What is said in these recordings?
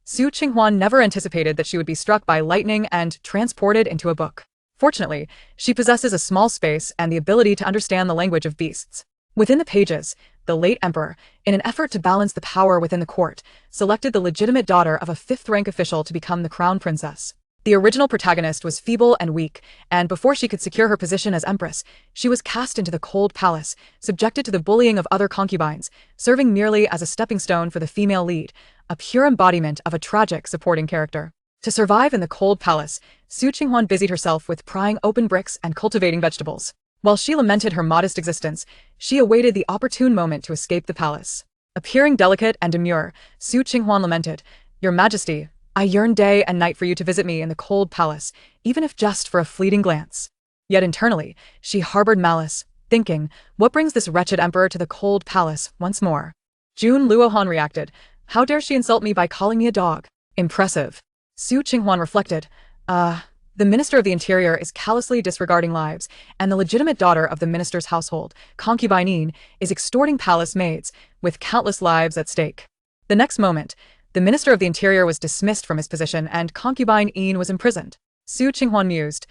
Su Qinghuan never anticipated that she would be struck by lightning and transported into a book. Fortunately, she possesses a small space and the ability to understand the language of beasts. Within the pages, the late emperor, in an effort to balance the power within the court, selected the legitimate daughter of a fifth-rank official to become the crown princess. The original protagonist was feeble and weak, and before she could secure her position as empress, she was cast into the cold palace, subjected to the bullying of other concubines, serving merely as a stepping stone for the female lead, a pure embodiment of a tragic supporting character. To survive in the cold palace, Su Qinghuan busied herself with prying open bricks and cultivating vegetables. While she lamented her modest existence, she awaited the opportune moment to escape the palace. Appearing delicate and demure, Su Qinghuan lamented, "Your Majesty, I yearn day and night for you to visit me in the cold palace, even if just for a fleeting glance." Yet internally, she harbored malice, thinking, what brings this wretched emperor to the cold palace once more? Jun Luohan reacted, "How dare she insult me by calling me a dog? Impressive." Su Qinghuan reflected, the Minister of the Interior is callously disregarding lives, and the legitimate daughter of the minister's household, concubine Yin, is extorting palace maids, with countless lives at stake. The next moment, the Minister of the Interior was dismissed from his position and concubine Yin was imprisoned. Su Qinghuan mused,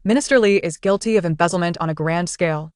Minister Li is guilty of embezzlement on a grand scale.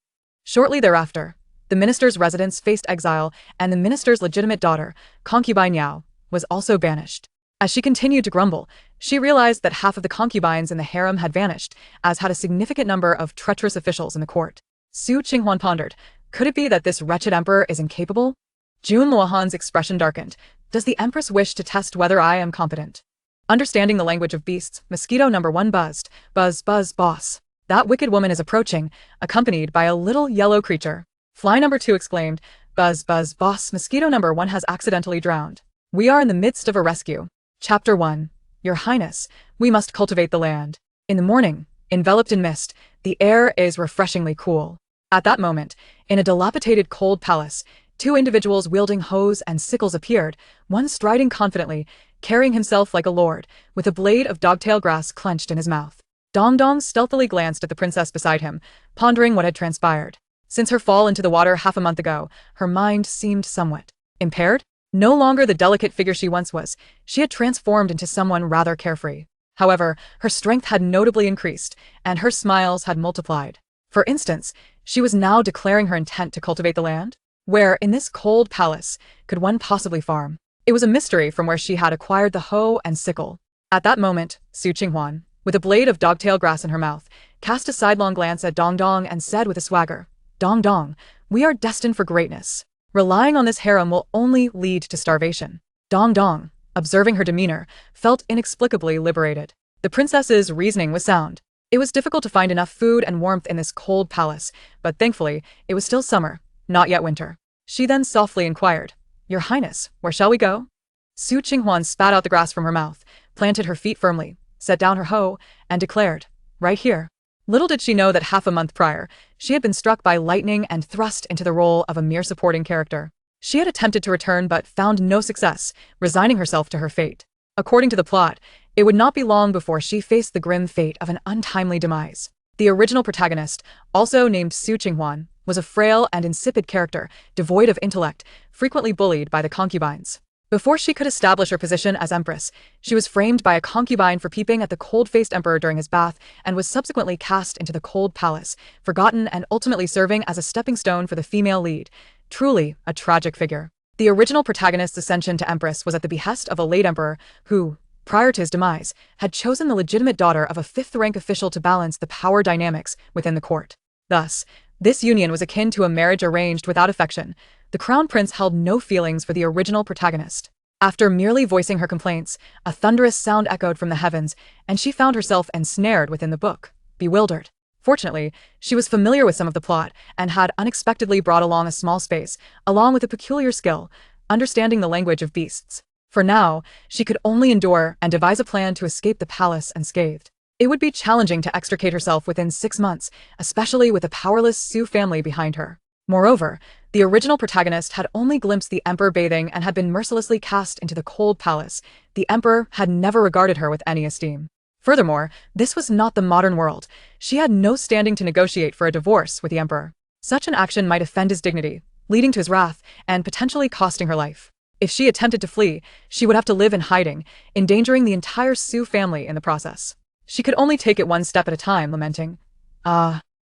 Shortly thereafter, the minister's residence faced exile, and the minister's legitimate daughter, concubine Yao, was also banished. As she continued to grumble, she realized that half of the concubines in the harem had vanished, as had a significant number of treacherous officials in the court. Su Qinghuan pondered, could it be that this wretched emperor is incapable? Jun Luohan's expression darkened. Does the Empress wish to test whether I am competent? Understanding the language of beasts, mosquito number 1 buzzed, buzz buzz boss. That wicked woman is approaching, accompanied by a little yellow creature. Fly number 2 exclaimed, buzz buzz boss, mosquito number 1 has accidentally drowned. We are in the midst of a rescue. Chapter 1. Your Highness, we must cultivate the land. In the morning, enveloped in mist, the air is refreshingly cool. At that moment, in a dilapidated cold palace, 2 individuals wielding hoes and sickles appeared, one striding confidently, carrying himself like a lord, with a blade of dogtail grass clenched in his mouth. Dong Dong stealthily glanced at the princess beside him, pondering what had transpired. Since her fall into the water half a month ago, her mind seemed somewhat impaired. No longer the delicate figure she once was, she had transformed into someone rather carefree. However, her strength had notably increased, and her smiles had multiplied. For instance, she was now declaring her intent to cultivate the land. Where, in this cold palace, could one possibly farm? It was a mystery from where she had acquired the hoe and sickle. At that moment, Su Qinghuan, with a blade of dogtail grass in her mouth, cast a sidelong glance at Dong Dong and said with a swagger, "Dong Dong, we are destined for greatness. Relying on this harem will only lead to starvation." Dong Dong, observing her demeanor, felt inexplicably liberated. The princess's reasoning was sound. It was difficult to find enough food and warmth in this cold palace, but thankfully, it was still summer, not yet winter. She then softly inquired, "Your Highness, where shall we go?" Su Qinghuan spat out the grass from her mouth, planted her feet firmly, set down her hoe, and declared, "Right here." Little did she know that half a month prior, she had been struck by lightning and thrust into the role of a mere supporting character. She had attempted to return but found no success, resigning herself to her fate. According to the plot, it would not be long before she faced the grim fate of an untimely demise. The original protagonist, also named Su Qinghuan, was a frail and insipid character, devoid of intellect, frequently bullied by the concubines. Before she could establish her position as empress, she was framed by a concubine for peeping at the cold-faced emperor during his bath and was subsequently cast into the cold palace, forgotten and ultimately serving as a stepping stone for the female lead. Truly a tragic figure. The original protagonist's ascension to empress was at the behest of a late emperor who, prior to his demise, had chosen the legitimate daughter of a fifth-rank official to balance the power dynamics within the court. Thus, this union was akin to a marriage arranged without affection. The crown prince held no feelings for the original protagonist. After merely voicing her complaints, a thunderous sound echoed from the heavens, and she found herself ensnared within the book, bewildered. Fortunately, she was familiar with some of the plot and had unexpectedly brought along a small space, along with a peculiar skill, understanding the language of beasts. For now, she could only endure and devise a plan to escape the palace unscathed. It would be challenging to extricate herself within 6 months, especially with a powerless Su family behind her. Moreover, the original protagonist had only glimpsed the emperor bathing and had been mercilessly cast into the cold palace. The emperor had never regarded her with any esteem. Furthermore, this was not the modern world. She had no standing to negotiate for a divorce with the emperor. Such an action might offend his dignity, leading to his wrath and potentially costing her life. If she attempted to flee, she would have to live in hiding, endangering the entire Su family in the process. She could only take it one step at a time, lamenting,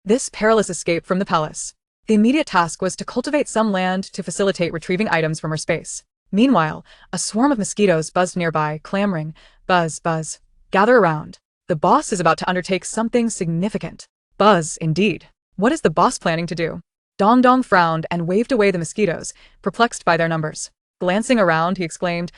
this perilous escape from the palace. The immediate task was to cultivate some land to facilitate retrieving items from her space. Meanwhile, a swarm of mosquitoes buzzed nearby, clamoring, "Buzz, buzz. Gather around. The boss is about to undertake something significant." Buzz, indeed. What is the boss planning to do? Dong Dong frowned and waved away the mosquitoes, perplexed by their numbers. Glancing around, he exclaimed,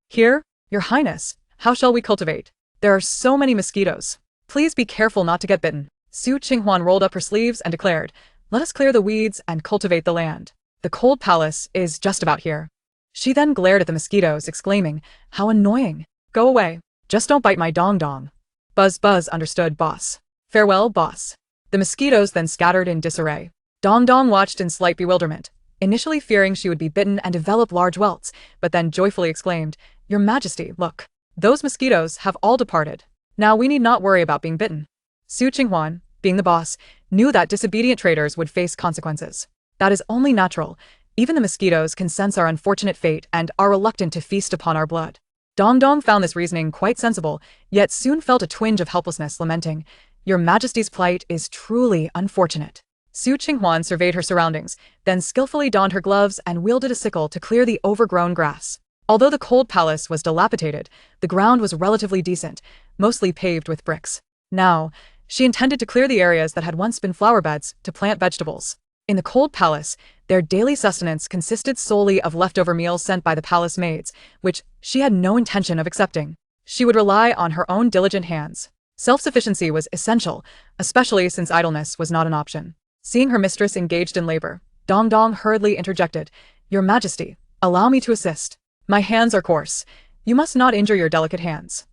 here? Your Highness, how shall we cultivate? There are so many mosquitoes. Please be careful not to get bitten." Qing Huan rolled up her sleeves and declared, "Let us clear the weeds and cultivate the land. The cold palace is just about here." She then glared at the mosquitoes, exclaiming, "How annoying. Go away. Just don't bite my Dong Dong." Buzz Buzz understood, boss. "Farewell, boss." The mosquitoes then scattered in disarray. Dong Dong watched in slight bewilderment, initially fearing she would be bitten and develop large welts, but then joyfully exclaimed, "Your Majesty, look. Those mosquitoes have all departed. Now we need not worry about being bitten." Qing Huan, being the boss, knew that disobedient traders would face consequences. That is only natural. Even the mosquitoes can sense our unfortunate fate and are reluctant to feast upon our blood. Dong Dong found this reasoning quite sensible, yet soon felt a twinge of helplessness, lamenting, "Your Majesty's plight is truly unfortunate." Qing Huan surveyed her surroundings, then skillfully donned her gloves and wielded a sickle to clear the overgrown grass. Although the cold palace was dilapidated, the ground was relatively decent, mostly paved with bricks. Now, she intended to clear the areas that had once been flower beds to plant vegetables. In the cold palace, their daily sustenance consisted solely of leftover meals sent by the palace maids, which she had no intention of accepting. She would rely on her own diligent hands. Self-sufficiency was essential, especially since idleness was not an option. Seeing her mistress engaged in labor, Dong Dong hurriedly interjected, "Your Majesty, allow me to assist. My hands are coarse. You must not injure your delicate hands."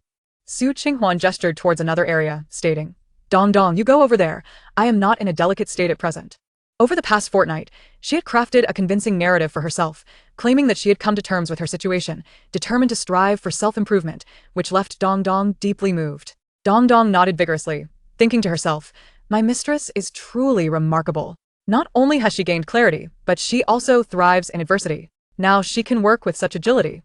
Qing Huan gestured towards another area, stating, "Dong Dong, you go over there. I am not in a delicate state at present." Over the past fortnight, she had crafted a convincing narrative for herself, claiming that she had come to terms with her situation, determined to strive for self-improvement, which left Dong Dong deeply moved. Dong Dong nodded vigorously, thinking to herself, "My mistress is truly remarkable. Not only has she gained clarity, but she also thrives in adversity. Now she can work with such agility."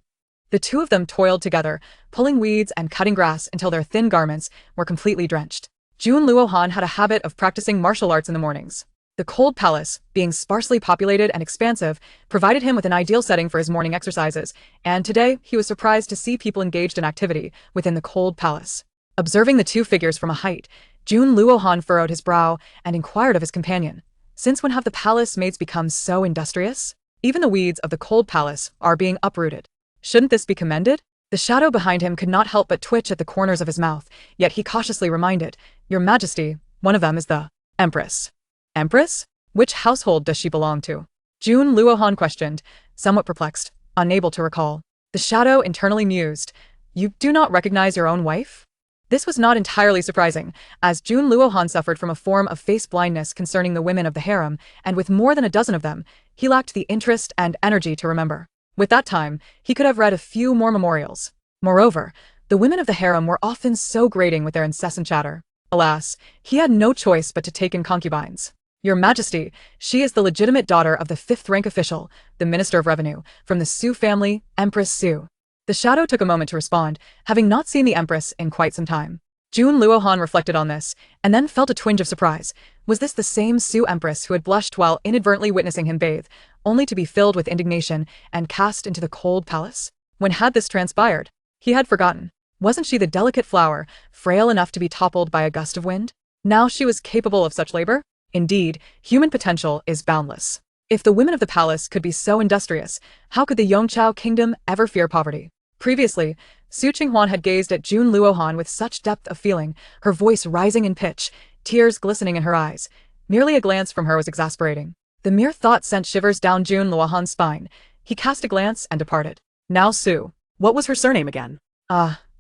The two of them toiled together, pulling weeds and cutting grass until their thin garments were completely drenched. Jun Luohan had a habit of practicing martial arts in the mornings. The cold palace, being sparsely populated and expansive, provided him with an ideal setting for his morning exercises, and today he was surprised to see people engaged in activity within the cold palace. Observing the two figures from a height, Jun Luohan furrowed his brow and inquired of his companion, "Since when have the palace maids become so industrious? Even the weeds of the cold palace are being uprooted. Shouldn't this be commended?" The shadow behind him could not help but twitch at the corners of his mouth, yet he cautiously reminded, "Your Majesty, one of them is the Empress." "Empress? Which household does she belong to?" Jun Luohan questioned, somewhat perplexed, unable to recall. The shadow internally mused, "You do not recognize your own wife?" This was not entirely surprising, as Jun Luohan suffered from a form of face blindness concerning the women of the harem, and with more than a dozen of them, he lacked the interest and energy to remember. With that time, he could have read a few more memorials. Moreover, the women of the harem were often so grating with their incessant chatter. Alas, he had no choice but to take in concubines. "Your Majesty, she is the legitimate daughter of the fifth-rank official, the Minister of Revenue, from the Su family, Empress Su." The shadow took a moment to respond, having not seen the Empress in quite some time. Jun Luohan reflected on this, and then felt a twinge of surprise. Was this the same Su Empress who had blushed while inadvertently witnessing him bathe, only to be filled with indignation and cast into the cold palace? When had this transpired? He had forgotten. Wasn't she the delicate flower, frail enough to be toppled by a gust of wind? Now she was capable of such labor? Indeed, human potential is boundless. If the women of the palace could be so industrious, how could the Yongqiao kingdom ever fear poverty? Previously, Qing Huan had gazed at Jun Luohan with such depth of feeling, her voice rising in pitch, tears glistening in her eyes. Merely a glance from her was exasperating. The mere thought sent shivers down Jun Luohan's spine. He cast a glance and departed. Now Su. What was her surname again?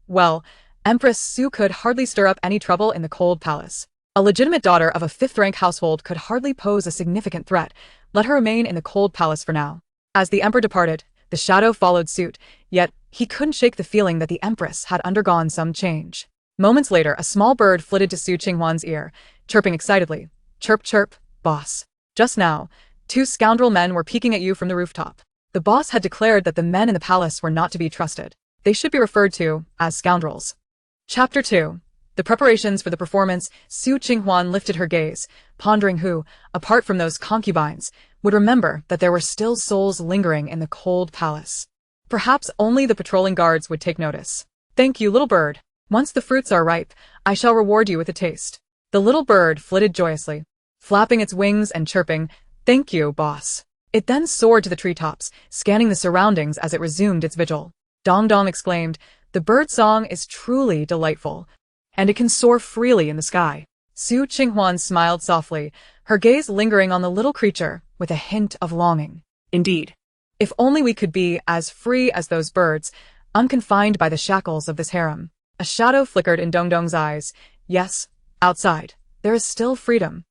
Well, Empress Su could hardly stir up any trouble in the cold palace. A legitimate daughter of a fifth-rank household could hardly pose a significant threat. Let her remain in the cold palace for now. As the emperor departed, the shadow followed suit, yet he couldn't shake the feeling that the Empress had undergone some change. Moments later, a small bird flitted to Qing Huan's ear, chirping excitedly. "Chirp chirp, boss. Just now, two scoundrel men were peeking at you from the rooftop." The boss had declared that the men in the palace were not to be trusted. They should be referred to as scoundrels. Chapter 2. The preparations for the performance. Qing Huan lifted her gaze, pondering who, apart from those concubines, would remember that there were still souls lingering in the cold palace. Perhaps only the patrolling guards would take notice. Thank you, little bird. Once the fruits are ripe, I shall reward you with a taste. The little bird flitted joyously, flapping its wings and chirping, "Thank you, boss." It then soared to the treetops, scanning the surroundings as it resumed its vigil. Dong Dong exclaimed, "The bird song is truly delightful, and it can soar freely in the sky." Qing Huan smiled softly, her gaze lingering on the little creature with a hint of longing. Indeed, if only we could be as free as those birds, unconfined by the shackles of this harem. A shadow flickered in Dong Dong's eyes. Yes, outside, there is still freedom.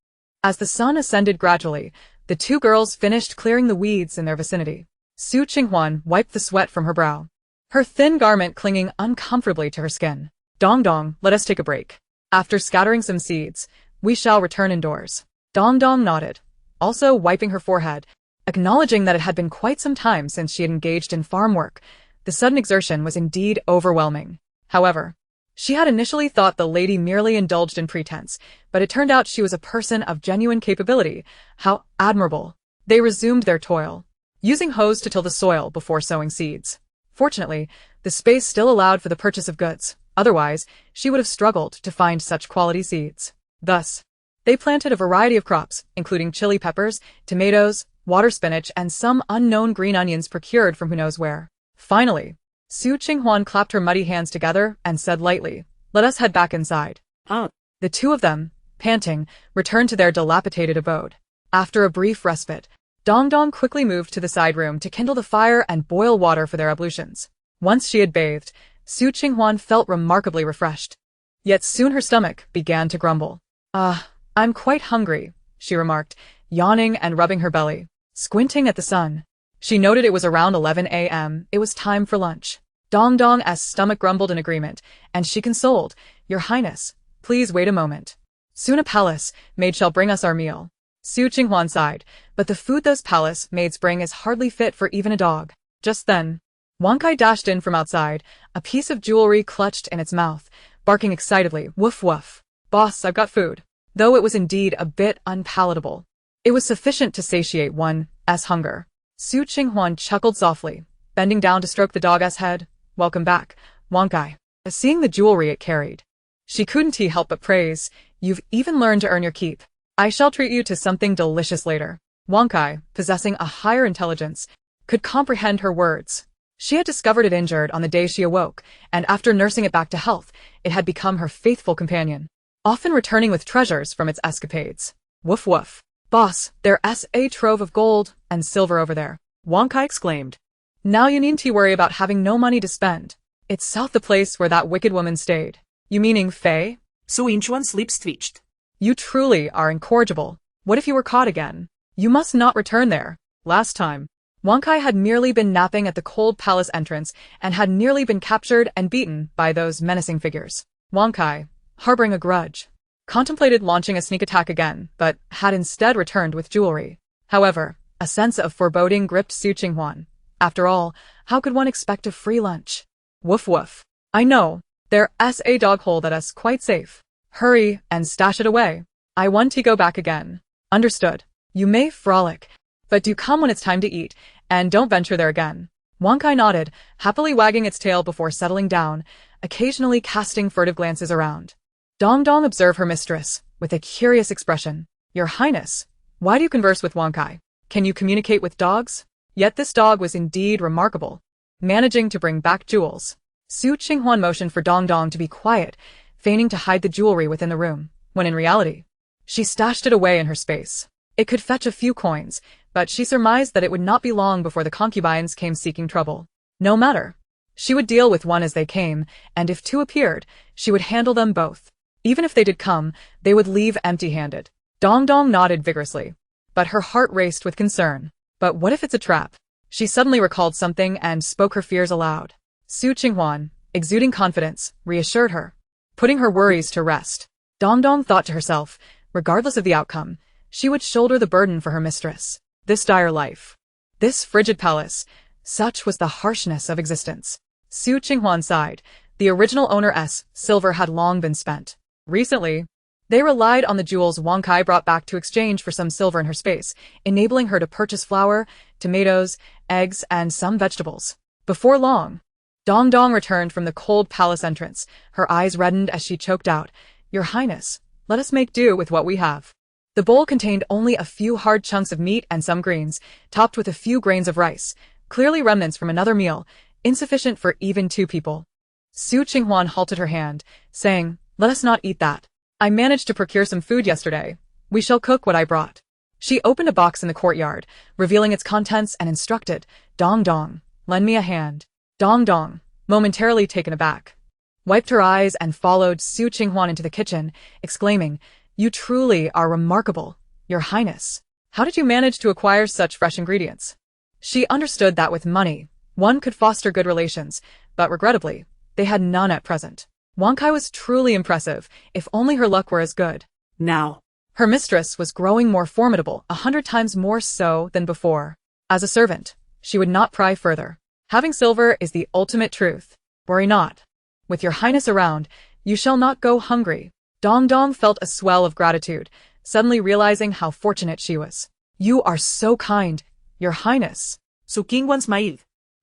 As the sun ascended gradually, the two girls finished clearing the weeds in their vicinity. Qing Huan wiped the sweat from her brow, her thin garment clinging uncomfortably to her skin. Dong Dong, let us take a break. After scattering some seeds, we shall return indoors. Dong Dong nodded, also wiping her forehead, acknowledging that it had been quite some time since she had engaged in farm work. The sudden exertion was indeed overwhelming. However, she had initially thought the lady merely indulged in pretense, but it turned out she was a person of genuine capability. How admirable. They resumed their toil, using hoes to till the soil before sowing seeds. Fortunately, the space still allowed for the purchase of goods. Otherwise, she would have struggled to find such quality seeds. Thus, they planted a variety of crops, including chili peppers, tomatoes, water spinach, and some unknown green onions procured from who knows where. Finally, Qing Huan clapped her muddy hands together and said lightly, "Let us head back inside." The two of them, panting, returned to their dilapidated abode. After a brief respite, Dong Dong quickly moved to the side room to kindle the fire and boil water for their ablutions. Once she had bathed, Qing Huan felt remarkably refreshed. Yet soon her stomach began to grumble. I'm quite hungry," she remarked, yawning and rubbing her belly. Squinting at the sun, she noted it was around 11 a.m. It was time for lunch. Dong Dong's stomach grumbled in agreement, and she consoled, "Your Highness, please wait a moment. Soon a palace maid shall bring us our meal." Qing Huan sighed, but the food those palace maids bring is hardly fit for even a dog. Just then, Kai dashed in from outside, a piece of jewelry clutched in its mouth, barking excitedly, "Woof woof. Boss, I've got food." Though it was indeed a bit unpalatable, it was sufficient to satiate one's hunger. Qing Huan chuckled softly, bending down to stroke the dog's head. "Welcome back, Kai." Seeing the jewelry it carried, she couldn't help but praise, "You've even learned to earn your keep. I shall treat you to something delicious later." Kai, possessing a higher intelligence, could comprehend her words. She had discovered it injured on the day she awoke, and after nursing it back to health, it had become her faithful companion, often returning with treasures from its escapades. "Woof woof. Boss, there's a trove of gold and silver over there," Kai exclaimed. "Now you needn't worry about having no money to spend. It's south the place where that wicked woman stayed." "You meaning Faye?" Suinchuan's lips twitched. "You truly are incorrigible. What if you were caught again? You must not return there. Last time, Kai had merely been napping at the cold palace entrance and had nearly been captured and beaten by those menacing figures." Kai, harboring a grudge, contemplated launching a sneak attack again, but had instead returned with jewelry. However, a sense of foreboding gripped Qing Huan. After all, how could one expect a free lunch? "Woof woof. I know, there's a dog hole that's quite safe. Hurry and stash it away. I want to go back again." "Understood. You may frolic, but do come when it's time to eat, and don't venture there again." Kai nodded, happily wagging its tail before settling down, occasionally casting furtive glances around. Dong Dong observed her mistress, with a curious expression. "Your Highness, why do you converse with Kai? Can you communicate with dogs?" Yet this dog was indeed remarkable, managing to bring back jewels. Qing Huan motioned for Dong Dong to be quiet, feigning to hide the jewelry within the room, when in reality, she stashed it away in her space. It could fetch a few coins, but she surmised that it would not be long before the concubines came seeking trouble. No matter. She would deal with one as they came, and if two appeared, she would handle them both. Even if they did come, they would leave empty-handed. Dong Dong nodded vigorously, but her heart raced with concern. But what if it's a trap? She suddenly recalled something and spoke her fears aloud. Qing Huan, exuding confidence, reassured her, putting her worries to rest. Dong Dong thought to herself, regardless of the outcome, she would shoulder the burden for her mistress. This dire life This frigid palace, such was the harshness of existence. Su Qinghuan sighed. The original owner's silver had long been spent. Recently, they relied on the jewels Wang Kai brought back to exchange for some silver in her space, enabling her to purchase flour, tomatoes, eggs, and some vegetables. Before long, Dong Dong returned from the cold palace entrance. Her eyes reddened as she choked out, "Your Highness, let us make do with what we have." The bowl contained only a few hard chunks of meat and some greens, topped with a few grains of rice, clearly remnants from another meal, insufficient for even 2 people. Su Qinghuan halted her hand, saying, "Let us not eat that. I managed to procure some food yesterday. We shall cook what I brought." She opened a box in the courtyard, revealing its contents, and instructed, "Dong Dong, lend me a hand." Dong Dong, momentarily taken aback, wiped her eyes and followed Su Qinghuan into the kitchen, exclaiming, "You truly are remarkable, Your Highness. How did you manage to acquire such fresh ingredients?" She understood that with money, one could foster good relations, but regrettably, they had none at present. Wang Kai was truly impressive, if only her luck were as good. Now, Her mistress was growing more formidable, 100 times more so than before. As a servant, she would not pry further. Having silver is the ultimate truth. Worry not. With Your Highness around, you shall not go hungry. Dong Dong felt a swell of gratitude, suddenly realizing how fortunate she was. "You are so kind, Your Highness." Su Qinghuan smiled.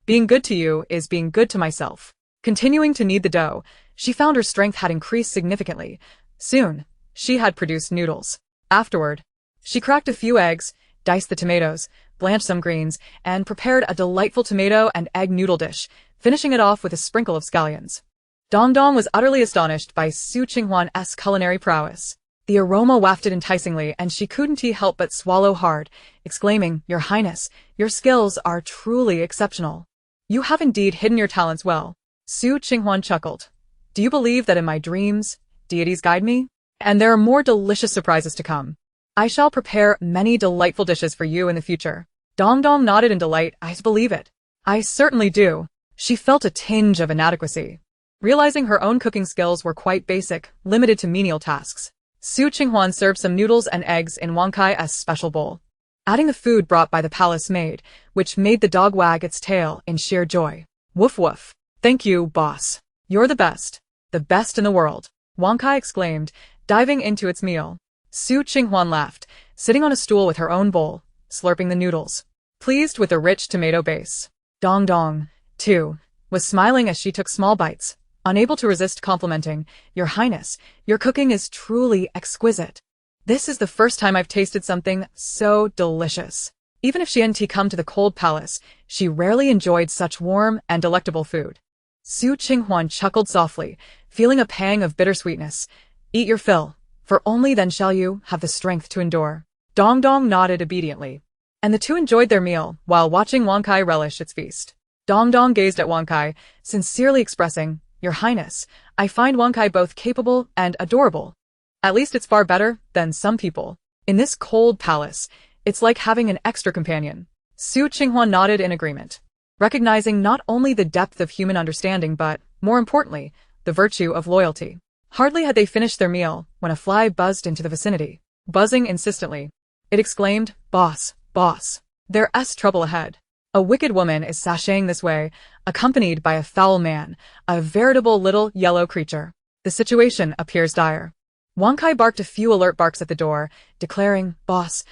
"Being good to you is being good to myself." Continuing to knead the dough, she found her strength had increased significantly. Soon, she had produced noodles. Afterward, she cracked a few eggs, diced the tomatoes, blanched some greens, and prepared a delightful tomato and egg noodle dish, finishing it off with a sprinkle of scallions. Dong Dong was utterly astonished by Su Qinghuan's culinary prowess. The aroma wafted enticingly, and she couldn't help but swallow hard, exclaiming, "Your Highness, your skills are truly exceptional. You have indeed hidden your talents well." Su Qinghuan chuckled. "Do you believe that in my dreams, deities guide me? And there are more delicious surprises to come. I shall prepare many delightful dishes for you in the future." Dong Dong nodded in delight. "I believe it. I certainly do." She felt a tinge of inadequacy, realizing her own cooking skills were quite basic, limited to menial tasks. Su Qinghuan served some noodles and eggs in Wang Kai's special bowl, adding the food brought by the palace maid, which made the dog wag its tail in sheer joy. "Woof woof. Thank you, boss. You're the best in the world," Wang Kai exclaimed, diving into its meal. Su Qinghuan laughed, sitting on a stool with her own bowl, slurping the noodles, pleased with the rich tomato base. Dong Dong, too, was smiling as she took small bites, unable to resist complimenting, "Your Highness, your cooking is truly exquisite. This is the first time I've tasted something so delicious." Even if she hadn't come to the cold palace, she rarely enjoyed such warm and delectable food. Su Qinghuan chuckled softly, feeling a pang of bittersweetness. "Eat your fill, for only then shall you have the strength to endure." Dong Dong nodded obediently, and the two enjoyed their meal while watching Wang Kai relish its feast. Dong Dong gazed at Wang Kai, sincerely expressing, "Your Highness, I find Wang Kai both capable and adorable. At least it's far better than some people. In this cold palace, it's like having an extra companion." Su Qinghuan nodded in agreement, recognizing not only the depth of human understanding but, more importantly, the virtue of loyalty. Hardly had they finished their meal when a fly buzzed into the vicinity. Buzzing insistently, it exclaimed, "Boss, boss, there's trouble ahead. A wicked woman is sashaying this way, accompanied by a foul man, a veritable little yellow creature. The situation appears dire." Wang Kai barked a few alert barks at the door, declaring, Boss,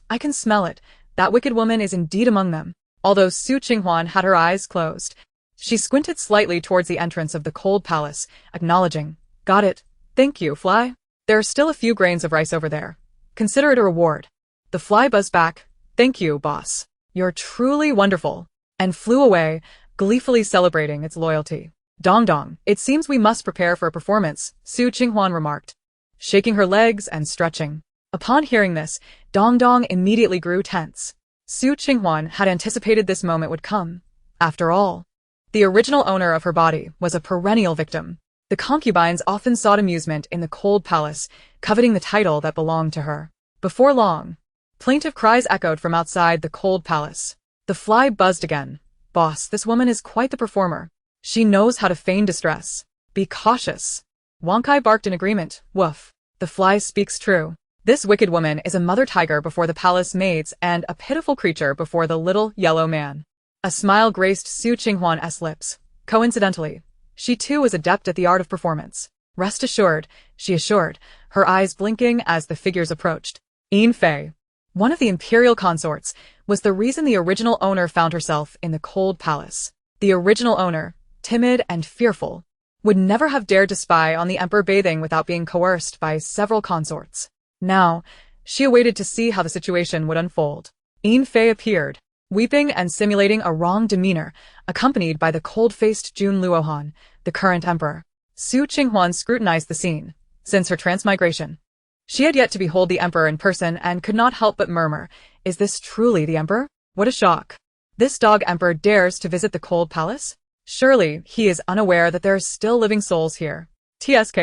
I can smell it. That wicked woman is indeed among them." Although Su Qinghuan had her eyes closed, she squinted slightly towards the entrance of the cold palace, acknowledging, "Got it. Thank you, fly. There are still a few grains of rice over there. Consider it a reward." The fly buzzed back, "Thank you, boss. You're truly wonderful," and flew away, gleefully celebrating its loyalty. "Dong Dong, it seems we must prepare for a performance," Su Qinghuan remarked, shaking her legs and stretching. Upon hearing this, Dong Dong immediately grew tense. Su Qinghuan had anticipated this moment would come. After all, the original owner of her body was a perennial victim. The concubines often sought amusement in the cold palace, coveting the title that belonged to her. Before long, plaintive cries echoed from outside the cold palace. The fly buzzed again. "Boss, this woman is quite the performer. She knows how to feign distress. Be cautious." Wang Kai barked in agreement. "Woof. The fly speaks true. This wicked woman is a mother tiger before the palace maids and a pitiful creature before the little yellow man. A smile graced Su Qinghuan's lips. Coincidentally, she too was adept at the art of performance. Rest assured, she assured, her eyes blinking as the figures approached. Yin Fei, one of the imperial consorts, was the reason the original owner found herself in the cold palace. The original owner, timid and fearful, would never have dared to spy on the emperor bathing without being coerced by several consorts. Now, she awaited to see how the situation would unfold. Yin Fei appeared, weeping and simulating a wrong demeanor, accompanied by the cold-faced Jun Luohan, the current emperor. Su Qinghuan scrutinized the scene. Since her transmigration, she had yet to behold the emperor in person and could not help but murmur, "Is this truly the emperor? What a shock! This dog emperor dares to visit the cold palace? Surely he is unaware that there are still living souls here." Tsk.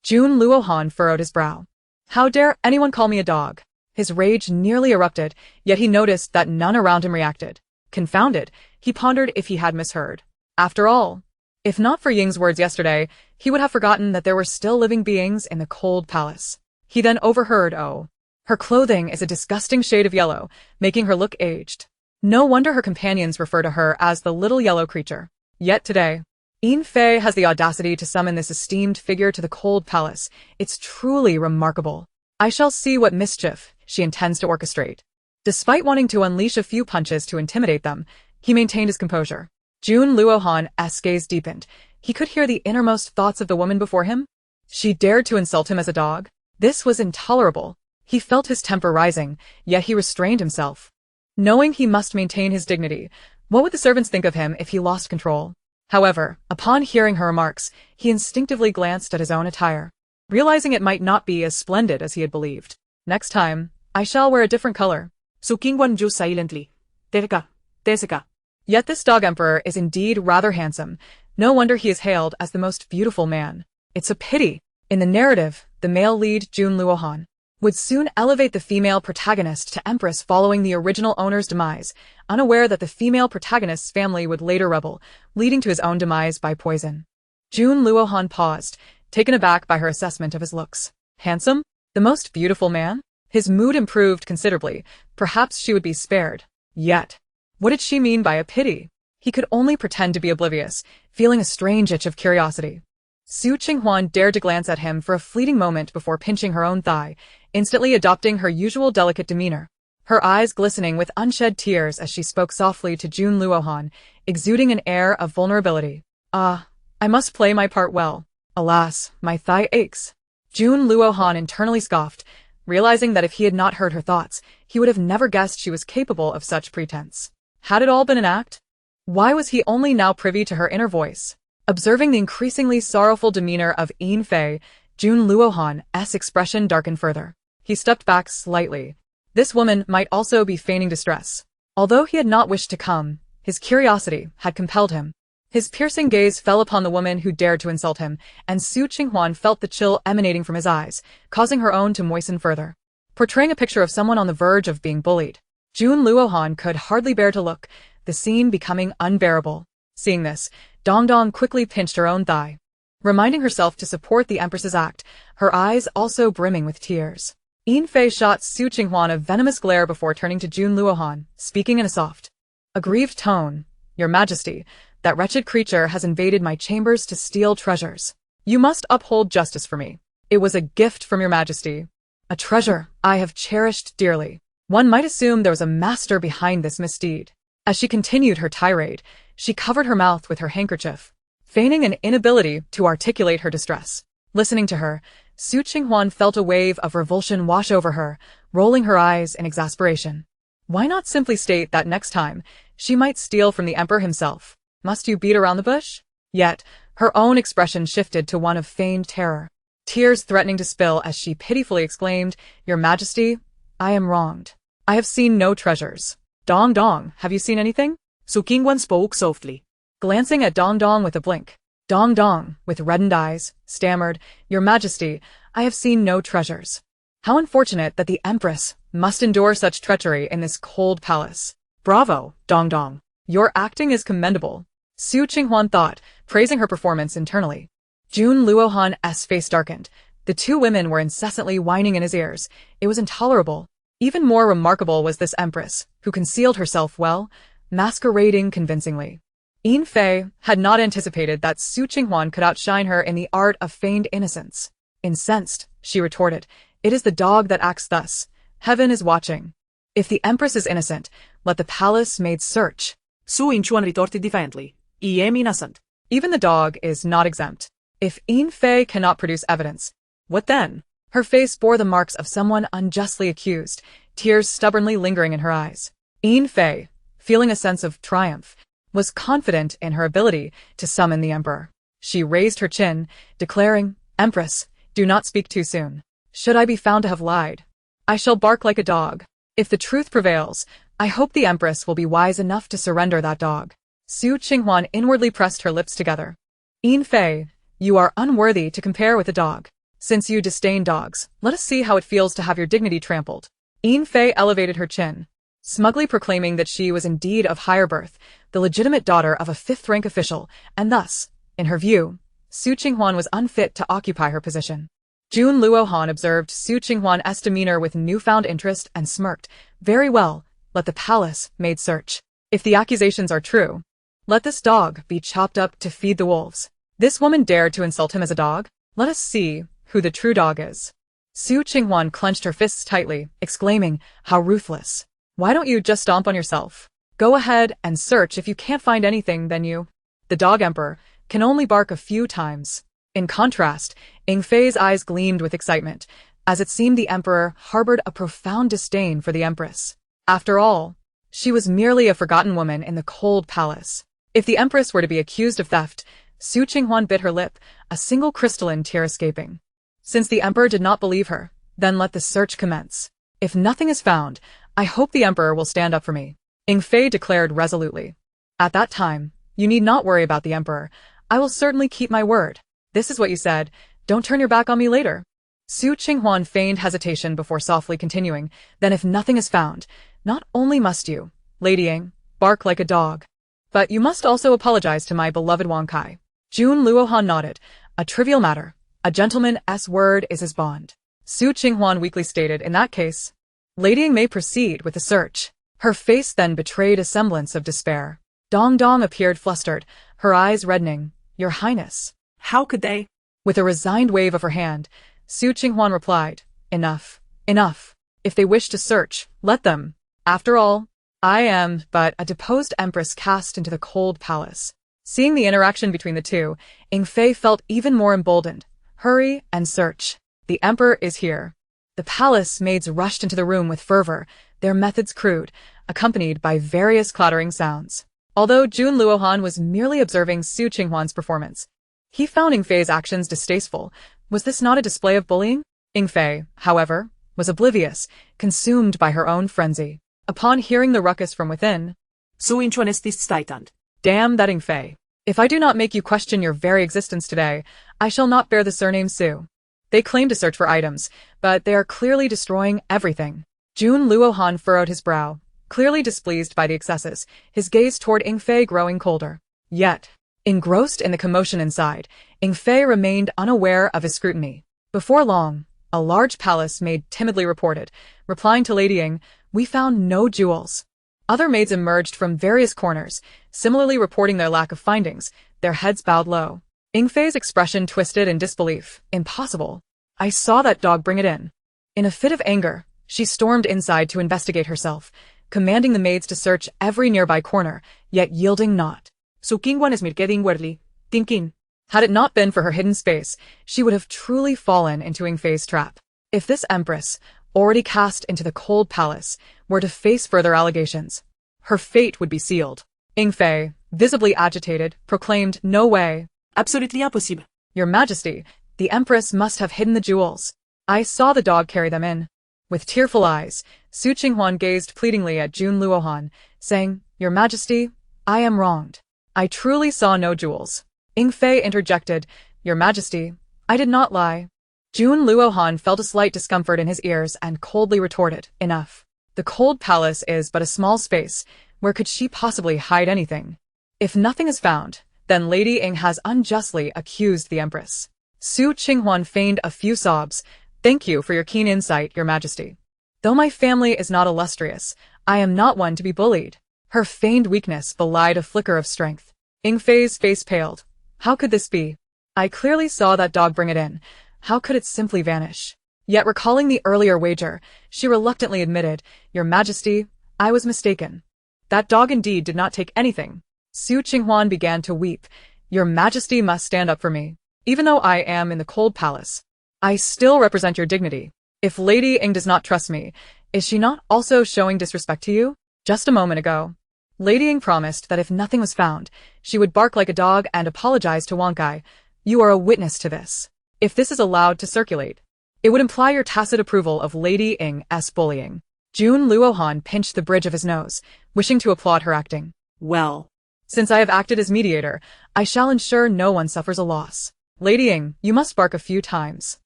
Jun Luohan furrowed his brow. How dare anyone call me a dog? His rage nearly erupted, yet he noticed that none around him reacted. Confounded, he pondered if he had misheard. After all, if not for Ying's words yesterday, he would have forgotten that there were still living beings in the cold palace. He then overheard, "Oh, her clothing is a disgusting shade of yellow, making her look aged." No wonder her companions refer to her as the little yellow creature. Yet today, Yin Fei has the audacity to summon this esteemed figure to the cold palace. It's truly remarkable. I shall see what mischief she intends to orchestrate. Despite wanting to unleash a few punches to intimidate them, he maintained his composure. Jun Luohan's gaze deepened. He could hear the innermost thoughts of the woman before him. She dared to insult him as a dog? This was intolerable. He felt his temper rising, yet he restrained himself. Knowing he must maintain his dignity, what would the servants think of him if he lost control? However, upon hearing her remarks, he instinctively glanced at his own attire, realizing it might not be as splendid as he had believed. Next time, I shall wear a different color. Su Qinghuan drew silently. Tesika. Yet this dog emperor is indeed rather handsome. No wonder he is hailed as the most beautiful man. It's a pity. In the narrative, the male lead, Jun Luohan, would soon elevate the female protagonist to Empress following the original owner's demise, unaware that the female protagonist's family would later rebel, leading to his own demise by poison. Jun Luohan paused, taken aback by her assessment of his looks. Handsome? The most beautiful man? His mood improved considerably. Perhaps she would be spared. Yet, what did she mean by a pity? He could only pretend to be oblivious, feeling a strange itch of curiosity. Su Qinghuan dared to glance at him for a fleeting moment before pinching her own thigh, instantly adopting her usual delicate demeanor. Her eyes glistening with unshed tears as she spoke softly to Jun Luohan, exuding an air of vulnerability. "Ah, I must play my part well. Alas, my thigh aches." Jun Luohan internally scoffed, realizing that if he had not heard her thoughts, he would have never guessed she was capable of such pretense. Had it all been an act? Why was he only now privy to her inner voice? Observing the increasingly sorrowful demeanor of Yin Fei, Jun Luohan's expression darkened further. He stepped back slightly. This woman might also be feigning distress. Although he had not wished to come, his curiosity had compelled him. His piercing gaze fell upon the woman who dared to insult him, and Su Qinghuan felt the chill emanating from his eyes, causing her own to moisten further. Portraying a picture of someone on the verge of being bullied, Jun Luohan could hardly bear to look, the scene becoming unbearable. Seeing this, Dong quickly pinched her own thigh, reminding herself to support the Empress's act, her eyes also brimming with tears. Yin Fei shot Su Qinghuan a venomous glare before turning to Jun Luohan, speaking in a soft, aggrieved tone. "Your Majesty, that wretched creature has invaded my chambers to steal treasures. You must uphold justice for me. It was a gift from your Majesty. A treasure I have cherished dearly." One might assume there was a master behind this misdeed. As she continued her tirade, she covered her mouth with her handkerchief, feigning an inability to articulate her distress. Listening to her, Su Qinghuan felt a wave of revulsion wash over her, rolling her eyes in exasperation. Why not simply state that next time, she might steal from the emperor himself? Must you beat around the bush? Yet, her own expression shifted to one of feigned terror, tears threatening to spill as she pitifully exclaimed, "Your Majesty, I am wronged. I have seen no treasures." Dong, have you seen anything?" Su Qinghuan spoke softly. Glancing at Dong with a blink, Dong, with reddened eyes, stammered, "Your Majesty, I have seen no treasures. How unfortunate that the Empress must endure such treachery in this cold palace." "Bravo, Dong. Your acting is commendable," Su Qinghuan thought, praising her performance internally. Jun Luohan's face darkened, The two women were incessantly whining in his ears. It was intolerable. Even more remarkable was this empress, who concealed herself well, masquerading convincingly. Yin Fei had not anticipated that Qing Huan could outshine her in the art of feigned innocence. Incensed, she retorted, "It is the dog that acts thus. Heaven is watching. If the empress is innocent, let the palace maid search." Qing Huan retorted defiantly, "I am innocent." Even the dog is not exempt. If Yin Fei cannot produce evidence, what then? Her face bore the marks of someone unjustly accused, tears stubbornly lingering in her eyes. Yin Fei, feeling a sense of triumph, was confident in her ability to summon the emperor. She raised her chin, declaring, "Empress, do not speak too soon. Should I be found to have lied, I shall bark like a dog. If the truth prevails, I hope the empress will be wise enough to surrender that dog." Qing Huan inwardly pressed her lips together. "Yin Fei, you are unworthy to compare with a dog. Since you disdain dogs, let us see how it feels to have your dignity trampled." Yin Fei elevated her chin, smugly proclaiming that she was indeed of higher birth, the legitimate daughter of a fifth-rank official, and thus, in her view, Qing Huan was unfit to occupy her position. Jun Luohan observed Qing Huan's demeanor with newfound interest and smirked. "Very well, let the palace maid search. If the accusations are true, let this dog be chopped up to feed the wolves." This woman dared to insult him as a dog? Let us see who the true dog is. Qing Huan clenched her fists tightly, exclaiming, "How ruthless. Why don't you just stomp on yourself? Go ahead and search. If you can't find anything, then you." The dog emperor can only bark a few times. In contrast, Yin Fei's eyes gleamed with excitement, as it seemed the emperor harbored a profound disdain for the empress. After all, she was merely a forgotten woman in the cold palace. If the empress were to be accused of theft, Qing Huan bit her lip, a single crystalline tear escaping. Since the emperor did not believe her, then let the search commence. If nothing is found, I hope the emperor will stand up for me, Yin Fei declared resolutely. At that time, you need not worry about the emperor. I will certainly keep my word. This is what you said. Don't turn your back on me later. Qing Huan feigned hesitation before softly continuing. Then if nothing is found, not only must you, Lady Ying, bark like a dog, but you must also apologize to my beloved Wang Kai. Jun Luohan nodded. A trivial matter. A gentleman's word is his bond. Qing Huan weakly stated, in that case, Lady Ying may proceed with the search. Her face then betrayed a semblance of despair. Dong Dong appeared flustered, her eyes reddening. Your Highness. How could they? With a resigned wave of her hand, Qing Huan replied, Enough, enough. If they wish to search, let them. After all, I am but a deposed empress cast into the cold palace. Seeing the interaction between the two, Yin Fei felt even more emboldened. Hurry and search. The emperor is here. The palace maids rushed into the room with fervor, their methods crude, accompanied by various clattering sounds. Although Jun Luohan was merely observing Qing Huan's performance, he found Yin Fei's actions distasteful. Was this not a display of bullying? Yin Fei, however, was oblivious, consumed by her own frenzy. Upon hearing the ruckus from within, Qing Huan is tightened. Damn that Yin Fei. If I do not make you question your very existence today, I shall not bear the surname Su. They claim to search for items, but they are clearly destroying everything. Jun Luohan furrowed his brow, clearly displeased by the excesses, his gaze toward Yin Fei growing colder. Yet, engrossed in the commotion inside, Yin Fei remained unaware of his scrutiny. Before long, a large palace maid timidly reported, replying to Lady Ying, We found no jewels. Other maids emerged from various corners, similarly reporting their lack of findings, their heads bowed low. Yin Fei's expression twisted in disbelief. Impossible. I saw that dog bring it in. In a fit of anger, she stormed inside to investigate herself, commanding the maids to search every nearby corner, yet yielding not. Qing Huan is mirkeding weirdly, thinking. Had it not been for her hidden space, she would have truly fallen into Yin Fei's trap. If this empress, already cast into the cold palace, were to face further allegations, her fate would be sealed. Yin Fei, visibly agitated, proclaimed, No way. Absolutely impossible. Your Majesty, the Empress must have hidden the jewels. I saw the dog carry them in. With tearful eyes, Qing Huan gazed pleadingly at Jun Luohan, saying, Your Majesty, I am wronged. I truly saw no jewels. Yin Fei interjected, Your Majesty, I did not lie. Jun Luohan felt a slight discomfort in his ears and coldly retorted, Enough. The cold palace is but a small space. Where could she possibly hide anything? If nothing is found, then Lady Ying has unjustly accused the Empress. Su Qinghuan feigned a few sobs. Thank you for your keen insight, Your Majesty. Though my family is not illustrious, I am not one to be bullied. Her feigned weakness belied a flicker of strength. Ingfei's face paled. How could this be? I clearly saw that dog bring it in. How could it simply vanish? Yet recalling the earlier wager, she reluctantly admitted, Your Majesty, I was mistaken. That dog indeed did not take anything. Su Qinghuan began to weep. Your Majesty must stand up for me. Even though I am in the cold palace, I still represent your dignity. If Lady Ying does not trust me, is she not also showing disrespect to you? Just a moment ago, Lady Ying promised that if nothing was found, she would bark like a dog and apologize to Wang Kai. You are a witness to this. If this is allowed to circulate, it would imply your tacit approval of Lady Ying's bullying. Jun Luohan pinched the bridge of his nose, wishing to applaud her acting. Well, Since I have acted as mediator, I shall ensure no one suffers a loss. Lady Ying, you must bark a few times.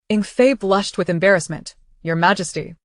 Ingfei blushed with embarrassment. Your Majesty,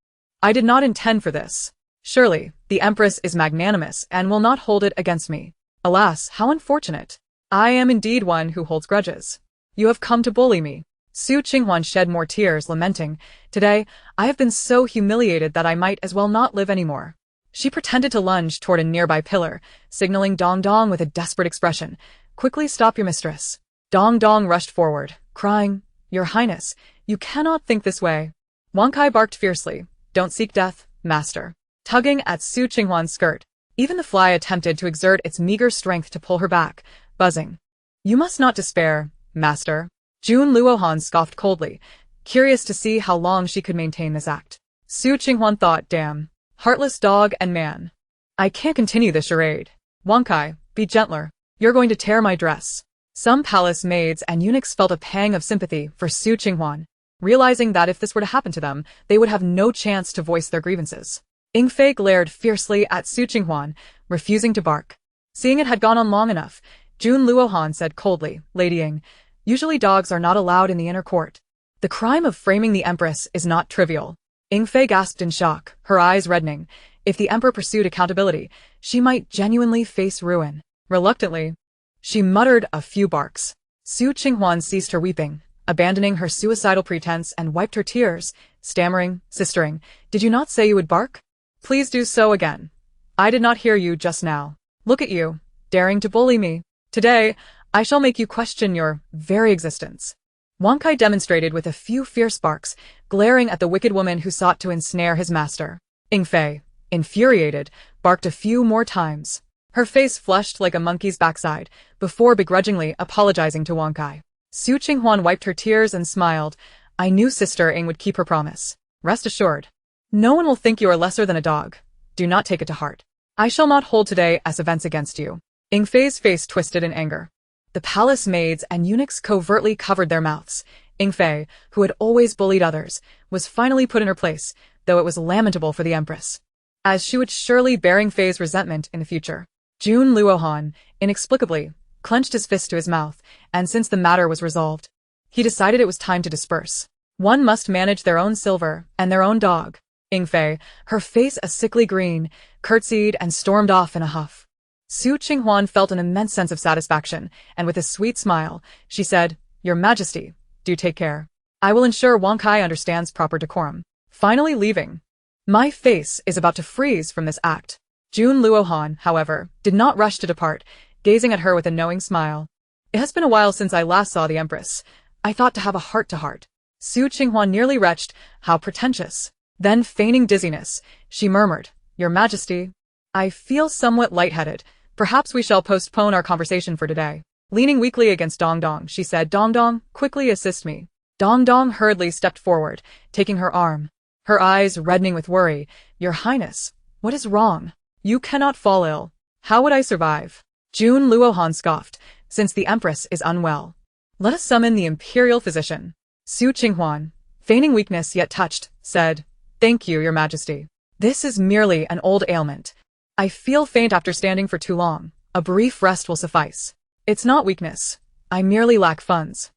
I did not intend for this. Surely, the Empress is magnanimous and will not hold it against me. Alas, how unfortunate. I am indeed one who holds grudges. You have come to bully me. Su Qinghuan shed more tears, lamenting, Today, I have been so humiliated that I might as well not live anymore. She pretended to lunge toward a nearby pillar, signaling Dong Dong with a desperate expression. Quickly stop your mistress. Dong Dong rushed forward, crying, Your Highness, you cannot think this way. Wang Kai barked fiercely, Don't seek death, master. Tugging at Su Qinghuan's skirt, even the fly attempted to exert its meager strength to pull her back, buzzing. You must not despair, master. Jun Luohan scoffed coldly, curious to see how long she could maintain this act. Su Qinghuan thought, Damn. Heartless dog and man. I can't continue this charade. Wang Kai, be gentler. You're going to tear my dress. Some palace maids and eunuchs felt a pang of sympathy for Su Qinghuan, realizing that if this were to happen to them, they would have no chance to voice their grievances. Ingfei glared fiercely at Su Qinghuan, refusing to bark. Seeing it had gone on long enough, Jun Luohan said coldly, Lady Ying, usually dogs are not allowed in the inner court. The crime of framing the Empress is not trivial. Ingfei gasped in shock, her eyes reddening. If the Emperor pursued accountability, she might genuinely face ruin. Reluctantly, she muttered a few barks. Su Qinghuan ceased her weeping, abandoning her suicidal pretense and wiped her tears, stammering, Sistering, did you not say you would bark? Please do so again. I did not hear you just now. Look at you, daring to bully me. Today, I shall make you question your very existence. Wang Kai demonstrated with a few fierce barks, glaring at the wicked woman who sought to ensnare his master. Ingfei, infuriated, barked a few more times. Her face flushed like a monkey's backside, before begrudgingly apologizing to Wang Kai. Su Qinghuan wiped her tears and smiled. I knew Sister Ying would keep her promise. Rest assured. No one will think you are lesser than a dog. Do not take it to heart. I shall not hold today as events against you. Ingfei's face twisted in anger. The palace maids and eunuchs covertly covered their mouths. Ingfei, who had always bullied others, was finally put in her place, though it was lamentable for the Empress, as she would surely bear Ingfei's resentment in the future. Jun Luohan, inexplicably, clenched his fist to his mouth, and since the matter was resolved, he decided it was time to disperse. One must manage their own silver and their own dog. Ingfei, her face a sickly green, curtsied and stormed off in a huff. Su Qinghuan felt an immense sense of satisfaction, and with a sweet smile, she said, Your Majesty, do take care. I will ensure Wang Kai understands proper decorum. Finally leaving. My face is about to freeze from this act. Jun Luohan, however, did not rush to depart, gazing at her with a knowing smile. It has been a while since I last saw the Empress. I thought to have a heart-to-heart. Su Qinghuan nearly retched. How pretentious. Then, feigning dizziness, she murmured, Your Majesty, I feel somewhat lightheaded. Perhaps we shall postpone our conversation for today. Leaning weakly against Dong Dong, she said, Dong Dong, quickly assist me. Dong Dong hurriedly stepped forward, taking her arm. Her eyes reddening with worry. Your Highness, what is wrong? You cannot fall ill. How would I survive? Jun Luohan scoffed, since the Empress is unwell. Let us summon the imperial physician. Su Qinghuan, feigning weakness yet touched, said, Thank you, Your Majesty. This is merely an old ailment. I feel faint after standing for too long. A brief rest will suffice. It's not weakness. I merely lack funds.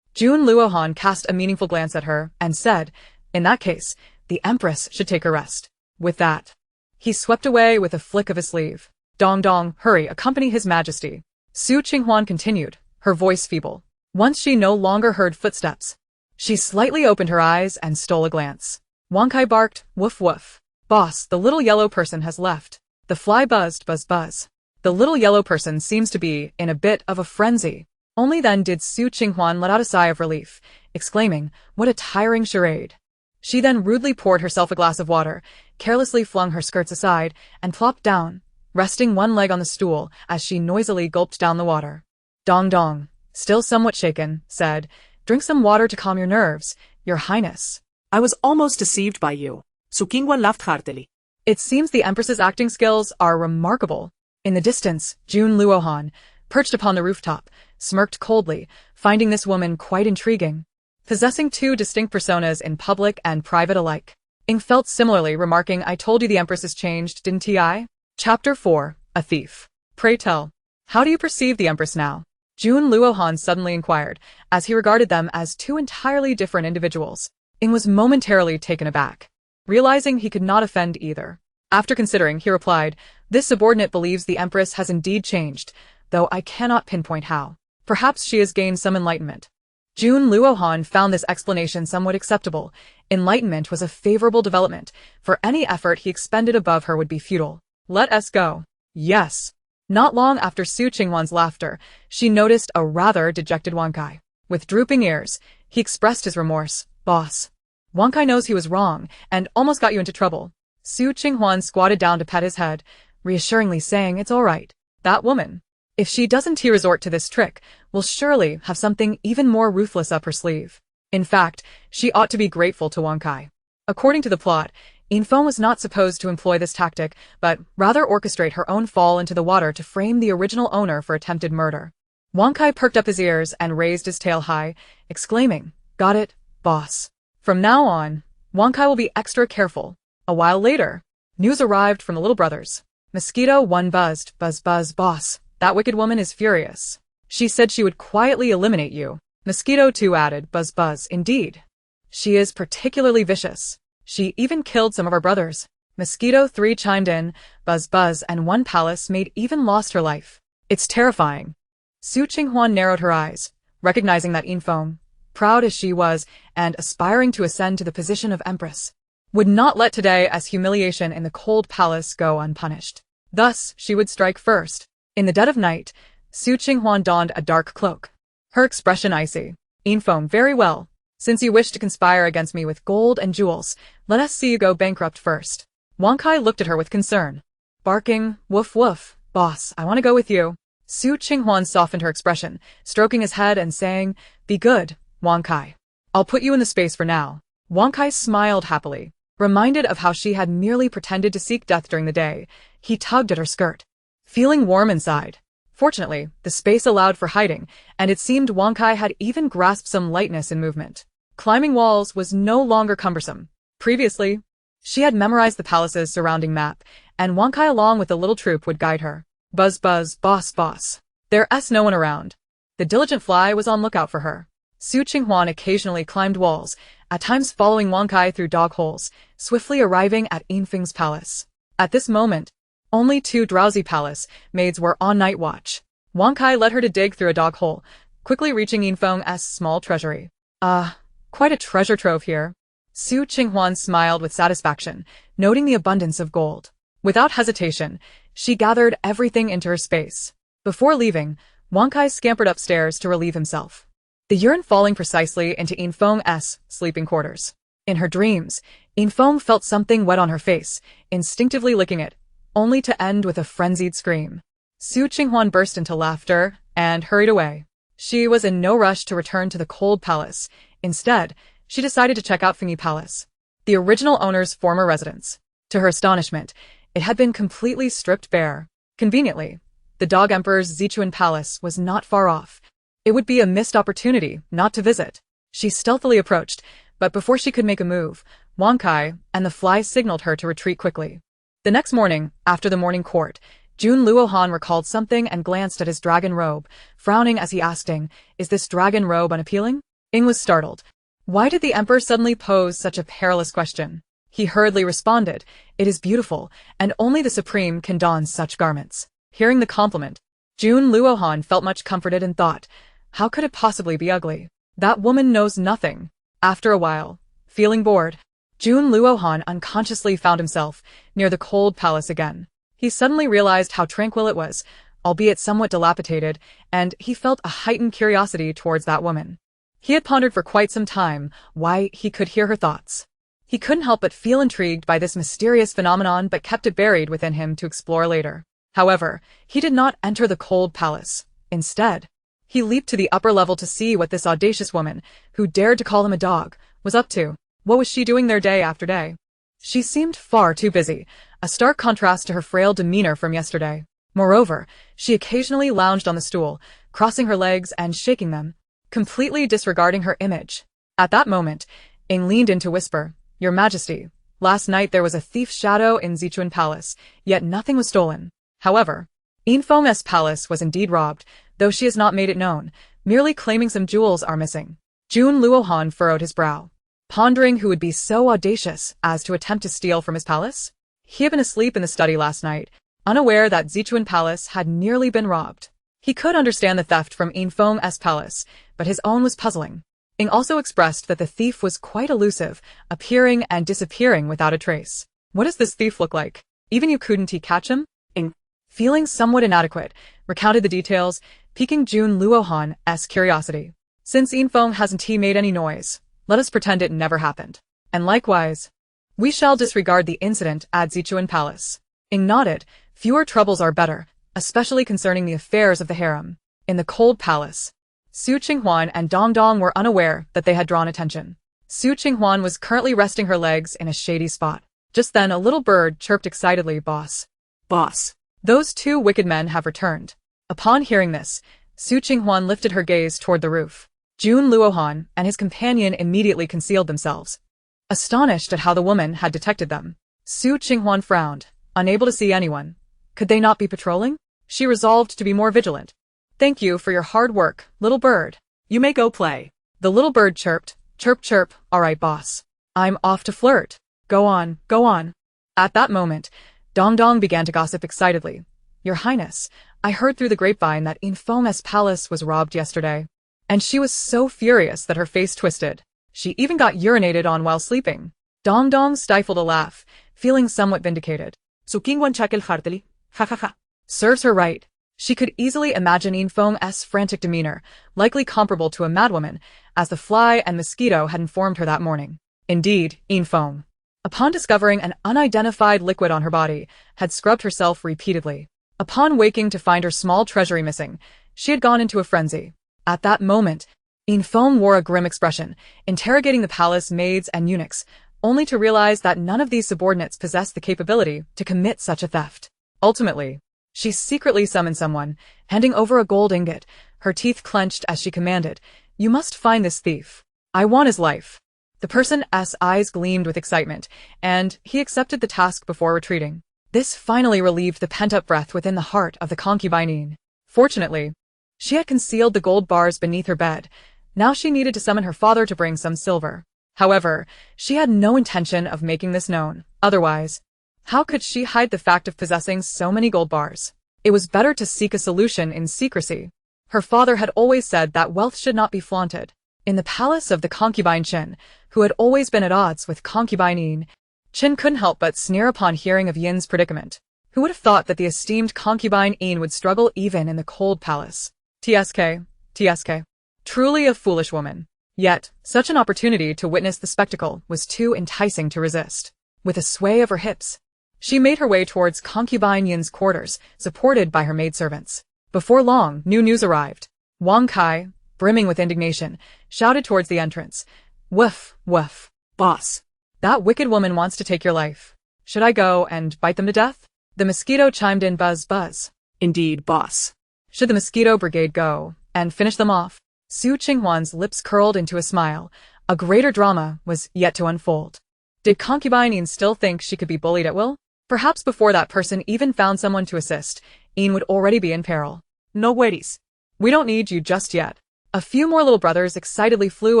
Jun Luohan cast a meaningful glance at her and said, In that case, the Empress should take a rest. With that, he swept away with a flick of his sleeve. Dong Dong, hurry, accompany His Majesty. Su Qinghuan continued, her voice feeble. Once she no longer heard footsteps. She slightly opened her eyes and stole a glance. Wang Kai barked, woof woof. Boss, the little yellow person has left. The fly buzzed, buzz buzz. The little yellow person seems to be in a bit of a frenzy. Only then did Su Qing Huan let out a sigh of relief, exclaiming, what a tiring charade. She then rudely poured herself a glass of water, carelessly flung her skirts aside, and plopped down, resting one leg on the stool as she noisily gulped down the water. Dong dong, still somewhat shaken, said, drink some water to calm your nerves, your highness. I was almost deceived by you. Su Qing Huan laughed heartily. It seems the Empress's acting skills are remarkable. In the distance, Jun Luohan, perched upon the rooftop, smirked coldly, finding this woman quite intriguing. Possessing two distinct personas in public and private alike. Ing felt similarly, remarking, I told you the Empress has changed, didn't I? Chapter 4, A Thief. Pray tell, how do you perceive the Empress now? Jun Luohan suddenly inquired, as he regarded them as two entirely different individuals. Ing was momentarily taken aback, realizing he could not offend either. After considering, he replied, this subordinate believes the Empress has indeed changed, though I cannot pinpoint how. Perhaps she has gained some enlightenment. Jun Luohan found this explanation somewhat acceptable. Enlightenment was a favorable development, for any effort he expended above her would be futile. Let us go. Yes. Not long after Su Qinghuan's laughter, she noticed a rather dejected Wang Kai. With drooping ears, he expressed his remorse. Boss. Wang Kai knows he was wrong, and almost got you into trouble. Su Qinghuan squatted down to pet his head, reassuringly saying, it's all right. That woman, if she doesn't resort to this trick, will surely have something even more ruthless up her sleeve. In fact, she ought to be grateful to Wang Kai. According to the plot, Infeng was not supposed to employ this tactic, but rather orchestrate her own fall into the water to frame the original owner for attempted murder. Wang Kai perked up his ears and raised his tail high, exclaiming, got it, boss. From now on, Wang Kai will be extra careful. A while later, news arrived from the little brothers. Mosquito 1 buzzed, buzz buzz, boss. That wicked woman is furious. She said she would quietly eliminate you. Mosquito 2 added, buzz buzz, indeed. She is particularly vicious. She even killed some of our brothers. Mosquito 3 chimed in, buzz buzz, and one palace maid even lost her life. It's terrifying. Su Qinghuan narrowed her eyes, recognizing that Infeng, proud as she was and aspiring to ascend to the position of Empress, would not let today as humiliation in the cold palace go unpunished. Thus, she would strike first. In the dead of night, Su Qinghuan donned a dark cloak. Her expression icy. Infeng, very well. Since you wish to conspire against me with gold and jewels, let us see you go bankrupt first. Wang Kai looked at her with concern. Barking, woof woof, boss, I want to go with you. Su Qinghuan softened her expression, stroking his head and saying, be good, Wang Kai. I'll put you in the space for now. Wang Kai smiled happily. Reminded of how she had merely pretended to seek death during the day, he tugged at her skirt, feeling warm inside. Fortunately, the space allowed for hiding, and it seemed Wang Kai had even grasped some lightness in movement. Climbing walls was no longer cumbersome. Previously, she had memorized the palace's surrounding map, and Wang Kai along with the little troop would guide her. Buzz buzz, boss boss. There's no one around. The diligent fly was on lookout for her. Su Qinghuan occasionally climbed walls, at times following Wang Kai through dog holes, swiftly arriving at Infeng's palace. At this moment, only 2 drowsy palace maids were on night watch. Wang Kai led her to dig through a dog hole, quickly reaching Infeng's small treasury. Quite a treasure trove here. Su Qinghuan smiled with satisfaction, noting the abundance of gold. Without hesitation, she gathered everything into her space. Before leaving, Wang Kai scampered upstairs to relieve himself, the urine falling precisely into Infeng's sleeping quarters. In her dreams, Infeng felt something wet on her face, instinctively licking it, only to end with a frenzied scream. Su Qinghuan burst into laughter and hurried away. She was in no rush to return to the cold palace. Instead, she decided to check out Fengyi Palace, the original owner's former residence. To her astonishment, it had been completely stripped bare. Conveniently, the Dog Emperor's Zichuan Palace was not far off. It would be a missed opportunity not to visit. She stealthily approached, but before she could make a move, Wang Kai and the fly signaled her to retreat quickly. The next morning, after the morning court, Jun Luohan recalled something and glanced at his dragon robe, frowning as he asked Ing, is this dragon robe unappealing? Ing was startled. Why did the emperor suddenly pose such a perilous question? He hurriedly responded, it is beautiful, and only the supreme can don such garments. Hearing the compliment, Jun Luohan felt much comforted and thought, How could it possibly be ugly? That woman knows nothing. After a while, feeling bored, Jun Luohan unconsciously found himself near the cold palace again. He suddenly realized how tranquil it was, albeit somewhat dilapidated, and he felt a heightened curiosity towards that woman. He had pondered for quite some time why he could hear her thoughts. He couldn't help but feel intrigued by this mysterious phenomenon but kept it buried within him to explore later. However, he did not enter the cold palace. Instead, he leaped to the upper level to see what this audacious woman, who dared to call him a dog, was up to. What was she doing there day after day? She seemed far too busy, a stark contrast to her frail demeanor from yesterday. Moreover, she occasionally lounged on the stool, crossing her legs and shaking them, completely disregarding her image. At that moment, Ing leaned in to whisper, "Your Majesty, last night there was a thief's shadow in Zichuan Palace, yet nothing was stolen." However, Infom's palace was indeed robbed, though she has not made it known, merely claiming some jewels are missing. Jun Luohan furrowed his brow, pondering who would be so audacious as to attempt to steal from his palace. He had been asleep in the study last night, unaware that Zichuan Palace had nearly been robbed. He could understand the theft from Infom's palace, but his own was puzzling. Ing also expressed that the thief was quite elusive, appearing and disappearing without a trace. What does this thief look like? Even you couldn't catch him? Ing, feeling somewhat inadequate, recounted the details, piquing Jun Luohan's curiosity. Since Infom hasn't made any noise, let us pretend it never happened. And likewise, we shall disregard the incident at Zichuan Palace. Ing nodded. Fewer troubles are better, especially concerning the affairs of the harem. In the cold palace, Qing Huan and Dong Dong were unaware that they had drawn attention. Qing Huan was currently resting her legs in a shady spot. Just then a little bird chirped excitedly, "Boss. Boss. Those two wicked men have returned." Upon hearing this, Qing Huan lifted her gaze toward the roof. Jun Luohan and his companion immediately concealed themselves, astonished at how the woman had detected them. Qing Huan frowned, unable to see anyone. Could they not be patrolling? She resolved to be more vigilant. "Thank you for your hard work, little bird. You may go play." The little bird chirped, "Chirp chirp, all right boss. I'm off to flirt. Go on, go on." At that moment, Dong Dong began to gossip excitedly. "Your Highness, I heard through the grapevine that Infom's palace was robbed yesterday." And she was so furious that her face twisted. She even got urinated on while sleeping. Dong Dong stifled a laugh, feeling somewhat vindicated. So Qing Huan chuckled heartily. Ha ha ha. Serves her right. She could easily imagine Infom's frantic demeanor, likely comparable to a madwoman, as the fly and mosquito had informed her that morning. Indeed, Infom, upon discovering an unidentified liquid on her body, had scrubbed herself repeatedly. Upon waking to find her small treasury missing, she had gone into a frenzy. At that moment, Infom wore a grim expression, interrogating the palace maids and eunuchs, only to realize that none of these subordinates possessed the capability to commit such a theft. Ultimately, she secretly summoned someone, handing over a gold ingot, her teeth clenched as she commanded, "You must find this thief. I want his life." The person's eyes gleamed with excitement, and he accepted the task before retreating. This finally relieved the pent-up breath within the heart of the concubine. Fortunately, she had concealed the gold bars beneath her bed. Now she needed to summon her father to bring some silver. However, she had no intention of making this known. Otherwise, how could she hide the fact of possessing so many gold bars? It was better to seek a solution in secrecy. Her father had always said that wealth should not be flaunted. In the palace of the concubine Qin, who had always been at odds with concubine Yin, Qin couldn't help but sneer upon hearing of Yin's predicament. Who would have thought that the esteemed concubine Yin would struggle even in the cold palace? TSK. Truly a foolish woman. Yet, such an opportunity to witness the spectacle was too enticing to resist. With a sway of her hips, she made her way towards concubine Yin's quarters, supported by her maidservants. Before long, new news arrived. Wang Kai, brimming with indignation, shouted towards the entrance, "Woof, woof. Boss, that wicked woman wants to take your life. Should I go and bite them to death?" The mosquito chimed in, "Buzz, buzz." "Indeed, boss." Should the mosquito brigade go and finish them off? Qing Huan's lips curled into a smile. A greater drama was yet to unfold. Did concubine Yin still think she could be bullied at will? Perhaps before that person even found someone to assist, Yin would already be in peril. "No worries. We don't need you just yet." A few more little brothers excitedly flew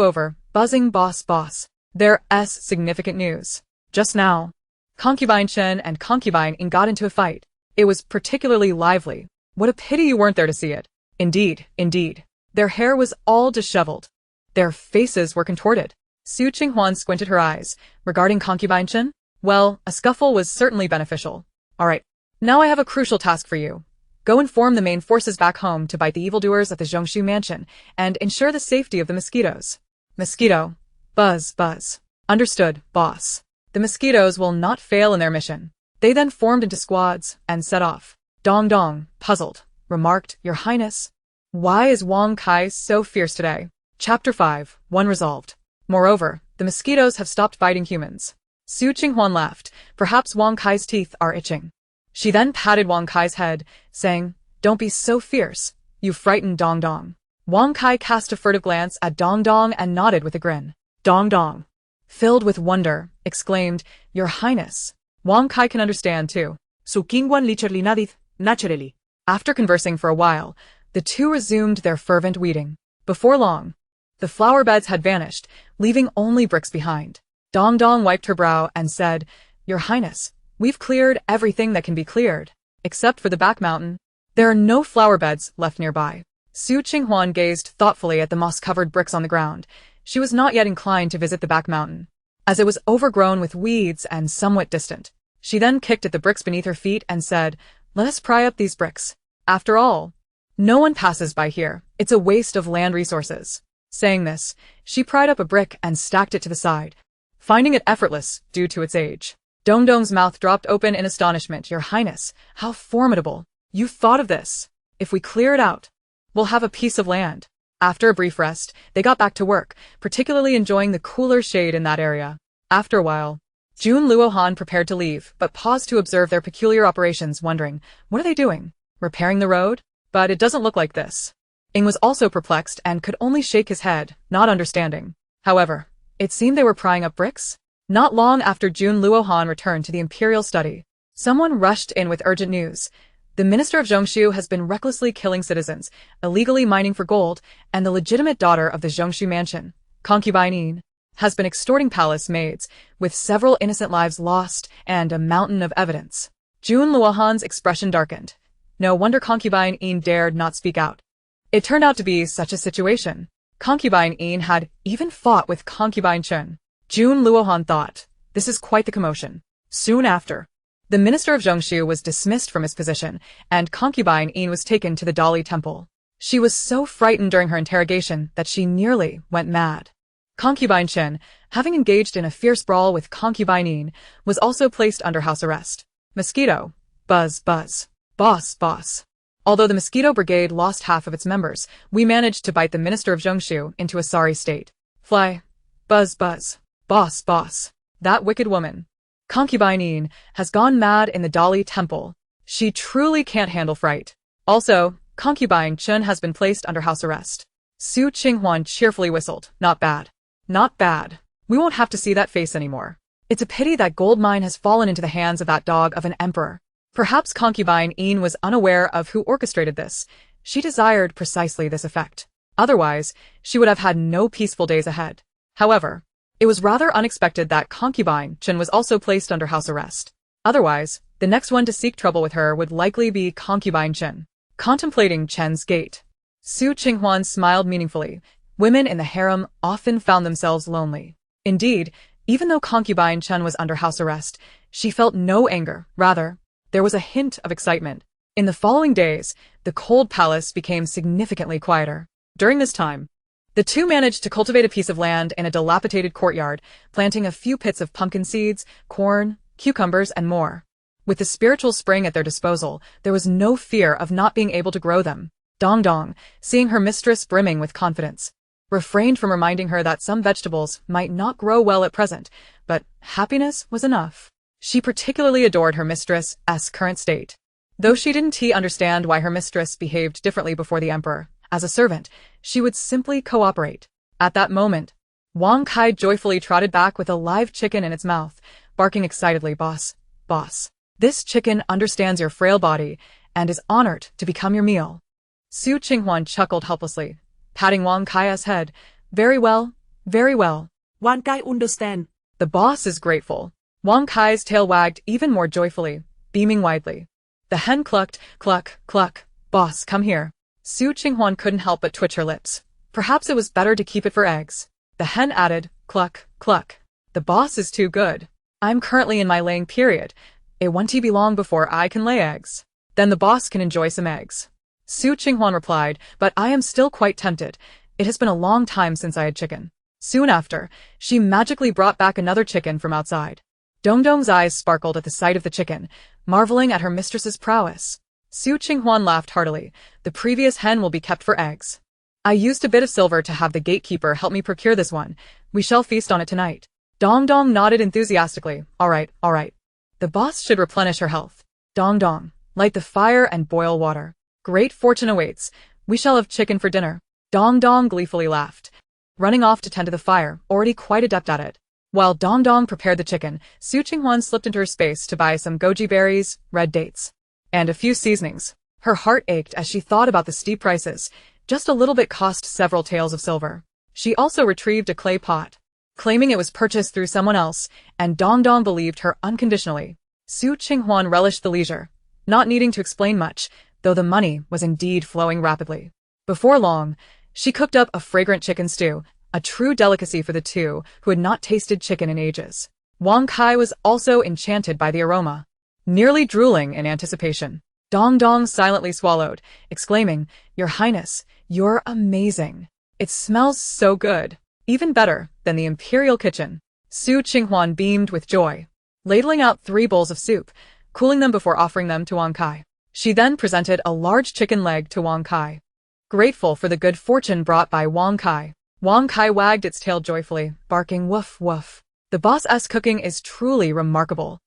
over, buzzing, "Boss, boss." There's significant news. Just now, concubine Chen and concubine Yin got into a fight. It was particularly lively. What a pity you weren't there to see it. Indeed. Their hair was all disheveled. Their faces were contorted. Su Qinghuan squinted her eyes. Regarding concubine Chen? Well, a scuffle was certainly beneficial. Alright, now I have a crucial task for you. Go inform the main forces back home to bite the evildoers at the Zhongshu mansion, and ensure the safety of the mosquitoes. Mosquito. Buzz, buzz. Understood, boss. The mosquitoes will not fail in their mission. They then formed into squads, and set off. Dong Dong, puzzled, remarked, Your Highness, why is Wang Kai so fierce today? Chapter 5, 1 Resolved. Moreover, the mosquitoes have stopped biting humans. Su Qinghuan laughed. Perhaps Wang Kai's teeth are itching. She then patted Wang Kai's head, saying, Don't be so fierce. You frightened Dong Dong. Wang Kai cast a furtive glance at Dong Dong and nodded with a grin. Dong Dong, filled with wonder, exclaimed, Your Highness. Wang Kai can understand too. Su Qing Huan literally nodded, naturally. After conversing for a while, the two resumed their fervent weeding. Before long, the flower beds had vanished, leaving only bricks behind. Dong Dong wiped her brow and said, Your Highness, we've cleared everything that can be cleared, except for the back mountain. There are no flower beds left nearby. Su Qinghuan gazed thoughtfully at the moss-covered bricks on the ground. She was not yet inclined to visit the back mountain, as it was overgrown with weeds and somewhat distant. She then kicked at the bricks beneath her feet and said, Let us pry up these bricks. After all, no one passes by here. It's a waste of land resources. Saying this, she pried up a brick and stacked it to the side, finding it effortless due to its age. Dong Dong's mouth dropped open in astonishment. Your Highness, how formidable. You thought of this. If we clear it out, we'll have a piece of land. After a brief rest, they got back to work, particularly enjoying the cooler shade in that area. After a while, Jun Luohan prepared to leave, but paused to observe their peculiar operations, wondering, what are they doing? Repairing the road? But it doesn't look like this. Ing was also perplexed and could only shake his head, not understanding. However, it seemed they were prying up bricks. Not long after Jun Luohan returned to the imperial study, someone rushed in with urgent news. The minister of Zhongshu has been recklessly killing citizens, illegally mining for gold, and the legitimate daughter of the Zhongshu mansion, concubine Yin, has been extorting palace maids, with several innocent lives lost and a mountain of evidence. Jun Luohan's expression darkened. No wonder concubine Yin dared not speak out. It turned out to be such a situation. Concubine Yin had even fought with concubine Chen. Jun Luohan thought, this is quite the commotion. Soon after, the minister of Zhongshu was dismissed from his position, and concubine Yin was taken to the Dali temple. She was so frightened during her interrogation that she nearly went mad. Concubine Chen, having engaged in a fierce brawl with concubine Yin, was also placed under house arrest. Mosquito. Buzz, buzz. Boss, boss. Although the mosquito brigade lost half of its members, we managed to bite the minister of Zhongshu into a sorry state. Fly. Buzz, buzz. Boss, boss. That wicked woman, concubine Yin, has gone mad in the Dali temple. She truly can't handle fright. Also, concubine Chen has been placed under house arrest. Su Qinghuan cheerfully whistled. Not bad. Not bad. We won't have to see that face anymore. It's a pity that gold mine has fallen into the hands of that dog of an emperor. Perhaps concubine Yin was unaware of who orchestrated this. She desired precisely this effect. Otherwise, she would have had no peaceful days ahead. However, it was rather unexpected that concubine Chen was also placed under house arrest. Otherwise, the next one to seek trouble with her would likely be concubine Chen. Contemplating Chen's gait, Su Qinghuan smiled meaningfully. Women in the harem often found themselves lonely. Indeed, even though concubine Chen was under house arrest, she felt no anger. Rather, there was a hint of excitement. In the following days, the cold palace became significantly quieter. During this time, the two managed to cultivate a piece of land in a dilapidated courtyard, planting a few pits of pumpkin seeds, corn, cucumbers, and more. With the spiritual spring at their disposal, there was no fear of not being able to grow them. Dong Dong, seeing her mistress brimming with confidence, refrained from reminding her that some vegetables might not grow well at present, but happiness was enough. She particularly adored her mistress's current state. Though she didn't understand why her mistress behaved differently before the emperor, as a servant, she would simply cooperate. At that moment, Wang Kai joyfully trotted back with a live chicken in its mouth, barking excitedly, Boss, boss. This chicken understands your frail body and is honored to become your meal. Su Qinghuan chuckled helplessly, patting Wang Kai's head. Very well, very well. Wang Kai understand. The boss is grateful. Wang Kai's tail wagged even more joyfully, beaming widely. The hen clucked, cluck, cluck. Boss, come here. Su Qinghuan couldn't help but twitch her lips. Perhaps it was better to keep it for eggs. The hen added, cluck, cluck. The boss is too good. I'm currently in my laying period. It won't be long before I can lay eggs. Then the boss can enjoy some eggs. Su Qinghuan replied, but I am still quite tempted. It has been a long time since I had chicken. Soon after, she magically brought back another chicken from outside. Dongdong's eyes sparkled at the sight of the chicken, marveling at her mistress's prowess. Su Qinghuan laughed heartily. The previous hen will be kept for eggs. I used a bit of silver to have the gatekeeper help me procure this one. We shall feast on it tonight. Dongdong nodded enthusiastically. All right, all right. The boss should replenish her health. Dongdong, light the fire and boil water. Great fortune awaits. We shall have chicken for dinner. Dongdong gleefully laughed, running off to tend to the fire, already quite adept at it. While Dongdong prepared the chicken, Su Qinghuan slipped into her space to buy some goji berries, red dates, and a few seasonings. Her heart ached as she thought about the steep prices. Just a little bit cost several taels of silver. She also retrieved a clay pot, claiming it was purchased through someone else, and Dongdong believed her unconditionally. Su Qinghuan relished the leisure, not needing to explain much, though the money was indeed flowing rapidly. Before long, she cooked up a fragrant chicken stew, a true delicacy for the two who had not tasted chicken in ages. Wang Kai was also enchanted by the aroma, nearly drooling in anticipation. Dongdong silently swallowed, exclaiming, Your Highness, you're amazing. It smells so good, even better than the imperial kitchen. Su Qinghuan beamed with joy, ladling out 3 bowls of soup, cooling them before offering them to Wang Kai. She then presented a large chicken leg to Wang Kai, grateful for the good fortune brought by Wang Kai. Wang Kai wagged its tail joyfully, barking woof woof. The boss's cooking is truly remarkable.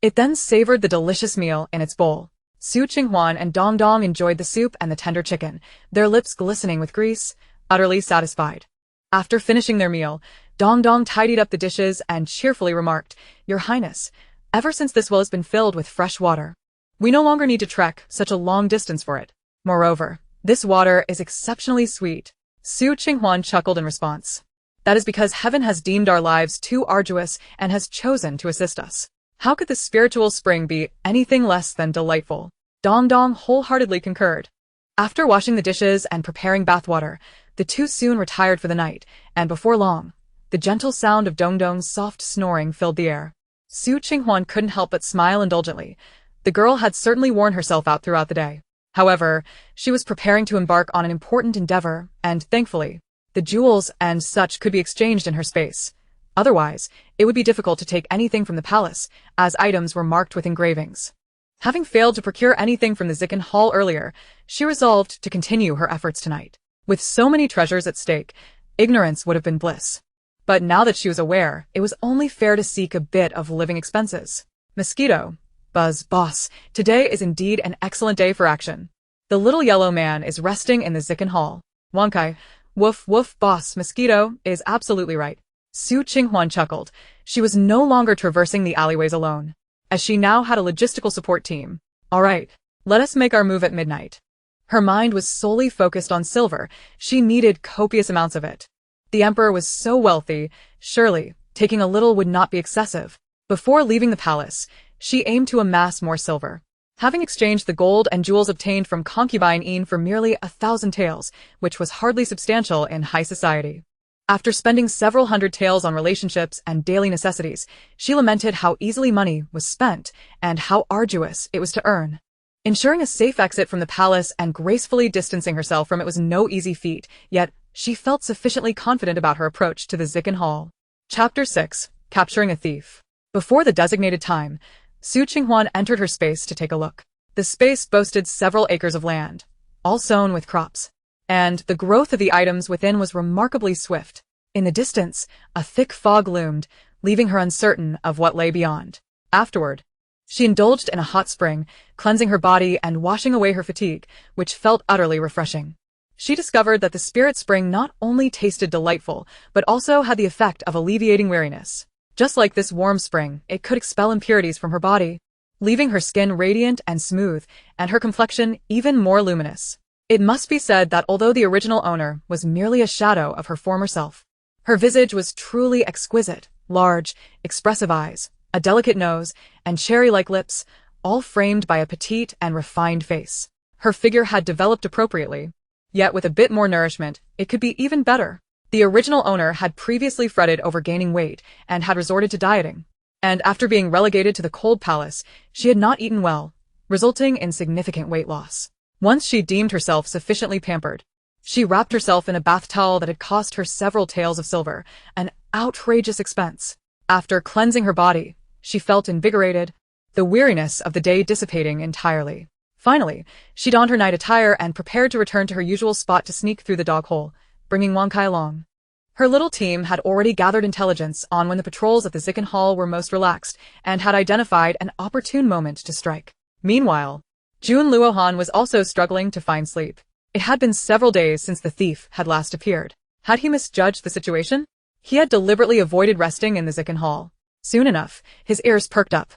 It then savored the delicious meal in its bowl. Su Qinghuan and Dongdong enjoyed the soup and the tender chicken, their lips glistening with grease, utterly satisfied. After finishing their meal, Dongdong tidied up the dishes and cheerfully remarked, Your Highness, ever since this well has been filled with fresh water, we no longer need to trek such a long distance for it. Moreover, this water is exceptionally sweet. Su Qinghuan chuckled in response. That is because heaven has deemed our lives too arduous and has chosen to assist us. How could the spiritual spring be anything less than delightful? Dongdong wholeheartedly concurred. After washing the dishes and preparing bathwater, the two soon retired for the night, and before long, the gentle sound of Dongdong's soft snoring filled the air. Su Qinghuan couldn't help but smile indulgently. The girl had certainly worn herself out throughout the day. However, she was preparing to embark on an important endeavor, and thankfully, the jewels and such could be exchanged in her space. Otherwise, it would be difficult to take anything from the palace, as items were marked with engravings. Having failed to procure anything from the Zikin Hall earlier, she resolved to continue her efforts tonight. With so many treasures at stake, ignorance would have been bliss. But now that she was aware, it was only fair to seek a bit of living expenses. Mosquito. Buzz, boss, today is indeed an excellent day for action. The little yellow man is resting in the Zikin Hall. Wang Kai. Woof, woof, boss, Mosquito is absolutely right. Su Qinghuan chuckled. She was no longer traversing the alleyways alone, as she now had a logistical support team. All right, let us make our move at midnight. Her mind was solely focused on silver. She needed copious amounts of it. The emperor was so wealthy, surely taking a little would not be excessive. Before leaving the palace, she aimed to amass more silver. Having exchanged the gold and jewels obtained from concubine Yin for merely 1,000 taels, which was hardly substantial in high society. After spending several hundred taels on relationships and daily necessities, she lamented how easily money was spent and how arduous it was to earn. Ensuring a safe exit from the palace and gracefully distancing herself from it was no easy feat, yet she felt sufficiently confident about her approach to the Zikin Hall. Chapter 6. Capturing a Thief. Before the designated time, Su Qinghuan entered her space to take a look. The space boasted several acres of land, all sown with crops, and the growth of the items within was remarkably swift. In the distance, a thick fog loomed, leaving her uncertain of what lay beyond. Afterward, she indulged in a hot spring, cleansing her body and washing away her fatigue, which felt utterly refreshing. She discovered that the spirit spring not only tasted delightful, but also had the effect of alleviating weariness. Just like this warm spring, it could expel impurities from her body, leaving her skin radiant and smooth, and her complexion even more luminous. It must be said that although the original owner was merely a shadow of her former self, her visage was truly exquisite, large, expressive eyes, a delicate nose, and cherry-like lips, all framed by a petite and refined face. Her figure had developed appropriately, Yet with a bit more nourishment, it could be even better. The original owner had previously fretted over gaining weight and had resorted to dieting. And after being relegated to the cold palace, she had not eaten well, resulting in significant weight loss. Once she deemed herself sufficiently pampered, she wrapped herself in a bath towel that had cost her several taels of silver, an outrageous expense. After cleansing her body, she felt invigorated, the weariness of the day dissipating entirely. Finally, she donned her night attire and prepared to return to her usual spot to sneak through the dog hole, bringing Wang Kai along. Her little team had already gathered intelligence on when the patrols at the Zicken Hall were most relaxed and had identified an opportune moment to strike. Meanwhile, Jun Luohan was also struggling to find sleep. It had been several days since the thief had last appeared. Had he misjudged the situation? He had deliberately avoided resting in the Zicken Hall. Soon enough, his ears perked up.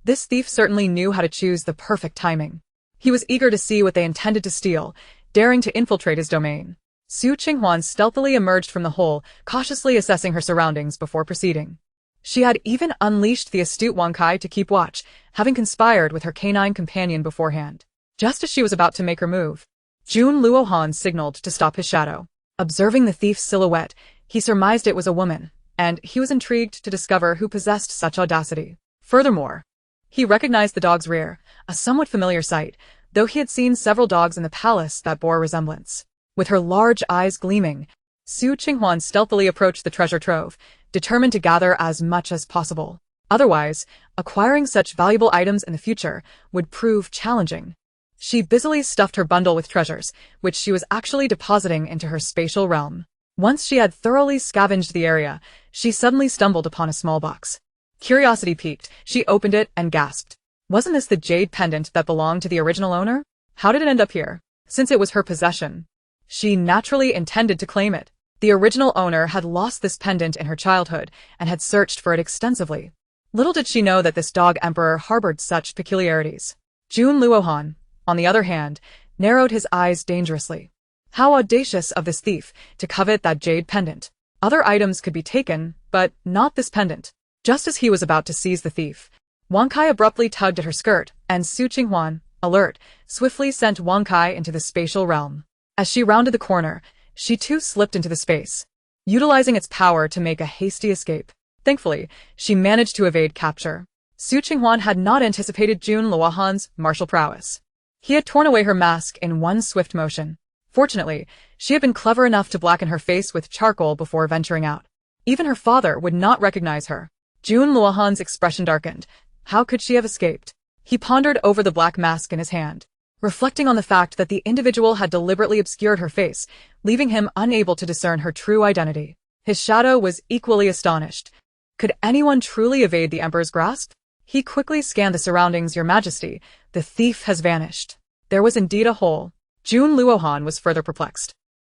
This thief certainly knew how to choose the perfect timing. He was eager to see what they intended to steal, daring to infiltrate his domain. Qing Huan stealthily emerged from the hole, cautiously assessing her surroundings before proceeding. She had even unleashed the astute Wang Kai to keep watch, having conspired with her canine companion beforehand. Just as she was about to make her move, Jun Luohan signaled to stop his shadow. Observing the thief's silhouette, he surmised it was a woman, and he was intrigued to discover who possessed such audacity. Furthermore, he recognized the dog's rear, a somewhat familiar sight, though he had seen several dogs in the palace that bore resemblance. With her large eyes gleaming, Qing Huan stealthily approached the treasure trove, determined to gather as much as possible. Otherwise, acquiring such valuable items in the future would prove challenging. She busily stuffed her bundle with treasures, which she was actually depositing into her spatial realm. Once she had thoroughly scavenged the area, she suddenly stumbled upon a small box. Curiosity piqued, she opened it and gasped. Wasn't this the jade pendant that belonged to the original owner? How did it end up here? Since it was her possession, she naturally intended to claim it. The original owner had lost this pendant in her childhood and had searched for it extensively. Little did she know that this dog emperor harbored such peculiarities. Jun Luohan, on the other hand, narrowed his eyes dangerously. How audacious of this thief to covet that jade pendant. Other items could be taken, but not this pendant. Just as he was about to seize the thief, Wang Kai abruptly tugged at her skirt, and Qing Huan, alert, swiftly sent Wang Kai into the spatial realm. As she rounded the corner, she too slipped into the space, utilizing its power to make a hasty escape. Thankfully, she managed to evade capture. Qing Huan had not anticipated Jun Luohan's martial prowess. He had torn away her mask in one swift motion. Fortunately, she had been clever enough to blacken her face with charcoal before venturing out. Even her father would not recognize her. Jun Luohan's expression darkened. How could she have escaped? He pondered over the black mask in his hand, reflecting on the fact that the individual had deliberately obscured her face, leaving him unable to discern her true identity. His shadow was equally astonished. Could anyone truly evade the Emperor's grasp? He quickly scanned the surroundings. Your Majesty, the thief has vanished. There was indeed a hole. Jun Luohan was further perplexed.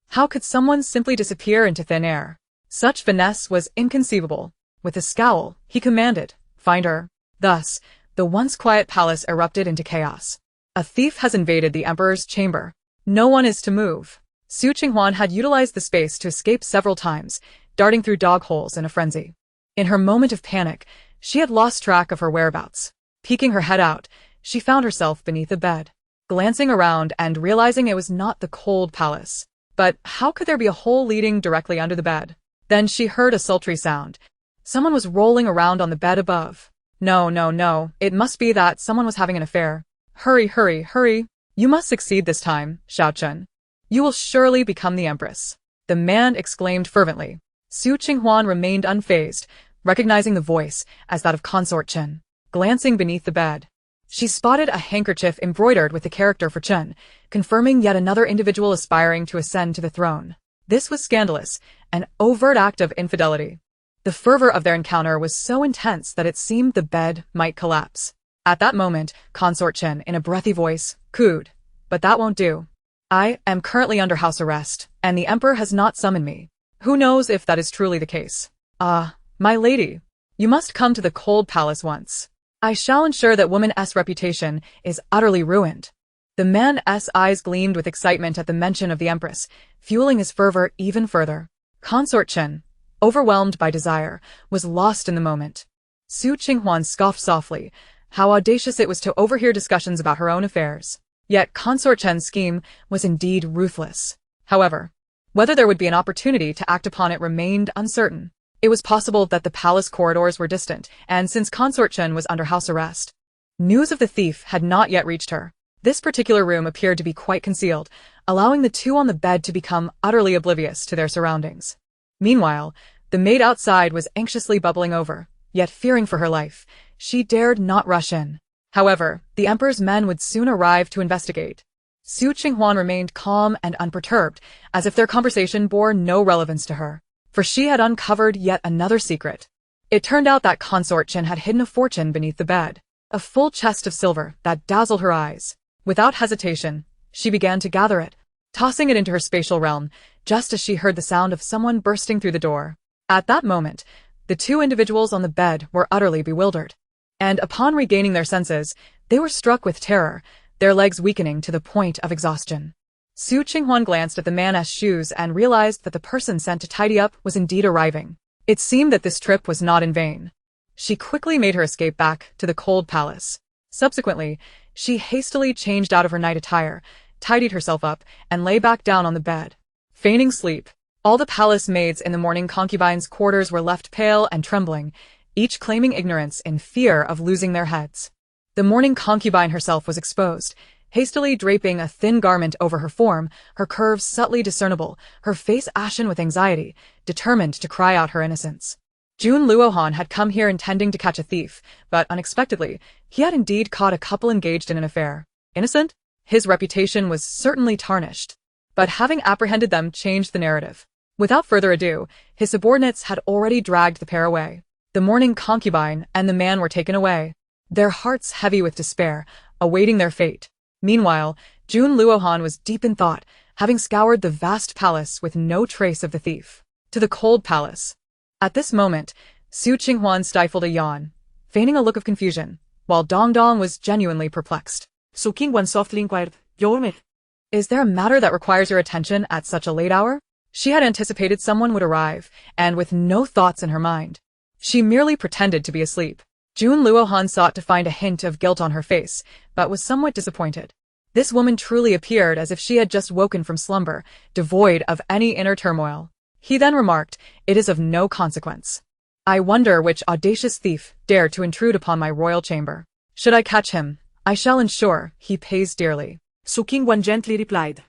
How could someone simply disappear into thin air? Such finesse was inconceivable. With a scowl, he commanded, "Find her." Thus, the once quiet palace erupted into chaos. A thief has invaded the Emperor's chamber. No one is to move. Qing Huan had utilized the space to escape several times, darting through dog holes in a frenzy. In her moment of panic, she had lost track of her whereabouts. Peeking her head out, she found herself beneath a bed. Glancing around and realizing it was not the cold palace. But how could there be a hole leading directly under the bed? Then she heard a sultry sound. Someone was rolling around on the bed above. No. It must be that someone was having an affair. Hurry. You must succeed this time, Xiao Chen. You will surely become the Empress. The man exclaimed fervently. Qing Huan remained unfazed, recognizing the voice as that of Consort Chen. Glancing beneath the bed, she spotted a handkerchief embroidered with the character for Chen, confirming yet another individual aspiring to ascend to the throne. This was Scandalous, an overt act of infidelity. The fervor of their encounter was so intense that it seemed the bed might collapse. At that moment, Consort Chen, in a breathy voice, cooed, "But that won't do. I am currently under house arrest, and the Emperor has not summoned me. Who knows if that is truly the case? My lady, you must come to the cold palace once. I shall ensure that woman's reputation is utterly ruined." The man's eyes gleamed with excitement at the mention of the Empress, fueling his fervor even further. Consort Chen, overwhelmed by desire, was lost in the moment. Qing Huan scoffed softly. How audacious it was to overhear discussions about her own affairs. Yet Consort Chen's scheme was indeed ruthless. However, whether there would be an opportunity to act upon it remained uncertain. It was possible that the palace corridors were distant, and since Consort Chen was under house arrest, news of the thief had not yet reached her. This particular room appeared to be quite concealed, allowing the two on the bed to become utterly oblivious to their surroundings. Meanwhile, the maid outside was anxiously bubbling over, yet fearing for her life. She dared not rush in. However, the emperor's men would soon arrive to investigate. Qing Huan remained calm and unperturbed, as if their conversation bore no relevance to her, for she had uncovered yet another secret. It turned out that Consort Chen had hidden a fortune beneath the bed, a full chest of silver that dazzled her eyes. Without hesitation, she began to gather it, tossing it into her spatial realm, just as she heard the sound of someone bursting through the door. At that moment, the two individuals on the bed were utterly bewildered, and upon regaining their senses, they were struck with terror, their legs weakening to the point of exhaustion. Qing Huan glanced at the man's shoes and realized that the person sent to tidy up was indeed arriving. It seemed that this trip was not in vain. She quickly made her escape back to the cold palace. Subsequently, she hastily changed out of her night attire, tidied herself up, and lay back down on the bed, feigning sleep. All the palace maids in the morning concubines' quarters were left pale and trembling, each claiming ignorance in fear of losing their heads. The morning concubine herself was exposed, hastily draping a thin garment over her form, her curves subtly discernible, her face ashen with anxiety, determined to cry out her innocence. Jun Luohan had come here intending to catch a thief, but unexpectedly, he had indeed caught a couple engaged in an affair. Innocent? His reputation was certainly tarnished. But having apprehended them changed the narrative. Without further ado, his subordinates had already dragged the pair away. The morning concubine and the man were taken away, their hearts heavy with despair, awaiting their fate. Meanwhile, Jun Luohan was deep in thought, having scoured the vast palace with no trace of the thief. To the cold palace. At this moment, Qing Huan stifled a yawn, feigning a look of confusion, while Dong Dong was genuinely perplexed. Qing Huan softly inquired, "Your Is there a matter that requires your attention at such a late hour?" She had anticipated someone would arrive, and with no thoughts in her mind, she merely pretended to be asleep. Jun Luohan sought to find a hint of guilt on her face, but was somewhat disappointed. This woman truly appeared as if she had just woken from slumber, devoid of any inner turmoil. He then remarked, "It is of no consequence. I wonder which audacious thief dared to intrude upon my royal chamber. Should I catch him, I shall ensure he pays dearly." Qing Huan gently replied,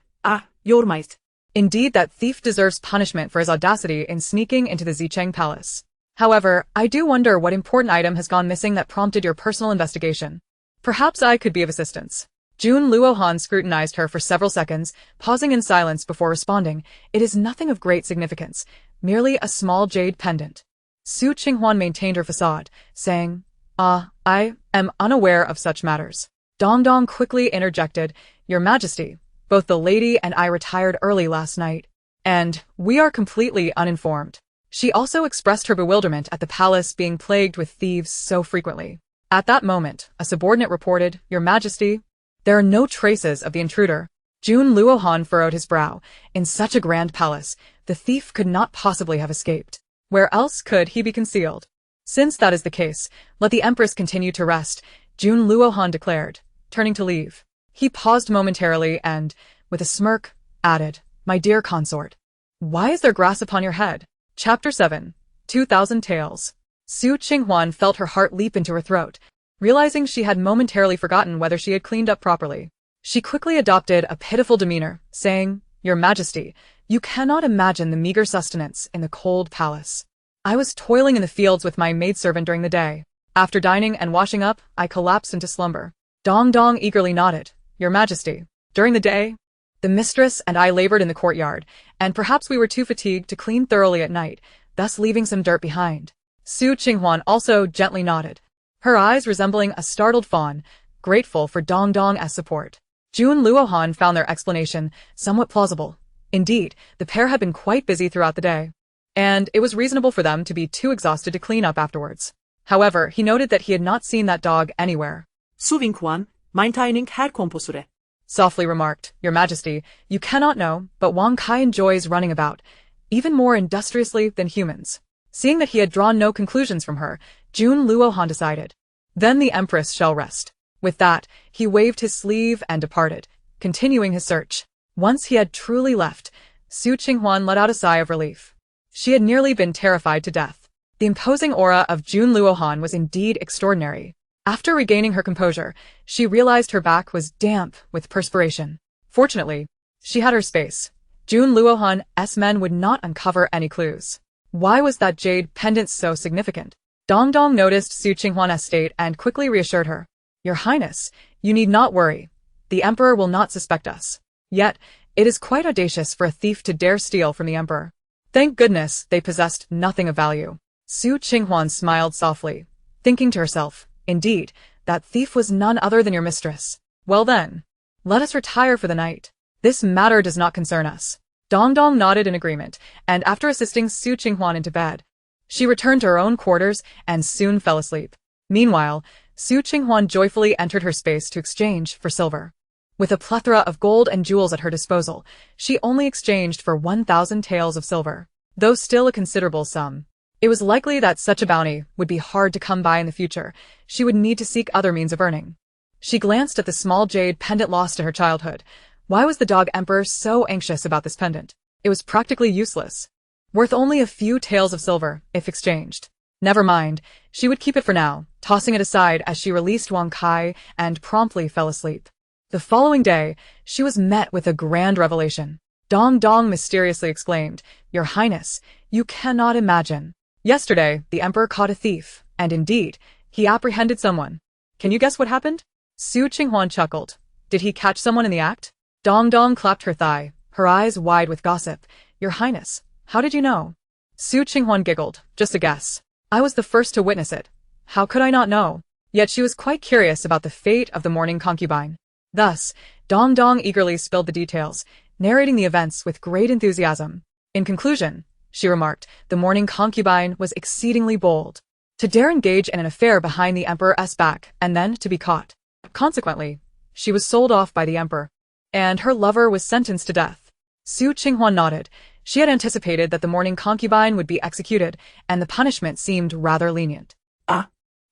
Your Majesty. Indeed, that thief deserves punishment for his audacity in sneaking into the Zicheng Palace. However, I do wonder what important item has gone missing that prompted your personal investigation. Perhaps I could be of assistance. Jun Luohan scrutinized her for several seconds, pausing in silence before responding. "It is nothing of great significance, merely a small jade pendant." Qing Huan maintained her facade, saying, I am unaware of such matters." Dong Dong quickly interjected, "Your Majesty, both the lady and I retired early last night, and we are completely uninformed." She also expressed her bewilderment at the palace being plagued with thieves so frequently. At that moment, a subordinate reported, "Your Majesty, there are no traces of the intruder." Jun Luohan furrowed his brow. In such a grand palace, the thief could not possibly have escaped. Where else could he be concealed? "Since that is the case, let the Empress continue to rest," Jun Luohan declared, turning to leave. He paused momentarily and, with a smirk, added, "My dear consort, why is there grass upon your head?" Chapter 7. 2000 Tales. Qing Huan felt her heart leap into her throat, realizing she had momentarily forgotten whether she had cleaned up properly. She quickly adopted a pitiful demeanor, saying, "Your Majesty, you cannot imagine the meager sustenance in the cold palace. I was toiling in the fields with my maidservant during the day. After dining and washing up, I collapsed into slumber." Dong Dong eagerly nodded, "Your Majesty, during the day, the mistress and I labored in the courtyard, and perhaps we were too fatigued to clean thoroughly at night, thus leaving some dirt behind." Qing Huan also gently nodded, her eyes resembling a startled fawn, grateful for Dong Dong as support. Jun Luohan found their explanation somewhat plausible. Indeed, the pair had been quite busy throughout the day, and it was reasonable for them to be too exhausted to clean up afterwards. However, he noted that he had not seen that dog anywhere. Qing Huan, maintaining her composure. Softly remarked, "Your Majesty, you cannot know, but Wang Kai enjoys running about, even more industriously than humans." Seeing that he had drawn no conclusions from her, Jun Luohan decided, "Then the Empress shall rest." With that, he waved his sleeve and departed, continuing his search. Once he had truly left, Qing Huan let out a sigh of relief. She had nearly been terrified to death. The imposing aura of Jun Luohan was indeed extraordinary. After regaining her composure, she realized her back was damp with perspiration. Fortunately, she had her space. Jun Luohan's men would not uncover any clues. Why was that jade pendant so significant? Dong Dong noticed Qing Huan's state and quickly reassured her. Your Highness, you need not worry. The Emperor will not suspect us. Yet, it is quite audacious for a thief to dare steal from the Emperor. Thank goodness they possessed nothing of value. Qing Huan smiled softly, thinking to herself, indeed, that thief was none other than your mistress. Well then, let us retire for the night. This matter does not concern us. Dong Dong nodded in agreement, and after assisting Qing Huan into bed, she returned to her own quarters and soon fell asleep. Meanwhile, Qing Huan joyfully entered her space to exchange for silver. With a plethora of gold and jewels at her disposal, she only exchanged for 1,000 taels of silver. Though still a considerable sum, it was likely that such a bounty would be hard to come by in the future. She would need to seek other means of earning. She glanced at the small jade pendant lost in her childhood. Why was the dog Emperor so anxious about this pendant? It was practically useless. Worth only a few taels of silver, if exchanged. Never mind, she would keep it for now, tossing it aside as she released Wang Kai and promptly fell asleep. The following day, she was met with a grand revelation. Dong Dong mysteriously exclaimed, Your Highness, you cannot imagine. Yesterday, the Emperor caught a thief, and indeed, he apprehended someone. Can you guess what happened? Qing Huan chuckled. Did he catch someone in the act? Dong Dong clapped her thigh, her eyes wide with gossip. Your Highness, how did you know? Qing Huan giggled. Just a guess. I was the first to witness it. How could I not know? Yet she was quite curious about the fate of the mourning concubine. Thus, Dong Dong eagerly spilled the details, narrating the events with great enthusiasm. In conclusion, she remarked, the mourning concubine was exceedingly bold. To dare engage in an affair behind the Emperor's back and then to be caught. Consequently, she was sold off by the Emperor, and her lover was sentenced to death. Qing Huan nodded. She had anticipated that the mourning concubine would be executed, and the punishment seemed rather lenient.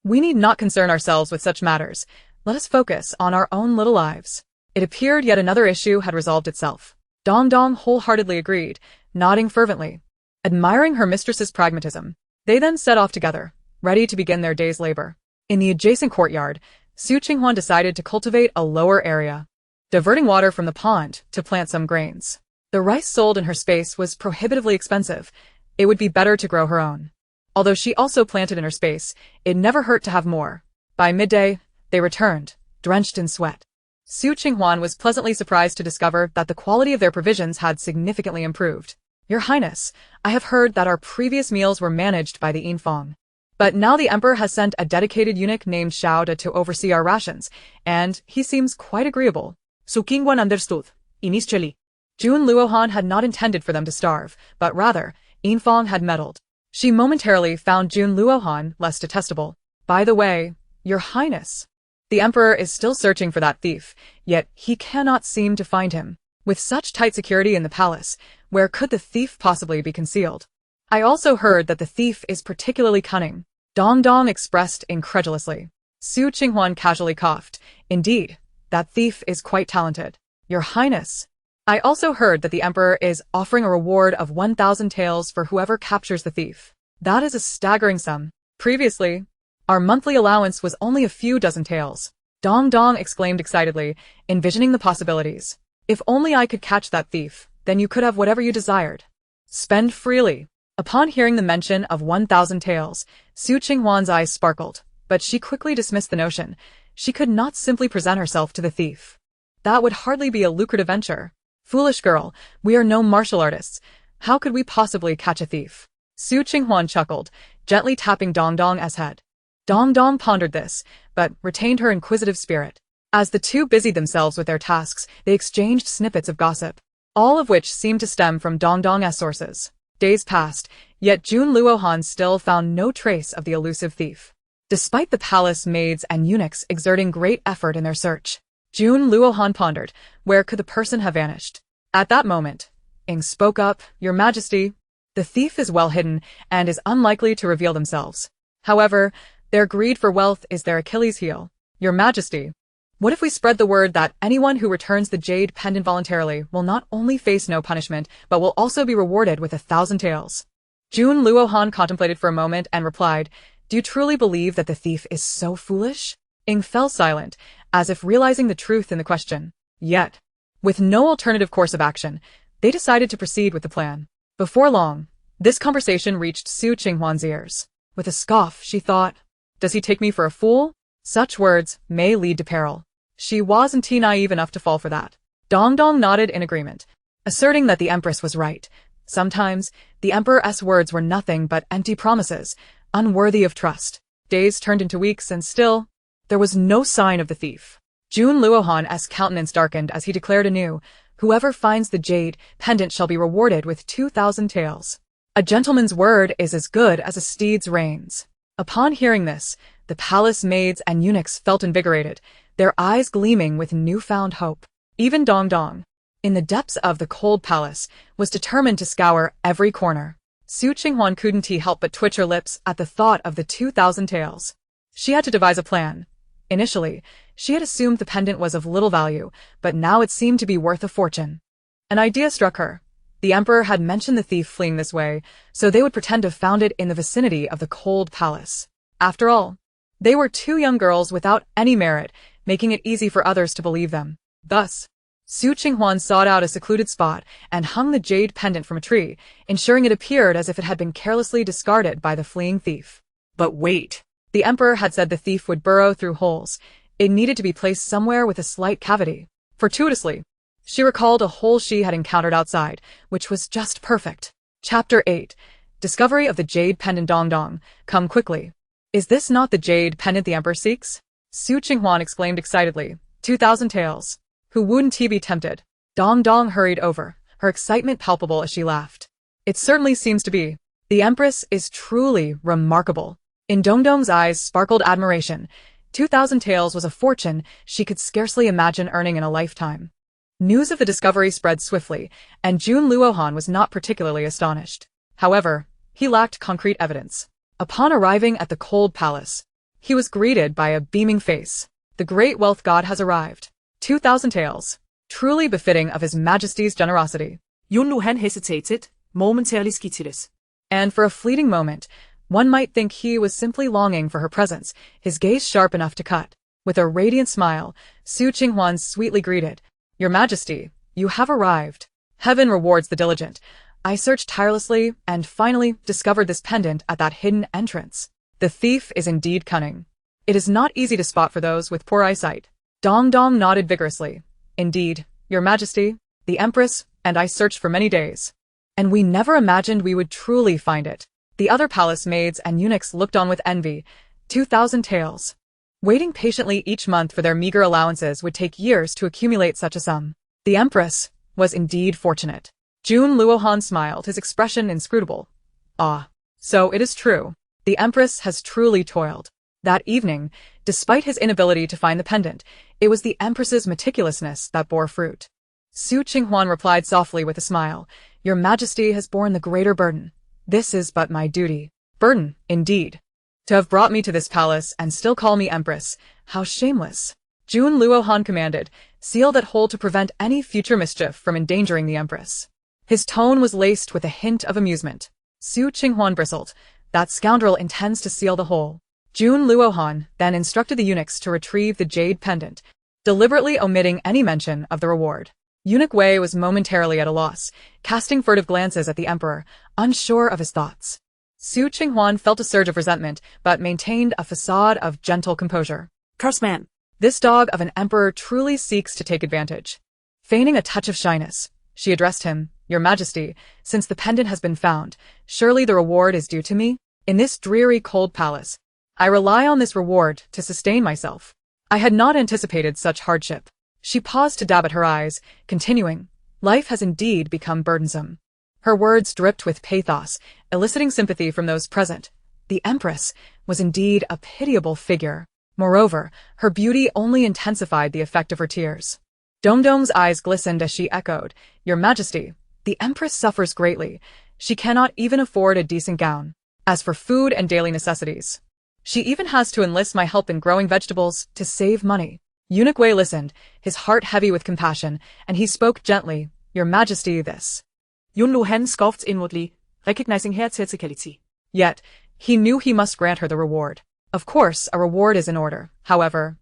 We need not concern ourselves with such matters. Let us focus on our own little lives. It appeared yet another issue had resolved itself. Dong Dong wholeheartedly agreed, nodding fervently. Admiring her mistress's pragmatism, they then set off together, ready to begin their day's labor. In the adjacent courtyard, Qing Huan decided to cultivate a lower area, diverting water from the pond to plant some grains. The rice sold in her space was prohibitively expensive. It would be better to grow her own. Although she also planted in her space, it never hurt to have more. By midday, they returned, drenched in sweat. Qing Huan was pleasantly surprised to discover that the quality of their provisions had significantly improved. Your Highness, I have heard that our previous meals were managed by the Infang. But now the Emperor has sent a dedicated eunuch named Xiaoda to oversee our rations, and he seems quite agreeable. Qing Huan understood, initially. Jun Luohan had not intended for them to starve, but rather, Infang had meddled. She momentarily found Jun Luohan less detestable. By the way, Your Highness, the Emperor is still searching for that thief, yet he cannot seem to find him. With such tight security in the palace, where could the thief possibly be concealed? I also heard that the thief is particularly cunning. Dong Dong expressed incredulously. Qing Huan casually coughed. Indeed, that thief is quite talented. Your Highness, I also heard that the Emperor is offering a reward of 1,000 taels for whoever captures the thief. That is a staggering sum. Previously, our monthly allowance was only a few dozen taels. Dong Dong exclaimed excitedly, envisioning the possibilities. If only I could catch that thief, then you could have whatever you desired. Spend freely. Upon hearing the mention of 1,000 taels, Qing Huan's eyes sparkled, but she quickly dismissed the notion. She could not simply present herself to the thief. That would hardly be a lucrative venture. Foolish girl, we are no martial artists. How could we possibly catch a thief? Qing Huan chuckled, gently tapping Dong Dong's head. Dong Dong pondered this, but retained her inquisitive spirit. As the two busied themselves with their tasks, they exchanged snippets of gossip, all of which seemed to stem from Dong Dong's sources. Days passed, yet Jun Luohan still found no trace of the elusive thief. Despite the palace maids and eunuchs exerting great effort in their search, Jun Luohan pondered, where could the person have vanished? At that moment, Ing spoke up, Your Majesty, the thief is well hidden and is unlikely to reveal themselves. However, their greed for wealth is their Achilles heel. Your Majesty, what if we spread the word that anyone who returns the jade pendant voluntarily will not only face no punishment, but will also be rewarded with 1,000 taels? Jun Luohan contemplated for a moment and replied, "Do you truly believe that the thief is so foolish?" Ing fell silent, as if realizing the truth in the question. Yet, with no alternative course of action, they decided to proceed with the plan. Before long, this conversation reached Su Qinghuan's ears. With a scoff, she thought, "Does he take me for a fool? Such words may lead to peril." She wasn't naive enough to fall for that. Dong Dong nodded in agreement, asserting that the Empress was right. Sometimes, the Emperor's words were nothing but empty promises, unworthy of trust. Days turned into weeks and still, there was no sign of the thief. Jun Luohan's countenance darkened as he declared anew, "Whoever finds the jade pendant shall be rewarded with 2,000 taels. A gentleman's word is as good as a steed's reins." Upon hearing this, the palace maids and eunuchs felt invigorated, their eyes gleaming with newfound hope. Even Dong Dong, in the depths of the cold palace, was determined to scour every corner. Su Qinghuan couldn't help but twitch her lips at the thought of the 2,000 taels. She had to devise a plan. Initially, she had assumed the pendant was of little value, but now it seemed to be worth a fortune. An idea struck her. The Emperor had mentioned the thief fleeing this way, so they would pretend to have found it in the vicinity of the cold palace. After all, they were two young girls without any merit, making it easy for others to believe them. Thus, Su Qinghuan sought out a secluded spot and hung the jade pendant from a tree, ensuring it appeared as if it had been carelessly discarded by the fleeing thief. But wait! The Emperor had said the thief would burrow through holes. It needed to be placed somewhere with a slight cavity. Fortuitously, she recalled a hole she had encountered outside, which was just perfect. Chapter 8. Discovery of the Jade Pendant. Dong Dong, come quickly. Is this not the jade pendant the Emperor seeks? Su Qinghuan exclaimed excitedly. 2,000 taels. Who wouldn't he be tempted? Dong Dong hurried over, her excitement palpable as she laughed. It certainly seems to be. The Empress is truly remarkable. In Dong Dong's eyes sparkled admiration. 2,000 taels was a fortune she could scarcely imagine earning in a lifetime. News of the discovery spread swiftly, and Jun Luohan was not particularly astonished. However, he lacked concrete evidence. Upon arriving at the cold palace, he was greeted by a beaming face. The great wealth god has arrived. 2,000 taels, truly befitting of His Majesty's generosity. Jun Luohan hesitated, momentarily speechless. And for a fleeting moment, one might think he was simply longing for her presence, his gaze sharp enough to cut. With a radiant smile, Su Qinghuan sweetly greeted, "Your Majesty, you have arrived. Heaven rewards the diligent. I searched tirelessly and finally discovered this pendant at that hidden entrance. The thief is indeed cunning. It is not easy to spot for those with poor eyesight." Dong Dong nodded vigorously. "Indeed, Your Majesty, the Empress and I searched for many days, and we never imagined we would truly find it." The other palace maids and eunuchs looked on with envy. 2,000 taels. Waiting patiently each month for their meager allowances would take years to accumulate such a sum. The Empress was indeed fortunate. Jun Luohan smiled, his expression inscrutable. "Ah, so it is true. The Empress has truly toiled." That evening, despite his inability to find the pendant, it was the Empress's meticulousness that bore fruit. Su Qinghuan replied softly with a smile, "Your Majesty has borne the greater burden. This is but my duty." Burden, indeed. To have brought me to this palace and still call me Empress, how shameless. Jun Luohan commanded, "Seal that hole to prevent any future mischief from endangering the Empress." His tone was laced with a hint of amusement. Su Qinghuan bristled. "That scoundrel intends to seal the hole." Jun Luohan then instructed the eunuchs to retrieve the jade pendant, deliberately omitting any mention of the reward. Eunuch Wei was momentarily at a loss, casting furtive glances at the Emperor, unsure of his thoughts. Su Qinghuan felt a surge of resentment, but maintained a facade of gentle composure. "Curse man! This dog of an emperor truly seeks to take advantage." Feigning a touch of shyness, she addressed him, "Your Majesty, since the pendant has been found, surely the reward is due to me? In this dreary cold palace, I rely on this reward to sustain myself. I had not anticipated such hardship." She paused to dab at her eyes, continuing, "Life has indeed become burdensome." Her words dripped with pathos, eliciting sympathy from those present. The Empress was indeed a pitiable figure. Moreover, her beauty only intensified the effect of her tears. Dong Dong's eyes glistened as she echoed, "Your Majesty, the Empress suffers greatly. She cannot even afford a decent gown. As for food and daily necessities, She even has to enlist my help in growing vegetables to save money. Eunuch Wei listened, his heart heavy with compassion, and he spoke gently, Your Majesty, this. Yun Luohan scoffed inwardly, recognizing her theatricality. Yet, he knew he must grant her the reward. Of course, a reward is in order. However,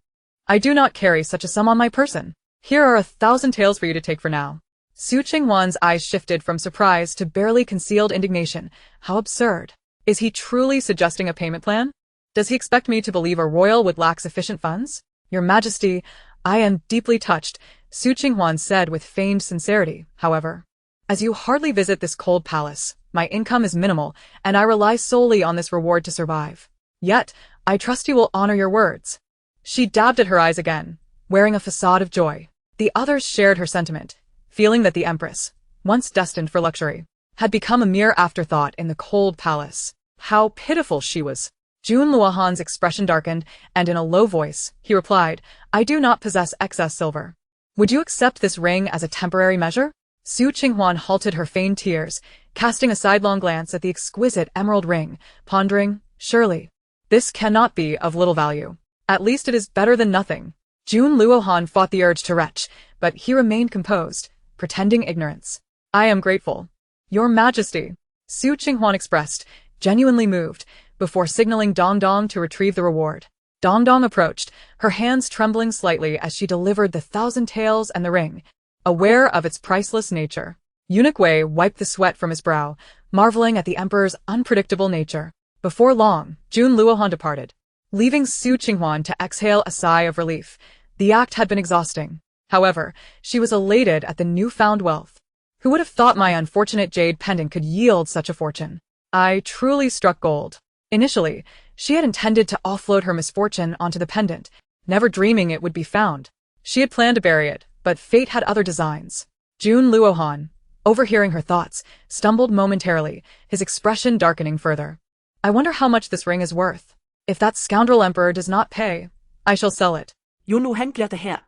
I do not carry such a sum on my person. Here are 1,000 taels for you to take for now. Su Qinghuan's eyes shifted from surprise to barely concealed indignation. How absurd. Is he truly suggesting a payment plan? Does he expect me to believe a royal would lack sufficient funds? Your Majesty, I am deeply touched, Su Qinghuan said with feigned sincerity. However, as you hardly visit this cold palace, my income is minimal, and I rely solely on this reward to survive. Yet, I trust you will honor your words. She dabbed at her eyes again, wearing a facade of joy. The others shared her sentiment, feeling that the Empress, once destined for luxury, had become a mere afterthought in the cold palace. How pitiful she was. Jun Luohan's expression darkened, and in a low voice, he replied, I do not possess excess silver. Would you accept this ring as a temporary measure? Su Qinghuan halted her feigned tears, casting a sidelong glance at the exquisite emerald ring, pondering, surely, this cannot be of little value. At least it is better than nothing. Jun Luohan fought the urge to retch, but he remained composed, pretending ignorance. I am grateful. Your Majesty, Su Qinghuan expressed, genuinely moved, before signaling Dong Dong to retrieve the reward. Dong Dong approached, her hands trembling slightly as she delivered the 1,000 taels and the ring, aware of its priceless nature. Eunuch Wei wiped the sweat from his brow, marveling at the Emperor's unpredictable nature. Before long, Jun Luohan departed, leaving Su Qinghuan to exhale a sigh of relief. The act had been exhausting. However, she was elated at the newfound wealth. Who would have thought my unfortunate jade pendant could yield such a fortune? I truly struck gold. Initially, she had intended to offload her misfortune onto the pendant, never dreaming it would be found. She had planned to bury it, but fate had other designs. Jun Luohan, overhearing her thoughts, stumbled momentarily, his expression darkening further. I wonder how much this ring is worth. If that scoundrel emperor does not pay, I shall sell it. Yun Luohan glared at her.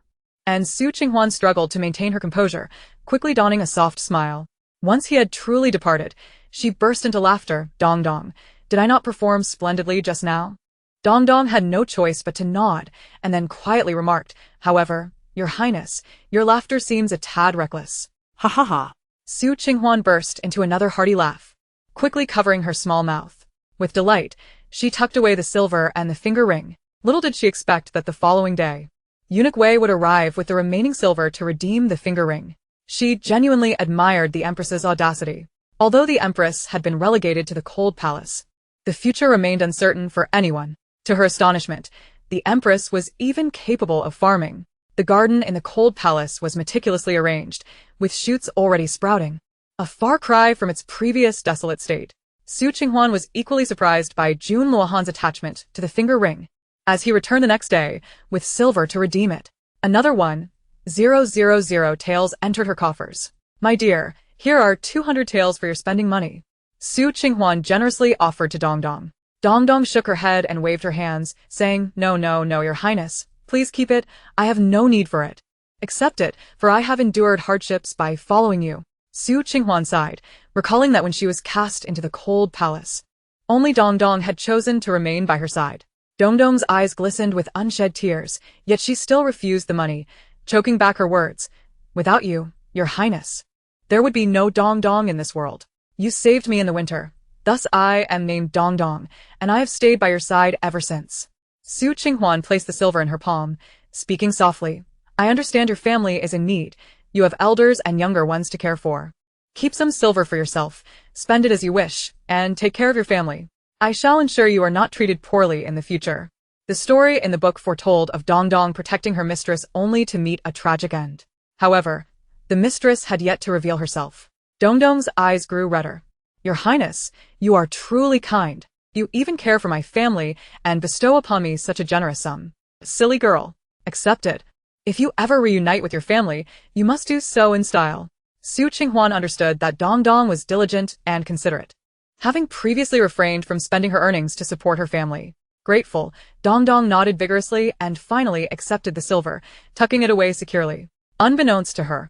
And Su Qinghuan struggled to maintain her composure, quickly donning a soft smile. Once he had truly departed, she burst into laughter. Dong Dong, did I not perform splendidly just now? Dong Dong had no choice but to nod, and then quietly remarked, However, Your Highness, your laughter seems a tad reckless. Ha ha ha. Su Qinghuan burst into another hearty laugh, quickly covering her small mouth. With delight, she tucked away the silver and the finger ring. Little did she expect that the following day, Eunuch Wei would arrive with the remaining silver to redeem the finger ring. She genuinely admired the Empress's audacity. Although the Empress had been relegated to the cold palace, the future remained uncertain for anyone. To her astonishment, the Empress was even capable of farming. The garden in the cold palace was meticulously arranged, with shoots already sprouting. A far cry from its previous desolate state. Su Qinghuan was equally surprised by Jun Luohan's attachment to the finger ring, as he returned the next day, with silver to redeem it. Another 1,000 taels entered her coffers. My dear, here are 200 taels for your spending money. Su Qinghuan generously offered to Dong Dong. Dong Dong shook her head and waved her hands, saying, No, Your Highness. Please keep it. I have no need for it. Accept it, for I have endured hardships by following you. Su Qinghuan sighed, recalling that when she was cast into the cold palace, only Dong Dong had chosen to remain by her side. Dong Dong's eyes glistened with unshed tears, yet she still refused the money, choking back her words. Without you, Your Highness, there would be no Dong Dong in this world. You saved me in the winter. Thus I am named Dong Dong, and I have stayed by your side ever since. Su Qinghuan placed the silver in her palm, speaking softly. I understand your family is in need. You have elders and younger ones to care for. Keep some silver for yourself, spend it as you wish, and take care of your family. I shall ensure you are not treated poorly in the future. The story in the book foretold of Dong Dong protecting her mistress only to meet a tragic end. However, the mistress had yet to reveal herself. Dong Dong's eyes grew redder. Your Highness, you are truly kind. You even care for my family and bestow upon me such a generous sum. Silly girl. Accept it. If you ever reunite with your family, you must do so in style. Su Qinghuan understood that Dong Dong was diligent and considerate, having previously refrained from spending her earnings to support her family. Grateful, Dong Dong nodded vigorously and finally accepted the silver, tucking it away securely. Unbeknownst to her,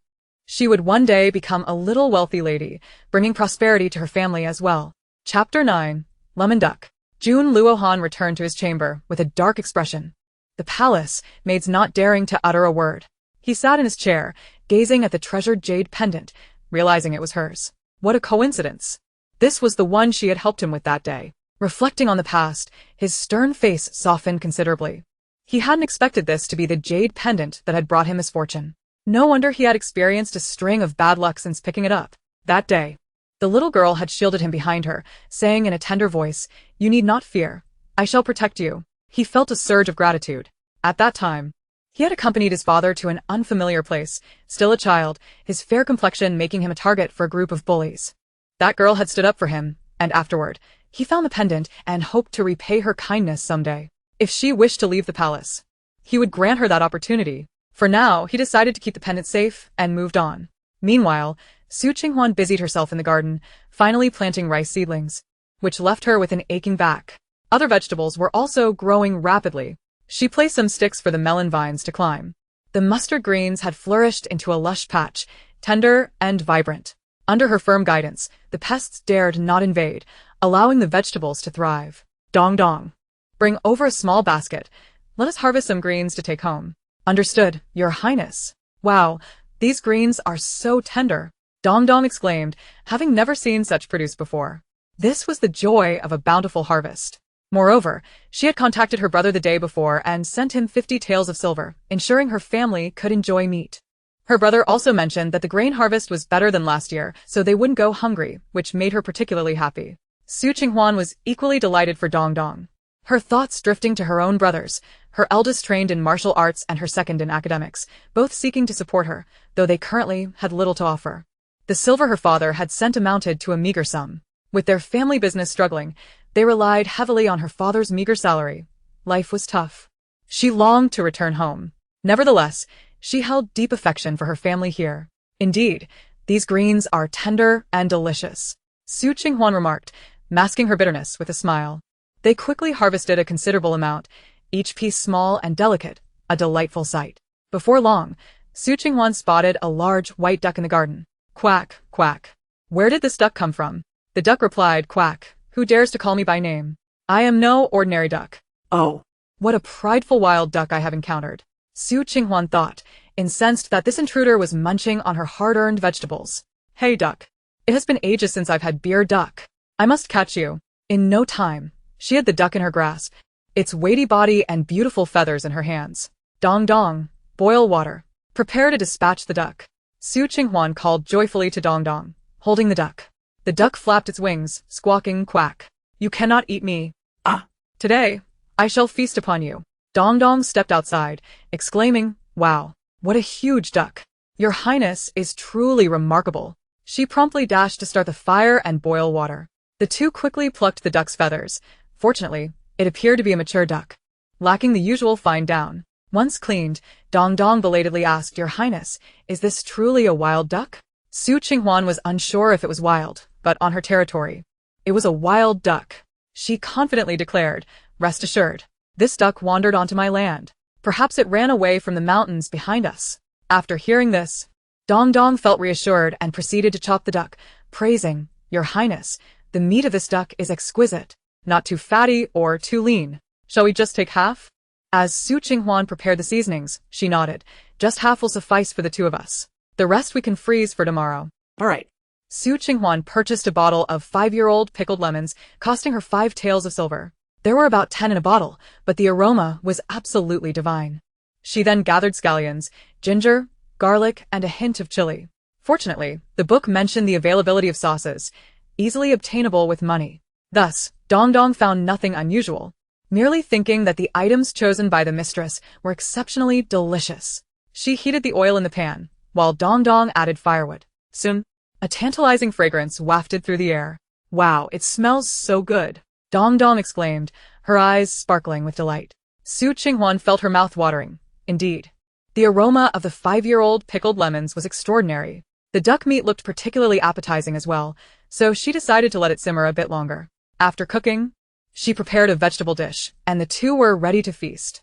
she would one day become a little wealthy lady, bringing prosperity to her family as well. Chapter 9. Lemon Duck. Jun Luohan returned to his chamber with a dark expression. The palace, maids not daring to utter a word. He sat in his chair, gazing at the treasured jade pendant, realizing it was hers. What a coincidence. This was the one she had helped him with that day. Reflecting on the past, his stern face softened considerably. He hadn't expected this to be the jade pendant that had brought him misfortune. No wonder he had experienced a string of bad luck since picking it up. That day, the little girl had shielded him behind her, saying in a tender voice, "You need not fear. I shall protect you." He felt a surge of gratitude. At that time, he had accompanied his father to an unfamiliar place, still a child, his fair complexion making him a target for a group of bullies. That girl had stood up for him, and afterward, he found the pendant and hoped to repay her kindness someday. If she wished to leave the palace, he would grant her that opportunity. For now, he decided to keep the pendant safe and moved on. Meanwhile, Qing Huan busied herself in the garden, finally planting rice seedlings, which left her with an aching back. Other vegetables were also growing rapidly. She placed some sticks for the melon vines to climb. The mustard greens had flourished into a lush patch, tender and vibrant. Under her firm guidance, the pests dared not invade, allowing the vegetables to thrive. Dong dong. Bring over a small basket. Let us harvest some greens to take home. Understood, Your Highness. Wow, these greens are so tender. Dong dong exclaimed, having never seen such produce before. This was the joy of a bountiful harvest. Moreover, she had contacted her brother the day before and sent him 50 taels of silver, ensuring her family could enjoy meat. Her brother also mentioned that the grain harvest was better than last year, so they wouldn't go hungry, which made her particularly happy. Qing Huan was equally delighted for Dong Dong. Her thoughts drifting to her own brothers, her eldest trained in martial arts and her second in academics, both seeking to support her, though they currently had little to offer. The silver her father had sent amounted to a meager sum. With their family business struggling, they relied heavily on her father's meager salary. Life was tough. She longed to return home. Nevertheless, she held deep affection for her family here. Indeed, these greens are tender and delicious, Qing Huan remarked, masking her bitterness with a smile. They quickly harvested a considerable amount, each piece small and delicate, a delightful sight. Before long, Qing Huan spotted a large white duck in the garden. Quack, quack. Where did this duck come from? The duck replied, "Quack. Who dares to call me by name? I am no ordinary duck." Oh, What a prideful wild duck I have encountered, Qing Huan thought, incensed that this intruder was munching on her hard-earned vegetables. Hey duck. It has been ages since I've had beer duck. I must catch you. In no time, she had the duck in her grasp, its weighty body and beautiful feathers in her hands. Dong dong, boil water. Prepare to dispatch the duck. Qing Huan called joyfully to Dong Dong, holding the duck. The duck flapped its wings, squawking quack. You cannot eat me. Ah. Today, I shall feast upon you. Dong Dong stepped outside, exclaiming, "Wow, what a huge duck. Your Highness is truly remarkable." She promptly dashed to start the fire and boil water. The two quickly plucked the duck's feathers. Fortunately, it appeared to be a mature duck, lacking the usual fine down. Once cleaned, Dong Dong belatedly asked, "Your Highness, is this truly a wild duck?" Qing Huan was unsure if it was wild, but on her territory, it was a wild duck. She confidently declared, "Rest assured, this duck wandered onto my land. Perhaps it ran away from the mountains behind us." After hearing this, Dong Dong felt reassured and proceeded to chop the duck, praising, "Your Highness, the meat of this duck is exquisite, not too fatty or too lean. Shall we just take half?" As Qing Huan prepared the seasonings, she nodded, "Just half will suffice for the two of us. The rest we can freeze for tomorrow." all right. Qing Huan purchased a bottle of 5-year-old pickled lemons, costing her 5 taels of silver. There were about 10 in a bottle, but the aroma was absolutely divine. She then gathered scallions, ginger, garlic, and a hint of chili. Fortunately, the book mentioned the availability of sauces, easily obtainable with money. Thus, Dong Dong found nothing unusual, merely thinking that the items chosen by the mistress were exceptionally delicious. She heated the oil in the pan, while Dong Dong added firewood. Soon, a tantalizing fragrance wafted through the air. "Wow, it smells so good," Dong Dong exclaimed, her eyes sparkling with delight. Qing Huan felt her mouth watering. Indeed, the aroma of the 5-year-old pickled lemons was extraordinary. The duck meat looked particularly appetizing as well, so she decided to let it simmer a bit longer. After cooking, she prepared a vegetable dish, and the two were ready to feast.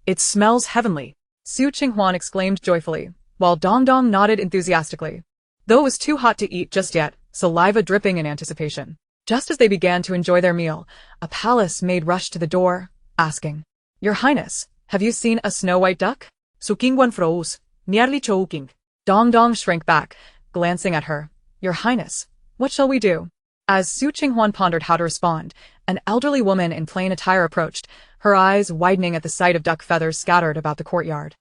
It smells heavenly. Qing Huan exclaimed joyfully, while Dong Dong nodded enthusiastically. Though it was too hot to eat just yet, saliva dripping in anticipation. Just as they began to enjoy their meal, a palace maid rushed to the door, asking, "Your Highness, have you seen a snow-white duck?" So Qing Huan froze, nearly choking. Dong Dong shrank back, glancing at her. "Your Highness, what shall we do?" As Su Qinghuan pondered how to respond, an elderly woman in plain attire approached, her eyes widening at the sight of duck feathers scattered about the courtyard.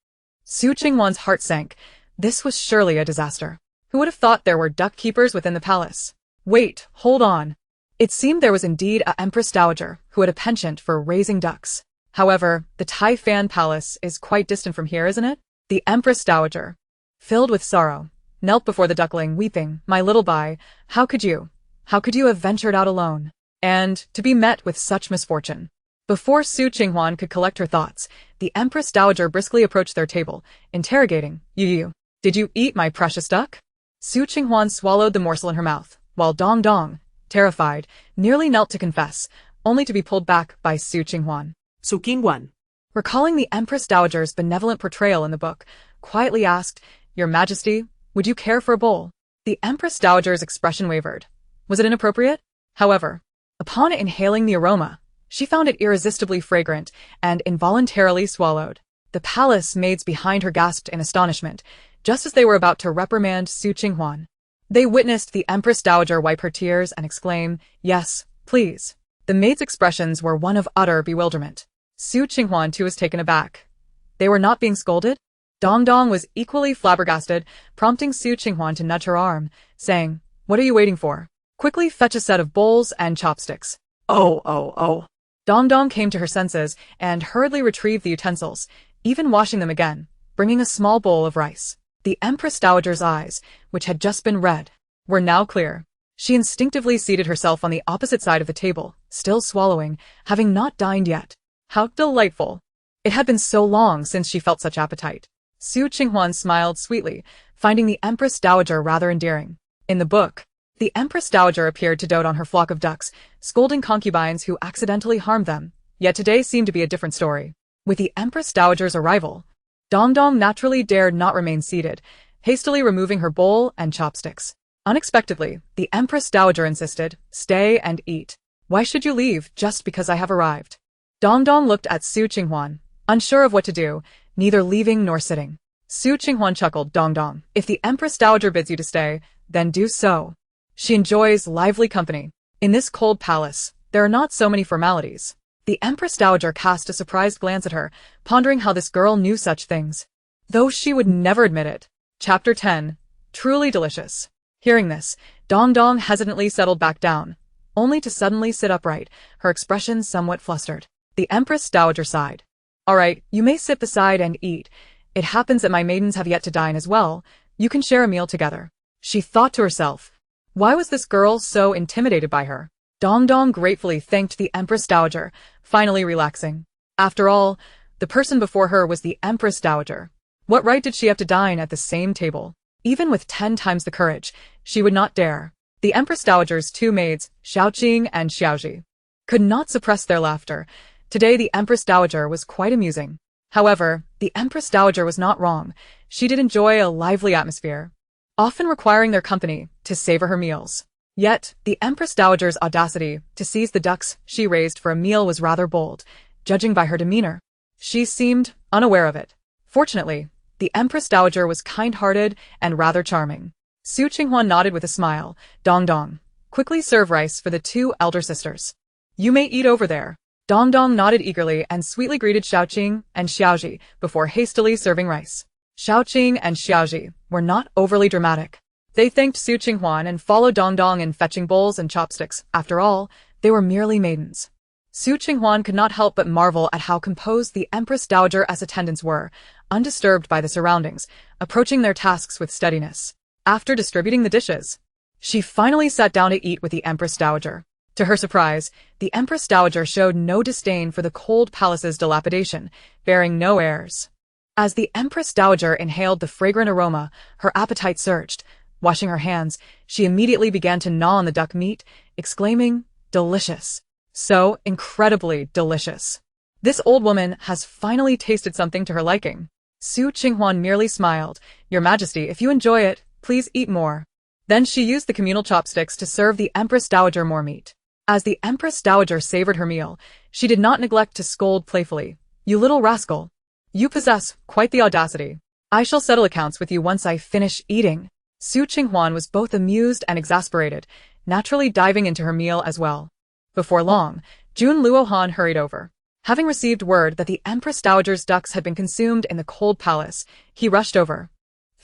Su Qinghuan's heart sank. This was surely a disaster. Who would have thought there were duck keepers within the palace? Wait, hold on. It seemed there was indeed a Empress Dowager who had a penchant for raising ducks. However, the Tai Fan Palace is quite distant from here, isn't it? The Empress Dowager, filled with sorrow, knelt before the duckling, weeping, "My little Bai, how could you have ventured out alone? And to be met with such misfortune." Before Su Qinghuan could collect her thoughts, the Empress Dowager briskly approached their table, interrogating, You, did you eat my precious duck?" Su Qinghuan swallowed the morsel in her mouth, while Dong Dong, terrified, nearly knelt to confess, only to be pulled back by Su Qinghuan. So Qing Huan, Recalling the Empress Dowager's benevolent portrayal in the book, quietly asked, "Your Majesty, would you care for a bowl?" The Empress Dowager's expression wavered. Was it inappropriate? However, upon inhaling the aroma, she found it irresistibly fragrant and involuntarily swallowed. The palace maids behind her gasped in astonishment, just as they were about to reprimand Su Qinghuan. They witnessed the Empress Dowager wipe her tears and exclaim, "Yes, please." The maids' expressions were one of utter bewilderment. Su Qinghuan too was taken aback. They were not being scolded? Dong Dong was equally flabbergasted, prompting Su Qinghuan to nudge her arm, saying, "What are you waiting for? Quickly fetch a set of bowls and chopsticks." Oh. Dong Dong came to her senses and hurriedly retrieved the utensils, even washing them again, bringing a small bowl of rice. The Empress Dowager's eyes, which had just been red, were now clear. She instinctively seated herself on the opposite side of the table, still swallowing, having not dined yet. How delightful! It had been so long since she felt such appetite. Su Qinghuan smiled sweetly, finding the Empress Dowager rather endearing. In the book, the Empress Dowager appeared to dote on her flock of ducks, scolding concubines who accidentally harmed them, yet today seemed to be a different story. With the Empress Dowager's arrival, Dong Dong naturally dared not remain seated, hastily removing her bowl and chopsticks. Unexpectedly, the Empress Dowager insisted, "Stay and eat. Why should you leave just because I have arrived?" Dong Dong looked at Su Qinghuan, unsure of what to do, neither leaving nor sitting. Su Qinghuan chuckled, "Dong Dong, if the Empress Dowager bids you to stay, then do so. She enjoys lively company. In this cold palace, there are not so many formalities." The Empress Dowager cast a surprised glance at her, pondering how this girl knew such things, though she would never admit it. Chapter 10. Truly delicious. Hearing this, Dong Dong hesitantly settled back down, only to suddenly sit upright, her expression somewhat flustered. The Empress Dowager sighed. "All right, you may sit beside and eat. It happens that my maidens have yet to dine as well. You can share a meal together." She thought to herself, why was this girl so intimidated by her? Dong Dong gratefully thanked the Empress Dowager, finally relaxing. After all, the person before her was the Empress Dowager. What right did she have to dine at the same table? Even with 10 times the courage, she would not dare. The Empress Dowager's two maids, Xiaoqing and Xiaozhi, could not suppress their laughter. Today the Empress Dowager was quite amusing. However, the Empress Dowager was not wrong. She did enjoy a lively atmosphere, often requiring their company to savor her meals. Yet, the Empress Dowager's audacity to seize the ducks she raised for a meal was rather bold, judging by her demeanor. She seemed unaware of it. Fortunately, the Empress Dowager was kind-hearted and rather charming. Su Qinghuan nodded with a smile. "Dong Dong, quickly serve rice for the two elder sisters. You may eat over there." Dong Dong nodded eagerly and sweetly greeted Xiaoqing and Xiaozhi before hastily serving rice. Xiaoqing and Xiaozhi were not overly dramatic. They thanked Su Qinghuan and followed Dong Dong in fetching bowls and chopsticks. After all, they were merely maidens. Su Qinghuan could not help but marvel at how composed the Empress Dowager's attendants were, undisturbed by the surroundings, approaching their tasks with steadiness. After distributing the dishes, she finally sat down to eat with the Empress Dowager. To her surprise, the Empress Dowager showed no disdain for the cold palace's dilapidation, bearing no airs. As the Empress Dowager inhaled the fragrant aroma, her appetite surged. Washing her hands, she immediately began to gnaw on the duck meat, exclaiming, "Delicious. So incredibly delicious. This old woman has finally tasted something to her liking." Su Qinghuan merely smiled. "Your Majesty, if you enjoy it, please eat more." Then she used the communal chopsticks to serve the Empress Dowager more meat. As the Empress Dowager savored her meal, she did not neglect to scold playfully. "You little rascal. You possess quite the audacity. I shall settle accounts with you once I finish eating." Su Qinghuan was both amused and exasperated, naturally diving into her meal as well. Before long, Jun Luohan hurried over. Having received word that the Empress Dowager's ducks had been consumed in the cold palace, he rushed over,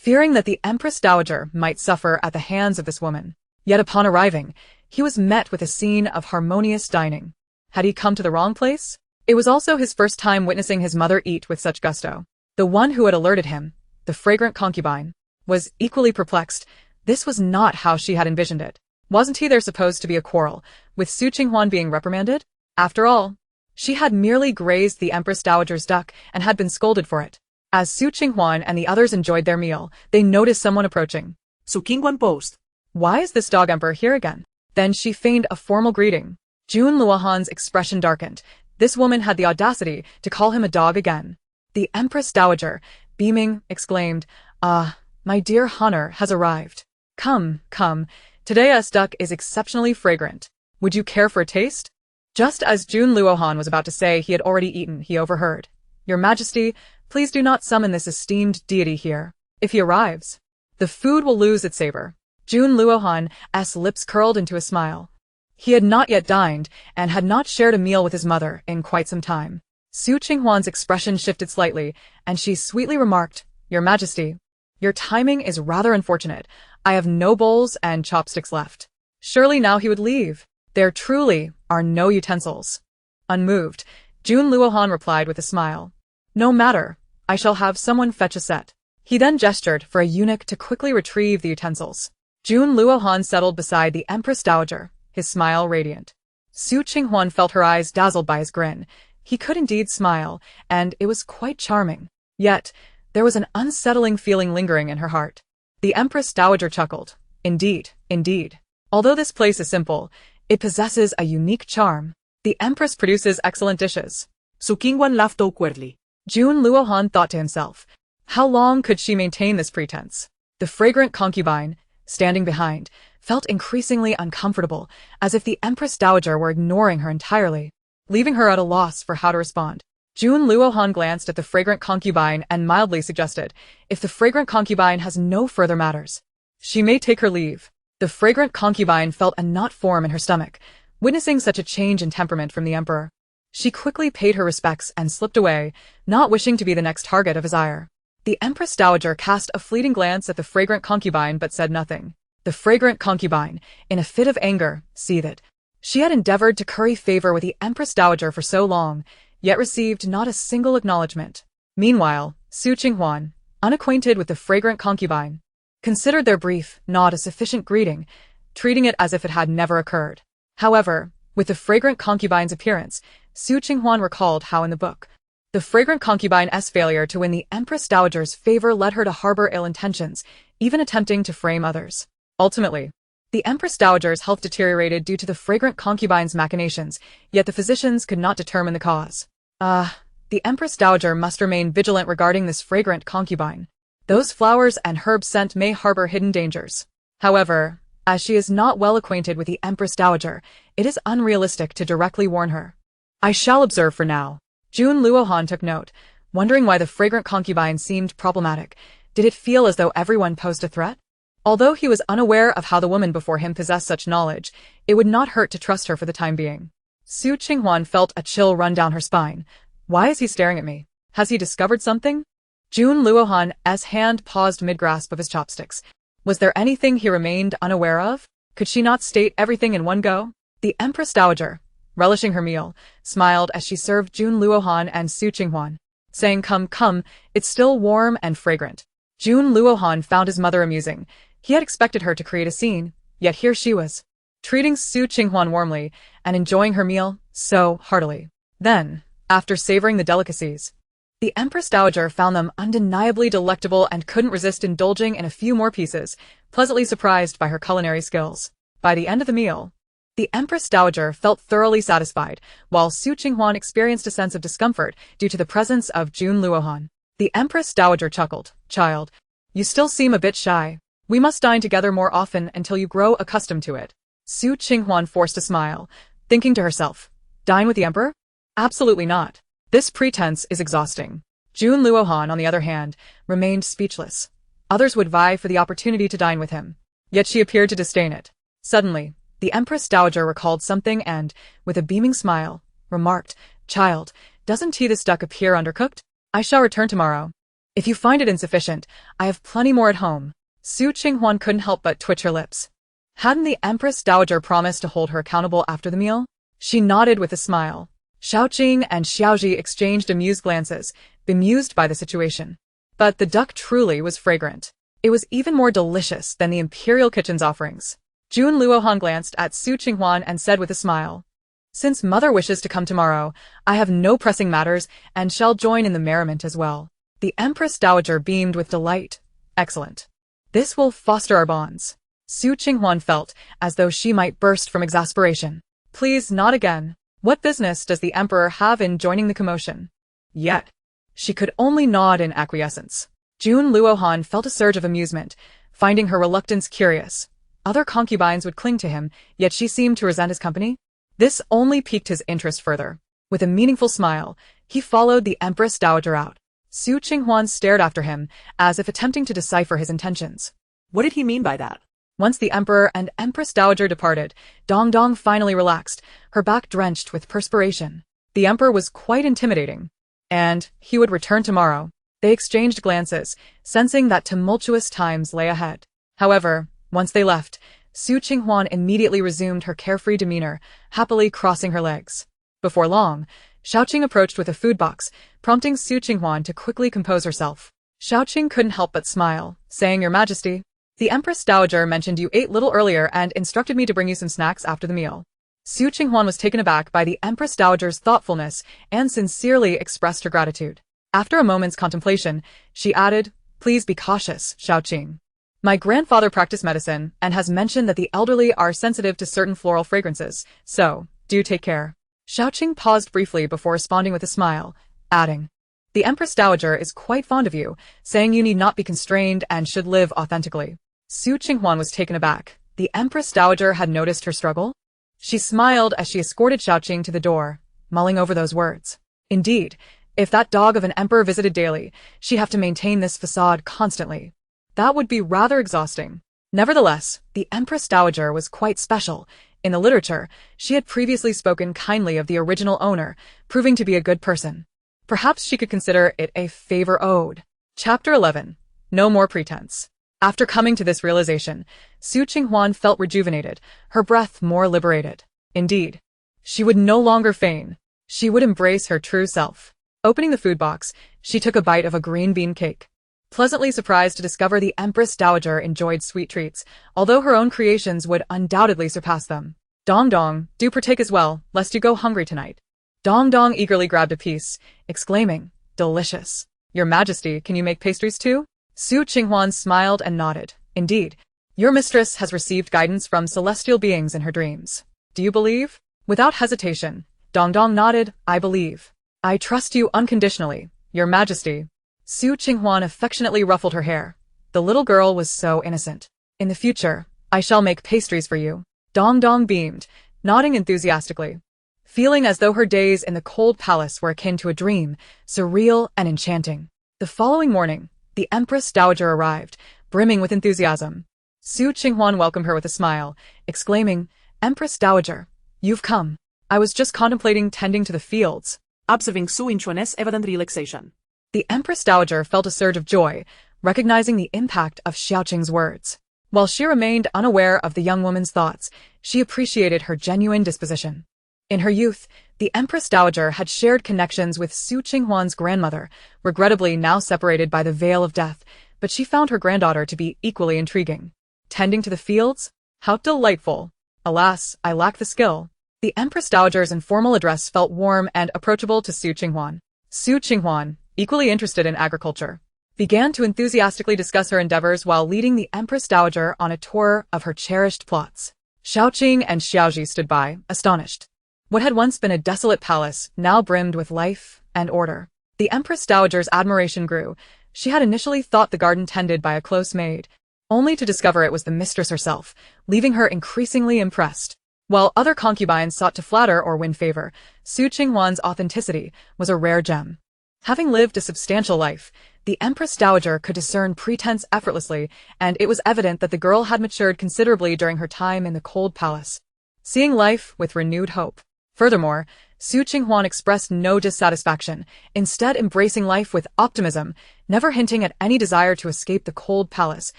fearing that the Empress Dowager might suffer at the hands of this woman. Yet upon arriving, he was met with a scene of harmonious dining. Had he come to the wrong place? It was also his first time witnessing his mother eat with such gusto. The one who had alerted him, the fragrant concubine, was equally perplexed. This was not how she had envisioned it. Wasn't there supposed to be a quarrel, with Su Qinghuan being reprimanded? After all, she had merely grazed the Empress Dowager's duck and had been scolded for it. As Su Qinghuan and the others enjoyed their meal, they noticed someone approaching. Su Qinghuan posed. "Why is this dog emperor here again?" Then she feigned a formal greeting. Jun Luohan's expression darkened. This woman had the audacity to call him a dog again. The Empress Dowager, beaming, exclaimed, "Ah, my dear Honor has arrived. Come, come, today's duck is exceptionally fragrant. Would you care for a taste?" Just as Jun Luohan was about to say he had already eaten, he overheard. "Your Majesty, please do not summon this esteemed deity here. If he arrives, the food will lose its savor." Jun Luohan's lips curled into a smile. He had not yet dined, and had not shared a meal with his mother in quite some time. Su Qinghuan's expression shifted slightly, and she sweetly remarked, "Your Majesty, your timing is rather unfortunate. I have no bowls and chopsticks left." Surely now he would leave. "There truly are no utensils." Unmoved, Jun Luohan replied with a smile, "No matter, I shall have someone fetch a set." He then gestured for a eunuch to quickly retrieve the utensils. Jun Luohan settled beside the Empress Dowager, his smile radiant. Su Qinghuan felt her eyes dazzled by his grin. He could indeed smile, and it was quite charming. Yet, there was an unsettling feeling lingering in her heart. The Empress Dowager chuckled. "Indeed, indeed. Although this place is simple, it possesses a unique charm. The Empress produces excellent dishes." Su Qinghuan laughed awkwardly. Jun Luohan thought to himself, how long could she maintain this pretense? The fragrant concubine, standing behind, felt increasingly uncomfortable, as if the Empress Dowager were ignoring her entirely, leaving her at a loss for how to respond. Jun Luohan glanced at the fragrant concubine and mildly suggested, "If the fragrant concubine has no further matters, she may take her leave." The fragrant concubine felt a knot form in her stomach, witnessing such a change in temperament from the emperor. She quickly paid her respects and slipped away, not wishing to be the next target of his ire. The Empress Dowager cast a fleeting glance at the fragrant concubine but said nothing. The fragrant concubine, in a fit of anger, seethed. She had endeavored to curry favor with the Empress Dowager for so long, yet received not a single acknowledgement. Meanwhile, Su Qinghuan, unacquainted with the fragrant concubine, considered their brief nod a sufficient greeting, treating it as if it had never occurred. However, with the fragrant concubine's appearance, Su Qinghuan recalled how in the book, the fragrant concubine's failure to win the Empress Dowager's favor led her to harbor ill intentions, even attempting to frame others. Ultimately, the Empress Dowager's health deteriorated due to the fragrant concubine's machinations, yet the physicians could not determine the cause. The Empress Dowager must remain vigilant regarding this fragrant concubine. Those flowers and herbs scent may harbor hidden dangers. However, as she is not well acquainted with the Empress Dowager, it is unrealistic to directly warn her. "I shall observe for now." Jun Luohan took note, wondering why the fragrant concubine seemed problematic. Did it feel as though everyone posed a threat? Although he was unaware of how the woman before him possessed such knowledge, it would not hurt to trust her for the time being. Su Qinghuan felt a chill run down her spine. Why is he staring at me? Has he discovered something? Jun Luohan's hand paused mid-grasp of his chopsticks. Was there anything he remained unaware of? Could she not state everything in one go? The Empress Dowager, relishing her meal, smiled as she served Jun Luohan and Su Qinghuan, saying, "Come, come, it's still warm and fragrant." Jun Luohan found his mother amusing. He had expected her to create a scene, yet here she was, treating Su Qinghuan warmly and enjoying her meal so heartily. Then, after savoring the delicacies, the Empress Dowager found them undeniably delectable and couldn't resist indulging in a few more pieces, pleasantly surprised by her culinary skills. By the end of the meal, the Empress Dowager felt thoroughly satisfied, while Su Qinghuan experienced a sense of discomfort due to the presence of Jun Luohan. The Empress Dowager chuckled. "Child, you still seem a bit shy. We must dine together more often until you grow accustomed to it. Qing Huan forced a smile, thinking to herself, dine with the emperor? Absolutely not. This pretense is exhausting. Jun Luohan, on the other hand, remained speechless. Others would vie for the opportunity to dine with him. Yet she appeared to disdain it. Suddenly, the Empress Dowager recalled something and, with a beaming smile, remarked, Child, doesn't this duck appear undercooked? I shall return tomorrow. If you find it insufficient, I have plenty more at home. Qing Huan couldn't help but twitch her lips. Hadn't the Empress Dowager promised to hold her accountable after the meal? She nodded with a smile. Xiaoqing and Xiaoji exchanged amused glances, bemused by the situation. But the duck truly was fragrant. It was even more delicious than the imperial kitchen's offerings. Jun Luohan glanced at Qing Huan and said with a smile, Since mother wishes to come tomorrow, I have no pressing matters and shall join in the merriment as well. The Empress Dowager beamed with delight. Excellent. This will foster our bonds. Qing Huan felt as though she might burst from exasperation. Please, not again. What business does the emperor have in joining the commotion? Yet, she could only nod in acquiescence. Jun Luohan felt a surge of amusement, finding her reluctance curious. Other concubines would cling to him, yet she seemed to resent his company. This only piqued his interest further. With a meaningful smile, he followed the Empress Dowager out. Qing Huan stared after him, as if attempting to decipher his intentions. What did he mean by that? Once the Emperor and Empress Dowager departed, Dong Dong finally relaxed, her back drenched with perspiration. The Emperor was quite intimidating. And he would return tomorrow. They exchanged glances, sensing that tumultuous times lay ahead. However, once they left, Qing Huan immediately resumed her carefree demeanor, happily crossing her legs. Before long, Xiaoqing approached with a food box, prompting Qing Huan to quickly compose herself. Xiaoqing couldn't help but smile, saying, Your Majesty, the Empress Dowager mentioned you ate little earlier and instructed me to bring you some snacks after the meal. Qing Huan was taken aback by the Empress Dowager's thoughtfulness and sincerely expressed her gratitude. After a moment's contemplation, she added, Please be cautious, Xiaoqing. My grandfather practiced medicine and has mentioned that the elderly are sensitive to certain floral fragrances, so, do take care. Xiaoqing paused briefly before responding with a smile, adding, The Empress Dowager is quite fond of you, saying you need not be constrained and should live authentically. Qing Huan was taken aback. The Empress Dowager had noticed her struggle? She smiled as she escorted Xiaoqing to the door, mulling over those words. Indeed, if that dog of an emperor visited daily, she'd have to maintain this facade constantly. That would be rather exhausting. Nevertheless, the Empress Dowager was quite special. In the literature, she had previously spoken kindly of the original owner, proving to be a good person. Perhaps she could consider it a favor owed. Chapter 11. No more pretense. After coming to this realization, Qing Huan felt rejuvenated, her breath more liberated. Indeed, she would no longer feign. She would embrace her true self. Opening the food box, she took a bite of a green bean cake. Pleasantly surprised to discover the Empress Dowager enjoyed sweet treats, although her own creations would undoubtedly surpass them. Dong Dong, do partake as well, lest you go hungry tonight. Dong Dong eagerly grabbed a piece, exclaiming, Delicious. Your Majesty, can you make pastries too? Qing Huan smiled and nodded. Indeed, your mistress has received guidance from celestial beings in her dreams. Do you believe? Without hesitation, Dong Dong nodded, I believe. I trust you unconditionally, Your Majesty. Qing Huan affectionately ruffled her hair. The little girl was so innocent. In the future, I shall make pastries for you. Dong Dong beamed, nodding enthusiastically. Feeling as though her days in the cold palace were akin to a dream, surreal and enchanting. The following morning, the Empress Dowager arrived, brimming with enthusiasm. Qing Huan welcomed her with a smile, exclaiming, Empress Dowager, you've come. I was just contemplating tending to the fields. Observing Qing Huan's evident relaxation. The Empress Dowager felt a surge of joy, recognizing the impact of Xiaoqing's words. While she remained unaware of the young woman's thoughts, she appreciated her genuine disposition. In her youth, the Empress Dowager had shared connections with Qing Huan's grandmother, regrettably now separated by the veil of death, but she found her granddaughter to be equally intriguing. Tending to the fields? How delightful! Alas, I lack the skill. The Empress Dowager's informal address felt warm and approachable to Qing Huan. Qing Huan, equally interested in agriculture, began to enthusiastically discuss her endeavors while leading the Empress Dowager on a tour of her cherished plots. Xiaoqing and Xiaoji stood by, astonished. What had once been a desolate palace now brimmed with life and order. The Empress Dowager's admiration grew. She had initially thought the garden tended by a close maid, only to discover it was the mistress herself, leaving her increasingly impressed. While other concubines sought to flatter or win favor, Su Qinghuan's authenticity was a rare gem. Having lived a substantial life, the Empress Dowager could discern pretense effortlessly, and it was evident that the girl had matured considerably during her time in the cold palace, seeing life with renewed hope. Furthermore, Su Qinghuan expressed no dissatisfaction, instead embracing life with optimism, never hinting at any desire to escape the cold palace,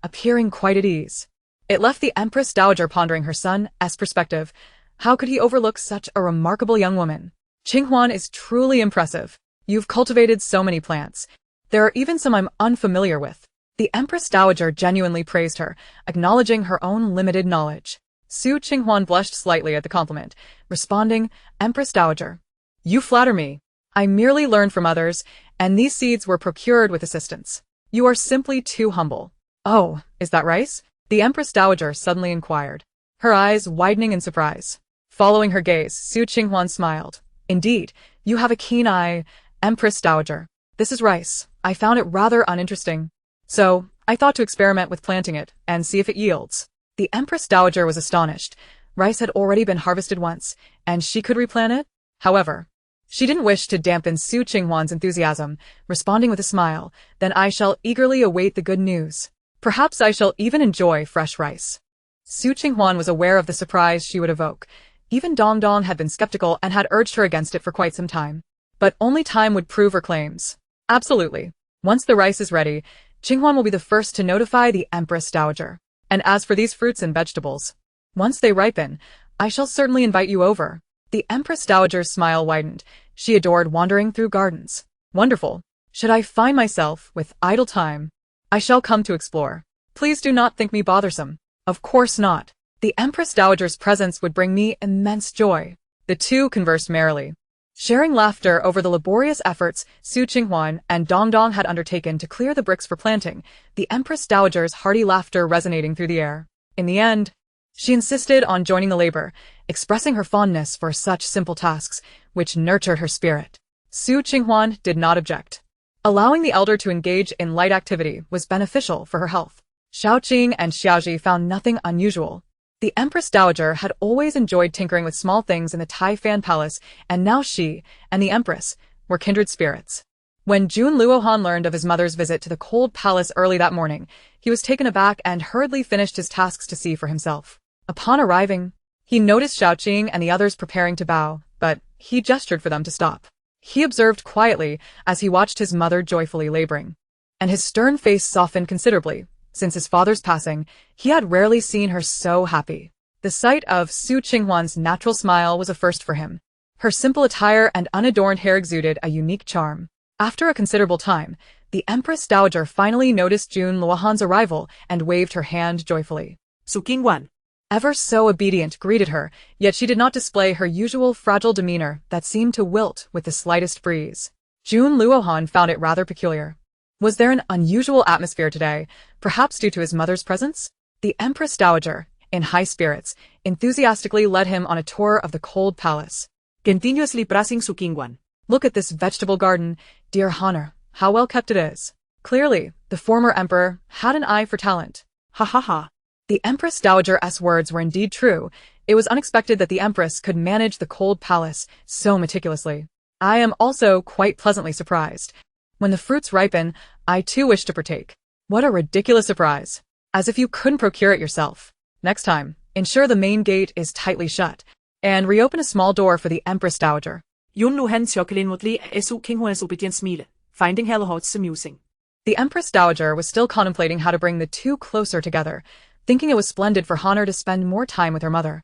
appearing quite at ease. It left the Empress Dowager pondering her son's perspective. How could he overlook such a remarkable young woman? Qing Huan is truly impressive. You've cultivated so many plants. There are even some I'm unfamiliar with. The Empress Dowager genuinely praised her, acknowledging her own limited knowledge. Su Qinghuan blushed slightly at the compliment, responding, Empress Dowager, you flatter me. I merely learned from others, and these seeds were procured with assistance. You are simply too humble. Oh, is that rice? The Empress Dowager suddenly inquired, her eyes widening in surprise. Following her gaze, Su Qinghuan smiled. Indeed, you have a keen eye, Empress Dowager. This is rice. I found it rather uninteresting. So, I thought to experiment with planting it and see if it yields. The Empress Dowager was astonished. Rice had already been harvested once, and she could replant it? However, she didn't wish to dampen Su Qinghuan's enthusiasm, responding with a smile, then I shall eagerly await the good news. Perhaps I shall even enjoy fresh rice. Su Qinghuan was aware of the surprise she would evoke. Even Dong Dong had been skeptical and had urged her against it for quite some time. But only time would prove her claims. Absolutely. Once the rice is ready, Qinghuan will be the first to notify the Empress Dowager. And as for these fruits and vegetables, once they ripen, I shall certainly invite you over. The Empress Dowager's smile widened. She adored wandering through gardens. Wonderful. Should I find myself with idle time, I shall come to explore. Please do not think me bothersome. Of course not. The Empress Dowager's presence would bring me immense joy. The two conversed merrily, sharing laughter over the laborious efforts Su Qinghuan and Dong Dong had undertaken to clear the bricks for planting, the Empress Dowager's hearty laughter resonating through the air. In the end, she insisted on joining the labor, expressing her fondness for such simple tasks, which nurtured her spirit. Su Qinghuan did not object. Allowing the elder to engage in light activity was beneficial for her health. Xiaoqing and Xiaoji found nothing unusual. The Empress Dowager had always enjoyed tinkering with small things in the Taifan Palace, and now she and the Empress were kindred spirits. When Jun Luohan learned of his mother's visit to the cold palace early that morning, he was taken aback and hurriedly finished his tasks to see for himself. Upon arriving, he noticed Xiaoqing and the others preparing to bow, but he gestured for them to stop. He observed quietly as he watched his mother joyfully laboring, and his stern face softened considerably. Since his father's passing, he had rarely seen her so happy. The sight of Su Qinghuan's natural smile was a first for him. Her simple attire and unadorned hair exuded a unique charm. After a considerable time, the Empress Dowager finally noticed Jun Luohan's arrival and waved her hand joyfully. Su Qinghuan, Ever so obedient, greeted her, yet she did not display her usual fragile demeanor that seemed to wilt with the slightest breeze. Jun Luohan found it rather peculiar. Was there an unusual atmosphere today, perhaps due to his mother's presence? The Empress Dowager, in high spirits, enthusiastically led him on a tour of the cold palace. Continuously praising Su Qinghuan. Look at this vegetable garden, dear Honor, how well kept it is. Clearly, the former emperor had an eye for talent. Ha ha ha. The Empress Dowager's words were indeed true. It was unexpected that the Empress could manage the cold palace so meticulously. I am also quite pleasantly surprised. When the fruits ripen, I too wish to partake. What a ridiculous surprise. As if you couldn't procure it yourself. Next time, ensure the main gate is tightly shut, and reopen a small door for the Empress Dowager. Jun Luohan sukker inwardly at Su Qinghuan's obedient smile, finding her hearts amusing. The Empress Dowager was still contemplating how to bring the two closer together, thinking it was splendid for Honor to spend more time with her mother,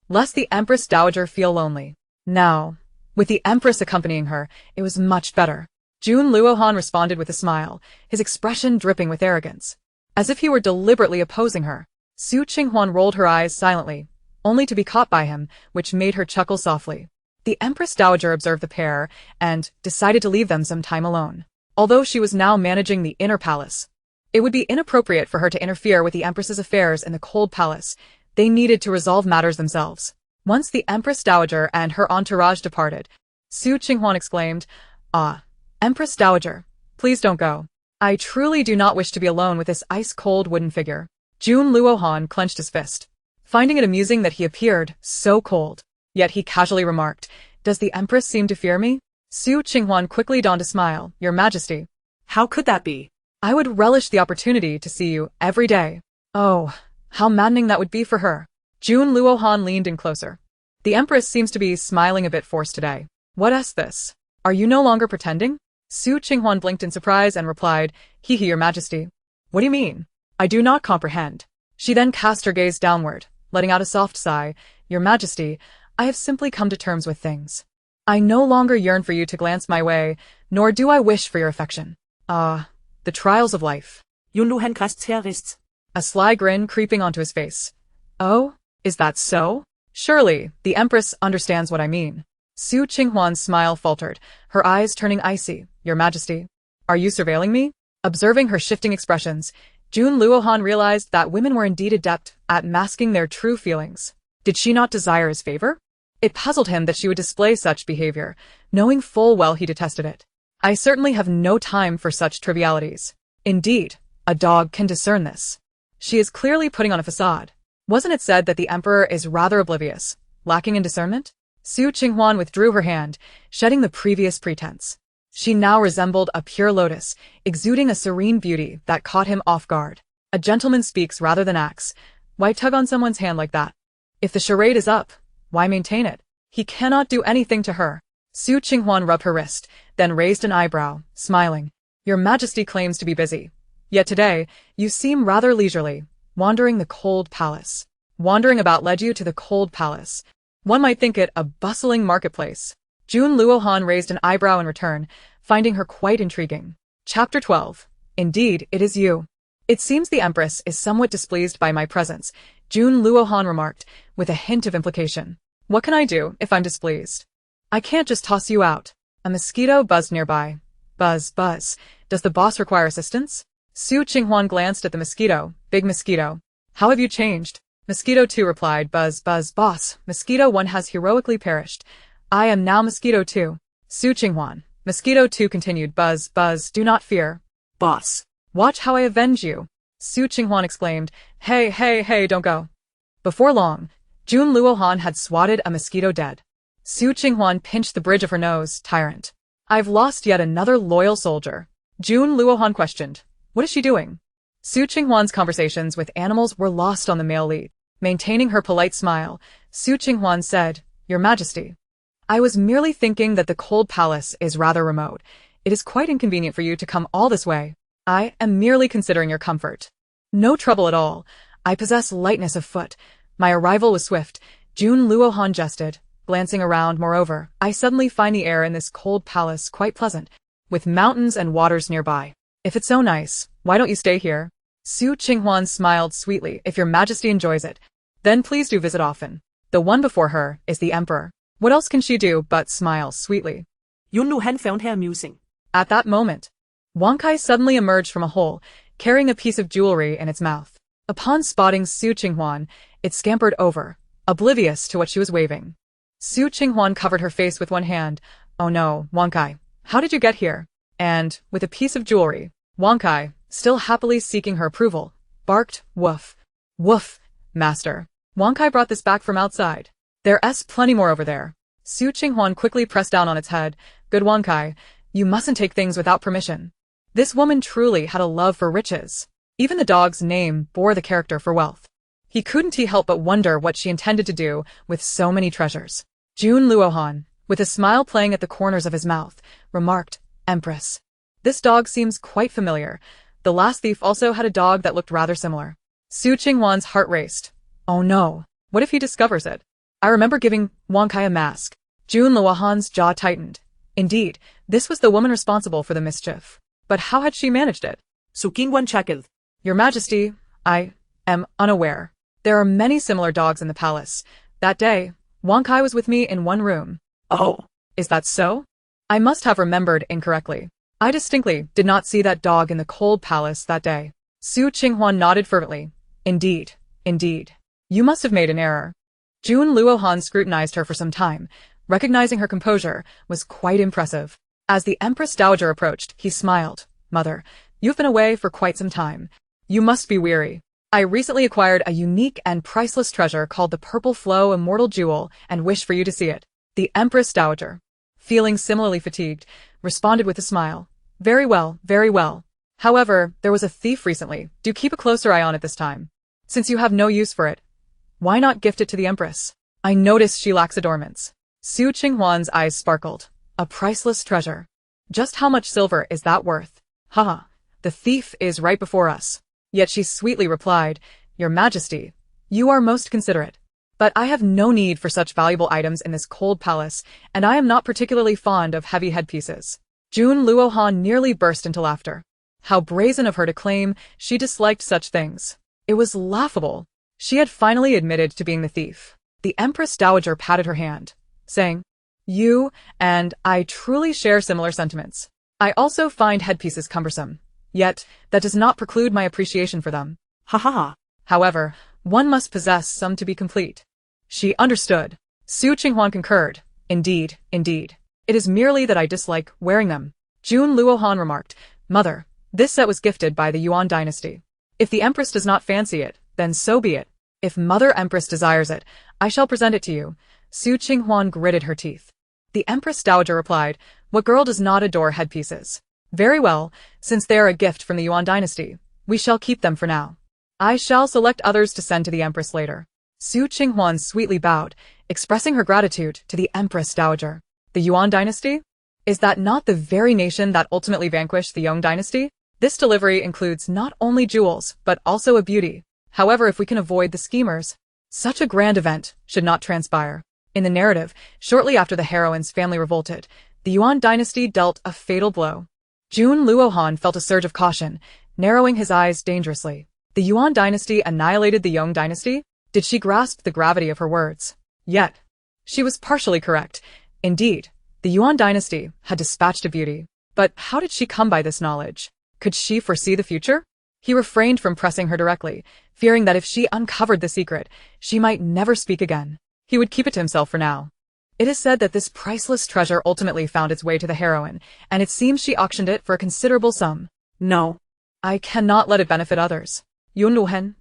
lest the Empress Dowager feel lonely. Now, with the Empress accompanying her, it was much better. Jun Luohan responded with a smile, his expression dripping with arrogance, as if he were deliberately opposing her. Su Qinghuan rolled her eyes silently, only to be caught by him, which made her chuckle softly. The Empress Dowager observed the pair, and decided to leave them some time alone. Although she was now managing the inner palace, it would be inappropriate for her to interfere with the Empress's affairs in the cold palace. They needed to resolve matters themselves. Once the Empress Dowager and her entourage departed, Su Qinghuan exclaimed, "Ah, Empress Dowager, please don't go. I truly do not wish to be alone with this ice-cold wooden figure." Jun Luohan clenched his fist, finding it amusing that he appeared so cold. Yet he casually remarked, "Does the Empress seem to fear me?" Su Qinghuan quickly donned a smile. "Your Majesty, How could that be? I would relish the opportunity to see you every day." Oh, how maddening that would be for her. Jun Luohan leaned in closer. "The Empress seems to be smiling a bit forced today. What's this? Are you no longer pretending?" Su Qinghuan blinked in surprise and replied, "Hee hee, Your Majesty." "What do you mean? I do not comprehend." She then cast her gaze downward, letting out a soft sigh. "Your Majesty, I have simply come to terms with things. I no longer yearn for you to glance my way, nor do I wish for your affection. The trials of life." Jun Luohan græst til rist. A sly grin creeping onto his face. "Oh, is that so? Surely, the Empress understands what I mean." Su Qinghuan's smile faltered, her eyes turning icy. "Your Majesty, are you surveilling me?" Observing her shifting expressions, Jun Luohan realized that women were indeed adept at masking their true feelings. Did she not desire his favor? It puzzled him that she would display such behavior, knowing full well he detested it. "I certainly have no time for such trivialities. Indeed, a dog can discern this. She is clearly putting on a facade. Wasn't it said that the Emperor is rather oblivious, lacking in discernment?" Su Qinghuan withdrew her hand, shedding the previous pretense. She now resembled a pure lotus, exuding a serene beauty that caught him off guard. A gentleman speaks rather than acts. Why tug on someone's hand like that? If the charade is up, why maintain it? He cannot do anything to her. Su Qinghuan rubbed her wrist, then raised an eyebrow, smiling. "Your Majesty claims to be busy. Yet today, you seem rather leisurely, wandering the cold palace." Wandering about led you to the cold palace. One might think it a bustling marketplace. Jun Luohan raised an eyebrow in return, finding her quite intriguing. Chapter 12. Indeed, it is you. "It seems the Empress is somewhat displeased by my presence," Jun Luohan remarked, with a hint of implication. "What can I do if I'm displeased? I can't just toss you out." A mosquito buzzed nearby. Buzz, buzz. "Does the boss require assistance?" Su Qinghuan glanced at the mosquito. "Big mosquito. How have you changed?" Mosquito 2 replied, "Buzz, buzz, boss. Mosquito 1 has heroically perished. I am now Mosquito 2. Su Qinghuan. Mosquito 2 continued, "Buzz, buzz, do not fear. Boss. Watch how I avenge you." Su Qinghuan exclaimed, "Hey, hey, hey, don't go." Before long, Jun Luohan had swatted a mosquito dead. Su Qinghuan pinched the bridge of her nose. "Tyrant. I've lost yet another loyal soldier." Jun Luohan questioned, "What is she doing?" Su Qinghuan's conversations with animals were lost on the male lead. Maintaining her polite smile, Su Qinghuan said, "Your Majesty, I was merely thinking that the cold palace is rather remote. It is quite inconvenient for you to come all this way. I am merely considering your comfort." "No trouble at all. I possess lightness of foot. My arrival was swift." Jun Luohan jested, glancing around. "Moreover, I suddenly find the air in this cold palace quite pleasant, with mountains and waters nearby. If it's so nice, why don't you stay here?" Su Qinghuan smiled sweetly. "If your Majesty enjoys it, then please do visit often. The one before her is the Emperor. What else can she do but smile sweetly?" Jun Luohan found her amusing. At that moment, Wang Kai suddenly emerged from a hole, carrying a piece of jewelry in its mouth. Upon spotting Su Qinghuan, it scampered over, oblivious to what she was waving. Su Qinghuan covered her face with one hand. "Oh no, Wang Kai, how did you get here?" And, with a piece of jewelry, Wang Kai, still happily seeking her approval, barked, "Woof. Woof, master. Wang Kai brought this back from outside. There's plenty more over there." Su Qinghuan quickly pressed down on its head. "Good Wang Kai, you mustn't take things without permission." This woman truly had a love for riches. Even the dog's name bore the character for wealth. He couldn't help but wonder what she intended to do with so many treasures. Jun Luohan, with a smile playing at the corners of his mouth, remarked, "Empress. This dog seems quite familiar. The last thief also had a dog that looked rather similar." Su Qinghuan's heart raced. "Oh no, what if he discovers it? I remember giving Wang Kai a mask." Jun Luohan's jaw tightened. Indeed, this was the woman responsible for the mischief. But how had she managed it? Su Qinghuan chuckled. "Your Majesty, I am unaware. There are many similar dogs in the palace. That day, Wang Kai was with me in one room." "Oh. Is that so? I must have remembered incorrectly. I distinctly did not see that dog in the cold palace that day." Su Qinghuan nodded fervently. "Indeed, indeed. You must have made an error." Jun Luohan scrutinized her for some time. Recognizing her composure was quite impressive. As the Empress Dowager approached, he smiled. "Mother, you've been away for quite some time. You must be weary. I recently acquired a unique and priceless treasure called the Purple Flow Immortal Jewel and wish for you to see it. The Empress Dowager, feeling similarly fatigued, responded with a smile. Very well, very well. However, there was a thief recently. Do keep a closer eye on it this time. Since you have no use for it, why not gift it to the Empress? I noticed she lacks adornments. Su Qing Huan's eyes sparkled. A priceless treasure. Just how much silver is that worth? Haha, the thief is right before us. Yet she sweetly replied, Your Majesty, you are most considerate. But I have no need for such valuable items in this cold palace, and I am not particularly fond of heavy headpieces. Jun Luohan nearly burst into laughter. How brazen of her to claim she disliked such things. It was laughable. She had finally admitted to being the thief. The Empress Dowager patted her hand, saying, You and I truly share similar sentiments. I also find headpieces cumbersome. Yet, that does not preclude my appreciation for them. Ha ha ha. However, one must possess some to be complete. She understood. Su Qinghuan concurred. Indeed, indeed. It is merely that I dislike wearing them. Jun Luohan remarked, Mother, this set was gifted by the Yuan dynasty. If the Empress does not fancy it, then so be it. If Mother Empress desires it, I shall present it to you. Su Qinghuan gritted her teeth. The Empress Dowager replied, What girl does not adore headpieces? Very well, since they are a gift from the Yuan dynasty, we shall keep them for now. I shall select others to send to the Empress later. Su Qinghuan sweetly bowed, expressing her gratitude to the Empress Dowager. The Yuan dynasty? Is that not the very nation that ultimately vanquished the Yong dynasty? This delivery includes not only jewels, but also a beauty. However, if we can avoid the schemers, such a grand event should not transpire. In the narrative, shortly after the heroine's family revolted, the Yuan dynasty dealt a fatal blow. Jun Luohan felt a surge of caution, narrowing his eyes dangerously. The Yuan dynasty annihilated the Yong dynasty? Did she grasp the gravity of her words? Yet, she was partially correct. Indeed, the Yuan dynasty had dispatched a beauty. But how did she come by this knowledge? Could she foresee the future? He refrained from pressing her directly, fearing that if she uncovered the secret, she might never speak again. He would keep it to himself for now. It is said that this priceless treasure ultimately found its way to the heroine, and it seems she auctioned it for a considerable sum. No. I cannot let it benefit others. Yun Luohan?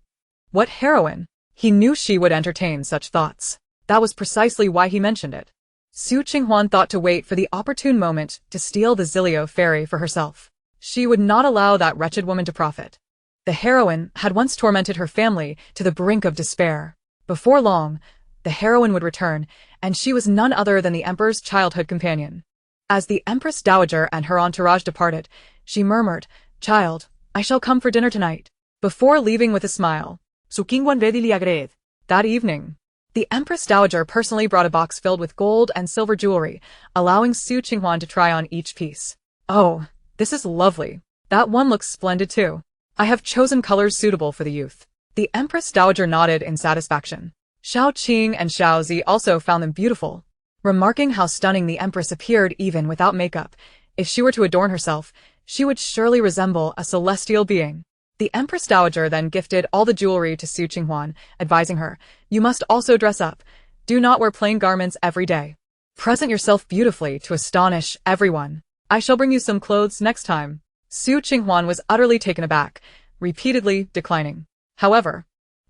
What heroine? He knew she would entertain such thoughts. That was precisely why he mentioned it. Su Qinghuan thought to wait for the opportune moment to steal the Zilio fairy for herself. She would not allow that wretched woman to profit. The heroine had once tormented her family to the brink of despair. Before long, the heroine would return, and she was none other than the Emperor's childhood companion. As the Empress Dowager and her entourage departed, she murmured, Child, I shall come for dinner tonight. Before leaving with a smile, Su Qing Huan readily agreed. That evening, the Empress Dowager personally brought a box filled with gold and silver jewelry, allowing Su Qinghuan to try on each piece. Oh, this is lovely. That one looks splendid too. I have chosen colors suitable for the youth. The Empress Dowager nodded in satisfaction. Shao Qing and Shao Zi also found them beautiful, remarking how stunning the Empress appeared even without makeup. If she were to adorn herself, she would surely resemble a celestial being. The Empress Dowager then gifted all the jewelry to Su Qinghuan, advising her, You must also dress up. Do not wear plain garments every day. Present yourself beautifully to astonish everyone. I shall bring you some clothes next time. Su Qinghuan was utterly taken aback, repeatedly declining. However,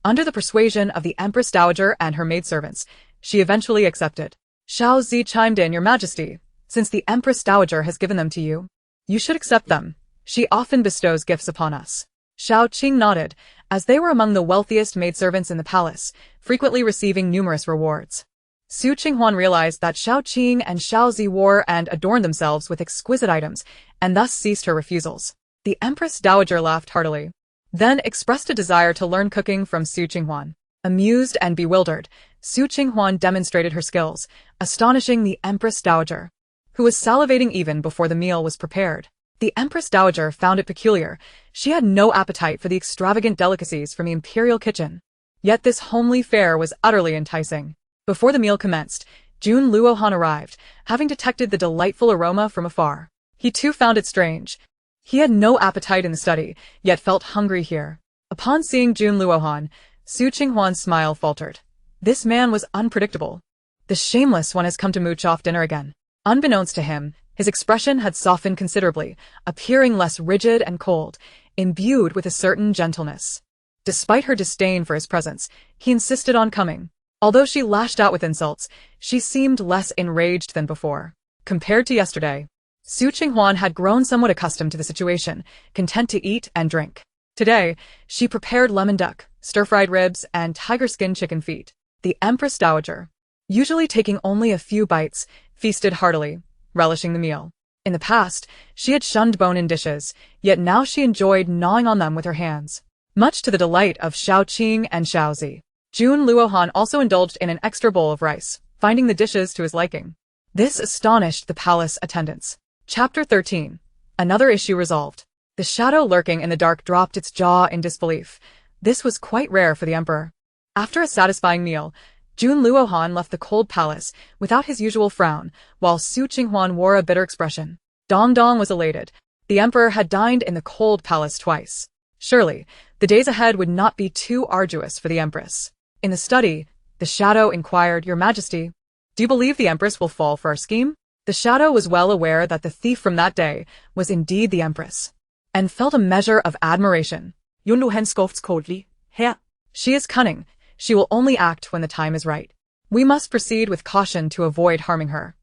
under the persuasion of the Empress Dowager and her maidservants, she eventually accepted. Shao Zi chimed in, Your Majesty, since the Empress Dowager has given them to you, you should accept them. She often bestows gifts upon us. Shao Qing nodded, as they were among the wealthiest maidservants in the palace, frequently receiving numerous rewards. Su Qinghuan realized that Shao Qing and Shao Zi wore and adorned themselves with exquisite items, and thus ceased her refusals. The Empress Dowager laughed heartily, then expressed a desire to learn cooking from Su Qinghuan. Amused and bewildered, Su Qinghuan demonstrated her skills, astonishing the Empress Dowager, who was salivating even before the meal was prepared. The Empress Dowager found it peculiar. She had no appetite for the extravagant delicacies from the imperial kitchen. Yet this homely fare was utterly enticing. Before the meal commenced, Jun Luohan arrived, having detected the delightful aroma from afar. He too found it strange. He had no appetite in the study, yet felt hungry here. Upon seeing Jun Luohan, Su Qinghuan's smile faltered. This man was unpredictable. The shameless one has come to mooch off dinner again. Unbeknownst to him, his expression had softened considerably, appearing less rigid and cold, imbued with a certain gentleness. Despite her disdain for his presence, he insisted on coming. Although she lashed out with insults, she seemed less enraged than before. Compared to yesterday, Qing Huan had grown somewhat accustomed to the situation, content to eat and drink. Today, she prepared lemon duck, stir-fried ribs, and tiger skin chicken feet. The Empress Dowager, usually taking only a few bites, feasted heartily, relishing the meal. In the past, she had shunned bone-in dishes, yet now she enjoyed gnawing on them with her hands. Much to the delight of Xiaoqing and Xiaozi, Jun Luohan also indulged in an extra bowl of rice, finding the dishes to his liking. This astonished the palace attendants. Chapter 13. Another issue resolved. The shadow lurking in the dark dropped its jaw in disbelief. This was quite rare for the emperor. After a satisfying meal, Jun Luohan left the cold palace without his usual frown, while Qing Huan wore a bitter expression. Dong Dong was elated. The emperor had dined in the cold palace twice. Surely, the days ahead would not be too arduous for the empress. In the study, the shadow inquired, "Your Majesty, do you believe the empress will fall for our scheme?" The shadow was well aware that the thief from that day was indeed the empress, and felt a measure of admiration. Jun Luohan scoffed coldly. Herr, She is cunning. She will only act when the time is right. We must proceed with caution to avoid harming her.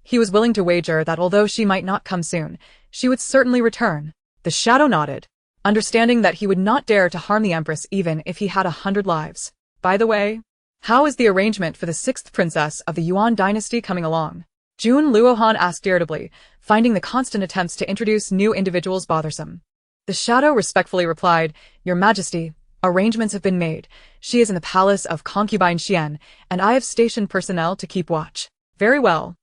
He was willing to wager that although she might not come soon, she would certainly return. The shadow nodded, understanding that he would not dare to harm the empress even if he had 100 lives. By the way, how is the arrangement for the 6th princess of the Yuan dynasty coming along? Jun Luohan asked irritably, finding the constant attempts to introduce new individuals bothersome. The shadow respectfully replied, "Your Majesty, arrangements have been made. She is in the palace of concubine Xian, and I have stationed personnel to keep watch." Very well.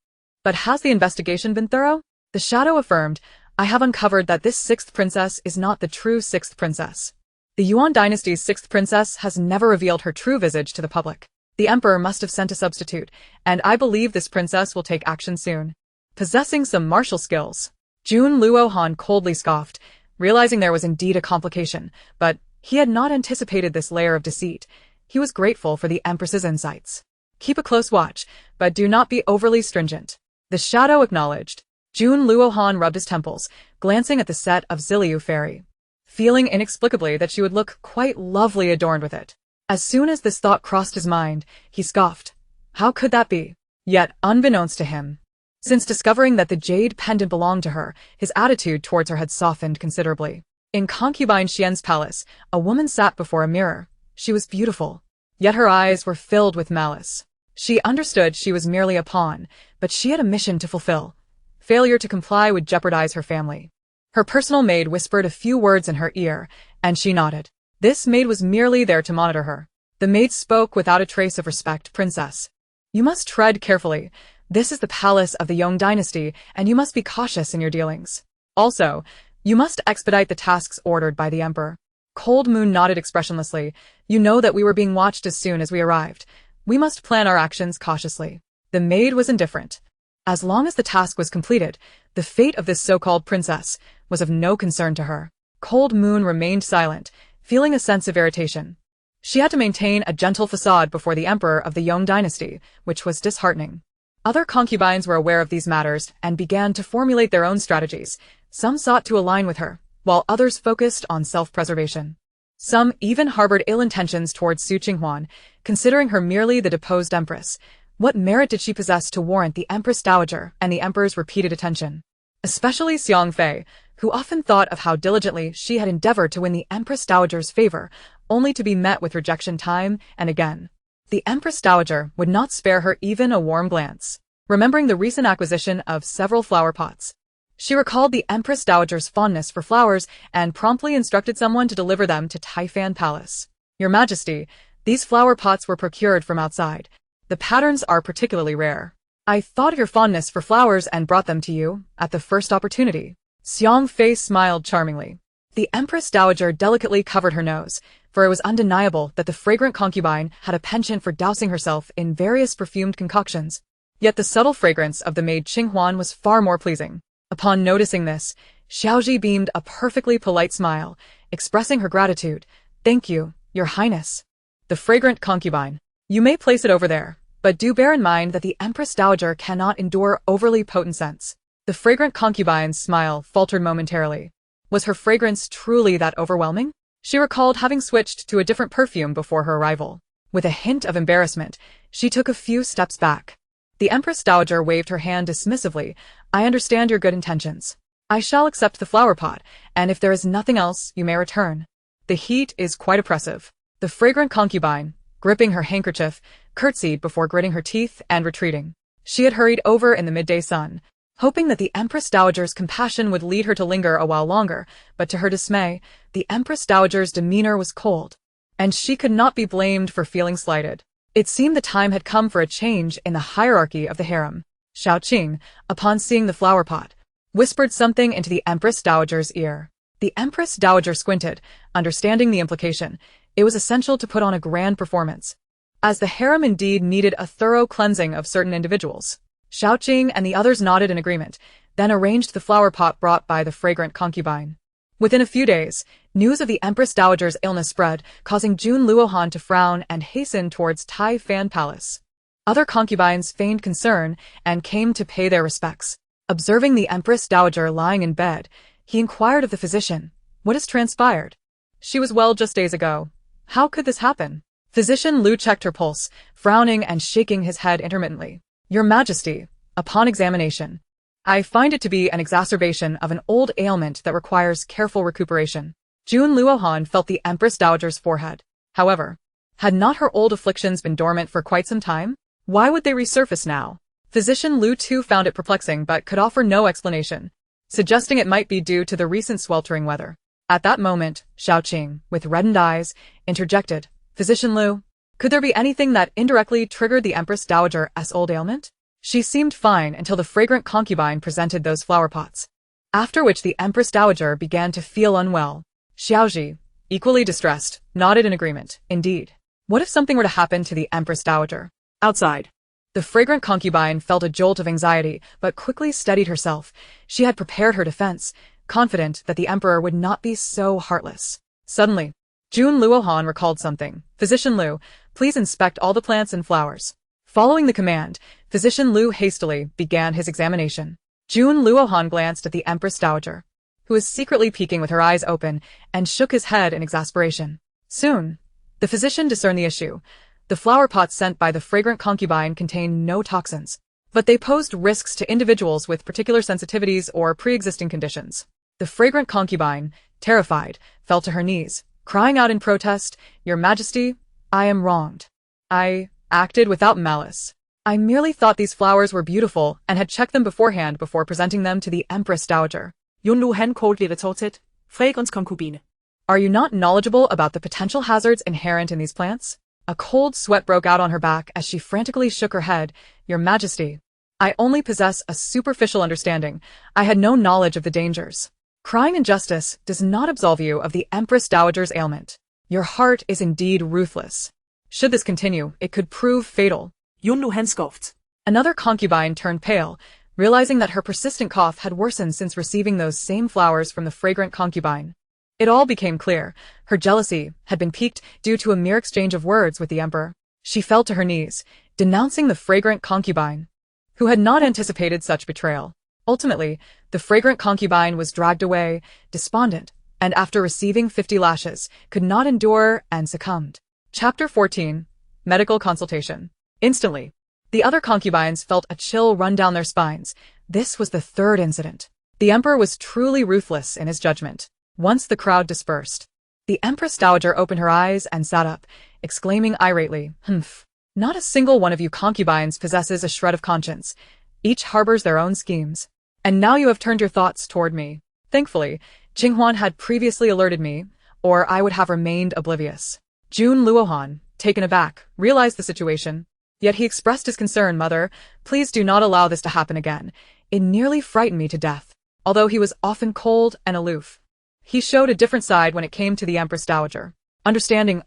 But has the investigation been thorough? The shadow affirmed, "I have uncovered that this 6th princess is not the true 6th princess. The Yuan dynasty's 6th princess has never revealed her true visage to the public. The emperor must have sent a substitute, and I believe this princess will take action soon." Possessing some martial skills, Jun Luohan coldly scoffed, realizing there was indeed a complication, but he had not anticipated this layer of deceit. He was grateful for the empress's insights. "Keep a close watch, but do not be overly stringent." The shadow acknowledged. Jun Luohan rubbed his temples, glancing at the set of Ziliu fairy, feeling inexplicably that she would look quite lovely adorned with it. As soon as this thought crossed his mind, he scoffed. How could that be? Yet, unbeknownst to him, since discovering that the jade pendant belonged to her, his attitude towards her had softened considerably. In concubine Xian's palace, a woman sat before a mirror. She was beautiful, yet her eyes were filled with malice. She understood she was merely a pawn, but she had a mission to fulfill. Failure to comply would jeopardize her family. Her personal maid whispered a few words in her ear, and she nodded. This maid was merely there to monitor her. The maid spoke without a trace of respect. "Princess, you must tread carefully. This is the palace of the Yong dynasty, and you must be cautious in your dealings. Also, you must expedite the tasks ordered by the emperor." Cold Moon nodded expressionlessly. "You know that we were being watched as soon as we arrived. We must plan our actions cautiously." The maid was indifferent. As long as the task was completed, the fate of this so-called princess was of no concern to her. Cold Moon remained silent, feeling a sense of irritation. She had to maintain a gentle facade before the emperor of the Yong dynasty, which was disheartening. Other concubines were aware of these matters and began to formulate their own strategies. Some sought to align with her, while others focused on self-preservation. Some even harbored ill intentions towards Qing Huan, considering her merely the deposed empress. What merit did she possess to warrant the Empress Dowager and the emperor's repeated attention? Especially Xiang Fei, who often thought of how diligently she had endeavored to win the Empress Dowager's favor, only to be met with rejection time and again. The Empress Dowager would not spare her even a warm glance. Remembering the recent acquisition of several flower pots, she recalled the Empress Dowager's fondness for flowers and promptly instructed someone to deliver them to Taifan Palace. "Your Majesty, these flower pots were procured from outside. The patterns are particularly rare. I thought of your fondness for flowers and brought them to you at the first opportunity." Xiang Fei smiled charmingly. The Empress Dowager delicately covered her nose, for it was undeniable that the fragrant concubine had a penchant for dousing herself in various perfumed concoctions. Yet the subtle fragrance of the maid Qing Huan was far more pleasing. Upon noticing this, Xiaoji beamed a perfectly polite smile, expressing her gratitude. "Thank you, Your Highness." The fragrant concubine. "You may place it over there, but do bear in mind that the Empress Dowager cannot endure overly potent scents." The fragrant concubine's smile faltered momentarily. Was her fragrance truly that overwhelming? She recalled having switched to a different perfume before her arrival. With a hint of embarrassment, she took a few steps back. The Empress Dowager waved her hand dismissively. I understand your good intentions. I shall accept the flower pot, and if there is nothing else, you may return. The heat is quite oppressive. The fragrant concubine, gripping her handkerchief, curtsied before gritting her teeth and retreating. She had hurried over in the midday sun, hoping that the Empress Dowager's compassion would lead her to linger a while longer, but to her dismay, the Empress Dowager's demeanor was cold, and she could not be blamed for feeling slighted. It seemed the time had come for a change in the hierarchy of the harem. Xiaoqing, upon seeing the flower pot, whispered something into the Empress Dowager's ear. The Empress Dowager squinted, understanding the implication. It was essential to put on a grand performance, as the harem indeed needed a thorough cleansing of certain individuals. Xiaoqing and the others nodded in agreement, then arranged the flower pot brought by the fragrant concubine. Within a few days, news of the Empress Dowager's illness spread, causing Jun Luohan to frown and hasten towards Tai Fan Palace. Other concubines feigned concern and came to pay their respects. Observing the Empress Dowager lying in bed, he inquired of the physician, "What has transpired?" "She was well just days ago." "How could this happen?" Physician Lu checked her pulse, frowning and shaking his head intermittently. "Your Majesty, upon examination, I find it to be an exacerbation of an old ailment that requires careful recuperation." Jun Luohan felt the Empress Dowager's forehead. However, had not her old afflictions been dormant for quite some time? Why would they resurface now? Physician Lu too found it perplexing but could offer no explanation, suggesting it might be due to the recent sweltering weather. At that moment, Xiaoqing, with reddened eyes, interjected, "Physician Lu, could there be anything that indirectly triggered the Empress Dowager's old ailment?" She seemed fine until the fragrant concubine presented those flower pots, after which the Empress Dowager began to feel unwell. Xiaoji, equally distressed, nodded in agreement. Indeed. What if something were to happen to the Empress Dowager? Outside, the fragrant concubine felt a jolt of anxiety, but quickly steadied herself. She had prepared her defense, confident that the emperor would not be so heartless. Suddenly, Jun Luohan recalled something. "Physician Lu, please inspect all the plants and flowers." Following the command, Physician Lu hastily began his examination. Jun Luohan glanced at the Empress Dowager, who was secretly peeking with her eyes open, and shook his head in exasperation. Soon, the physician discerned the issue. The flower pots sent by the fragrant concubine contained no toxins, but they posed risks to individuals with particular sensitivities or pre-existing conditions. The fragrant concubine, terrified, fell to her knees, crying out in protest, "Your Majesty, I am wronged. I acted without malice. I merely thought these flowers were beautiful and had checked them beforehand before presenting them to the Empress Dowager." Jun Luohan coldly retorted, "Fragrance-Konkubine. Are you not knowledgeable about the potential hazards inherent in these plants?" A cold sweat broke out on her back as she frantically shook her head. "Your Majesty, I only possess a superficial understanding. I had no knowledge of the dangers. Crying injustice does not absolve you of the Empress Dowager's ailment. Your heart is indeed ruthless. Should this continue, it could prove fatal." Jun Luohan scoffed. Another concubine turned pale, realizing that her persistent cough had worsened since receiving those same flowers from the fragrant concubine. It all became clear. Her jealousy had been piqued due to a mere exchange of words with the emperor. She fell to her knees, denouncing the fragrant concubine, who had not anticipated such betrayal. Ultimately, the fragrant concubine was dragged away, despondent, and after receiving 50 lashes, could not endure and succumbed. Chapter 14. Medical Consultation. Instantly, the other concubines felt a chill run down their spines. This was the third incident. The emperor was truly ruthless in his judgment. Once the crowd dispersed, the Empress Dowager opened her eyes and sat up, exclaiming irately, "Humph! Not a single one of you concubines possesses a shred of conscience. Each harbors their own schemes. And now you have turned your thoughts toward me." Thankfully, Qing Huan had previously alerted me, or I would have remained oblivious. Jun Luohan, taken aback, realized the situation. Yet he expressed his concern. "Mother, please do not allow this to happen again. It nearly frightened me to death." Although he was often cold and aloof, he showed a different side when it came to the Empress Dowager. Understanding.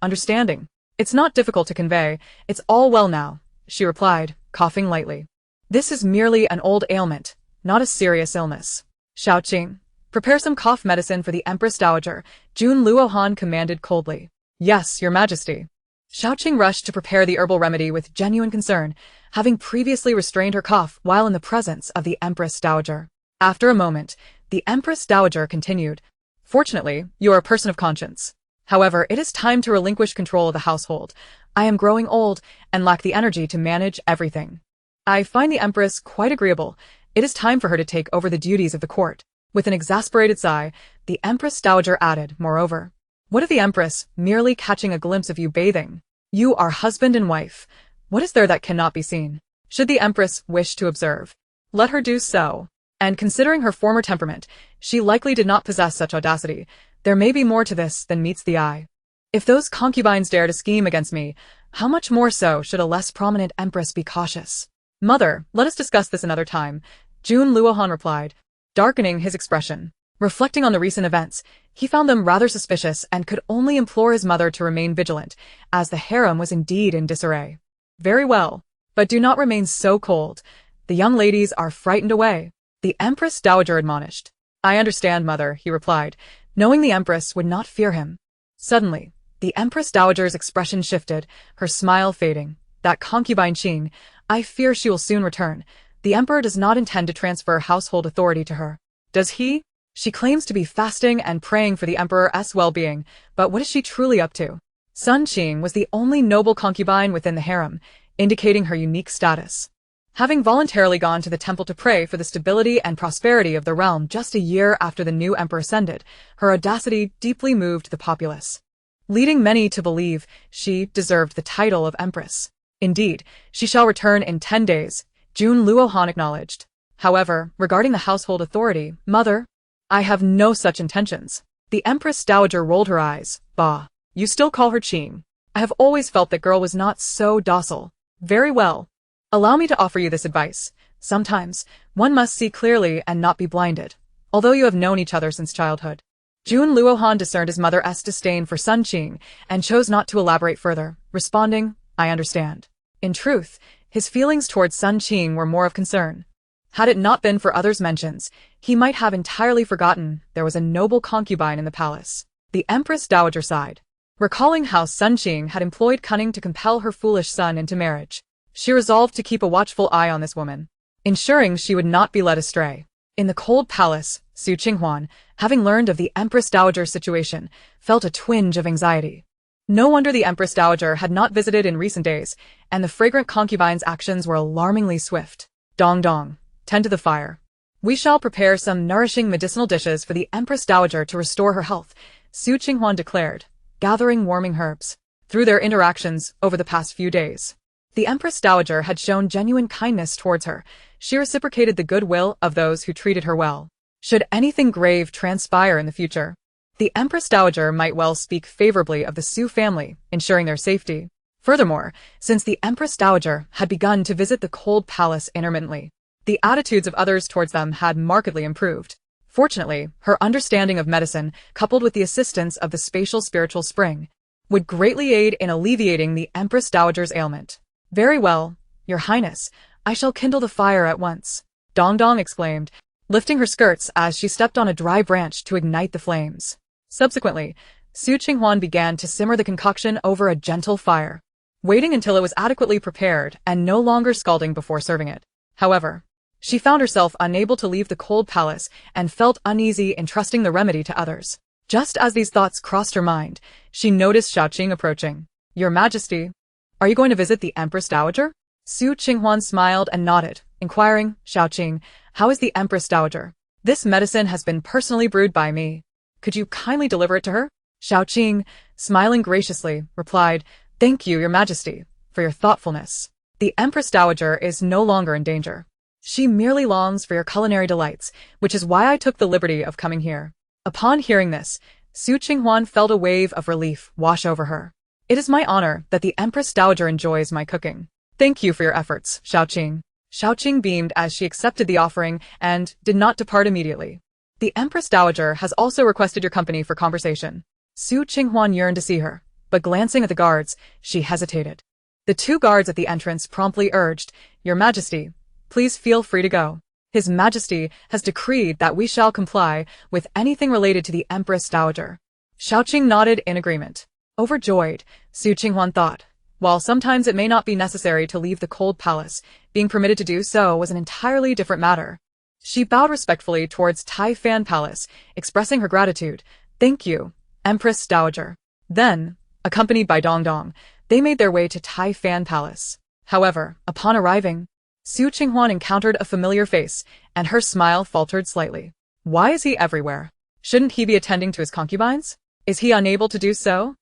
It's not difficult to convey. It's all well now," she replied, coughing lightly. "This is merely an old ailment, not a serious illness." "Xiaoqing, prepare some cough medicine for the Empress Dowager," Jun Luohan commanded coldly. "Yes, Your Majesty." Xiaoqing rushed to prepare the herbal remedy with genuine concern, having previously restrained her cough while in the presence of the Empress Dowager. After a moment, the Empress Dowager continued, "Fortunately, you are a person of conscience. However, it is time to relinquish control of the household. I am growing old and lack the energy to manage everything. I find the Empress quite agreeable. It is time for her to take over the duties of the court. With an exasperated sigh, the Empress Dowager added, moreover, what of the Empress merely catching a glimpse of you bathing? You are husband and wife. What is there that cannot be seen? Should the Empress wish to observe, let her do so. And considering her former temperament, she likely did not possess such audacity. There may be more to this than meets the eye. If those concubines dare to scheme against me, how much more so should a less prominent Empress be cautious? Mother, let us discuss this another time, Jun Luohan replied, darkening his expression. Reflecting on the recent events, he found them rather suspicious and could only implore his mother to remain vigilant, as the harem was indeed in disarray. Very well, but do not remain so cold. The young ladies are frightened away, the Empress Dowager admonished. I understand, mother, he replied, knowing the Empress would not fear him. Suddenly, the Empress Dowager's expression shifted, her smile fading. That concubine Qing, I fear she will soon return. The Emperor does not intend to transfer household authority to her. Does he? She claims to be fasting and praying for the Emperor's well-being, but what is she truly up to? Sun Qing was the only noble concubine within the harem, indicating her unique status. Having voluntarily gone to the temple to pray for the stability and prosperity of the realm just a year after the new emperor ascended, her audacity deeply moved the populace, leading many to believe she deserved the title of Empress. Indeed, she shall return in 10 days, Jun Luohan acknowledged. However, regarding the household authority, mother, I have no such intentions. The Empress Dowager rolled her eyes. Bah, you still call her Qing. I have always felt that girl was not so docile. Very well. Allow me to offer you this advice. Sometimes, one must see clearly and not be blinded, although you have known each other since childhood. Jun Luohan discerned his mother's disdain for Sun Qing and chose not to elaborate further, responding, I understand. In truth, his feelings towards Sun Qing were more of concern. Had it not been for others' mentions, he might have entirely forgotten there was a noble concubine in the palace. The Empress Dowager sighed, recalling how Sun Qing had employed cunning to compel her foolish son into marriage. She resolved to keep a watchful eye on this woman, ensuring she would not be led astray. In the cold palace, Qing Huan, having learned of the Empress Dowager's situation, felt a twinge of anxiety. No wonder the Empress Dowager had not visited in recent days, and the fragrant concubine's actions were alarmingly swift. Dong dong. Tend to the fire. We shall prepare some nourishing medicinal dishes for the Empress Dowager to restore her health, Qing Huan declared, gathering warming herbs. Through their interactions over the past few days, the Empress Dowager had shown genuine kindness towards her. She reciprocated the goodwill of those who treated her well. Should anything grave transpire in the future, the Empress Dowager might well speak favorably of the Su family, ensuring their safety. Furthermore, since the Empress Dowager had begun to visit the cold palace intermittently, the attitudes of others towards them had markedly improved. Fortunately, her understanding of medicine, coupled with the assistance of the spatial spiritual spring, would greatly aid in alleviating the Empress Dowager's ailment. Very well, Your Highness, I shall kindle the fire at once, Dong Dong exclaimed, lifting her skirts as she stepped on a dry branch to ignite the flames. Subsequently, Qing Huan began to simmer the concoction over a gentle fire, waiting until it was adequately prepared and no longer scalding before serving it. However, she found herself unable to leave the cold palace and felt uneasy entrusting the remedy to others. Just as these thoughts crossed her mind, she noticed Xiaoqing approaching. Your Majesty, are you going to visit the Empress Dowager? Qing Huan smiled and nodded, inquiring, Xiaoqing, how is the Empress Dowager? This medicine has been personally brewed by me. Could you kindly deliver it to her? Xiaoqing, smiling graciously, replied, Thank you, Your Majesty, for your thoughtfulness. The Empress Dowager is no longer in danger. She merely longs for your culinary delights, which is why I took the liberty of coming here. Upon hearing this, Qing Huan felt a wave of relief wash over her. It is my honor that the Empress Dowager enjoys my cooking. Thank you for your efforts, Xiaoqing. Xiaoqing beamed as she accepted the offering and did not depart immediately. The Empress Dowager has also requested your company for conversation. Qing Huan yearned to see her, but glancing at the guards, she hesitated. The 2 guards at the entrance promptly urged, Your Majesty, please feel free to go. His Majesty has decreed that we shall comply with anything related to the Empress Dowager. Xiaoqing nodded in agreement. Overjoyed, Qing Huan thought, while sometimes it may not be necessary to leave the cold palace, being permitted to do so was an entirely different matter. She bowed respectfully towards Tai Fan Palace, expressing her gratitude. Thank you, Empress Dowager. Then, accompanied by Dong Dong, they made their way to Tai Fan Palace. However, upon arriving, Su Qinghuan encountered a familiar face, and her smile faltered slightly. Why is he everywhere? Shouldn't he be attending to his concubines? Is he unable to do so?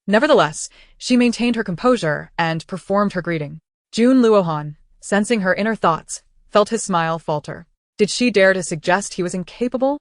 Nevertheless, she maintained her composure and performed her greeting. Jun Luohan, sensing her inner thoughts, felt his smile falter. Did she dare to suggest he was incapable?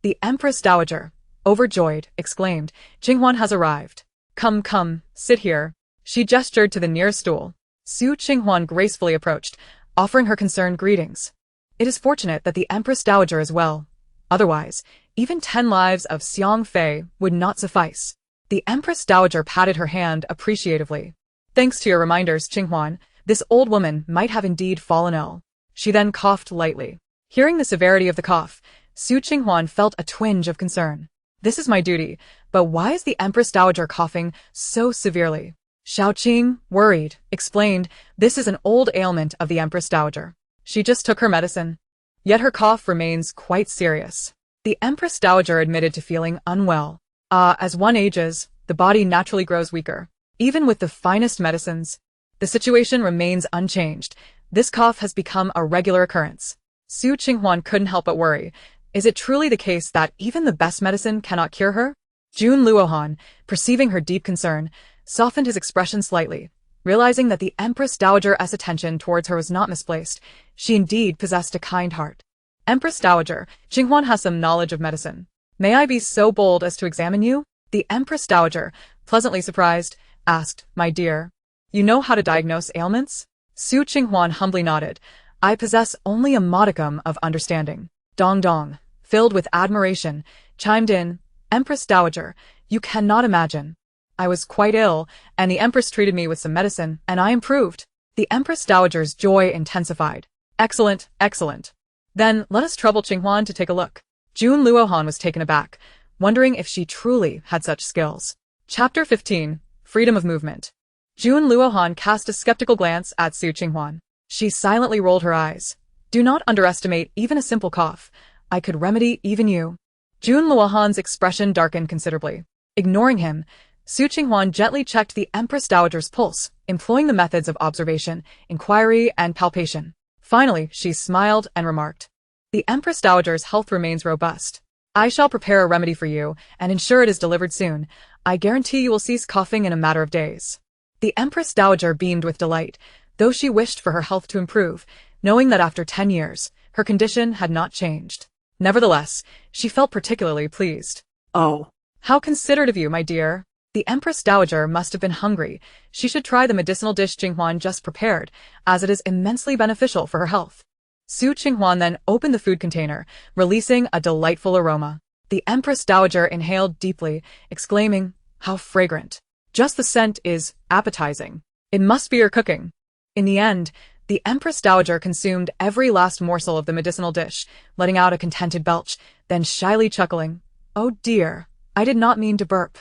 The Empress Dowager, overjoyed, exclaimed, Qinghuan has arrived. Come, come, sit here. She gestured to the nearest stool. Su Qinghuan gracefully approached, offering her concerned greetings. It is fortunate that the Empress Dowager is well. Otherwise, even 10 lives of Xiang Fei would not suffice. The Empress Dowager patted her hand appreciatively. Thanks to your reminders, Qinghuan, this old woman might have indeed fallen ill. She then coughed lightly. Hearing the severity of the cough, Su Qinghuan felt a twinge of concern. This is my duty, but why is the Empress Dowager coughing so severely? Xiaoqing, worried, explained, this is an old ailment of the Empress Dowager. She just took her medicine. Yet her cough remains quite serious. The Empress Dowager admitted to feeling unwell. As one ages, the body naturally grows weaker. Even with the finest medicines, the situation remains unchanged. This cough has become a regular occurrence. Su Qinghuan couldn't help but worry. Is it truly the case that even the best medicine cannot cure her? Jun Luohan, perceiving her deep concern, softened his expression slightly. Realizing that the Empress Dowager's attention towards her was not misplaced, she indeed possessed a kind heart. Empress Dowager, Qinghuan has some knowledge of medicine. May I be so bold as to examine you? The Empress Dowager, pleasantly surprised, asked, My dear, you know how to diagnose ailments? Su Qinghuan humbly nodded. I possess only a modicum of understanding. Dong Dong, filled with admiration, chimed in, Empress Dowager, you cannot imagine. I was quite ill, and the Empress treated me with some medicine, and I improved. The Empress Dowager's joy intensified. Excellent, excellent. Then let us trouble Qinghuan to take a look. Jun Luohan was taken aback, wondering if she truly had such skills. Chapter 15, Freedom of Movement. Jun Luohan cast a skeptical glance at Su Qinghuan. She silently rolled her eyes. Do not underestimate even a simple cough. I could remedy even you. Jun Luohan's expression darkened considerably. Ignoring him, Su Qinghuan gently checked the Empress Dowager's pulse, employing the methods of observation, inquiry, and palpation. Finally, she smiled and remarked, The Empress Dowager's health remains robust. I shall prepare a remedy for you and ensure it is delivered soon. I guarantee you will cease coughing in a matter of days. The Empress Dowager beamed with delight, though she wished for her health to improve, knowing that after 10 years, her condition had not changed. Nevertheless, she felt particularly pleased. Oh, How considerate of you, my dear. The Empress Dowager must have been hungry. She should try the medicinal dish Qinghuan just prepared, as it is immensely beneficial for her health. Su Qinghuan then opened the food container, releasing a delightful aroma. The Empress Dowager inhaled deeply, exclaiming, How fragrant. Just the scent is appetizing. It must be your cooking. In the end, the Empress Dowager consumed every last morsel of the medicinal dish, letting out a contented belch, then shyly chuckling, Oh dear, I did not mean to burp.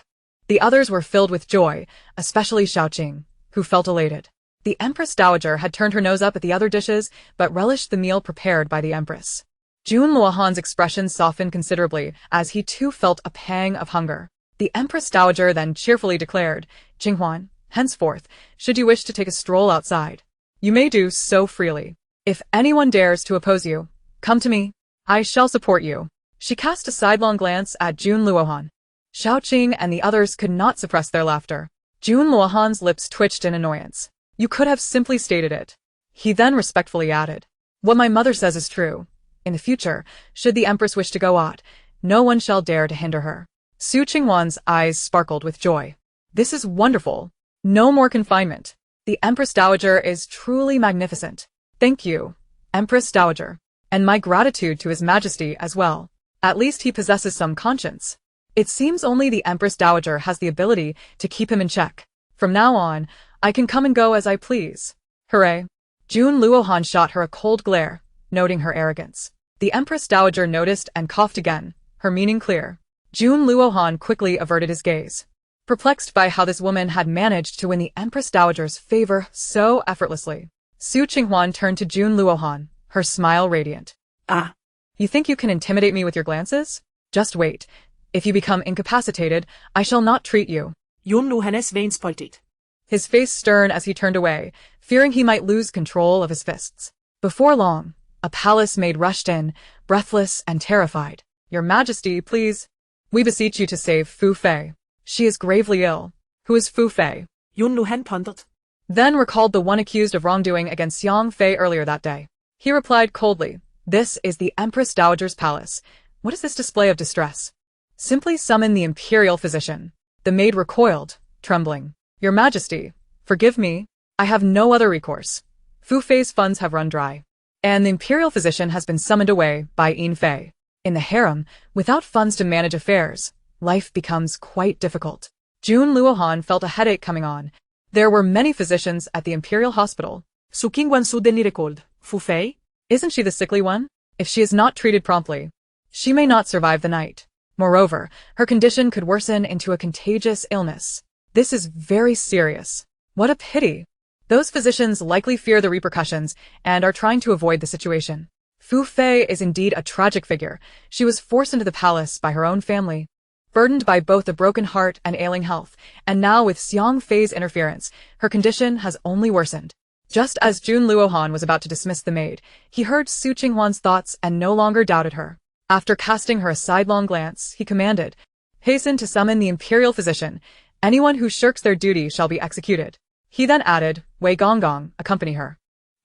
The others were filled with joy, especially Xiaoqing, who felt elated. The Empress Dowager had turned her nose up at the other dishes, but relished the meal prepared by the Empress. Jun Luohan's expression softened considerably, as he too felt a pang of hunger. The Empress Dowager then cheerfully declared, Qinghuan, henceforth, should you wish to take a stroll outside, you may do so freely. If anyone dares to oppose you, come to me. I shall support you. She cast a sidelong glance at Jun Luohan. Xiaoqing and the others could not suppress their laughter. Jun Luohan's lips twitched in annoyance. You could have simply stated it. He then respectfully added, What my mother says is true. In the future, should the Empress wish to go out, no one shall dare to hinder her. Su Qinghuan's eyes sparkled with joy. This is wonderful. No more confinement. The Empress Dowager is truly magnificent. Thank you, Empress Dowager. And my gratitude to His Majesty as well. At least he possesses some conscience. It seems only the Empress Dowager has the ability to keep him in check. From now on, I can come and go as I please. Hooray. Jun Luohan shot her a cold glare, noting her arrogance. The Empress Dowager noticed and coughed again, her meaning clear. Jun Luohan quickly averted his gaze. Perplexed by how this woman had managed to win the Empress Dowager's favor so effortlessly, Su Qinghuan turned to Jun Luohan, her smile radiant. You think you can intimidate me with your glances? Just wait. If you become incapacitated, I shall not treat you. Yun nu han er svansboltet. His face stern as he turned away, fearing he might lose control of his fists. Before long, a palace maid rushed in, breathless and terrified. Your Majesty, please. We beseech you to save Fu Fei. She is gravely ill. Who is Fu Fei? Yun nu han ponderet. Then recalled the one accused of wrongdoing against Xiang Fei earlier that day. He replied coldly, This is the Empress Dowager's palace. What is this display of distress? Simply summon the imperial physician. The maid recoiled, trembling. Your Majesty, forgive me. I have no other recourse. Fu Fei's funds have run dry. And the imperial physician has been summoned away by Yin Fei. In the harem, without funds to manage affairs, life becomes quite difficult. Jun Luohan felt a headache coming on. There were many physicians at the imperial hospital. Su Qing Huan su den recalled. Fu Fei? Isn't she the sickly one? If she is not treated promptly, she may not survive the night. Moreover, her condition could worsen into a contagious illness. This is very serious. What a pity. Those physicians likely fear the repercussions and are trying to avoid the situation. Fu Fei is indeed a tragic figure. She was forced into the palace by her own family, burdened by both a broken heart and ailing health, and now with Xiang Fei's interference, her condition has only worsened. Just as Jun Luohan was about to dismiss the maid, he heard Su Qinghuan's thoughts and no longer doubted her. After casting her a sidelong glance, he commanded, Hasten to summon the imperial physician. Anyone who shirks their duty shall be executed. He then added, Wei Gonggong, accompany her.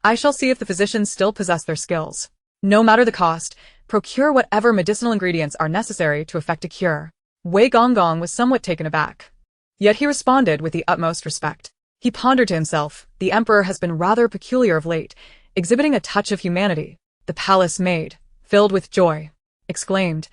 I shall see if the physicians still possess their skills. No matter the cost, procure whatever medicinal ingredients are necessary to effect a cure. Wei Gonggong was somewhat taken aback. Yet he responded with the utmost respect. He pondered to himself, the emperor has been rather peculiar of late, exhibiting a touch of humanity. The palace maid, filled with joy, exclaimed,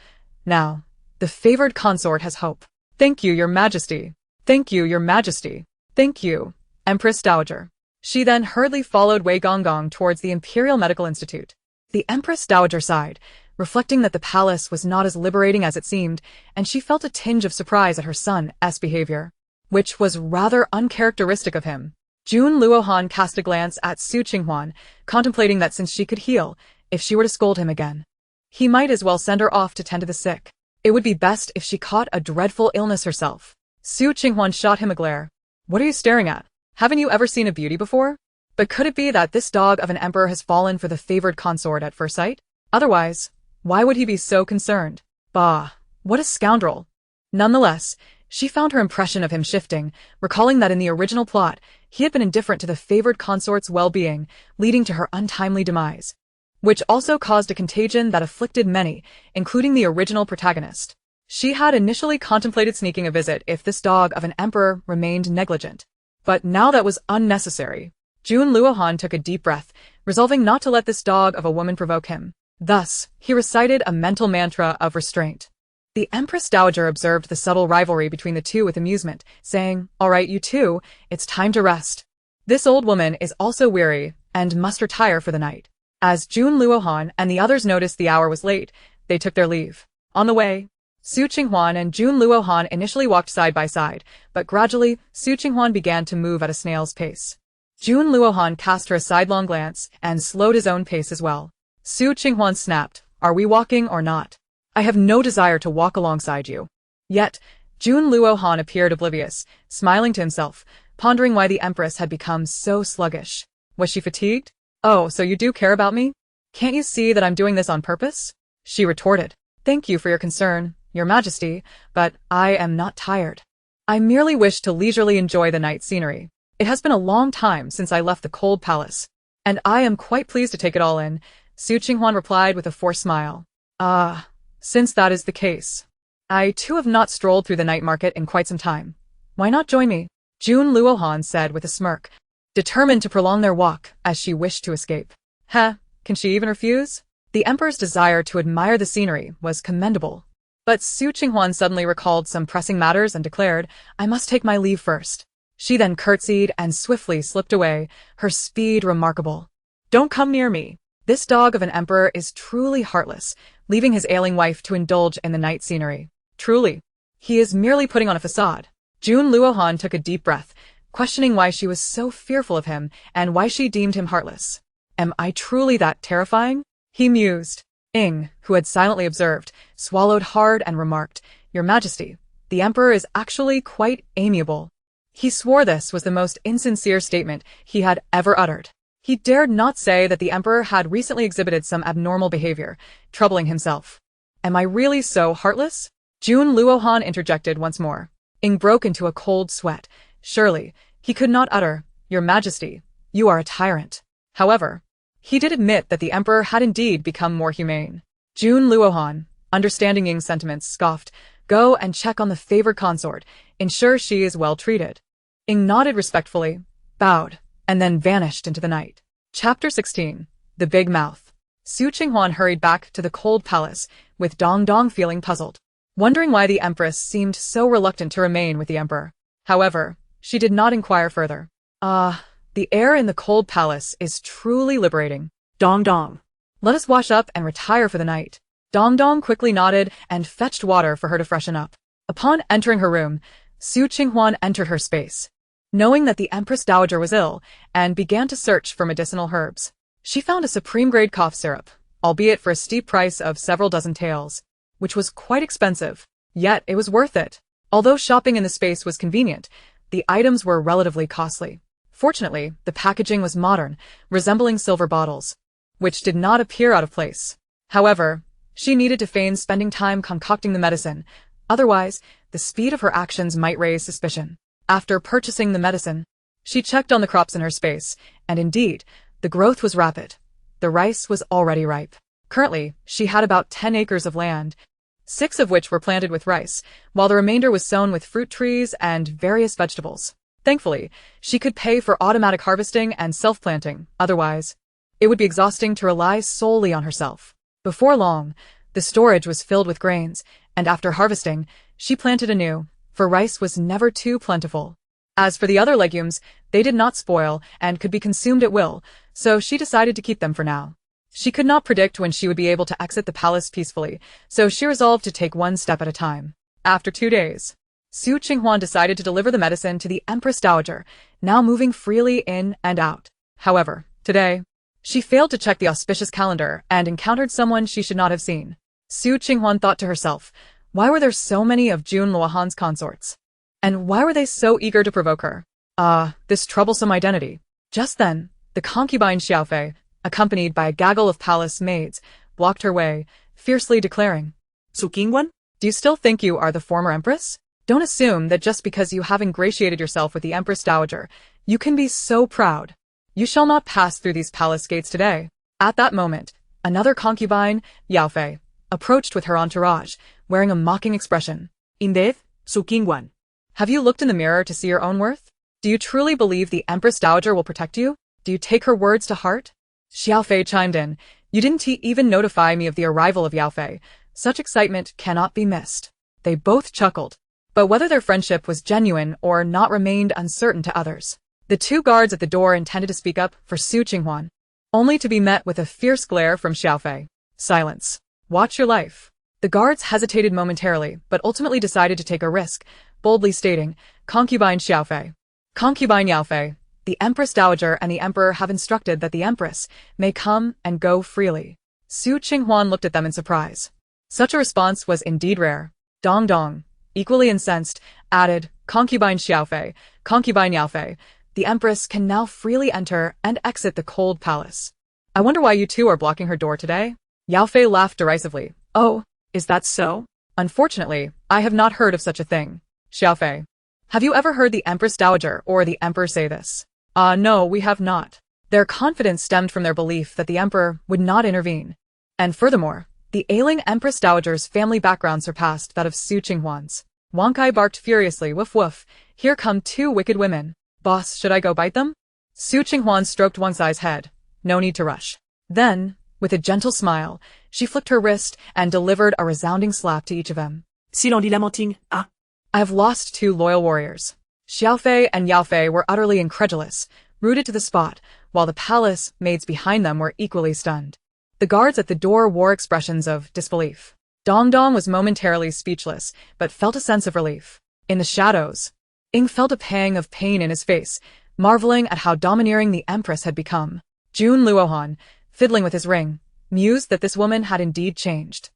Now, the favored consort has hope. Thank you, your majesty. Thank you, your majesty. Thank you, Empress Dowager. She then hurriedly followed Wei Gonggong towards the Imperial Medical Institute. The Empress Dowager sighed, reflecting that the palace was not as liberating as it seemed, and she felt a tinge of surprise at her son's behavior, which was rather uncharacteristic of him. Jun Luohan cast a glance at Su Qinghuan, contemplating that since she could heal, if she were to scold him again, he might as well send her off to tend to the sick. It would be best if she caught a dreadful illness herself. Su Qinghuan shot him a glare. What are you staring at? Haven't you ever seen a beauty before? But could it be that this dog of an emperor has fallen for the favored consort at first sight? Otherwise, why would he be so concerned? Bah, what a scoundrel. Nonetheless, she found her impression of him shifting, recalling that in the original plot, he had been indifferent to the favored consort's well-being, leading to her untimely demise, which also caused a contagion that afflicted many, including the original protagonist. She had initially contemplated sneaking a visit if this dog of an emperor remained negligent. But now that was unnecessary. Jun Luohan took a deep breath, resolving not to let this dog of a woman provoke him. Thus, he recited a mental mantra of restraint. The Empress Dowager observed the subtle rivalry between the two with amusement, saying, All right, you two, it's time to rest. This old woman is also weary and must retire for the night. As Jun Luohan and the others noticed the hour was late, they took their leave. On the way, Su Qinghuan and Jun Luohan initially walked side by side, but gradually, Su Qinghuan began to move at a snail's pace. Jun Luohan cast her a sidelong glance and slowed his own pace as well. Su Qinghuan snapped, Are we walking or not? I have no desire to walk alongside you. Yet, Jun Luohan appeared oblivious, smiling to himself, pondering why the Empress had become so sluggish. Was she fatigued? Oh, so you do care about me? Can't you see that I'm doing this on purpose? She retorted. Thank you for your concern, Your Majesty, but I am not tired. I merely wish to leisurely enjoy the night scenery. It has been a long time since I left the cold palace, and I am quite pleased to take it all in, Su Qinghuan replied with a forced smile. Since that is the case, I too have not strolled through the night market in quite some time. Why not join me? Jun Luohan said with a smirk, determined to prolong their walk as she wished to escape. Can she even refuse? The emperor's desire to admire the scenery was commendable. But Su Qinghuan suddenly recalled some pressing matters and declared, I must take my leave first. She then curtsied and swiftly slipped away, her speed remarkable. Don't come near me. This dog of an emperor is truly heartless, leaving his ailing wife to indulge in the night scenery. Truly, he is merely putting on a facade. Jun Luohan took a deep breath, questioning why she was so fearful of him and why she deemed him heartless. Am I truly that terrifying? He mused. Ing, who had silently observed, swallowed hard and remarked, Your Majesty, the emperor is actually quite amiable. He swore this was the most insincere statement he had ever uttered. He dared not say that the emperor had recently exhibited some abnormal behavior, troubling himself. Am I really so heartless? Jun Luohan interjected once more. Ing broke into a cold sweat. Surely, he could not utter, Your Majesty, you are a tyrant. However, he did admit that the emperor had indeed become more humane. Jun Luohan, understanding Ying's sentiments, scoffed, Go and check on the favored consort, ensure she is well treated. Ying nodded respectfully, bowed, and then vanished into the night. Chapter 16. The Big Mouth. Su Qinghuan hurried back to the cold palace, with Dong Dong feeling puzzled, wondering why the Empress seemed so reluctant to remain with the Emperor. However, she did not inquire further. The air in the cold palace is truly liberating. Dong Dong. Let us wash up and retire for the night. Dong Dong quickly nodded and fetched water for her to freshen up. Upon entering her room, Su Qinghuan entered her space, knowing that the Empress Dowager was ill, and began to search for medicinal herbs. She found a supreme-grade cough syrup, albeit for a steep price of several dozen taels, which was quite expensive, yet it was worth it. Although shopping in the space was convenient, the items were relatively costly. Fortunately, the packaging was modern, resembling silver bottles, which did not appear out of place. However, she needed to feign spending time concocting the medicine, otherwise, the speed of her actions might raise suspicion. After purchasing the medicine, she checked on the crops in her space, and indeed, the growth was rapid. The rice was already ripe. Currently, she had about 10 acres of land, 6 of which were planted with rice, while the remainder was sown with fruit trees and various vegetables. Thankfully, she could pay for automatic harvesting and self-planting, otherwise, it would be exhausting to rely solely on herself. Before long, the storage was filled with grains, and after harvesting, she planted anew, for rice was never too plentiful. As for the other legumes, they did not spoil and could be consumed at will, so she decided to keep them for now. She could not predict when she would be able to exit the palace peacefully, so she resolved to take one step at a time. After 2 days, Su Qinghuan decided to deliver the medicine to the Empress Dowager, now moving freely in and out. However, today, she failed to check the auspicious calendar and encountered someone she should not have seen. Su Qinghuan thought to herself, why were there so many of Jun Luohan's consorts? And why were they so eager to provoke her? This troublesome identity. Just then, the concubine Xiaofei, accompanied by a gaggle of palace maids, blocked her way, fiercely declaring, Su Qinghuan? Do you still think you are the former empress? Don't assume that just because you have ingratiated yourself with the Empress Dowager, you can be so proud. You shall not pass through these palace gates today. At that moment, another concubine, Yaofei, approached with her entourage, wearing a mocking expression. Indeed, Su Qinghuan. Have you looked in the mirror to see your own worth? Do you truly believe the Empress Dowager will protect you? Do you take her words to heart? Xiaofei chimed in. You didn't even notify me of the arrival of Yaofei. Such excitement cannot be missed. They both chuckled, but whether their friendship was genuine or not remained uncertain to others. The 2 guards at the door intended to speak up for Su Qinghuan, only to be met with a fierce glare from Xiaofei. Silence. Watch your life. The guards hesitated momentarily, but ultimately decided to take a risk, boldly stating, Concubine Xiaofei. Concubine Yaofei, the Empress Dowager and the Emperor have instructed that the Empress may come and go freely. Su Qinghuan looked at them in surprise. Such a response was indeed rare. Dong Dong, equally incensed, added, Concubine Xiaofei, Concubine Yaofei, the Empress can now freely enter and exit the cold palace. I wonder why you two are blocking her door today? Yaofei laughed derisively. Oh, is that so? Unfortunately, I have not heard of such a thing. Xiaofei, have you ever heard the Empress Dowager or the Emperor say this? No, we have not. Their confidence stemmed from their belief that the Emperor would not intervene. And furthermore, the ailing Empress Dowager's family background surpassed that of Su Qinghuan's. Wang Kai barked furiously, woof woof, here come 2 wicked women. Boss, should I go bite them? Su Qinghuan stroked Wang Sai's head. No need to rush. Then, with a gentle smile, she flicked her wrist and delivered a resounding slap to each of them. Si l'on dit lamenting, ah. I have lost 2 loyal warriors. Xiaofei and Yaofei were utterly incredulous, rooted to the spot, while the palace maids behind them were equally stunned. The guards at the door wore expressions of disbelief. Dong Dong was momentarily speechless, but felt a sense of relief. In the shadows, Ying felt a pang of pain in his face, marveling at how domineering the Empress had become. Jun Luohan, fiddling with his ring, mused that this woman had indeed changed.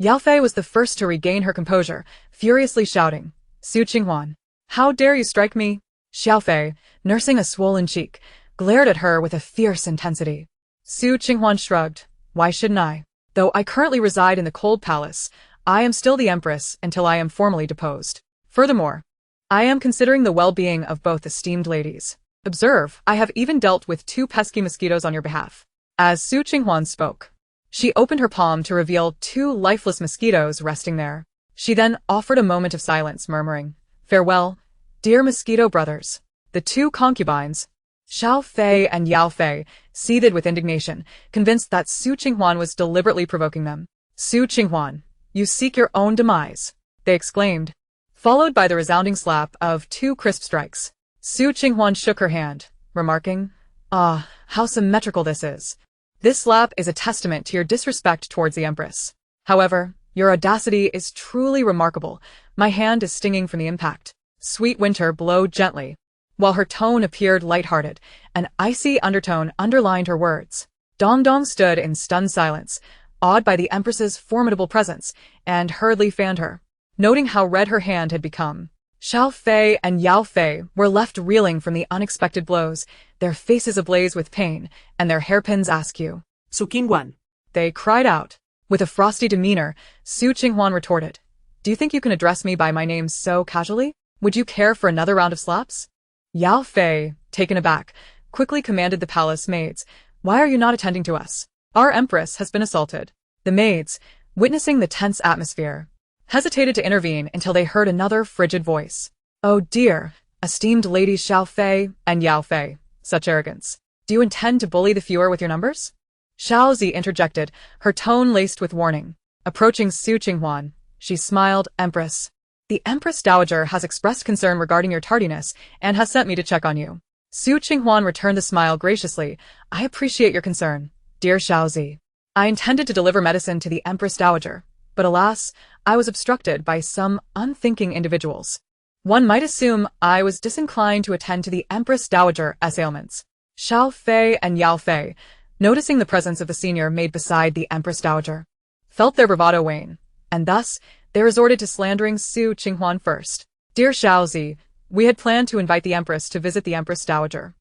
Yaofei was the first to regain her composure, furiously shouting, Su Qinghuan. How dare you strike me? Xiao Fei, nursing a swollen cheek, glared at her with a fierce intensity. Su Qinghuan shrugged. Why shouldn't I? Though I currently reside in the cold palace, I am still the Empress until I am formally deposed. Furthermore, I am considering the well-being of both esteemed ladies. Observe, I have even dealt with 2 pesky mosquitoes on your behalf. As Su Qinghuan spoke, she opened her palm to reveal 2 lifeless mosquitoes resting there. She then offered a moment of silence, murmuring, Farewell, dear mosquito brothers. The 2 concubines, Xiao Fei and Yao Fei, seethed with indignation, convinced that Su Qinghuan was deliberately provoking them. Su Qinghuan, you seek your own demise, they exclaimed, followed by the resounding slap of 2 crisp strikes. Su Qinghuan shook her hand, remarking, Ah, how symmetrical this is. This slap is a testament to your disrespect towards the Empress. However, your audacity is truly remarkable. My hand is stinging from the impact. Sweet Winter blowed gently. While her tone appeared light-hearted, an icy undertone underlined her words. Dong Dong stood in stunned silence, awed by the Empress's formidable presence, and hurriedly fanned her, noting how red her hand had become. Xiao Fei and Yao Fei were left reeling from the unexpected blows, their faces ablaze with pain, and their hairpins askew. Su Qinghuan. They cried out. With a frosty demeanor, Su Qinghuan retorted, Do you think you can address me by my name so casually? Would you care for another round of slaps? Yao Fei, taken aback, quickly commanded the palace maids, Why are you not attending to us? Our Empress has been assaulted. The maids, witnessing the tense atmosphere, hesitated to intervene until they heard another frigid voice. Oh dear, esteemed ladies Xiao Fei and Yao Fei, such arrogance. Do you intend to bully the fewer with your numbers? Xiao Zi interjected, her tone laced with warning. Approaching Su Qinghuan, she smiled, Empress. The Empress Dowager has expressed concern regarding your tardiness and has sent me to check on you. Su Qinghuan returned the smile graciously. I appreciate your concern, dear Xiao Zi. I intended to deliver medicine to the Empress Dowager, but alas, I was obstructed by some unthinking individuals. One might assume I was disinclined to attend to the Empress Dowager's ailments. Xiao Fei and Yao Fei, noticing the presence of the senior maid beside the Empress Dowager, felt their bravado wane, and thus they resorted to slandering Su Qinghuan first. Dear Xiao Zi, we had planned to invite the Empress to visit the Empress Dowager,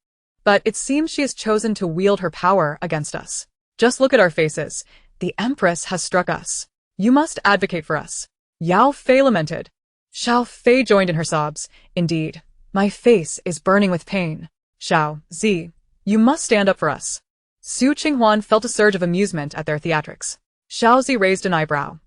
but it seems she has chosen to wield her power against us. Just look at our faces. The Empress has struck us. You must advocate for us. Yao Fei lamented. Xiao Fei joined in her sobs. Indeed, my face is burning with pain. Xiao Zi, you must stand up for us. Su Qinghuan felt a surge of amusement at their theatrics. Xiao Zi raised an eyebrow.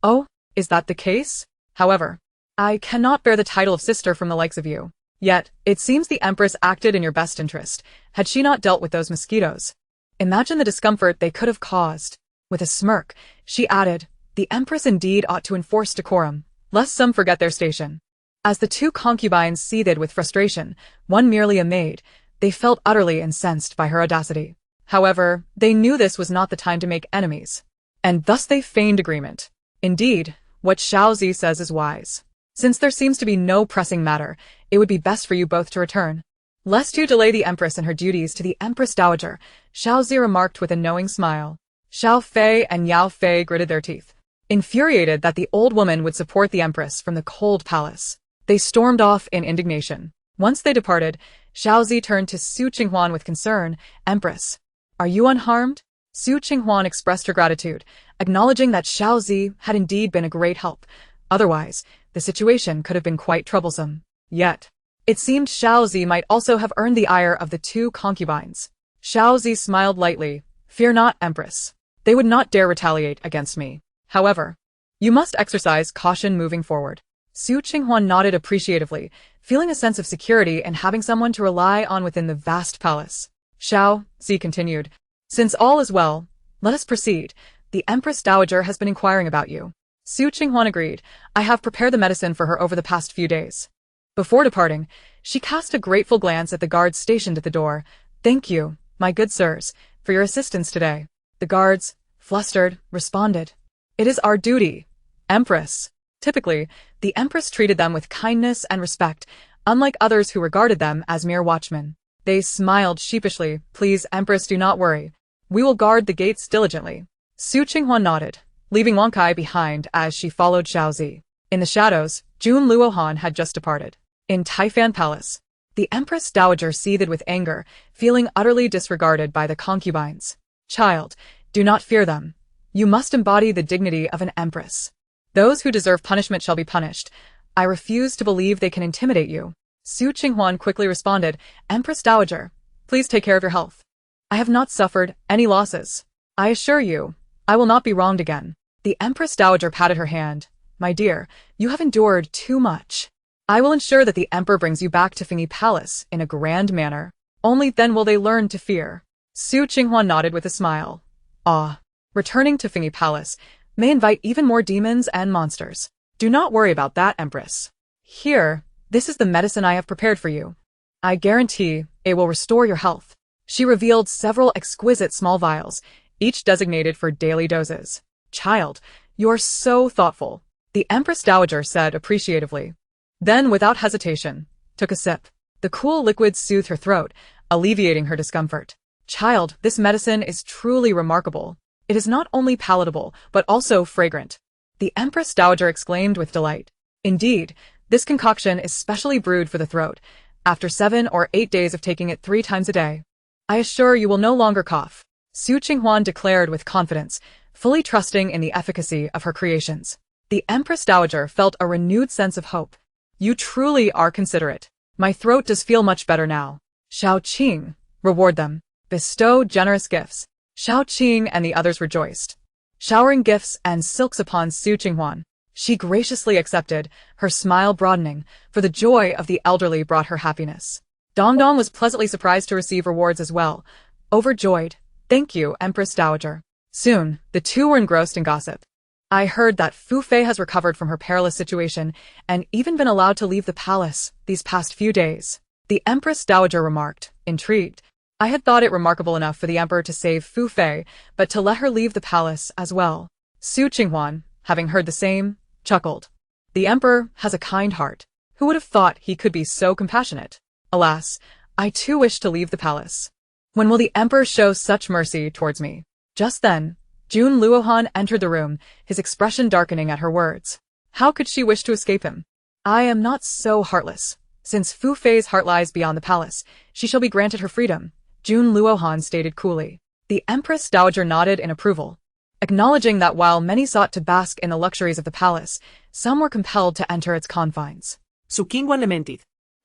Oh, is that the case? However, I cannot bear the title of sister from the likes of you. Yet, it seems the Empress acted in your best interest, had she not dealt with those mosquitoes. Imagine the discomfort they could have caused. With a smirk, she added, The Empress indeed ought to enforce decorum, lest some forget their station. As the 2 concubines seethed with frustration, one merely a maid, they felt utterly incensed by her audacity. However, they knew this was not the time to make enemies, and thus they feigned agreement. Indeed, what Xiao Zi says is wise. Since there seems to be no pressing matter, it would be best for you both to return. Lest you delay the Empress in her duties to the Empress Dowager, Xiao Zi remarked with a knowing smile. Xiao Fei and Yao Fei gritted their teeth, infuriated that the old woman would support the Empress from the cold palace. They stormed off in indignation. Once they departed, Xiao Zi turned to Su Qinghuan with concern. Empress, are you unharmed? Su Qinghuan expressed her gratitude, acknowledging that Xiao Zi had indeed been a great help. Otherwise, the situation could have been quite troublesome. Yet, it seemed Xiao Zi might also have earned the ire of the 2 concubines. Xiao Zi smiled lightly. Fear not, Empress. They would not dare retaliate against me. However, you must exercise caution moving forward. Su Qinghuan nodded appreciatively, feeling a sense of security in having someone to rely on within the vast palace. Xiao Zi continued, Since all is well, let us proceed. The Empress Dowager has been inquiring about you. Su Qinghuan agreed. I have prepared the medicine for her over the past few days. Before departing, she cast a grateful glance at the guards stationed at the door. Thank you, my good sirs, for your assistance today. The guards, flustered, responded. It is our duty, Empress. Typically, the Empress treated them with kindness and respect, unlike others who regarded them as mere watchmen. They smiled sheepishly. Please, Empress, do not worry. We will guard the gates diligently. Su Qinghuan nodded, leaving Wang Kai behind as she followed Xiao Zi. In the shadows, June Luohan had just departed. In Taifan Palace, the Empress Dowager seethed with anger, feeling utterly disregarded by the concubines. Child, do not fear them. You must embody the dignity of an empress. Those who deserve punishment shall be punished. I refuse to believe they can intimidate you. Qing Huan quickly responded, Empress Dowager, please take care of your health. I have not suffered any losses. I assure you, I will not be wronged again. The Empress Dowager patted her hand. My dear, you have endured too much. I will ensure that the Emperor brings you back to Qing Palace in a grand manner. Only then will they learn to fear. Qing Huan nodded with a smile. Ah, returning to Qing Palace may invite even more demons and monsters. Do not worry about that, Empress. Here, this is the medicine I have prepared for you. I guarantee it will restore your health. She revealed several exquisite small vials, each designated for daily doses. Child, you are so thoughtful, the Empress Dowager said appreciatively. Then, without hesitation, took a sip. The cool liquid soothed her throat, alleviating her discomfort. Child, this medicine is truly remarkable. It is not only palatable, but also fragrant. The Empress Dowager exclaimed with delight. Indeed, this concoction is specially brewed for the throat, after 7 or 8 days of taking it 3 times a day. I assure you will no longer cough, Qing Huan declared with confidence, fully trusting in the efficacy of her creations. The Empress Dowager felt a renewed sense of hope. You truly are considerate. My throat does feel much better now. Shao Qing, reward them. Bestow generous gifts. Shao Qing and the others rejoiced, showering gifts and silks upon Qing Huan. She graciously accepted, her smile broadening, for the joy of the elderly brought her happiness. Dongdong was pleasantly surprised to receive rewards as well. Overjoyed. Thank you, Empress Dowager. Soon, the two were engrossed in gossip. I heard that Fu Fei has recovered from her perilous situation and even been allowed to leave the palace these past few days. The Empress Dowager remarked, intrigued. I had thought it remarkable enough for the Emperor to save Fu Fei, but to let her leave the palace as well. Qing Huan, having heard the same, chuckled. The Emperor has a kind heart. Who would have thought he could be so compassionate? Alas, I too wish to leave the palace. When will the Emperor show such mercy towards me? Just then, June Luohan entered the room, his expression darkening at her words. How could she wish to escape him? I am not so heartless. Since Fu Fei's heart lies beyond the palace, she shall be granted her freedom, June Luohan stated coolly. The Empress Dowager nodded in approval, acknowledging that while many sought to bask in the luxuries of the palace, some were compelled to enter its confines. Su Qing Huan lamented.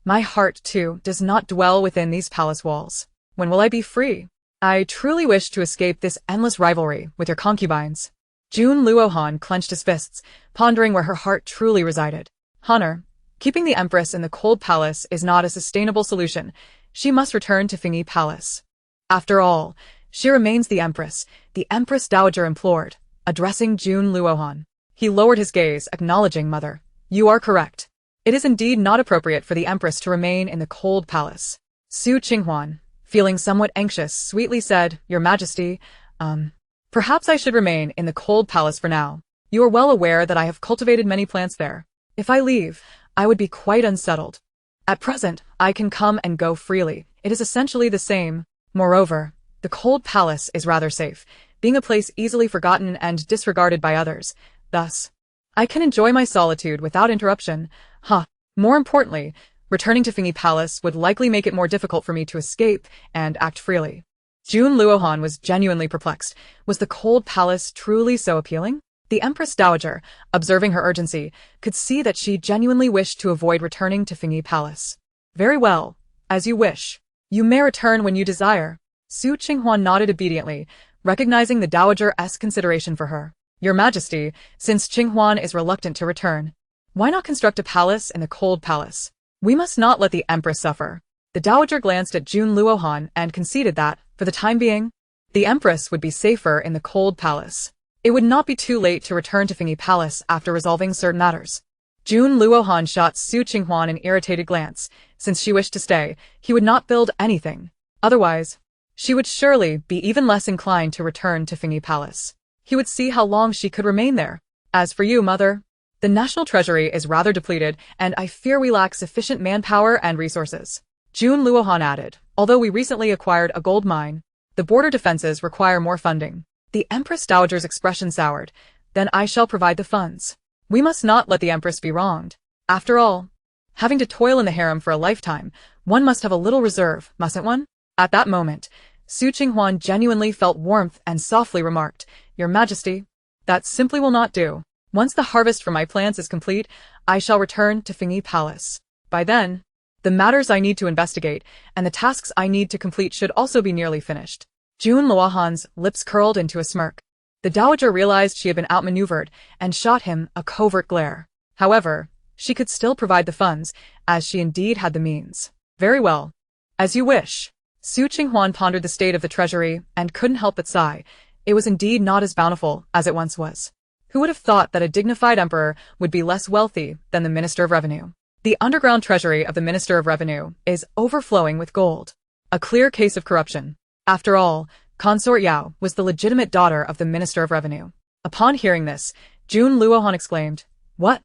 My heart, too, does not dwell within these palace walls. When will I be free? I truly wish to escape this endless rivalry with your concubines. June Luohan clenched his fists, pondering where her heart truly resided. Honor, keeping the Empress in the cold palace is not a sustainable solution. She must return to Qing Palace. After all, she remains the Empress Dowager implored, addressing June Luohan. He lowered his gaze, acknowledging, Mother. You are correct. It is indeed not appropriate for the Empress to remain in the cold palace. Qing Huan, feeling somewhat anxious, sweetly said, Your Majesty, perhaps I should remain in the cold palace for now. You are well aware that I have cultivated many plants there. If I leave, I would be quite unsettled. At present, I can come and go freely. It is essentially the same. Moreover, the cold palace is rather safe, being a place easily forgotten and disregarded by others. Thus, I can enjoy my solitude without interruption. More importantly, returning to Qing Palace would likely make it more difficult for me to escape and act freely. June Luohan was genuinely perplexed. Was the cold palace truly so appealing? The Empress Dowager, observing her urgency, could see that she genuinely wished to avoid returning to Qing Palace. Very well, as you wish. You may return when you desire. Qing Huan nodded obediently, recognizing the Dowager's consideration for her. Your Majesty, since Qing Huan is reluctant to return, why not construct a palace in the cold palace? We must not let the Empress suffer. The Dowager glanced at June Luohan and conceded that, for the time being, the Empress would be safer in the cold palace. It would not be too late to return to Qing Palace after resolving certain matters. June Luohan shot Qing Huan an irritated glance. Since she wished to stay, he would not build anything. Otherwise, she would surely be even less inclined to return to Qing Palace. He would see how long she could remain there. As for you, Mother, the national treasury is rather depleted, and I fear we lack sufficient manpower and resources. June Luohan added, although we recently acquired a gold mine, the border defenses require more funding. The Empress Dowager's expression soured. Then I shall provide the funds. We must not let the Empress be wronged. After all, having to toil in the harem for a lifetime, one must have a little reserve, mustn't one? At that moment, Su Qing Huan genuinely felt warmth and softly remarked, "Your Majesty, that simply will not do. Once the harvest from my plants is complete, I shall return to Fingyi Palace. By then, the matters I need to investigate and the tasks I need to complete should also be nearly finished." Jun Luohan's lips curled into a smirk. The dowager realized she had been outmaneuvered and shot him a covert glare. However, she could still provide the funds, as she indeed had the means. Very well. As you wish. Su Qing Huan pondered the state of the treasury and couldn't help but sigh. It was indeed not as bountiful as it once was. Who would have thought that a dignified emperor would be less wealthy than the Minister of Revenue? The underground treasury of the Minister of Revenue is overflowing with gold. A clear case of corruption. After all, Consort Yao was the legitimate daughter of the Minister of Revenue. Upon hearing this, Jun Luohan exclaimed, "What?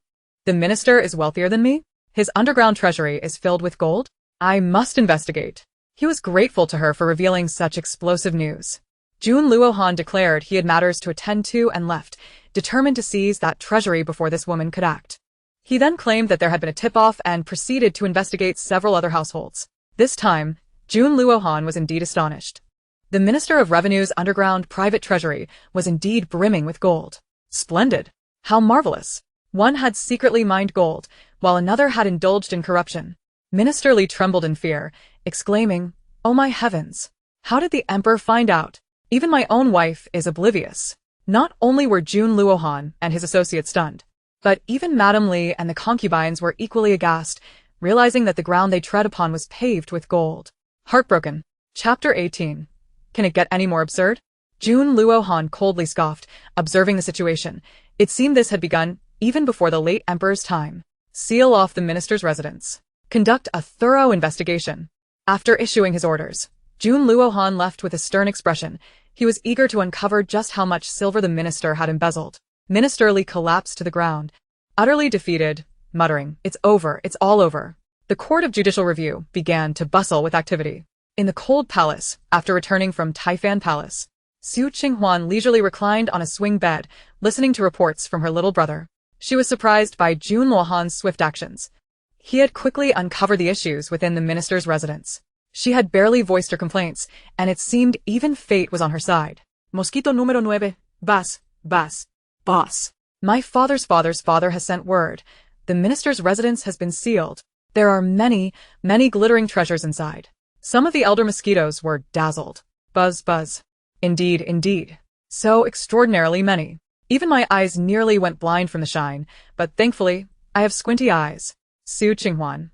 The minister is wealthier than me? His underground treasury is filled with gold? I must investigate." He was grateful to her for revealing such explosive news. Jun Luohan declared he had matters to attend to and left, determined to seize that treasury before this woman could act. He then claimed that there had been a tip-off and proceeded to investigate several other households. This time, Jun Luohan was indeed astonished. The Minister of Revenue's underground private treasury was indeed brimming with gold. Splendid! How marvelous! One had secretly mined gold, while another had indulged in corruption. Minister Li trembled in fear, exclaiming, "Oh my heavens! How did the emperor find out? Even my own wife is oblivious." Not only were Jun Luohan and his associates stunned, but even Madame Li and the concubines were equally aghast, realizing that the ground they tread upon was paved with gold. Heartbroken. Chapter 18. Can it get any more absurd? Jun Luohan coldly scoffed, observing the situation. It seemed this had begun even before the late emperor's time. Seal off the minister's residence. Conduct a thorough investigation. After issuing his orders, Jun Luohan left with a stern expression. He was eager to uncover just how much silver the minister had embezzled. Minister Li collapsed to the ground, utterly defeated, muttering, "It's over, it's all over." The Court of Judicial Review began to bustle with activity. In the cold palace, after returning from Taifan Palace, Su Qing Huan leisurely reclined on a swing bed, listening to reports from her little brother. She was surprised by Jun Luohan's swift actions. He had quickly uncovered the issues within the minister's residence. She had barely voiced her complaints, and it seemed even fate was on her side. Mosquito número 9, boss. My father's father has sent word. The minister's residence has been sealed. There are many glittering treasures inside. Some of the elder mosquitoes were dazzled. Buzz. Indeed. So extraordinarily many. Even my eyes nearly went blind from the shine, but thankfully, I have squinty eyes. Su Qing Huan.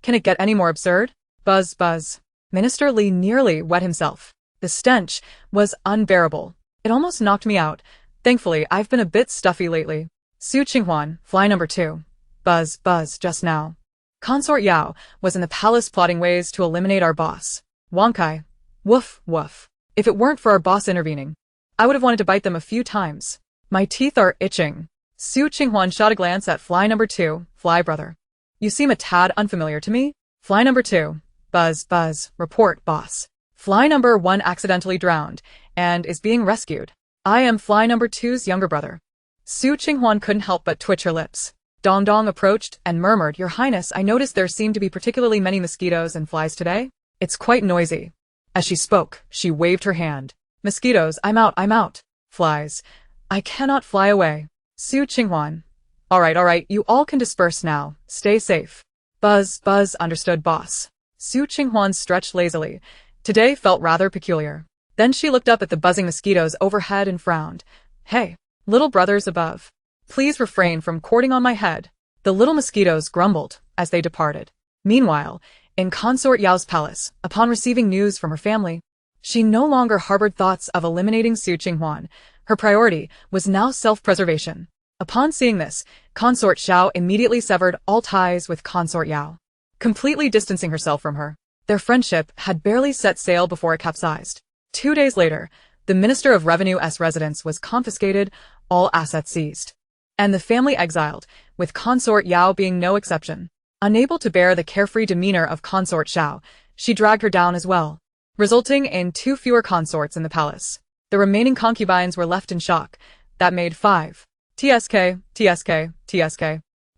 Can it get any more absurd? Buzz. Minister Li nearly wet himself. The stench was unbearable. It almost knocked me out. Thankfully, I've been a bit stuffy lately. Su Qing Huan, fly number 2. Buzz, just now. Consort Yao was in the palace plotting ways to eliminate our boss. Wonkai. Woof. If it weren't for our boss intervening, I would have wanted to bite them a few times. My teeth are itching. Su Qing Huan shot a glance at fly number 2, fly brother. You seem a tad unfamiliar to me. Fly number 2. Buzz. Report, boss. Fly number 1 accidentally drowned and is being rescued. I am fly number 2's younger brother. Su Qing Huan couldn't help but twitch her lips. Dong approached and murmured, "Your Highness, I noticed there seem to be particularly many mosquitoes and flies today. It's quite noisy." As she spoke, she waved her hand. "Mosquitoes, I'm out. Flies, I cannot fly away." Su Qing Huan. All right, you all can disperse now. Stay safe." Buzz, understood, boss. Su Qing Huan stretched lazily. Today felt rather peculiar. Then she looked up at the buzzing mosquitoes overhead and frowned. "Hey, little brothers above. Please refrain from courting on my head." The little mosquitoes grumbled as they departed. Meanwhile, in Consort Yao's palace, upon receiving news from her family, she no longer harbored thoughts of eliminating Su Qing Huan. Her priority was now self-preservation. Upon seeing this, Consort Xiao immediately severed all ties with Consort Yao, completely distancing herself from her. Their friendship had barely set sail before it capsized. 2 days later, the Minister of Revenue's residence was confiscated, all assets seized, and the family exiled, with Consort Yao being no exception. Unable to bear the carefree demeanor of Consort Xiao, she dragged her down as well, resulting in 2 fewer consorts in the palace. The remaining concubines were left in shock. That made 5. TSK.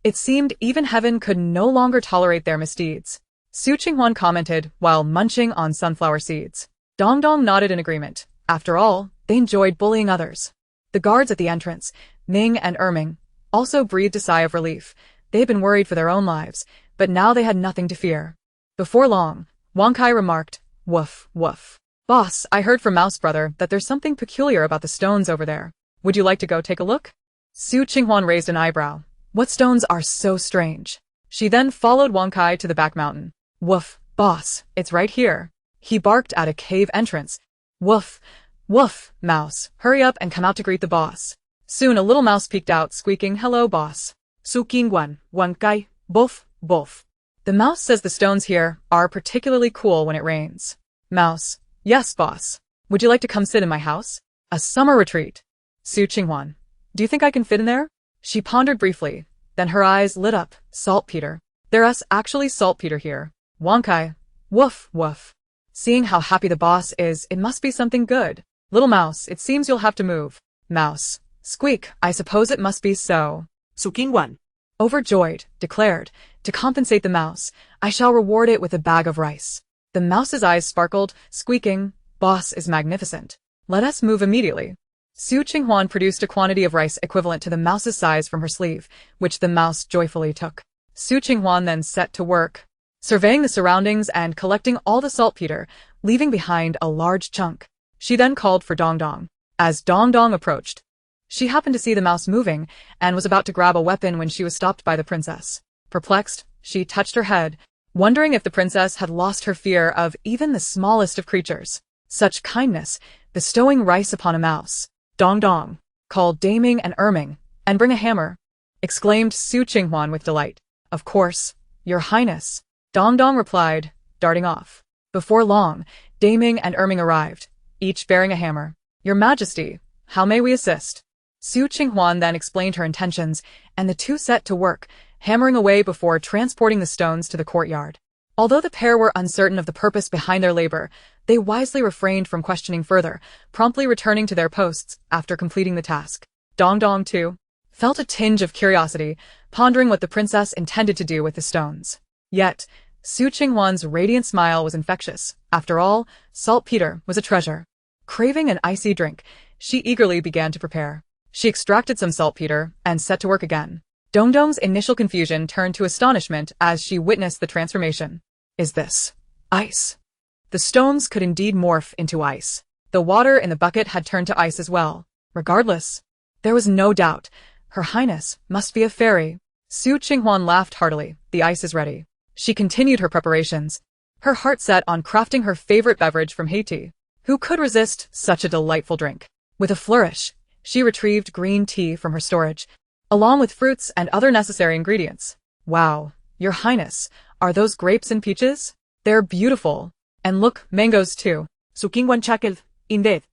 It seemed even heaven could no longer tolerate their misdeeds. Su Qinghuan commented while munching on sunflower seeds. Dong Dong nodded in agreement. After all, they enjoyed bullying others. The guards at the entrance, Ming and Erming, also breathed a sigh of relief. They had been worried for their own lives, but now they had nothing to fear. Before long, Wang Kai remarked, "Woof, woof. Boss, I heard from Mouse Brother that there's something peculiar about the stones over there. Would you like to go take a look?" Su Qinghuan raised an eyebrow. What stones are so strange? She then followed Wang Kai to the back mountain. "Woof, boss, it's right here." He barked at a cave entrance. "Woof, woof, mouse, hurry up and come out to greet the boss." Soon a little mouse peeked out, squeaking, "Hello, boss." Su Qinghuan, Wang Kai, both, both. The mouse says the stones here are particularly cool when it rains. Mouse, "Yes, boss. Would you like to come sit in my house? A summer retreat." Su Qinghuan, "Do you think I can fit in there?" She pondered briefly, then her eyes lit up. "Saltpeter. There's actually saltpeter here." Wang Kai, "Woof, woof. Seeing how happy the boss is, it must be something good." Little mouse, "It seems you'll have to move." Mouse, "Squeak, I suppose it must be so." Su Qinghuan, Overjoyed, declared, "To compensate the mouse, I shall reward it with a bag of rice." The mouse's eyes sparkled, squeaking, "Boss is magnificent. Let us move immediately." Su Qinghuan produced a quantity of rice equivalent to the mouse's size from her sleeve, which the mouse joyfully took. Su Qinghuan then set to work, surveying the surroundings and collecting all the saltpeter, leaving behind a large chunk. She then called for Dong Dong. As Dong Dong approached, she happened to see the mouse moving and was about to grab a weapon when she was stopped by the princess. Perplexed, she touched her head, wondering if the princess had lost her fear of even the smallest of creatures. Such kindness, bestowing rice upon a mouse. "Dong Dong, call Daming and Erming, and bring a hammer," exclaimed Su Qinghuan with delight. "Of course, your highness," Dong Dong replied, darting off. Before long, Daming and Erming arrived, each bearing a hammer. "Your Majesty, how may we assist?" Su Qinghuan then explained her intentions, and the two set to work, hammering away before transporting the stones to the courtyard. Although the pair were uncertain of the purpose behind their labor, they wisely refrained from questioning further, promptly returning to their posts after completing the task. Dong Dong, too, felt a tinge of curiosity, pondering what the princess intended to do with the stones. Yet, Su Qinghuan's radiant smile was infectious. After all, saltpeter was a treasure. Craving an icy drink, she eagerly began to prepare. She extracted some saltpeter and set to work again. Dong Dong's initial confusion turned to astonishment as she witnessed the transformation. "Is this ice?" The stones could indeed morph into ice. The water in the bucket had turned to ice as well. Regardless, there was no doubt. Her highness must be a fairy. Su Qinghuan laughed heartily. "The ice is ready." She continued her preparations, her heart set on crafting her favorite beverage from Haiti. Who could resist such a delightful drink? With a flourish, she retrieved green tea from her storage, along with fruits and other necessary ingredients. "Wow, your highness, are those grapes and peaches? They're beautiful. And look, mangoes too." Su Qinghuan chuckled, "Indeed."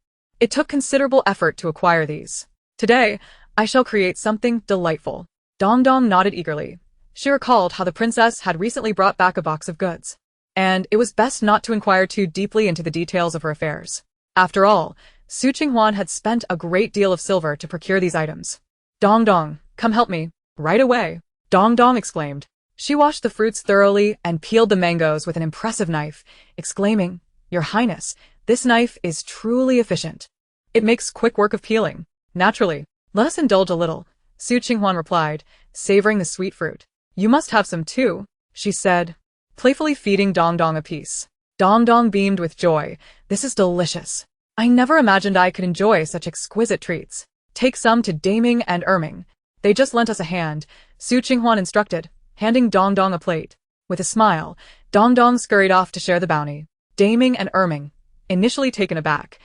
It took considerable effort to acquire these. "Today, I shall create something delightful." Dong Dong nodded eagerly. She recalled how the princess had recently brought back a box of goods, and it was best not to inquire too deeply into the details of her affairs. After all, Su Qinghuan had spent a great deal of silver to procure these items. "Dong Dong, come help me. Right away." Dong Dong exclaimed. She washed the fruits thoroughly and peeled the mangoes with an impressive knife, exclaiming, "Your highness, this knife is truly efficient. It makes quick work of peeling." "Naturally. Let us indulge a little," Su Qinghuan replied, savoring the sweet fruit. "You must have some too," she said, playfully feeding Dong Dong a piece. Dong Dong beamed with joy. "This is delicious. I never imagined I could enjoy such exquisite treats." "Take some to Daming and Erming. They just lent us a hand," Su Qinghuan instructed, handing Dong Dong a plate. With a smile, Dong Dong scurried off to share the bounty. Daming and Erming, initially taken aback,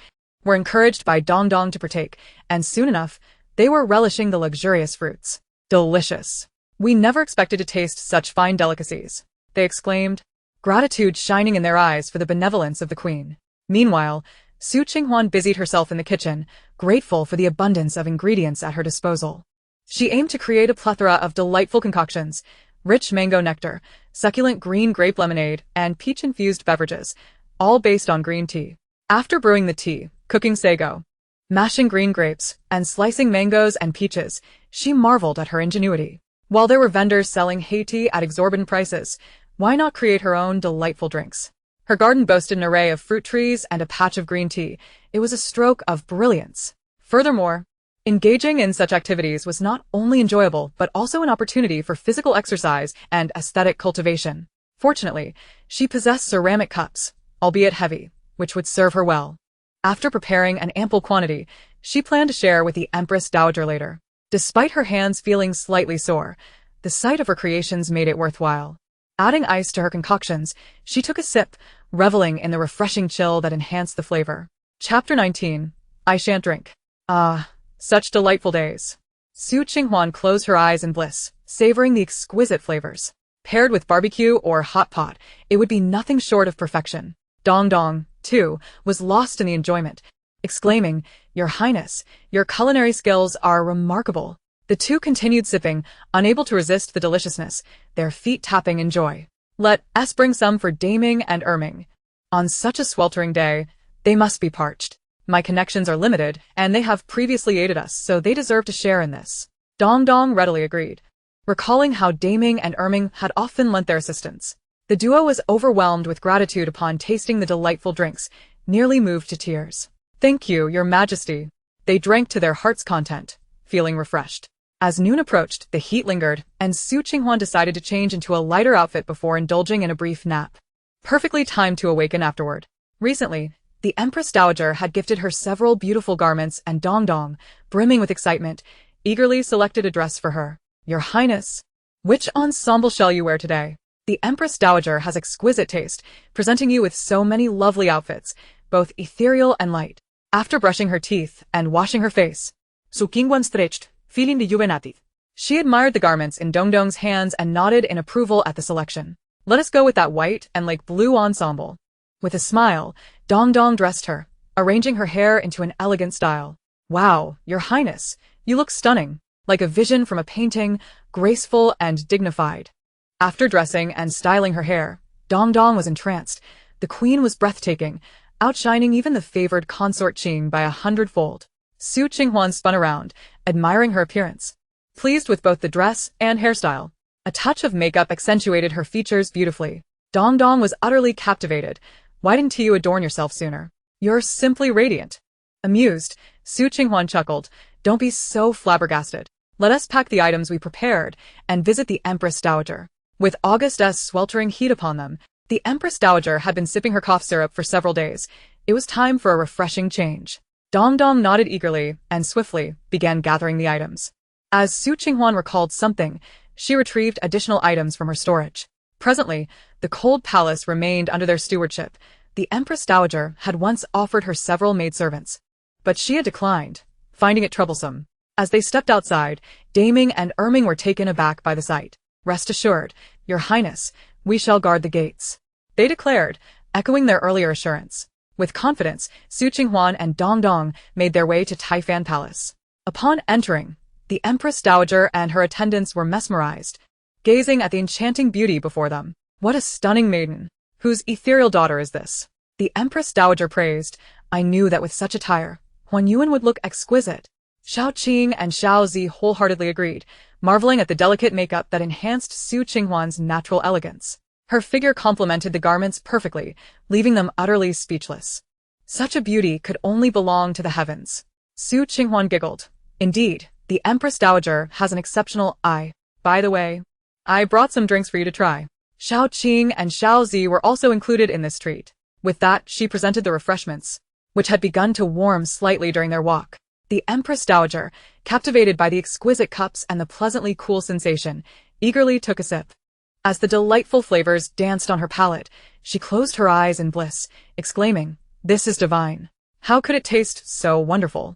were encouraged by Dong Dong to partake, and soon enough, they were relishing the luxurious fruits. "Delicious. We never expected to taste such fine delicacies," they exclaimed, gratitude shining in their eyes for the benevolence of the queen. Meanwhile, Su Qinghuan busied herself in the kitchen, grateful for the abundance of ingredients at her disposal. She aimed to create a plethora of delightful concoctions: rich mango nectar, succulent green grape lemonade, and peach-infused beverages, all based on green tea. After brewing the tea, cooking sago, mashing green grapes, and slicing mangoes and peaches, she marveled at her ingenuity. While there were vendors selling Haiti at exorbitant prices, why not create her own delightful drinks? Her garden boasted an array of fruit trees and a patch of green tea. It was a stroke of brilliance. Furthermore, engaging in such activities was not only enjoyable but also an opportunity for physical exercise and aesthetic cultivation. Fortunately, she possessed ceramic cups, albeit heavy, which would serve her well. After preparing an ample quantity, she planned to share with the Empress Dowager later. Despite her hands feeling slightly sore, the sight of her creations made it worthwhile. Adding ice to her concoctions, she took a sip, reveling in the refreshing chill that enhanced the flavor. Chapter 19. I Shan't Drink. Ah, such delightful days. Qing Huan closed her eyes in bliss, savoring the exquisite flavors. Paired with barbecue or hot pot, it would be nothing short of perfection. Dong Dong, too, was lost in the enjoyment, exclaiming, "Your Highness, your culinary skills are remarkable." The two continued sipping, unable to resist the deliciousness, their feet tapping in joy. "Let us bring some for Daming and Erming. On such a sweltering day, they must be parched. My connections are limited, and they have previously aided us, so they deserve to share in this." Dong Dong readily agreed, recalling how Daming and Erming had often lent their assistance. The duo was overwhelmed with gratitude upon tasting the delightful drinks, nearly moved to tears. "Thank you, Your Majesty." They drank to their heart's content, feeling refreshed. As noon approached, the heat lingered, and Qing Huan decided to change into a lighter outfit before indulging in a brief nap. Perfectly timed to awaken afterward. Recently, the Empress Dowager had gifted her several beautiful garments, and Dong Dong, brimming with excitement, eagerly selected a dress for her. "Your Highness, which ensemble shall you wear today? The Empress Dowager has exquisite taste, presenting you with so many lovely outfits, both ethereal and light." After brushing her teeth and washing her face, Qing Huan stretched, feeling rejuvenated. She admired the garments in Dong Dong's hands and nodded in approval at the selection. "Let us go with that white and lake blue ensemble." With a smile, Dong Dong dressed her, arranging her hair into an elegant style. "Wow, Your Highness, you look stunning, like a vision from a painting, graceful and dignified." After dressing and styling her hair, Dong Dong was entranced. The queen was breathtaking, outshining even the favored consort Qing by 100-fold. Qing Huan spun around, admiring her appearance. Pleased with both the dress and hairstyle, a touch of makeup accentuated her features beautifully. Dong Dong was utterly captivated. "Why didn't you adorn yourself sooner? You're simply radiant." Amused, Qing Huan chuckled, "Don't be so flabbergasted. Let us pack the items we prepared and visit the Empress Dowager." With August's sweltering heat upon them, the Empress Dowager had been sipping her cough syrup for several days. It was time for a refreshing change. Dong Dong nodded eagerly and swiftly began gathering the items. As Qing Huan recalled something, she retrieved additional items from her storage. Presently, the cold palace remained under their stewardship. The Empress Dowager had once offered her several maidservants, but she had declined, finding it troublesome. As they stepped outside, Daming and Erming were taken aback by the sight. "Rest assured, Your Highness, we shall guard the gates," they declared, echoing their earlier assurance. With confidence, Qing Huan and Dong Dong made their way to Taifan Palace. Upon entering, the Empress Dowager and her attendants were mesmerized, gazing at the enchanting beauty before them. "What a stunning maiden! Whose ethereal daughter is this?" the Empress Dowager praised. "I knew that with such attire, Huan Yuan would look exquisite." Xiao Qing and Xiao Zi wholeheartedly agreed, marveling at the delicate makeup that enhanced Qing Huan's natural elegance. Her figure complemented the garments perfectly, leaving them utterly speechless. Such a beauty could only belong to the heavens. Qing Huan giggled. "Indeed, the Empress Dowager has an exceptional eye. By the way, I brought some drinks for you to try." Xiao Qing and Xiao Zi were also included in this treat. With that, she presented the refreshments, which had begun to warm slightly during their walk. The Empress Dowager, captivated by the exquisite cups and the pleasantly cool sensation, eagerly took a sip. As the delightful flavors danced on her palate, she closed her eyes in bliss, exclaiming, "This is divine. How could it taste so wonderful?"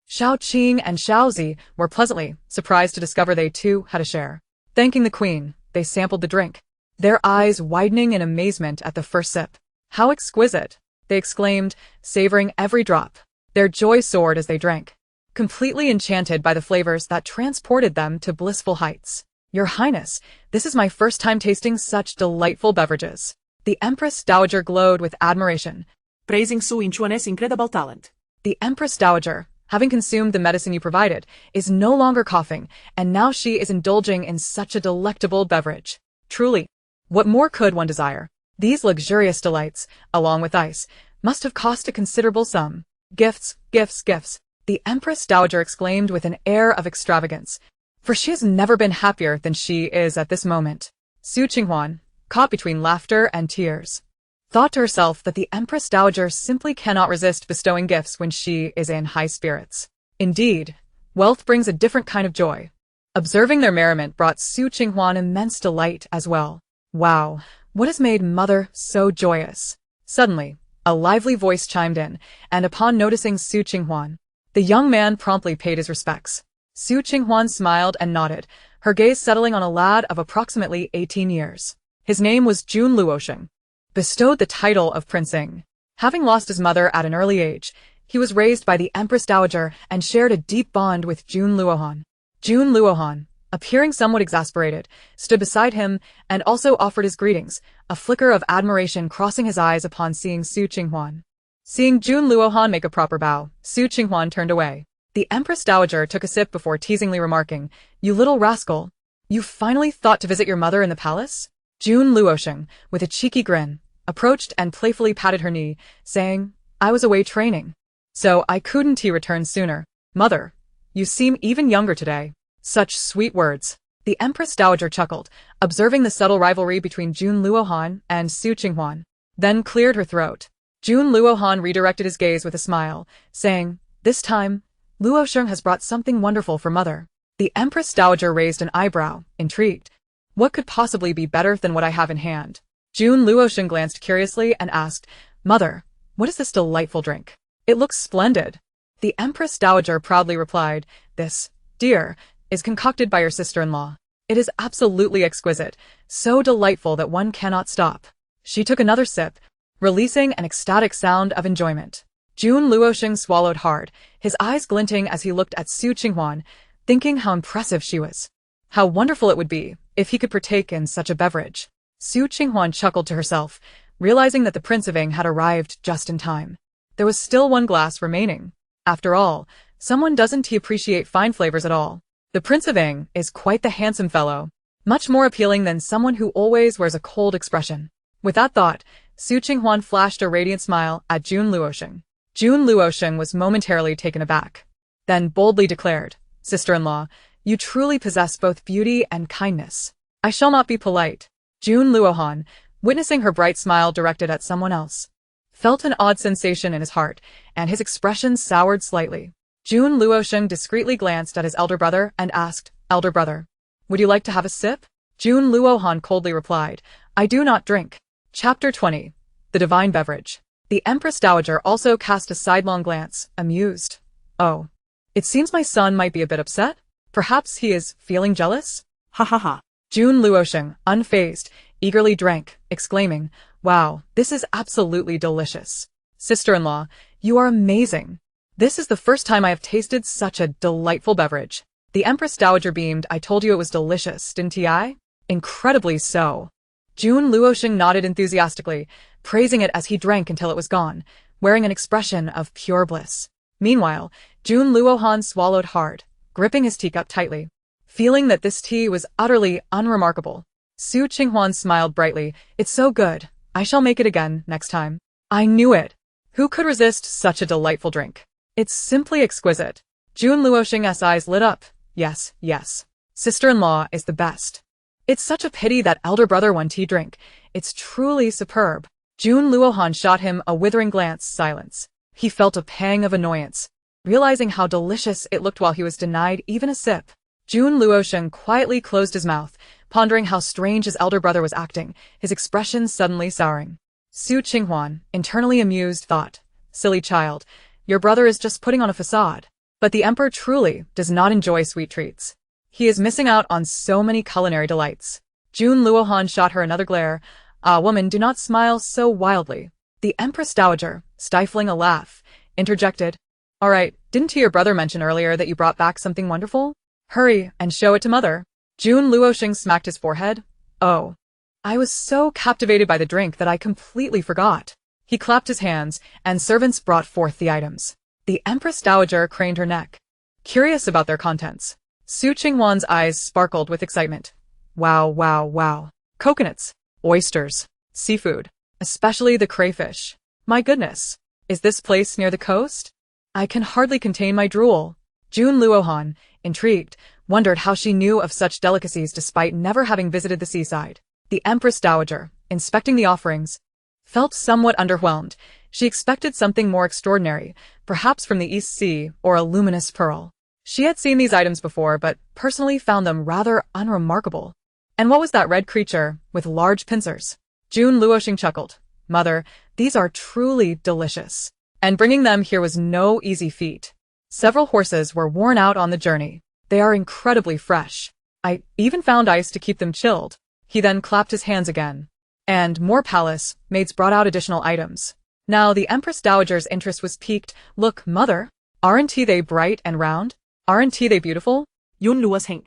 Xiao Qing and Xiao Zi were pleasantly surprised to discover they too had a share. Thanking the queen, they sampled the drink, their eyes widening in amazement at the first sip. "How exquisite!" they exclaimed, savoring every drop. Their joy soared as they drank, completely enchanted by the flavors that transported them to blissful heights. "Your Highness, this is my first time tasting such delightful beverages." The Empress Dowager glowed with admiration, praising Qing Huan's incredible talent. The Empress Dowager, having consumed the medicine you provided, is no longer coughing, and now she is indulging in such a delectable beverage. Truly, what more could one desire? These luxurious delights, along with ice, must have cost a considerable sum. Gifts, gifts, gifts, the Empress Dowager exclaimed with an air of extravagance, for she has never been happier than she is at this moment. Qing Huan, caught between laughter and tears, thought to herself that the Empress Dowager simply cannot resist bestowing gifts when she is in high spirits. Indeed, wealth brings a different kind of joy. Observing their merriment brought Qing Huan immense delight as well. Wow, what has made Mother so joyous? Suddenly, a lively voice chimed in, and upon noticing Qing Huan, the young man promptly paid his respects. Qing Huan smiled and nodded, her gaze settling on a lad of approximately 18 years. His name was Jun Luosheng, bestowed the title of Prince Ing. Having lost his mother at an early age, he was raised by the Empress Dowager and shared a deep bond with Jun Luohan. Jun Luohan, appearing somewhat exasperated, stood beside him and also offered his greetings, a flicker of admiration crossing his eyes upon seeing Qing Huan. Seeing Jun Luohan make a proper bow, Qing Huan turned away. The Empress Dowager took a sip before teasingly remarking, "You little rascal, you finally thought to visit your mother in the palace?" Jun Luosheng, with a cheeky grin, approached and playfully patted her knee, saying, "I was away training, so I couldn't return sooner. Mother, you seem even younger today." Such sweet words. The Empress Dowager chuckled, observing the subtle rivalry between Jun Luohan and Qing Huan, then cleared her throat. Jun Luohan redirected his gaze with a smile, saying, "This time, Luosheng has brought something wonderful for Mother." The Empress Dowager raised an eyebrow, intrigued. What could possibly be better than what I have in hand? Jun Luosheng glanced curiously and asked, "Mother, what is this delightful drink? It looks splendid." The Empress Dowager proudly replied, "This, dear, is concocted by your sister-in-law. It is absolutely exquisite, so delightful that one cannot stop." She took another sip, releasing an ecstatic sound of enjoyment. Jun Luosheng swallowed hard, his eyes glinting as he looked at Qing Huan, thinking how impressive she was. How wonderful it would be if he could partake in such a beverage. Qing Huan chuckled to herself, realizing that the Prince of Ing had arrived just in time. There was still one glass remaining. After all, someone doesn't appreciate fine flavors at all. The Prince of Ing is quite the handsome fellow, much more appealing than someone who always wears a cold expression. With that thought, Qing Huan flashed a radiant smile at Jun Luosheng. Jun Luosheng was momentarily taken aback, then boldly declared, "Sister-in-law, you truly possess both beauty and kindness. I shall not be polite." Jun Luohan, witnessing her bright smile directed at someone else, felt an odd sensation in his heart, and his expression soured slightly. Jun Luosheng discreetly glanced at his elder brother and asked, "Elder brother, would you like to have a sip?" Jun Luohan coldly replied, "I do not drink." Chapter 20. The Divine Beverage. The Empress Dowager also cast a sidelong glance, amused. "Oh, it seems my son might be a bit upset. Perhaps he is feeling jealous?" Ha ha ha. Jun Luosheng, unfazed, eagerly drank, exclaiming, "Wow, this is absolutely delicious. Sister-in-law, you are amazing. This is the first time I have tasted such a delightful beverage." The Empress Dowager beamed, "I told you it was delicious, didn't I?" "Incredibly so." Jun Luosheng nodded enthusiastically, praising it as he drank until it was gone, wearing an expression of pure bliss. Meanwhile, Jun Luohan swallowed hard, gripping his teacup tightly, feeling that this tea was utterly unremarkable. Qing Huan smiled brightly, "It's so good. I shall make it again next time." "I knew it. Who could resist such a delightful drink? It's simply exquisite." Jun Luosheng's eyes lit up. "Yes, yes. Sister-in-law is the best. It's such a pity that elder brother won tea drink. It's truly superb." Jun Luohan shot him a withering glance. Silence. He felt a pang of annoyance, realizing how delicious it looked while he was denied even a sip. Jun Luosheng quietly closed his mouth, pondering how strange his elder brother was acting, his expression suddenly souring. Qing Huan, internally amused, thought, "Silly child, your brother is just putting on a facade." But the emperor truly does not enjoy sweet treats. He is missing out on so many culinary delights. Jun Luohan shot her another glare. "Ah, woman, do not smile so wildly." The Empress Dowager, stifling a laugh, interjected, "All right, didn't your brother mention earlier that you brought back something wonderful? Hurry and show it to Mother." Jun Luosheng smacked his forehead. "Oh, I was so captivated by the drink that I completely forgot." He clapped his hands, and servants brought forth the items. The Empress Dowager craned her neck, curious about their contents. Su Qinghuan's eyes sparkled with excitement. Wow, wow, wow. Coconuts, oysters, seafood, especially the crayfish. My goodness. Is this place near the coast? I can hardly contain my drool. Jun Luohan, intrigued, wondered how she knew of such delicacies despite never having visited the seaside. The Empress Dowager, inspecting the offerings, felt somewhat underwhelmed. She expected something more extraordinary, perhaps from the East Sea or a luminous pearl. She had seen these items before, but personally found them rather unremarkable. And what was that red creature with large pincers? Jun Luoxing chuckled. Mother, these are truly delicious. And bringing them here was no easy feat. Several horses were worn out on the journey. They are incredibly fresh. I even found ice to keep them chilled. He then clapped his hands again. And more palace maids brought out additional items. Now the Empress Dowager's interest was piqued. Look, mother, aren't they bright and round? Aren't they beautiful? Yun Luas Heng,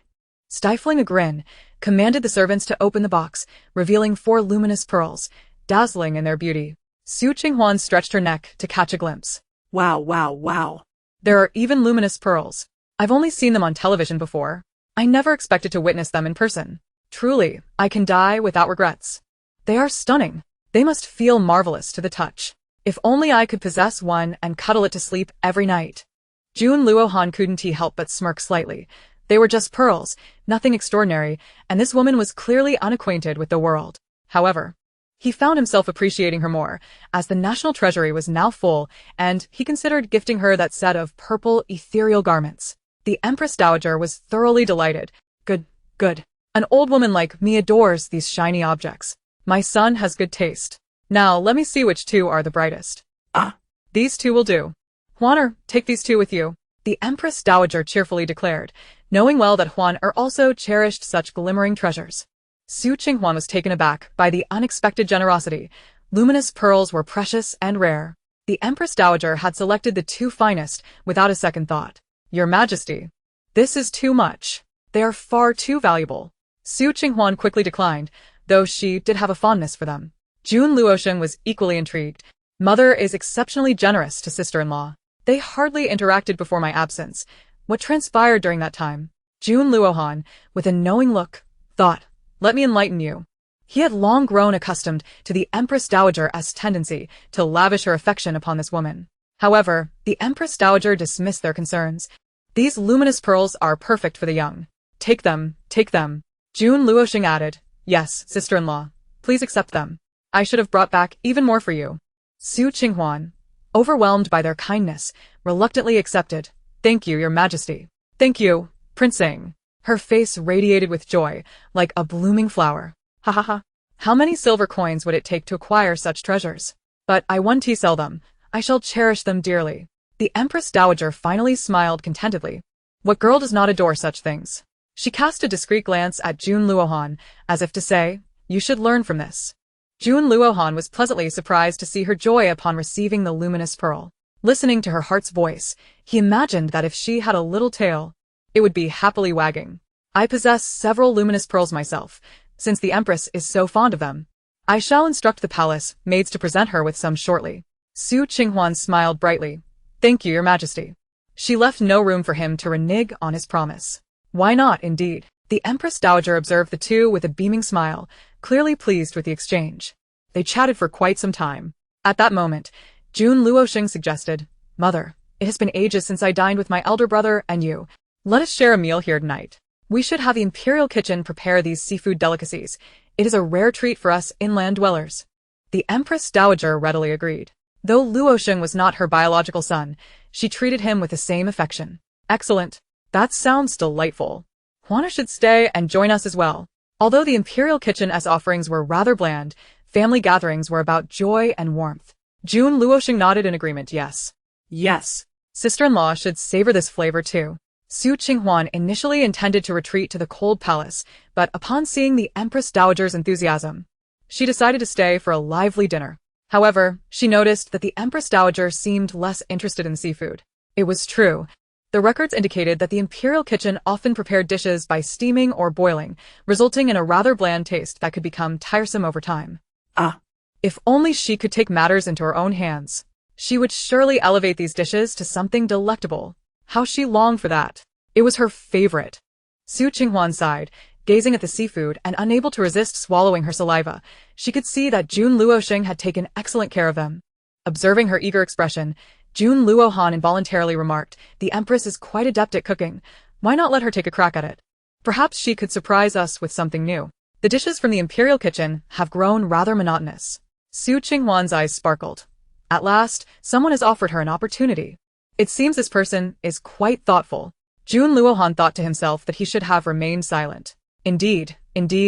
Stifling a grin, commanded the servants to open the box, revealing 4 luminous pearls, dazzling in their beauty. Su Qinghuan stretched her neck to catch a glimpse. wow, wow, wow. There are even luminous pearls. I've only seen them on television before. I never expected to witness them in person. Truly, I can die without regrets. They are stunning. They must feel marvelous to the touch. If only I could possess one and cuddle it to sleep every night. Jun Luohan couldn't help but smirk slightly. They were just pearls, nothing extraordinary, and this woman was clearly unacquainted with the world. However, he found himself appreciating her more, as the national treasury was now full, and he considered gifting her that set of purple, ethereal garments. The Empress Dowager was thoroughly delighted. Good, good. An old woman like me adores these shiny objects. My son has good taste. Now, let me see which 2 are the brightest. These 2 will do. Huaner, take these 2 with you. The Empress Dowager cheerfully declared, knowing well that Huaner also cherished such glimmering treasures. Su Qinghuan was taken aback by the unexpected generosity. Luminous pearls were precious and rare. The Empress Dowager had selected the 2 finest without a second thought. Your Majesty, this is too much. They are far too valuable. Su Qinghuan quickly declined, though she did have a fondness for them. Jun Luoxing was equally intrigued. Mother is exceptionally generous to sister-in-law. They hardly interacted before my absence. What transpired during that time? Jun Luohan, with a knowing look, thought, let me enlighten you. He had long grown accustomed to the Empress Dowager's tendency to lavish her affection upon this woman. However, the Empress Dowager dismissed their concerns. These luminous pearls are perfect for the young. Take them, take them. Jun Luoxing added, yes, sister-in-law, please accept them. I should have brought back even more for you. Su Qinghuan, overwhelmed by their kindness, reluctantly accepted. Thank you, Your Majesty. Thank you, Prince Sing. Her face radiated with joy, like a blooming flower. Ha ha ha. How many silver coins would it take to acquire such treasures? But I won't sell them. I shall cherish them dearly. The Empress Dowager finally smiled contentedly. What girl does not adore such things? She cast a discreet glance at Jun Luohan, as if to say, you should learn from this. Jun Luohan was pleasantly surprised to see her joy upon receiving the luminous pearl. Listening to her heart's voice, he imagined that if she had a little tail, it would be happily wagging. I possess several luminous pearls myself, since the Empress is so fond of them. I shall instruct the palace maids to present her with some shortly. Su Qinghuan smiled brightly. Thank you, Your Majesty. She left no room for him to renege on his promise. Why not, indeed? The Empress Dowager observed the 2 with a beaming smile, clearly pleased with the exchange. They chatted for quite some time. At that moment, Jun Luoxing suggested, Mother, it has been ages since I dined with my elder brother and you. Let us share a meal here tonight. We should have the imperial kitchen prepare these seafood delicacies. It is a rare treat for us inland dwellers. The Empress Dowager readily agreed. Though Luoxing was not her biological son, she treated him with the same affection. Excellent. That sounds delightful. Huana should stay and join us as well. Although the imperial kitchen's offerings were rather bland, family gatherings were about joy and warmth. Jun Luoxing nodded in agreement. Yes. Yes. Sister-in-law should savor this flavor too. Su Qinghuan initially intended to retreat to the cold palace, but upon seeing the Empress Dowager's enthusiasm, she decided to stay for a lively dinner. However, she noticed that the Empress Dowager seemed less interested in seafood. It was true. The records indicated that the imperial kitchen often prepared dishes by steaming or boiling, resulting in a rather bland taste that could become tiresome over time. If only she could take matters into her own hands. She would surely elevate these dishes to something delectable. How she longed for that. It was her favorite. Qing Huan sighed, gazing at the seafood and unable to resist swallowing her saliva. She could see that Jun Luosheng had taken excellent care of them. Observing her eager expression, Jun Luohan involuntarily remarked, "The Empress is quite adept at cooking. Why not let her take a crack at it? Perhaps she could surprise us with something new." The dishes from the imperial kitchen have grown rather monotonous. Qing Huan's eyes sparkled. At last, someone has offered her an opportunity. It seems this person is quite thoughtful. Jun Luohan thought to himself that he should have remained silent. Indeed,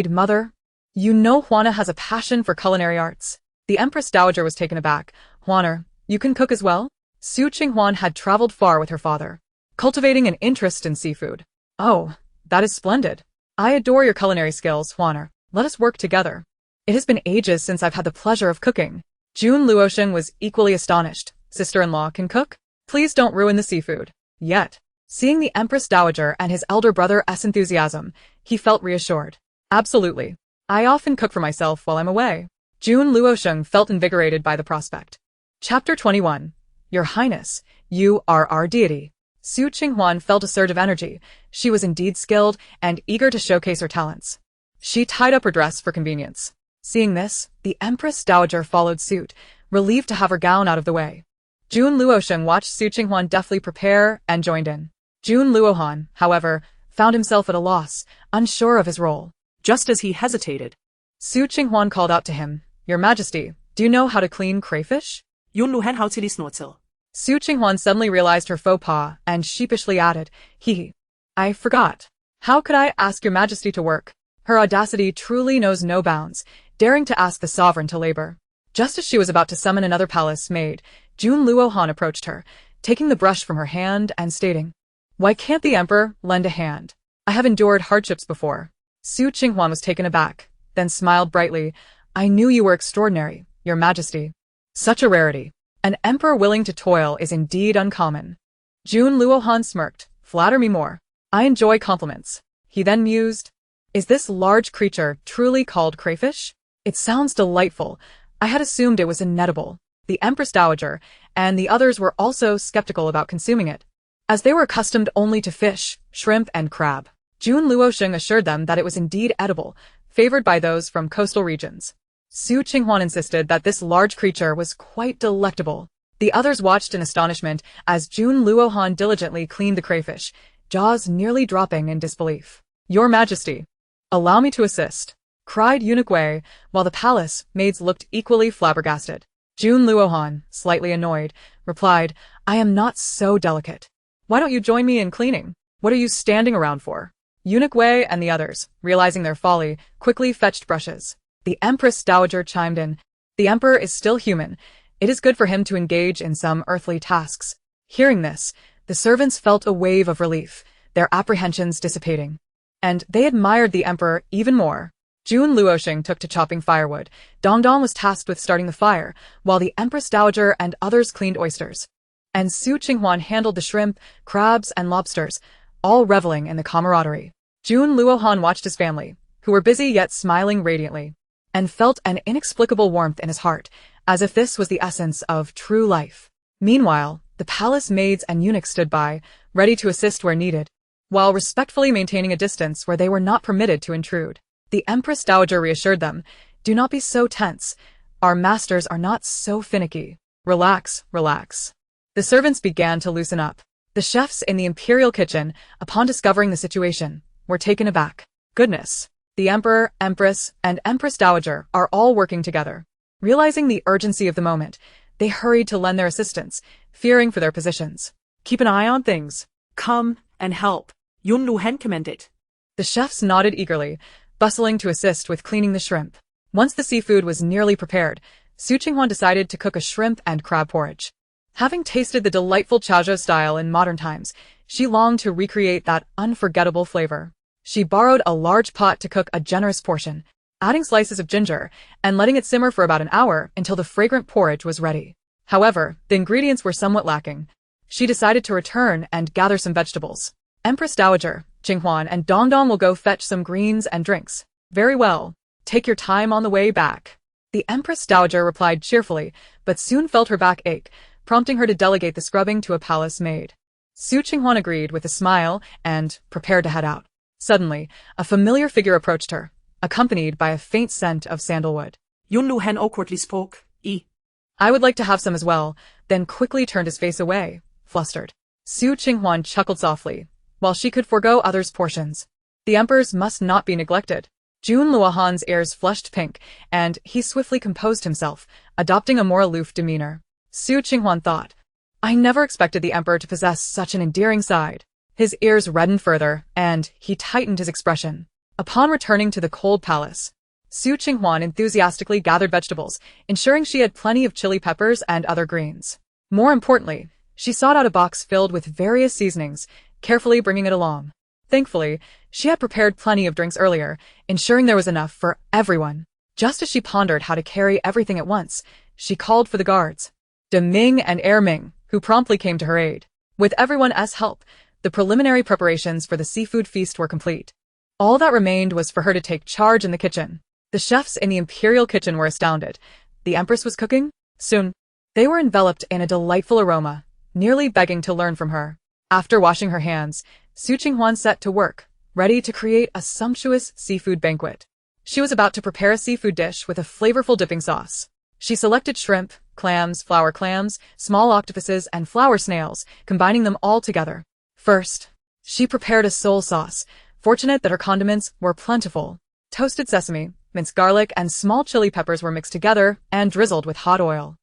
mother. You know Huana has a passion for culinary arts. The Empress Dowager was taken aback. "Huaner, you can cook as well?" Qing Huan had traveled far with her father, cultivating an interest in seafood. "Oh, that is splendid. I adore your culinary skills, Huaner. Let us work together. It has been ages since I've had the pleasure of cooking." Jun Luosheng was equally astonished. "Sister-in-law can cook? Please don't ruin the seafood." Yet, seeing the Empress Dowager and his elder brother's enthusiasm, he felt reassured. "Absolutely. I often cook for myself while I'm away." Jun Luosheng felt invigorated by the prospect. Chapter 21. Your Highness, you are our deity. Qing Huan felt a surge of energy. She was indeed skilled and eager to showcase her talents. She tied up her dress for convenience. Seeing this, the Empress Dowager followed suit, relieved to have her gown out of the way. Jun Luosheng watched Qing Huan deftly prepare and joined in. Jun Luohan, however, found himself at a loss, unsure of his role. Just as he hesitated, Qing Huan called out to him, "Your Majesty, do you know how to clean crayfish?" Jun Luhan how til I snortil. Qing Huan suddenly realized her faux pas and sheepishly added, I forgot. How could I ask your Majesty to work?" Her audacity truly knows no bounds, daring to ask the sovereign to labor. Just as she was about to summon another palace maid, Jun Luohan approached her, taking the brush from her hand and stating, "Why can't the Emperor lend a hand? I have endured hardships before." Qing Huan was taken aback, then smiled brightly. "I knew you were extraordinary, your Majesty. Such a rarity. An emperor willing to toil is indeed uncommon." Jun Luohan smirked. "Flatter me more. I enjoy compliments." He then mused, "Is this large creature truly called crayfish? It sounds delightful. I had assumed it was inedible." The Empress Dowager and the others were also skeptical about consuming it, as they were accustomed only to fish, shrimp, and crab. Jun Luosheng assured them that it was indeed edible, favored by those from coastal regions. Qing Huan insisted that this large creature was quite delectable. The others watched in astonishment as Jun Luohan diligently cleaned the crayfish, jaws nearly dropping in disbelief. "Your Majesty, allow me to assist," cried Eunuch Wei, while the palace maids looked equally flabbergasted. Jun Luohan, slightly annoyed, replied, "I am not so delicate. Why don't you join me in cleaning? What are you standing around for?" Eunuch Wei and the others, realizing their folly, quickly fetched brushes. The Empress Dowager chimed in, "The Emperor is still human. It is good for him to engage in some earthly tasks." Hearing this, the servants felt a wave of relief, their apprehensions dissipating. And they admired the Emperor even more. Jun Luosheng took to chopping firewood. Dongdong was tasked with starting the fire, while the Empress Dowager and others cleaned oysters. And Qing Huan handled the shrimp, crabs, and lobsters, all reveling in the camaraderie. Jun Luohan watched his family, who were busy yet smiling radiantly, and felt an inexplicable warmth in his heart, as if this was the essence of true life. Meanwhile, the palace maids and eunuchs stood by, ready to assist where needed, while respectfully maintaining a distance where they were not permitted to intrude. The Empress Dowager reassured them, "Do not be so tense. Our masters are not so finicky. Relax. The servants began to loosen up. The chefs in the imperial kitchen, upon discovering the situation, were taken aback. Goodness! The Emperor, Empress, and Empress Dowager are all working together. Realizing the urgency of the moment, they hurried to lend their assistance, fearing for their positions. Keep an eye on things. Come and help. Jun Luohan commanded. The chefs nodded eagerly, bustling to assist with cleaning the shrimp. Once the seafood was nearly prepared, Qing Huan decided to cook a shrimp and crab porridge. Having tasted the delightful Chaozhou style in modern times, she longed to recreate that unforgettable flavor. She borrowed a large pot to cook a generous portion, adding slices of ginger and letting it simmer for about an hour until the fragrant porridge was ready. However, the ingredients were somewhat lacking. She decided to return and gather some vegetables. Empress Dowager, Qing Huan, and Dongdong will go fetch some greens and drinks. Very well. Take your time on the way back. The Empress Dowager replied cheerfully, but soon felt her back ache, prompting her to delegate the scrubbing to a palace maid. Su Qinghuan agreed with a smile and prepared to head out. Suddenly, a familiar figure approached her, accompanied by a faint scent of sandalwood. Yun Lu Han awkwardly spoke. I would like to have some as well, then quickly turned his face away, flustered. Su Qinghuan chuckled softly, while she could forego others' portions. The emperors must not be neglected. Jun Luohan's ears flushed pink, and he swiftly composed himself, adopting a more aloof demeanor. Su Qinghuan thought, I never expected the emperor to possess such an endearing side. His ears reddened further, and he tightened his expression. Upon returning to the cold palace, Su Qinghuan enthusiastically gathered vegetables, ensuring she had plenty of chili peppers and other greens. More importantly, she sought out a box filled with various seasonings, carefully bringing it along. Thankfully, she had prepared plenty of drinks earlier, ensuring there was enough for everyone. Just as she pondered how to carry everything at once, she called for the guards, De Ming and Air Ming, who promptly came to her aid. With everyone's help, the preliminary preparations for the seafood feast were complete. All that remained was for her to take charge in the kitchen. The chefs in the imperial kitchen were astounded. The Empress was cooking? Soon. They were enveloped in a delightful aroma, nearly begging to learn from her. After washing her hands, Su Qinghuan set to work, ready to create a sumptuous seafood banquet. She was about to prepare a seafood dish with a flavorful dipping sauce. She selected shrimp, clams, flower clams, small octopuses, and flower snails, combining them all together. First, she prepared a soul sauce, fortunate that her condiments were plentiful. Toasted sesame, minced garlic, and small chili peppers were mixed together and drizzled with hot oil.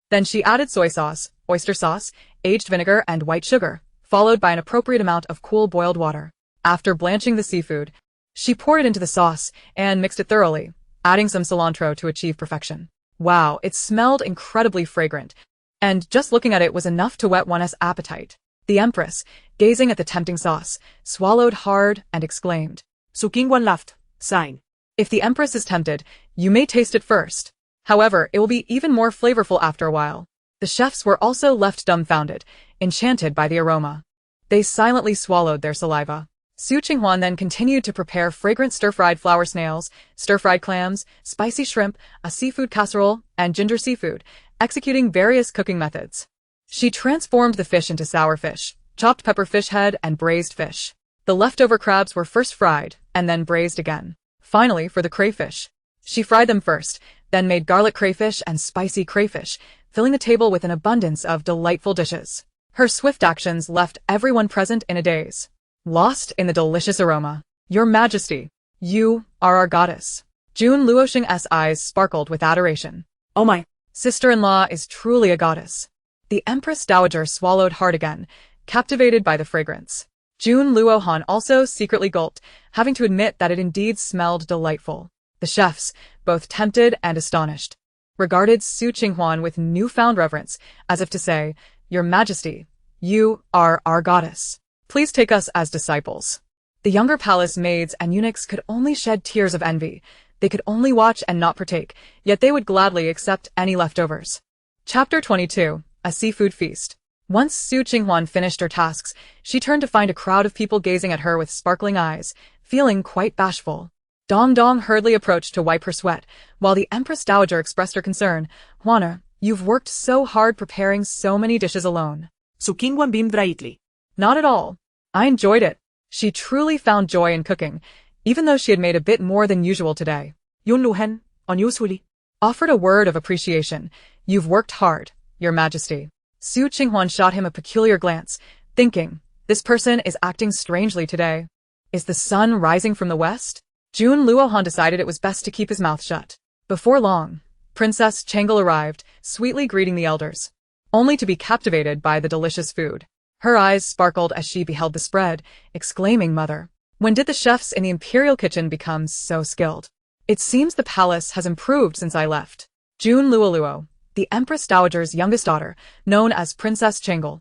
Then she added soy sauce, oyster sauce, aged vinegar, and white sugar, followed by an appropriate amount of cool boiled water. After blanching the seafood, she poured it into the sauce and mixed it thoroughly, adding some cilantro to achieve perfection. Wow, it smelled incredibly fragrant, and just looking at it was enough to whet one's appetite. The Empress, gazing at the tempting sauce, swallowed hard and exclaimed, Su Qinghuan laughed, sighing. If the Empress is tempted, you may taste it first. However, it will be even more flavorful after a while. The chefs were also left dumbfounded, enchanted by the aroma. They silently swallowed their saliva. Su Qinghuan then continued to prepare fragrant stir-fried flower snails, stir-fried clams, spicy shrimp, a seafood casserole, and ginger seafood, executing various cooking methods. She transformed the fish into sour fish, chopped pepper fish head, and braised fish. The leftover crabs were first fried, and then braised again. Finally, for the crayfish, she fried them first, then made garlic crayfish and spicy crayfish, filling the table with an abundance of delightful dishes. Her swift actions left everyone present in a daze, lost in the delicious aroma. Your Majesty, you are our goddess. Jun Luoxing's eyes sparkled with adoration. Oh my. Sister-in-law is truly a goddess. The Empress Dowager swallowed hard again, captivated by the fragrance. Jun Luohan also secretly gulped, having to admit that it indeed smelled delightful. The chefs, both tempted and astonished, regarded Su Qinghuan with newfound reverence, as if to say, Your Majesty, you are our goddess. Please take us as disciples. The younger palace maids and eunuchs could only shed tears of envy. They could only watch and not partake, yet they would gladly accept any leftovers. Chapter 22. A Seafood Feast. Once Su Qinghuan finished her tasks, she turned to find a crowd of people gazing at her with sparkling eyes, feeling quite bashful. Dong Dong hurriedly approached to wipe her sweat, while the Empress Dowager expressed her concern. Huana, you've worked so hard preparing so many dishes alone. Su Qinghuan beamed brightly. Not at all. I enjoyed it. She truly found joy in cooking, even though she had made a bit more than usual today. Yun Lu Han, unusually, offered a word of appreciation. You've worked hard, Your Majesty. Su Qinghuan shot him a peculiar glance, thinking, this person is acting strangely today. Is the sun rising from the west? Jun Luohan decided it was best to keep his mouth shut. Before long, Princess Changle arrived, sweetly greeting the elders, only to be captivated by the delicious food. Her eyes sparkled as she beheld the spread, exclaiming, Mother, when did the chefs in the imperial kitchen become so skilled? It seems the palace has improved since I left. Jun Luoluo, the Empress Dowager's youngest daughter, known as Princess Changle,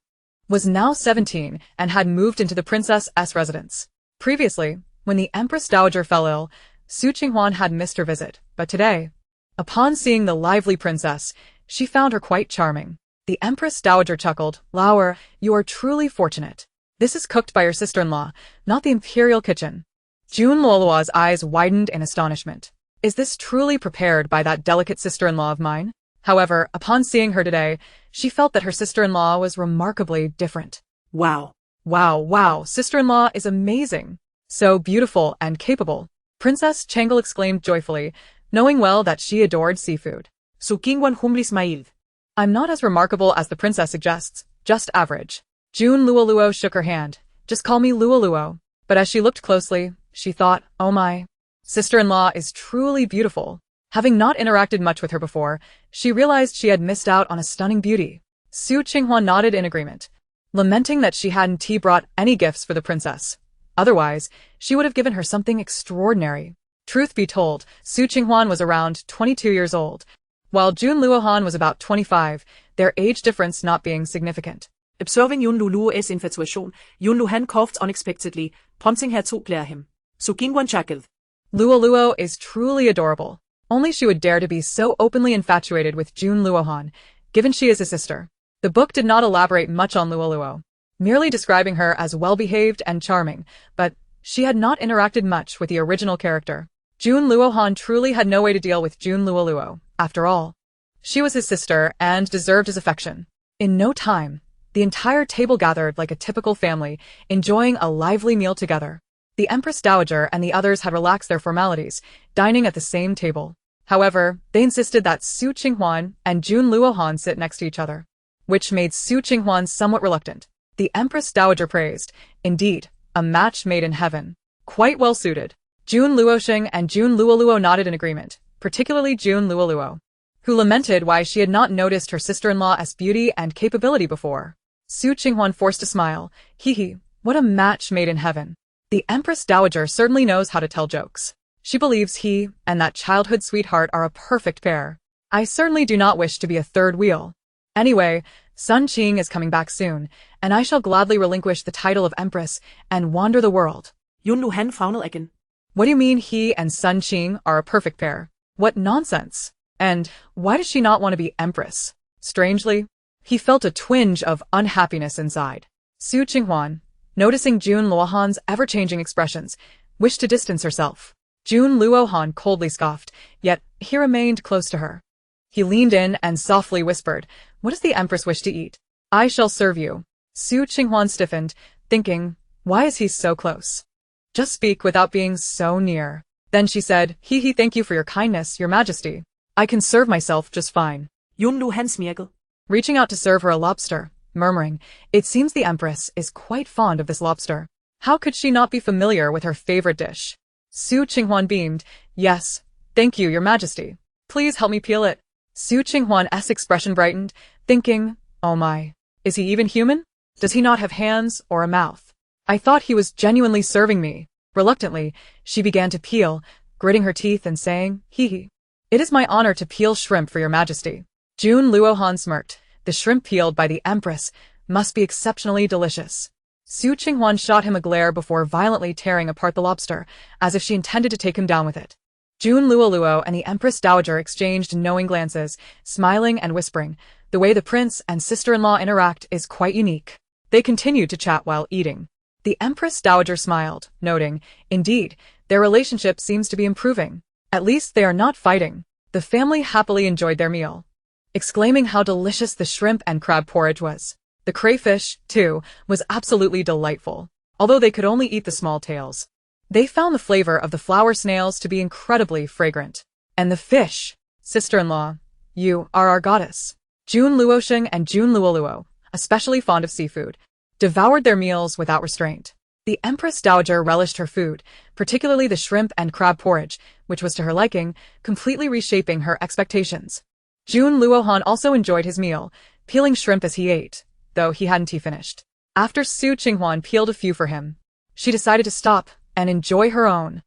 was now 17 and had moved into the princess's residence. Previously, when the Empress Dowager fell ill, Su Qinghuan had missed her visit, but today, upon seeing the lively princess, she found her quite charming. The Empress Dowager chuckled, Lauer, you are truly fortunate. This is cooked by your sister-in-law, not the imperial kitchen. Jun Luoluo's eyes widened in astonishment. Is this truly prepared by that delicate sister-in-law of mine? However, upon seeing her today, she felt that her sister-in-law was remarkably different. Wow. Wow, sister-in-law is amazing. So beautiful and capable. Princess Changle exclaimed joyfully, knowing well that she adored seafood. So Qing Huan humbly smiled. I'm not as remarkable as the princess suggests, just average. June Luoluo shook her hand. Just call me Luoluo. But as she looked closely, she thought, oh my. Sister-in-law is truly beautiful. Having not interacted much with her before, she realized she had missed out on a stunning beauty. Su Qinghuan nodded in agreement, lamenting that she hadn't brought any gifts for the princess. Otherwise, she would have given her something extraordinary. Truth be told, Su Qinghuan was around 22 years old, while Jun Luohan was about 25, their age difference not being significant. Observing Yun Lulu's infatuation, Yun Luhan coughed unexpectedly, prompting her to clear him. So Qing Huan chuckled. Luoluo is truly adorable. Only she would dare to be so openly infatuated with Jun Luohan, given she is his sister. The book did not elaborate much on Luoluo, merely describing her as well-behaved and charming, but she had not interacted much with the original character. Jun Luohan truly had no way to deal with Jun Luoluo, after all. She was his sister and deserved his affection. In no time, the entire table gathered like a typical family, enjoying a lively meal together. The Empress Dowager and the others had relaxed their formalities, dining at the same table. However, they insisted that Su Qinghuan and Jun Luohan sit next to each other, which made Su Qinghuan somewhat reluctant. The Empress Dowager praised, indeed, a match made in heaven. Quite well suited. Jun Luoxing and Jun Luoluo nodded in agreement, particularly Jun Luoluo, who lamented why she had not noticed her sister-in-law's beauty and capability before. Su Qinghuan forced a smile. Hee, what a match made in heaven. The Empress Dowager certainly knows how to tell jokes. She believes he and that childhood sweetheart are a perfect pair. I certainly do not wish to be a third wheel. Anyway, Sun Qing is coming back soon, and I shall gladly relinquish the title of Empress and wander the world. Yun Luhan frowned again. What do you mean he and Sun Qing are a perfect pair? What nonsense! And why does she not want to be Empress? Strangely, he felt a twinge of unhappiness inside. Su Qinghuan, noticing Jun Luohan's ever-changing expressions, wished to distance herself. Jun Luohan coldly scoffed, yet he remained close to her. He leaned in and softly whispered, what does the Empress wish to eat? I shall serve you. Su Qinghuan stiffened, thinking, why is he so close? Just speak without being so near. Then she said, Hee, thank you for your kindness, your majesty. I can serve myself just fine. Yun Luhan smiggled, reaching out to serve her a lobster, murmuring, it seems the Empress is quite fond of this lobster. How could she not be familiar with her favorite dish? Su Qinghuan beamed, yes, thank you, your majesty. Please help me peel it. Su Qinghuan's expression brightened, thinking, oh my, is he even human? Does he not have hands or a mouth? I thought he was genuinely serving me. Reluctantly, she began to peel, gritting her teeth and saying, hee. It is my honor to peel shrimp for your majesty. Jun Luohan smirked. The shrimp peeled by the Empress must be exceptionally delicious. Su Qinghuan shot him a glare before violently tearing apart the lobster, as if she intended to take him down with it. Jun Luoluo and the Empress Dowager exchanged knowing glances, smiling and whispering. The way the prince and sister-in-law interact is quite unique. They continued to chat while eating. The Empress Dowager smiled, noting, indeed, their relationship seems to be improving. At least they are not fighting. The family happily enjoyed their meal, exclaiming how delicious the shrimp and crab porridge was. The crayfish, too, was absolutely delightful, although they could only eat the small tails. They found the flavor of the flower snails to be incredibly fragrant. And the fish, sister-in-law, you are our goddess. Jun Luoxing and Jun Luoluo, especially fond of seafood, devoured their meals without restraint. The Empress Dowager relished her food, particularly the shrimp and crab porridge, which was to her liking, completely reshaping her expectations. Jun Luohan also enjoyed his meal, peeling shrimp as he ate, though he hadn't finished. After Su Qinghuan peeled a few for him, she decided to stop and enjoy her own.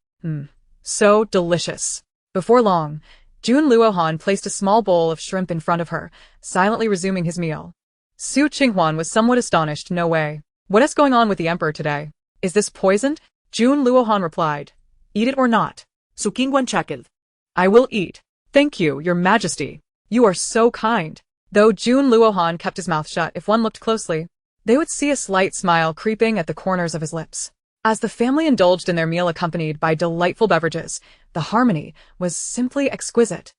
So delicious. Before long, Jun Luohan placed a small bowl of shrimp in front of her, silently resuming his meal. Su Qinghuan was somewhat astonished. No way. What is going on with the emperor today? Is this poisoned? Jun Luohan replied, eat it or not. So Qing Huan chuckled. I will eat. Thank you, your majesty. You are so kind. Though Jun Luohan kept his mouth shut, if one looked closely, they would see a slight smile creeping at the corners of his lips. As the family indulged in their meal accompanied by delightful beverages, the harmony was simply exquisite.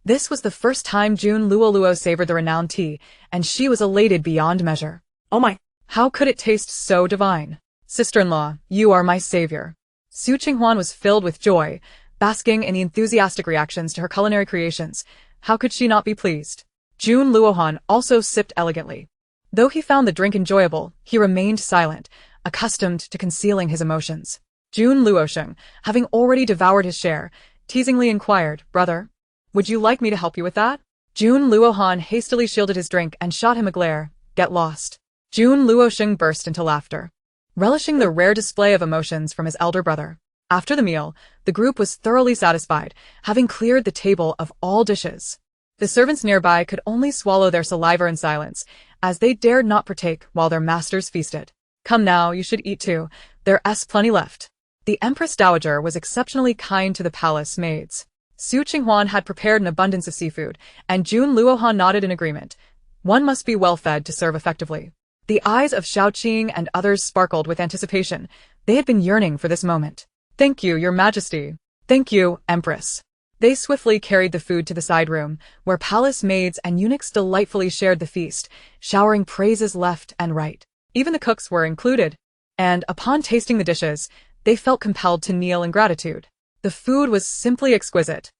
This was the first time June Luoluo savored the renowned tea, and she was elated beyond measure. Oh my. How could it taste so divine? Sister-in-law, you are my savior. Su Qinghuan was filled with joy, basking in the enthusiastic reactions to her culinary creations. How could she not be pleased? June Luohan also sipped elegantly. Though he found the drink enjoyable, he remained silent, accustomed to concealing his emotions. June Luosheng, having already devoured his share, teasingly inquired, "Brother, would you like me to help you with that?" June Luohan hastily shielded his drink and shot him a glare. "Get lost." June Luosheng burst into laughter, relishing the rare display of emotions from his elder brother. After the meal, the group was thoroughly satisfied, having cleared the table of all dishes. The servants nearby could only swallow their saliva in silence, as they dared not partake while their masters feasted. "Come now, you should eat too. There's plenty left." The Empress Dowager was exceptionally kind to the palace maids. Su Qinghuan had prepared an abundance of seafood, and June Luohan nodded in agreement. One must be well fed to serve effectively. The eyes of Shaoqing and others sparkled with anticipation. They had been yearning for this moment. "Thank you, Your Majesty." "Thank you, Empress." They swiftly carried the food to the side room, where palace maids and eunuchs delightfully shared the feast, showering praises left and right. Even the cooks were included. And, upon tasting the dishes, they felt compelled to kneel in gratitude. The food was simply exquisite.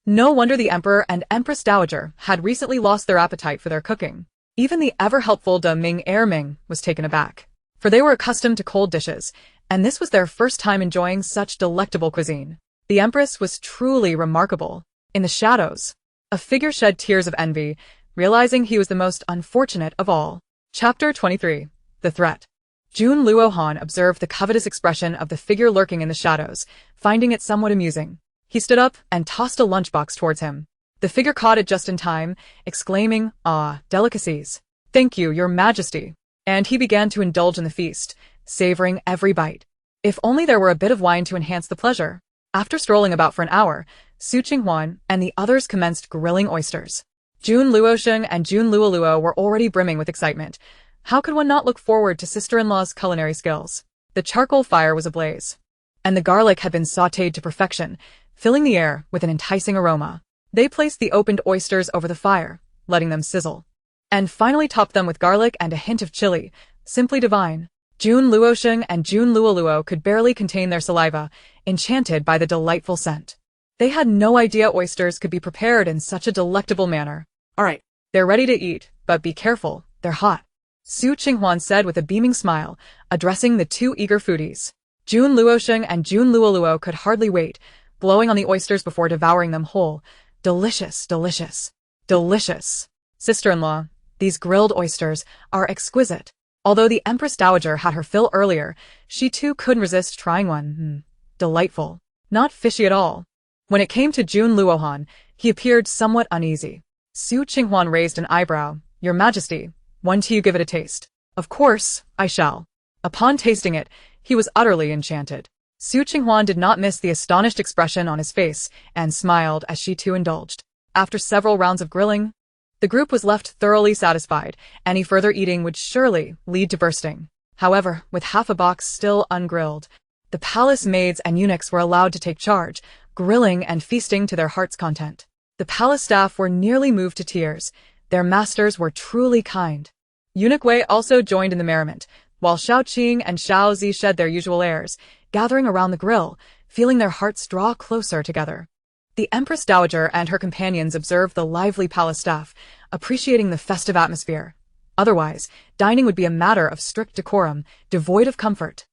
No wonder the Emperor and Empress Dowager had recently lost their appetite for their cooking. Even the ever-helpful De Ming Erming was taken aback, for they were accustomed to cold dishes, and this was their first time enjoying such delectable cuisine. The Empress was truly remarkable. In the shadows, a figure shed tears of envy, realizing he was the most unfortunate of all. Chapter 23. The Threat. June Luohan observed the covetous expression of the figure lurking in the shadows, finding it somewhat amusing. He stood up and tossed a lunchbox towards him. The figure caught it just in time, exclaiming, "Ah, delicacies. Thank you, Your Majesty." And he began to indulge in the feast, savoring every bite. If only there were a bit of wine to enhance the pleasure. After strolling about for an hour, Su Qinghuan and the others commenced grilling oysters. June Luosheng and June Luoluo were already brimming with excitement. How could one not look forward to sister-in-law's culinary skills? The charcoal fire was ablaze, and the garlic had been sautéed to perfection, filling the air with an enticing aroma. They placed the opened oysters over the fire, letting them sizzle, and finally topped them with garlic and a hint of chili. Simply divine. June Luosheng and June Luoluo could barely contain their saliva, enchanted by the delightful scent. They had no idea oysters could be prepared in such a delectable manner. All right. "They're ready to eat, but be careful, they're hot," Su Qinghuan said with a beaming smile, addressing the two eager foodies. June Luosheng and June Luoluo could hardly wait, blowing on the oysters before devouring them whole. "Delicious, delicious, delicious. Sister-in-law, these grilled oysters are exquisite." Although the Empress Dowager had her fill earlier, she too couldn't resist trying one. Delightful. Not fishy at all. When it came to June Luohan, he appeared somewhat uneasy. Su Qinghuan raised an eyebrow. "Your Majesty, when do you give it a taste?" "Of course, I shall." Upon tasting it, he was utterly enchanted. Su Qinghuan did not miss the astonished expression on his face and smiled as she too indulged. After several rounds of grilling, the group was left thoroughly satisfied. Any further eating would surely lead to bursting. However, with half a box still ungrilled, the palace maids and eunuchs were allowed to take charge, grilling and feasting to their heart's content. The palace staff were nearly moved to tears. Their masters were truly kind. Eunuch Wei also joined in the merriment, while Shaoqing and Shaozi shed their usual airs, gathering around the grill, feeling their hearts draw closer together. The Empress Dowager and her companions observed the lively palace staff, appreciating the festive atmosphere. Otherwise, dining would be a matter of strict decorum, devoid of comfort.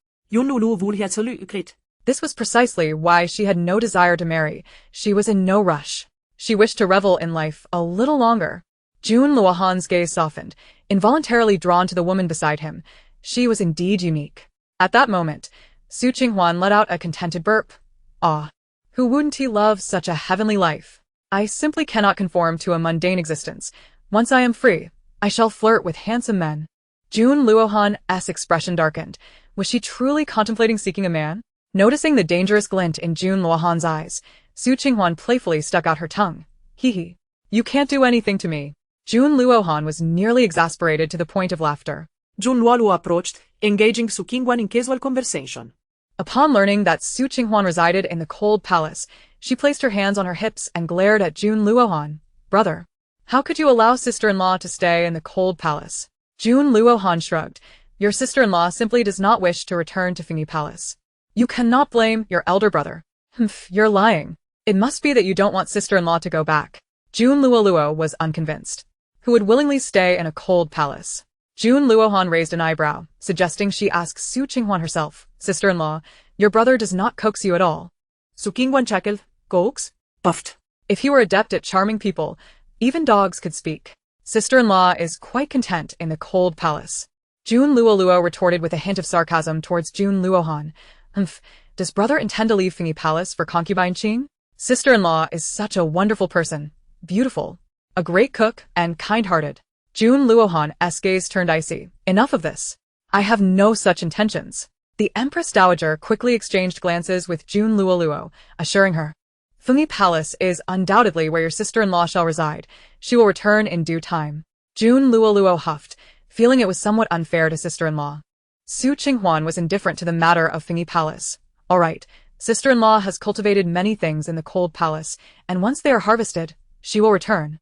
This was precisely why she had no desire to marry. She was in no rush. She wished to revel in life a little longer. June Luohan's gaze softened, involuntarily drawn to the woman beside him. She was indeed unique. At that moment, Su Qinghuan let out a contented burp. "Ah, who wouldn't he love such a heavenly life? I simply cannot conform to a mundane existence. Once I am free, I shall flirt with handsome men." June Luohan's expression darkened. Was she truly contemplating seeking a man? Noticing the dangerous glint in June Luohan's eyes, Su Qinghuan playfully stuck out her tongue. "Hee. You can't do anything to me." June Luohan was nearly exasperated to the point of laughter. June Luoluo approached, engaging Su Qinghuan in casual conversation. Upon learning that Su Qinghuan resided in the cold palace, she placed her hands on her hips and glared at June Luohan. Brother, how could you allow sister-in-law to stay in the cold palace? Jun Luohan shrugged. Your sister-in-law simply does not wish to return to Qing Palace. You cannot blame your elder brother. Humph, you're lying. It must be that you don't want sister-in-law to go back. Jun Luoluo was unconvinced. Who would willingly stay in a cold palace? Jun Luohan raised an eyebrow, suggesting she ask Su Qinghuan herself. Sister-in-law, your brother does not coax you at all. Su Qinghuan chuckled. Coax? Puffed. If he were adept at charming people, even dogs could speak. Sister-in-law is quite content in the cold palace. Jun Luoluo retorted with a hint of sarcasm towards Jun Luohan. Humph, does brother intend to leave Qing Palace for concubine Qing? Sister-in-law is such a wonderful person, beautiful, a great cook, and kind-hearted. Jun Luohan's gaze turned icy. Enough of this. I have no such intentions. The Empress Dowager quickly exchanged glances with Jun Luoluo, assuring her, Qing Palace is undoubtedly where your sister-in-law shall reside. She will return in due time. Jun Luoluo huffed, feeling it was somewhat unfair to sister-in-law. Su Qinghuan was indifferent to the matter of Qing Palace. All right, sister-in-law has cultivated many things in the cold palace, and once they are harvested, she will return.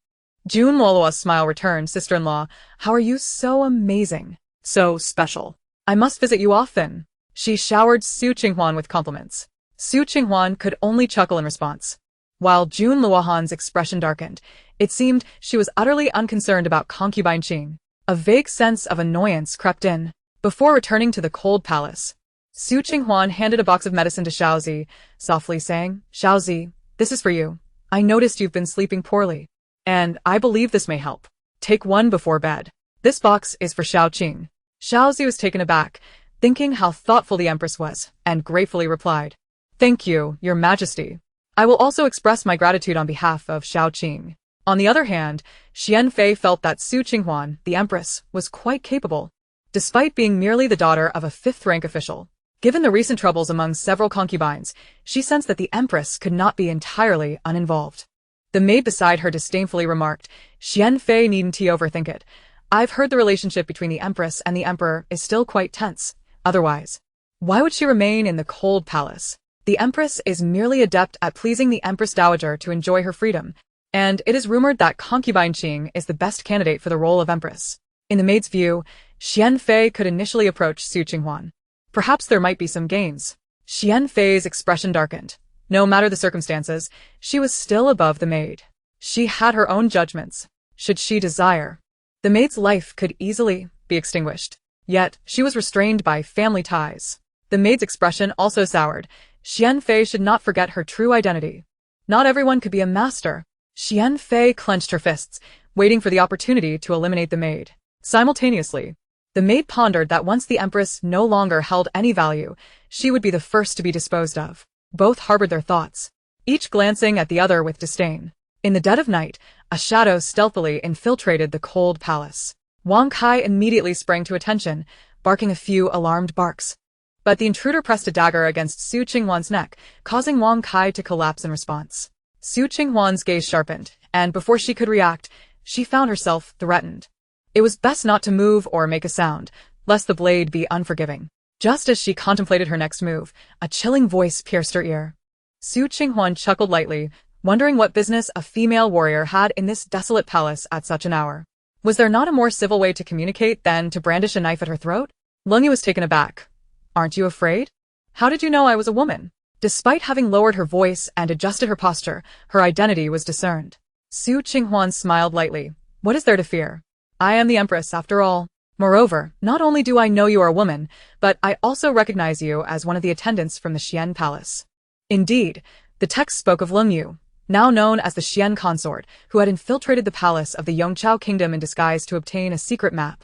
Jun Luoluo's smile returned. Sister-in-law, how are you so amazing? So special. I must visit you often. She showered Su Qinghuan with compliments. Su Qinghuan could only chuckle in response. While Jun Luohan's expression darkened, it seemed she was utterly unconcerned about concubine Qing. A vague sense of annoyance crept in. Before returning to the cold palace, Su Qinghuan handed a box of medicine to Xiaozi, softly saying, Xiaozi, this is for you. I noticed you've been sleeping poorly, and I believe this may help. Take one before bed. This box is for Xiao Qing. Xiaozi was taken aback, thinking how thoughtful the Empress was, and gratefully replied, Thank you, Your Majesty. I will also express my gratitude on behalf of Xiao Qing. On the other hand, Xian Fei felt that Su Qinghuan, the Empress, was quite capable, despite being merely the daughter of a fifth-rank official. Given the recent troubles among several concubines, she sensed that the Empress could not be entirely uninvolved. The maid beside her disdainfully remarked, Xian Fei needn't overthink it. I've heard the relationship between the Empress and the Emperor is still quite tense. Otherwise, why would she remain in the cold palace? The Empress is merely adept at pleasing the Empress Dowager to enjoy her freedom, and it is rumored that concubine Qing is the best candidate for the role of Empress. In the maid's view, Xian Fei could initially approach Su Qinghuan. Perhaps there might be some gains. Xian Fei's expression darkened. No matter the circumstances, she was still above the maid. She had her own judgments, should she desire. The maid's life could easily be extinguished. Yet, she was restrained by family ties. The maid's expression also soured. Xian Fei should not forget her true identity. Not everyone could be a master. Xian Fei clenched her fists, waiting for the opportunity to eliminate the maid. Simultaneously, the maid pondered that once the Empress no longer held any value, she would be the first to be disposed of. Both harbored their thoughts, each glancing at the other with disdain. In the dead of night, a shadow stealthily infiltrated the cold palace. Wang Kai immediately sprang to attention, barking a few alarmed barks. But the intruder pressed a dagger against Su Qinghuan's neck, causing Wang Kai to collapse in response. Su Qinghuan's gaze sharpened, and before she could react, she found herself threatened. It was best not to move or make a sound, lest the blade be unforgiving. Just as she contemplated her next move, a chilling voice pierced her ear. Su Qinghuan chuckled lightly, wondering what business a female warrior had in this desolate palace at such an hour. Was there not a more civil way to communicate than to brandish a knife at her throat? Lung Yu was taken aback. Aren't you afraid? How did you know I was a woman? Despite having lowered her voice and adjusted her posture, her identity was discerned. Su Qinghuan smiled lightly. What is there to fear? I am the Empress, after all. Moreover, not only do I know you are a woman, but I also recognize you as one of the attendants from the Xian Palace. Indeed, the text spoke of Lung Yu, now known as the Xian Consort, who had infiltrated the palace of the Yongqiao Kingdom in disguise to obtain a secret map.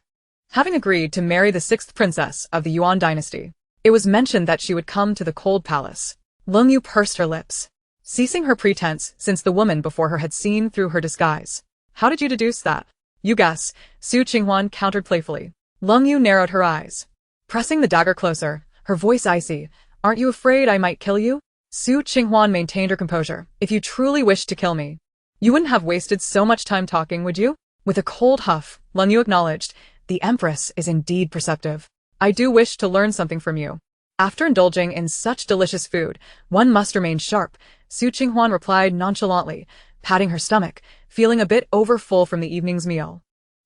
Having agreed to marry the sixth princess of the Yuan dynasty, it was mentioned that she would come to the cold palace. Lung Yu pursed her lips, ceasing her pretense since the woman before her had seen through her disguise. How did you deduce that? You guess, Su Qinghuan countered playfully. Lung Yu narrowed her eyes, pressing the dagger closer, her voice icy. Aren't you afraid I might kill you? Su Qinghuan maintained her composure. If you truly wished to kill me, you wouldn't have wasted so much time talking, would you? With a cold huff, Lung Yu acknowledged, the Empress is indeed perceptive. I do wish to learn something from you. After indulging in such delicious food, one must remain sharp, Su Qinghuan replied nonchalantly, patting her stomach, feeling a bit overfull from the evening's meal.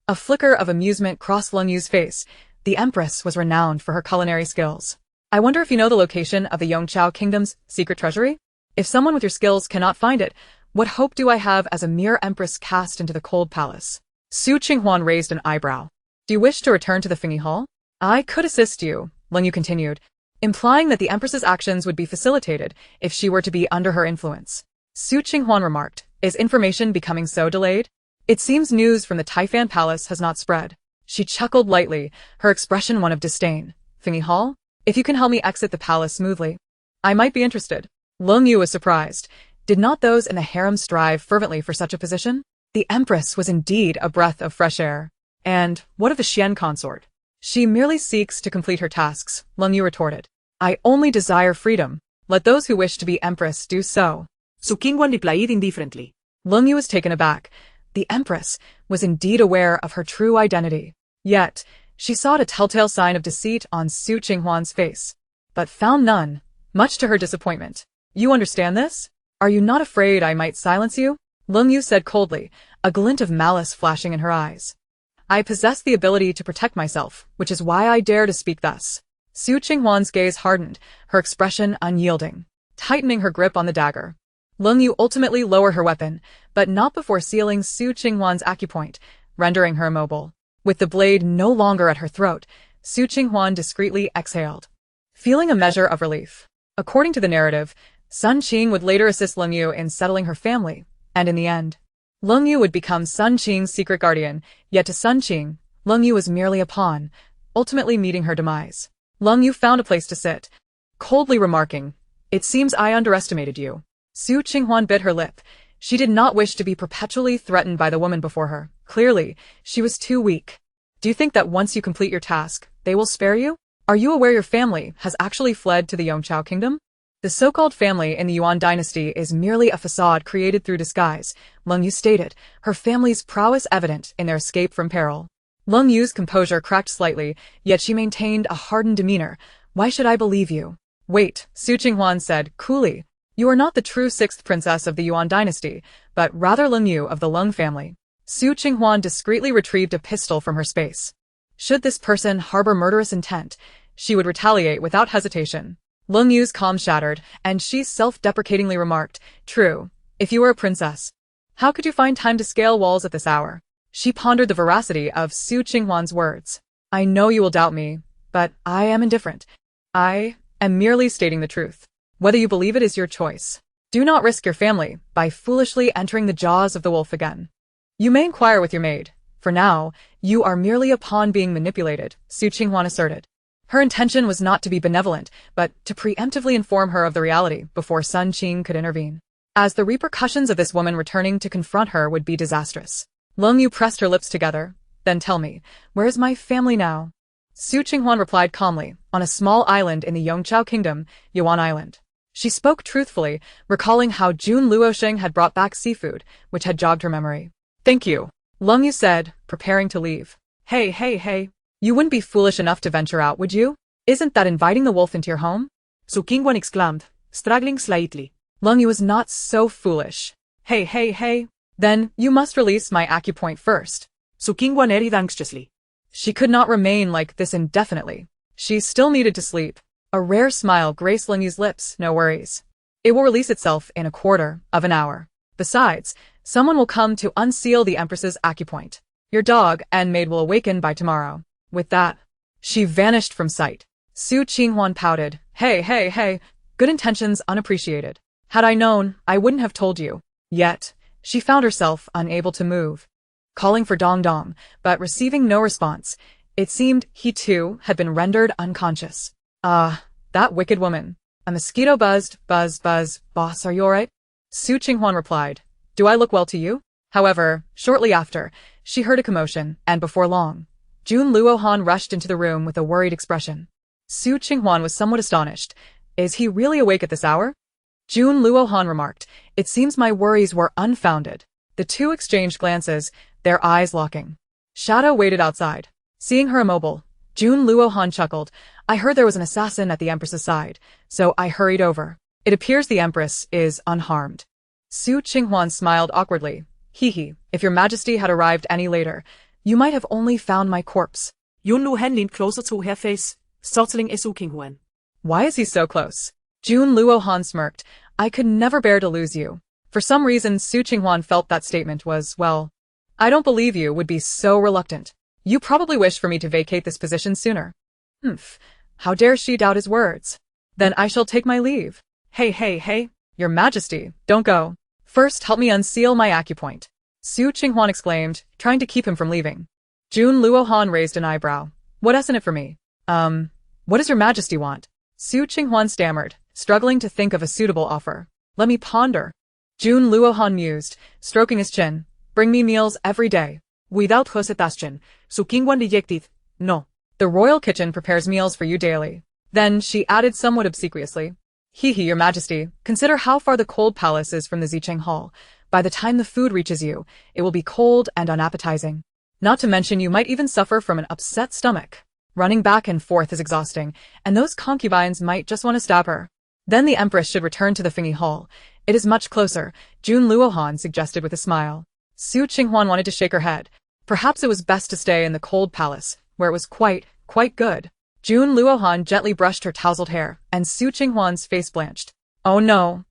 A flicker of amusement crossed Lung Yu's face. The Empress was renowned for her culinary skills. I wonder if you know the location of the Yongqiao Kingdom's secret treasury? If someone with your skills cannot find it, what hope do I have as a mere Empress cast into the cold palace? Qing Huan raised an eyebrow. Do you wish to return to the Fingy Hall? I could assist you, Lung Yu continued, implying that the Empress's actions would be facilitated if she were to be under her influence. Qing Huan remarked, is information becoming so delayed? It seems news from the Taifan Palace has not spread. She chuckled lightly, her expression one of disdain. Fingy Hall? If you can help me exit the palace smoothly, I might be interested. Lung Yu was surprised. Did not those in the harem strive fervently for such a position? The Empress was indeed a breath of fresh air. And what of the Xian consort? She merely seeks to complete her tasks, Lung Yu retorted. I only desire freedom. Let those who wish to be Empress do so. So Qing Huan replied indifferently. Lung Yu was taken aback. The Empress was indeed aware of her true identity. Yet, she sought a telltale sign of deceit on Qing Huan's face, but found none, much to her disappointment. You understand this? Are you not afraid I might silence you? Lung Yu said coldly, a glint of malice flashing in her eyes. I possess the ability to protect myself, which is why I dare to speak thus. Qing Huan's gaze hardened, her expression unyielding, tightening her grip on the dagger. Lung Yu ultimately lowered her weapon, but not before sealing Qing Huan's acupoint, rendering her immobile. With the blade no longer at her throat, Qing Huan discreetly exhaled, feeling a measure of relief. According to the narrative, Sun Qing would later assist Lung Yu in settling her family, and in the end, Lung Yu would become Sun Qing's secret guardian, yet to Sun Qing, Lung Yu was merely a pawn, ultimately meeting her demise. Lung Yu found a place to sit, coldly remarking, it seems I underestimated you. Qing Huan bit her lip. She did not wish to be perpetually threatened by the woman before her. Clearly, she was too weak. Do you think that once you complete your task, they will spare you? Are you aware your family has actually fled to the Yongqiao Kingdom? The so-called family in the Yuan dynasty is merely a facade created through disguise, Lung Yu stated, her family's prowess evident in their escape from peril. Lung Yu's composure cracked slightly, yet she maintained a hardened demeanor. Why should I believe you? Wait, Qing Huan said, coolly. You are not the true sixth princess of the Yuan dynasty, but rather Lung Yu of the Lung family. Qing Huan discreetly retrieved a pistol from her space. Should this person harbor murderous intent, she would retaliate without hesitation. Lung Yu's calm shattered, and she self-deprecatingly remarked, true, if you were a princess, how could you find time to scale walls at this hour? She pondered the veracity of Qing Huan's words. I know you will doubt me, but I am indifferent. I am merely stating the truth. Whether you believe it is your choice. Do not risk your family by foolishly entering the jaws of the wolf again. You may inquire with your maid. For now, you are merely a pawn being manipulated, Qing Huan asserted. Her intention was not to be benevolent, but to preemptively inform her of the reality before Sun Qing could intervene, as the repercussions of this woman returning to confront her would be disastrous. Lung Yu pressed her lips together. Then tell me, where is my family now? Qing Huan replied calmly, on a small island in the Yongqiao Kingdom, Yuan Island. She spoke truthfully, recalling how Jun Luosheng had brought back seafood, which had jogged her memory. Thank you, Lung Yu said, preparing to leave. Hey. You wouldn't be foolish enough to venture out, would you? Isn't that inviting the wolf into your home? So Qing Huan exclaimed, struggling slightly. Lung Yu was not so foolish. Hey. Then, you must release my acupoint first. So Qing Huan added anxiously. She could not remain like this indefinitely. She still needed to sleep. A rare smile graced Lung Yu's lips, no worries. It will release itself in a quarter of an hour. Besides, someone will come to unseal the Empress's acupoint. Your dog and maid will awaken by tomorrow. With that, she vanished from sight. Qing Huan pouted. Hey, good intentions unappreciated. Had I known, I wouldn't have told you. Yet, she found herself unable to move. Calling for Dong, but receiving no response, it seemed he too had been rendered unconscious. That wicked woman. A mosquito buzzed, buzz, boss, are you alright? Qing Huan replied, do I look well to you? However, shortly after, she heard a commotion, and before long, Jun Luohan rushed into the room with a worried expression. Qing Huan was somewhat astonished. Is he really awake at this hour? Jun Luohan remarked, it seems my worries were unfounded. The two exchanged glances, their eyes locking. Shadow waited outside. Seeing her immobile, Jun Luohan chuckled. I heard there was an assassin at the Empress's side, so I hurried over. It appears the Empress is unharmed. Su Qinghuan smiled awkwardly. Hee, if your majesty had arrived any later, you might have only found my corpse. Yunlu han leaned closer to her face, startling Su Qing Huan. Why is he so close? Jun Luohan smirked. I could never bear to lose you. For some reason, Su Qinghuan felt that statement was, well, I don't believe you would be so reluctant. You probably wish for me to vacate this position sooner. Humph. How dare she doubt his words? Then I shall take my leave. Hey, your majesty, don't go. First help me unseal my acupoint. Su Qinghuan exclaimed, trying to keep him from leaving. Jun Luohan raised an eyebrow. What isn't it for me? What does your majesty want? Su Qinghuan stammered, struggling to think of a suitable offer. Let me ponder. Jun Luohan mused, stroking his chin. Bring me meals every day. Without hesitation, Su Qinghuan rejected. No. The royal kitchen prepares meals for you daily. Then she added somewhat obsequiously. Hee, your majesty, consider how far the cold palace is from the Zicheng Hall. By the time the food reaches you, it will be cold and unappetizing. Not to mention you might even suffer from an upset stomach. Running back and forth is exhausting, and those concubines might just want to stab her. Then the Empress should return to the Fingy Hall. It is much closer, Jun Luohan suggested with a smile. Su Qinghuan wanted to shake her head. Perhaps it was best to stay in the cold palace, where it was quite good. Jun Luohan gently brushed her tousled hair, and Su Qinghuan's face blanched. Oh no,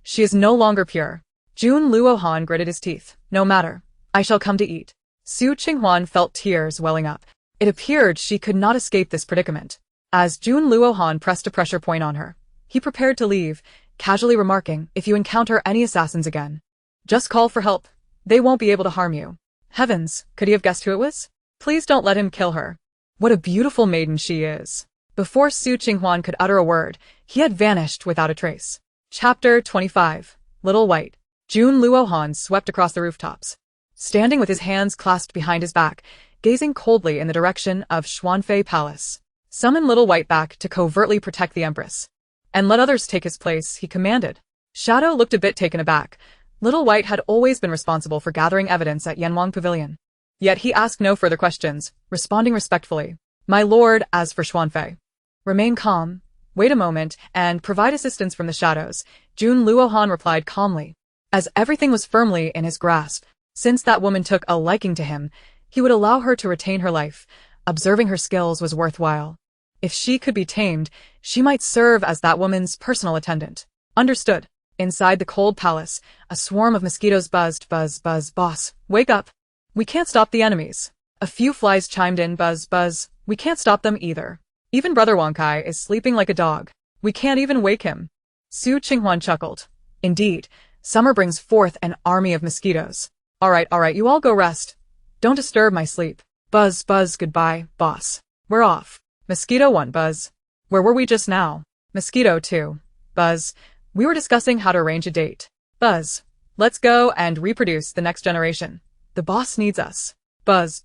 she is no longer pure. Jun Luohan gritted his teeth. No matter. I shall come to eat. Su Qinghuan felt tears welling up. It appeared she could not escape this predicament. As Jun Luohan pressed a pressure point on her, he prepared to leave, casually remarking, if you encounter any assassins again, just call for help. They won't be able to harm you. Heavens, could he have guessed who it was? Please don't let him kill her. What a beautiful maiden she is. Before Su Qinghuan could utter a word, he had vanished without a trace. Chapter 25. Little White. Jun Luohan swept across the rooftops. Standing with his hands clasped behind his back, gazing coldly in the direction of Xuanfei Palace. Summon Little White back to covertly protect the Empress. And let others take his place, he commanded. Shadow looked a bit taken aback. Little White had always been responsible for gathering evidence at Yanwang Pavilion. Yet he asked no further questions, responding respectfully. My lord, as for Xuanfei. Remain calm, wait a moment, and provide assistance from the shadows, Jun Luohan replied calmly. As everything was firmly in his grasp, since that woman took a liking to him, he would allow her to retain her life. Observing her skills was worthwhile. If she could be tamed, she might serve as that woman's personal attendant. Understood. Inside the cold palace, a swarm of mosquitoes buzzed. Buzz, boss, wake up. We can't stop the enemies. A few flies chimed in. Buzz, we can't stop them either. Even Brother Wangkai is sleeping like a dog. We can't even wake him. Su Qinghuan chuckled. Indeed, summer brings forth an army of mosquitoes. All right, you all go rest. Don't disturb my sleep. Buzz, goodbye, boss. We're off. Mosquito 1, Buzz. Where were we just now? Mosquito 2. Buzz. We were discussing how to arrange a date. Buzz. Let's go and reproduce the next generation. The boss needs us. Buzz.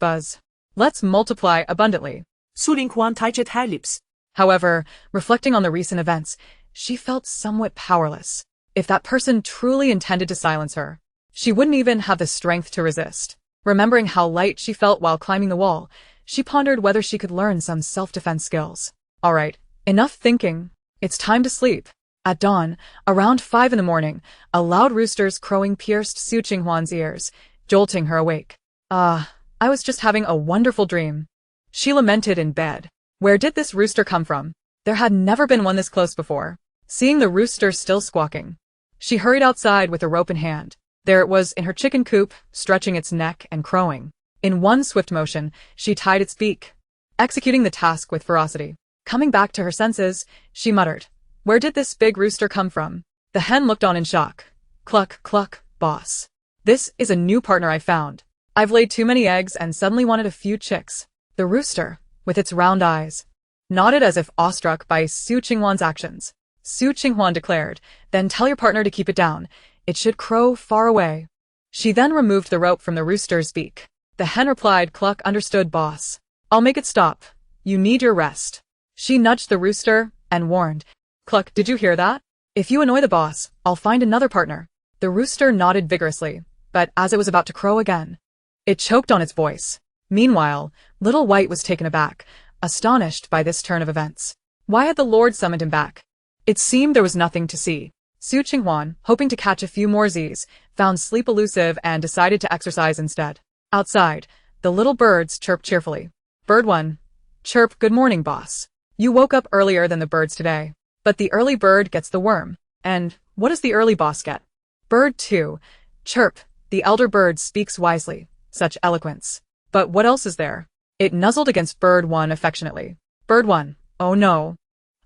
Let's multiply abundantly. Su Qinghuan tightened her lips. However, reflecting on the recent events, she felt somewhat powerless. If that person truly intended to silence her, she wouldn't even have the strength to resist. Remembering how light she felt while climbing the wall, she pondered whether she could learn some self-defense skills. All right, enough thinking. It's time to sleep. At dawn, around 5 a.m, a loud rooster's crowing pierced Su Qinghuan's ears, jolting her awake. I was just having a wonderful dream. She lamented in bed. Where did this rooster come from? There had never been one this close before. Seeing the rooster still squawking, she hurried outside with a rope in hand. There it was in her chicken coop, stretching its neck and crowing. In one swift motion, she tied its beak, executing the task with ferocity. Coming back to her senses, she muttered, where did this big rooster come from? The hen looked on in shock. Cluck, boss. This is a new partner I found. I've laid too many eggs and suddenly wanted a few chicks. The rooster, with its round eyes, nodded as if awestruck by Su Qinghuan's actions. Su Qinghuan declared, then tell your partner to keep it down. It should crow far away. She then removed the rope from the rooster's beak. The hen replied, cluck, understood, boss. I'll make it stop. You need your rest. She nudged the rooster and warned, cluck, did you hear that? If you annoy the boss, I'll find another partner. The rooster nodded vigorously, but as it was about to crow again, it choked on its voice. Meanwhile, Little White was taken aback, astonished by this turn of events. Why had the Lord summoned him back? It seemed there was nothing to see. Su Qing Huan, hoping to catch a few more Z's, found sleep elusive and decided to exercise instead. Outside, the little birds chirped cheerfully. Bird 1. Chirp, good morning, boss. You woke up earlier than the birds today. But the early bird gets the worm. And what does the early boss get? Bird 2. Chirp, the elder bird speaks wisely. Such eloquence. But what else is there? It nuzzled against Bird 1 affectionately. Bird 1. Oh no.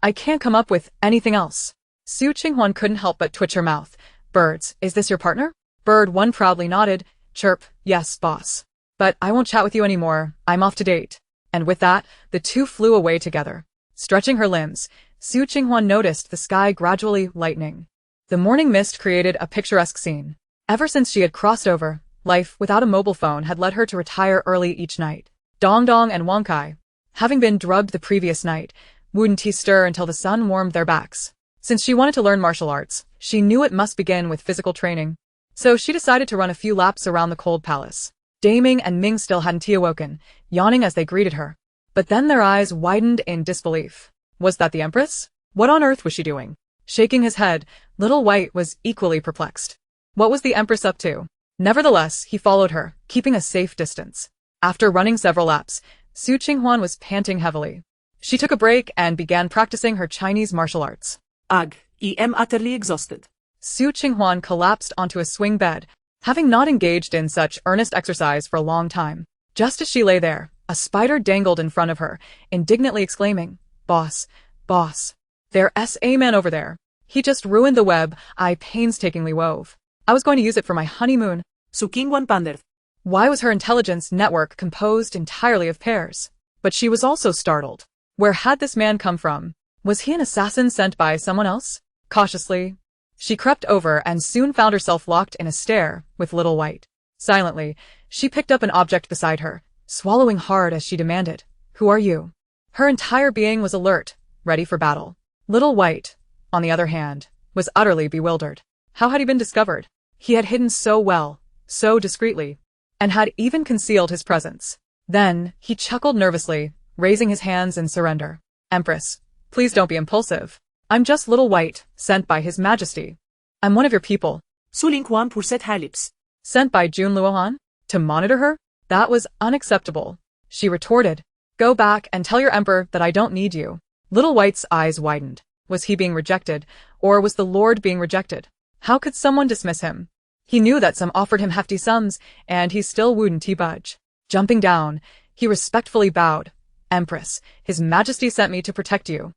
I can't come up with anything else. Su Qing Huan couldn't help but twitch her mouth. Birds, is this your partner? Bird 1 proudly nodded. Chirp, yes, boss. But I won't chat with you anymore. I'm off to date. And with that, the two flew away together. Stretching her limbs, Su Qing Huan noticed the sky gradually lightening. The morning mist created a picturesque scene. Ever since she had crossed over, life without a mobile phone had led her to retire early each night. Dong Dong and Wang Kai, having been drugged the previous night, wouldn't stir until the sun warmed their backs. Since she wanted to learn martial arts, she knew it must begin with physical training. So she decided to run a few laps around the cold palace. Daming and Ming still hadn't awoken, yawning as they greeted her. But then their eyes widened in disbelief. Was that the Empress? What on earth was she doing? Shaking his head, Little White was equally perplexed. What was the Empress up to? Nevertheless, he followed her, keeping a safe distance. After running several laps, Su Qing Huan was panting heavily. She took a break and began practicing her Chinese martial arts. Ugh, I am utterly exhausted. Su Qing Huan collapsed onto a swing bed, having not engaged in such earnest exercise for a long time. Just as she lay there, a spider dangled in front of her, indignantly exclaiming, Boss, boss. There's a man over there. He just ruined the web I painstakingly wove. I was going to use it for my honeymoon. Su Qing Huan pondered. Why was her intelligence network composed entirely of pairs? But she was also startled. Where had this man come from? Was he an assassin sent by someone else? Cautiously, she crept over and soon found herself locked in a stare with Little White. Silently, she picked up an object beside her, swallowing hard as she demanded, Who are you? Her entire being was alert, ready for battle. Little White, on the other hand, was utterly bewildered. How had he been discovered? He had hidden so well, so discreetly, and had even concealed his presence. Then, he chuckled nervously, raising his hands in surrender. Empress, please don't be impulsive. I'm just Little White, sent by His Majesty. I'm one of your people. Su Ling Huan pursed her lips. Sent by Jun Luohan? To monitor her? That was unacceptable. She retorted. Go back and tell your emperor that I don't need you. Little White's eyes widened. Was he being rejected, or was the Lord being rejected? How could someone dismiss him? He knew that some offered him hefty sums, and he still wouldn't budge. Jumping down, he respectfully bowed. Empress, His Majesty sent me to protect you.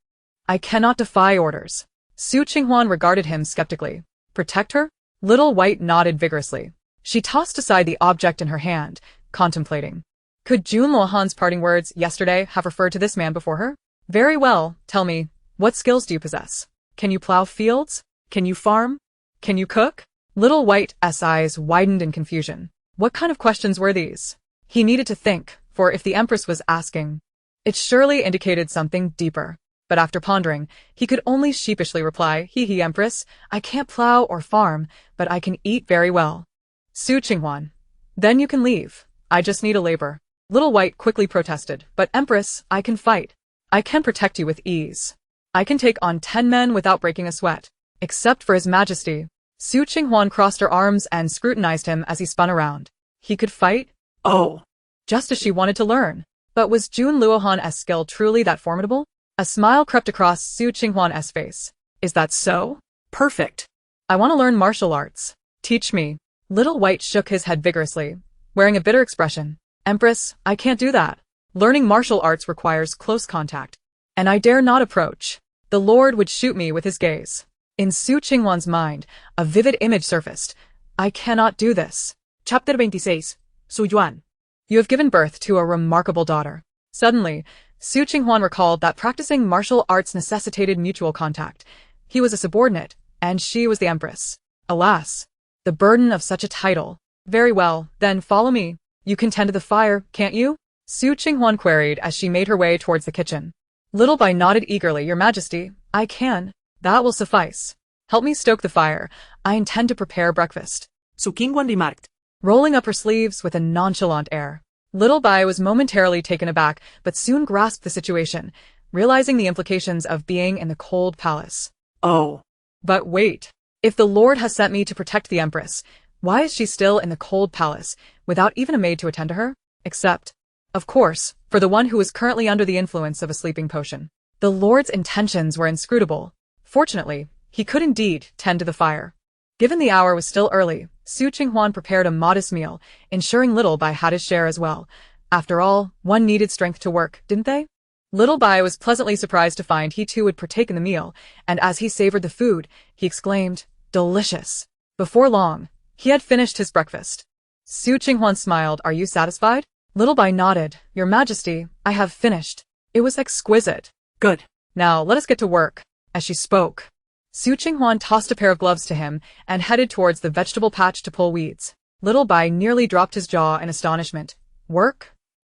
I cannot defy orders. Su Qing Huan regarded him skeptically. Protect her? Little White nodded vigorously. She tossed aside the object in her hand, contemplating. Could Jun Luohan's parting words yesterday have referred to this man before her? Very well, tell me, what skills do you possess? Can you plow fields? Can you farm? Can you cook? Little White's eyes widened in confusion. What kind of questions were these? He needed to think, for if the Empress was asking, it surely indicated something deeper. But after pondering, he could only sheepishly reply, Hee Empress, I can't plow or farm, but I can eat very well. Su Qing Huan. Then you can leave. I just need a labor. Little White quickly protested, but Empress, I can fight. I can protect you with ease. I can take on 10 men without breaking a sweat. Except for His Majesty. Su Qing Huan crossed her arms and scrutinized him as he spun around. He could fight? Oh. Just as she wanted to learn. But was Jun Luohan's skill truly that formidable? A smile crept across Su Qing Huan's face. Is that so? Perfect. I want to learn martial arts. Teach me. Little White shook his head vigorously, wearing a bitter expression. Empress, I can't do that. Learning martial arts requires close contact. And I dare not approach. The Lord would shoot me with his gaze. In Su Qing Huan's mind, a vivid image surfaced. I cannot do this. Chapter 26. Su Yuan. You have given birth to a remarkable daughter. Suddenly, Su Qing Huan recalled that practicing martial arts necessitated mutual contact. He was a subordinate, and she was the Empress. Alas, the burden of such a title. Very well, then follow me. You can tend to the fire, can't you? Su Qing Huan queried as she made her way towards the kitchen. Little Bai nodded eagerly, Your Majesty. I can. That will suffice. Help me stoke the fire. I intend to prepare breakfast. Su Qing Huan remarked, rolling up her sleeves with a nonchalant air. Little Bai was momentarily taken aback, but soon grasped the situation, realizing the implications of being in the cold palace. Oh. But wait. If the Lord has sent me to protect the Empress, why is she still in the cold palace, without even a maid to attend to her? Except, of course, for the one who is currently under the influence of a sleeping potion. The Lord's intentions were inscrutable. Fortunately, he could indeed tend to the fire. Given the hour was still early, Qing Huan prepared a modest meal, ensuring Little Bai had his share as well. After all, one needed strength to work, didn't they? Little Bai was pleasantly surprised to find he too would partake in the meal, and as he savored the food, he exclaimed, "Delicious!" Before long, he had finished his breakfast. Qing Huan smiled. "Are you satisfied?" Little Bai nodded. "Your Majesty, I have finished. It was exquisite." Good. "Now, let us get to work." As she spoke, Qing Huan tossed a pair of gloves to him and headed towards the vegetable patch to pull weeds. Little Bai nearly dropped his jaw in astonishment. Work?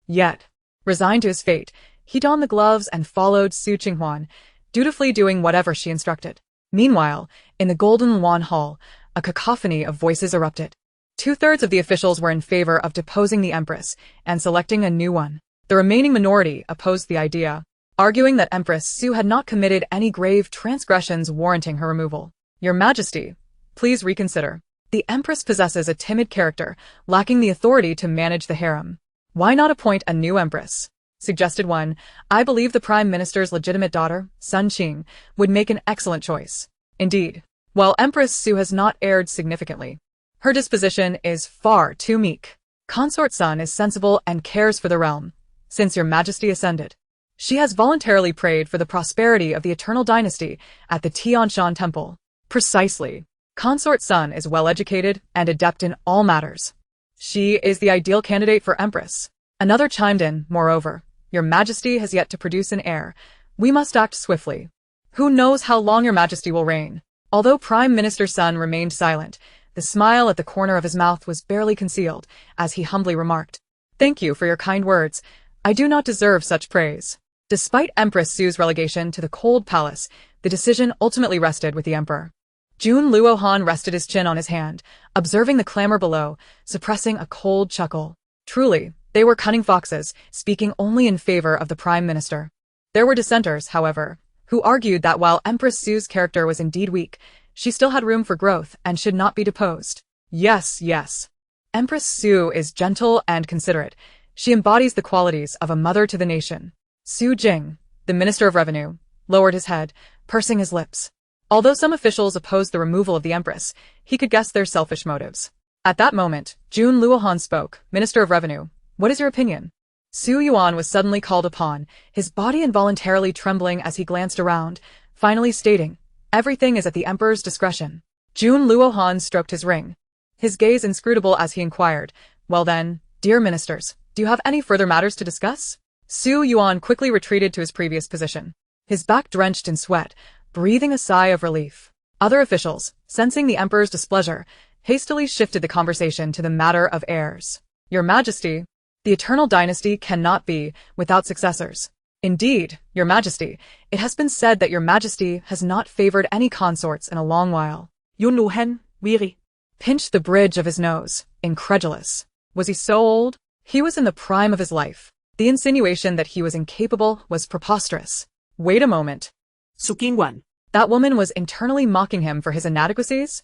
Yet, resigned to his fate, he donned the gloves and followed Qing Huan, dutifully doing whatever she instructed. Meanwhile, in the Golden Yuan Hall, a cacophony of voices erupted. 2/3 of the officials were in favor of deposing the Empress and selecting a new one. The remaining minority opposed the idea, arguing that Empress Su had not committed any grave transgressions warranting her removal. "Your Majesty, please reconsider. The Empress possesses a timid character, lacking the authority to manage the harem. Why not appoint a new Empress?" suggested one. "I believe the Prime Minister's legitimate daughter, Sun Qing, would make an excellent choice." Indeed, while Empress Su has not erred significantly, her disposition is far too meek. Consort Sun is sensible and cares for the realm. Since Your Majesty ascended, she has voluntarily prayed for the prosperity of the Eternal Dynasty at the Tianshan Temple. Precisely. Consort Sun is well-educated and adept in all matters. She is the ideal candidate for Empress. Another chimed in, "Moreover, Your Majesty has yet to produce an heir. We must act swiftly. Who knows how long Your Majesty will reign?" Although Prime Minister Sun remained silent, the smile at the corner of his mouth was barely concealed, as he humbly remarked, "Thank you for your kind words. I do not deserve such praise." Despite Empress Su's relegation to the cold palace, the decision ultimately rested with the emperor. Jun Luohan rested his chin on his hand, observing the clamor below, suppressing a cold chuckle. Truly, they were cunning foxes, speaking only in favor of the prime minister. There were dissenters, however, who argued that while Empress Su's character was indeed weak, she still had room for growth and should not be deposed. Yes. Empress Su is gentle and considerate. She embodies the qualities of a mother to the nation. Su Jing, the Minister of Revenue, lowered his head, pursing his lips. Although some officials opposed the removal of the Empress, he could guess their selfish motives. At that moment, Jun Luohan spoke. "Minister of Revenue, what is your opinion?" Su Yuan was suddenly called upon, his body involuntarily trembling as he glanced around, finally stating, "Everything is at the emperor's discretion." Jun Luohan stroked his ring, his gaze inscrutable as he inquired, "Well then, dear ministers, do you have any further matters to discuss?" Su Yuan quickly retreated to his previous position, his back drenched in sweat, breathing a sigh of relief. Other officials, sensing the emperor's displeasure, hastily shifted the conversation to the matter of heirs. "Your Majesty, the Eternal Dynasty cannot be without successors. Indeed, Your Majesty, it has been said that Your Majesty has not favored any consorts in a long while." Yun Lu Hen, weary, pinched the bridge of his nose, incredulous. Was he so old? He was in the prime of his life. The insinuation that he was incapable was preposterous. Wait a moment. Qing Huan. That woman was internally mocking him for his inadequacies?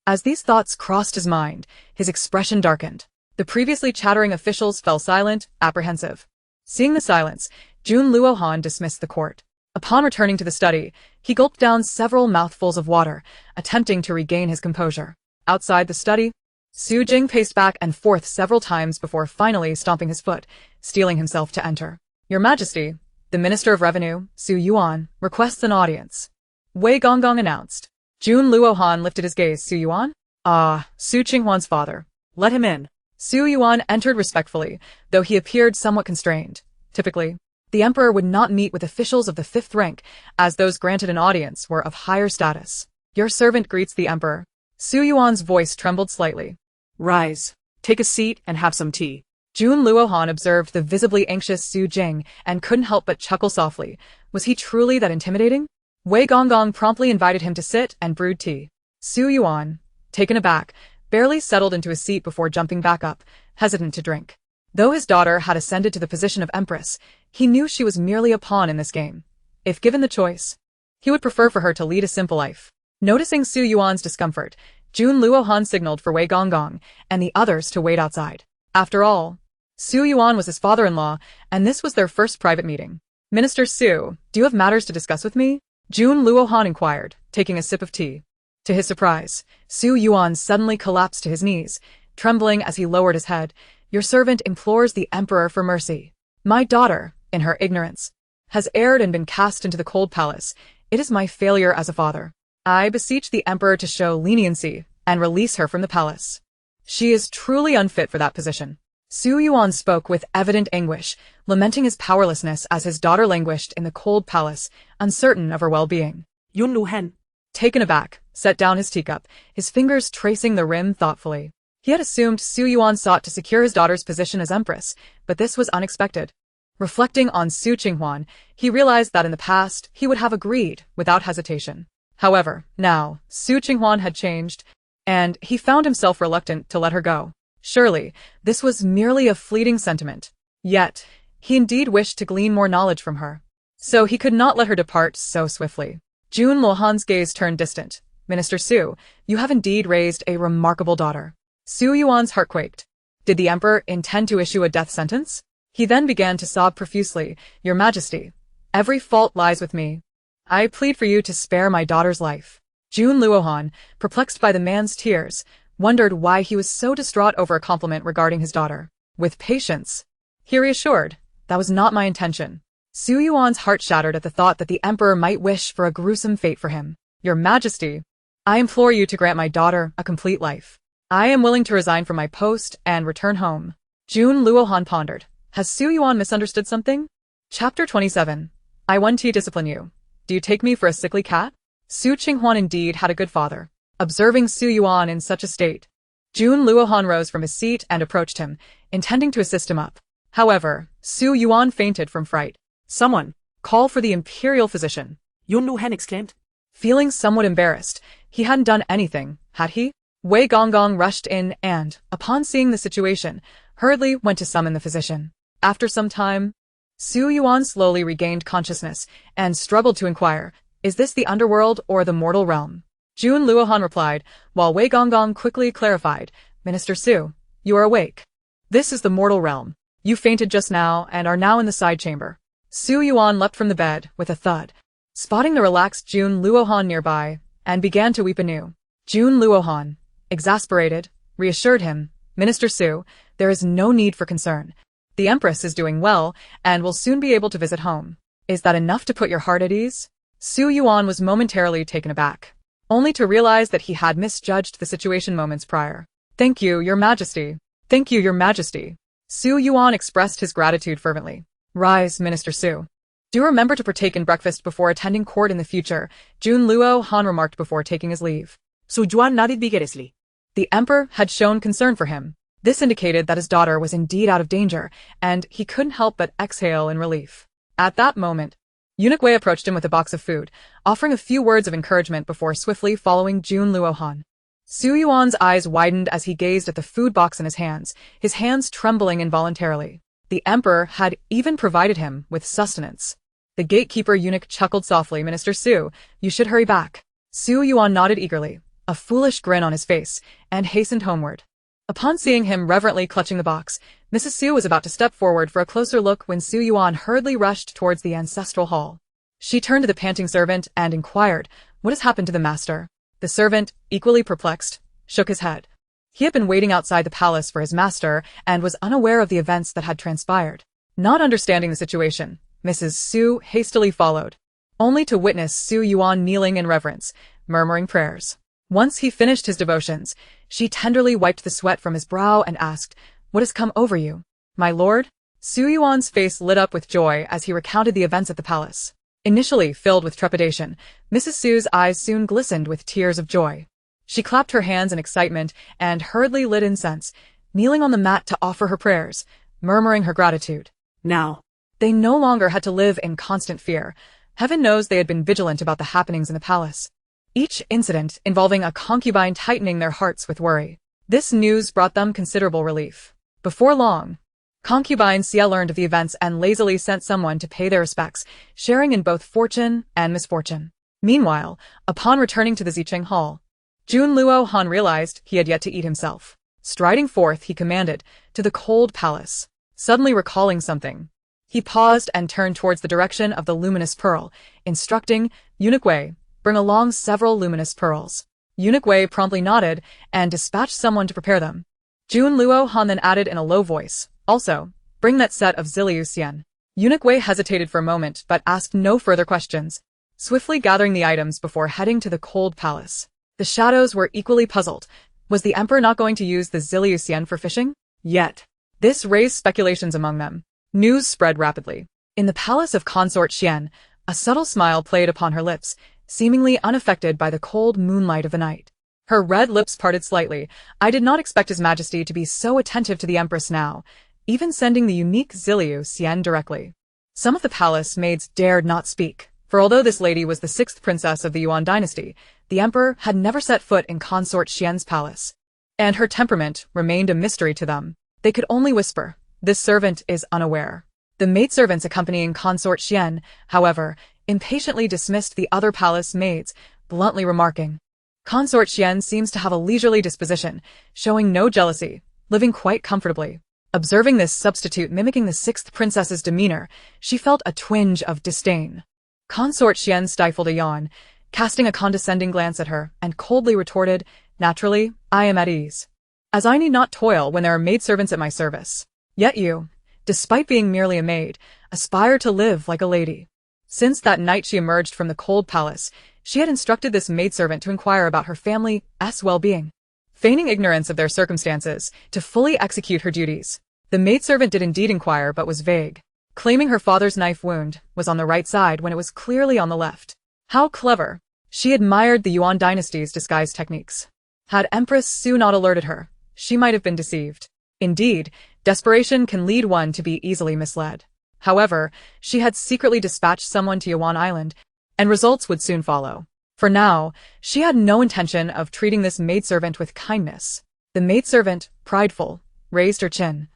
As these thoughts crossed his mind, his expression darkened. The previously chattering officials fell silent, apprehensive. Seeing the silence, Jun Luohan dismissed the court. Upon returning to the study, he gulped down several mouthfuls of water, attempting to regain his composure. Outside the study, Su Jing paced back and forth several times before finally stomping his foot, steeling himself to enter. "Your Majesty, the Minister of Revenue, Su Yuan, requests an audience," Wei Gonggong announced. Jun Luohan lifted his gaze. "Su Yuan? Ah, Su Qinghuan's father. Let him in." Su Yuan entered respectfully, though he appeared somewhat constrained. Typically, the emperor would not meet with officials of the 5th rank, as those granted an audience were of higher status. "Your servant greets the emperor." Su Yuan's voice trembled slightly. "Rise, take a seat and have some tea." Jun Luohan observed the visibly anxious Su Jing and couldn't help but chuckle softly. Was he truly that intimidating? Wei Gonggong promptly invited him to sit and brewed tea. Su Yuan, taken aback, barely settled into his seat before jumping back up, hesitant to drink. Though his daughter had ascended to the position of Empress, he knew she was merely a pawn in this game. If given the choice, he would prefer for her to lead a simple life. Noticing Su Yuan's discomfort, Jun Luohan signaled for Wei Gonggong and the others to wait outside. After all, Su Yuan was his father-in-law, and this was their first private meeting. Minister Su, do you have matters to discuss with me? Jun Luohan inquired, taking a sip of tea. To his surprise, Su Yuan suddenly collapsed to his knees, trembling as he lowered his head. Your servant implores the emperor for mercy. My daughter, in her ignorance, has erred and been cast into the cold palace. It is my failure as a father. I beseech the emperor to show leniency and release her from the palace. She is truly unfit for that position. Su Yuan spoke with evident anguish, lamenting his powerlessness as his daughter languished in the cold palace, uncertain of her well-being. Yun Luhan, Taken aback, set down his teacup, his fingers tracing the rim thoughtfully. He had assumed Su Yuan sought to secure his daughter's position as empress, but this was unexpected. Reflecting on Qing Huan, he realized that in the past he would have agreed without hesitation. However, now, Qing Huan had changed, and he found himself reluctant to let her go. Surely, this was merely a fleeting sentiment. Yet, he indeed wished to glean more knowledge from her. So he could not let her depart so swiftly. Jun Luohan's gaze turned distant. Minister Su, you have indeed raised a remarkable daughter. Su Yuan's heart quaked. Did the emperor intend to issue a death sentence? He then began to sob profusely. Your Majesty, every fault lies with me. I plead for you to spare my daughter's life. Jun Luohan, perplexed by the man's tears, wondered why he was so distraught over a compliment regarding his daughter. With patience, he reassured, that was not my intention. Su Yuan's heart shattered at the thought that the emperor might wish for a gruesome fate for him. Your Majesty, I implore you to grant my daughter a complete life. I am willing to resign from my post and return home. Jun Luohan pondered. Has Su Yuan misunderstood something? Chapter 27. I want to discipline you. Do you take me for a sickly cat? Su Qinghuan indeed had a good father. Observing Su Yuan in such a state, Jun Luohan rose from his seat and approached him, intending to assist him up. However, Su Yuan fainted from fright. Someone, Call for the imperial physician. Yun Luhan exclaimed. Feeling somewhat embarrassed, he hadn't done anything, had he? Wei Gonggong rushed in and, upon seeing the situation, hurriedly went to summon the physician. After some time, Su Yuan slowly regained consciousness and struggled to inquire, is this the underworld or the mortal realm? Jun Luohan replied, while Wei Gonggong quickly clarified, Minister Su, you are awake. This is the mortal realm. You fainted just now and are now in the side chamber. Su Yuan leapt from the bed with a thud, spotting the relaxed Jun Luohan nearby, and began to weep anew. Jun Luohan, exasperated, reassured him, Minister Su, there is no need for concern. The Empress is doing well and will soon be able to visit home. Is that enough to put your heart at ease? Su Yuan was momentarily taken aback, only to realize that he had misjudged the situation moments prior. Thank you, Your Majesty. Thank you, Your Majesty. Su Yuan expressed his gratitude fervently. Rise, Minister Su. Do remember to partake in breakfast before attending court in the future, Jun Luohan remarked before taking his leave. Su Yuan nodded vigorously. The emperor had shown concern for him. This indicated that his daughter was indeed out of danger, and he couldn't help but exhale in relief. At that moment, Eunuch Wei approached him with a box of food, offering a few words of encouragement before swiftly following Jun Luohan. Su Yuan's eyes widened as he gazed at the food box in his hands trembling involuntarily. The emperor had even provided him with sustenance. The gatekeeper eunuch chuckled softly, Minister Su, you should hurry back. Su Yuan nodded eagerly, a foolish grin on his face, and hastened homeward. Upon seeing him reverently clutching the box, Mrs. Su was about to step forward for a closer look when Su Yuan hurriedly rushed towards the ancestral hall. She turned to the panting servant and inquired, what has happened to the master? The servant, equally perplexed, shook his head. He had been waiting outside the palace for his master and was unaware of the events that had transpired. Not understanding the situation, Mrs. Su hastily followed, only to witness Su Yuan kneeling in reverence, murmuring prayers. Once he finished his devotions, she tenderly wiped the sweat from his brow and asked, what has come over you? My lord? Su Yuan's face lit up with joy as he recounted the events at the palace. Initially filled with trepidation, Mrs. Su's eyes soon glistened with tears of joy. She clapped her hands in excitement and hurriedly lit incense, kneeling on the mat to offer her prayers, murmuring her gratitude. Now, they no longer had to live in constant fear. Heaven knows they had been vigilant about the happenings in the palace, each incident involving a concubine tightening their hearts with worry. This news brought them considerable relief. Before long, concubine Xia learned of the events and lazily sent someone to pay their respects, sharing in both fortune and misfortune. Meanwhile, upon returning to the Zicheng Hall, Junluo Han realized he had yet to eat himself. Striding forth, he commanded, to the cold palace. Suddenly recalling something, he paused and turned towards the direction of the luminous pearl, instructing Eunuch Wei, bring along several luminous pearls. Eunuch Wei promptly nodded and dispatched someone to prepare them. Junluo Han then added in a low voice, also, bring that set of Ziliu Xian. Eunuch Wei hesitated for a moment but asked no further questions, swiftly gathering the items before heading to the cold palace. The shadows were equally puzzled. Was the emperor not going to use the Ziliu Xian for fishing? Yet. This raised speculations among them. News spread rapidly. In the palace of Consort Xian, a subtle smile played upon her lips, seemingly unaffected by the cold moonlight of the night. Her red lips parted slightly. I did not expect His Majesty to be so attentive to the Empress now, even sending the unique Ziliu Xian directly. Some of the palace maids dared not speak, for although this lady was the 6th princess of the Yuan dynasty, the emperor had never set foot in Consort Xian's palace, and her temperament remained a mystery to them. They could only whisper, this servant is unaware. The maidservants accompanying Consort Xian, however, impatiently dismissed the other palace maids, bluntly remarking, Consort Xian seems to have a leisurely disposition, showing no jealousy, living quite comfortably. Observing this substitute mimicking the 6th princess's demeanor, she felt a twinge of disdain. Consort Xian stifled a yawn, casting a condescending glance at her, and coldly retorted, naturally, I am at ease, as I need not toil when there are maidservants at my service. Yet you, despite being merely a maid, aspire to live like a lady. Since that night she emerged from the cold palace, she had instructed this maidservant to inquire about her family's well-being, feigning ignorance of their circumstances, to fully execute her duties. The maidservant did indeed inquire but was vague, claiming her father's knife wound was on the right side when it was clearly on the left. How clever! She admired the Yuan dynasty's disguise techniques. Had Empress Su not alerted her, she might have been deceived. Indeed, desperation can lead one to be easily misled. However, she had secretly dispatched someone to Yuan Island, and results would soon follow. For now, she had no intention of treating this maidservant with kindness. The maidservant, prideful, raised her chin.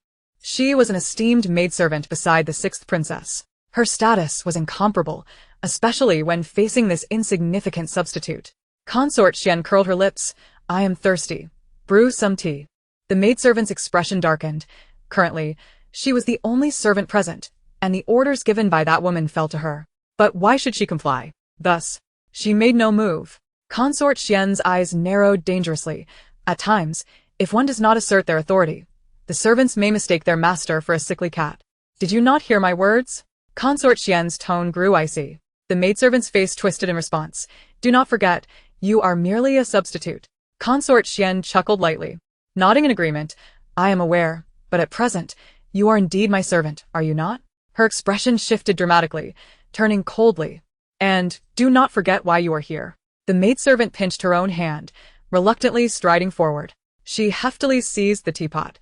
She was an esteemed maidservant beside the 6th princess. Her status was incomparable, especially when facing this insignificant substitute. Consort Xian curled her lips. I am thirsty. Brew some tea. The maidservant's expression darkened. Currently, she was the only servant present, and the orders given by that woman fell to her. But why should she comply? Thus, she made no move. Consort Xian's eyes narrowed dangerously. At times, if one does not assert their authority, the servants may mistake their master for a sickly cat. Did you not hear my words? Consort Xian's tone grew icy. The maidservant's face twisted in response. Do not forget, you are merely a substitute. Consort Xian chuckled lightly, nodding in agreement. I am aware, but at present, you are indeed my servant, are you not? Her expression shifted dramatically, turning coldly. And, do not forget why you are here. The maidservant pinched her own hand, reluctantly striding forward. She heftily seized the teapot,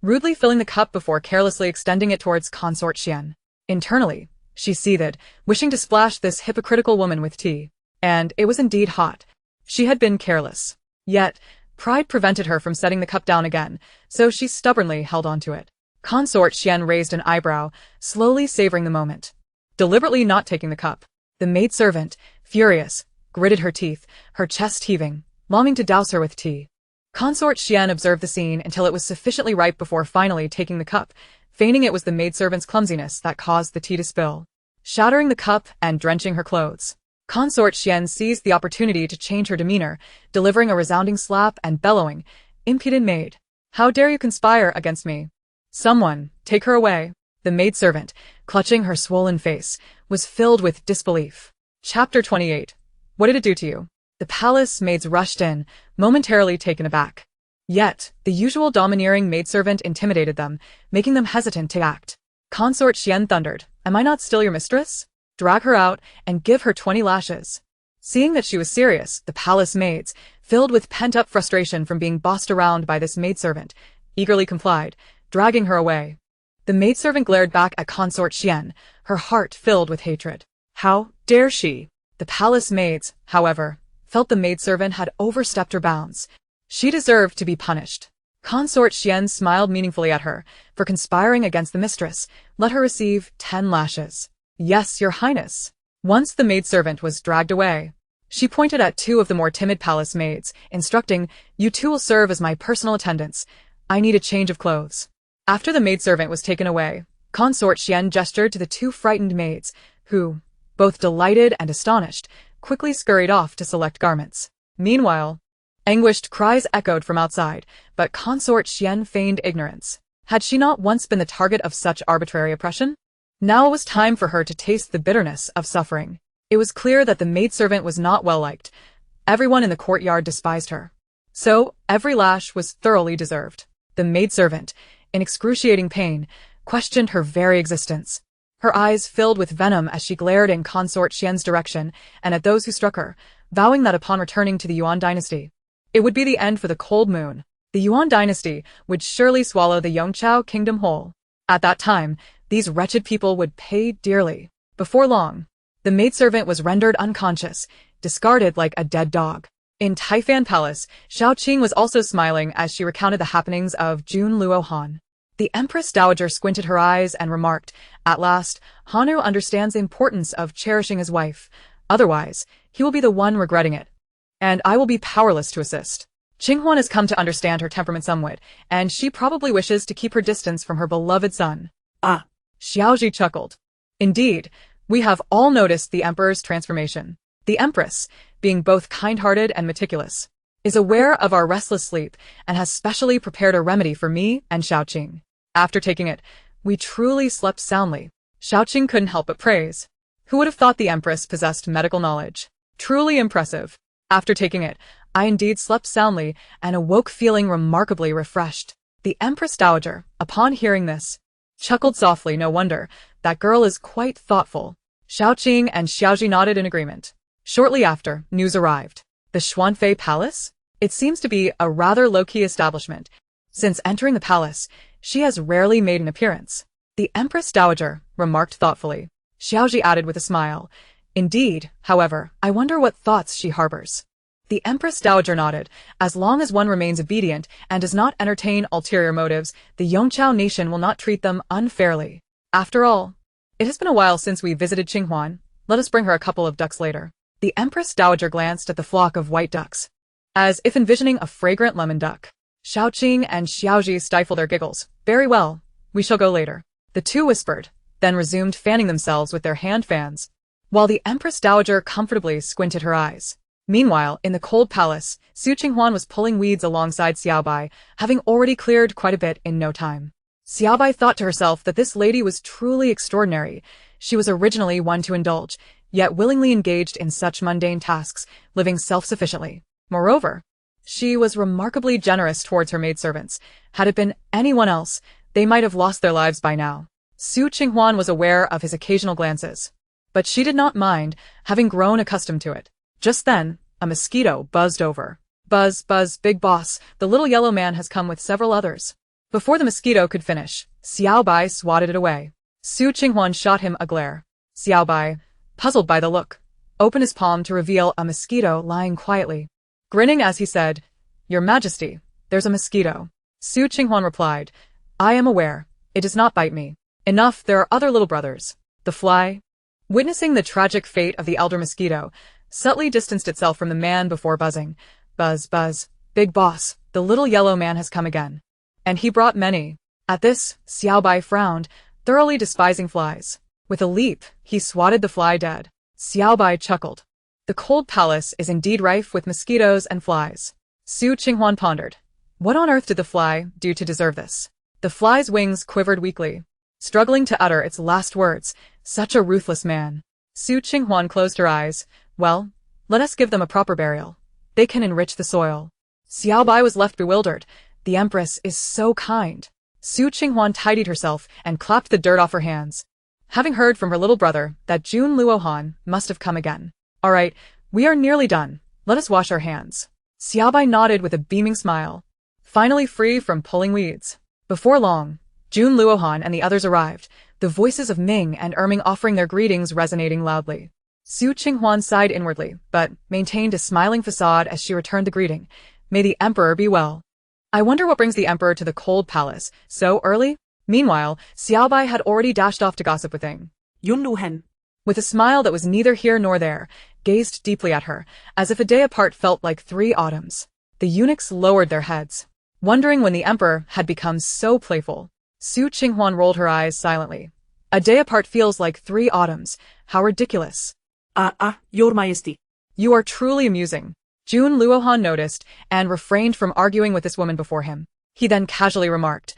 rudely filling the cup before carelessly extending it towards Consort Xian. Internally, she seethed, wishing to splash this hypocritical woman with tea. And it was indeed hot. She had been careless. Yet, pride prevented her from setting the cup down again, so she stubbornly held onto it. Consort Xian raised an eyebrow, slowly savoring the moment, deliberately not taking the cup. The maidservant, furious, gritted her teeth, her chest heaving, longing to douse her with tea. Consort Xian observed the scene until it was sufficiently ripe before finally taking the cup, feigning it was the maidservant's clumsiness that caused the tea to spill, shattering the cup and drenching her clothes. Consort Xian seized the opportunity to change her demeanor, delivering a resounding slap and bellowing, Impudent maid! How dare you conspire against me? Someone, take her away. The maidservant, clutching her swollen face, was filled with disbelief. Chapter 28. What did it do to you? The palace maids rushed in, momentarily taken aback. Yet, the usual domineering maidservant intimidated them, making them hesitant to act. Consort Xian thundered, Am I not still your mistress? Drag her out and give her 20 lashes. Seeing that she was serious, the palace maids, filled with pent-up frustration from being bossed around by this maidservant, eagerly complied, dragging her away. The maidservant glared back at Consort Xian, her heart filled with hatred. How dare she? The palace maids, however, felt the maidservant had overstepped her bounds. She deserved to be punished. Consort Xian smiled meaningfully at her. For conspiring against the mistress, let her receive 10 lashes. Yes, your highness. Once the maidservant was dragged away, She pointed at two of the more timid palace maids, instructing, "You two will serve as my personal attendants. I need a change of clothes." After the maidservant was taken away, Consort Xian gestured to the two frightened maids, who, both delighted and astonished, quickly scurried off to select garments. Meanwhile, anguished cries echoed from outside, but Consort Xian feigned ignorance. Had she not once been the target of such arbitrary oppression? Now it was time for her to taste the bitterness of suffering. It was clear that the maidservant was not well liked. Everyone in the courtyard despised her. So, every lash was thoroughly deserved. The maidservant, in excruciating pain, questioned her very existence. Her eyes filled with venom as she glared in Consort Xian's direction and at those who struck her, vowing that upon returning to the Yuan dynasty, it would be the end for the cold moon. The Yuan dynasty would surely swallow the Yongqiao kingdom whole. At that time, these wretched people would pay dearly. Before long, the maidservant was rendered unconscious, discarded like a dead dog. In Taifan Palace, Xiaoqing was also smiling as she recounted the happenings of Jun Luohan. The Empress Dowager squinted her eyes and remarked, "At last, Hanu understands the importance of cherishing his wife. Otherwise, he will be the one regretting it. And I will be powerless to assist." Qing Huan has come to understand her temperament somewhat, and she probably wishes to keep her distance from her beloved son. Ah, Xiaoji chuckled. Indeed, we have all noticed the Emperor's transformation. The Empress, being both kind-hearted and meticulous, is aware of our restless sleep and has specially prepared a remedy for me and Xiaoqing. After taking it, we truly slept soundly. Xiaoqing couldn't help but praise. Who would have thought the Empress possessed medical knowledge? Truly impressive. After taking it, I indeed slept soundly and awoke feeling remarkably refreshed. The Empress Dowager, upon hearing this, chuckled softly. No wonder, that girl is quite thoughtful. Xiaoqing and Xiaoji nodded in agreement. Shortly after, news arrived. The Xuanfei Palace? It seems to be a rather low-key establishment. Since entering the palace, she has rarely made an appearance. The Empress Dowager remarked thoughtfully. Xiaoji added with a smile. Indeed, however, I wonder what thoughts she harbors. The Empress Dowager nodded. As long as one remains obedient and does not entertain ulterior motives, the Yongqiao nation will not treat them unfairly. After all, it has been a while since we visited Qing Huan. Let us bring her a couple of ducks later. The Empress Dowager glanced at the flock of white ducks, as if envisioning a fragrant lemon duck. Xiaoqing and Xiaoji stifled their giggles. Very well, we shall go later. The two whispered, then resumed fanning themselves with their hand fans, while the Empress Dowager comfortably squinted her eyes. Meanwhile, in the cold palace, Su Qinghuan was pulling weeds alongside Xiaobai, having already cleared quite a bit in no time. Xiaobai thought to herself that this lady was truly extraordinary. She was originally one to indulge, yet willingly engaged in such mundane tasks, living self-sufficiently. Moreover, she was remarkably generous towards her maidservants. Had it been anyone else, they might have lost their lives by now. Su Qinghuan was aware of his occasional glances, but she did not mind, having grown accustomed to it. Just then, a mosquito buzzed over. "Buzz, buzz, big boss, the little yellow man has come with several others." Before the mosquito could finish, Xiaobai swatted it away. Su Qinghuan shot him a glare. Xiaobai, puzzled by the look, opened his palm to reveal a mosquito lying quietly, grinning as he said, "Your Majesty, there's a mosquito." Su Qinghuan replied, "I am aware. It does not bite me. Enough, there are other little brothers." The fly, witnessing the tragic fate of the elder mosquito, subtly distanced itself from the man before buzzing. "Buzz, buzz, big boss, the little yellow man has come again. And he brought many." At this, Xiaobai frowned, thoroughly despising flies. With a leap, he swatted the fly dead. Xiaobai chuckled. The cold palace is indeed rife with mosquitoes and flies. Su Qinghuan pondered. What on earth did the fly do to deserve this? The fly's wings quivered weakly, struggling to utter its last words. Such a ruthless man. Su Qinghuan closed her eyes. Well, let us give them a proper burial. They can enrich the soil. Xiaobai was left bewildered. The Empress is so kind. Su Qinghuan tidied herself and clapped the dirt off her hands, having heard from her little brother that Jun Luohan must have come again. All right, we are nearly done. Let us wash our hands. Xiaobai nodded with a beaming smile, finally free from pulling weeds. Before long, Jun Luohan and the others arrived, the voices of Ming and Erming offering their greetings resonating loudly. Su Qinghuan sighed inwardly, but maintained a smiling facade as she returned the greeting. May the Emperor be well. I wonder what brings the Emperor to the cold palace so early? Meanwhile, Xiaobai had already dashed off to gossip with Yun Luhan. with a smile that was neither here nor there, gazed deeply at her, as if a day apart felt like 3 autumns. The eunuchs lowered their heads, wondering when the emperor had become so playful. Su Qinghuan rolled her eyes silently. A day apart feels like 3 autumns. How ridiculous. Your Majesty. You are truly amusing. Jun Luohan noticed and refrained from arguing with this woman before him. He then casually remarked,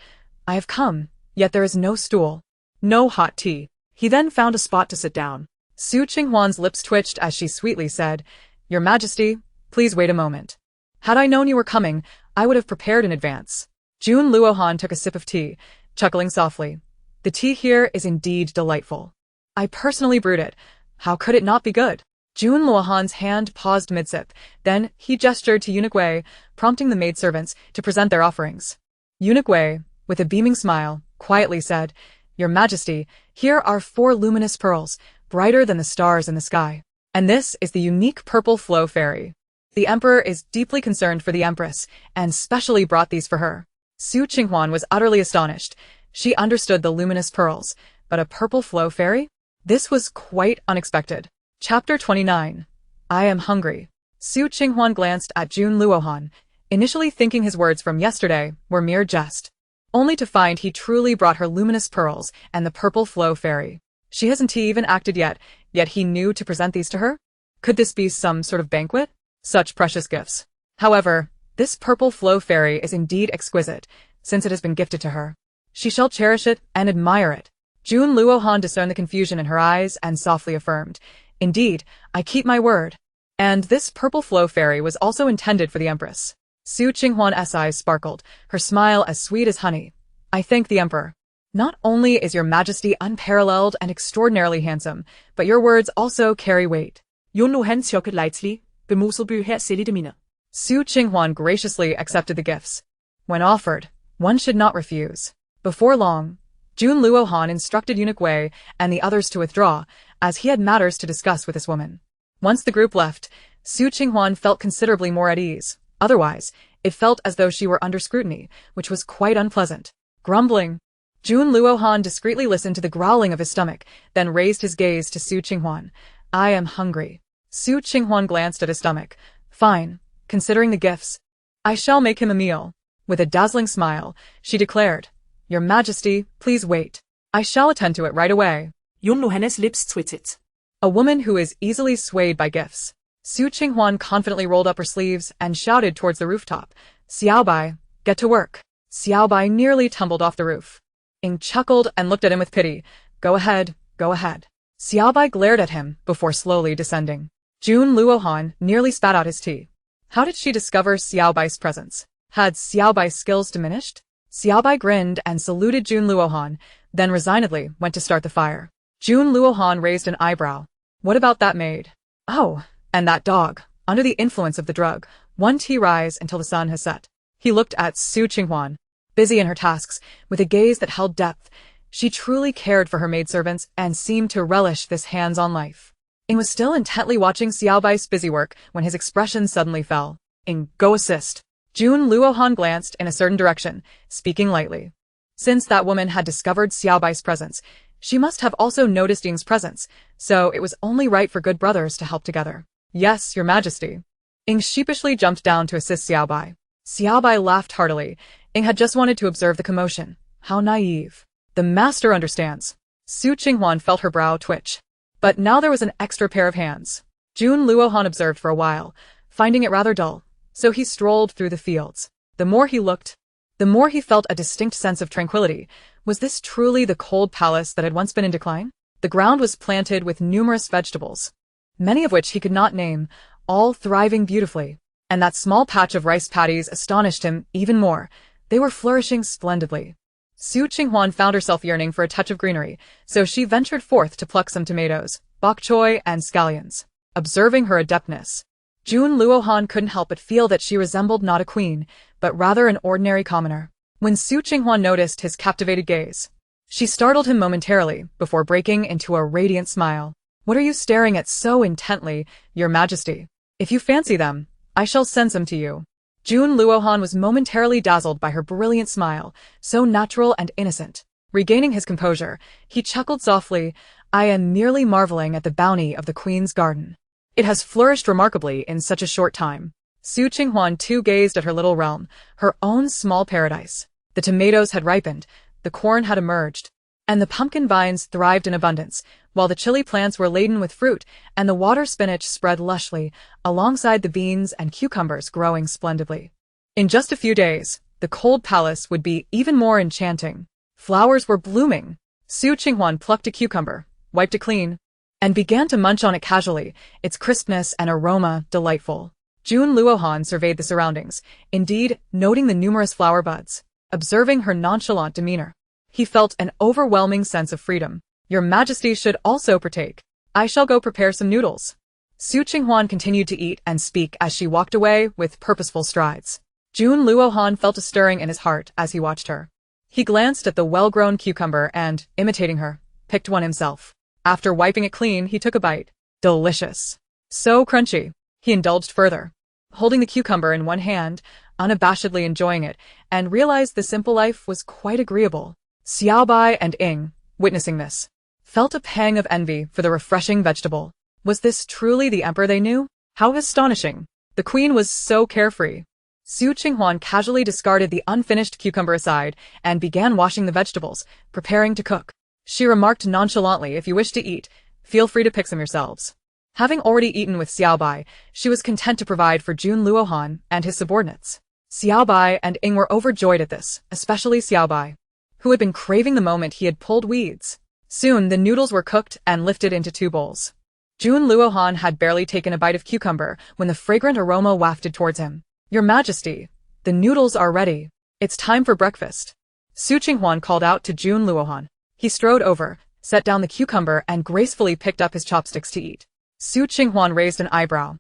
I have come, yet there is no stool, no hot tea. He then found a spot to sit down. Su Qinghuan's lips twitched as she sweetly said, Your Majesty, please wait a moment. Had I known you were coming, I would have prepared in advance. Jun Luohan took a sip of tea, chuckling softly. The tea here is indeed delightful. I personally brewed it. How could it not be good? Jun Luohan's hand paused mid-sip, then he gestured to Eunuch Wei, prompting the maidservants to present their offerings. Eunuch Wei, with a beaming smile, quietly said, Your Majesty, here are 4 luminous pearls, brighter than the stars in the sky. And this is the unique purple flow fairy. The emperor is deeply concerned for the Empress, and specially brought these for her. Su Qinghuan was utterly astonished. She understood the luminous pearls, but a purple flow fairy? This was quite unexpected. Chapter 29. I am hungry. Su Qinghuan glanced at Jun Luohan, initially thinking his words from yesterday were mere jest, only to find he truly brought her luminous pearls and the purple flow fairy. She hasn't even acted yet he knew to present these to her? Could this be some sort of banquet? Such precious gifts. However, this purple flow fairy is indeed exquisite, since it has been gifted to her. She shall cherish it and admire it. Jun Luohan discerned the confusion in her eyes and softly affirmed, Indeed, I keep my word. And this purple flow fairy was also intended for the Empress. Su Qinghuan's eyes sparkled, her smile as sweet as honey. I thank the Emperor. Not only is your Majesty unparalleled and extraordinarily handsome, but your words also carry weight. Jun Luohan chokket lightly, bemuselby her sillige mine. Su Qinghuan graciously accepted the gifts. When offered, one should not refuse. Before long, Jun Luohan instructed Eunuch Wei and the others to withdraw, as he had matters to discuss with this woman. Once the group left, Su Qinghuan felt considerably more at ease. Otherwise, it felt as though she were under scrutiny, which was quite unpleasant. Grumbling, Jun Luohan discreetly listened to the growling of his stomach, then raised his gaze to Su Qinghuan. I am hungry. Su Qinghuan glanced at his stomach. Fine, considering the gifts. I shall make him a meal. With a dazzling smile, she declared, Your Majesty, please wait. I shall attend to it right away. Jun Luohan's lips twitched. A woman who is easily swayed by gifts. Su Qinghuan confidently rolled up her sleeves and shouted towards the rooftop. Xiaobai, get to work. Xiaobai nearly tumbled off the roof. Ing chuckled and looked at him with pity. Go ahead, go ahead. Xiaobai glared at him before slowly descending. Jun Luohan nearly spat out his tea. How did she discover Xiaobai's presence? Had Xiaobai's skills diminished? Xiaobai grinned and saluted Jun Luohan, then resignedly went to start the fire. Jun Luohan raised an eyebrow. What about that maid? Oh, and that dog. Under the influence of the drug, 1 tea rise until the sun has set. He looked at Su Qinghuan, busy in her tasks, with a gaze that held depth. She truly cared for her maidservants and seemed to relish this hands-on life. Ing was still intently watching Xiaobai's busy work when his expression suddenly fell. Ing, go assist. Jun Luohan glanced in a certain direction, speaking lightly. Since that woman had discovered Xiaobai's presence, she must have also noticed Ying's presence, so it was only right for good brothers to help together. Yes, Your Majesty. Ying sheepishly jumped down to assist Xiaobai. Xiaobai laughed heartily. Ying had just wanted to observe the commotion. How naive. The master understands. Su Qinghuan felt her brow twitch. But now there was an extra pair of hands. Jun Luohan observed for a while, finding it rather dull, so he strolled through the fields. The more he looked, the more he felt a distinct sense of tranquility. Was this truly the cold palace that had once been in decline? The ground was planted with numerous vegetables, many of which he could not name, all thriving beautifully. And that small patch of rice paddies astonished him even more. They were flourishing splendidly. Su Qinghuan found herself yearning for a touch of greenery, so she ventured forth to pluck some tomatoes, bok choy, and scallions. Observing her adeptness, Jun Luohan couldn't help but feel that she resembled not a queen, but rather an ordinary commoner. When Su Qinghuan noticed his captivated gaze, she startled him momentarily before breaking into a radiant smile. What are you staring at so intently, Your Majesty? If you fancy them, I shall send some to you. Jun Luohan was momentarily dazzled by her brilliant smile, so natural and innocent. Regaining his composure, he chuckled softly, I am merely marveling at the bounty of the queen's garden. It has flourished remarkably in such a short time. Qing Huan too gazed at her little realm, her own small paradise. The tomatoes had ripened, the corn had emerged, and the pumpkin vines thrived in abundance, while the chili plants were laden with fruit, and the water spinach spread lushly, alongside the beans and cucumbers growing splendidly. In just a few days, the cold palace would be even more enchanting. Flowers were blooming. Qing Huan plucked a cucumber, wiped it clean, and began to munch on it casually, its crispness and aroma delightful. Jun Luohan surveyed the surroundings, indeed, noting the numerous flower buds. Observing her nonchalant demeanor, he felt an overwhelming sense of freedom. Your Majesty should also partake. I shall go prepare some noodles. Qing Huan continued to eat and speak as she walked away with purposeful strides. Jun Luohan felt a stirring in his heart as he watched her. He glanced at the well-grown cucumber and, imitating her, picked one himself. After wiping it clean, he took a bite. Delicious. So crunchy. He indulged further, holding the cucumber in one hand, unabashedly enjoying it, and realized the simple life was quite agreeable. Xiaobai and Ying, witnessing this, felt a pang of envy for the refreshing vegetable. Was this truly the emperor they knew? How astonishing. The queen was so carefree. Qing Huan casually discarded the unfinished cucumber aside and began washing the vegetables, preparing to cook. She remarked nonchalantly, if you wish to eat, feel free to pick some yourselves. Having already eaten with Xiaobai, she was content to provide for Jun Luohan and his subordinates. Xiaobai and Ying were overjoyed at this, especially Xiaobai, who had been craving the moment he had pulled weeds. Soon the noodles were cooked and lifted into 2 bowls. Jun Luohan had barely taken a bite of cucumber when the fragrant aroma wafted towards him. Your Majesty, the noodles are ready. It's time for breakfast. Qing Huan called out to Jun Luohan. He strode over, set down the cucumber and gracefully picked up his chopsticks to eat. Qing Huan raised an eyebrow.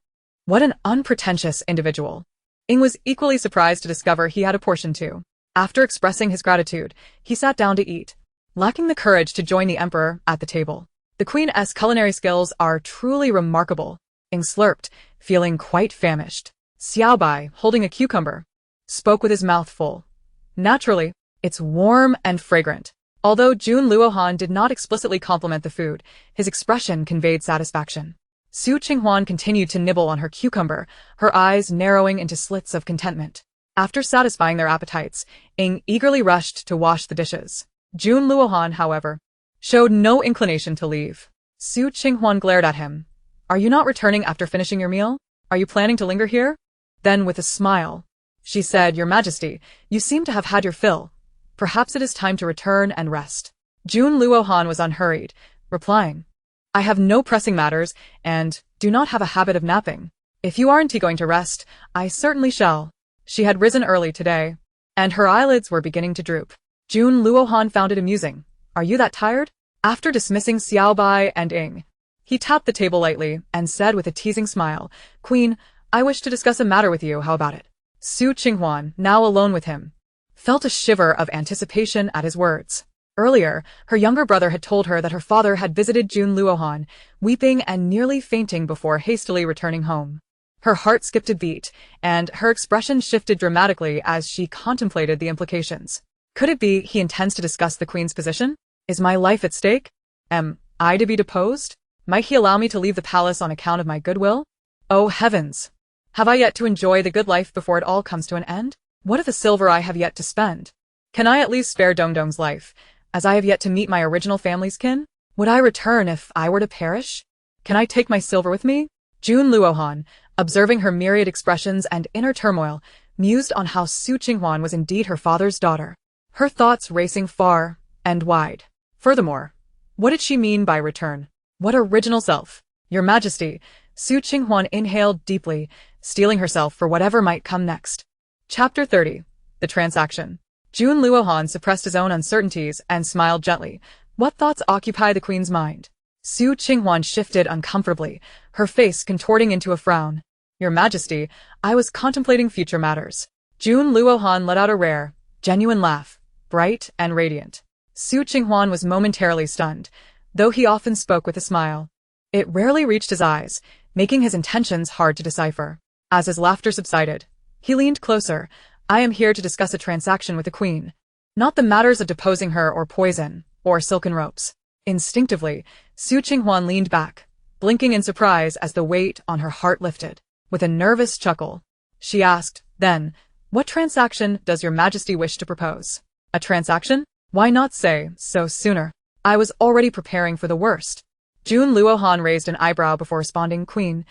What an unpretentious individual. Ying was equally surprised to discover he had a portion too. After expressing his gratitude, he sat down to eat, lacking the courage to join the emperor at the table. The queen's culinary skills are truly remarkable. Ying slurped, feeling quite famished. Xiaobai, holding a cucumber, spoke with his mouth full. Naturally, it's warm and fragrant. Although Jun Luohan did not explicitly compliment the food, his expression conveyed satisfaction. Qing Huan continued to nibble on her cucumber, her eyes narrowing into slits of contentment. After satisfying their appetites, Ying eagerly rushed to wash the dishes. Jun Luohan, however, showed no inclination to leave. Qing Huan glared at him. Are you not returning after finishing your meal? Are you planning to linger here? Then with a smile, she said, Your Majesty, you seem to have had your fill. Perhaps it is time to return and rest. Jun Luohan was unhurried, replying, I have no pressing matters, and do not have a habit of napping. If you aren't going to rest, I certainly shall. She had risen early today, and her eyelids were beginning to droop. Jun Luohan found it amusing. Are you that tired? After dismissing Xiaobai and Ying, he tapped the table lightly and said with a teasing smile, Queen, I wish to discuss a matter with you, how about it? Qing Huan, now alone with him, felt a shiver of anticipation at his words. Earlier, her younger brother had told her that her father had visited Jun Luohan, weeping and nearly fainting before hastily returning home. Her heart skipped a beat, and her expression shifted dramatically as she contemplated the implications. Could it be he intends to discuss the queen's position? Is my life at stake? Am I to be deposed? Might he allow me to leave the palace on account of my goodwill? Oh heavens! Have I yet to enjoy the good life before it all comes to an end? What of the silver I have yet to spend? Can I at least spare Dongdong's life, as I have yet to meet my original family's kin? Would I return if I were to perish? Can I take my silver with me? Jun Luohan, observing her myriad expressions and inner turmoil, mused on how Qing Huan was indeed her father's daughter, her thoughts racing far and wide. Furthermore, what did she mean by return? What original self? Your Majesty, Qing Huan inhaled deeply, steeling herself for whatever might come next. Chapter 30. The Transaction. Jun Luohan suppressed his own uncertainties and smiled gently. What thoughts occupy the queen's mind? Qing Huan shifted uncomfortably, her face contorting into a frown. Your Majesty, I was contemplating future matters. Jun Luohan let out a rare, genuine laugh, bright and radiant. Qing Huan was momentarily stunned, though he often spoke with a smile. It rarely reached his eyes, making his intentions hard to decipher. As his laughter subsided, he leaned closer. I am here to discuss a transaction with the queen. not the matters of deposing her or poison, or silken ropes. Instinctively, Qing Huan leaned back, blinking in surprise as the weight on her heart lifted. With a nervous chuckle, she asked, then, what transaction does your majesty wish to propose? A transaction? Why not say so sooner? I was already preparing for the worst. Jun Luohan raised an eyebrow before responding, Queen,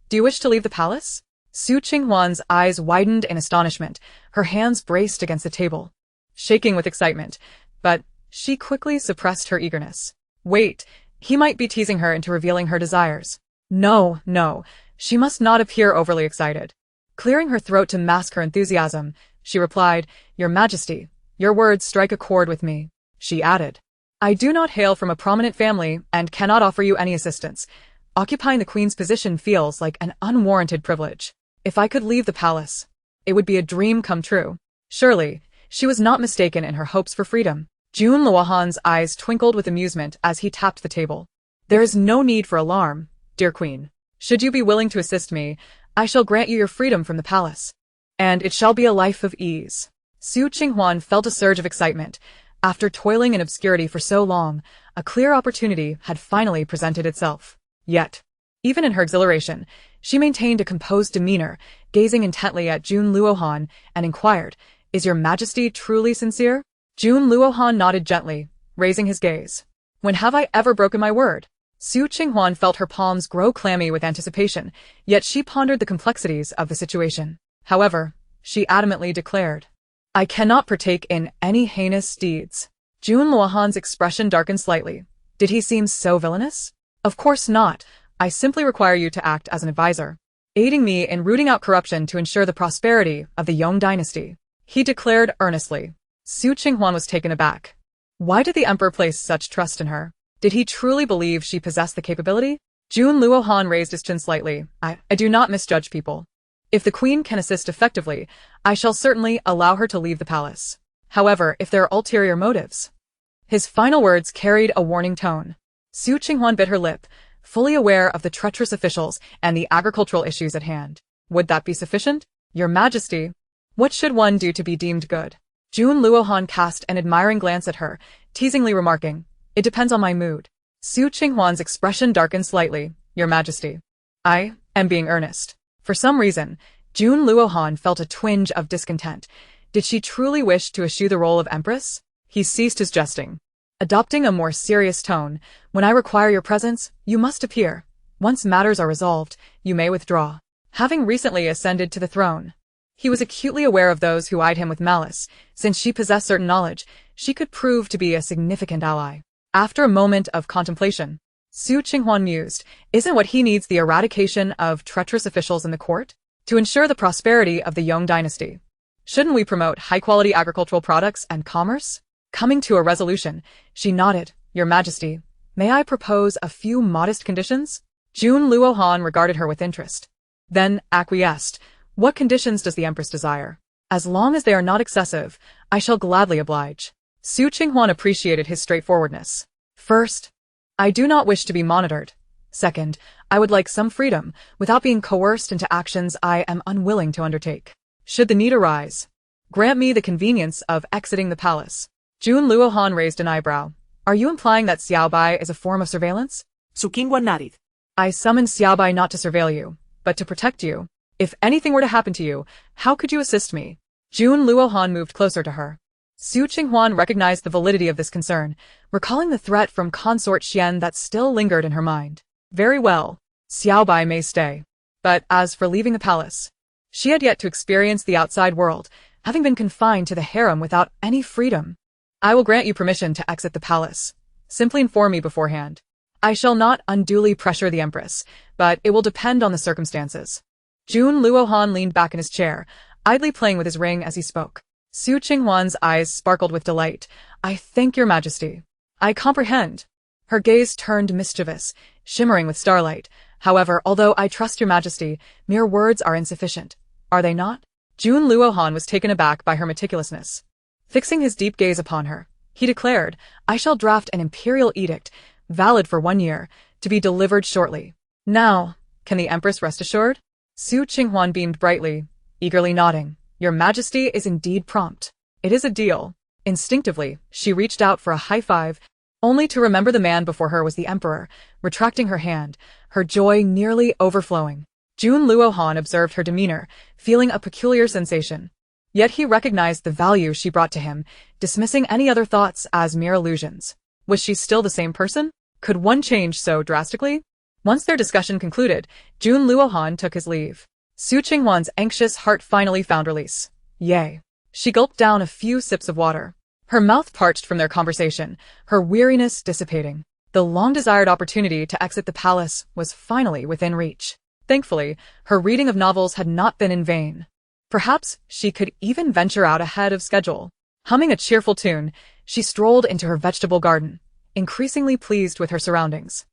do you wish to leave the palace? Qing Huan's eyes widened in astonishment, her hands braced against the table, shaking with excitement, but she quickly suppressed her eagerness. Wait, he might be teasing her into revealing her desires. No, she must not appear overly excited. Clearing her throat to mask her enthusiasm, she replied, Your Majesty, your words strike a chord with me. She added, I do not hail from a prominent family and cannot offer you any assistance. Occupying the Queen's position feels like an unwarranted privilege. If I could leave the palace, it would be a dream come true. Surely, she was not mistaken in her hopes for freedom. Jun Luohan's eyes twinkled with amusement as he tapped the table. There is no need for alarm, dear Queen. Should you be willing to assist me, I shall grant you your freedom from the palace. And it shall be a life of ease. Qing Huan felt a surge of excitement. After toiling in obscurity for so long, a clear opportunity had finally presented itself. Yet, even in her exhilaration, she maintained a composed demeanor, gazing intently at Jun Luohan, and inquired, Is your Majesty truly sincere? Jun Luohan nodded gently, raising his gaze. When have I ever broken my word? Qing Huan felt her palms grow clammy with anticipation, yet she pondered the complexities of the situation. However, she adamantly declared, I cannot partake in any heinous deeds. Jun Luohan's expression darkened slightly. Did he seem so villainous? Of course not. I simply require you to act as an advisor, aiding me in rooting out corruption to ensure the prosperity of the Yong dynasty, he declared earnestly. Qing Huan was taken aback. Why did the emperor place such trust in her? Did he truly believe she possessed the capability? Jun Luohan raised his chin slightly. I do not misjudge people. If the queen can assist effectively, I shall certainly allow her to leave the palace. However, if there are ulterior motives. His final words carried a warning tone. Qing Huan bit her lip, fully aware of the treacherous officials and the agricultural issues at hand. Would that be sufficient? Your Majesty, what should one do to be deemed good? Jun Luohan cast an admiring glance at her, teasingly remarking, It depends on my mood. Qing Huan's expression darkened slightly. Your Majesty, I am being earnest. For some reason, Jun Luohan felt a twinge of discontent. Did she truly wish to eschew the role of Empress? He ceased his jesting, adopting a more serious tone. When I require your presence, you must appear. Once matters are resolved, you may withdraw. Having recently ascended to the throne, he was acutely aware of those who eyed him with malice. Since she possessed certain knowledge, she could prove to be a significant ally. After a moment of contemplation, Qing Huan mused, Isn't what he needs the eradication of treacherous officials in the court? To ensure the prosperity of the Yong dynasty. Shouldn't we promote high-quality agricultural products and commerce? Coming to a resolution, she nodded, Your Majesty, may I propose a few modest conditions? Jun Luohan regarded her with interest. Then acquiesced. What conditions does the Empress desire? As long as they are not excessive, I shall gladly oblige. Qing Huan appreciated his straightforwardness. First, I do not wish to be monitored. Second, I would like some freedom, without being coerced into actions I am unwilling to undertake. Should the need arise, grant me the convenience of exiting the palace. Jun Luohan raised an eyebrow. Are you implying that Xiaobai is a form of surveillance? Qing Huan nodded. I summoned Xiaobai not to surveil you, but to protect you. If anything were to happen to you, how could you assist me? Jun Luohan moved closer to her. Qing Huan recognized the validity of this concern, recalling the threat from Consort Xian that still lingered in her mind. Very well, Xiaobai may stay. But as for leaving the palace, she had yet to experience the outside world, having been confined to the harem without any freedom. I will grant you permission to exit the palace. Simply inform me beforehand. I shall not unduly pressure the Empress, but it will depend on the circumstances. Jun Luohan leaned back in his chair, idly playing with his ring as he spoke. Qing Huan's eyes sparkled with delight. I thank your Majesty. I comprehend. Her gaze turned mischievous, shimmering with starlight. However, although I trust your Majesty, mere words are insufficient. Are they not? Jun Luohan was taken aback by her meticulousness. Fixing his deep gaze upon her, he declared, I shall draft an imperial edict, valid for 1 year, to be delivered shortly. Now, can the Empress rest assured? Qing Huan beamed brightly, eagerly nodding. Your Majesty is indeed prompt. It is a deal. Instinctively, she reached out for a high five, only to remember the man before her was the emperor, retracting her hand, her joy nearly overflowing. Jun Luohan observed her demeanor, feeling a peculiar sensation. Yet he recognized the value she brought to him, dismissing any other thoughts as mere illusions. Was she still the same person? Could one change so drastically? Once their discussion concluded, Jun Luohan took his leave. Su Qinghuan's anxious heart finally found release. Yay. She gulped down a few sips of water. Her mouth parched from their conversation, her weariness dissipating. The long-desired opportunity to exit the palace was finally within reach. Thankfully, her reading of novels had not been in vain. Perhaps she could even venture out ahead of schedule. Humming a cheerful tune, she strolled into her vegetable garden, increasingly pleased with her surroundings.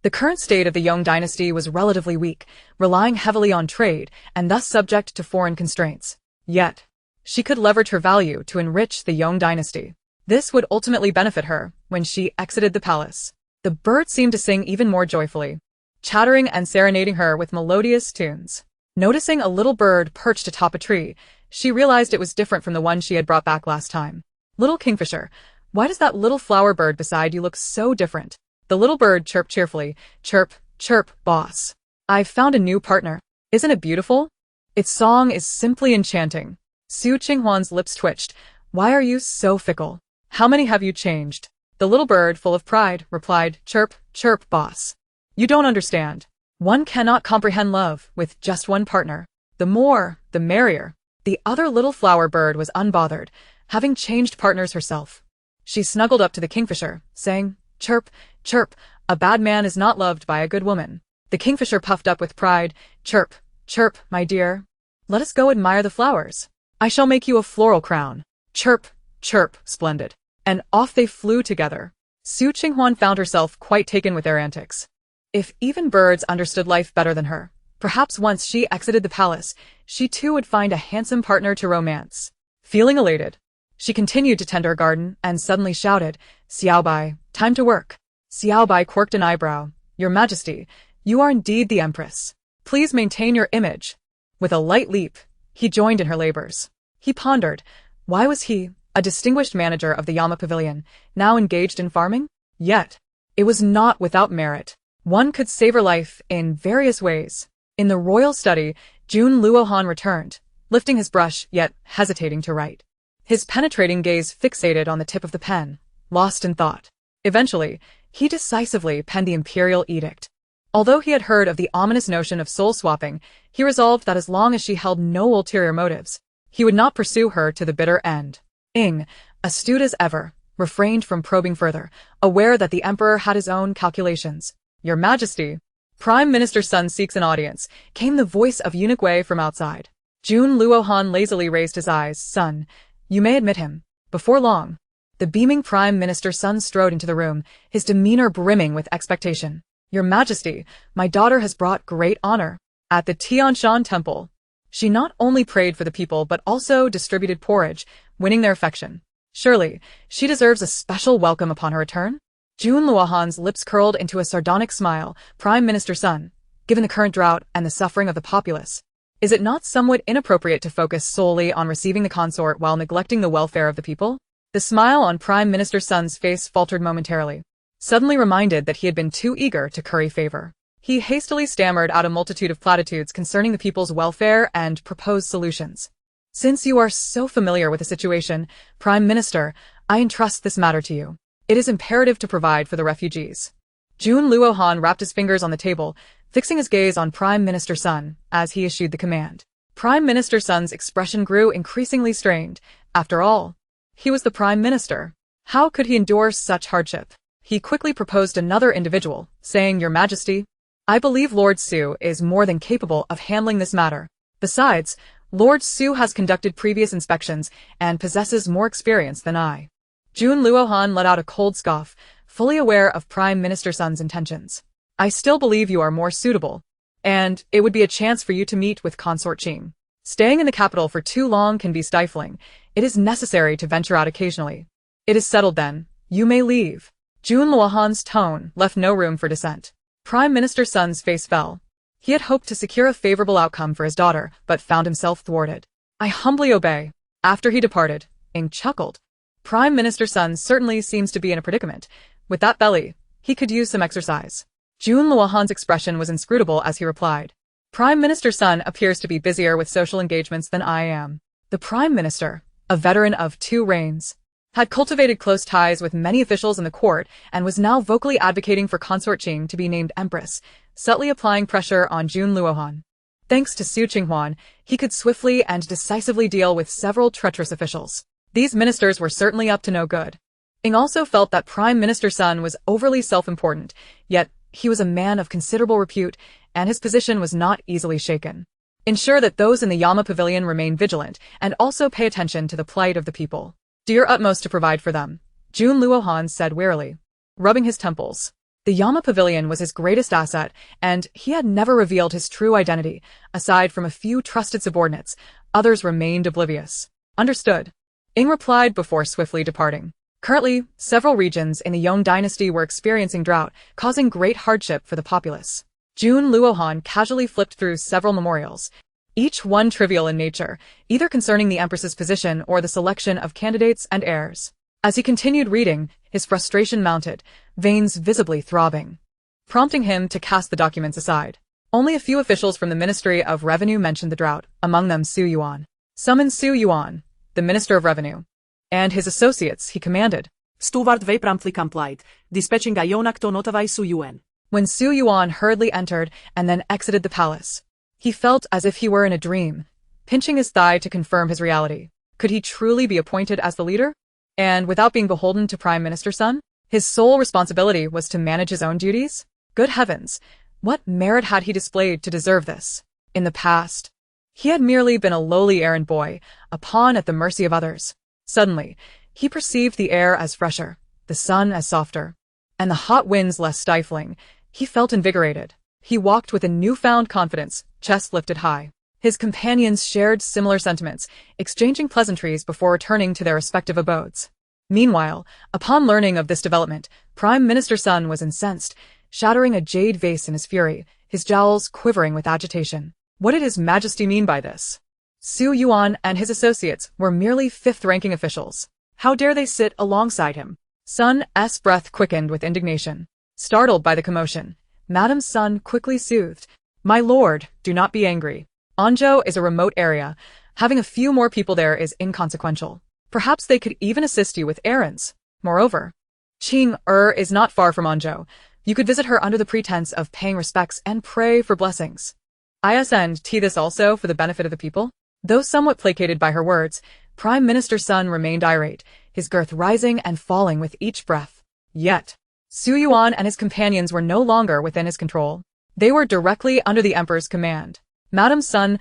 The current state of the Yong dynasty was relatively weak, relying heavily on trade and thus subject to foreign constraints. Yet, she could leverage her value to enrich the Yong dynasty. This would ultimately benefit her when she exited the palace. The birds seemed to sing even more joyfully, chattering and serenading her with melodious tunes. Noticing a little bird perched atop a tree, she realized it was different from the one she had brought back last time. Little Kingfisher, why does that little flower bird beside you look so different? The little bird chirped cheerfully. Chirp, chirp, boss. I've found a new partner. Isn't it beautiful? Its song is simply enchanting. Su Qinghuan's lips twitched. Why are you so fickle? How many have you changed? The little bird, full of pride, replied, Chirp, chirp, boss. You don't understand. One cannot comprehend love with just one partner. The more, the merrier. The other little flower bird was unbothered, having changed partners herself. She snuggled up to the kingfisher, saying, Chirp, chirp, a bad man is not loved by a good woman. The kingfisher puffed up with pride. Chirp, chirp, my dear. Let us go admire the flowers. I shall make you a floral crown. Chirp, chirp, splendid. And off they flew together. Su Qinghuan found herself quite taken with their antics. If even birds understood life better than her, perhaps once she exited the palace, she too would find a handsome partner to romance. Feeling elated, she continued to tend her garden and suddenly shouted, Xiaobai, time to work. Xiaobai quirked an eyebrow. Your Majesty, you are indeed the Empress. Please maintain your image. With a light leap, he joined in her labors. He pondered, why was he, a distinguished manager of the Yama Pavilion, now engaged in farming? Yet, it was not without merit. One could savor life in various ways. In the royal study, Jun Luohan returned, lifting his brush yet hesitating to write. His penetrating gaze fixated on the tip of the pen, lost in thought. Eventually, he decisively penned the imperial edict. Although he had heard of the ominous notion of soul-swapping, he resolved that as long as she held no ulterior motives, he would not pursue her to the bitter end. Ing, astute as ever, refrained from probing further, aware that the emperor had his own calculations. Your Majesty, Prime Minister's son seeks an audience, came the voice of Eunuch Wei from outside. Jun Luohan lazily raised his eyes. Son, you may admit him. Before long, the beaming Prime Minister's son strode into the room, his demeanor brimming with expectation. Your Majesty, my daughter has brought great honor. At the Tianshan Temple, she not only prayed for the people but also distributed porridge, winning their affection. Surely, she deserves a special welcome upon her return? Jun Luohan's lips curled into a sardonic smile. Prime Minister's son, given the current drought and the suffering of the populace, is it not somewhat inappropriate to focus solely on receiving the consort while neglecting the welfare of the people? The smile on Prime Minister's son's face faltered momentarily, suddenly reminded that he had been too eager to curry favor. He hastily stammered out a multitude of platitudes concerning the people's welfare and proposed solutions. Since you are so familiar with the situation, Prime Minister, I entrust this matter to you. It is imperative to provide for the refugees. Jun Luohan wrapped his fingers on the table, fixing his gaze on Prime Minister Sun as he issued the command. Prime Minister Sun's expression grew increasingly strained. After all, he was the Prime Minister. How could he endure such hardship? He quickly proposed another individual, saying, Your Majesty, I believe Lord Su is more than capable of handling this matter. Besides, Lord Su has conducted previous inspections and possesses more experience than I. Jun Luohan let out a cold scoff, fully aware of Prime Minister Sun's intentions. I still believe you are more suitable, and it would be a chance for you to meet with Consort Qing. Staying in the capital for too long can be stifling. It is necessary to venture out occasionally. It is settled then. You may leave. Jun Luohan's tone left no room for dissent. Prime Minister Sun's face fell. He had hoped to secure a favorable outcome for his daughter, but found himself thwarted. I humbly obey. After he departed, Ing chuckled. Prime Minister Sun certainly seems to be in a predicament. With that belly, he could use some exercise. Jun Luohan's expression was inscrutable as he replied. Prime Minister Sun appears to be busier with social engagements than I am. The Prime Minister, a veteran of 2 reigns, had cultivated close ties with many officials in the court and was now vocally advocating for Consort Qing to be named Empress, subtly applying pressure on Jun Luohan. Thanks to Qing Huan, he could swiftly and decisively deal with several treacherous officials. These ministers were certainly up to no good. Ing also felt that Prime Minister Sun was overly self-important, yet he was a man of considerable repute, and his position was not easily shaken. Ensure that those in the Yama Pavilion remain vigilant, and also pay attention to the plight of the people. Do your utmost to provide for them, Jun Luohan said wearily, rubbing his temples. The Yama Pavilion was his greatest asset, and he had never revealed his true identity. Aside from a few trusted subordinates, others remained oblivious. Understood, Ing replied before swiftly departing. Currently, several regions in the Yong dynasty were experiencing drought, causing great hardship for the populace. Jun Luohan casually flipped through several memorials, each one trivial in nature, either concerning the Empress's position or the selection of candidates and heirs. As he continued reading, his frustration mounted, veins visibly throbbing, prompting him to cast the documents aside. Only a few officials from the Ministry of Revenue mentioned the drought, among them Su Yuan. Summon Su Yuan, the Minister of Revenue, and his associates, he commanded. Steward vei promptly complied, dispatching Ionak to notify Su Yuan. When Su Yuan hurriedly entered and then exited the palace, he felt as if he were in a dream, pinching his thigh to confirm his reality. Could he truly be appointed as the leader? And without being beholden to Prime Minister Sun? His sole responsibility was to manage his own duties? Good heavens, what merit had he displayed to deserve this? In the past, he had merely been a lowly errand boy, a pawn at the mercy of others. Suddenly, he perceived the air as fresher, the sun as softer, and the hot winds less stifling. He felt invigorated. He walked with a newfound confidence, chest lifted high. His companions shared similar sentiments, exchanging pleasantries before returning to their respective abodes. Meanwhile, upon learning of this development, Prime Minister Sun was incensed, shattering a jade vase in his fury, his jowls quivering with agitation. What did His Majesty mean by this? Su Yuan and his associates were merely fifth-ranking officials. How dare they sit alongside him? Sun's breath quickened with indignation. Startled by the commotion, Madame Sun quickly soothed. My lord, do not be angry. Anjo is a remote area. Having a few more people there is inconsequential. Perhaps they could even assist you with errands. Moreover, Qing is not far from Anjo. You could visit her under the pretense of paying respects and pray for blessings. Isn't this also for the benefit of the people? Though somewhat placated by her words, Prime Minister Sun remained irate, his girth rising and falling with each breath. Yet, Su Yuan and his companions were no longer within his control. They were directly under the Emperor's command. Madame Sun's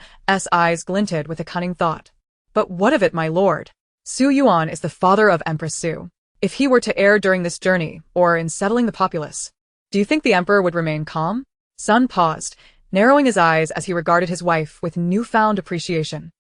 eyes glinted with a cunning thought. But what of it, my lord? Su Yuan is the father of Empress Su. If he were to err during this journey, or in settling the populace, do you think the Emperor would remain calm? Sun paused, narrowing his eyes as he regarded his wife with newfound appreciation.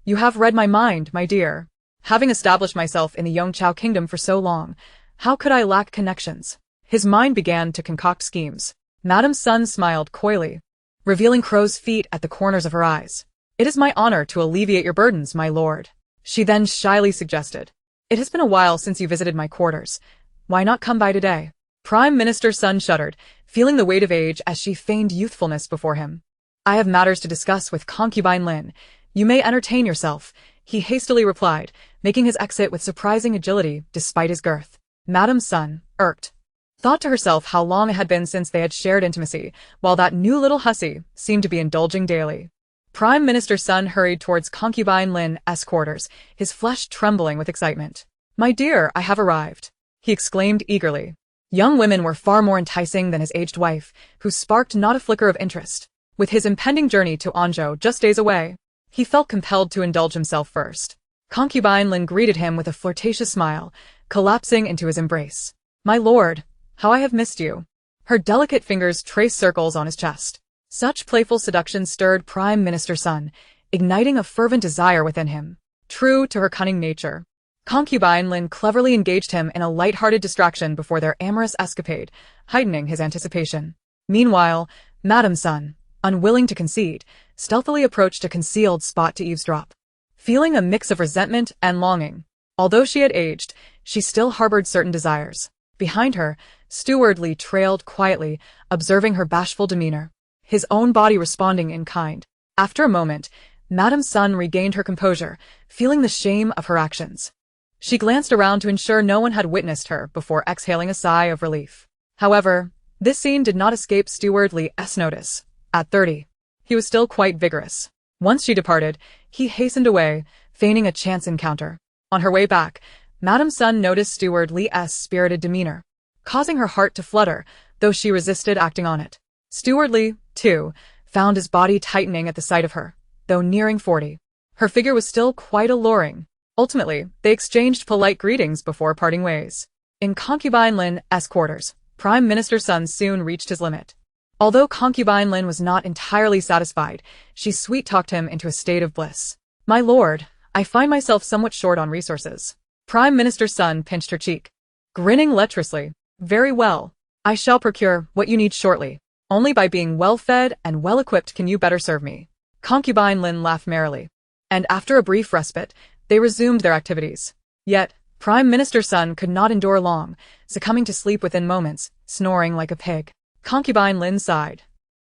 You have read my mind, my dear. Having established myself in the Yongchao kingdom for so long, how could I lack connections? His mind began to concoct schemes. Madame Sun smiled coyly, revealing crow's feet at the corners of her eyes. It is my honor to alleviate your burdens, my lord. She then shyly suggested. It has been a while since you visited my quarters. Why not come by today? Prime Minister Sun shuddered, feeling the weight of age as she feigned youthfulness before him. I have matters to discuss with concubine Lin. You may entertain yourself, he hastily replied, making his exit with surprising agility despite his girth. Madame Sun, irked, thought to herself how long it had been since they had shared intimacy, while that new little hussy seemed to be indulging daily. Prime Minister Sun hurried towards concubine Lin's quarters, his flesh trembling with excitement. My dear, I have arrived, he exclaimed eagerly. Young women were far more enticing than his aged wife, who sparked not a flicker of interest. With his impending journey to Anjo just days away, he felt compelled to indulge himself first. Concubine Lin greeted him with a flirtatious smile, collapsing into his embrace. My lord, how I have missed you. Her delicate fingers traced circles on his chest. Such playful seduction stirred Prime Minister Sun, igniting a fervent desire within him. True to her cunning nature, concubine Lin cleverly engaged him in a light-hearted distraction before their amorous escapade, heightening his anticipation. Meanwhile, Madame Sun, unwilling to concede, stealthily approached a concealed spot to eavesdrop. Feeling a mix of resentment and longing, Although she had aged, she still harbored certain desires. Behind her, Steward Li trailed quietly, observing her bashful demeanor, his own body responding in kind. After a moment, Madame Sun regained her composure, feeling the shame of her actions. She glanced around to ensure no one had witnessed her before exhaling a sigh of relief. However, this scene did not escape Steward Li's notice. At 30, he was still quite vigorous. Once she departed, he hastened away, feigning a chance encounter. On her way back, Madame Sun noticed Steward Li's spirited demeanor, causing her heart to flutter, though she resisted acting on it. Steward Li, too, found his body tightening at the sight of her, though nearing 40. Her figure was still quite alluring. Ultimately, they exchanged polite greetings before parting ways. In Concubine Lin's quarters, Prime Minister Sun soon reached his limit. Although Concubine Lin was not entirely satisfied, she sweet-talked him into a state of bliss. "My lord, I find myself somewhat short on resources." Prime Minister Sun pinched her cheek, grinning lecherously. "Very well. I shall procure what you need shortly. Only by being well-fed and well-equipped can you better serve me." Concubine Lin laughed merrily, and after a brief respite, they resumed their activities. Yet, Prime Minister Sun could not endure long, succumbing to sleep within moments, snoring like a pig. Concubine Lin sighed,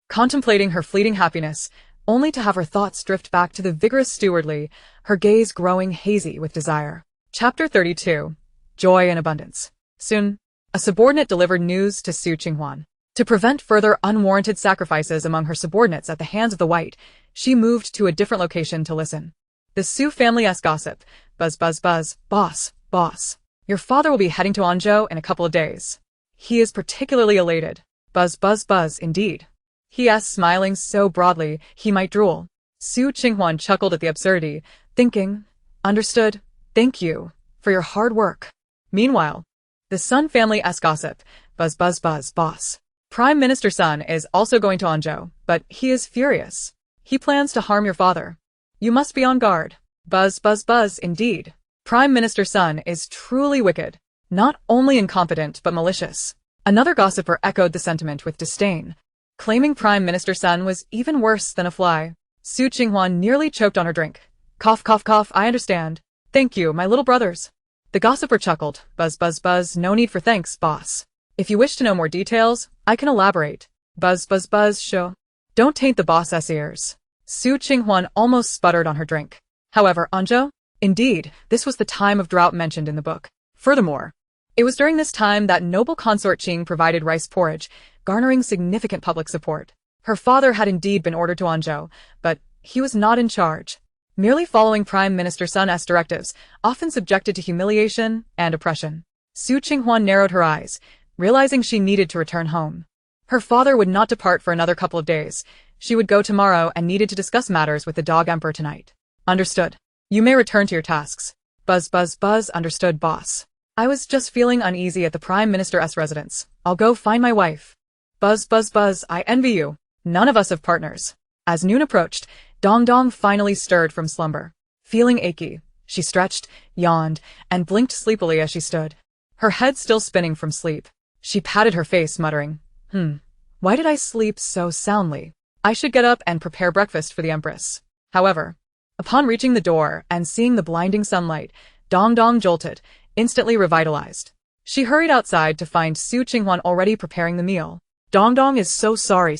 contemplating her fleeting happiness, only to have her thoughts drift back to the vigorous Steward Li, her gaze growing hazy with desire. Chapter 32. Joy and Abundance. Soon, a subordinate delivered news to Qing Huan. To prevent further unwarranted sacrifices among her subordinates at the hands of the White, she moved to a different location to listen. The Su family's gossip. Buzz buzz buzz. Boss. Your father will be heading to Anjo in a couple of days. He is particularly elated. Buzz buzz buzz indeed. He is smiling so broadly he might drool. Qing Huan chuckled at the absurdity, thinking, "Understood. Thank you for your hard work." Meanwhile, the Sun family's gossip. Buzz buzz buzz. Boss. Prime Minister Sun is also going to Anjo, but he is furious. He plans to harm your father. You must be on guard. Buzz buzz buzz indeed. Prime Minister Sun is truly wicked, not only incompetent but malicious. Another gossiper echoed the sentiment with disdain, claiming Prime Minister Sun was even worse than a fly. Qing Huan nearly choked on her drink. Cough cough cough, I understand. Thank you, my little brothers. The gossiper chuckled. Buzz buzz buzz, no need for thanks, boss. If you wish to know more details, I can elaborate. Buzz buzz buzz, show. Don't taint the boss's ears. Qing Huan almost sputtered on her drink. However, Anjo? Indeed, this was the time of drought mentioned in the book. Furthermore, it was during this time that noble consort Qing provided rice porridge, garnering significant public support. Her father had indeed been ordered to Anjo, but he was not in charge, merely following Prime Minister Sun's directives, often subjected to humiliation and oppression. Qing Huan narrowed her eyes, realizing she needed to return home. Her father would not depart for another couple of days. She would go tomorrow and needed to discuss matters with the dog emperor tonight. Understood. You may return to your tasks. Buzz buzz buzz, understood, boss. I was just feeling uneasy at the Prime Minister's residence. I'll go find my wife. Buzz buzz buzz, I envy you. None of us have partners. As noon approached, Dong Dong finally stirred from slumber. Feeling achy, she stretched, yawned, and blinked sleepily as she stood, her head still spinning from sleep. She patted her face, muttering, why did I sleep so soundly? I should get up and prepare breakfast for the Empress. However, upon reaching the door and seeing the blinding sunlight, Dong Dong jolted, instantly revitalized. She hurried outside to find Qing Huan already preparing the meal. Dong Dong is so sorry,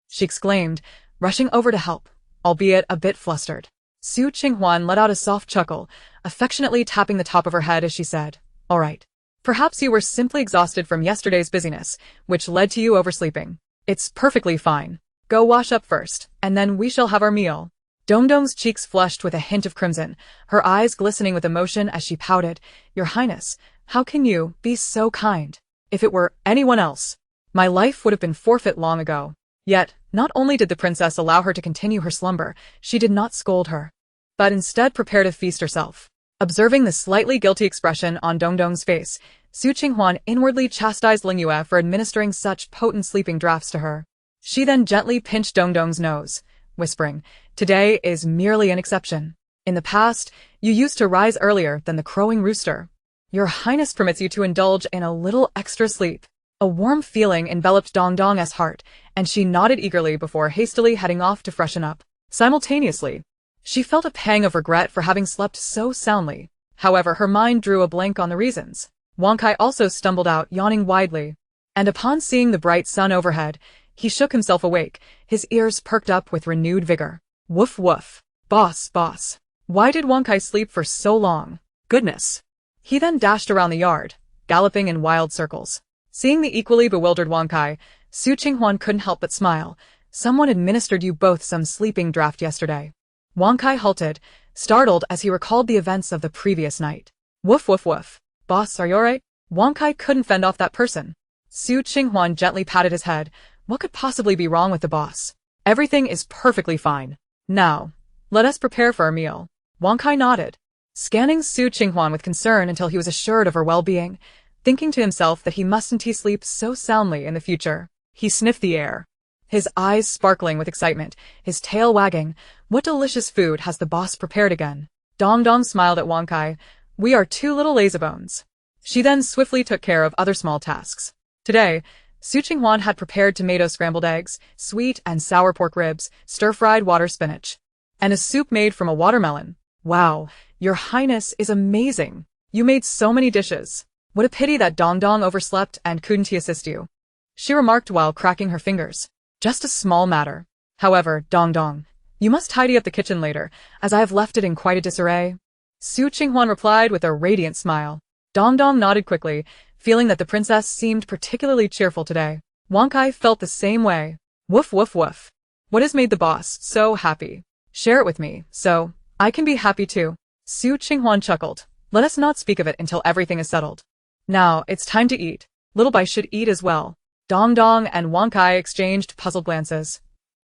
she exclaimed, rushing over to help, albeit a bit flustered. Qing Huan let out a soft chuckle, affectionately tapping the top of her head as she said, "All right. Perhaps you were simply exhausted from yesterday's busyness, which led to you oversleeping. It's perfectly fine. Go wash up first, and then we shall have our meal." Dong Dong's cheeks flushed with a hint of crimson, her eyes glistening with emotion as she pouted, "Your Highness, how can you be so kind? If it were anyone else, my life would have been forfeit long ago." Yet, not only did the princess allow her to continue her slumber, she did not scold her, but instead prepared to feast herself. Observing the slightly guilty expression on Dong Dong's face, Qing Huan inwardly chastised Ling Yue for administering such potent sleeping draughts to her. She then gently pinched Dong Dong's nose, whispering, "Today is merely an exception. In the past, you used to rise earlier than the crowing rooster. Your Highness permits you to indulge in a little extra sleep." A warm feeling enveloped Dong Dong's heart, and she nodded eagerly before hastily heading off to freshen up. Simultaneously, she felt a pang of regret for having slept so soundly. However, her mind drew a blank on the reasons. Wang Kai also stumbled out, yawning widely. And upon seeing the bright sun overhead, he shook himself awake, his ears perked up with renewed vigor. Woof woof. Boss, boss. Why did Wang Kai sleep for so long? Goodness. He then dashed around the yard, galloping in wild circles. Seeing the equally bewildered Wang Kai, Qing Huan couldn't help but smile. Someone administered you both some sleeping draught yesterday. Wang Kai halted, startled as he recalled the events of the previous night. Woof woof woof. Boss, are you alright? Wang Kai couldn't fend off that person. Qing Huan gently patted his head. What could possibly be wrong with the boss? Everything is perfectly fine. Now, let us prepare for our meal. Wang Kai nodded, scanning Qing Huan with concern until he was assured of her well-being, thinking to himself that he mustn't sleep so soundly in the future. He sniffed the air, his eyes sparkling with excitement, his tail wagging. What delicious food has the boss prepared again? Dong Dong smiled at Wang Kai. We are two little lazybones. She then swiftly took care of other small tasks. Today, Qing Huan had prepared tomato scrambled eggs, sweet and sour pork ribs, stir-fried water spinach, and a soup made from a watermelon. Wow, your highness is amazing. You made so many dishes. What a pity that Dong Dong overslept and couldn't assist you, she remarked while cracking her fingers. Just a small matter. However, Dong Dong, you must tidy up the kitchen later, as I have left it in quite a disarray. Qing Huan replied with a radiant smile. Dong Dong nodded quickly, feeling that the princess seemed particularly cheerful today. Wang Kai felt the same way. Woof woof woof. What has made the boss so happy? Share it with me, so I can be happy too. Qing Huan chuckled. Let us not speak of it until everything is settled. Now, it's time to eat. Little Bai should eat as well. Dong Dong and Wang Kai exchanged puzzled glances.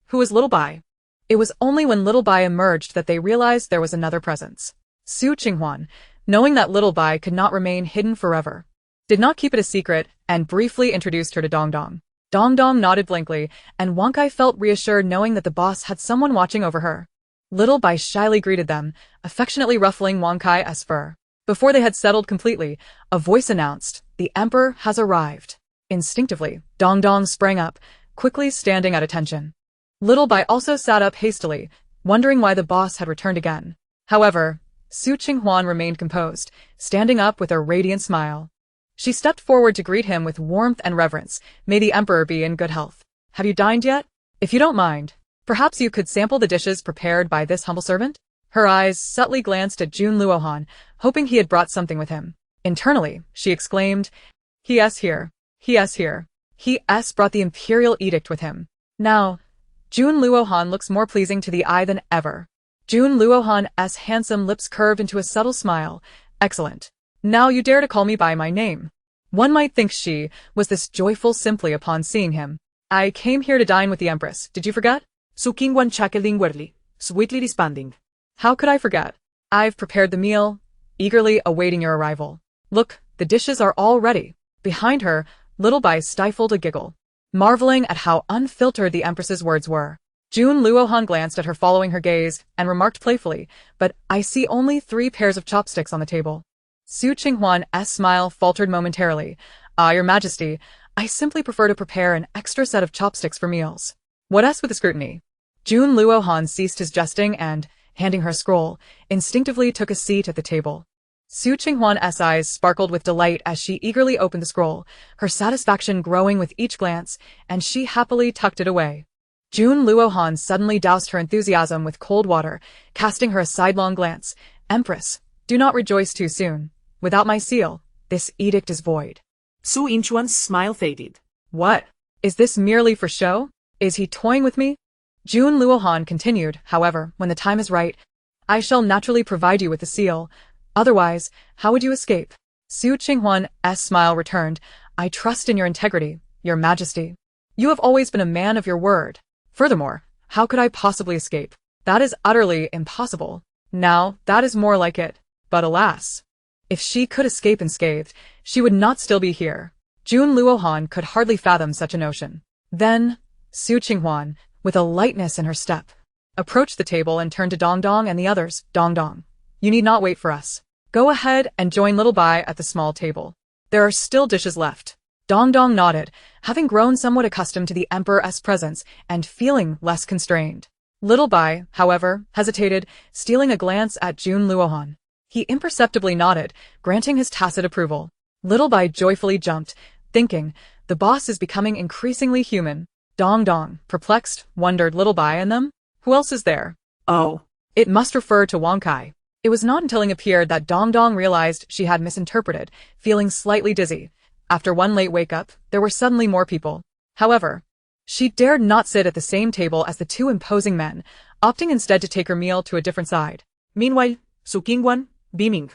Who was Little Bai? It was only when Little Bai emerged that they realized there was another presence. Qing Huan, knowing that Little Bai could not remain hidden forever, did not keep it a secret and briefly introduced her to Dong Dong. Dong Dong nodded blankly, and Wang Kai felt reassured knowing that the boss had someone watching over her. Little Bai shyly greeted them, affectionately ruffling Wang Kai's fur. Before they had settled completely, a voice announced, "The Emperor has arrived." Instinctively, Dong Dong sprang up, quickly standing at attention. Little Bai also sat up hastily, wondering why the boss had returned again. However, Qing Huan remained composed, standing up with a radiant smile. She stepped forward to greet him with warmth and reverence. May the Emperor be in good health. Have you dined yet? If you don't mind, perhaps you could sample the dishes prepared by this humble servant? Her eyes subtly glanced at Jun Luohan, hoping he had brought something with him. Internally, she exclaimed, He is here. He is here. He has brought the imperial edict with him. Now, Jun Luohan looks more pleasing to the eye than ever. Jun Luohan's handsome lips curved into a subtle smile. Excellent. Now you dare to call me by my name. One might think she was this joyful simply upon seeing him. I came here to dine with the Empress. Did you forget? Qing Huan chuckling weirdly, sweetly responding. How could I forget? I've prepared the meal, eagerly awaiting your arrival. Look, the dishes are all ready. Behind her, Little Bai stifled a giggle, marveling at how unfiltered the Empress's words were. Jun Luohan glanced at her following her gaze and remarked playfully, but I see only 3 pairs of chopsticks on the table. Qing Huan's smile faltered momentarily. Your Majesty, I simply prefer to prepare an extra set of chopsticks for meals. What else with the scrutiny? Jun Luohan ceased his jesting and, handing her a scroll, instinctively took a seat at the table. Qing Huan's eyes sparkled with delight as she eagerly opened the scroll, her satisfaction growing with each glance, and she happily tucked it away. Jun Luohan suddenly doused her enthusiasm with cold water, casting her a sidelong glance. Empress, do not rejoice too soon. Without my seal, this edict is void. Su Inchuan's smile faded. What? Is this merely for show? Is he toying with me? Jun Luohan continued, however, when the time is right, I shall naturally provide you with the seal. Otherwise, how would you escape? Qing Huan's smile returned. I trust in your integrity, your Majesty. You have always been a man of your word. Furthermore, how could I possibly escape? That is utterly impossible. Now, that is more like it. But alas, if she could escape unscathed, she would not still be here. Jun Luohan could hardly fathom such a notion. Then, Qing Huan, with a lightness in her step, approached the table and turned to Dong Dong and the others. Dong Dong, you need not wait for us. Go ahead and join Little Bai at the small table. There are still dishes left. Dong Dong nodded, having grown somewhat accustomed to the Emperor's presence and feeling less constrained. Little Bai, however, hesitated, stealing a glance at Jun Luohan. He imperceptibly nodded, granting his tacit approval. Little Bai joyfully jumped, thinking, the boss is becoming increasingly human. Dong Dong, perplexed, wondered Little Bai and them? Who else is there? Oh. It must refer to Wang Kai. It was not until it appeared that Dong Dong realized she had misinterpreted, feeling slightly dizzy. After one late wake-up, there were suddenly more people. However, she dared not sit at the same table as the two imposing men, opting instead to take her meal to a different side. Meanwhile, Qing Huan, beaming,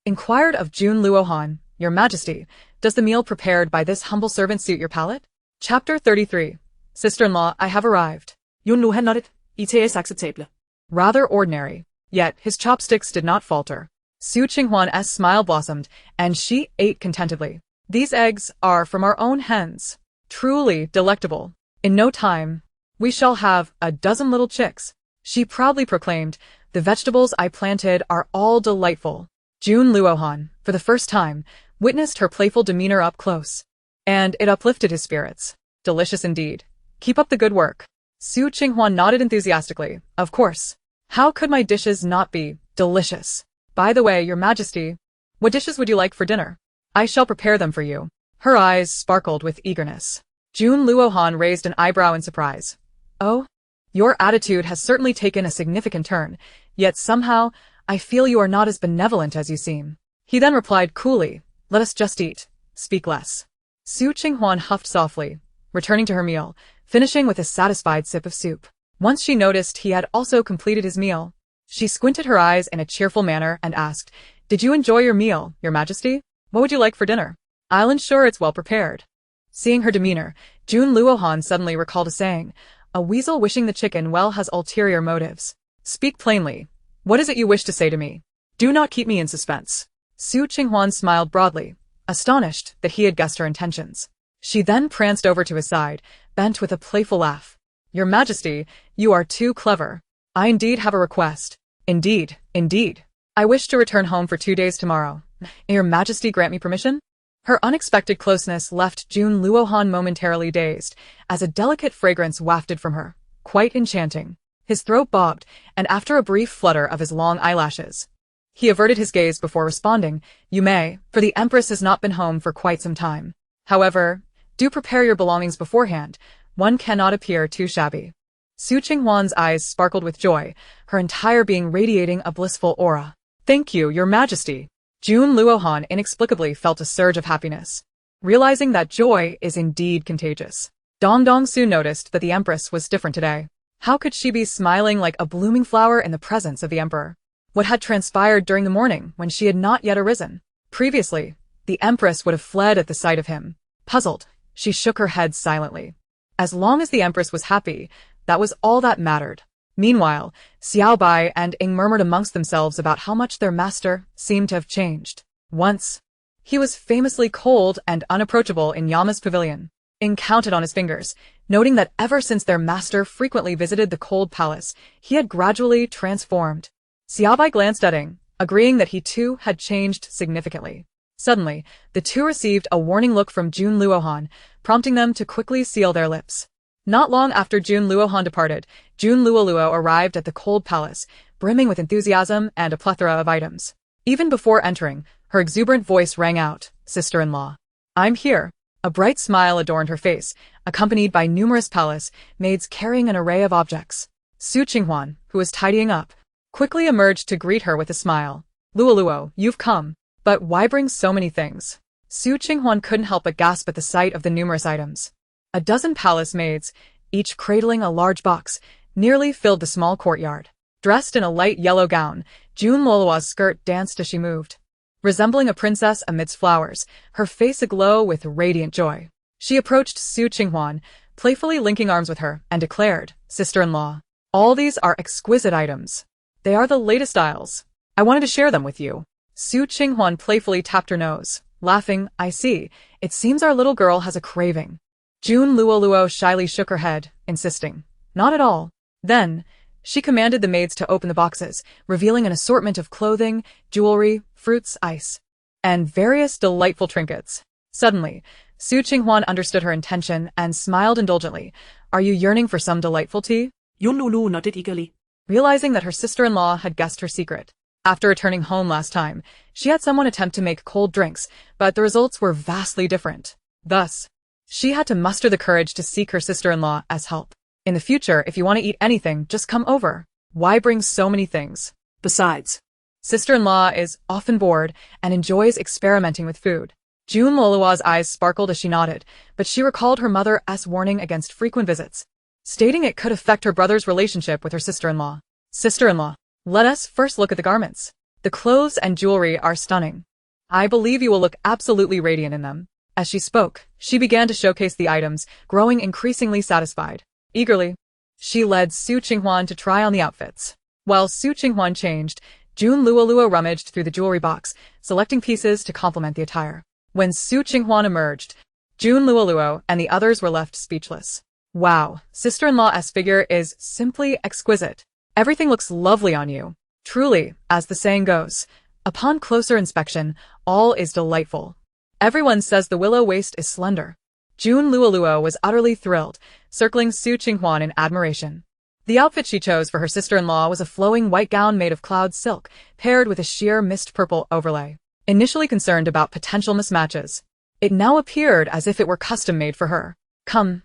inquired of Jun Luohan, Your Majesty, does the meal prepared by this humble servant suit your palate? Chapter 33. Sister-in-law, I have arrived. Yun Luohan nodded, ETS acceptable. Rather ordinary, yet his chopsticks did not falter. Su Qinghuan's smile blossomed, and she ate contentedly. These eggs are from our own hens. Truly delectable. In no time, we shall have a dozen little chicks. She proudly proclaimed, the vegetables I planted are all delightful. Jun Luohan, for the first time, witnessed her playful demeanor up close. And it uplifted his spirits. Delicious indeed. Keep up the good work. Su Qinghuan nodded enthusiastically. Of course. How could my dishes not be delicious? By the way, Your Majesty, what dishes would you like for dinner? I shall prepare them for you. Her eyes sparkled with eagerness. Jun Luohan raised an eyebrow in surprise. Oh? Your attitude has certainly taken a significant turn, yet somehow, I feel you are not as benevolent as you seem. He then replied coolly, let us just eat. Speak less. Su Qinghuan huffed softly, returning to her meal, finishing with a satisfied sip of soup. Once she noticed he had also completed his meal, she squinted her eyes in a cheerful manner and asked, did you enjoy your meal, Your Majesty? What would you like for dinner? I'll ensure it's well prepared. Seeing her demeanor, Jun Luohan suddenly recalled a saying, a weasel wishing the chicken well has ulterior motives. Speak plainly. What is it you wish to say to me? Do not keep me in suspense. Su Qinghuan smiled broadly, astonished that he had guessed her intentions. She then pranced over to his side, bent with a playful laugh. Your Majesty, you are too clever. I indeed have a request. Indeed, indeed. I wish to return home for 2 days tomorrow. May Your Majesty grant me permission? Her unexpected closeness left Jun Luohan momentarily dazed, as a delicate fragrance wafted from her, quite enchanting. His throat bobbed, and after a brief flutter of his long eyelashes, he averted his gaze before responding, you may, for the Empress has not been home for quite some time. However, do prepare your belongings beforehand. One cannot appear too shabby. Su Qinghuan's eyes sparkled with joy, her entire being radiating a blissful aura. Thank you, Your Majesty. Jun Luohan inexplicably felt a surge of happiness, realizing that joy is indeed contagious. Dong Dong soon noticed that the Empress was different today. How could she be smiling like a blooming flower in the presence of the Emperor? What had transpired during the morning when she had not yet arisen? Previously, the Empress would have fled at the sight of him. Puzzled, she shook her head silently. As long as the Empress was happy, that was all that mattered. Meanwhile, Xiao Bai and Ying murmured amongst themselves about how much their master seemed to have changed. Once, he was famously cold and unapproachable in Yama's pavilion. Ying counted on his fingers, noting that ever since their master frequently visited the cold palace, he had gradually transformed. Xiao Bai glanced at Ying, agreeing that he too had changed significantly. Suddenly, the two received a warning look from Jun Luohan, prompting them to quickly seal their lips. Not long after Jun Luohan departed, Jun Luoluo arrived at the cold palace, brimming with enthusiasm and a plethora of items. Even before entering, her exuberant voice rang out, sister-in-law. I'm here. A bright smile adorned her face, accompanied by numerous palace maids carrying an array of objects. Su Qinghuan, who was tidying up, quickly emerged to greet her with a smile. Luoluo, you've come. But why bring so many things? Su Qinghuan couldn't help but gasp at the sight of the numerous items. A dozen palace maids, each cradling a large box, nearly filled the small courtyard. Dressed in a light yellow gown, Jun Luoluo's skirt danced as she moved. Resembling a princess amidst flowers, her face aglow with radiant joy. She approached Su Qinghuan, playfully linking arms with her, and declared, sister-in-law, all these are exquisite items. They are the latest styles. I wanted to share them with you. Su Qinghuan playfully tapped her nose, laughing, I see, it seems our little girl has a craving. Jun Luoluo shyly shook her head, insisting, not at all. Then, she commanded the maids to open the boxes, revealing an assortment of clothing, jewelry, fruits, ice, and various delightful trinkets. Suddenly, Su Qinghuan understood her intention and smiled indulgently. Are you yearning for some delightful tea? Yun Lulu nodded eagerly, realizing that her sister-in-law had guessed her secret. After returning home last time, she had someone attempt to make cold drinks, but the results were vastly different. Thus, she had to muster the courage to seek her sister-in-law as help. In the future, if you want to eat anything, just come over. Why bring so many things? Besides, Sister-in-law is often bored and enjoys experimenting with food. June Lolua's eyes sparkled as she nodded, but she recalled her mother's warning against frequent visits, stating it could affect her brother's relationship with her sister-in-law. Sister-in-law, let us first look at the garments. The clothes and jewelry are stunning. I believe you will look absolutely radiant in them. As she spoke, she began to showcase the items, growing increasingly satisfied. Eagerly, she led Su Qinghuan to try on the outfits. While Su Qinghuan changed, June Luolua rummaged through the jewelry box, selecting pieces to complement the attire. When Su Qinghuan emerged, June Luoluo and the others were left speechless. Wow, sister-in-law's figure is simply exquisite. Everything looks lovely on you. Truly, as the saying goes, upon closer inspection, all is delightful. Everyone says the willow waist is slender. June Luoluo was utterly thrilled, circling Su Qinghuan in admiration. The outfit she chose for her sister-in-law was a flowing white gown made of cloud silk, paired with a sheer mist purple overlay. Initially concerned about potential mismatches, it now appeared as if it were custom-made for her. Come,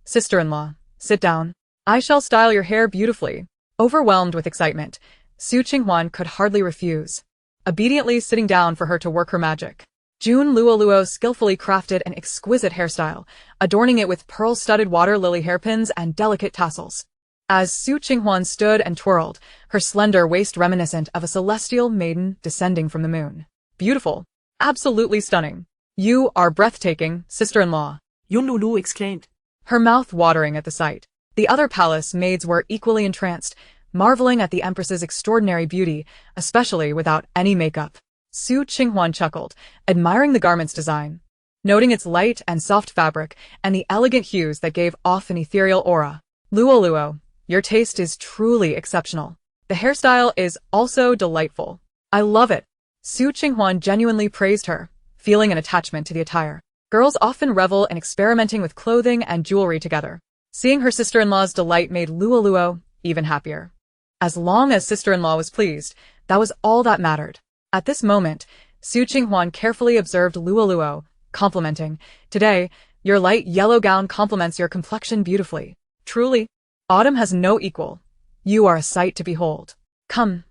sister-in-law, sit down. I shall style your hair beautifully. Overwhelmed with excitement, Su Qinghuan could hardly refuse, obediently sitting down for her to work her magic. June Luoluo skillfully crafted an exquisite hairstyle, adorning it with pearl-studded water lily hairpins and delicate tassels. As Su Qinghuan stood and twirled, her slender waist reminiscent of a celestial maiden descending from the moon. Beautiful. Absolutely stunning. You are breathtaking, sister-in-law, Yun Lulu exclaimed, her mouth watering at the sight. The other palace maids were equally entranced, marveling at the Empress's extraordinary beauty, especially without any makeup. Su Qinghuan chuckled, admiring the garment's design, noting its light and soft fabric and the elegant hues that gave off an ethereal aura. Luoluo, your taste is truly exceptional. The hairstyle is also delightful. I love it. Su Qinghuan genuinely praised her, feeling an attachment to the attire. Girls often revel in experimenting with clothing and jewelry together. Seeing her sister-in-law's delight made Luoluo even happier. As long as sister-in-law was pleased, that was all that mattered. At this moment, Su Qinghuan carefully observed Luoluo, complimenting, "Today, your light yellow gown complements your complexion beautifully. Truly, autumn has no equal. You are a sight to behold. Come,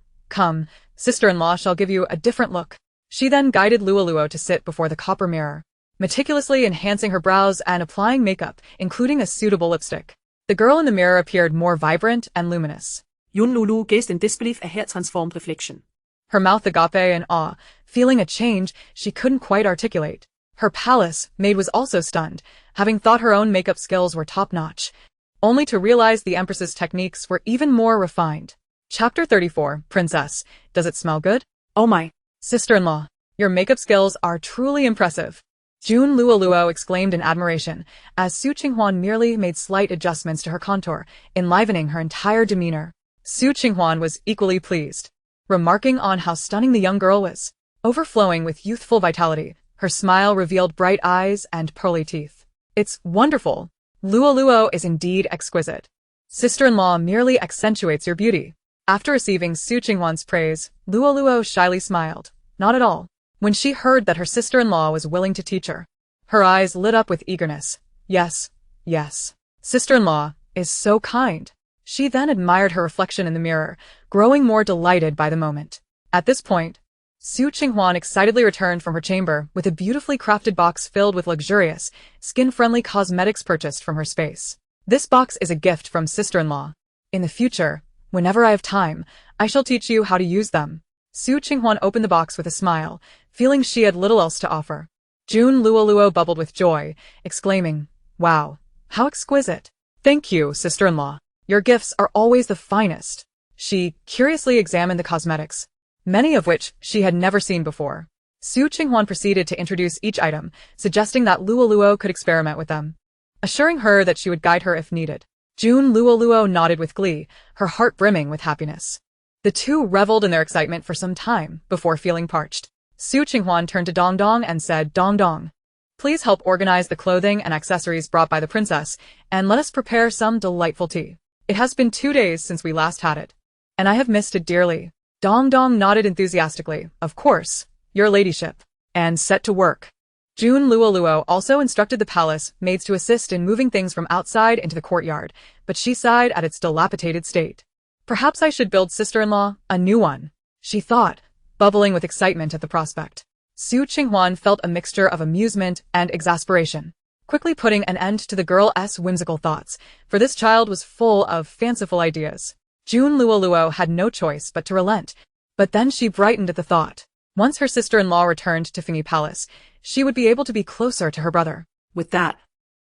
sister-in-law shall give you a different look." She then guided Luoluo to sit before the copper mirror, meticulously enhancing her brows and applying makeup, including a suitable lipstick. The girl in the mirror appeared more vibrant and luminous. Yun Lulu gazed in disbelief at her transformed reflection. Her mouth agape in awe, feeling a change she couldn't quite articulate. Her palace maid was also stunned, having thought her own makeup skills were top-notch, only to realize the Empress's techniques were even more refined. Chapter 34, Princess, does it smell good? Oh my, sister-in-law, your makeup skills are truly impressive. June Luoluo exclaimed in admiration, as Su Qinghuan merely made slight adjustments to her contour, enlivening her entire demeanor. Su Qinghuan was equally pleased, remarking on how stunning the young girl was. Overflowing with youthful vitality, her smile revealed bright eyes and pearly teeth. It's wonderful. Luoluo is indeed exquisite. Sister-in-law merely accentuates your beauty. After receiving Su Qinghuan's praise, Luoluo shyly smiled. Not at all. When she heard that her sister-in-law was willing to teach her eyes lit up with eagerness. Yes. Sister-in-law is so kind. She then admired her reflection in the mirror, growing more delighted by the moment. At this point, Su Qinghuan excitedly returned from her chamber with a beautifully crafted box filled with luxurious, skin-friendly cosmetics purchased from her space. This box is a gift from sister-in-law. In the future, whenever I have time, I shall teach you how to use them. Su Qinghuan opened the box with a smile, feeling she had little else to offer. June Luoluo bubbled with joy, exclaiming, "Wow, how exquisite. Thank you, sister-in-law. Your gifts are always the finest." She curiously examined the cosmetics, many of which she had never seen before. Su Qinghuan proceeded to introduce each item, suggesting that Luoluo could experiment with them, assuring her that she would guide her if needed. June Luoluo nodded with glee, her heart brimming with happiness. The two reveled in their excitement for some time before feeling parched. Su Qinghuan turned to Dong Dong and said, Dong, please help organize the clothing and accessories brought by the princess, and let us prepare some delightful tea. It has been 2 days since we last had it, and I have missed it dearly. Dong Dong nodded enthusiastically. Of course, your ladyship. And set to work. Jun Luo also instructed the palace maids to assist in moving things from outside into the courtyard, but she sighed at its dilapidated state. Perhaps I should build sister-in-law a new one, she thought, bubbling with excitement at the prospect. Qing Huan felt a mixture of amusement and exasperation, quickly putting an end to the girl's whimsical thoughts, for this child was full of fanciful ideas. Jun Luo had no choice but to relent, but then she brightened at the thought. Once her sister-in-law returned to Fingy Palace, she would be able to be closer to her brother. With that,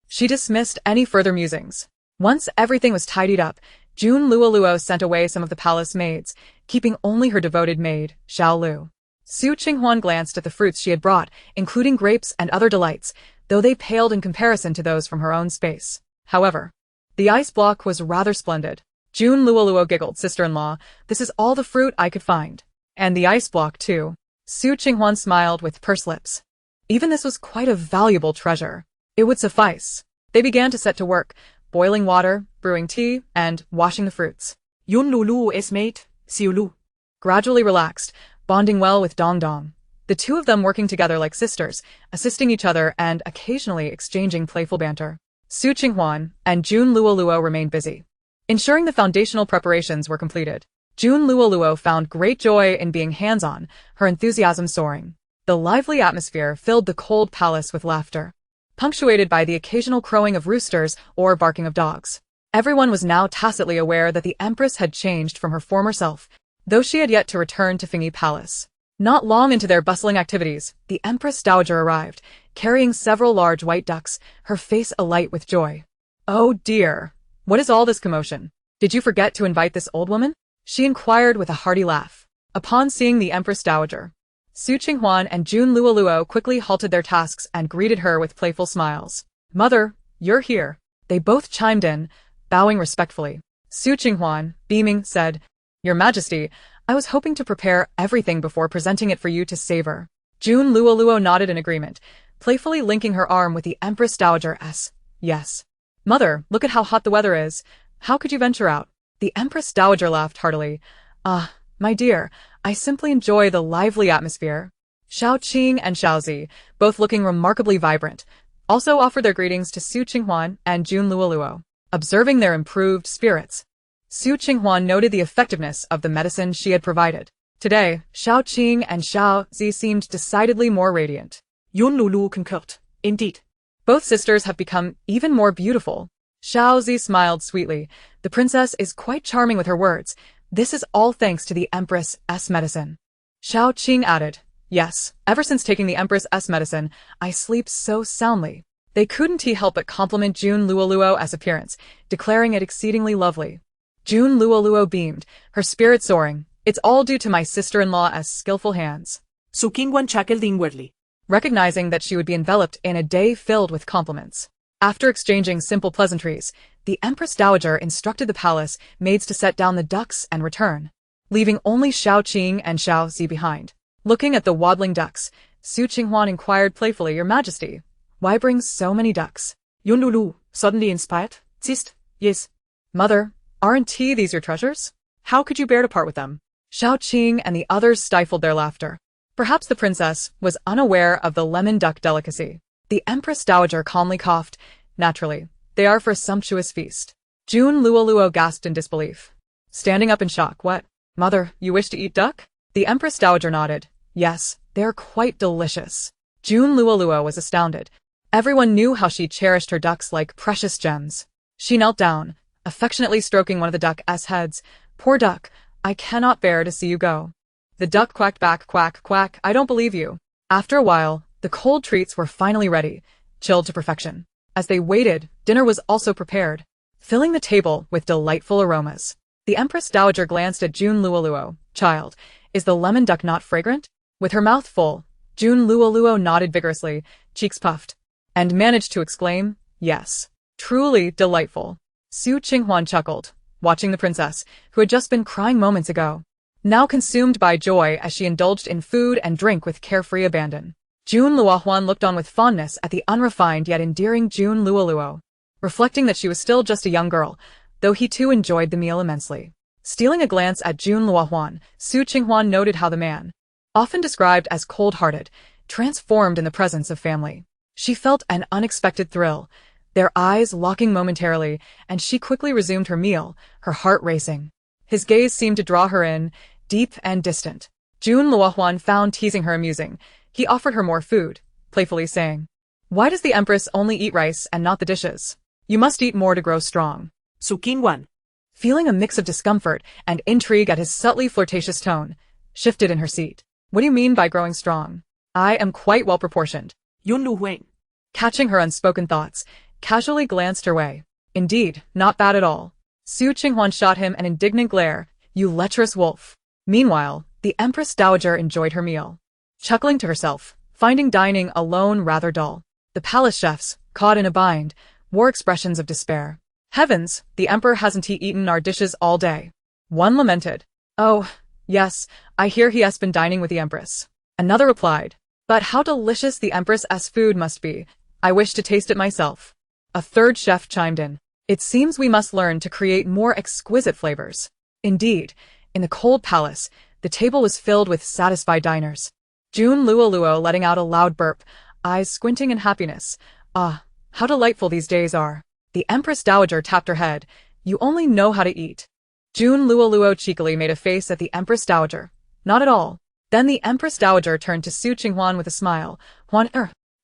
she dismissed any further musings. Once everything was tidied up, Jun Luo sent away some of the palace maids, keeping only her devoted maid, Xiao Lu. Qing Huan glanced at the fruits she had brought, including grapes and other delights, though they paled in comparison to those from her own space. However, the ice block was rather splendid. Jun Luo giggled, sister-in-law, this is all the fruit I could find. And the ice block, too. Qing Huan smiled with pursed lips. Even this was quite a valuable treasure. It would suffice. They began to set to work, boiling water, brewing tea, and washing the fruits. Yun Lulu is mate, Siulu. Gradually relaxed, bonding well with Dong Dong. The two of them working together like sisters, assisting each other and occasionally exchanging playful banter. Qing Huan and Jun Luo remained busy, ensuring the foundational preparations were completed. Jun Luo found great joy in being hands-on, her enthusiasm soaring. The lively atmosphere filled the cold palace with laughter, punctuated by the occasional crowing of roosters or barking of dogs. Everyone was now tacitly aware that the Empress had changed from her former self, though she had yet to return to Fingy Palace. Not long into their bustling activities, the Empress Dowager arrived, carrying several large white ducks, her face alight with joy. Oh dear, what is all this commotion? Did you forget to invite this old woman? She inquired with a hearty laugh. Upon seeing the Empress Dowager, Qing Huan and Jun Luo quickly halted their tasks and greeted her with playful smiles. Mother, you're here. They both chimed in, bowing respectfully. Qing Huan, beaming, said, Your Majesty, I was hoping to prepare everything before presenting it for you to savor. Jun Luo nodded in agreement, playfully linking her arm with the Empress Dowager's. Yes. Mother, look at how hot the weather is. How could you venture out? The Empress Dowager laughed heartily. Ah, my dear, I simply enjoy the lively atmosphere. Xiao Qing and Xiao Zi, both looking remarkably vibrant, also offered their greetings to Qing Huan and Jun Luo, observing their improved spirits. Qing Huan noted the effectiveness of the medicine she had provided. Today, Xiao Qing and Xiao Zi seemed decidedly more radiant. Yun Lulu concurred. Indeed. Both sisters have become even more beautiful. Xiao Zi smiled sweetly. The princess is quite charming with her words. This is all thanks to the Empress's medicine. Xiao Qing added, Yes, ever since taking the Empress's medicine, I sleep so soundly. They couldn't help but compliment Jun Luo's appearance, declaring it exceedingly lovely. Jun Luo beamed, her spirit soaring. It's all due to my sister-in-law's skillful hands. So Qing Huan chuckled inwardly, recognizing that she would be enveloped in a day filled with compliments. After exchanging simple pleasantries, the Empress Dowager instructed the palace maids to set down the ducks and return, leaving only Xiao Qing and Xiao Zi behind. Looking at the waddling ducks, Qing Huan inquired playfully, Your Majesty, why bring so many ducks? Yun Lulu, suddenly inspired, zist, yes. Mother, aren't these your treasures? How could you bear to part with them? Xiao Qing and the others stifled their laughter. Perhaps the princess was unaware of the lemon duck delicacy. The Empress Dowager calmly coughed. Naturally, they are for a sumptuous feast. Jun Luo gasped in disbelief, standing up in shock. What? Mother, you wish to eat duck? The Empress Dowager nodded. Yes, they are quite delicious. Jun Luo was astounded. Everyone knew how she cherished her ducks like precious gems. She knelt down, affectionately stroking one of the duck's heads. Poor duck, I cannot bear to see you go. The duck quacked back, quack, quack, I don't believe you. After a while, the cold treats were finally ready, chilled to perfection. As they waited, dinner was also prepared, filling the table with delightful aromas. The Empress Dowager glanced at Jun Luo. Child, is the lemon duck not fragrant? With her mouth full, Jun Luo nodded vigorously, cheeks puffed, and managed to exclaim, Yes, truly delightful. Qing Huan chuckled, watching the princess, who had just been crying moments ago, now consumed by joy as she indulged in food and drink with carefree abandon. Jun Luohuan looked on with fondness at the unrefined yet endearing Jun Luo, reflecting that she was still just a young girl, though he too enjoyed the meal immensely. Stealing a glance at Jun Luohuan, Su Qinghuan noted how the man, often described as cold-hearted, transformed in the presence of family. She felt an unexpected thrill, their eyes locking momentarily, and she quickly resumed her meal, her heart racing. His gaze seemed to draw her in, deep and distant. Jun Luohuan found teasing her amusing. He offered her more food, playfully saying, "Why does the Empress only eat rice and not the dishes? You must eat more to grow strong." So Qing Huan, feeling a mix of discomfort and intrigue at his subtly flirtatious tone, shifted in her seat. "What do you mean by growing strong? I am quite well-proportioned." Yun Lu Huang, Catching her unspoken thoughts, casually glanced her way. "Indeed, not bad at all." Su Qinghuan shot him an indignant glare. "You lecherous wolf." Meanwhile, the Empress Dowager enjoyed her meal, chuckling to herself, finding dining alone rather dull. The palace chefs, caught in a bind, wore expressions of despair. "Heavens, the Emperor hasn't he eaten our dishes all day?" One lamented. "Oh, yes, I hear he has been dining with the Empress." Another replied, "But how delicious the Empress's food must be. I wish to taste it myself." A third chef chimed in. "It seems we must learn to create more exquisite flavors." Indeed, in the cold palace, the table was filled with satisfied diners. Jun Luo letting out a loud burp, eyes squinting in happiness. "Ah, how delightful these days are." The Empress Dowager tapped her head. "You only know how to eat." Jun Luo cheekily made a face at the Empress Dowager. "Not at all." Then the Empress Dowager turned to Su Qinghuan with a smile.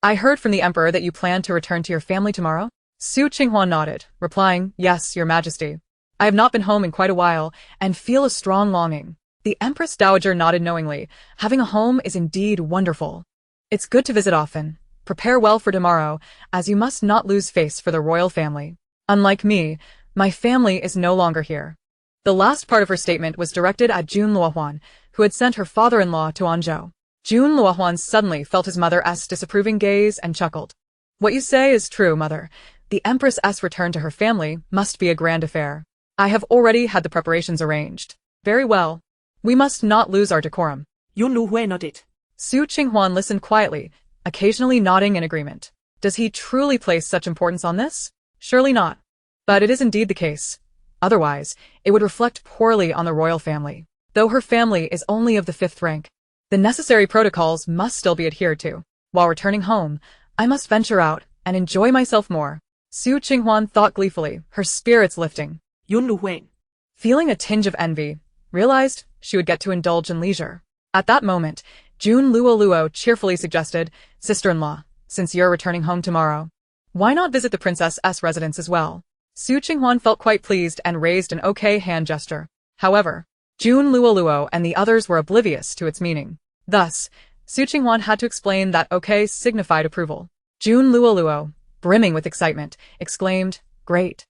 I heard from the Emperor that you plan to return to your family tomorrow?" Su Qinghuan nodded, replying, "Yes, Your Majesty. I have not been home in quite a while, and feel a strong longing." The Empress Dowager nodded knowingly. "Having a home is indeed wonderful. It's good to visit often. Prepare well for tomorrow, as you must not lose face for the royal family. Unlike me, my family is no longer here." The last part of her statement was directed at Jun Luohuan, who had sent her father-in-law to Anjo. Jun Luohuan suddenly felt his mother's disapproving gaze and chuckled. "What you say is true, mother. The Empress's return to her family must be a grand affair. I have already had the preparations arranged." "Very well. We must not lose our decorum." Yun Lu Huang nodded. Su Qinghuan listened quietly, occasionally nodding in agreement. Does he truly place such importance on this? Surely not. But it is indeed the case. Otherwise, it would reflect poorly on the royal family. Though her family is only of the 5th rank, the necessary protocols must still be adhered to. While returning home, I must venture out and enjoy myself more. Su Qinghuan thought gleefully, her spirits lifting. Yun Lu Huang, Feeling a tinge of envy, realized she would get to indulge in leisure. At that moment, Jun Luo cheerfully suggested, "Sister-in-law, since you're returning home tomorrow, why not visit the princess's residence as well?" Su Qinghuan felt quite pleased and raised an okay hand gesture. However, Jun Luo and the others were oblivious to its meaning. Thus, Su Qinghuan had to explain that okay signified approval. Jun Luo, brimming with excitement, exclaimed, "Great.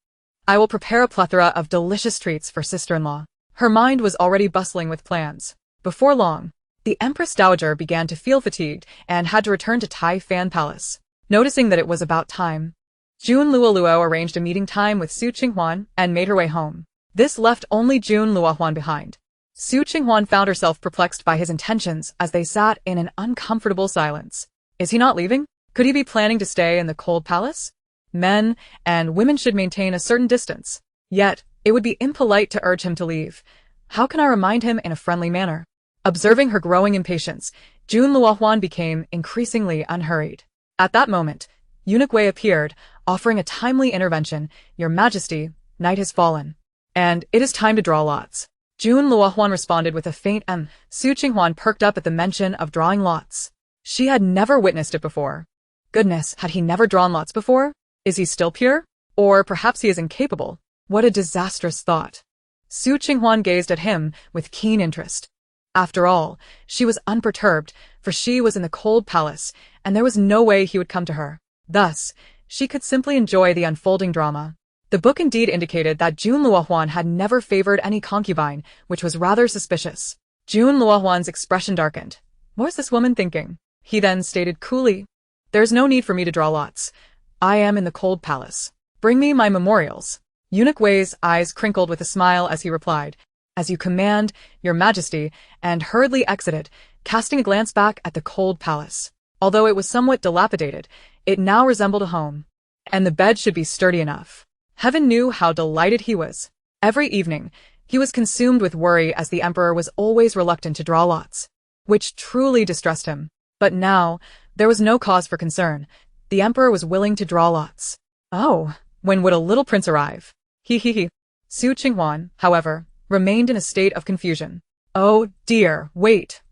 I will prepare a plethora of delicious treats for sister-in-law." Her mind was already bustling with plans. Before long, the Empress Dowager began to feel fatigued and had to return to Tai Fan Palace. Noticing that it was about time, Jun Luo arranged a meeting time with Su Qinghuan and made her way home. This left only Jun Luohuan behind. Su Qinghuan found herself perplexed by his intentions as they sat in an uncomfortable silence. Is he not leaving? Could he be planning to stay in the cold palace? Men and women should maintain a certain distance. Yet, it would be impolite to urge him to leave. How can I remind him in a friendly manner? Observing her growing impatience, Jun Luohuan became increasingly unhurried. At that moment, Eunuch Wei appeared, offering a timely intervention. "Your Majesty, night has fallen, and it is time to draw lots." Jun Luohuan responded with a faint Su Qinghuan perked up at the mention of drawing lots. She had never witnessed it before. Goodness, had he never drawn lots before? Is he still pure? Or perhaps he is incapable? What a disastrous thought. Su Qinghuan gazed at him with keen interest. After all, she was unperturbed, for she was in the cold palace, and there was no way he would come to her. Thus, she could simply enjoy the unfolding drama. The book indeed indicated that Jun Luohuan had never favored any concubine, which was rather suspicious. Jun Luohuan's expression darkened. What was this woman thinking? He then stated coolly, "There's no need for me to draw lots. I am in the cold palace. Bring me my memorials." Eunuch Wei's eyes crinkled with a smile as he replied, "As you command, Your Majesty," and hurriedly exited, casting a glance back at the cold palace. Although it was somewhat dilapidated, it now resembled a home. And the bed should be sturdy enough. Heaven knew how delighted he was. Every evening, He was consumed with worry as the emperor was always reluctant to draw lots, which truly distressed him. But now, there was no cause for concern. The emperor was willing to draw lots. Oh, when would a little prince arrive? He. Qing Huan, however, remained in a state of confusion. Oh dear, wait.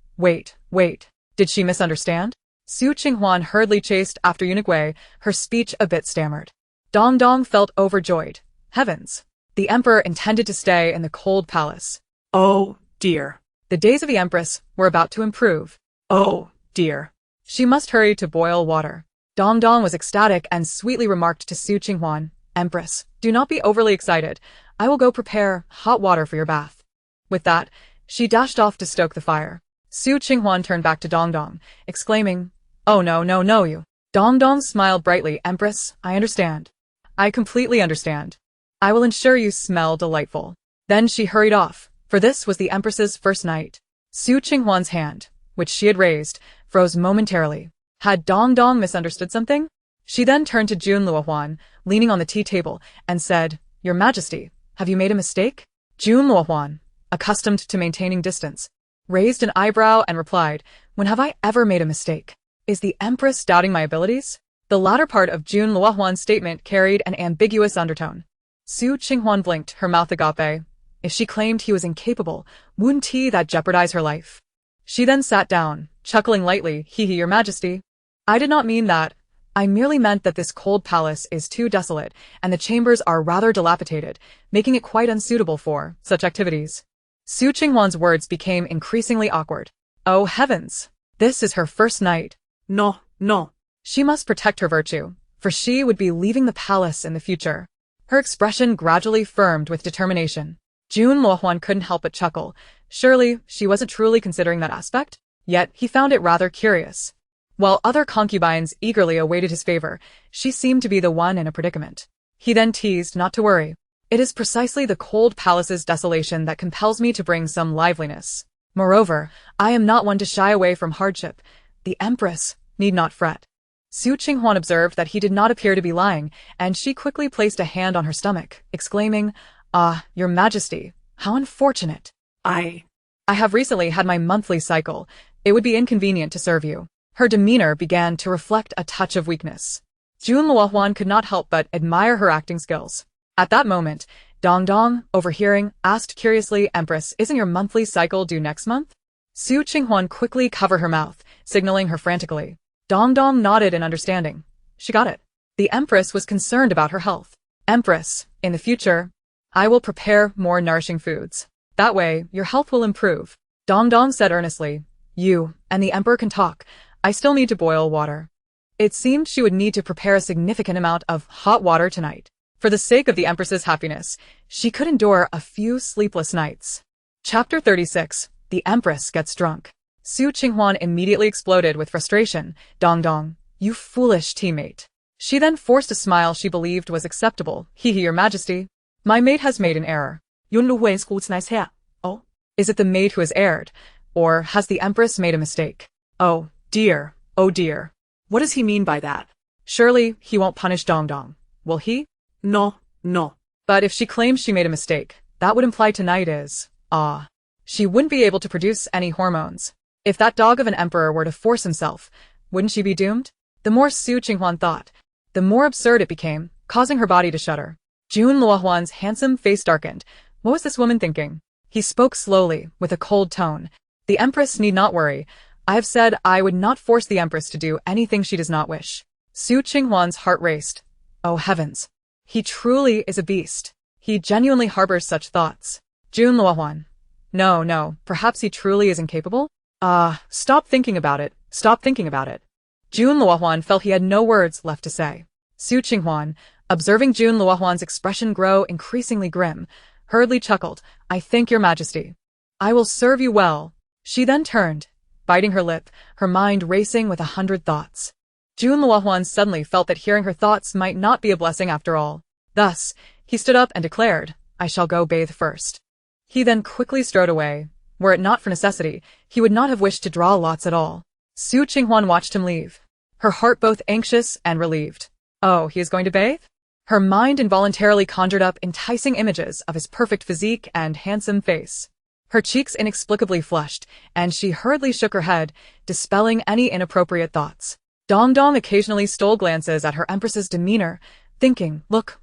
Did she misunderstand? Qing Huan hurriedly chased after eunuch Wei, her speech a bit stammered. Dong Dong felt overjoyed. Heavens! The emperor intended to stay in the cold palace. Oh, dear. The days of the Empress were about to improve. Oh, dear. She must hurry to boil water. Dong Dong was ecstatic and sweetly remarked to Qing Huan, Empress, do not be overly excited. I will go prepare hot water for your bath. With that, she dashed off to stoke the fire. Qing Huan turned back to Dong Dong, exclaiming, Oh no, you. Dong Dong smiled brightly. Empress, I understand. I completely understand. I will ensure you smell delightful. Then she hurried off, for this was the Empress's first night. Qing Huan's hand, which she had raised, froze momentarily. Had Dong Dong misunderstood something? She then turned to Jun Luohuan, leaning on the tea table, and said, Your Majesty, have you made a mistake? Jun Luohuan, accustomed to maintaining distance, raised an eyebrow and replied, When have I ever made a mistake? Is the Empress doubting my abilities? The latter part of Jun Luohuan's statement carried an ambiguous undertone. Qing Huan blinked, her mouth agape. If she claimed he was incapable, wouldn't that jeopardize her life? She then sat down, chuckling lightly, Your Majesty. I did not mean that. I merely meant that this cold palace is too desolate, and the chambers are rather dilapidated, making it quite unsuitable for such activities. Qing Huan's words became increasingly awkward. Oh heavens! This is her first night. No. She must protect her virtue, for she would be leaving the palace in the future. Her expression gradually firmed with determination. Jun Luohuan couldn't help but chuckle. Surely, she wasn't truly considering that aspect? Yet, he found it rather curious. While other concubines eagerly awaited his favor, she seemed to be the one in a predicament. He then teased not to worry. It is precisely the cold palace's desolation that compels me to bring some liveliness. Moreover, I am not one to shy away from hardship. The Empress need not fret. Qing Huan observed that he did not appear to be lying, and she quickly placed a hand on her stomach, exclaiming, Ah, Your Majesty, how unfortunate. I have recently had my monthly cycle. It would be inconvenient to serve you. Her demeanor began to reflect a touch of weakness. Jun Luohuan could not help but admire her acting skills. At that moment, Dong Dong, overhearing, asked curiously, Empress, isn't your monthly cycle due next month? Qing Huan quickly covered her mouth, signaling her frantically. Dong Dong nodded in understanding. She got it. The Empress was concerned about her health. Empress, in the future, I will prepare more nourishing foods. That way, your health will improve. Dong Dong said earnestly. You and the Emperor can talk. I still need to boil water. It seemed she would need to prepare a significant amount of hot water tonight. For the sake of the Empress's happiness, she could endure a few sleepless nights. Chapter 36. The Empress Gets Drunk. Qing Huan immediately exploded with frustration. Dong Dong, you foolish teammate. She then forced a smile she believed was acceptable. Your Majesty. My mate has made an error. Yun Lu Hui's got nice hair. Oh? Is it the mate who has erred? Or has the Empress made a mistake? Oh dear. What does he mean by that? Surely he won't punish Dong Dong, will he? No. But if she claims she made a mistake, that would imply tonight is, she wouldn't be able to produce any hormones. If that dog of an emperor were to force himself, wouldn't she be doomed? The more Qing Huan thought, the more absurd it became, causing her body to shudder. Jun Luohuan's handsome face darkened. What was this woman thinking? He spoke slowly, with a cold tone. The Empress need not worry. I have said I would not force the Empress to do anything she does not wish. Qing Huan's heart raced. Oh heavens. He truly is a beast. He genuinely harbors such thoughts. Jun Luohuan. No, perhaps he truly is incapable? Stop thinking about it. Jun Luohuan felt he had no words left to say. Qing Huan, observing Jun Luohuan's expression grow increasingly grim, hurriedly chuckled, I thank your Majesty. I will serve you well. She then turned, biting her lip, her mind racing with 100 thoughts. Jun Luohuan suddenly felt that hearing her thoughts might not be a blessing after all. Thus, he stood up and declared, I shall go bathe first. He then quickly strode away. Were it not for necessity, he would not have wished to draw lots at all. Qing Huan watched him leave, her heart both anxious and relieved. Oh, he is going to bathe? Her mind involuntarily conjured up enticing images of his perfect physique and handsome face. Her cheeks inexplicably flushed, and she hurriedly shook her head, dispelling any inappropriate thoughts. Dong Dong occasionally stole glances at her Empress's demeanor, thinking, look,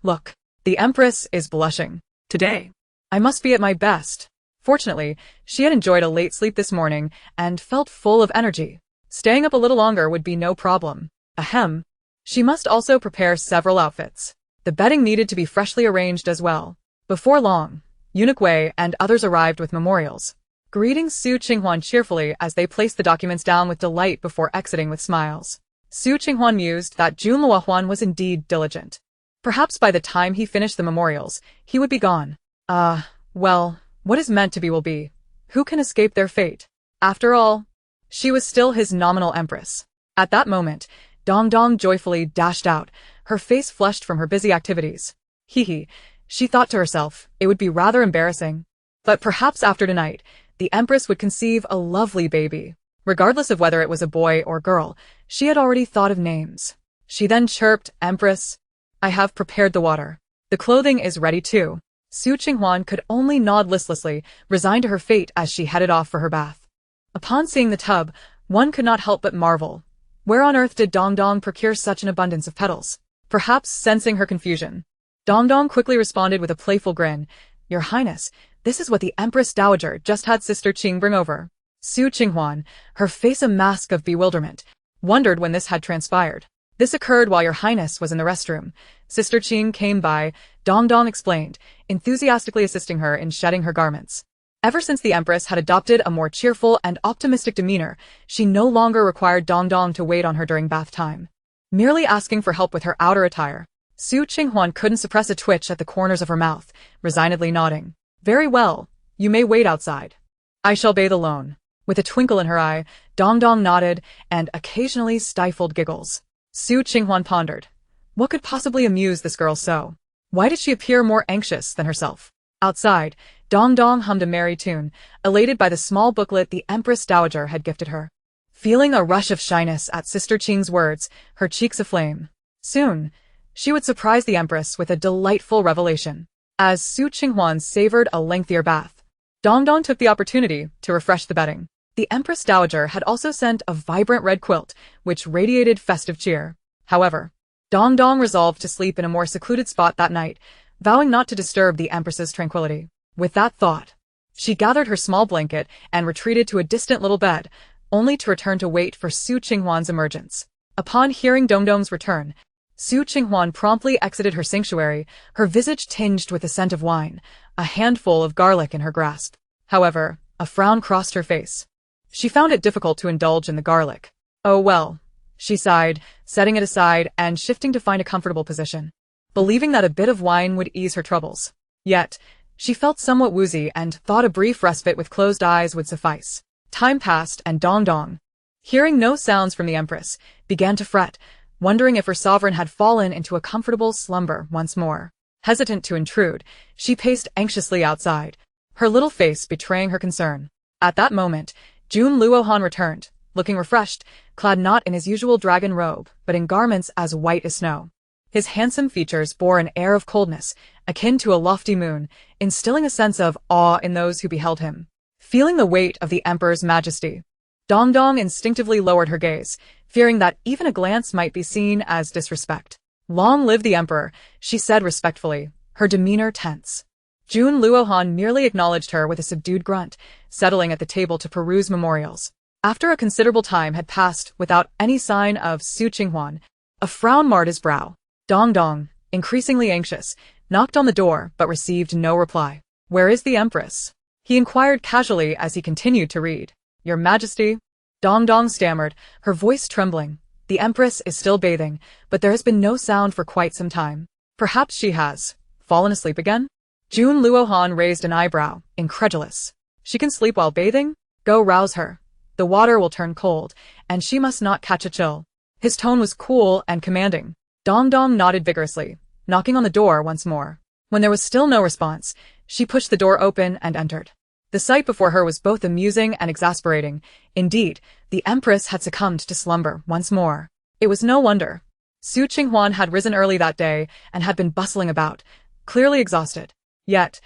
the Empress is blushing. Today, I must be at my best. Fortunately, she had enjoyed a late sleep this morning and felt full of energy. Staying up a little longer would be no problem. Ahem. She must also prepare several outfits. The bedding needed to be freshly arranged as well. Before long, Eunuch Wei and others arrived with memorials, greeting Su Qinghuan cheerfully as they placed the documents down with delight before exiting with smiles. Su Qinghuan mused that Jun Luohuan was indeed diligent. Perhaps by the time he finished the memorials, he would be gone. Well, what is meant to be will be. Who can escape their fate? After all, she was still his nominal empress. At that moment, Dong Dong joyfully dashed out, her face flushed from her busy activities. Hee, she thought to herself, it would be rather embarrassing. But perhaps after tonight, the Empress would conceive a lovely baby. Regardless of whether it was a boy or girl, she had already thought of names. She then chirped, Empress, I have prepared the water. The clothing is ready too. Su Qinghuan could only nod listlessly, resigned to her fate as she headed off for her bath. Upon seeing the tub, one could not help but marvel. Where on earth did Dong Dong procure such an abundance of petals? Perhaps sensing her confusion, Dong Dong quickly responded with a playful grin. Your Highness, this is what the Empress Dowager just had Sister Qing bring over. Su Qinghuan, her face a mask of bewilderment, wondered when this had transpired. This occurred while Your Highness was in the restroom. Sister Qing came by, Dong Dong explained, enthusiastically assisting her in shedding her garments. Ever since the Empress had adopted a more cheerful and optimistic demeanor, she no longer required Dong Dong to wait on her during bath time. Merely asking for help with her outer attire, Su Qinghuan couldn't suppress a twitch at the corners of her mouth, resignedly nodding. Very well, you may wait outside. I shall bathe alone. With a twinkle in her eye, Dong Dong nodded and occasionally stifled giggles. Su Qinghuan pondered. What could possibly amuse this girl so? Why did she appear more anxious than herself? Outside, Dong Dong hummed a merry tune, elated by the small booklet the Empress Dowager had gifted her. Feeling a rush of shyness at Sister Qing's words, her cheeks aflame. Soon, she would surprise the Empress with a delightful revelation. As Su Qinghuan savored a lengthier bath, Dong Dong took the opportunity to refresh the bedding. The Empress Dowager had also sent a vibrant red quilt, which radiated festive cheer. However, Dong Dong resolved to sleep in a more secluded spot that night, vowing not to disturb the Empress's tranquility. With that thought, she gathered her small blanket and retreated to a distant little bed, only to return to wait for Su Qinghuan's emergence. Upon hearing Dong Dong's return, Su Qinghuan promptly exited her sanctuary, her visage tinged with the scent of wine, a handful of garlic in her grasp. However, a frown crossed her face. She found it difficult to indulge in the garlic. Oh well, she sighed, setting it aside and shifting to find a comfortable position, believing that a bit of wine would ease her troubles. Yet, she felt somewhat woozy and thought a brief respite with closed eyes would suffice. Time passed and Dong Dong, hearing no sounds from the Empress, began to fret, wondering if her sovereign had fallen into a comfortable slumber once more. Hesitant to intrude, she paced anxiously outside, her little face betraying her concern. At that moment, Jun Luohan returned, looking refreshed, clad not in his usual dragon robe, but in garments as white as snow. His handsome features bore an air of coldness, akin to a lofty moon, instilling a sense of awe in those who beheld him. Feeling the weight of the Emperor's majesty, Dong Dong instinctively lowered her gaze, fearing that even a glance might be seen as disrespect. Long live the Emperor, she said respectfully, her demeanor tense. Jun Luohan merely acknowledged her with a subdued grunt, settling at the table to peruse memorials. After a considerable time had passed without any sign of Su Qinghuan, a frown marred his brow. Dong Dong, increasingly anxious, knocked on the door but received no reply. Where is the Empress? He inquired casually as he continued to read. Your Majesty? Dong Dong stammered, her voice trembling. The Empress is still bathing, but there has been no sound for quite some time. Perhaps she has fallen asleep again? Jun Luohan raised an eyebrow, incredulous. She can sleep while bathing? Go rouse her. The water will turn cold, and she must not catch a chill. His tone was cool and commanding. Dong Dong nodded vigorously, knocking on the door once more. When there was still no response, she pushed the door open and entered. The sight before her was both amusing and exasperating. Indeed, the Empress had succumbed to slumber once more. It was no wonder. Su Qinghuan had risen early that day and had been bustling about, clearly exhausted. Yet,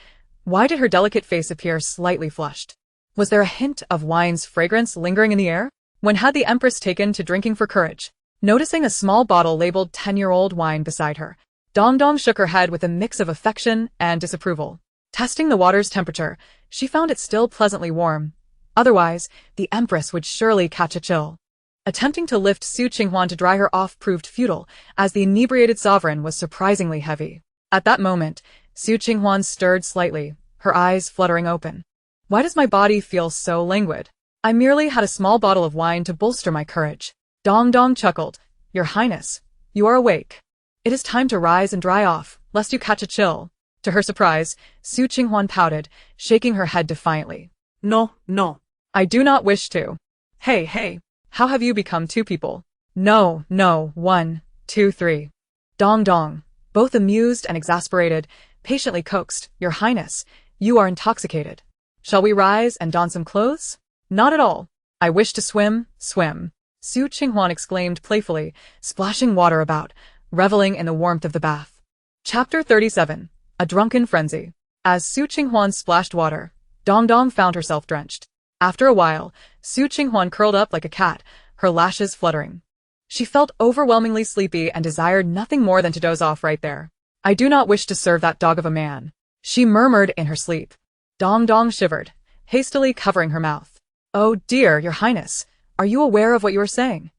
why did her delicate face appear slightly flushed? Was there a hint of wine's fragrance lingering in the air? When had the Empress taken to drinking for courage? Noticing a small bottle labeled 10-year-old wine beside her, Dong Dong shook her head with a mix of affection and disapproval. Testing the water's temperature, she found it still pleasantly warm. Otherwise, the Empress would surely catch a chill. Attempting to lift Su Qinghuan to dry her off proved futile, as the inebriated sovereign was surprisingly heavy. At that moment, Su Qinghuan stirred slightly, her eyes fluttering open. Why does my body feel so languid? I merely had a small bottle of wine to bolster my courage. Dong Dong chuckled. Your Highness, you are awake. It is time to rise and dry off, lest you catch a chill. To her surprise, Su Qinghuan pouted, shaking her head defiantly. No, no. I do not wish to. Hey, how have you become two people? No, 1, 2, 3. Dong Dong, both amused and exasperated, patiently coaxed, Your Highness, you are intoxicated. Shall we rise and don some clothes? Not at all. I wish to swim. Su Qinghuan exclaimed playfully, splashing water about, reveling in the warmth of the bath. Chapter 37. A Drunken Frenzy. As Su Qinghuan splashed water, Dong Dong found herself drenched. After a while, Su Qinghuan curled up like a cat, her lashes fluttering. She felt overwhelmingly sleepy and desired nothing more than to doze off right there. I do not wish to serve that dog of a man, she murmured in her sleep. Dong Dong shivered, hastily covering her mouth. Oh dear, Your Highness, are you aware of what you are saying?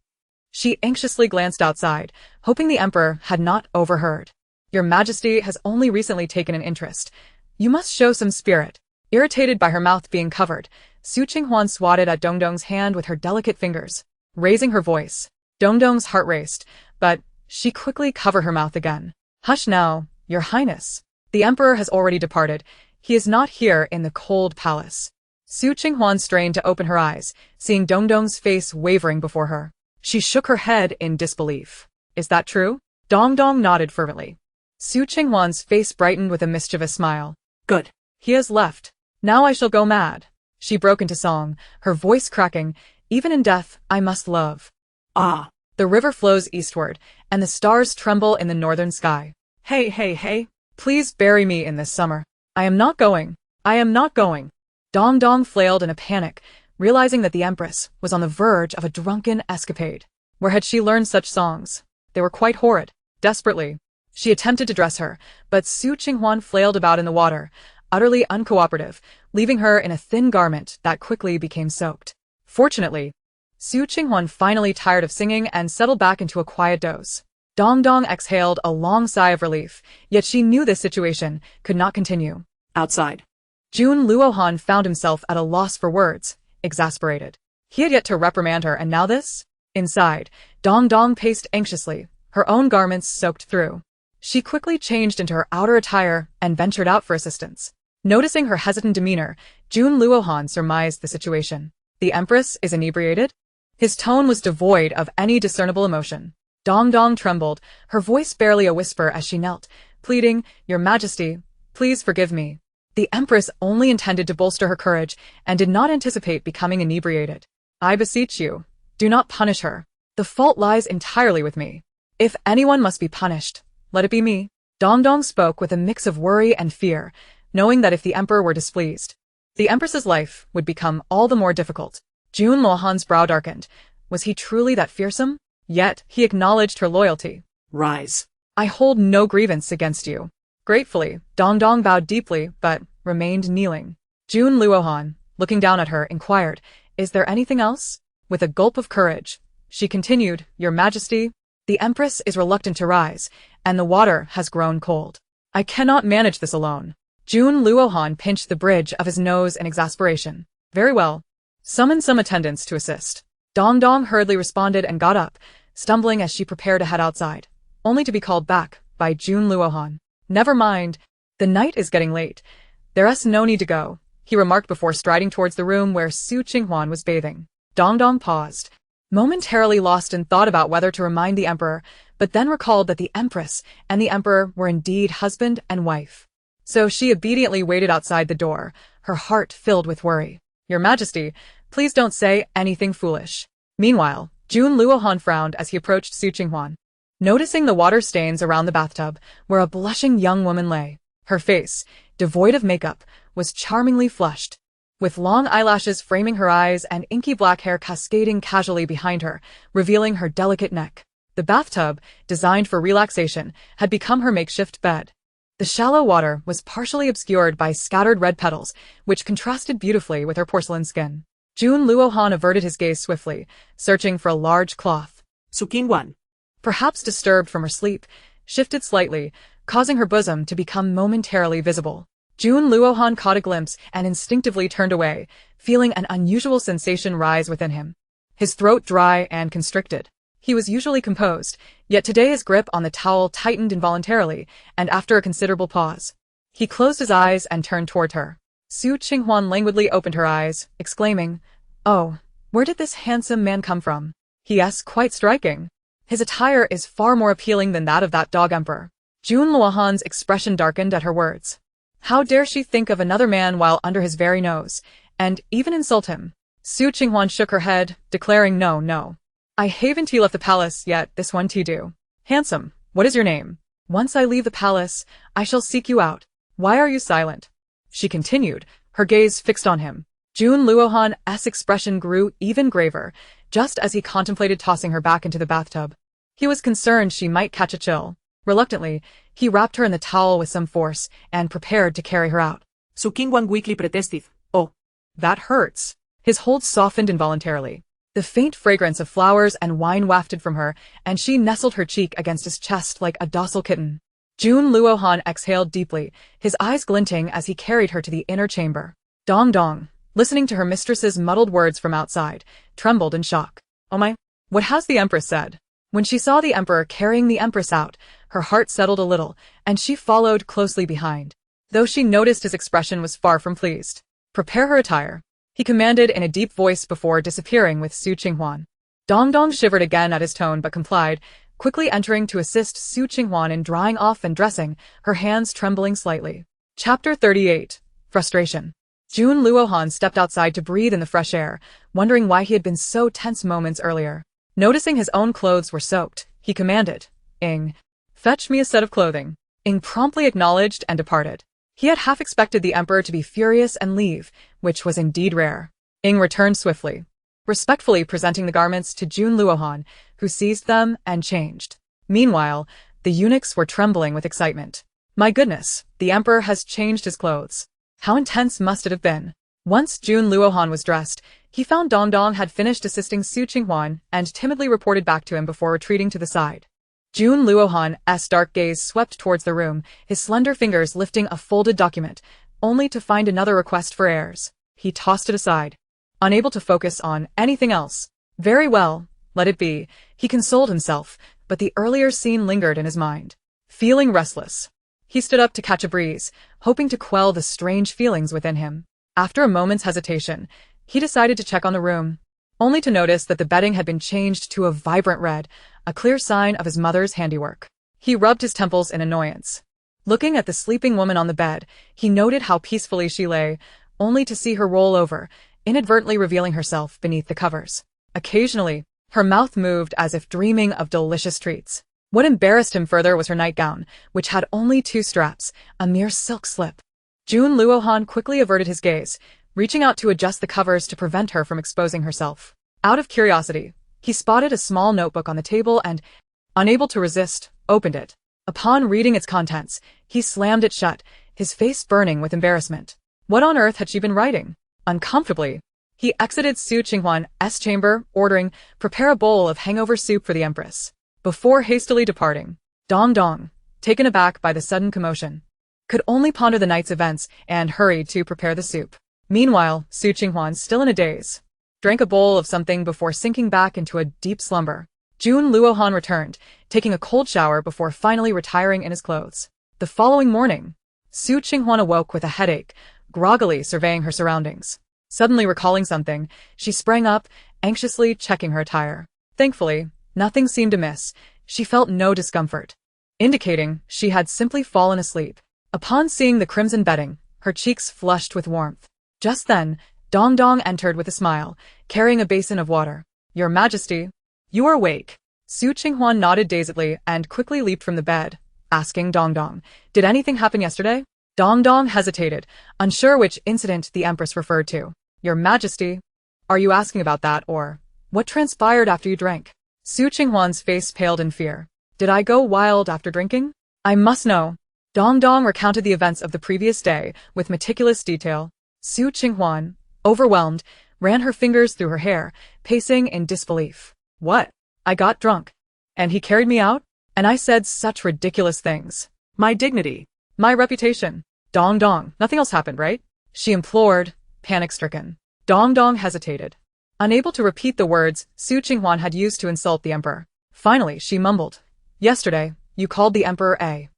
She anxiously glanced outside, hoping the Emperor had not overheard. Your Majesty has only recently taken an interest. You must show some spirit. Irritated by her mouth being covered, Su Qinghuan swatted at Dong Dong's hand with her delicate fingers. Raising her voice, Dong Dong's heart raced, but she quickly covered her mouth again. Hush now, Your Highness. The Emperor has already departed. He is not here in the cold palace. Su Qinghuan strained to open her eyes, seeing Dong Dong's face wavering before her. She shook her head in disbelief. Is that true? Dong Dong nodded fervently. Su Qinghuan's face brightened with a mischievous smile. Good. He has left. Now I shall go mad. She broke into song, her voice cracking. Even in death, I must love. Ah. The river flows eastward, and the stars tremble in the northern sky. Hey. Please bury me in this summer. I am not going. Dong Dong flailed in a panic, realizing that the Empress was on the verge of a drunken escapade. Where had she learned such songs? They were quite horrid. Desperately, she attempted to dress her, but Su Qinghuan flailed about in the water, utterly uncooperative, leaving her in a thin garment that quickly became soaked. Fortunately, Su Qinghuan finally tired of singing and settled back into a quiet doze. Dong Dong exhaled a long sigh of relief, yet she knew this situation could not continue. Outside, Jun Luohan found himself at a loss for words, exasperated. He had yet to reprimand her, and now this? Inside, Dong Dong paced anxiously, her own garments soaked through. She quickly changed into her outer attire and ventured out for assistance. Noticing her hesitant demeanor, Jun Luohan surmised the situation. The Empress is inebriated? His tone was devoid of any discernible emotion. Dong Dong trembled, her voice barely a whisper as she knelt, pleading, Your Majesty, please forgive me. The Empress only intended to bolster her courage and did not anticipate becoming inebriated. I beseech you, do not punish her. The fault lies entirely with me. If anyone must be punished, let it be me. Dong Dong spoke with a mix of worry and fear, knowing that if the Emperor were displeased, the Empress's life would become all the more difficult. Jun Luohan's brow darkened. Was he truly that fearsome? Yet he acknowledged her loyalty. Rise. I hold no grievance against you. Gratefully, Dong Dong bowed deeply, but remained kneeling. Jun Luohan, looking down at her, inquired, Is there anything else? With a gulp of courage, she continued, Your Majesty, the Empress is reluctant to rise, and the water has grown cold. I cannot manage this alone. Jun Luohan pinched the bridge of his nose in exasperation. Very well. Summon some attendants to assist. Dong Dong hurriedly responded and got up, stumbling as she prepared to head outside, only to be called back by Jun Luohan. Never mind. The night is getting late. There's no need to go, he remarked before striding towards the room where Su Qinghuan was bathing. Dong Dong paused, momentarily lost in thought about whether to remind the Emperor, but then recalled that the Empress and the Emperor were indeed husband and wife. So she obediently waited outside the door, her heart filled with worry. Your Majesty, please don't say anything foolish. Meanwhile, Jun Luohan frowned as he approached Su Qinghuan. Noticing the water stains around the bathtub, where a blushing young woman lay, her face, devoid of makeup, was charmingly flushed, with long eyelashes framing her eyes and inky black hair cascading casually behind her, revealing her delicate neck. The bathtub, designed for relaxation, had become her makeshift bed. The shallow water was partially obscured by scattered red petals, which contrasted beautifully with her porcelain skin. Jun Luohan averted his gaze swiftly, searching for a large cloth. So Qing Huan, Perhaps disturbed from her sleep, shifted slightly, causing her bosom to become momentarily visible. Jun Luohan caught a glimpse and instinctively turned away, feeling an unusual sensation rise within him. His throat dry and constricted. He was usually composed, yet today his grip on the towel tightened involuntarily, and after a considerable pause, he closed his eyes and turned toward her. Qing Huan languidly opened her eyes, exclaiming, "Oh, where did this handsome man come from? He is quite striking. His attire is far more appealing than that of that dog emperor." Jun Luohan's expression darkened at her words. How dare she think of another man while under his very nose, and even insult him? Qing Huan shook her head, declaring, "No, no. I haven't left the palace yet, this one do. Handsome, what is your name? Once I leave the palace, I shall seek you out. Why are you silent?" She continued, her gaze fixed on him. Jun Luohan's expression grew even graver, just as he contemplated tossing her back into the bathtub. He was concerned she might catch a chill. Reluctantly, he wrapped her in the towel with some force and prepared to carry her out. So Qing Huan weakly protested. "Oh, that hurts." His hold softened involuntarily. The faint fragrance of flowers and wine wafted from her, and she nestled her cheek against his chest like a docile kitten. Jun Luohan exhaled deeply, his eyes glinting as he carried her to the inner chamber. Dong Dong, listening to her mistress's muddled words from outside, trembled in shock. "Oh my, what has the Empress said?" When she saw the Emperor carrying the Empress out, her heart settled a little, and she followed closely behind. Though she noticed his expression was far from pleased. "Prepare her attire," he commanded in a deep voice before disappearing with Qing Huan. Dong Dong shivered again at his tone but complied, quickly entering to assist Qing Huan in drying off and dressing, her hands trembling slightly. Chapter 38. Frustration. Jun Luohan stepped outside to breathe in the fresh air, wondering why he had been so tense moments earlier. Noticing his own clothes were soaked, he commanded, "Ing, fetch me a set of clothing." Ing promptly acknowledged and departed. He had half expected the Emperor to be furious and leave, which was indeed rare. Ing returned swiftly, respectfully presenting the garments to Jun Luohan, who seized them and changed. Meanwhile, the eunuchs were trembling with excitement. "My goodness, the Emperor has changed his clothes. How intense must it have been?" Once Jun Luohan was dressed, he found Dong Dong had finished assisting Qing Huan and timidly reported back to him before retreating to the side. Jun Luohan's dark gaze swept towards the room, his slender fingers lifting a folded document, only to find another request for heirs. He tossed it aside, unable to focus on anything else. Very well, let it be, he consoled himself, but the earlier scene lingered in his mind. Feeling restless, he stood up to catch a breeze, hoping to quell the strange feelings within him. After a moment's hesitation, he decided to check on the room, only to notice that the bedding had been changed to a vibrant red, a clear sign of his mother's handiwork. He rubbed his temples in annoyance. Looking at the sleeping woman on the bed, he noted how peacefully she lay, only to see her roll over, inadvertently revealing herself beneath the covers. Occasionally, her mouth moved as if dreaming of delicious treats. What embarrassed him further was her nightgown, which had only 2 straps, a mere silk slip. Jun Luohan quickly averted his gaze, reaching out to adjust the covers to prevent her from exposing herself. Out of curiosity, he spotted a small notebook on the table and, unable to resist, opened it. Upon reading its contents, he slammed it shut, his face burning with embarrassment. What on earth had she been writing? Uncomfortably, he exited Qing Huan's chamber, ordering, "Prepare a bowl of hangover soup for the Empress," before hastily departing. Dong Dong, taken aback by the sudden commotion, could only ponder the night's events and hurried to prepare the soup. Meanwhile, Qing Huan, still in a daze, drank a bowl of something before sinking back into a deep slumber. Jun Luohan returned, taking a cold shower before finally retiring in his clothes. The following morning, Qing Huan awoke with a headache, groggily surveying her surroundings. Suddenly recalling something, she sprang up, anxiously checking her attire. Thankfully, nothing seemed amiss. She felt no discomfort, indicating she had simply fallen asleep. Upon seeing the crimson bedding, her cheeks flushed with warmth. Just then, Dong Dong entered with a smile, carrying a basin of water. "Your Majesty, you are awake." Su Qinghuan nodded dazedly and quickly leaped from the bed, asking Dong Dong, "Did anything happen yesterday?" Dong Dong hesitated, unsure which incident the Empress referred to. "Your Majesty, are you asking about that, or what transpired after you drank?" Su Qinghuan's face paled in fear. "Did I go wild after drinking? I must know." Dong Dong recounted the events of the previous day with meticulous detail. Su Qinghuan, overwhelmed, ran her fingers through her hair, pacing in disbelief. "What? I got drunk. And he carried me out? And I said such ridiculous things. My dignity. My reputation. Dong Dong, nothing else happened, right?" she implored, panic-stricken. Dong Dong hesitated, unable to repeat the words Su Qinghuan had used to insult the emperor. Finally, she mumbled, "Yesterday, you called the emperor a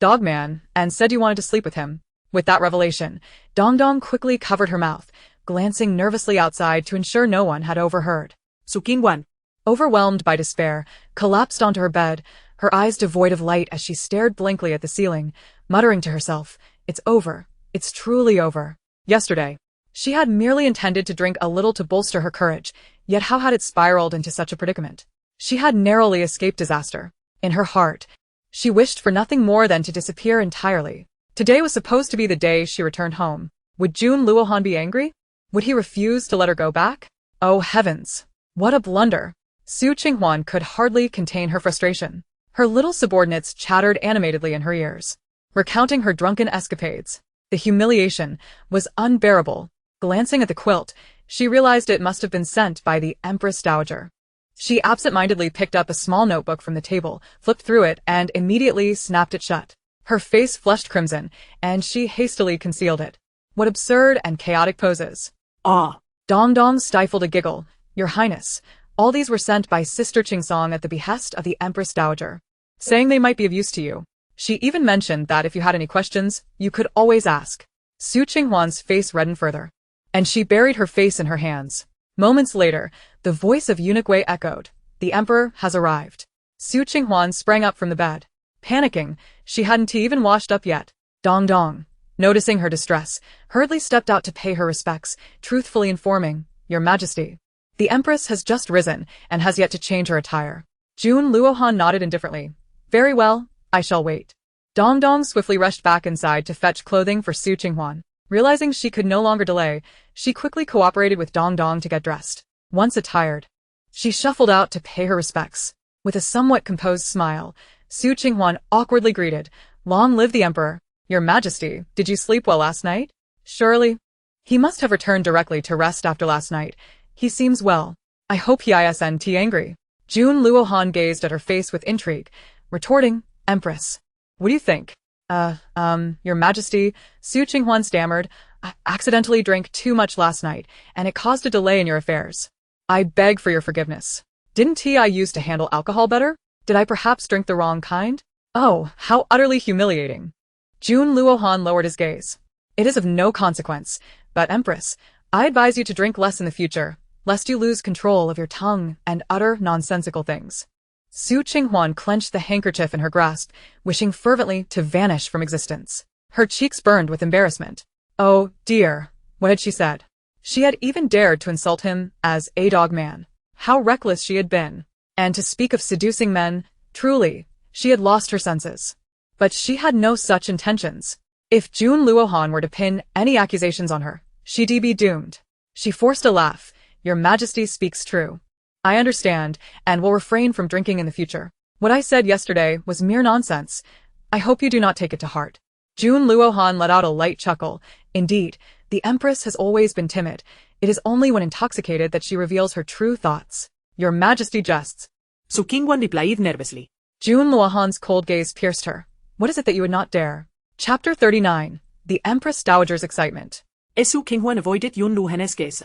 dogman and said you wanted to sleep with him." With that revelation, Dong Dong quickly covered her mouth, glancing nervously outside to ensure no one had overheard. Su Qing Huan, overwhelmed by despair, collapsed onto her bed, her eyes devoid of light as she stared blankly at the ceiling, muttering to herself, "It's over. It's truly over." Yesterday, she had merely intended to drink a little to bolster her courage, yet how had it spiraled into such a predicament? She had narrowly escaped disaster. In her heart, she wished for nothing more than to disappear entirely. Today was supposed to be the day she returned home. Would Jun Luohan be angry? Would he refuse to let her go back? Oh heavens! What a blunder! Su Qinghuan could hardly contain her frustration. Her little subordinates chattered animatedly in her ears, recounting her drunken escapades. The humiliation was unbearable. Glancing at the quilt, she realized it must have been sent by the Empress Dowager. She absent-mindedly picked up a small notebook from the table, flipped through it, and immediately snapped it shut. Her face flushed crimson, and she hastily concealed it. What absurd and chaotic poses. Ah! Dong Dong stifled a giggle. "Your Highness, all these were sent by Sister Qingsong at the behest of the Empress Dowager, saying they might be of use to you. She even mentioned that if you had any questions, you could always ask." Su Qinghuan's face reddened further, and she buried her face in her hands. Moments later, the voice of Eunuch Wei echoed, "The Emperor has arrived." Su Qinghuan sprang up from the bed. Panicking, she hadn't even washed up yet. Dong Dong, noticing her distress, hurriedly stepped out to pay her respects, truthfully informing, "Your Majesty, the Empress has just risen and has yet to change her attire." Jun Luohan nodded indifferently. "Very well, I shall wait." Dong Dong swiftly rushed back inside to fetch clothing for Su Qinghuan. Realizing she could no longer delay, she quickly cooperated with Dong Dong to get dressed. Once attired, she shuffled out to pay her respects. With a somewhat composed smile, Su Qinghuan awkwardly greeted, "Long live the Emperor. Your Majesty, did you sleep well last night?" "Surely. He must have returned directly to rest after last night. He seems well. I hope he isn't angry." Jun Luohan gazed at her face with intrigue, retorting, "Empress, what do you think?" Your Majesty," Su Qinghuan stammered, "I accidentally drank too much last night, and it caused a delay in your affairs. I beg for your forgiveness. Didn't I used to handle alcohol better? Did I perhaps drink the wrong kind? Oh, how utterly humiliating." Jun Luohan lowered his gaze. "It is of no consequence, but Empress, I advise you to drink less in the future, lest you lose control of your tongue and utter nonsensical things." Su Qinghuan clenched the handkerchief in her grasp, wishing fervently to vanish from existence. Her cheeks burned with embarrassment. Oh, dear, what had she said? She had even dared to insult him as a dog man. How reckless she had been. And to speak of seducing men, truly, she had lost her senses. But she had no such intentions. If Jun Luohan were to pin any accusations on her, she'd be doomed. She forced a laugh. "Your Majesty speaks true. I understand, and will refrain from drinking in the future. What I said yesterday was mere nonsense. I hope you do not take it to heart." Jun Luohan let out a light chuckle. Indeed, the Empress has always been timid. It is only when intoxicated that she reveals her true thoughts. "Your Majesty jests." Su Qing Huan replied nervously. Jun Luohan's cold gaze pierced her. "What is it that you would not dare?" Chapter 39. The Empress Dowager's Excitement. Su Qing Huan avoided Yun Luohan's gaze.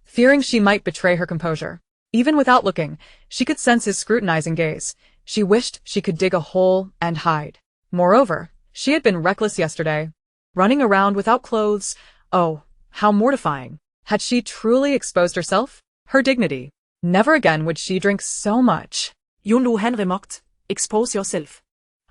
Fearing she might betray her composure. Even without looking, she could sense his scrutinizing gaze. She wished she could dig a hole and hide. Moreover, she had been reckless yesterday. Running around without clothes. Oh, how mortifying. Had she truly exposed herself? Her dignity. Never again would she drink so much. Yun Luohan remarked, "Expose yourself."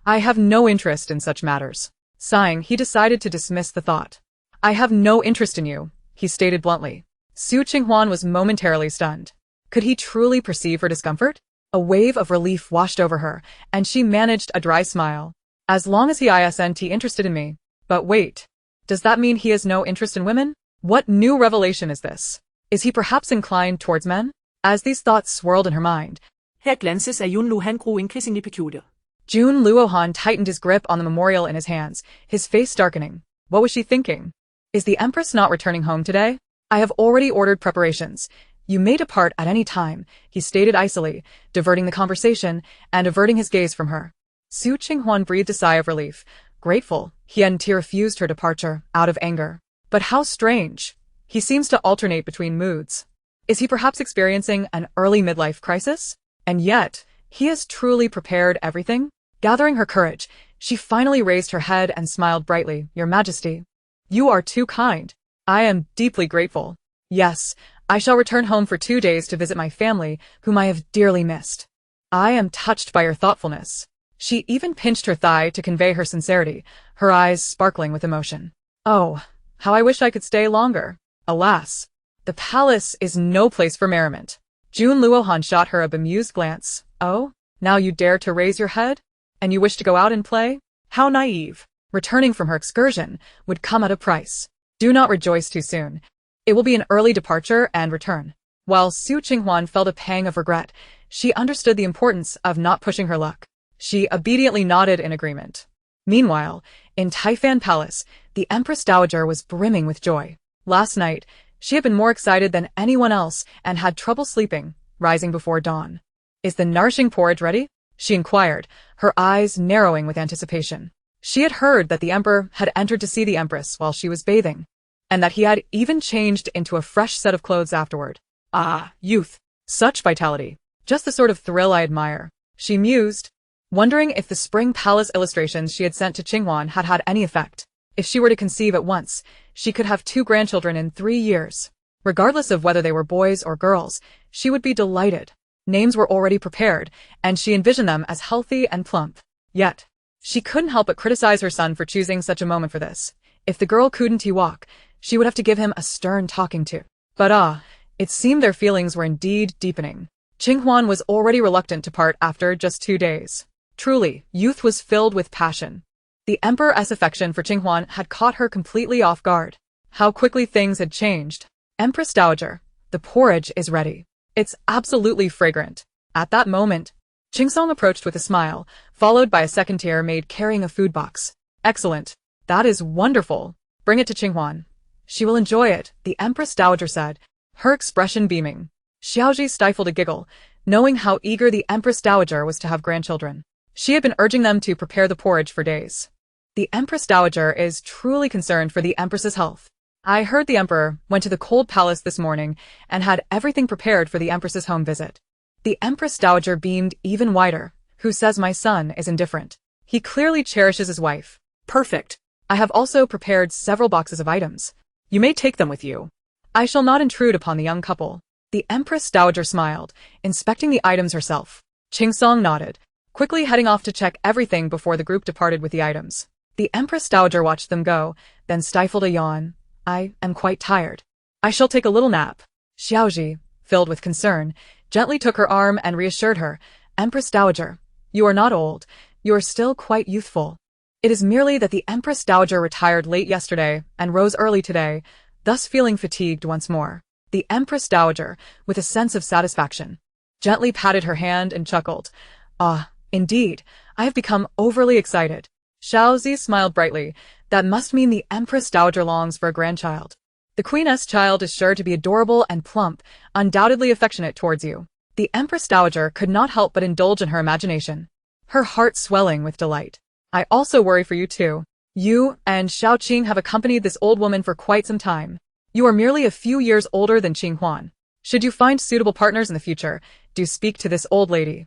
"I have no interest in such matters." Sighing, he decided to dismiss the thought. "I have no interest in you," he stated bluntly. Su Qinghuan was momentarily stunned. Could he truly perceive her discomfort? A wave of relief washed over her, and she managed a dry smile. As long as he isn't interested in me. But wait. Does that mean he has no interest in women? What new revelation is this? Is he perhaps inclined towards men? As these thoughts swirled in her mind, Her glanses af Yun Luhan grew increasingly peculiar. Jun Luohan tightened his grip on the memorial in his hands, his face darkening. What was she thinking? Is the Empress not returning home today? I have already ordered preparations. You may depart at any time, he stated icily, diverting the conversation and averting his gaze from her. Qing Huan breathed a sigh of relief. Grateful, he hadn't refused her departure, out of anger. But how strange. He seems to alternate between moods. Is he perhaps experiencing an early midlife crisis? And yet, he has truly prepared everything? Gathering her courage, she finally raised her head and smiled brightly. Your Majesty. You are too kind. I am deeply grateful. Yes, I shall return home for 2 days to visit my family, whom I have dearly missed. I am touched by your thoughtfulness. She even pinched her thigh to convey her sincerity, her eyes sparkling with emotion. Oh, how I wish I could stay longer. Alas, the palace is no place for merriment. Jun Luohan shot her a bemused glance. Oh, now you dare to raise your head? And you wish to go out and play? How naive. Returning from her excursion would come at a price. Do not rejoice too soon. It will be an early departure and return. While Qing Huan felt a pang of regret, she understood the importance of not pushing her luck. She obediently nodded in agreement. Meanwhile, in Taifan Palace, the Empress Dowager was brimming with joy. Last night, she had been more excited than anyone else and had trouble sleeping, rising before dawn. Is the nourishing porridge ready? She inquired, her eyes narrowing with anticipation. She had heard that the Emperor had entered to see the Empress while she was bathing, and that he had even changed into a fresh set of clothes afterward. Ah, youth. Such vitality. Just the sort of thrill I admire. She mused, wondering if the spring palace illustrations she had sent to Qing Huan had had any effect. If she were to conceive at once, she could have 2 grandchildren in 3 years. Regardless of whether they were boys or girls, she would be delighted. Names were already prepared, and she envisioned them as healthy and plump. Yet, she couldn't help but criticize her son for choosing such a moment for this. If the girl couldn't walk, she would have to give him a stern talking to. But it seemed their feelings were indeed deepening. Qing Huan was already reluctant to part after just 2 days. Truly, youth was filled with passion. The Emperor's affection for Qing Huan had caught her completely off guard. How quickly things had changed. Empress Dowager, the porridge is ready. It's absolutely fragrant. At that moment, Qingsong approached with a smile, followed by a second-tier maid carrying a food box. Excellent. That is wonderful. Bring it to Qing Huan. She will enjoy it, the Empress Dowager said, her expression beaming. Xiaoji stifled a giggle, knowing how eager the Empress Dowager was to have grandchildren. She had been urging them to prepare the porridge for days. The Empress Dowager is truly concerned for the Empress's health. I heard the Emperor went to the cold palace this morning and had everything prepared for the Empress's home visit. The Empress Dowager beamed even wider. Who says my son is indifferent? He clearly cherishes his wife. Perfect. I have also prepared several boxes of items. You may take them with you. I shall not intrude upon the young couple. The Empress Dowager smiled, inspecting the items herself. Qingsong nodded, quickly heading off to check everything before the group departed with the items. The Empress Dowager watched them go, then stifled a yawn. I am quite tired. I shall take a little nap. Xiaoji, filled with concern, gently took her arm and reassured her. Empress Dowager, you are not old. You are still quite youthful. It is merely that the Empress Dowager retired late yesterday and rose early today, thus feeling fatigued once more. The Empress Dowager, with a sense of satisfaction, gently patted her hand and chuckled. Ah, indeed, I have become overly excited. Xiaozi smiled brightly. That must mean the Empress Dowager longs for a grandchild. The Queen's child is sure to be adorable and plump, undoubtedly affectionate towards you. The Empress Dowager could not help but indulge in her imagination, her heart swelling with delight. I also worry for you too. You and Xiaoqing have accompanied this old woman for quite some time. You are merely a few years older than Qing Huan. Should you find suitable partners in the future, do speak to this old lady.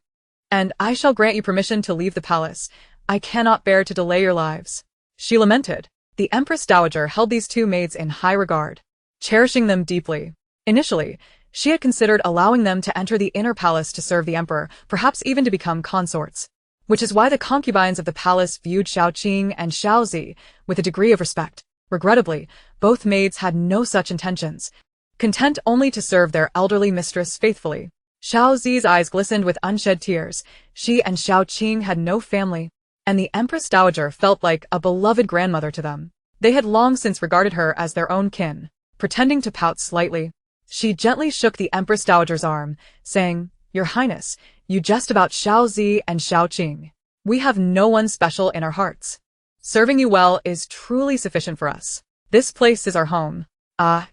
And I shall grant you permission to leave the palace. I cannot bear to delay your lives. She lamented. The Empress Dowager held these 2 maids in high regard, cherishing them deeply. Initially, she had considered allowing them to enter the inner palace to serve the Emperor, perhaps even to become consorts, which is why the concubines of the palace viewed Xiaoqing and Xiaozi with a degree of respect. Regrettably, both maids had no such intentions, content only to serve their elderly mistress faithfully. Xiao Zi's eyes glistened with unshed tears. She and Xiao Qing had no family, and the Empress Dowager felt like a beloved grandmother to them. They had long since regarded her as their own kin. Pretending to pout slightly, she gently shook the Empress Dowager's arm, saying, "Your Highness, you jest about Xiao Zi and Xiao Qing. We have no one special in our hearts. Serving you well is truly sufficient for us. This place is our home.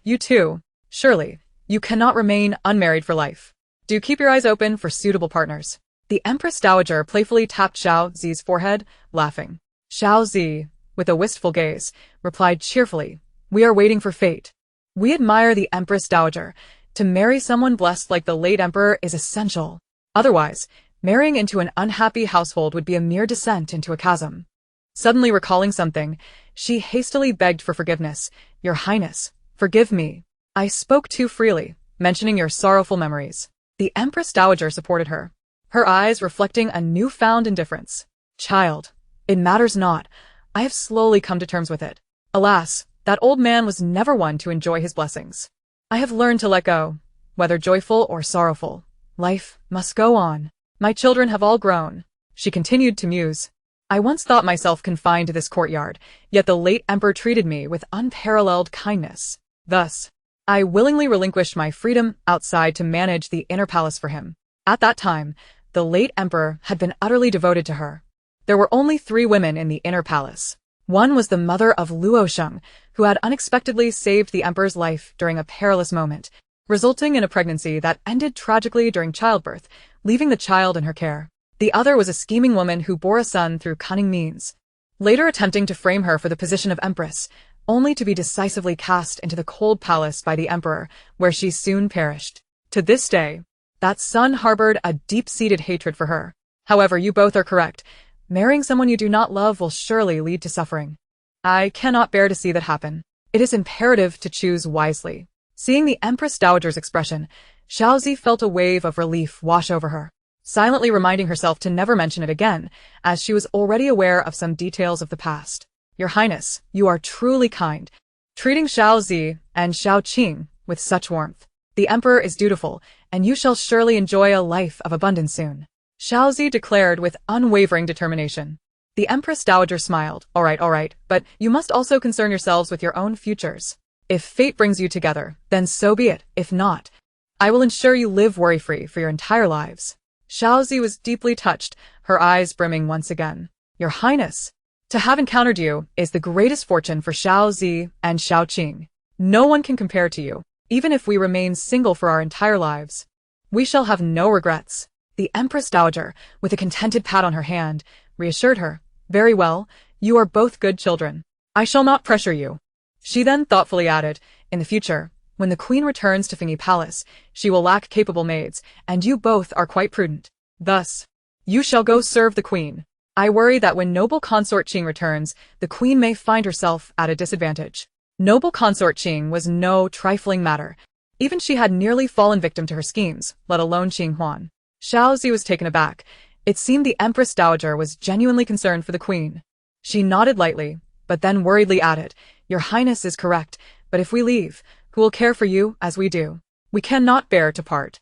You too. Surely, you cannot remain unmarried for life. Do keep your eyes open for suitable partners." The Empress Dowager playfully tapped Xiao Zi's forehead, laughing. Xiao Zi, with a wistful gaze, replied cheerfully, "We are waiting for fate. We admire the Empress Dowager. To marry someone blessed like the late emperor is essential. Otherwise, marrying into an unhappy household would be a mere descent into a chasm." Suddenly recalling something, she hastily begged for forgiveness. "Your Highness, forgive me. I spoke too freely, mentioning your sorrowful memories." The Empress Dowager supported her, her eyes reflecting a newfound indifference. "Child, it matters not. I have slowly come to terms with it. Alas, that old man was never one to enjoy his blessings. I have learned to let go, whether joyful or sorrowful. Life must go on. My children have all grown." She continued to muse. "I once thought myself confined to this courtyard, yet the late emperor treated me with unparalleled kindness. Thus, I willingly relinquished my freedom outside to manage the inner palace for him." At that time, the late emperor had been utterly devoted to her. There were only 3 women in the inner palace. One was the mother of Luosheng, who had unexpectedly saved the emperor's life during a perilous moment, resulting in a pregnancy that ended tragically during childbirth, leaving the child in her care. The other was a scheming woman who bore a son through cunning means, later attempting to frame her for the position of Empress, only to be decisively cast into the cold palace by the emperor, where she soon perished. To this day, that son harbored a deep-seated hatred for her. However, you both are correct. Marrying someone you do not love will surely lead to suffering. I cannot bear to see that happen. It is imperative to choose wisely." Seeing the Empress Dowager's expression, Xiao Zi felt a wave of relief wash over her, silently reminding herself to never mention it again, as she was already aware of some details of the past. "Your Highness, you are truly kind, treating Xiao Zi and Xiao Qing with such warmth. The emperor is dutiful, and you shall surely enjoy a life of abundance soon," Xiao Zi declared with unwavering determination. The Empress Dowager smiled. All right, but you must also concern yourselves with your own futures. If fate brings you together, then so be it. If not, I will ensure you live worry-free for your entire lives." Xiao Zi was deeply touched, her eyes brimming once again. "Your Highness, to have encountered you is the greatest fortune for Xiao Zi and Xiao Qing. No one can compare to you. Even if we remain single for our entire lives, we shall have no regrets." The Empress Dowager, with a contented pat on her hand, reassured her. "Very well, you are both good children. I shall not pressure you." She then thoughtfully added, "In the future, when the Queen returns to Fingyi Palace, she will lack capable maids, and you both are quite prudent. Thus, you shall go serve the Queen. I worry that when noble Consort Qing returns, the Queen may find herself at a disadvantage." Noble Consort Qing was no trifling matter. Even she had nearly fallen victim to her schemes, let alone Qing Huan. Xiao Zi was taken aback. It seemed the Empress Dowager was genuinely concerned for the Queen. She nodded lightly, but then worriedly added, "Your Highness is correct, but if we leave, who will care for you as we do? We cannot bear to part."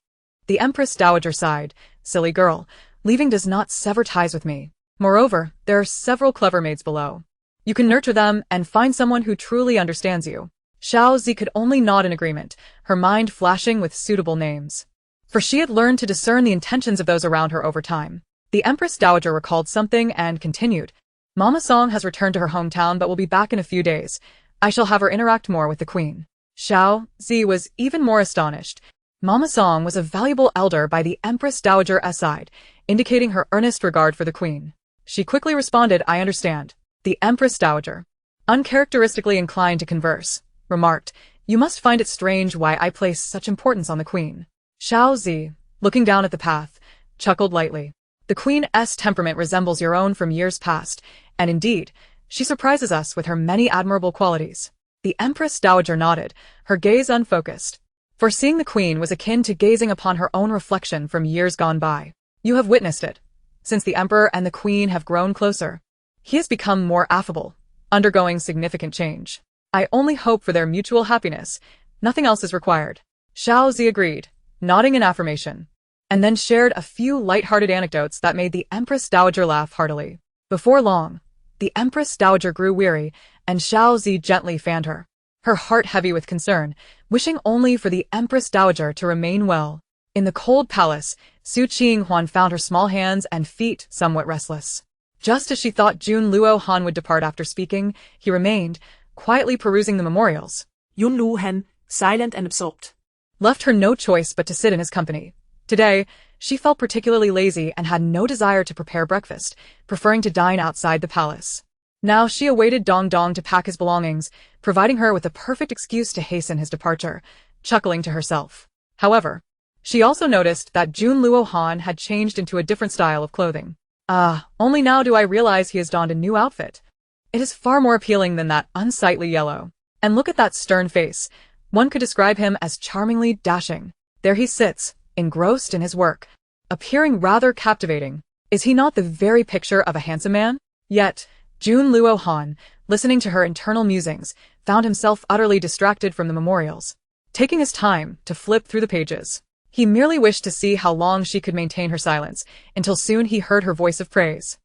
The Empress Dowager sighed. "Silly girl, leaving does not sever ties with me. Moreover, there are several clever maids below. You can nurture them and find someone who truly understands you." Xiao Zi could only nod in agreement, her mind flashing with suitable names. For she had learned to discern the intentions of those around her over time. The Empress Dowager recalled something and continued. "Mama Song has returned to her hometown but will be back in a few days. I shall have her interact more with the Queen." Xiao Zi was even more astonished. Mama Song was a valuable elder by the Empress Dowager's side, indicating her earnest regard for the Queen. She quickly responded, "I understand." The Empress Dowager, uncharacteristically inclined to converse, remarked, "You must find it strange why I place such importance on the Queen." Xiao Zi, looking down at the path, chuckled lightly. "The Queen's temperament resembles your own from years past, and indeed, she surprises us with her many admirable qualities." The Empress Dowager nodded, her gaze unfocused. For seeing the Queen was akin to gazing upon her own reflection from years gone by. "You have witnessed it. Since the Emperor and the Queen have grown closer, he has become more affable, undergoing significant change. I only hope for their mutual happiness. Nothing else is required." Xiao Zi agreed, nodding in affirmation. and then shared a few light-hearted anecdotes that made the Empress Dowager laugh heartily. Before long, the Empress Dowager grew weary, and Xiao Zi gently fanned her, her heart heavy with concern, wishing only for the Empress Dowager to remain well. In the cold palace, Qing Huan found her small hands and feet somewhat restless. Just as she thought Jun Luo Han would depart after speaking, he remained, quietly perusing the memorials. Yun Luo Han, silent and absorbed, Left her no choice but to sit in his company. Today, she felt particularly lazy and had no desire to prepare breakfast, preferring to dine outside the palace. Now she awaited Dong Dong to pack his belongings, providing her with a perfect excuse to hasten his departure, chuckling to herself. However, she also noticed that Jun Luo Han had changed into a different style of clothing. Only now do I realize he has donned a new outfit. It is far more appealing than that unsightly yellow. And look at that stern face. One could describe him as charmingly dashing. There he sits, engrossed in his work, appearing rather captivating. Is he not the very picture of a handsome man? Yet, Jun Luo Han, listening to her internal musings, found himself utterly distracted from the memorials. Taking his time to flip through the pages, he merely wished to see how long she could maintain her silence, until soon he heard her voice of praise.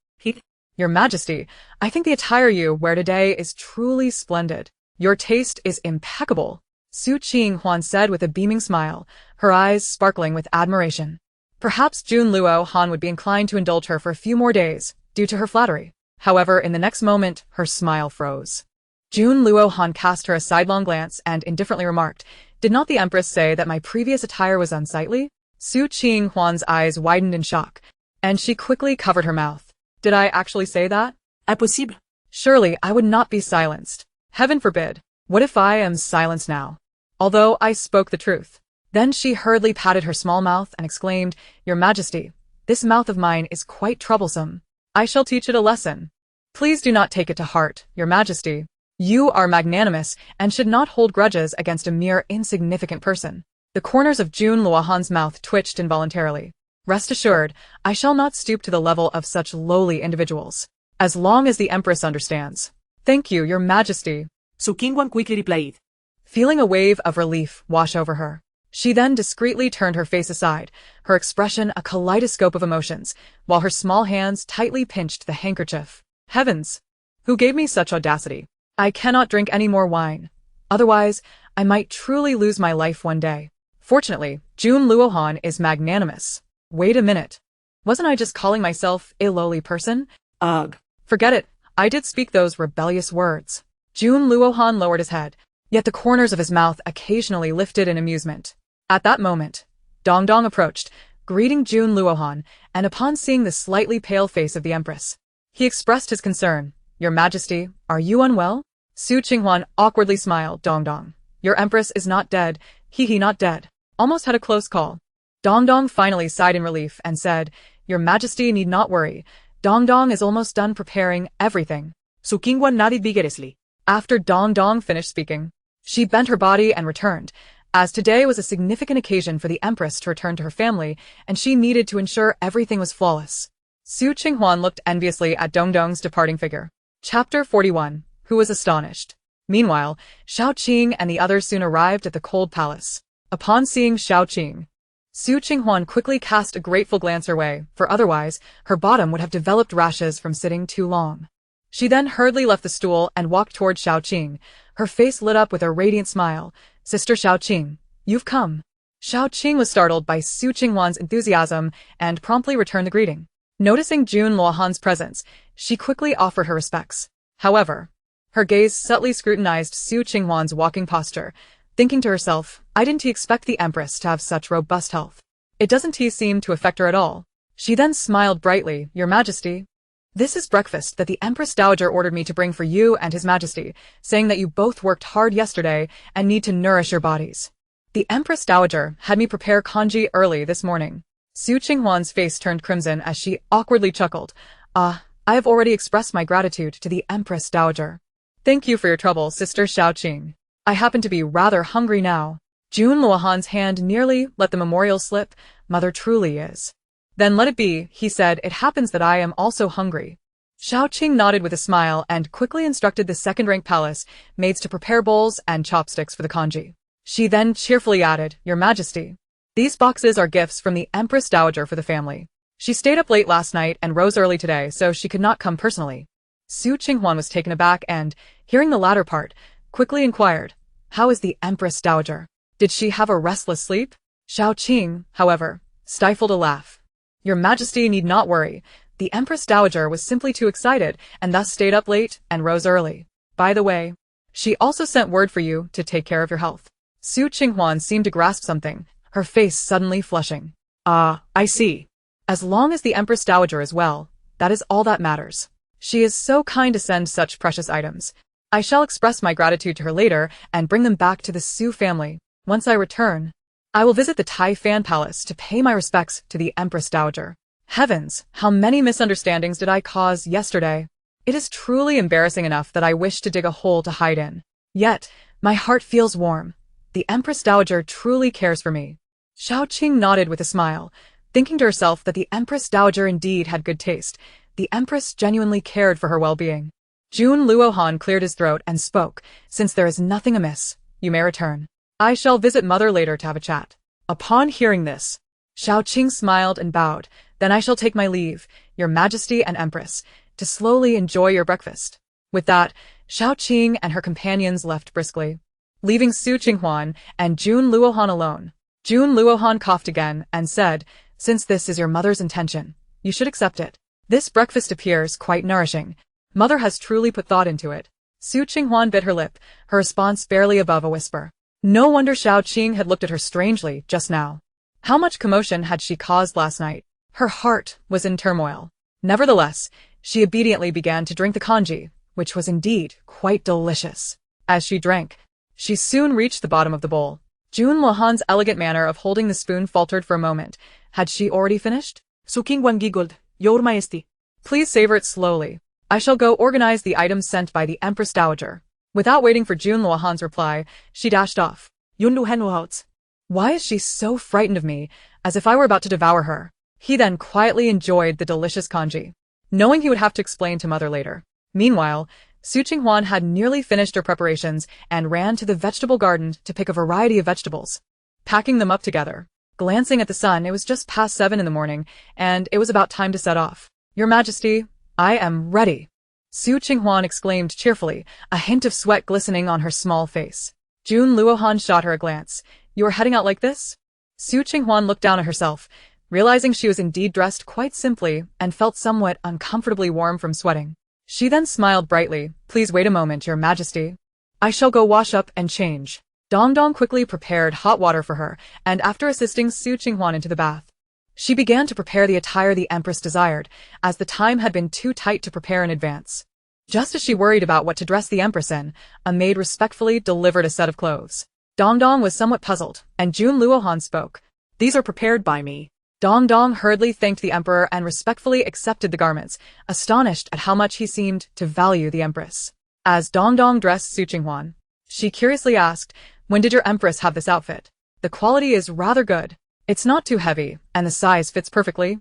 Your Majesty, I think the attire you wear today is truly splendid. Your taste is impeccable, Qing Huan said with a beaming smile, her eyes sparkling with admiration. Perhaps Jun Luo Han would be inclined to indulge her for a few more days, due to her flattery. However, in the next moment, her smile froze. Jun Luo Han cast her a sidelong glance and indifferently remarked, "Did not the Empress say that my previous attire was unsightly?" Qing Huan's eyes widened in shock, and she quickly covered her mouth. Did I actually say that? Impossible. Surely I would not be silenced. Heaven forbid. What if I am silenced now? Although I spoke the truth. Then she hurriedly patted her small mouth and exclaimed, Your Majesty, this mouth of mine is quite troublesome. I shall teach it a lesson. Please do not take it to heart, Your Majesty. You are magnanimous and should not hold grudges against a mere insignificant person. The corners of Jun Luo Han's mouth twitched involuntarily. Rest assured, I shall not stoop to the level of such lowly individuals. As long as the Empress understands. Thank you, Your Majesty. So Qing Huan quickly replied, feeling a wave of relief wash over her. She then discreetly turned her face aside, her expression a kaleidoscope of emotions, while her small hands tightly pinched the handkerchief. Heavens! Who gave me such audacity? I cannot drink any more wine. Otherwise, I might truly lose my life one day. Fortunately, Jun Luo Han is magnanimous. Wait a minute. Wasn't I just calling myself a lowly person? Ugh. Forget it. I did speak those rebellious words. Jun Luo Han lowered his head, yet the corners of his mouth occasionally lifted in amusement. At that moment, Dong Dong approached, greeting Jun Luo Han, and upon seeing the slightly pale face of the Empress, he expressed his concern. Your Majesty, are you unwell? Qing Huan awkwardly smiled. Dong Dong. Your Empress is not dead. He not dead. Almost had a close call. Dong Dong finally sighed in relief and said, Your Majesty need not worry. Dong Dong is almost done preparing everything. So Qing Huan nodded vigorously. After Dong Dong finished speaking, she bent her body and returned, as today was a significant occasion for the Empress to return to her family, and she needed to ensure everything was flawless. Qing Huan looked enviously at Dong Dong's departing figure. Chapter 41. Who was astonished? Meanwhile, Xiao Qing and the others soon arrived at the cold palace. Upon seeing Xiao Qing, Qing Huan quickly cast a grateful glance her way, for otherwise, her bottom would have developed rashes from sitting too long. She then hurriedly left the stool and walked toward Xiao Qing, her face lit up with a radiant smile. Sister Xiao Qing, you've come. Xiao Qing was startled by Qing Huan's enthusiasm and promptly returned the greeting. Noticing Jun Luo Han's presence, she quickly offered her respects. However, her gaze subtly scrutinized Qing Huan's walking posture, thinking to herself, I didn't expect the Empress to have such robust health. It doesn't seem to affect her at all. She then smiled brightly, Your Majesty. This is breakfast that the Empress Dowager ordered me to bring for you and His Majesty, saying that you both worked hard yesterday and need to nourish your bodies. The Empress Dowager had me prepare congee early this morning. Qing Huan's face turned crimson as she awkwardly chuckled. I have already expressed my gratitude to the Empress Dowager. Thank you for your trouble, Sister Xiao Qing. I happen to be rather hungry now. Jun Luo Han's hand nearly let the memorial slip. Mother truly is. Then let it be, he said, it happens that I am also hungry. Xiao Qing nodded with a smile and quickly instructed the second-rank palace maids to prepare bowls and chopsticks for the congee. She then cheerfully added, Your Majesty. These boxes are gifts from the Empress Dowager for the family. She stayed up late last night and rose early today, so she could not come personally. Qing Huan was taken aback and, hearing the latter part, quickly inquired, "How is the Empress Dowager? Did she have a restless sleep?" Qing, however, stifled a laugh. "Your Majesty need not worry. The Empress Dowager was simply too excited and thus stayed up late and rose early. By the way, she also sent word for you to take care of your health." Qing Huan seemed to grasp something, her face suddenly flushing. "Ah, I see. As long as the Empress Dowager is well, that is all that matters. She is so kind to send such precious items. I shall express my gratitude to her later and bring them back to the Su family. Once I return, I will visit the Tai Fan Palace to pay my respects to the Empress Dowager." Heavens, how many misunderstandings did I cause yesterday? It is truly embarrassing enough that I wish to dig a hole to hide in. Yet, my heart feels warm. The Empress Dowager truly cares for me. Qing nodded with a smile, thinking to herself that the Empress Dowager indeed had good taste. The Empress genuinely cared for her well-being. Jun Luohan cleared his throat and spoke, "Since there is nothing amiss, you may return. I shall visit Mother later to have a chat." Upon hearing this, Qing smiled and bowed. "Then I shall take my leave, Your Majesty and Empress, to slowly enjoy your breakfast." With that, Qing and her companions left briskly, leaving Qing Huan and Jun Luohan alone. Jun Luohan coughed again and said, "Since this is your mother's intention, you should accept it. This breakfast appears quite nourishing. Mother has truly put thought into it." Qing Huan bit her lip, her response barely above a whisper. No wonder Qing had looked at her strangely just now. How much commotion had she caused last night? Her heart was in turmoil. Nevertheless, she obediently began to drink the congee, which was indeed quite delicious. As she drank, she soon reached the bottom of the bowl. Jun Luohan's elegant manner of holding the spoon faltered for a moment. Had she already finished? Qing Huan giggled, "Your Majesty." "Please savor it slowly. I shall go organize the items sent by the Empress Dowager." Without waiting for Jun Luohan's reply, she dashed off. Yun Luhan Luhouts. "Why is she so frightened of me, as if I were about to devour her?" He then quietly enjoyed the delicious congee, knowing he would have to explain to Mother later. Meanwhile, Qing Huan had nearly finished her preparations and ran to the vegetable garden to pick a variety of vegetables, packing them up together. Glancing at the sun, it was just past 7 in the morning, and it was about time to set off. "Your Majesty, I am ready," Qing Huan exclaimed cheerfully, a hint of sweat glistening on her small face. Jun Luohan shot her a glance. "You are heading out like this?" Qing Huan looked down at herself, realizing she was indeed dressed quite simply and felt somewhat uncomfortably warm from sweating. She then smiled brightly. "Please wait a moment, Your Majesty. I shall go wash up and change." Dong Dong quickly prepared hot water for her, and after assisting Qing Huan into the bath, she began to prepare the attire the Empress desired, as the time had been too tight to prepare in advance. Just as she worried about what to dress the Empress in, a maid respectfully delivered a set of clothes. Dong Dong was somewhat puzzled, and Jun Luohan spoke. "These are prepared by me." Dong Dong hurriedly thanked the Emperor and respectfully accepted the garments, astonished at how much he seemed to value the Empress. As Dong Dong dressed Qing Huan, she curiously asked, "When did your Empress have this outfit? The quality is rather good. It's not too heavy, and the size fits perfectly.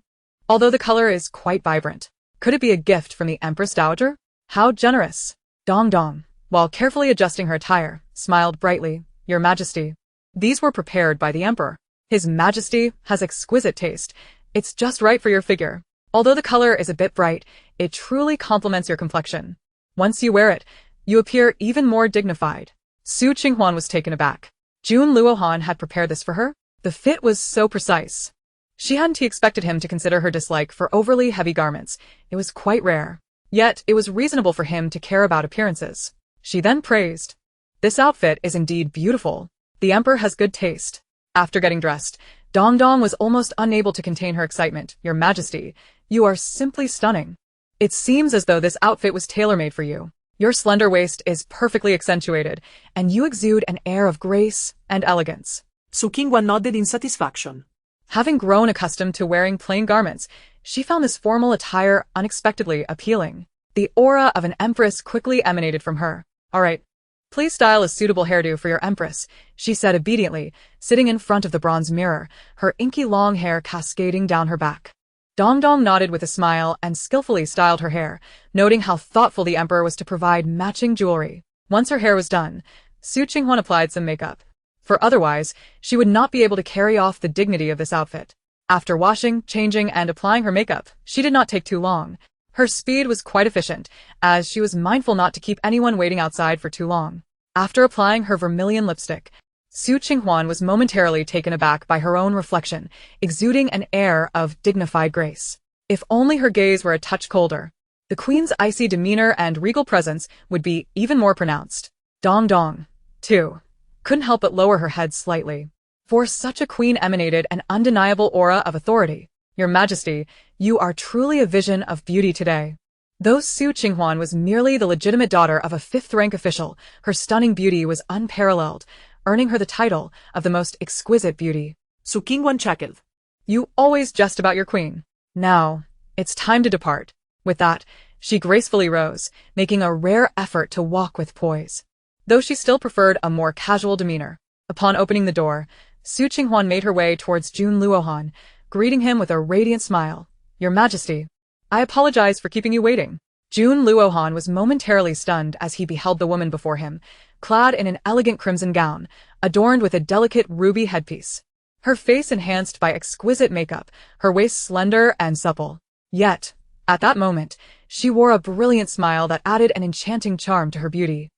Although the color is quite vibrant. Could it be a gift from the Empress Dowager? How generous." Dong Dong, while carefully adjusting her attire, smiled brightly. "Your Majesty, these were prepared by the Emperor. His Majesty has exquisite taste. It's just right for your figure. Although the color is a bit bright, it truly complements your complexion. Once you wear it, you appear even more dignified." Qing Huan was taken aback. Jun Luohan had prepared this for her? The fit was so precise. She hadn't expected him to consider her dislike for overly heavy garments. It was quite rare. Yet, it was reasonable for him to care about appearances. She then praised, "This outfit is indeed beautiful. The Emperor has good taste." After getting dressed, Dong Dong was almost unable to contain her excitement. "Your Majesty, you are simply stunning. It seems as though this outfit was tailor-made for you. Your slender waist is perfectly accentuated, and you exude an air of grace and elegance." Qing Huan nodded in satisfaction. Having grown accustomed to wearing plain garments, she found this formal attire unexpectedly appealing. The aura of an empress quickly emanated from her. "All right. Please style a suitable hairdo for your Empress," she said obediently, sitting in front of the bronze mirror, her inky long hair cascading down her back. Dong Dong nodded with a smile and skillfully styled her hair, noting how thoughtful the Emperor was to provide matching jewelry. Once her hair was done, Qing Huan applied some makeup. for otherwise she would not be able to carry off the dignity of this outfit. After washing, changing, and applying her makeup, she did not take too long. Her speed was quite efficient, as she was mindful not to keep anyone waiting outside for too long. After applying her vermilion lipstick, Qing Huan was momentarily taken aback by her own reflection, exuding an air of dignified grace. If only her gaze were a touch colder, the queen's icy demeanor and regal presence would be even more pronounced. Dong Dong, too, couldn't help but lower her head slightly. For such a queen emanated an undeniable aura of authority. Your Majesty, you are truly a vision of beauty today. Though Qing Huan was merely the legitimate daughter of a fifth-rank official, her stunning beauty was unparalleled, earning her the title of the most exquisite beauty. Qing Huan chuckled. You always jest about your queen. Now, it's time to depart. With that, she gracefully rose, making a rare effort to walk with poise. Though she still preferred a more casual demeanor. Upon opening the door, Qing Huan made her way towards Jun Luohan, greeting him with a radiant smile. Your Majesty, I apologize for keeping you waiting. Jun Luohan was momentarily stunned as he beheld the woman before him, clad in an elegant crimson gown, adorned with a delicate ruby headpiece. Her face enhanced by exquisite makeup, her waist slender and supple. Yet, at that moment, she wore a brilliant smile that added an enchanting charm to her beauty.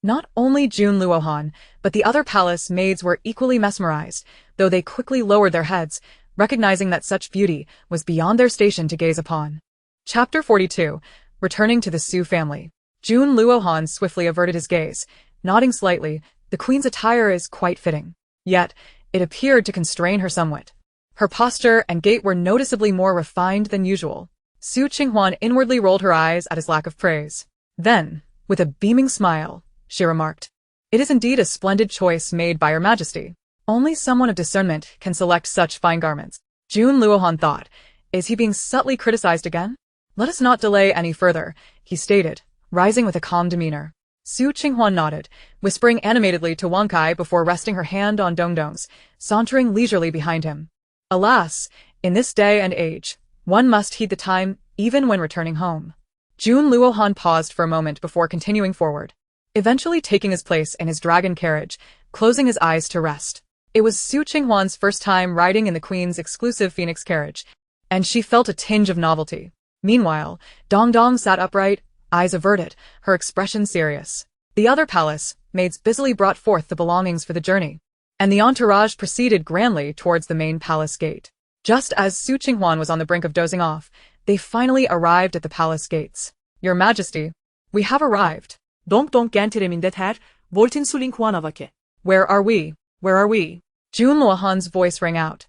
Not only Jun Luohan, but the other palace maids were equally mesmerized, though they quickly lowered their heads, recognizing that such beauty was beyond their station to gaze upon. Chapter 42. Returning to the Su family. Jun Luohan swiftly averted his gaze, nodding slightly. The queen's attire is quite fitting. Yet, it appeared to constrain her somewhat. Her posture and gait were noticeably more refined than usual. Qing Huan inwardly rolled her eyes at his lack of praise. Then, with a beaming smile, she remarked, "It is indeed a splendid choice made by Your Majesty. Only someone of discernment can select such fine garments." Jun Luohan thought, is he being subtly criticized again? Let us not delay any further, he stated, rising with a calm demeanor. Qing Huan nodded, whispering animatedly to Wang Kai before resting her hand on Dongdong's, sauntering leisurely behind him. Alas, in this day and age, one must heed the time even when returning home. Jun Luohan paused for a moment before continuing forward, eventually taking his place in his dragon carriage, closing his eyes to rest. It was Qing Huan's first time riding in the queen's exclusive phoenix carriage, and she felt a tinge of novelty. Meanwhile, Dongdong sat upright, eyes averted, her expression serious. The other palace maids busily brought forth the belongings for the journey, and the entourage proceeded grandly towards the main palace gate. Just as Qing Huan was on the brink of dozing off, they finally arrived at the palace gates. Your Majesty, we have arrived. Dongdong gantiremindet her, voltin suling huanavake. Where are we? Where are we? Jun Luohan's voice rang out.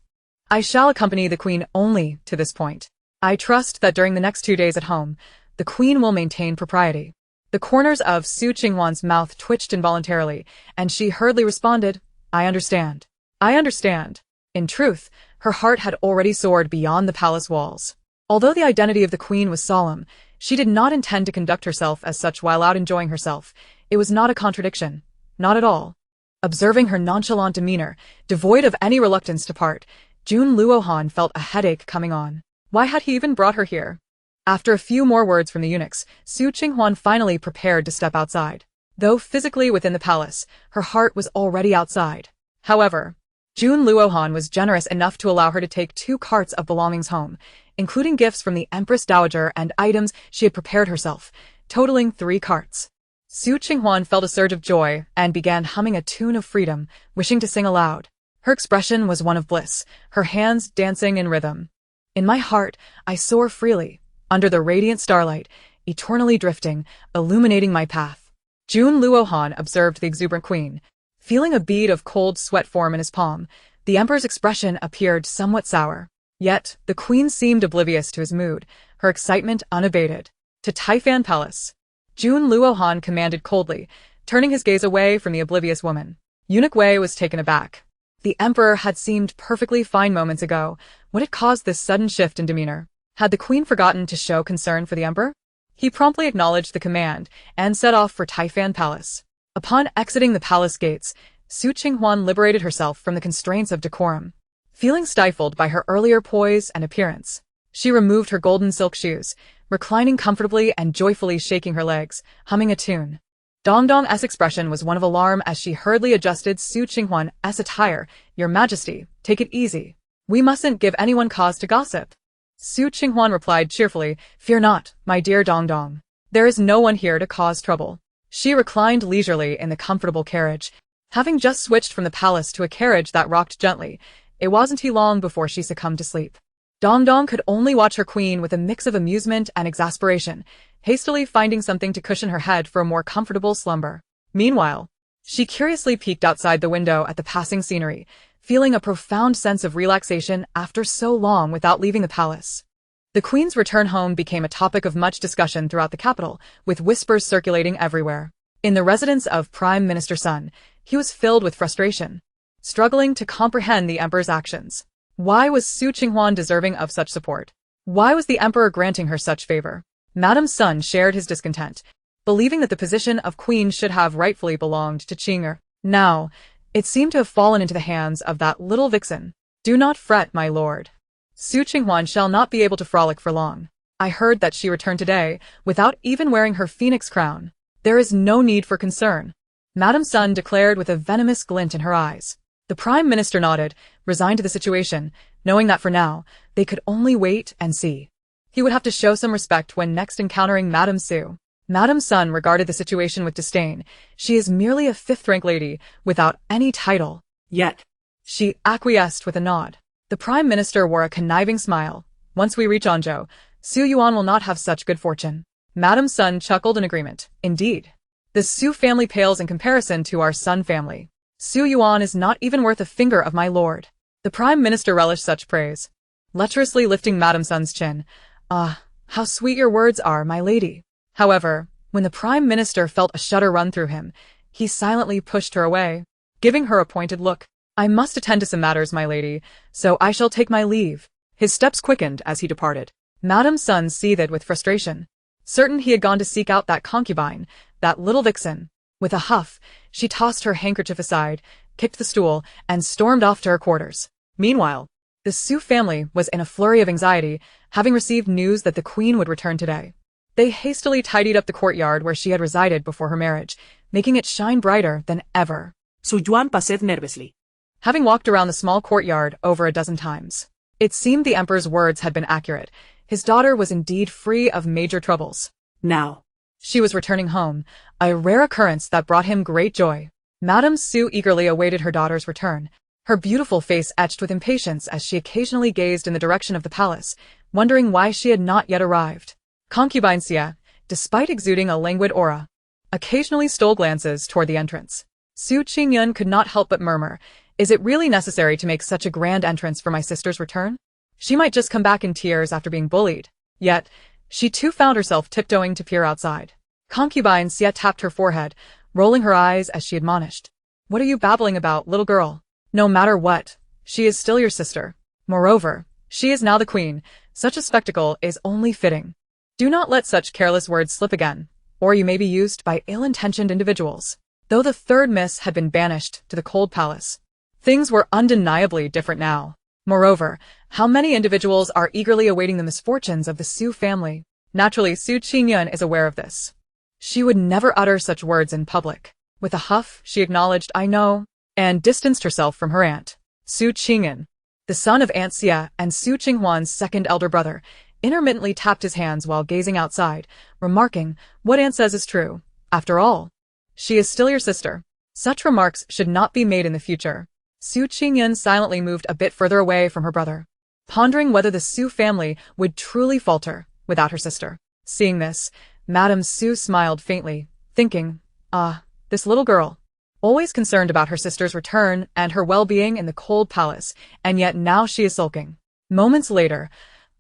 I shall accompany the queen only to this point. I trust that during the next 2 days at home, the queen will maintain propriety. The corners of Qing Huan's mouth twitched involuntarily, and she hurriedly responded, I understand. I understand. In truth, her heart had already soared beyond the palace walls. Although the identity of the queen was solemn, she did not intend to conduct herself as such while out enjoying herself. It was not a contradiction. Not at all. Observing her nonchalant demeanor, devoid of any reluctance to part, Jun Luohan felt a headache coming on. Why had he even brought her here? After a few more words from the eunuchs, Qing Huan finally prepared to step outside. Though physically within the palace, her heart was already outside. However, Jun Luohan was generous enough to allow her to take 2 carts of belongings home, including gifts from the Empress Dowager and items she had prepared herself, totaling 3 carts. Qing Huan felt a surge of joy and began humming a tune of freedom, wishing to sing aloud. Her expression was one of bliss, her hands dancing in rhythm. In my heart, I soar freely, under the radiant starlight, eternally drifting, illuminating my path. Jun Luohan observed the exuberant queen. Feeling a bead of cold sweat form in his palm, the emperor's expression appeared somewhat sour. Yet, the queen seemed oblivious to his mood, her excitement unabated. To Taifan Palace. Jun Luohan commanded coldly, turning his gaze away from the oblivious woman. Eunuch Wei was taken aback. The emperor had seemed perfectly fine moments ago. What had caused this sudden shift in demeanor? Had the queen forgotten to show concern for the emperor? He promptly acknowledged the command and set off for Taifan Palace. Upon exiting the palace gates, Qing Huan liberated herself from the constraints of decorum. Feeling stifled by her earlier poise and appearance, she removed her golden silk shoes, reclining comfortably and joyfully shaking her legs, humming a tune. Dongdong's expression was one of alarm as she hurriedly adjusted Su Qinghuan's attire. Your Majesty, take it easy. We mustn't give anyone cause to gossip. Su Qinghuan replied cheerfully, Fear not, my dear Dongdong. There is no one here to cause trouble. She reclined leisurely in the comfortable carriage. Having just switched from the palace to a carriage that rocked gently, it wasn't long before she succumbed to sleep. Dongdong could only watch her queen with a mix of amusement and exasperation, hastily finding something to cushion her head for a more comfortable slumber. Meanwhile, she curiously peeked outside the window at the passing scenery, feeling a profound sense of relaxation after so long without leaving the palace. The queen's return home became a topic of much discussion throughout the capital, with whispers circulating everywhere. In the residence of Prime Minister Sun, he was filled with frustration, struggling to comprehend the emperor's actions. Why was Su Qinghuan deserving of such support? Why was the emperor granting her such favor? Madame Sun shared his discontent, believing that the position of queen should have rightfully belonged to Qing. Now, it seemed to have fallen into the hands of that little vixen. Do not fret, my lord. Su Qinghuan shall not be able to frolic for long. I heard that she returned today, without even wearing her phoenix crown. There is no need for concern, Madame Sun declared with a venomous glint in her eyes. The Prime Minister nodded, resigned to the situation, knowing that for now, they could only wait and see. He would have to show some respect when next encountering Madame Su. Madame Sun regarded the situation with disdain. She is merely a fifth-rank lady, without any title. Yet, she acquiesced with a nod. The Prime Minister wore a conniving smile. Once we reach Anjo, Su Yuan will not have such good fortune. Madame Sun chuckled in agreement. Indeed. The Su family pales in comparison to our Sun family. Su Yuan is not even worth a finger of my lord. The Prime Minister relished such praise, lecherously lifting Madame Sun's chin. Ah, how sweet your words are, my lady. However, when the Prime Minister felt a shudder run through him, he silently pushed her away, giving her a pointed look. I must attend to some matters, my lady, so I shall take my leave. His steps quickened as he departed. Madame Sun seethed with frustration, certain he had gone to seek out that concubine, that little vixen. With a huff, she tossed her handkerchief aside, kicked the stool, and stormed off to her quarters. Meanwhile, the Su family was in a flurry of anxiety, having received news that the queen would return today. They hastily tidied up the courtyard where she had resided before her marriage, making it shine brighter than ever. Su Yuan passed nervously. Having walked around the small courtyard over a dozen times, it seemed the emperor's words had been accurate. His daughter was indeed free of major troubles. Now, she was returning home, a rare occurrence that brought him great joy. Madame Su eagerly awaited her daughter's return, her beautiful face etched with impatience as she occasionally gazed in the direction of the palace, wondering why she had not yet arrived. Concubine Xia, despite exuding a languid aura, occasionally stole glances toward the entrance. Su Qingyun could not help but murmur, Is it really necessary to make such a grand entrance for my sister's return? She might just come back in tears after being bullied. Yet, she too found herself tiptoeing to peer outside. Concubine Xia tapped her forehead, rolling her eyes as she admonished. What are you babbling about, little girl? No matter what, she is still your sister. Moreover, she is now the queen. Such a spectacle is only fitting. Do not let such careless words slip again, or you may be used by ill-intentioned individuals. Though the third miss had been banished to the cold palace, things were undeniably different now. Moreover, how many individuals are eagerly awaiting the misfortunes of the Su family? Naturally, Su Qingyun is aware of this. She would never utter such words in public. With a huff, she acknowledged, I know, and distanced herself from her aunt. Su Qingyun, the son of Aunt Xia and Su Qinghuan's second elder brother, intermittently tapped his hands while gazing outside, remarking, what aunt says is true. After all, she is still your sister. Such remarks should not be made in the future. Su Qingyun silently moved a bit further away from her brother, pondering whether the Su family would truly falter without her sister. Seeing this, Madame Su smiled faintly, thinking, this little girl, always concerned about her sister's return and her well-being in the cold palace, and yet now she is sulking. Moments later,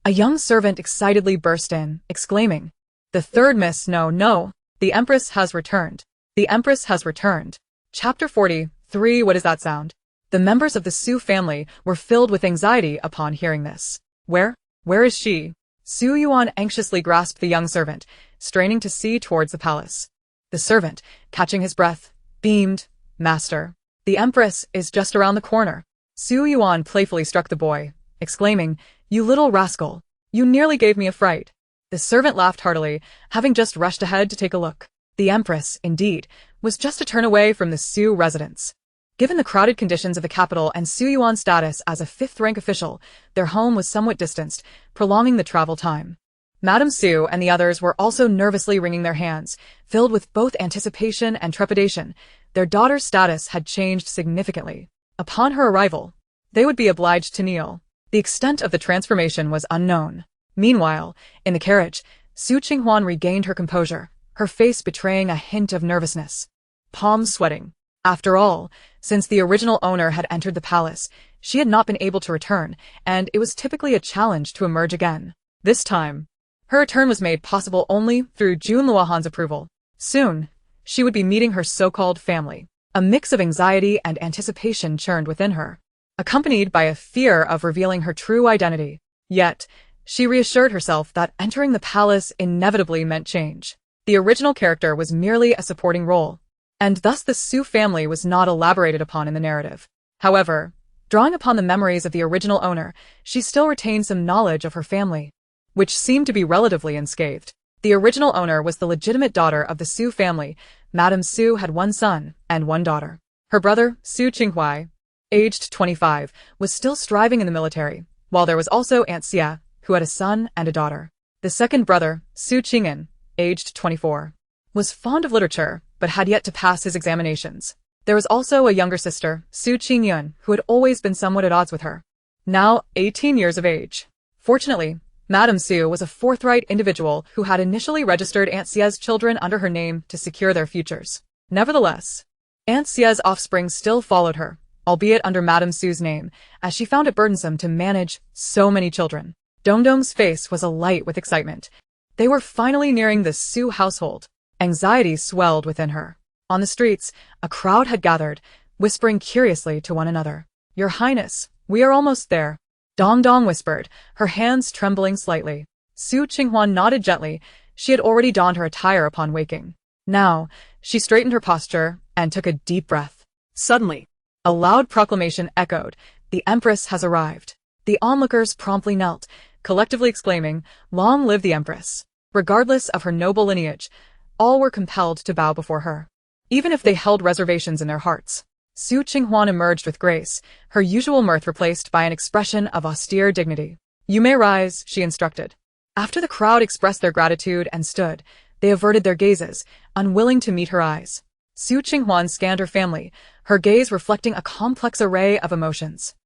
a young servant excitedly burst in, exclaiming, the third miss, no, the Empress has returned. The Empress has returned. Chapter 43. What does that sound? The members of the Su family were filled with anxiety upon hearing this. Where is she? Su Yuan anxiously grasped the young servant, straining to see towards the palace. The servant, catching his breath, beamed, Master, the Empress is just around the corner. Su Yuan playfully struck the boy, exclaiming, You little rascal, you nearly gave me a fright. The servant laughed heartily, having just rushed ahead to take a look. The Empress, indeed, was just a turn away from the Su residence. Given the crowded conditions of the capital and Su Yuan's status as a fifth-rank official, their home was somewhat distanced, prolonging the travel time. Madame Su and the others were also nervously wringing their hands, filled with both anticipation and trepidation. Their daughter's status had changed significantly. Upon her arrival, they would be obliged to kneel. The extent of the transformation was unknown. Meanwhile, in the carriage, Qing Huan regained her composure, her face betraying a hint of nervousness. Palms sweating. After all, since the original owner had entered the palace, she had not been able to return, and it was typically a challenge to emerge again. This time, her return was made possible only through Jun Luohan's approval. Soon, she would be meeting her so-called family. A mix of anxiety and anticipation churned within her, accompanied by a fear of revealing her true identity. Yet, she reassured herself that entering the palace inevitably meant change. The original character was merely a supporting role, and thus the Su family was not elaborated upon in the narrative. However, drawing upon the memories of the original owner, she still retained some knowledge of her family, which seemed to be relatively unscathed. The original owner was the legitimate daughter of the Su family. Madame Su had one son and one daughter. Her brother, Su Qinghuai, aged 25, was still striving in the military, while there was also Aunt Xia, who had a son and a daughter. The second brother, Su Qing'an, aged 24, was fond of literature, but had yet to pass his examinations. There was also a younger sister, Su Qingyun, who had always been somewhat at odds with her, now 18 years of age. Fortunately, Madame Su was a forthright individual who had initially registered Aunt Xia's children under her name to secure their futures. Nevertheless, Aunt Xia's offspring still followed her, albeit under Madame Su's name, as she found it burdensome to manage so many children. Dongdong's face was alight with excitement. They were finally nearing the Su household. Anxiety swelled within her. On the streets, a crowd had gathered, whispering curiously to one another. "Your Highness, we are almost there," Dongdong whispered, her hands trembling slightly. Su Qinghuan nodded gently. She had already donned her attire upon waking. Now, she straightened her posture and took a deep breath. Suddenly, a loud proclamation echoed. "The Empress has arrived." The onlookers promptly knelt, collectively exclaiming, "Long live the Empress." Regardless of her noble lineage, all were compelled to bow before her, even if they held reservations in their hearts. Su Qinghuan emerged with grace, her usual mirth replaced by an expression of austere dignity. "You may rise," she instructed. After the crowd expressed their gratitude and stood, they averted their gazes, unwilling to meet her eyes. Su Qinghuan scanned her family, her gaze reflecting a complex array of emotions.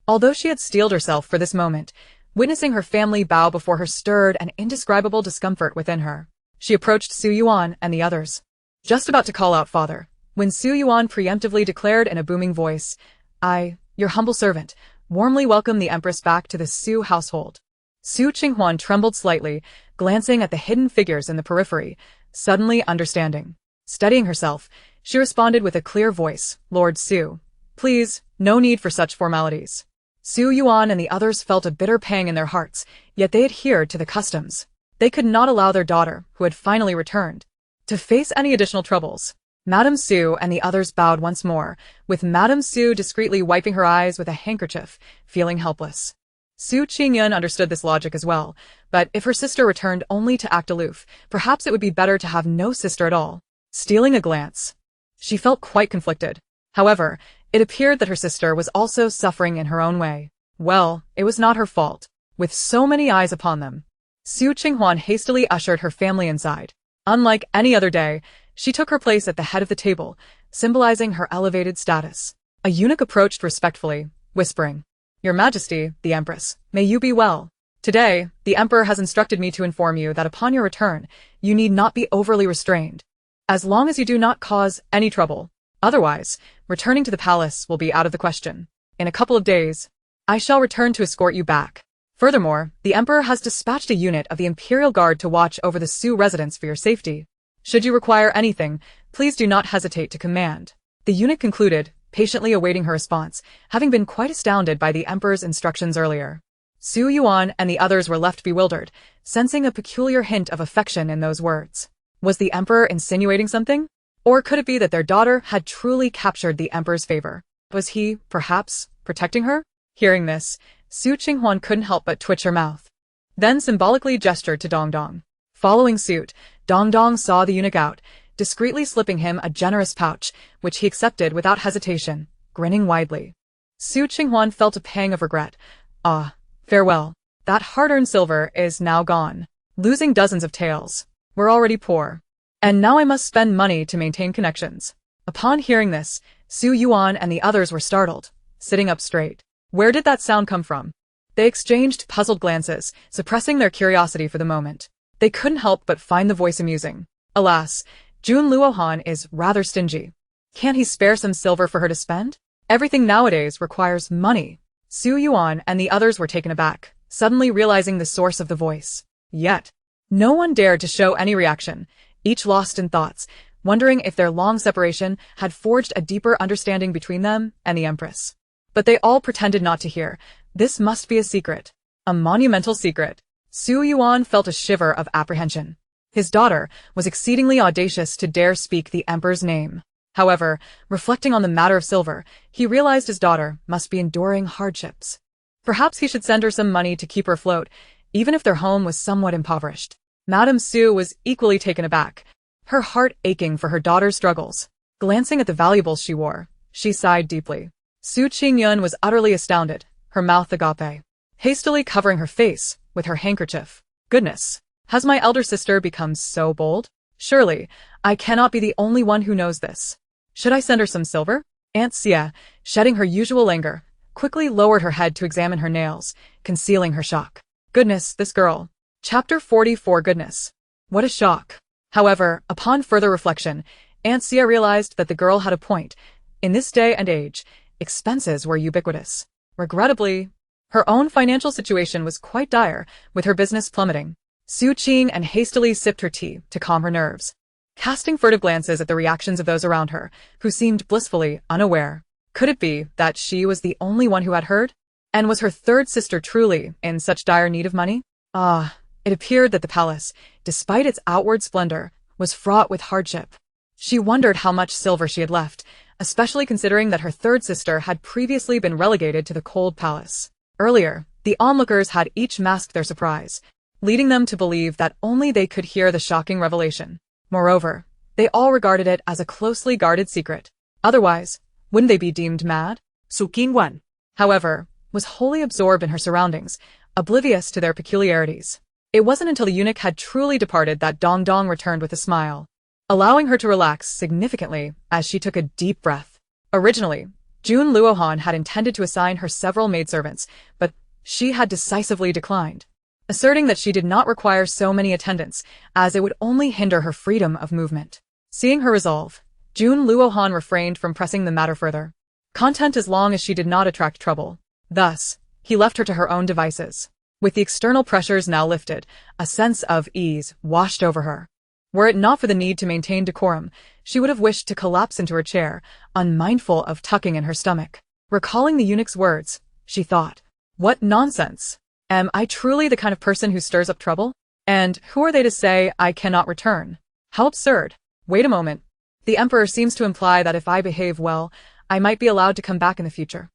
Although she had steeled herself for this moment, witnessing her family bow before her stirred an indescribable discomfort within her. She approached Su Yuan and the others, just about to call out "Father," when Su Yuan preemptively declared in a booming voice, "I, your humble servant, warmly welcome the Empress back to the Su household." Su Qinghuan trembled slightly, glancing at the hidden figures in the periphery, suddenly understanding. Steadying herself, she responded with a clear voice, "Lord Su, please, no need for such formalities." Su Yuan and the others felt a bitter pang in their hearts, yet they adhered to the customs. They could not allow their daughter, who had finally returned, to face any additional troubles. Madame Su and the others bowed once more, with Madame Su discreetly wiping her eyes with a handkerchief, feeling helpless. Su Qingyun understood this logic as well, but if her sister returned only to act aloof, perhaps it would be better to have no sister at all. Stealing a glance, she felt quite conflicted. However, it appeared that her sister was also suffering in her own way. Well, it was not her fault. With so many eyes upon them, Su Qinghuan hastily ushered her family inside. Unlike any other day, she took her place at the head of the table, symbolizing her elevated status. A eunuch approached respectfully, whispering, "Your Majesty, the Empress, may you be well. Today, the Emperor has instructed me to inform you that upon your return, you need not be overly restrained, as long as you do not cause any trouble. Otherwise, returning to the palace will be out of the question. In a couple of days, I shall return to escort you back. Furthermore, the Emperor has dispatched a unit of the Imperial Guard to watch over the Su residence for your safety. Should you require anything, please do not hesitate to command." The eunuch concluded, patiently awaiting her response, having been quite astounded by the Emperor's instructions earlier. Su Yuan and the others were left bewildered, sensing a peculiar hint of affection in those words. Was the Emperor insinuating something? Or could it be that their daughter had truly captured the Emperor's favor? Was he, perhaps, protecting her? Hearing this, Su Qinghuan couldn't help but twitch her mouth, then symbolically gestured to Dongdong. Following suit, Dongdong saw the eunuch out. discreetly slipping him a generous pouch, which he accepted without hesitation, grinning widely. Qing Huan felt a pang of regret. Ah, farewell. That hard-earned silver is now gone. Losing dozens of taels. We're already poor. And now I must spend money to maintain connections. Upon hearing this, Su Yuan and the others were startled, sitting up straight. Where did that sound come from? They exchanged puzzled glances, suppressing their curiosity for the moment. They couldn't help but find the voice amusing. Alas, Jun Luohan is rather stingy. Can't he spare some silver for her to spend? Everything nowadays requires money. Su Yuan and the others were taken aback, suddenly realizing the source of the voice. Yet, no one dared to show any reaction, each lost in thoughts, wondering if their long separation had forged a deeper understanding between them and the Empress. But they all pretended not to hear. This must be a secret. A monumental secret. Su Yuan felt a shiver of apprehension. His daughter was exceedingly audacious to dare speak the Emperor's name. However, reflecting on the matter of silver, he realized his daughter must be enduring hardships. Perhaps he should send her some money to keep her afloat, even if their home was somewhat impoverished. Madame Su was equally taken aback, her heart aching for her daughter's struggles. Glancing at the valuables she wore, she sighed deeply. Su Qingyun was utterly astounded, her mouth agape, hastily covering her face with her handkerchief. Goodness, has my elder sister become so bold? Surely, I cannot be the only one who knows this. Should I send her some silver? Aunt Xia, shedding her usual anger, quickly lowered her head to examine her nails, concealing her shock. Goodness, this girl. Chapter 44. Goodness. What a shock. However, upon further reflection, Aunt Xia realized that the girl had a point. In this day and age, expenses were ubiquitous. Regrettably, her own financial situation was quite dire, with her business plummeting. Su Qing and hastily sipped her tea to calm her nerves, casting furtive glances at the reactions of those around her, who seemed blissfully unaware. Could it be that she was the only one who had heard? And was her third sister truly in such dire need of money? Ah, it appeared that the palace, despite its outward splendor, was fraught with hardship. She wondered how much silver she had left, especially considering that her third sister had previously been relegated to the cold palace. Earlier, the onlookers had each masked their surprise, leading them to believe that only they could hear the shocking revelation. Moreover, they all regarded it as a closely guarded secret. Otherwise, wouldn't they be deemed mad? Su Qing Huan, however, was wholly absorbed in her surroundings, oblivious to their peculiarities. It wasn't until the eunuch had truly departed that Dong Dong returned with a smile, allowing her to relax significantly as she took a deep breath. Originally, Jun Luohan had intended to assign her several maidservants, but she had decisively declined, asserting that she did not require so many attendants, as it would only hinder her freedom of movement. Seeing her resolve, Jun Luohan refrained from pressing the matter further, content as long as she did not attract trouble. Thus, he left her to her own devices. With the external pressures now lifted, a sense of ease washed over her. Were it not for the need to maintain decorum, she would have wished to collapse into her chair, unmindful of tucking in her stomach. Recalling the eunuch's words, she thought, what nonsense! Am I truly the kind of person who stirs up trouble? And who are they to say I cannot return? How absurd! Wait a moment. The Emperor seems to imply that if I behave well, I might be allowed to come back in the future.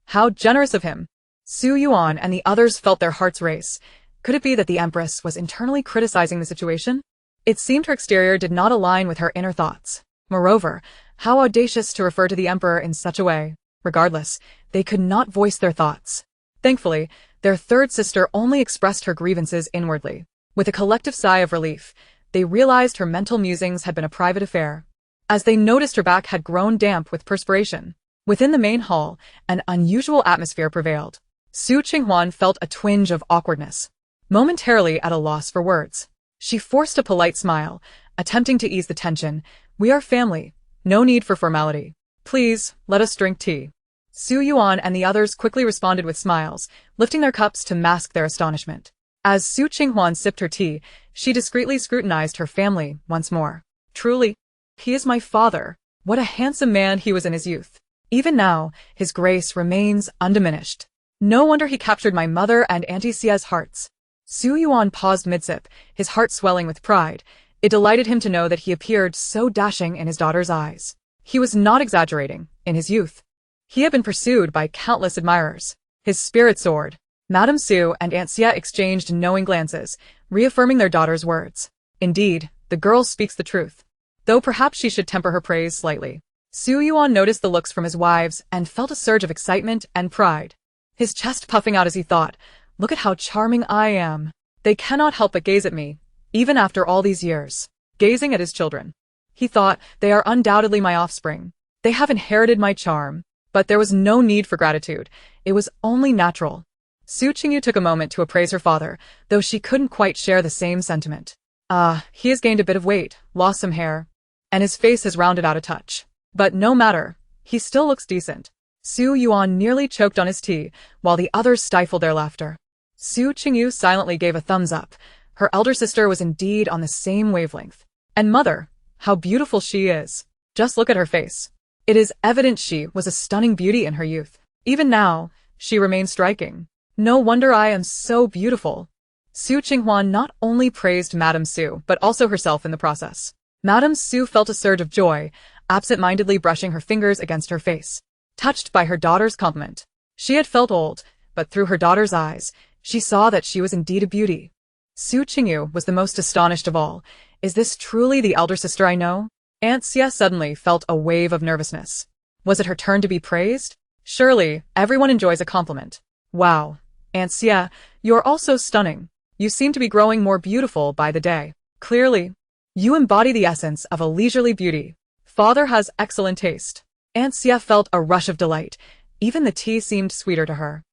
How generous of him! Su Yuan and the others felt their hearts race. Could it be that the Empress was internally criticizing the situation? It seemed her exterior did not align with her inner thoughts. Moreover, how audacious to refer to the Emperor in such a way. Regardless, they could not voice their thoughts. Thankfully, their third sister only expressed her grievances inwardly. With a collective sigh of relief, they realized her mental musings had been a private affair, as they noticed her back had grown damp with perspiration. Within the main hall, an unusual atmosphere prevailed. Su Qinghuan felt a twinge of awkwardness. Momentarily at a loss for words, she forced a polite smile, attempting to ease the tension. We are family. No need for formality. Please, let us drink tea. Su Yuan and the others quickly responded with smiles, lifting their cups to mask their astonishment. As Su Qinghuan sipped her tea, she discreetly scrutinized her family once more. Truly, he is my father. What a handsome man he was in his youth. Even now, his grace remains undiminished. No wonder he captured my mother and Auntie Xia's hearts. Su Yuan paused mid-sip, his heart swelling with pride. It delighted him to know that he appeared so dashing in his daughter's eyes. He was not exaggerating. In his youth, he had been pursued by countless admirers. His spirit soared. Madame Su and Aunt Xia exchanged knowing glances, reaffirming their daughter's words. Indeed, the girl speaks the truth. though perhaps she should temper her praise slightly. Su Yuan noticed the looks from his wives and felt a surge of excitement and pride. His chest puffing out as he thought, "Look at how charming I am. They cannot help but gaze at me, even after all these years." Gazing at his children, he thought, "They are undoubtedly my offspring. They have inherited my charm." But there was no need for gratitude. It was only natural. Su Qingyu took a moment to appraise her father, though she couldn't quite share the same sentiment. He has gained a bit of weight, lost some hair, and his face has rounded out a touch. But no matter, he still looks decent. Su Yuan nearly choked on his tea, while the others stifled their laughter. Su Qingyu silently gave a thumbs up. Her elder sister was indeed on the same wavelength. And mother, how beautiful she is. Just look at her face. It is evident she was a stunning beauty in her youth. Even now, she remains striking. No wonder I am so beautiful. Su Qing Huan not only praised Madame Su, but also herself in the process. Madame Su felt a surge of joy, absent-mindedly brushing her fingers against her face. Touched by her daughter's compliment, she had felt old, but through her daughter's eyes, she saw that she was indeed a beauty. Su Qingyu was the most astonished of all. Is this truly the elder sister I know? Aunt Xie suddenly felt a wave of nervousness. Was it her turn to be praised? Surely, everyone enjoys a compliment. Wow, Aunt Xie, you're also stunning. You seem to be growing more beautiful by the day. Clearly, you embody the essence of a leisurely beauty. Father has excellent taste. Aunt Xie felt a rush of delight. Even the tea seemed sweeter to her.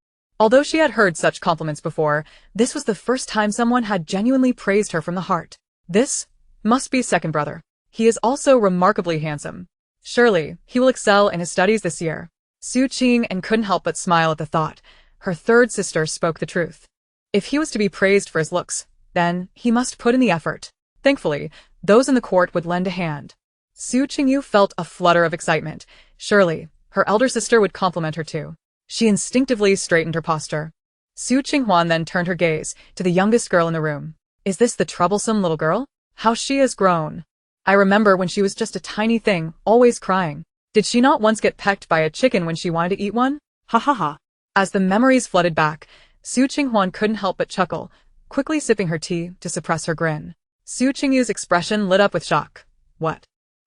Although she had heard such compliments before, this was the first time someone had genuinely praised her from the heart. This must be second brother. He is also remarkably handsome. Surely, he will excel in his studies this year. Su Qing and couldn't help but smile at the thought. Her third sister spoke the truth. If he was to be praised for his looks, then he must put in the effort. Thankfully, those in the court would lend a hand. Su Qingyu felt a flutter of excitement. Surely, her elder sister would compliment her too. She instinctively straightened her posture. Su Qinghuan then turned her gaze to the youngest girl in the room. Is this the troublesome little girl? How she has grown. I remember when she was just a tiny thing, always crying. Did she not once get pecked by a chicken when she wanted to eat one? Ha ha ha. As the memories flooded back, Su Qinghuan couldn't help but chuckle, quickly sipping her tea to suppress her grin. Su Qingyu's expression lit up with shock. What?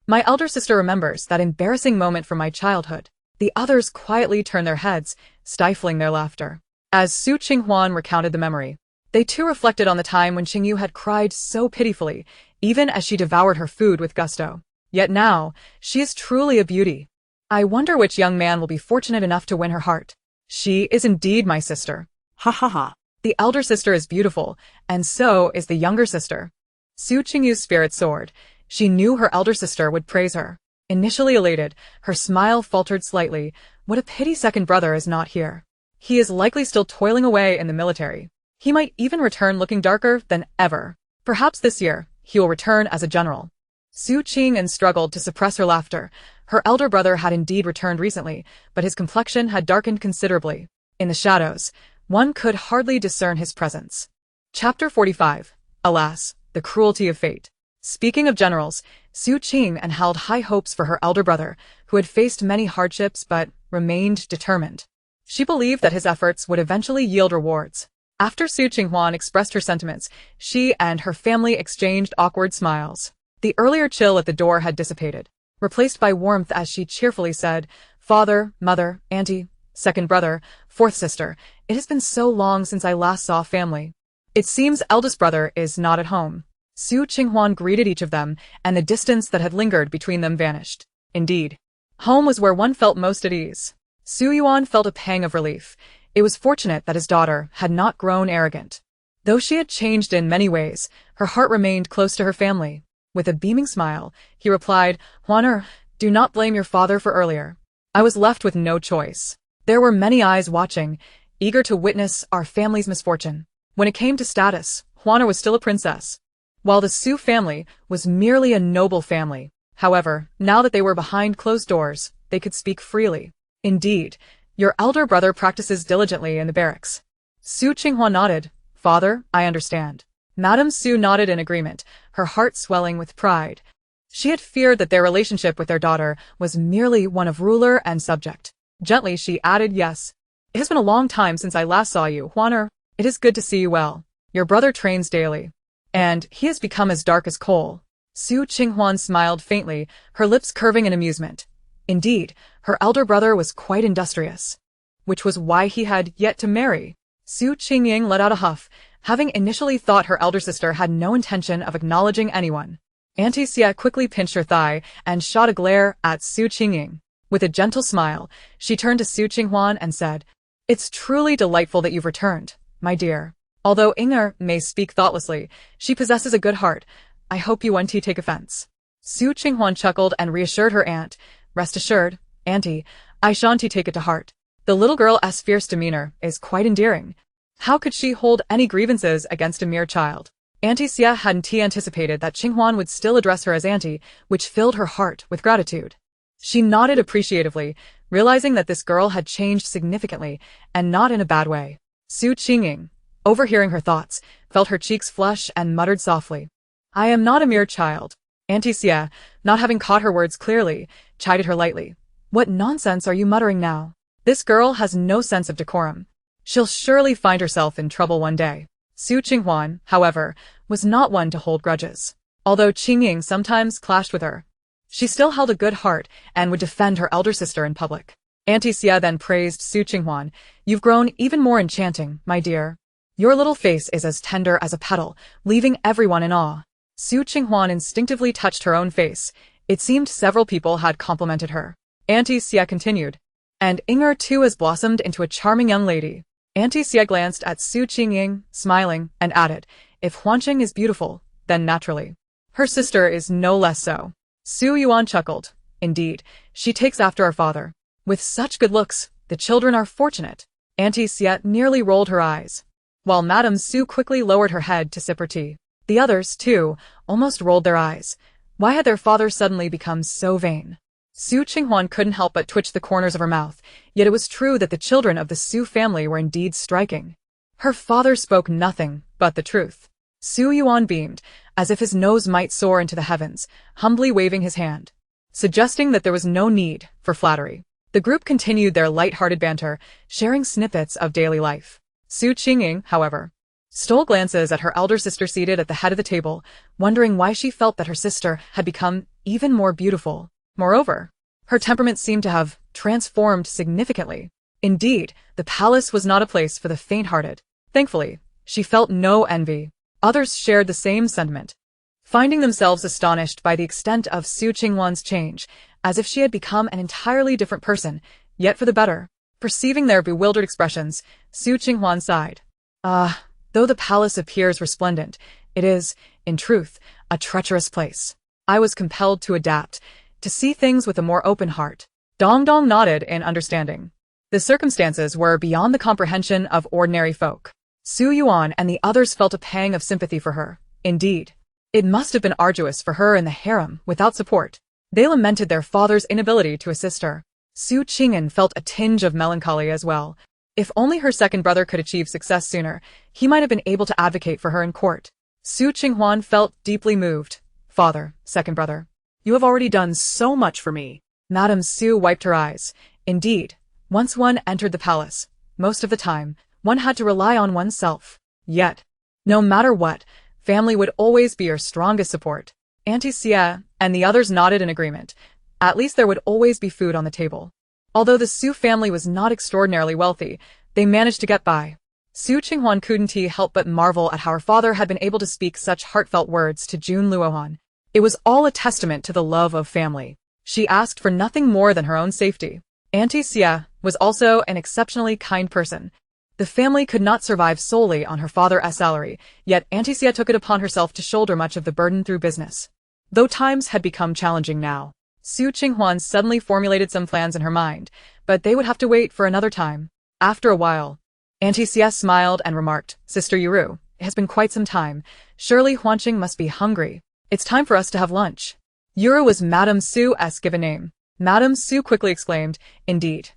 My elder sister remembers that embarrassing moment from my childhood. The others quietly turned their heads, stifling their laughter. As Su Qinghuan recounted the memory, they too reflected on the time when Qingyu had cried so pitifully, even as she devoured her food with gusto. Yet now, she is truly a beauty. I wonder which young man will be fortunate enough to win her heart. She is indeed my sister. Ha ha ha. The elder sister is beautiful, and so is the younger sister. Su Qingyu's spirit soared. She knew her elder sister would praise her. Initially elated, her smile faltered slightly. What a pity second brother is not here. He is likely still toiling away in the military. He might even return looking darker than ever. Perhaps this year, he will return as a general. Su Qing struggled to suppress her laughter. Her elder brother had indeed returned recently, but his complexion had darkened considerably. In the shadows, one could hardly discern his presence. Chapter 45. Alas, the cruelty of fate. Speaking of generals, Su Qing held high hopes for her elder brother, who had faced many hardships but remained determined. She believed that his efforts would eventually yield rewards. After Su Qinghuan expressed her sentiments, she and her family exchanged awkward smiles. The earlier chill at the door had dissipated, replaced by warmth as she cheerfully said, "Father, mother, auntie, second brother, fourth sister, it has been so long since I last saw family. It seems eldest brother is not at home." Su Qinghuan greeted each of them, and the distance that had lingered between them vanished. Indeed, home was where one felt most at ease. Su Yuan felt a pang of relief. It was fortunate that his daughter had not grown arrogant. Though she had changed in many ways, her heart remained close to her family. With a beaming smile, he replied, "Huaner, do not blame your father for earlier. I was left with no choice." There were many eyes watching, eager to witness our family's misfortune. When it came to status, Huaner was still a princess, while the Su family was merely a noble family. However, now that they were behind closed doors, they could speak freely. Indeed, your elder brother practices diligently in the barracks. Su Qinghua nodded. "Father, I understand." Madame Su nodded in agreement, her heart swelling with pride. She had feared that their relationship with their daughter was merely one of ruler and subject. Gently she added, "Yes. It has been a long time since I last saw you, Huaner. It is good to see you well. Your brother trains daily, and he has become as dark as coal." Qing Huan smiled faintly, her lips curving in amusement. Indeed, her elder brother was quite industrious, which was why he had yet to marry. Qingying let out a huff, having initially thought her elder sister had no intention of acknowledging anyone. Auntie Xie quickly pinched her thigh and shot a glare at Qingying. With a gentle smile, she turned to Qing Huan and said, "It's truly delightful that you've returned, my dear. Although Inger may speak thoughtlessly, she possesses a good heart. I hope you won't take offense." Qing Huan chuckled and reassured her aunt, "Rest assured, Auntie, I shan't take it to heart. The little girl's fierce demeanor is quite endearing. How could she hold any grievances against a mere child?" Auntie Xia hadn't anticipated that Qing Huan would still address her as auntie, which filled her heart with gratitude. She nodded appreciatively, realizing that this girl had changed significantly, and not in a bad way. Qingying, overhearing her thoughts, felt her cheeks flush and muttered softly, "I am not a mere child." Auntie Xia, not having caught her words clearly, chided her lightly. "What nonsense are you muttering now? This girl has no sense of decorum. She'll surely find herself in trouble one day." Qing Huan, however, was not one to hold grudges. Although Qingying sometimes clashed with her, she still held a good heart and would defend her elder sister in public. Auntie Xia then praised Qing Huan. "You've grown even more enchanting, my dear. Your little face is as tender as a petal, leaving everyone in awe." Qing Huan instinctively touched her own face. It seemed several people had complimented her. Auntie Xia continued, "And Inger too has blossomed into a charming young lady." Auntie Xia glanced at Qingying, smiling, and added, "If Huanqing is beautiful, then naturally her sister is no less so." Su Yuan chuckled. "Indeed, she takes after our father. With such good looks, the children are fortunate." Auntie Xia nearly rolled her eyes, while Madame Su quickly lowered her head to sip her tea. The others, too, almost rolled their eyes. Why had their father suddenly become so vain? Qing Huan couldn't help but twitch the corners of her mouth, yet it was true that the children of the Su family were indeed striking. Her father spoke nothing but the truth. Su Yuan beamed, as if his nose might soar into the heavens, humbly waving his hand, suggesting that there was no need for flattery. The group continued their light-hearted banter, sharing snippets of daily life. Qingying, however, stole glances at her elder sister seated at the head of the table, wondering why she felt that her sister had become even more beautiful. Moreover, her temperament seemed to have transformed significantly. Indeed, the palace was not a place for the faint-hearted. Thankfully, she felt no envy. Others shared the same sentiment, finding themselves astonished by the extent of Qing Huan's change, as if she had become an entirely different person, yet for the better. Perceiving their bewildered expressions, Qing Huan sighed. Though the palace appears resplendent, it is, in truth, a treacherous place. I was compelled to adapt, to see things with a more open heart." Dong Dong nodded in understanding. The circumstances were beyond the comprehension of ordinary folk. Su Yuan and the others felt a pang of sympathy for her. Indeed, it must have been arduous for her in the harem without support. They lamented their father's inability to assist her. Su Qing'an felt a tinge of melancholy as well. If only her second brother could achieve success sooner, he might have been able to advocate for her in court. Qing Huan felt deeply moved. "Father, second brother, you have already done so much for me." Madame Su wiped her eyes. Indeed, once one entered the palace, most of the time, one had to rely on oneself. Yet, no matter what, family would always be your strongest support. Auntie Xia and the others nodded in agreement. At least there would always be food on the table. Although the Su family was not extraordinarily wealthy, they managed to get by. Qing Huan couldn't help but marvel at how her father had been able to speak such heartfelt words to Jun Luohan. It was all a testament to the love of family. She asked for nothing more than her own safety. Auntie Xia was also an exceptionally kind person. The family could not survive solely on her father's salary, yet Auntie Xia took it upon herself to shoulder much of the burden through business. Though times had become challenging now, Qing Huan suddenly formulated some plans in her mind, but they would have to wait for another time. After a while, Auntie Xia smiled and remarked, "Sister Yuru, it has been quite some time. Surely Huanqing must be hungry. It's time for us to have lunch." Yuru was Madame Su's given name. Madame Su quickly exclaimed, Indeed.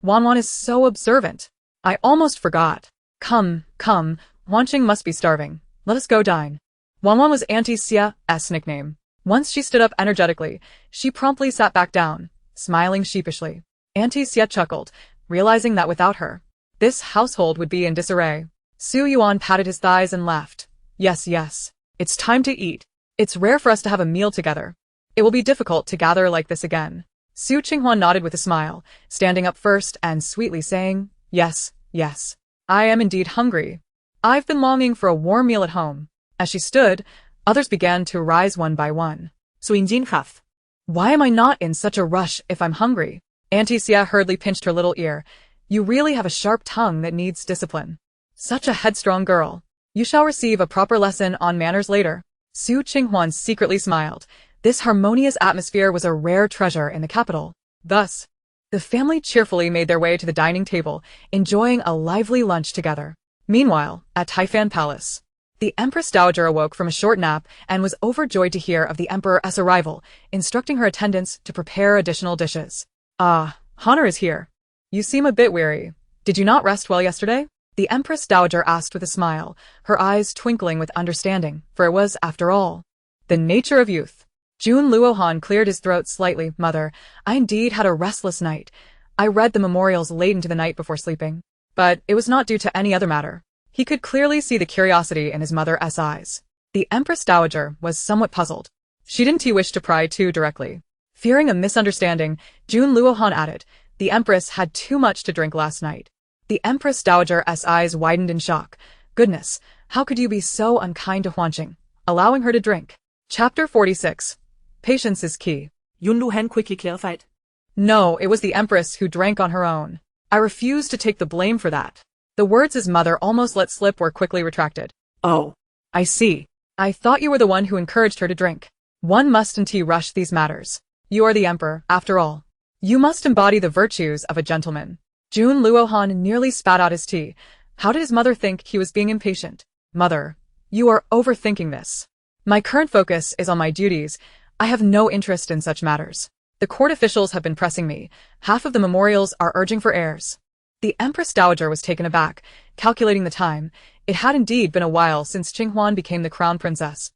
Wanwan is so observant. I almost forgot. Come, Huanqing must be starving. Let us go dine." Wanwan was Auntie Xia's nickname. Once she stood up energetically, she promptly sat back down, smiling sheepishly. Auntie Xia chuckled, realizing that without her, this household would be in disarray. Su Yuan patted his thighs and laughed. Yes, it's time to eat. It's rare for us to have a meal together. It will be difficult to gather like this again. Qing Huan nodded with a smile, standing up first and sweetly saying, Yes, yes. I am indeed hungry. I've been longing for a warm meal at home. As she stood, others began to rise one by one. Why am I not in such a rush if I'm hungry? Auntie Xia hurriedly pinched her little ear. You really have a sharp tongue that needs discipline. Such a headstrong girl. You shall receive a proper lesson on manners later. Qing Huan secretly smiled. This harmonious atmosphere was a rare treasure in the capital. Thus, the family cheerfully made their way to the dining table, enjoying a lively lunch together. Meanwhile, at Taifan Palace, the Empress Dowager awoke from a short nap and was overjoyed to hear of the Emperor's arrival, instructing her attendants to prepare additional dishes. Ah, Honor is here. You seem a bit weary. Did you not rest well yesterday? The Empress Dowager asked with a smile, her eyes twinkling with understanding, for it was, after all, the nature of youth. Jun Luohan cleared his throat slightly. Mother, I indeed had a restless night. I read the memorials late into the night before sleeping. But it was not due to any other matter. He could clearly see the curiosity in his mother's eyes. The Empress Dowager was somewhat puzzled. She didn't wish to pry too directly. Fearing a misunderstanding, Jun Luohan added, The Empress had too much to drink last night. The Empress Dowager's eyes widened in shock. Goodness, how could you be so unkind to Huanqing, allowing her to drink? Chapter 46. Patience is key. Yunlu Han quickly clarified. No, it was the Empress who drank on her own. I refuse to take the blame for that. The words his mother almost let slip were quickly retracted. Oh, I see. I thought you were the one who encouraged her to drink. One mustn't rush these matters. You are the Emperor, after all. You must embody the virtues of a gentleman. Jun Luohan nearly spat out his tea. How did his mother think he was being impatient? Mother, you are overthinking this. My current focus is on my duties. I have no interest in such matters. The court officials have been pressing me. Half of the memorials are urging for heirs. The Empress Dowager was taken aback, calculating the time. It had indeed been a while since Qing Huan became the crown princess,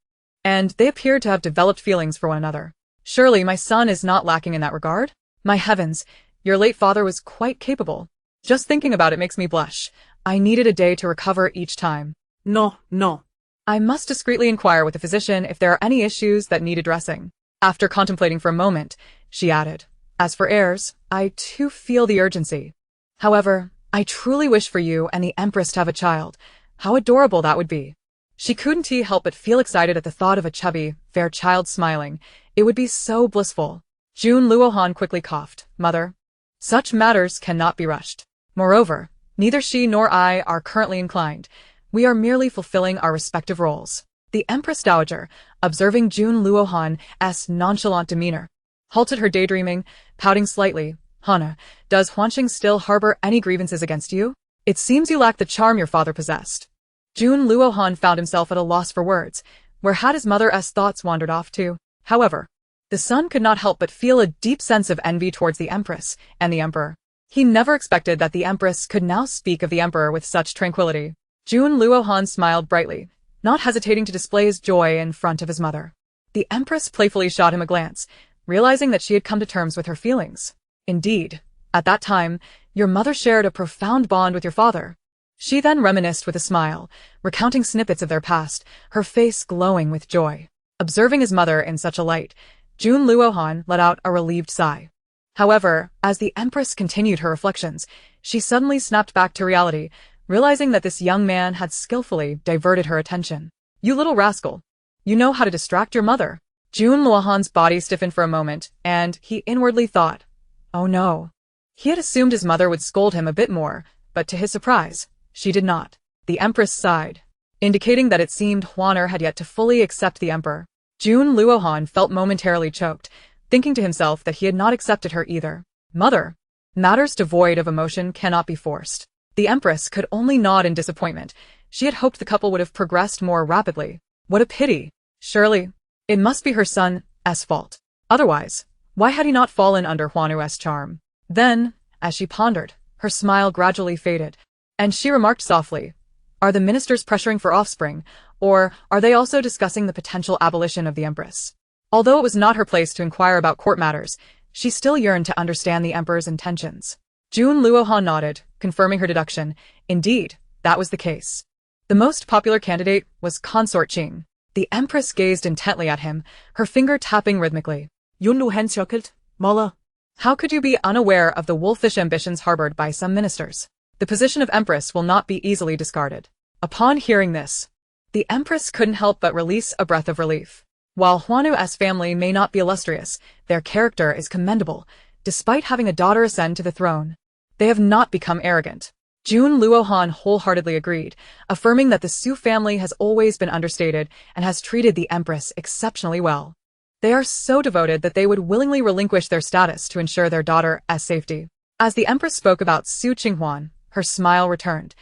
and they appeared to have developed feelings for one another. Surely my son is not lacking in that regard? My heavens, your late father was quite capable. Just thinking about it makes me blush. I needed a day to recover each time. No. I must discreetly inquire with the physician if there are any issues that need addressing. After contemplating for a moment, she added, As for heirs, I too feel the urgency. However, I truly wish for you and the Empress to have a child. How adorable that would be. She couldn't help but feel excited at the thought of a chubby, fair child smiling. It would be so blissful. Jun Luohan quickly coughed. Mother, such matters cannot be rushed. Moreover, neither she nor I are currently inclined. We are merely fulfilling our respective roles. The Empress Dowager, observing Jun Luohan's nonchalant demeanor, halted her daydreaming, pouting slightly. Hana, does Huanqing still harbor any grievances against you? It seems you lack the charm your father possessed. Jun Luohan found himself at a loss for words. Where had his mother's thoughts wandered off to? However, the son could not help but feel a deep sense of envy towards the Empress and the Emperor. He never expected that the Empress could now speak of the Emperor with such tranquility. Jun Luohan smiled brightly, not hesitating to display his joy in front of his mother. The Empress playfully shot him a glance, realizing that she had come to terms with her feelings. Indeed, at that time, your mother shared a profound bond with your father. She then reminisced with a smile, recounting snippets of their past, her face glowing with joy. Observing his mother in such a light, Jun Luohan let out a relieved sigh. However, as the Empress continued her reflections, she suddenly snapped back to reality, realizing that this young man had skillfully diverted her attention. You little rascal. You know how to distract your mother. Jun Luohan's body stiffened for a moment, and he inwardly thought, oh no. He had assumed his mother would scold him a bit more, but to his surprise, she did not. The Empress sighed, indicating that it seemed Huaner had yet to fully accept the Emperor. Jun Luohan felt momentarily choked, thinking to himself that he had not accepted her either. Mother, matters devoid of emotion cannot be forced. The Empress could only nod in disappointment. She had hoped the couple would have progressed more rapidly. What a pity. Surely, it must be her son's fault. Otherwise, why had he not fallen under Huanu's charm? Then, as she pondered, her smile gradually faded, and she remarked softly, Are the ministers pressuring for offspring, or are they also discussing the potential abolition of the Empress? Although it was not her place to inquire about court matters, she still yearned to understand the Emperor's intentions. Jun Luohan nodded, confirming her deduction. Indeed, that was the case. The most popular candidate was Consort Qing. The Empress gazed intently at him, her finger tapping rhythmically. Yun nu han chuckled, Mother. How could you be unaware of the wolfish ambitions harbored by some ministers? The position of Empress will not be easily discarded. Upon hearing this, the Empress couldn't help but release a breath of relief. While Huanu's family may not be illustrious, their character is commendable, despite having a daughter ascend to the throne. They have not become arrogant. Jun Luohan wholeheartedly agreed, affirming that the Su family has always been understated and has treated the Empress exceptionally well. They are so devoted that they would willingly relinquish their status to ensure their daughter's safety. As the Empress spoke about Su Qing Huan, her smile returned.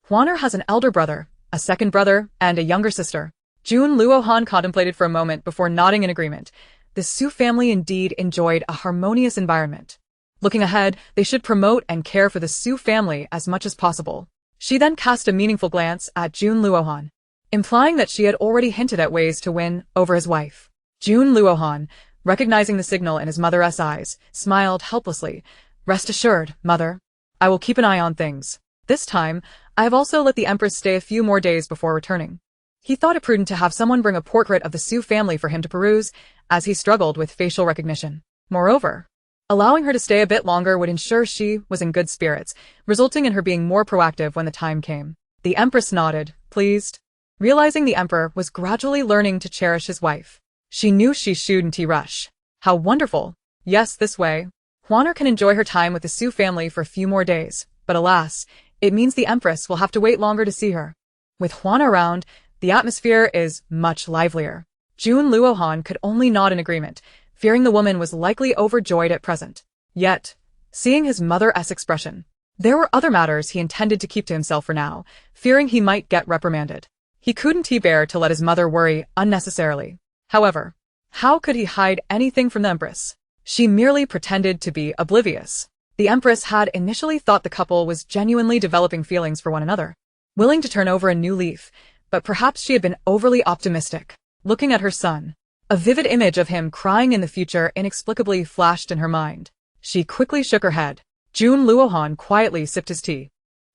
Huaner has an elder brother, a second brother, and a younger sister. Jun Luohan contemplated for a moment before nodding in agreement. The Su family indeed enjoyed a harmonious environment. Looking ahead, they should promote and care for the Su family as much as possible. She then cast a meaningful glance at Jun Luohan, implying that she had already hinted at ways to win over his wife. Jun Luohan, recognizing the signal in his mother's eyes, smiled helplessly. Rest assured, mother. I will keep an eye on things. This time, I have also let the Empress stay a few more days before returning. He thought it prudent to have someone bring a portrait of the Su family for him to peruse, as he struggled with facial recognition. Moreover, allowing her to stay a bit longer would ensure she was in good spirits, resulting in her being more proactive when the time came. The Empress nodded, pleased, realizing the Emperor was gradually learning to cherish his wife. She knew she shouldn't rush. How wonderful. Yes, this way. Huaner can enjoy her time with the Su family for a few more days, but alas, it means the Empress will have to wait longer to see her. With Huan around, the atmosphere is much livelier. Jun Luohan could only nod in agreement, fearing the woman was likely overjoyed at present. Yet, seeing his mother's expression, there were other matters he intended to keep to himself for now, fearing he might get reprimanded. He couldn't bear to let his mother worry unnecessarily. However, how could he hide anything from the Empress? She merely pretended to be oblivious. The Empress had initially thought the couple was genuinely developing feelings for one another, willing to turn over a new leaf, but perhaps she had been overly optimistic. Looking at her son, a vivid image of him crying in the future inexplicably flashed in her mind. She quickly shook her head. Jun Luohan quietly sipped his tea,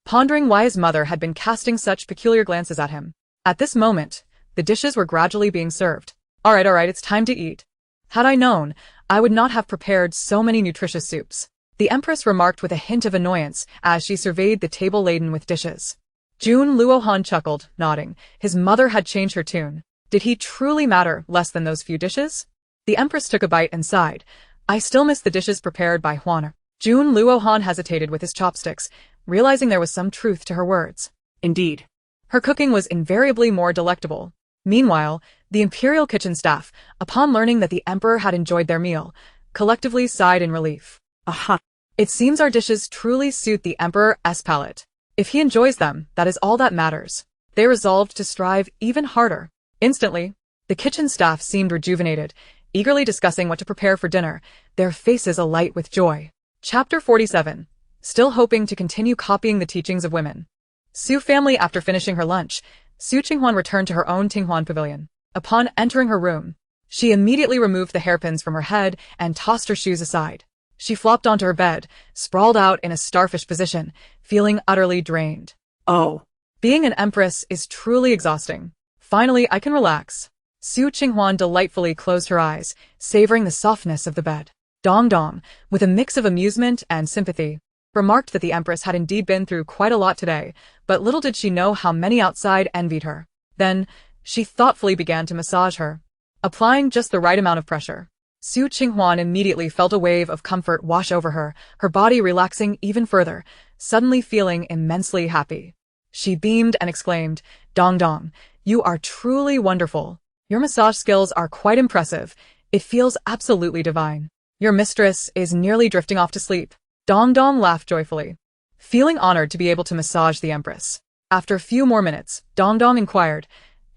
pondering why his mother had been casting such peculiar glances at him. At this moment, the dishes were gradually being served. All right, it's time to eat. Had I known, I would not have prepared so many nutritious soups. The Empress remarked with a hint of annoyance as she surveyed the table laden with dishes. Jun Luohan chuckled, nodding. His mother had changed her tune. Did he truly matter less than those few dishes? The Empress took a bite and sighed. I still miss the dishes prepared by Huaner. Jun Luohan hesitated with his chopsticks, realizing there was some truth to her words. Indeed. Her cooking was invariably more delectable. Meanwhile, the imperial kitchen staff, upon learning that the Emperor had enjoyed their meal, collectively sighed in relief. Aha! It seems our dishes truly suit the Emperor's palate. If he enjoys them, that is all that matters. They resolved to strive even harder. Instantly, the kitchen staff seemed rejuvenated, eagerly discussing what to prepare for dinner, their faces alight with joy. Chapter 47. Still hoping to continue copying the teachings of women. Su family. After finishing her lunch, Su Qinghuan returned to her own Qing Huan pavilion. Upon entering her room, she immediately removed the hairpins from her head and tossed her shoes aside. She flopped onto her bed, sprawled out in a starfish position, feeling utterly drained. Oh. Being an empress is truly exhausting. Finally, I can relax. Su Qinghuan delightfully closed her eyes, savoring the softness of the bed. Dong Dong, with a mix of amusement and sympathy, remarked that the Empress had indeed been through quite a lot today, but little did she know how many outside envied her. Then, she thoughtfully began to massage her, applying just the right amount of pressure. Su Qinghuan immediately felt a wave of comfort wash over her, her body relaxing even further, suddenly feeling immensely happy. She beamed and exclaimed, Dong Dong, you are truly wonderful. Your massage skills are quite impressive. It feels absolutely divine. Your mistress is nearly drifting off to sleep. Dong Dong laughed joyfully, feeling honored to be able to massage the Empress. After a few more minutes, Dong Dong inquired,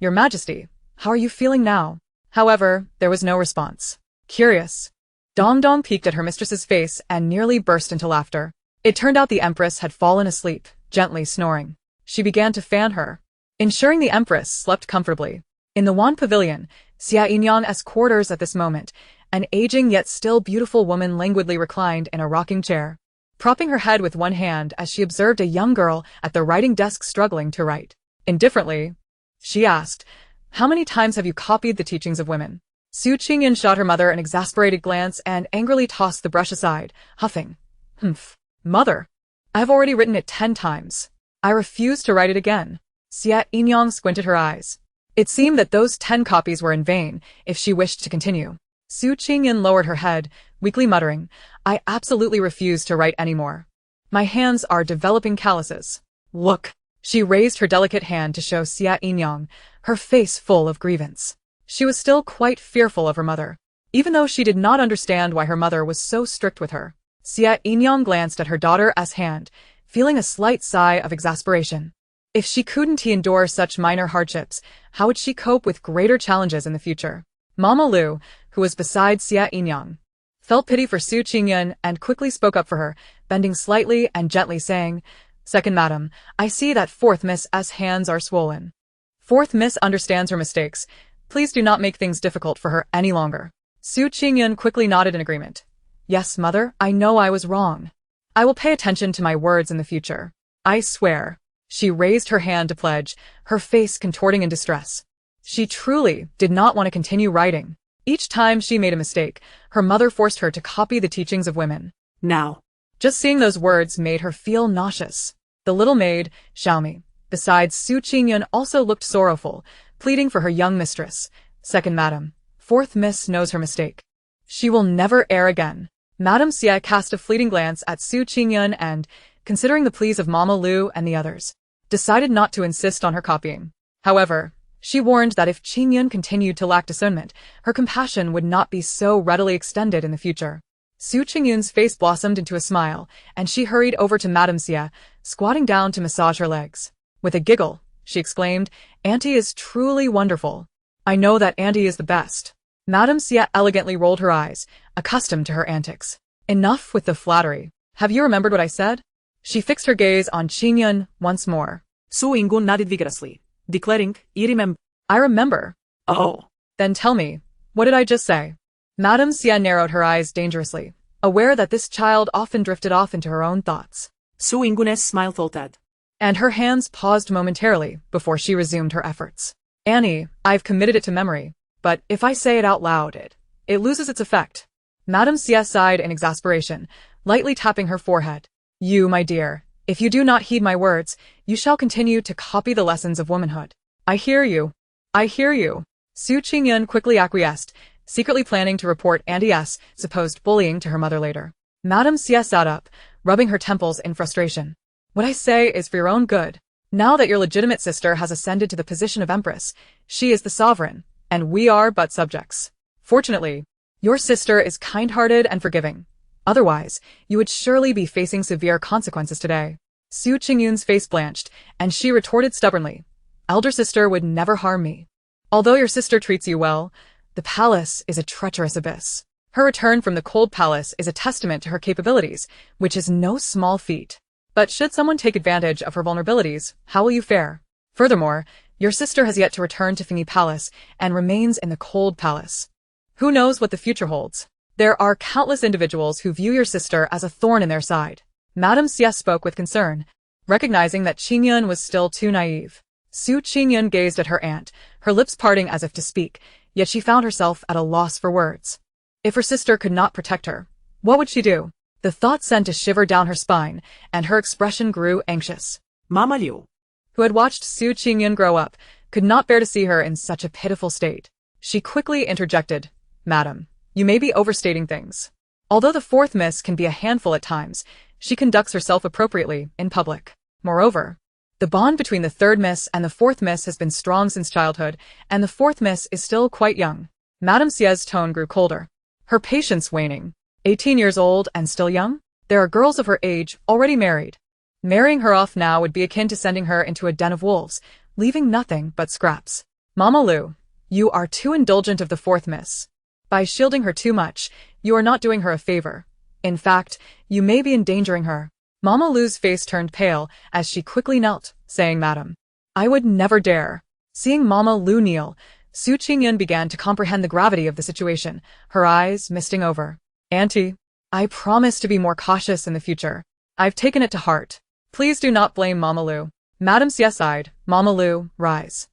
Your Majesty, how are you feeling now? However, there was no response. Curious, Dong Dong peeked at her mistress's face and nearly burst into laughter. It turned out the Empress had fallen asleep, gently snoring. She began to fan her, ensuring the Empress slept comfortably. In the Wan Pavilion, Xia Yinyang's quarters at this moment, an aging yet still beautiful woman languidly reclined in a rocking chair, propping her head with one hand as she observed a young girl at the writing desk struggling to write. Indifferently, she asked, How many times have you copied the teachings of women? Su Qingyan shot her mother an exasperated glance and angrily tossed the brush aside, huffing. Humph. Mother. I've already written it 10 times. I refuse to write it again. Xia Yinyang squinted her eyes. It seemed that those 10 copies were in vain if she wished to continue. Su Qingyan lowered her head, weakly muttering, I absolutely refuse to write any more. My hands are developing calluses. Look. She raised her delicate hand to show Xia Yinyang, her face full of grievance. She was still quite fearful of her mother, even though she did not understand why her mother was so strict with her. Xia Yinyang glanced at her daughter's hand, feeling a slight sigh of exasperation. If she couldn't endure such minor hardships, how would she cope with greater challenges in the future? Mama Lu, who was beside Xia Yinyang, felt pity for Su Qingyan and quickly spoke up for her, bending slightly and gently saying, Second madam, I see that fourth Miss's hands are swollen. Fourth Miss understands her mistakes. Please do not make things difficult for her any longer. Su Qingyan quickly nodded in agreement. Yes, mother, I know I was wrong. I will pay attention to my words in the future. I swear. She raised her hand to pledge, her face contorting in distress. She truly did not want to continue writing. Each time she made a mistake, her mother forced her to copy the teachings of women. Now. Just seeing those words made her feel nauseous. The little maid, Xiaomi, besides Su Qingyan, also looked sorrowful, pleading for her young mistress. Second madam, fourth miss knows her mistake. She will never err again. Madame Xia cast a fleeting glance at Su Qingyan and, considering the pleas of Mama Lu and the others, decided not to insist on her copying. However, she warned that if Qingyan continued to lack discernment, her compassion would not be so readily extended in the future. Su Qingyan's face blossomed into a smile, and she hurried over to Madame Xia, squatting down to massage her legs. With a giggle, she exclaimed, Auntie is truly wonderful. I know that Auntie is the best. Madame Xia elegantly rolled her eyes, accustomed to her antics. Enough with the flattery. Have you remembered what I said? She fixed her gaze on Qingyan once more. Su Yinggun nodded vigorously, declaring, I remember. Oh. Then tell me, what did I just say? Madame Xia narrowed her eyes dangerously, aware that this child often drifted off into her own thoughts. Su Yinggun's smile faltered, and her hands paused momentarily before she resumed her efforts. Annie, I've committed it to memory, but if I say it out loud, it loses its effect. Madame Xia sighed in exasperation, lightly tapping her forehead. You, my dear, if you do not heed my words, you shall continue to copy the lessons of womanhood. I hear you. I hear you. Su Qingyan quickly acquiesced, secretly planning to report Auntie's supposed bullying to her mother later. Madame Xia sat up, rubbing her temples in frustration. What I say is for your own good. Now that your legitimate sister has ascended to the position of Empress, she is the sovereign, and we are but subjects. Fortunately, your sister is kind-hearted and forgiving. Otherwise, you would surely be facing severe consequences today. Su Qingyan's face blanched, and she retorted stubbornly. Elder sister would never harm me. Although your sister treats you well, the palace is a treacherous abyss. Her return from the cold palace is a testament to her capabilities, which is no small feat. But should someone take advantage of her vulnerabilities, how will you fare? Furthermore, your sister has yet to return to Fingy Palace and remains in the cold palace. Who knows what the future holds? There are countless individuals who view your sister as a thorn in their side. Madame Xia spoke with concern, recognizing that Qingyan was still too naive. Su Qingyan gazed at her aunt, her lips parting as if to speak, yet she found herself at a loss for words. If her sister could not protect her, what would she do? The thought sent a shiver down her spine, and her expression grew anxious. Mama Liu, who had watched Su Qingyan grow up, could not bear to see her in such a pitiful state. She quickly interjected, Madam, you may be overstating things. Although the fourth miss can be a handful at times, she conducts herself appropriately in public. Moreover, the bond between the third miss and the fourth miss has been strong since childhood, and the fourth miss is still quite young. Madame Xia's tone grew colder, her patience waning. 18 years old and still young? There are girls of her age already married. Marrying her off now would be akin to sending her into a den of wolves, leaving nothing but scraps. Mama Lu, you are too indulgent of the fourth miss. By shielding her too much, you are not doing her a favor. In fact, you may be endangering her. Mama Lu's face turned pale as she quickly knelt, saying, Madam, I would never dare. Seeing Mama Lu kneel, Su Qingyan began to comprehend the gravity of the situation, her eyes misting over. Auntie, I promise to be more cautious in the future. I've taken it to heart. Please do not blame Mama Lu. Madame Xia sighed. Mama Lu, rise.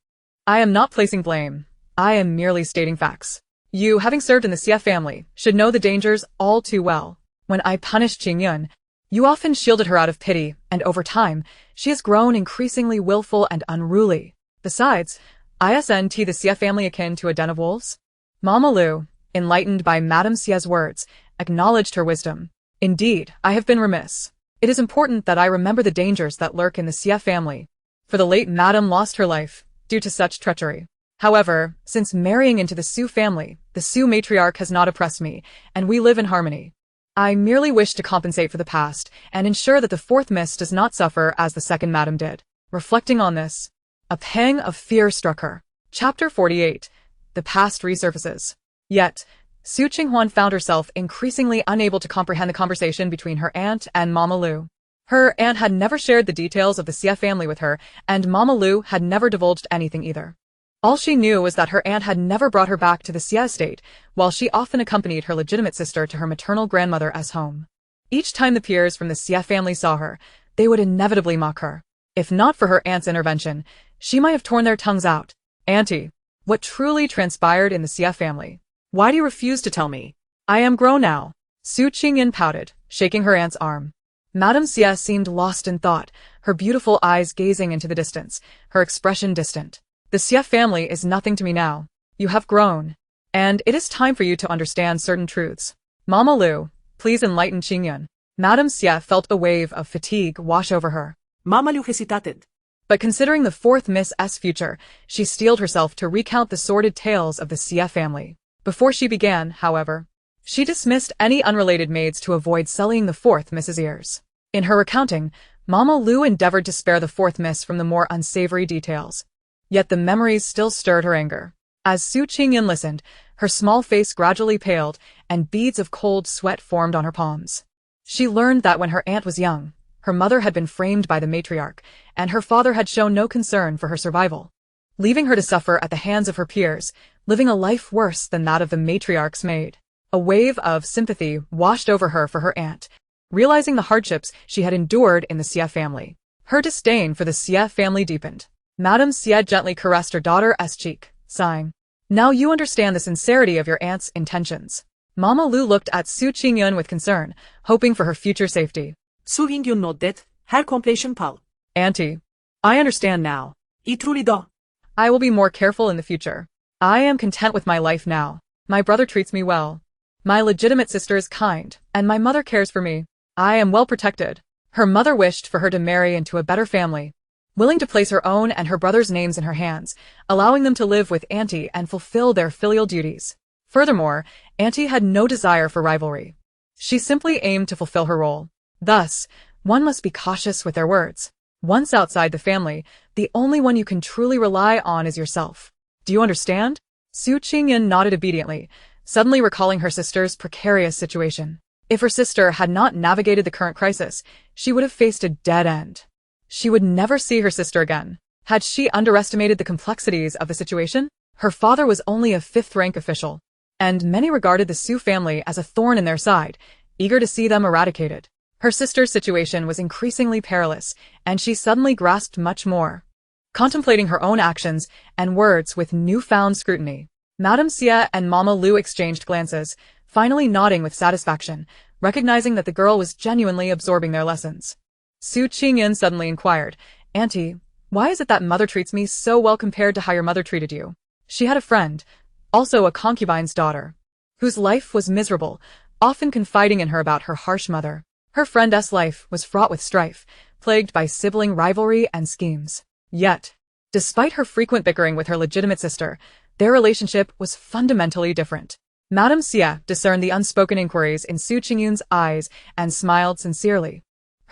I am not placing blame. I am merely stating facts. You, having served in the CF family, should know the dangers all too well. When I punished Qing Yun, you often shielded her out of pity, and over time, she has grown increasingly willful and unruly. Besides, isn't the CF family akin to a den of wolves? Mama Lu, enlightened by Madame Xia's words, acknowledged her wisdom. Indeed, I have been remiss. It is important that I remember the dangers that lurk in the CF family, for the late Madame lost her life due to such treachery. However, since marrying into the Su family, the Su matriarch has not oppressed me, and we live in harmony. I merely wish to compensate for the past and ensure that the fourth miss does not suffer as the second madam did. Reflecting on this, a pang of fear struck her. Chapter 48. The past resurfaces. Yet, Su Qing Huan found herself increasingly unable to comprehend the conversation between her aunt and Mama Lu. Her aunt had never shared the details of the Xia family with her, and Mama Lu had never divulged anything either. All she knew was that her aunt had never brought her back to the Xia estate, while she often accompanied her legitimate sister to her maternal grandmother's home. Each time the peers from the Xia family saw her, they would inevitably mock her. If not for her aunt's intervention, she might have torn their tongues out. Auntie, what truly transpired in the Xia family? Why do you refuse to tell me? I am grown now. Su Qingyan pouted, shaking her aunt's arm. Madame Xia seemed lost in thought, her beautiful eyes gazing into the distance, her expression distant. The Xia family is nothing to me now. You have grown, and it is time for you to understand certain truths. Mama Lu, please enlighten Qingyun. Madame Xia felt a wave of fatigue wash over her. Mama Lu hesitated. But considering the fourth Miss' future, she steeled herself to recount the sordid tales of the Xia family. Before she began, however, she dismissed any unrelated maids to avoid sullying the fourth Miss's ears. In her recounting, Mama Lu endeavored to spare the fourth Miss from the more unsavory details. Yet the memories still stirred her anger. As Su Qingyan listened, her small face gradually paled, and beads of cold sweat formed on her palms. She learned that when her aunt was young, her mother had been framed by the matriarch, and her father had shown no concern for her survival, leaving her to suffer at the hands of her peers, living a life worse than that of the matriarch's maid. A wave of sympathy washed over her for her aunt, realizing the hardships she had endured in the Xia family. Her disdain for the Xia family deepened. Madame Xia gently caressed her daughter's cheek, sighing. Now you understand the sincerity of your aunt's intentions. Mama Lu looked at Su Qingyun with concern, hoping for her future safety. Su Qingyun nodded, her complexion pale. Auntie, I understand now. I truly do. I will be more careful in the future. I am content with my life now. My brother treats me well. My legitimate sister is kind, and my mother cares for me. I am well protected. Her mother wished for her to marry into a better family, willing to place her own and her brother's names in her hands, allowing them to live with Auntie and fulfill their filial duties. Furthermore, Auntie had no desire for rivalry. She simply aimed to fulfill her role. Thus, one must be cautious with their words. Once outside the family, the only one you can truly rely on is yourself. Do you understand? Su Qingyan nodded obediently, suddenly recalling her sister's precarious situation. If her sister had not navigated the current crisis, she would have faced a dead end. She would never see her sister again. Had she underestimated the complexities of the situation? Her father was only a fifth-rank official, and many regarded the Su family as a thorn in their side, eager to see them eradicated. Her sister's situation was increasingly perilous, and she suddenly grasped much more. Contemplating her own actions and words with newfound scrutiny, Madame Xia and Mama Lu exchanged glances, finally nodding with satisfaction, recognizing that the girl was genuinely absorbing their lessons. Su Qingyan suddenly inquired, Auntie, why is it that mother treats me so well compared to how your mother treated you? She had a friend, also a concubine's daughter, whose life was miserable, often confiding in her about her harsh mother. Her friend's life was fraught with strife, plagued by sibling rivalry and schemes. Yet, despite her frequent bickering with her legitimate sister, their relationship was fundamentally different. Madame Xia discerned the unspoken inquiries in Su Qingyan's eyes and smiled sincerely,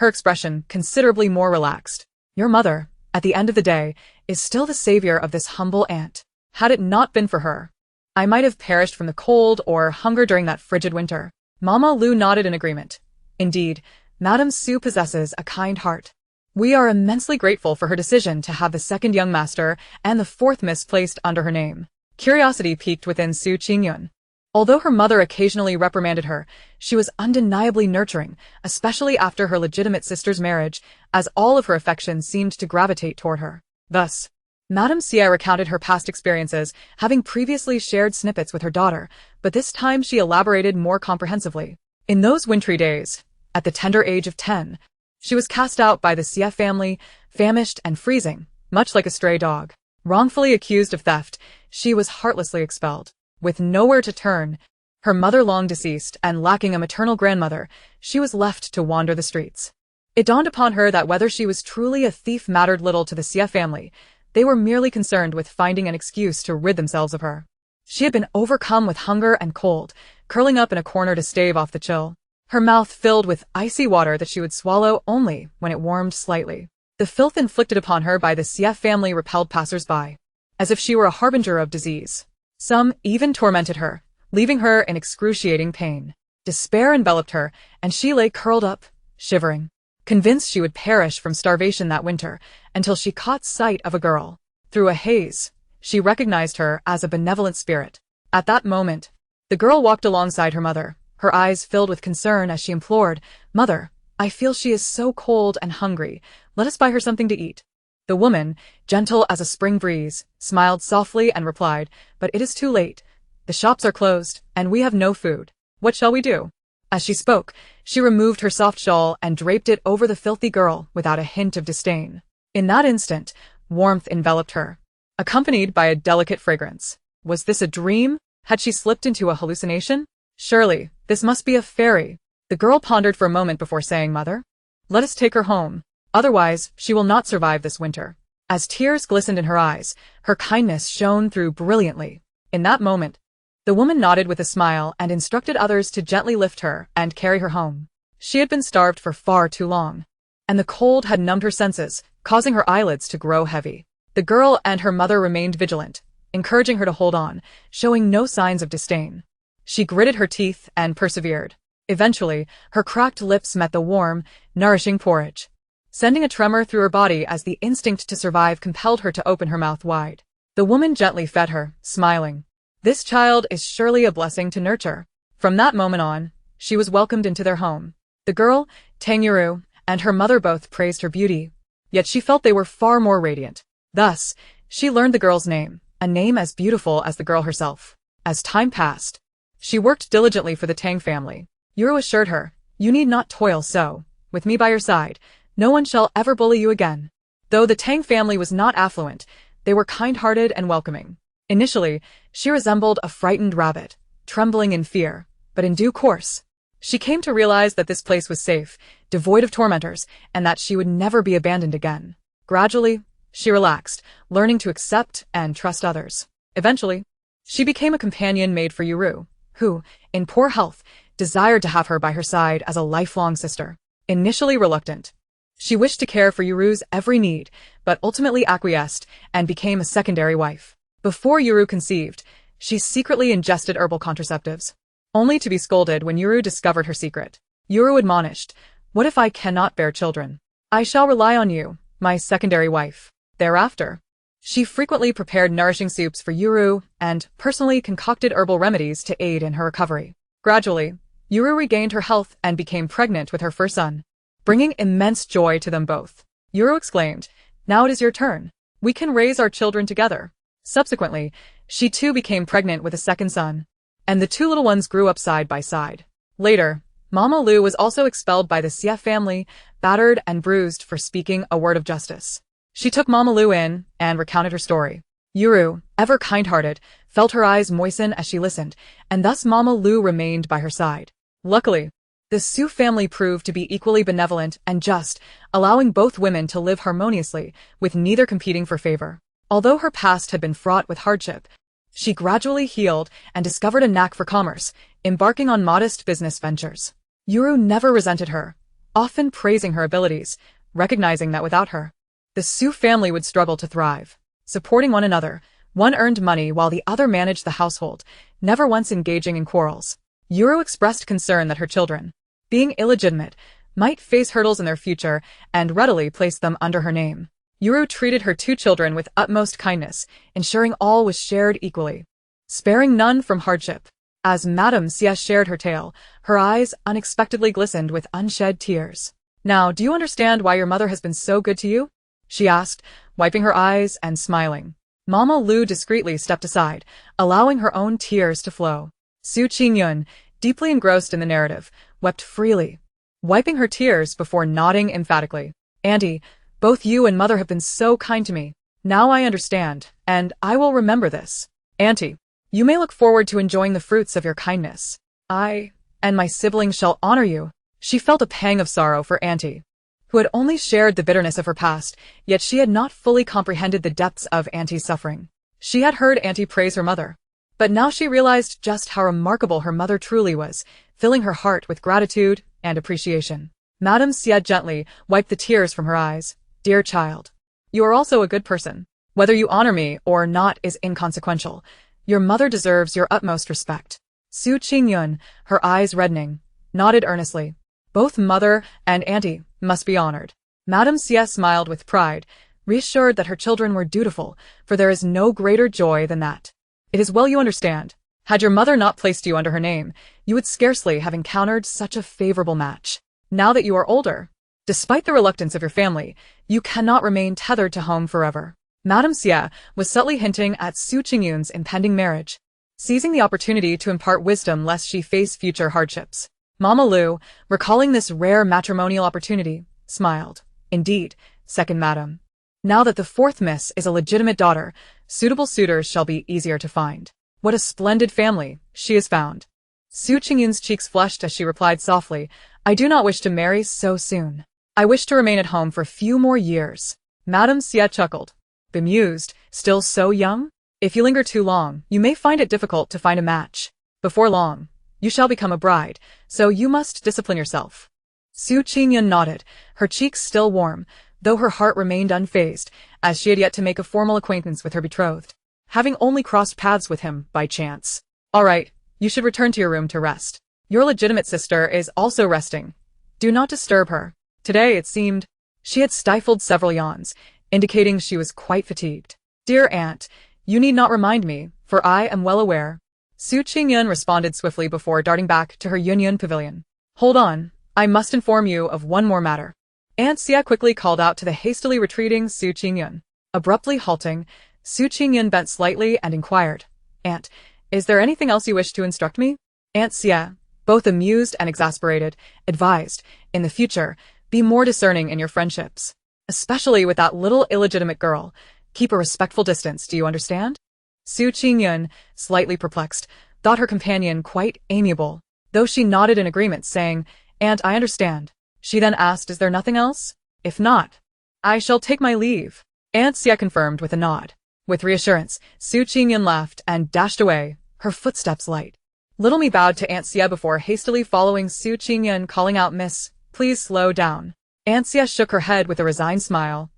her expression considerably more relaxed. Your mother, at the end of the day, is still the savior of this humble aunt. Had it not been for her, I might have perished from the cold or hunger during that frigid winter. Mama Lu nodded in agreement. Indeed, Madame Su possesses a kind heart. We are immensely grateful for her decision to have the second young master and the fourth miss placed under her name. Curiosity piqued within Su Qingyun. Although her mother occasionally reprimanded her, she was undeniably nurturing, especially after her legitimate sister's marriage, as all of her affection seemed to gravitate toward her. Thus, Madame I recounted her past experiences, having previously shared snippets with her daughter, but this time she elaborated more comprehensively. In those wintry days, at the tender age of 10, she was cast out by the CF family, famished and freezing, much like a stray dog. Wrongfully accused of theft, she was heartlessly expelled. With nowhere to turn, her mother long deceased and lacking a maternal grandmother, she was left to wander the streets. It dawned upon her that whether she was truly a thief mattered little to the CF family. They were merely concerned with finding an excuse to rid themselves of her. She had been overcome with hunger and cold, curling up in a corner to stave off the chill. Her mouth filled with icy water that she would swallow only when it warmed slightly. The filth inflicted upon her by the CF family repelled passers-by, as if she were a harbinger of disease. Some even tormented her, leaving her in excruciating pain. Despair enveloped her, and she lay curled up, shivering, convinced she would perish from starvation that winter, until she caught sight of a girl. Through a haze, she recognized her as a benevolent spirit. At that moment, the girl walked alongside her mother, her eyes filled with concern as she implored, "Mother, I feel she is so cold and hungry. Let us buy her something to eat." The woman, gentle as a spring breeze, smiled softly and replied, "But it is too late. The shops are closed, and we have no food. What shall we do?" As she spoke, she removed her soft shawl and draped it over the filthy girl without a hint of disdain. In that instant, warmth enveloped her, accompanied by a delicate fragrance. Was this a dream? Had she slipped into a hallucination? Surely, this must be a fairy. The girl pondered for a moment before saying, "Mother, let us take her home. Otherwise, she will not survive this winter." As tears glistened in her eyes, her kindness shone through brilliantly. In that moment, the woman nodded with a smile and instructed others to gently lift her and carry her home. She had been starved for far too long, and the cold had numbed her senses, causing her eyelids to grow heavy. The girl and her mother remained vigilant, encouraging her to hold on, showing no signs of disdain. She gritted her teeth and persevered. Eventually, her cracked lips met the warm, nourishing porridge, sending a tremor through her body as the instinct to survive compelled her to open her mouth wide. The woman gently fed her, smiling. This child is surely a blessing to nurture. From that moment on, she was welcomed into their home. The girl, Tangyuru, and her mother both praised her beauty, yet she felt they were far more radiant. Thus, she learned the girl's name, a name as beautiful as the girl herself. As time passed, she worked diligently for the Tang family. Yuru assured her, "You need not toil so. With me by your side, no one shall ever bully you again." Though the Tang family was not affluent, they were kind-hearted and welcoming. Initially, she resembled a frightened rabbit, trembling in fear, but in due course, she came to realize that this place was safe, devoid of tormentors, and that she would never be abandoned again. Gradually, she relaxed, learning to accept and trust others. Eventually, she became a companion made for Yuru, who, in poor health, desired to have her by her side as a lifelong sister. Initially reluctant, she wished to care for Yuru's every need, but ultimately acquiesced and became a secondary wife. Before Yuru conceived, she secretly ingested herbal contraceptives, only to be scolded when Yuru discovered her secret. Yuru admonished, "What if I cannot bear children? I shall rely on you, my secondary wife." Thereafter, she frequently prepared nourishing soups for Yuru and personally concocted herbal remedies to aid in her recovery. Gradually, Yuru regained her health and became pregnant with her first son, bringing immense joy to them both. Yuru exclaimed, "Now it is your turn. We can raise our children together." Subsequently, she too became pregnant with a second son, and the two little ones grew up side by side. Later, Mama Lu was also expelled by the CF family, battered and bruised for speaking a word of justice. She took Mama Lu in and recounted her story. Yuru, ever kind-hearted, felt her eyes moisten as she listened, and thus Mama Lu remained by her side. Luckily, the Su family proved to be equally benevolent and just, allowing both women to live harmoniously, with neither competing for favor. Although her past had been fraught with hardship, she gradually healed and discovered a knack for commerce, embarking on modest business ventures. Yuru never resented her, often praising her abilities, recognizing that without her, the Su family would struggle to thrive. Supporting one another, one earned money while the other managed the household, never once engaging in quarrels. Yuru expressed concern that her children, being illegitimate, might face hurdles in their future and readily placed them under her name. Yuru treated her two children with utmost kindness, ensuring all was shared equally, sparing none from hardship. As Madame I shared her tale, her eyes unexpectedly glistened with unshed tears. "Now, do you understand why your mother has been so good to you?" she asked, wiping her eyes and smiling. Mama Lu discreetly stepped aside, allowing her own tears to flow. Su Qingyun, deeply engrossed in the narrative, wept freely, wiping her tears before nodding emphatically. Auntie, both you and Mother have been so kind to me. Now I understand, and I will remember this. Auntie, you may look forward to enjoying the fruits of your kindness. I and my siblings shall honor you. She felt a pang of sorrow for Auntie, who had only shared the bitterness of her past, yet she had not fully comprehended the depths of Auntie's suffering. She had heard Auntie praise her mother, but now she realized just how remarkable her mother truly was, filling her heart with gratitude and appreciation. Madame Xie gently wiped the tears from her eyes. Dear child, you are also a good person. Whether you honor me or not is inconsequential. Your mother deserves your utmost respect. Su Qingyun, her eyes reddening, nodded earnestly. Both mother and auntie must be honored. Madame Xie smiled with pride, reassured that her children were dutiful, for there is no greater joy than that. It is well you understand. Had your mother not placed you under her name, you would scarcely have encountered such a favorable match. Now that you are older, despite the reluctance of your family, you cannot remain tethered to home forever. Madame Xie was subtly hinting at Su Qingyun's impending marriage, seizing the opportunity to impart wisdom lest she face future hardships. Mama Lu, recalling this rare matrimonial opportunity, smiled. Indeed, second madam. Now that the fourth miss is a legitimate daughter, suitable suitors shall be easier to find. What a splendid family she has found. Su Qingyun's cheeks flushed as she replied softly, I do not wish to marry so soon. I wish to remain at home for a few more years. Madame Xie chuckled, bemused. Still so young? If you linger too long, you may find it difficult to find a match. Before long, you shall become a bride, so you must discipline yourself. Su Qingyun nodded, her cheeks still warm, though her heart remained unfazed, as she had yet to make a formal acquaintance with her betrothed, having only crossed paths with him by chance. All right, you should return to your room to rest. Your legitimate sister is also resting. Do not disturb her. Today, it seemed, she had stifled several yawns, indicating she was quite fatigued. Dear aunt, you need not remind me, for I am well aware. Su Qingyun responded swiftly before darting back to her Yunyun pavilion. Hold on, I must inform you of one more matter. Aunt Xie quickly called out to the hastily retreating Su Qingyun. Abruptly halting, Su Qingyun bent slightly and inquired, Aunt, is there anything else you wish to instruct me? Aunt Xie, both amused and exasperated, advised, in the future, be more discerning in your friendships. Especially with that little illegitimate girl. Keep a respectful distance, do you understand? Su Qingyun, slightly perplexed, thought her companion quite amiable, though she nodded in agreement, saying, Aunt, I understand. She then asked, is there nothing else? If not, I shall take my leave. Aunt Xie confirmed with a nod. With reassurance, Su Qingyun laughed and dashed away, her footsteps light. Little Me bowed to Aunt Xie before hastily following Su Qingyun, calling out, Miss, please slow down. Aunt Xie shook her head with a resigned smile,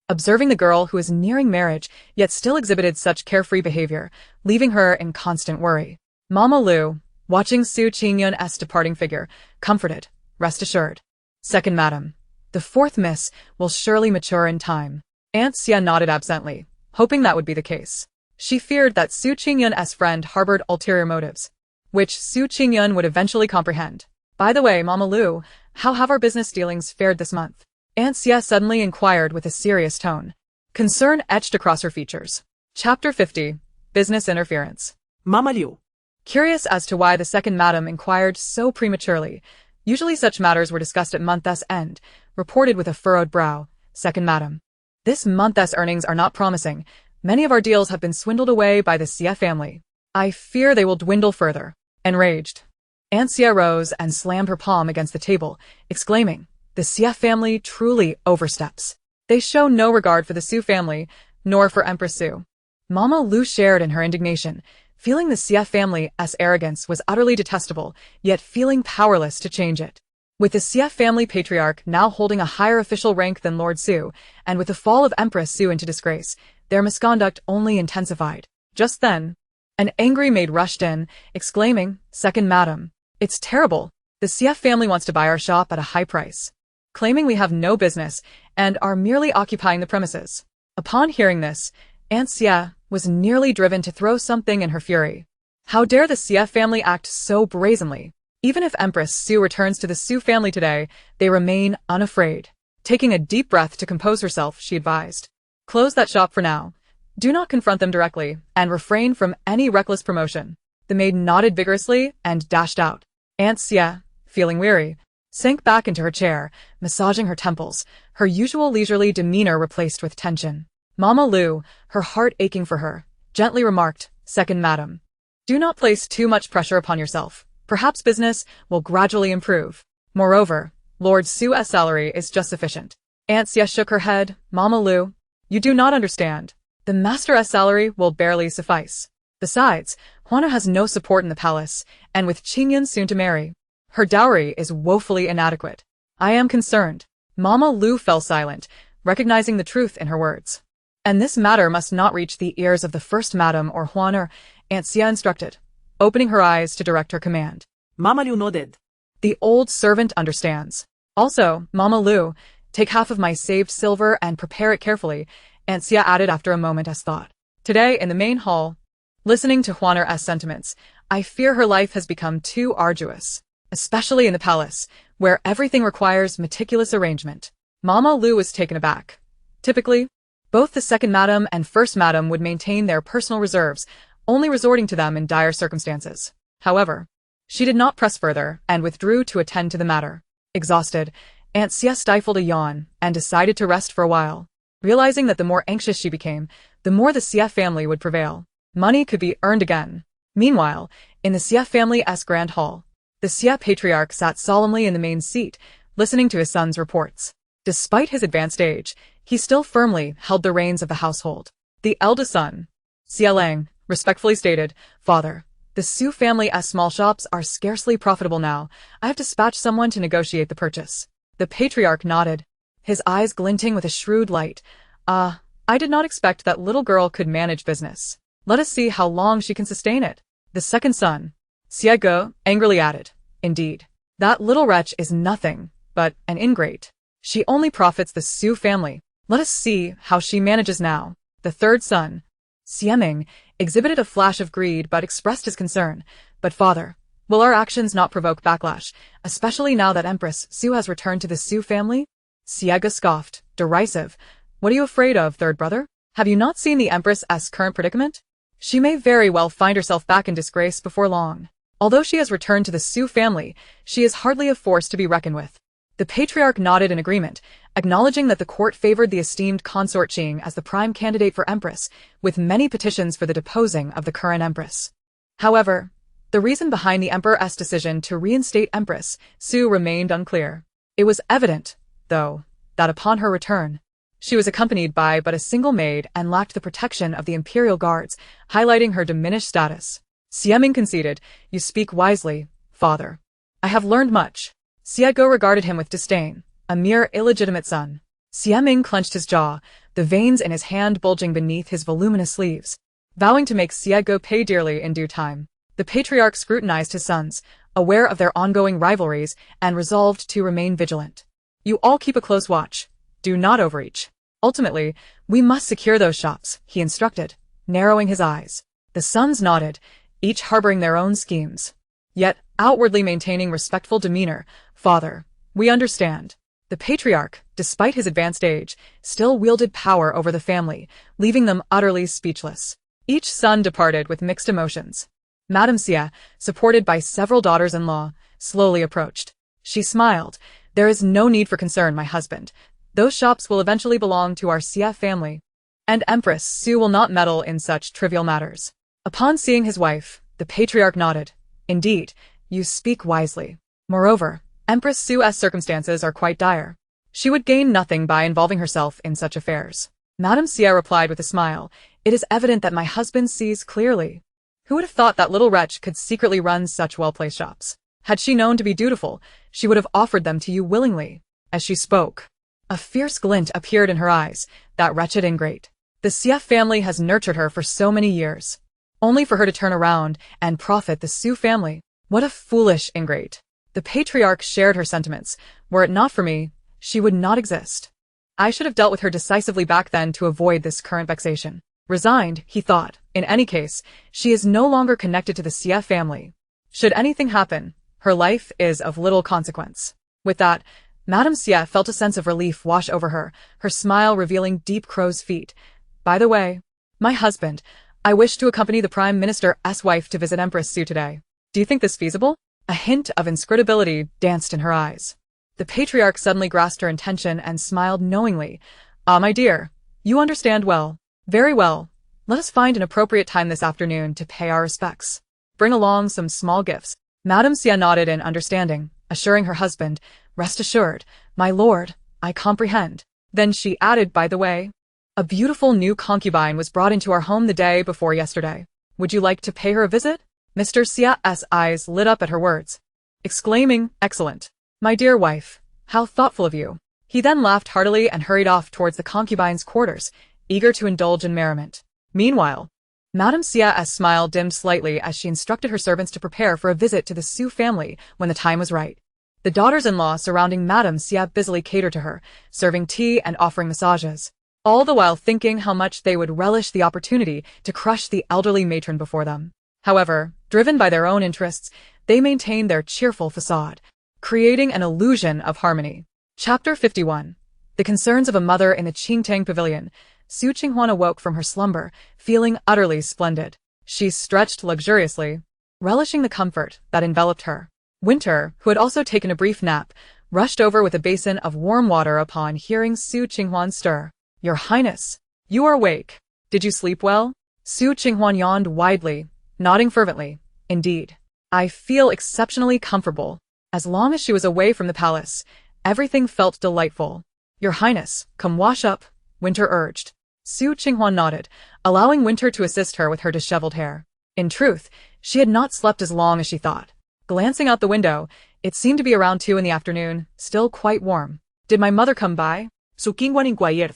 observing the girl who was nearing marriage yet still exhibited such carefree behavior, leaving her in constant worry. Mama Lu, watching Su Qingyun's departing figure, comforted, rest assured. Second madam, the fourth miss will surely mature in time. Aunt Xie nodded absently, hoping that would be the case. She feared that Su Qingyun's friend harbored ulterior motives, which Su Qingyun would eventually comprehend. By the way, Mama Lu, how have our business dealings fared this month? Aunt Xie suddenly inquired with a serious tone. Concern etched across her features. Chapter 50. Business Interference. Mama Liu. Curious as to why the second madam inquired so prematurely. Usually such matters were discussed at month's end, reported with a furrowed brow. Second madam. This month's earnings are not promising. Many of our deals have been swindled away by the Xie family. I fear they will dwindle further. Enraged, Aunt Xie rose and slammed her palm against the table, exclaiming, the Xie family truly oversteps. They show no regard for the Su family, nor for Empress Su. Mama Lu shared in her indignation, feeling the Xie family's arrogance was utterly detestable, yet feeling powerless to change it. With the Xie family patriarch now holding a higher official rank than Lord Su, and with the fall of Empress Su into disgrace, their misconduct only intensified. Just then, an angry maid rushed in, exclaiming, Second madam, it's terrible. The Xie family wants to buy our shop at a high price, claiming we have no business and are merely occupying the premises. Upon hearing this, Aunt Xie was nearly driven to throw something in her fury. How dare the Xie family act so brazenly? Even if Empress Su returns to the Su family today, they remain unafraid. Taking a deep breath to compose herself, she advised. Close that shop for now. Do not confront them directly, and refrain from any reckless promotion. The maid nodded vigorously and dashed out. Aunt Xie, feeling weary, sank back into her chair, massaging her temples, her usual leisurely demeanor replaced with tension. Mama Lu, her heart aching for her, gently remarked, "Second madam, do not place too much pressure upon yourself. Perhaps business will gradually improve. Moreover, Lord Su's salary is just sufficient." Aunt Xie shook her head. "Mama Lu, you do not understand. The master's salary will barely suffice. Besides, Huana has no support in the palace, and with Qing Huan soon to marry, her dowry is woefully inadequate. I am concerned." Mama Lu fell silent, recognizing the truth in her words. "And this matter must not reach the ears of the first madam or Huaner," Aunt Xie instructed, opening her eyes to direct her command. Mama Lu nodded. "The old servant understands. Also, Mama Lu, take half of my saved silver and prepare it carefully," Aunt Xie added after a moment's thought. Today, in the main hall, listening to Huaner's sentiments, I fear her life has become too arduous, especially in the palace, where everything requires meticulous arrangement. Mama Lu was taken aback. Typically, both the second madam and first madam would maintain their personal reserves, only resorting to them in dire circumstances. However, she did not press further and withdrew to attend to the matter. Exhausted, Aunt Xie stifled a yawn and decided to rest for a while, realizing that the more anxious she became, the more the Xie family would prevail. Money could be earned again. Meanwhile, in the Xie family's grand hall, the Xie patriarch sat solemnly in the main seat, listening to his son's reports. Despite his advanced age, he still firmly held the reins of the household. The eldest son, Xie Lang, respectfully stated, "Father, the Su family's small shops are scarcely profitable now. I have dispatched someone to negotiate the purchase." The patriarch nodded, his eyes glinting with a shrewd light. I did not expect that little girl could manage business. Let us see how long she can sustain it." The second son, Xie Ge, angrily added, "Indeed, that little wretch is nothing but an ingrate. She only profits the Su family. Let us see how she manages now." The third son, Xie Ming, exhibited a flash of greed but expressed his concern. "But father, will our actions not provoke backlash, especially now that Empress Su has returned to the Su family?" Xie Ge scoffed, derisive. "What are you afraid of, third brother? Have you not seen the Empress's current predicament? She may very well find herself back in disgrace before long. Although she has returned to the Su family, she is hardly a force to be reckoned with." The patriarch nodded in agreement, acknowledging that the court favored the esteemed consort Qing as the prime candidate for Empress, with many petitions for the deposing of the current Empress. However, the reason behind the Emperor's decision to reinstate Empress Su remained unclear. It was evident, though, that upon her return, she was accompanied by but a single maid and lacked the protection of the imperial guards, highlighting her diminished status. Xie Ming conceded, "You speak wisely, father. I have learned much." Xie Ge regarded him with disdain, a mere illegitimate son. Xie Ming clenched his jaw, the veins in his hand bulging beneath his voluminous sleeves, vowing to make Xie Ge pay dearly in due time. The patriarch scrutinized his sons, aware of their ongoing rivalries and resolved to remain vigilant. "You all keep a close watch. Do not overreach. Ultimately, we must secure those shops," he instructed, narrowing his eyes. The sons nodded, each harboring their own schemes, yet outwardly maintaining respectful demeanor. "Father, we understand." The patriarch, despite his advanced age, still wielded power over the family, leaving them utterly speechless. Each son departed with mixed emotions. Madame Xie, supported by several daughters-in-law, slowly approached. She smiled. "There is no need for concern, my husband. Those shops will eventually belong to our Xie family, and Empress Su will not meddle in such trivial matters." Upon seeing his wife, the patriarch nodded. "Indeed, you speak wisely. Moreover, Empress Su's circumstances are quite dire. She would gain nothing by involving herself in such affairs." Madame Xie replied with a smile, "It is evident that my husband sees clearly. Who would have thought that little wretch could secretly run such well-placed shops? Had she known to be dutiful, she would have offered them to you willingly." As she spoke, a fierce glint appeared in her eyes. "That wretched ingrate. The Xie family has nurtured her for so many years, only for her to turn around and profit the Su family. What a foolish ingrate." The patriarch shared her sentiments. "Were it not for me, she would not exist. I should have dealt with her decisively back then to avoid this current vexation." Resigned, he thought, in any case, she is no longer connected to the Xie family. Should anything happen, her life is of little consequence. With that, Madame Xia felt a sense of relief wash over her, her smile revealing deep crow's feet. By the way, my husband, I wish to accompany the Prime Minister's wife to visit Empress I today. Do you think this feasible? A hint of inscrutability danced in her eyes. The patriarch suddenly grasped her intention and smiled knowingly. Ah, my dear, you understand well. Very well. Let us find an appropriate time this afternoon to pay our respects. Bring along some small gifts. Madame Xia nodded in understanding, assuring her husband, rest assured, my lord, I comprehend. Then she added, by the way, a beautiful new concubine was brought into our home the day before yesterday. Would you like to pay her a visit? Mr. Xia's eyes lit up at her words, exclaiming, excellent. My dear wife, how thoughtful of you. He then laughed heartily and hurried off towards the concubine's quarters, eager to indulge in merriment. Meanwhile, Madame Xia's smile dimmed slightly as she instructed her servants to prepare for a visit to the Su family when the time was right. The daughters-in-law surrounding Madame Xia busily catered to her, serving tea and offering massages, all the while thinking how much they would relish the opportunity to crush the elderly matron before them. However, driven by their own interests, they maintained their cheerful facade, creating an illusion of harmony. Chapter 51. The Concerns of a Mother in the Qing Pavilion. Qing Huan awoke from her slumber, feeling utterly splendid. She stretched luxuriously, relishing the comfort that enveloped her. Winter, who had also taken a brief nap, rushed over with a basin of warm water upon hearing Qing Huan stir. Your Highness, you are awake. Did you sleep well? Qing Huan yawned widely, nodding fervently. Indeed. I feel exceptionally comfortable. As long as she was away from the palace, everything felt delightful. Your Highness, come wash up, Winter urged. Qing Huan nodded, allowing Winter to assist her with her disheveled hair. In truth, she had not slept as long as she thought. Glancing out the window, it seemed to be around 2 in the afternoon, still quite warm. Did my mother come by? Qing Huan inquired,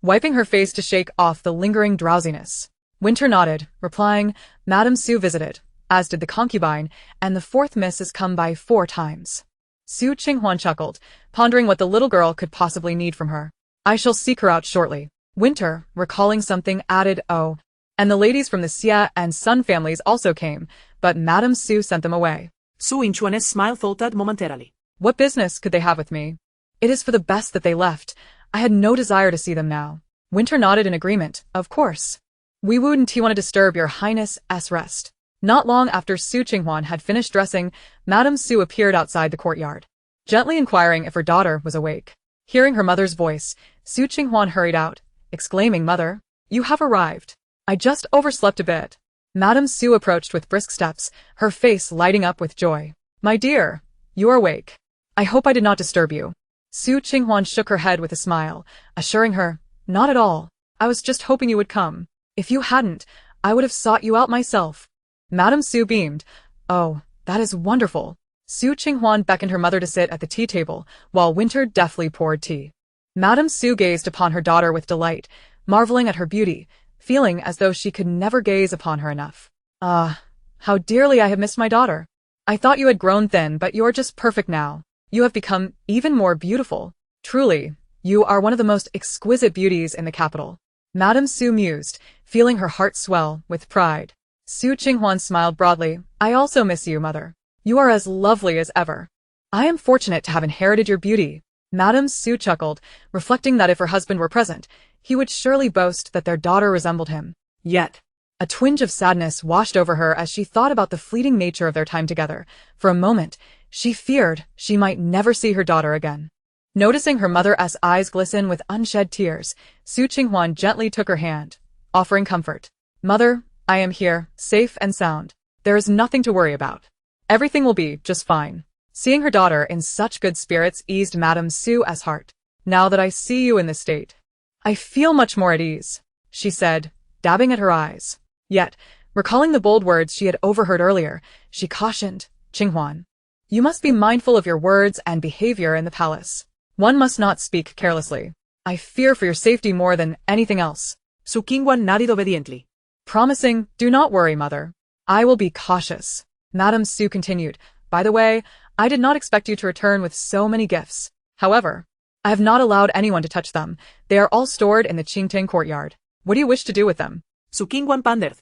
wiping her face to shake off the lingering drowsiness. Winter nodded, replying, Madame Su visited, as did the concubine, and the 4th miss has come by 4 times. Qing Huan chuckled, pondering what the little girl could possibly need from her. I shall seek her out shortly. Winter, recalling something, added, oh, and the ladies from the Xia and Sun families also came, but Madame Su sent them away. Qing Huan's smile faltered momentarily. What business could they have with me? It is for the best that they left. I had no desire to see them now. Winter nodded in agreement, of course. We wouldn't want to disturb your Highness's rest. Not long after Qing Huan had finished dressing, Madame Su appeared outside the courtyard, gently inquiring if her daughter was awake. Hearing her mother's voice, Qing Huan hurried out, exclaiming, Mother, you have arrived. I just overslept a bit. Madame Su approached with brisk steps, her face lighting up with joy. My dear, you are awake. I hope I did not disturb you. Qing Huan shook her head with a smile, assuring her, not at all. I was just hoping you would come. If you hadn't, I would have sought you out myself. Madame Su beamed. Oh, that is wonderful. Qing Huan beckoned her mother to sit at the tea table, while Winter deftly poured tea. Madame Su gazed upon her daughter with delight, marveling at her beauty, feeling as though she could never gaze upon her enough. Ah, how dearly I have missed my daughter. I thought you had grown thin, but you are just perfect now. You have become even more beautiful. Truly, you are one of the most exquisite beauties in the capital. Madame Su mused, feeling her heart swell with pride. Qing Huan smiled broadly. I also miss you, Mother. You are as lovely as ever. I am fortunate to have inherited your beauty. Madame Su chuckled, reflecting that if her husband were present, he would surely boast that their daughter resembled him. Yet, a twinge of sadness washed over her as she thought about the fleeting nature of their time together. For a moment, she feared she might never see her daughter again. Noticing her mother's eyes glisten with unshed tears, Qing Huan gently took her hand, offering comfort. Mother, I am here, safe and sound. There is nothing to worry about. Everything will be just fine. Seeing her daughter in such good spirits eased Madame Su's heart. Now that I see you in this state, I feel much more at ease, she said, dabbing at her eyes. Yet, recalling the bold words she had overheard earlier, she cautioned, Qing Huan, you must be mindful of your words and behavior in the palace. One must not speak carelessly. I fear for your safety more than anything else. Qing Huan nodded obediently, promising, do not worry, Mother. I will be cautious. Madame Su continued, by the way, I did not expect you to return with so many gifts. However, I have not allowed anyone to touch them. They are all stored in the Qingtang courtyard. What do you wish to do with them? Qing Huan pondered,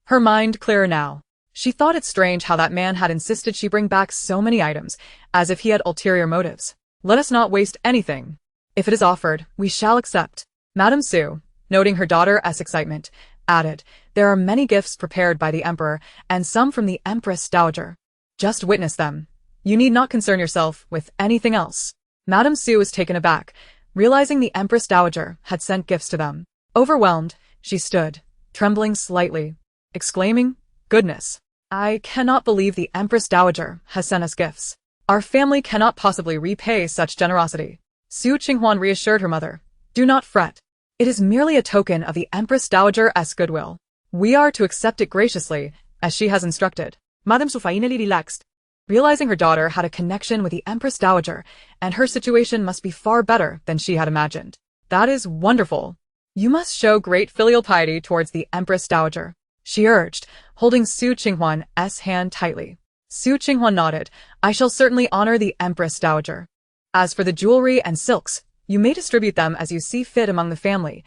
her mind clearer now. She thought it strange how that man had insisted she bring back so many items, as if he had ulterior motives. Let us not waste anything. If it is offered, we shall accept. Madame Su, noting her daughter's excitement, added, there are many gifts prepared by the emperor, and some from the Empress Dowager. Just witness them. You need not concern yourself with anything else. Madame Su was taken aback, realizing the Empress Dowager had sent gifts to them. Overwhelmed, she stood, trembling slightly, exclaiming, goodness! I cannot believe the Empress Dowager has sent us gifts. Our family cannot possibly repay such generosity. Qing Huan reassured her mother. Do not fret. It is merely a token of the Empress Dowager's goodwill. We are to accept it graciously, as she has instructed. Madame Su finally relaxed. Realizing her daughter had a connection with the Empress Dowager, and her situation must be far better than she had imagined. That is wonderful. You must show great filial piety towards the Empress Dowager, she urged, holding Qing Huan's hand tightly. Qing Huan nodded. I shall certainly honor the Empress Dowager. As for the jewelry and silks, you may distribute them as you see fit among the family,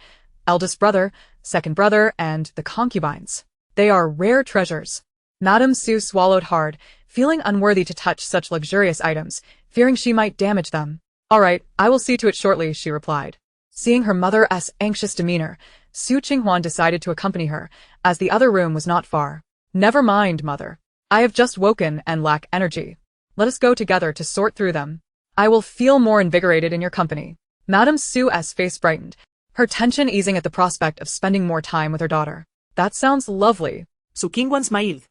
eldest brother, second brother, and the concubines. They are rare treasures. Madame Su swallowed hard, feeling unworthy to touch such luxurious items, fearing she might damage them. All right, I will see to it shortly, she replied. Seeing her mother's anxious demeanor, Qing Huan decided to accompany her, as the other room was not far. Never mind, mother. I have just woken and lack energy. Let us go together to sort through them. I will feel more invigorated in your company. Madame Su's face brightened, her tension easing at the prospect of spending more time with her daughter. That sounds lovely. So Qing Huan smiled,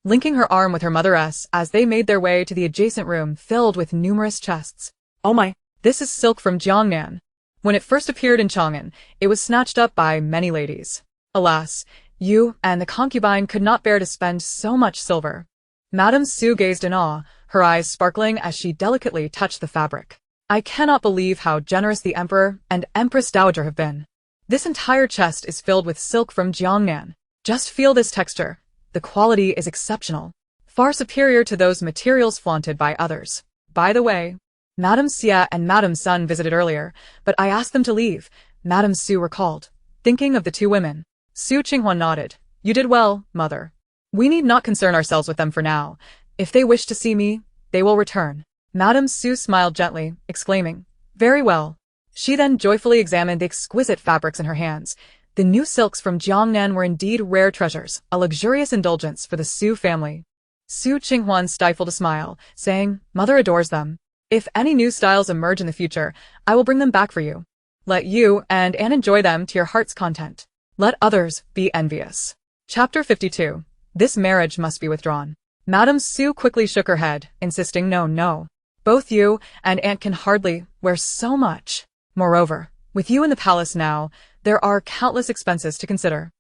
linking her arm with her mother's as they made their way to the adjacent room filled with numerous chests. Oh my, this is silk from Jiangnan. When it first appeared in Chang'an, it was snatched up by many ladies. Alas, you and the concubine could not bear to spend so much silver. Madame Su gazed in awe, her eyes sparkling as she delicately touched the fabric. I cannot believe how generous the Emperor and Empress Dowager have been. This entire chest is filled with silk from Jiangnan. Just feel this texture. The quality is exceptional, far superior to those materials flaunted by others. By the way, Madame Xia and Madame Sun visited earlier, but I asked them to leave. Madame Su recalled, thinking of the two women. Qing Huan nodded. You did well, mother. We need not concern ourselves with them for now. If they wish to see me, they will return. Madame Su smiled gently, exclaiming, very well. She then joyfully examined the exquisite fabrics in her hands. The new silks from Jiangnan were indeed rare treasures, a luxurious indulgence for the Su family. Qing Huan stifled a smile, saying, Mother adores them. If any new styles emerge in the future, I will bring them back for you. Let you and Anne enjoy them to your heart's content. Let others be envious. Chapter 52. This marriage must be withdrawn. Madame Su quickly shook her head, insisting no. Both you and Aunt can hardly wear so much. Moreover, with you in the palace now, there are countless expenses to consider.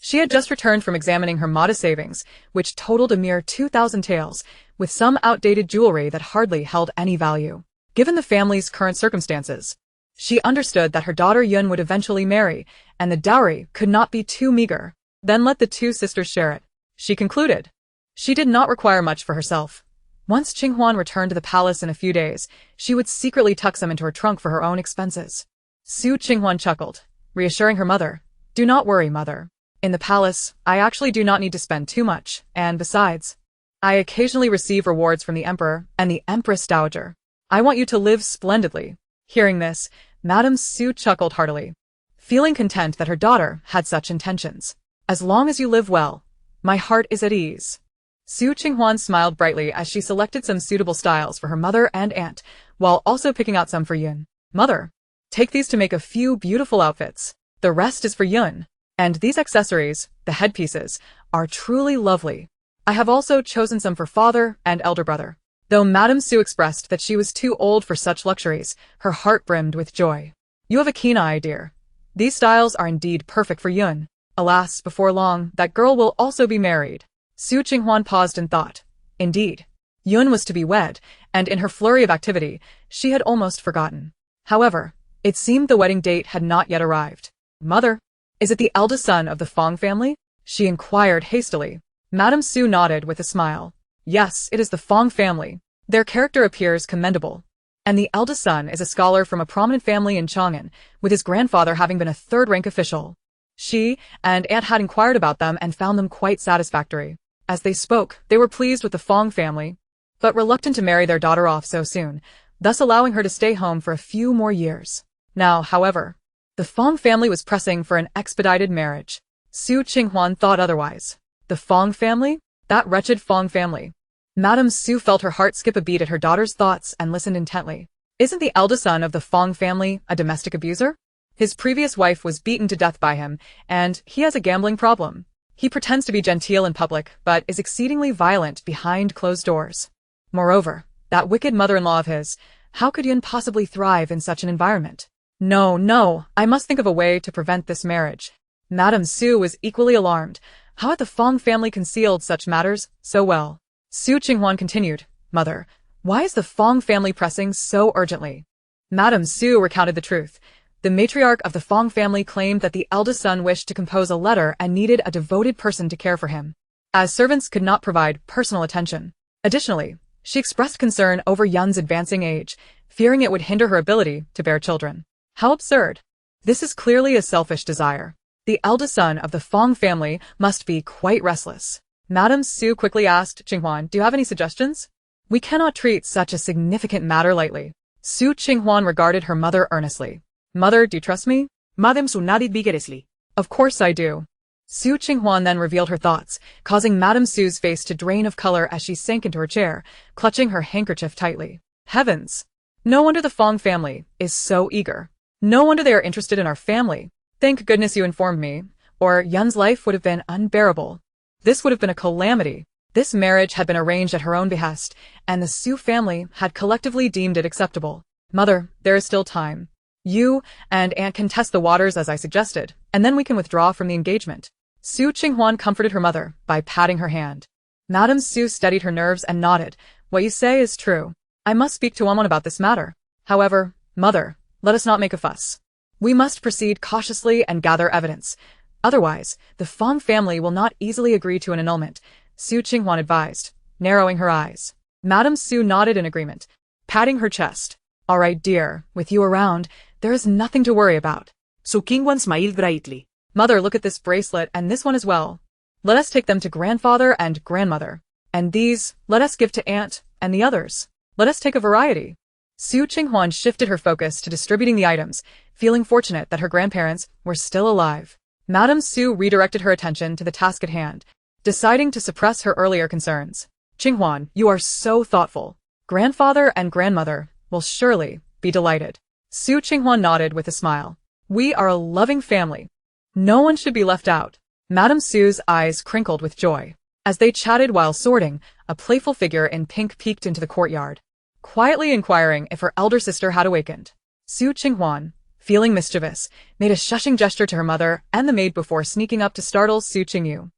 She had just returned from examining her modest savings, which totaled a mere 2,000 taels, with some outdated jewelry that hardly held any value. Given the family's current circumstances, she understood that her daughter Yun would eventually marry, and the dowry could not be too meager. Then let the two sisters share it, she concluded. She did not require much for herself. Once Qing Huan returned to the palace in a few days, she would secretly tuck some into her trunk for her own expenses. Qing Huan chuckled, reassuring her mother, do not worry, mother. In the palace, I actually do not need to spend too much, and besides, I occasionally receive rewards from the Emperor and the Empress Dowager. I want you to live splendidly. Hearing this, Madame Su chuckled heartily, feeling content that her daughter had such intentions. As long as you live well, my heart is at ease. Qing Huan smiled brightly as she selected some suitable styles for her mother and aunt, while also picking out some for Yun. Mother, take these to make a few beautiful outfits. The rest is for Yun. And these accessories, the headpieces, are truly lovely. I have also chosen some for father and elder brother. Though Madame Su expressed that she was too old for such luxuries, her heart brimmed with joy. You have a keen eye, dear. These styles are indeed perfect for Yun. Alas, before long, that girl will also be married. Qing Huan paused in thought. Indeed, Yun was to be wed, and in her flurry of activity, she had almost forgotten. However, it seemed the wedding date had not yet arrived. Mother, is it the eldest son of the Fong family? She inquired hastily. Madame Su nodded with a smile. Yes, it is the Fong family. Their character appears commendable. And the eldest son is a scholar from a prominent family in Chang'an, with his grandfather having been a third-rank official. She and Aunt had inquired about them and found them quite satisfactory. As they spoke, they were pleased with the Fong family, but reluctant to marry their daughter off so soon. thus allowing her to stay home for a few more years. Now, however, the Fong family was pressing for an expedited marriage. Su Qing Huan thought otherwise. The Fong family? That wretched Fong family. Madame Su felt her heart skip a beat at her daughter's thoughts and listened intently. Isn't the eldest son of the Fong family a domestic abuser? His previous wife was beaten to death by him, and he has a gambling problem. He pretends to be genteel in public, but is exceedingly violent behind closed doors. Moreover, that wicked mother-in-law of his, how could Yun possibly thrive in such an environment? No, I must think of a way to prevent this marriage. Madame Su was equally alarmed. How had the Fong family concealed such matters so well? Su Qinghuan continued, Mother, why is the Fong family pressing so urgently? Madame Su recounted the truth. The matriarch of the Fong family claimed that the eldest son wished to compose a letter and needed a devoted person to care for him, as servants could not provide personal attention. Additionally, she expressed concern over Yun's advancing age, fearing it would hinder her ability to bear children. How absurd! This is clearly a selfish desire. The eldest son of the Fong family must be quite restless. Madame Su quickly asked Qinghuan, do you have any suggestions? We cannot treat such a significant matter lightly. Su Qinghuan regarded her mother earnestly. Mother, do you trust me? Madame Su nodded vigorously. Of course I do. Su Qinghuan then revealed her thoughts, causing Madame Su's face to drain of color as she sank into her chair, clutching her handkerchief tightly. Heavens! No wonder the Fong family is so eager. No wonder they are interested in our family. Thank goodness you informed me, or Yun's life would have been unbearable. This would have been a calamity. This marriage had been arranged at her own behest, and the Su family had collectively deemed it acceptable. Mother, there is still time. You and Aunt can test the waters as I suggested, and then we can withdraw from the engagement. Su Qinghuan comforted her mother by patting her hand. Madame Su steadied her nerves and nodded. What you say is true. I must speak to Wanwan about this matter. However, Mother, let us not make a fuss. We must proceed cautiously and gather evidence. Otherwise, the Fong family will not easily agree to an annulment, Su Qinghuan advised, narrowing her eyes. Madame Su nodded in agreement, patting her chest. All right, dear, with you around, there is nothing to worry about. Su Qinghuan smiled brightly. Mother, look at this bracelet and this one as well. Let us take them to grandfather and grandmother. And these, let us give to aunt, and the others. Let us take a variety. Su Qinghuan shifted her focus to distributing the items, feeling fortunate that her grandparents were still alive. Madame Su redirected her attention to the task at hand, deciding to suppress her earlier concerns. Qinghuan, you are so thoughtful. Grandfather and grandmother will surely be delighted. Su Qinghuan nodded with a smile. We are a loving family. No one should be left out. Madame Su's eyes crinkled with joy. As they chatted while sorting, a playful figure in pink peeked into the courtyard, quietly inquiring if her elder sister had awakened. Su Qinghuan, feeling mischievous, made a shushing gesture to her mother and the maid before sneaking up to startle Su Qingyu.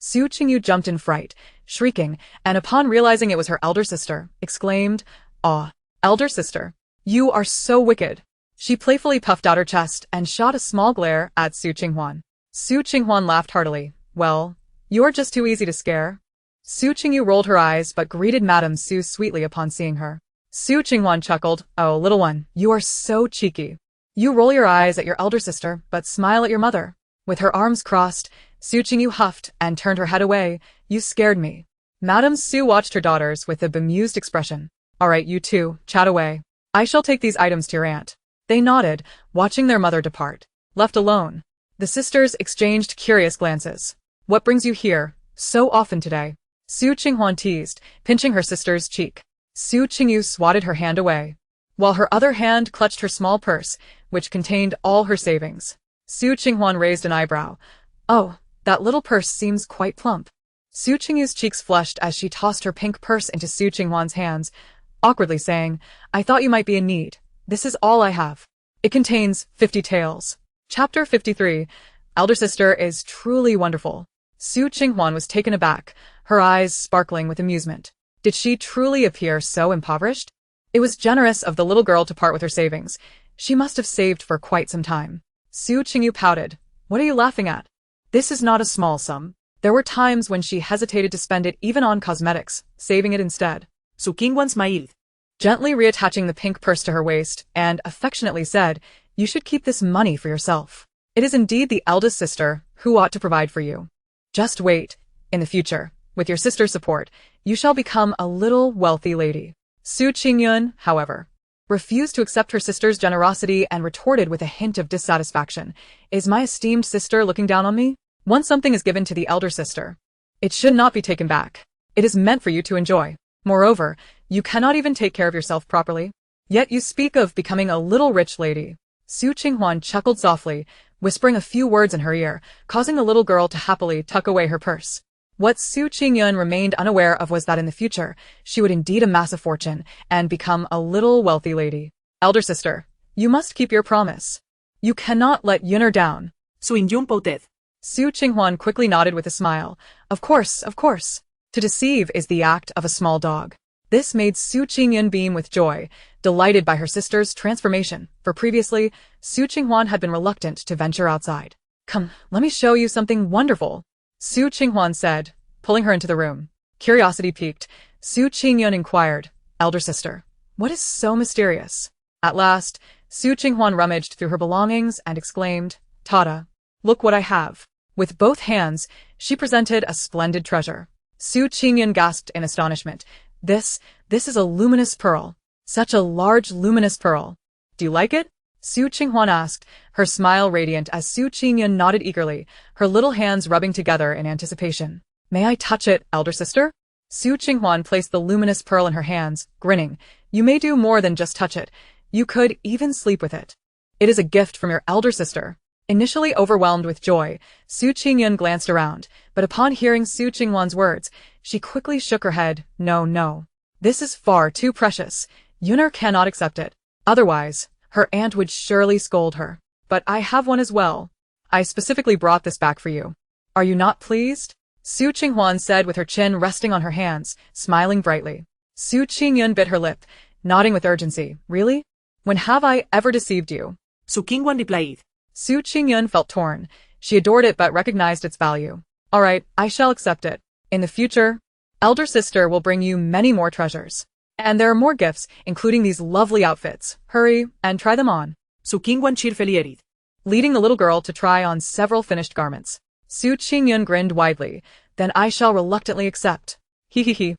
Su Qingyu jumped in fright, shrieking, and upon realizing it was her elder sister, exclaimed, "Ah, elder sister, you are so wicked." She playfully puffed out her chest and shot a small glare at Su Qinghuan. Su Qinghuan laughed heartily. Well, you're just too easy to scare. Su Qingyu rolled her eyes but greeted Madame Su sweetly upon seeing her. Su Qinghuan chuckled, Oh, little one, you are so cheeky. You roll your eyes at your elder sister but smile at your mother. With her arms crossed, Su Qingyu huffed and turned her head away. You scared me. Madame Su watched her daughters with a bemused expression. All right, you two, chat away. I shall take these items to your aunt. They nodded, watching their mother depart. Left alone, the sisters exchanged curious glances. What brings you here so often today? Su Qinghuan teased, pinching her sister's cheek. Su Qingyu swatted her hand away, while her other hand clutched her small purse, which contained all her savings. Su Qinghuan raised an eyebrow. Oh, that little purse seems quite plump. Su Qingyu's cheeks flushed as she tossed her pink purse into Su Qinghuan's hands, awkwardly saying, I thought you might be in need. This is all I have. It contains 50 taels. Chapter 53. Elder sister is truly wonderful. Su Qinghuan was taken aback, her eyes sparkling with amusement. Did she truly appear so impoverished? It was generous of the little girl to part with her savings. She must have saved for quite some time. Su Qingyu pouted. What are you laughing at? This is not a small sum. There were times when she hesitated to spend it even on cosmetics, saving it instead. Su Qinghuan smiled, gently reattaching the pink purse to her waist, and affectionately said, You should keep this money for yourself. It is indeed the eldest sister who ought to provide for you. Just wait. In the future, with your sister's support, you shall become a little wealthy lady. Su Qingyun, however, refused to accept her sister's generosity and retorted with a hint of dissatisfaction. Is my esteemed sister looking down on me? Once something is given to the elder sister, it should not be taken back. It is meant for you to enjoy. Moreover, you cannot even take care of yourself properly. Yet you speak of becoming a little rich lady. Su Qinghuan chuckled softly, whispering a few words in her ear, causing the little girl to happily tuck away her purse. What Su Qingyun remained unaware of was that in the future, she would indeed amass a fortune and become a little wealthy lady. Elder sister, you must keep your promise. You cannot let Yuner down. Su Yun pouted. Su Qinghuan quickly nodded with a smile. Of course, of course. To deceive is the act of a small dog. This made Su Qingyun beam with joy, delighted by her sister's transformation, for previously, Su Qinghuan had been reluctant to venture outside. Come, let me show you something wonderful, Su Qinghuan said, pulling her into the room. Curiosity piqued, Su Qingyun inquired, Elder sister, what is so mysterious? At last, Su Qinghuan rummaged through her belongings and exclaimed, Tada, look what I have. With both hands, she presented a splendid treasure. Su Qingyun gasped in astonishment. This is a luminous pearl. Such a large luminous pearl. Do you like it? Su Qinghuan asked, her smile radiant as Su Qingyun nodded eagerly, her little hands rubbing together in anticipation. May I touch it, elder sister? Su Qinghuan placed the luminous pearl in her hands, grinning. You may do more than just touch it. You could even sleep with it. It is a gift from your elder sister. Initially overwhelmed with joy, Su Qingyun glanced around, but upon hearing Su Qinghuan's words, she quickly shook her head. No, no. This is far too precious. Yuner cannot accept it. Otherwise, her aunt would surely scold her. But I have one as well. I specifically brought this back for you. Are you not pleased? Su Qinghuan said with her chin resting on her hands, smiling brightly. Su Qingyun bit her lip, nodding with urgency. Really? When have I ever deceived you? Su Qinghuan replied. Su Qingyun felt torn. She adored it but recognized its value. All right, I shall accept it. In the future, elder sister will bring you many more treasures. And there are more gifts, including these lovely outfits. Hurry and try them on. Su Qinghuan cheerfully added, Leading the little girl to try on several finished garments. Su Qingyun grinned widely. Then I shall reluctantly accept. He.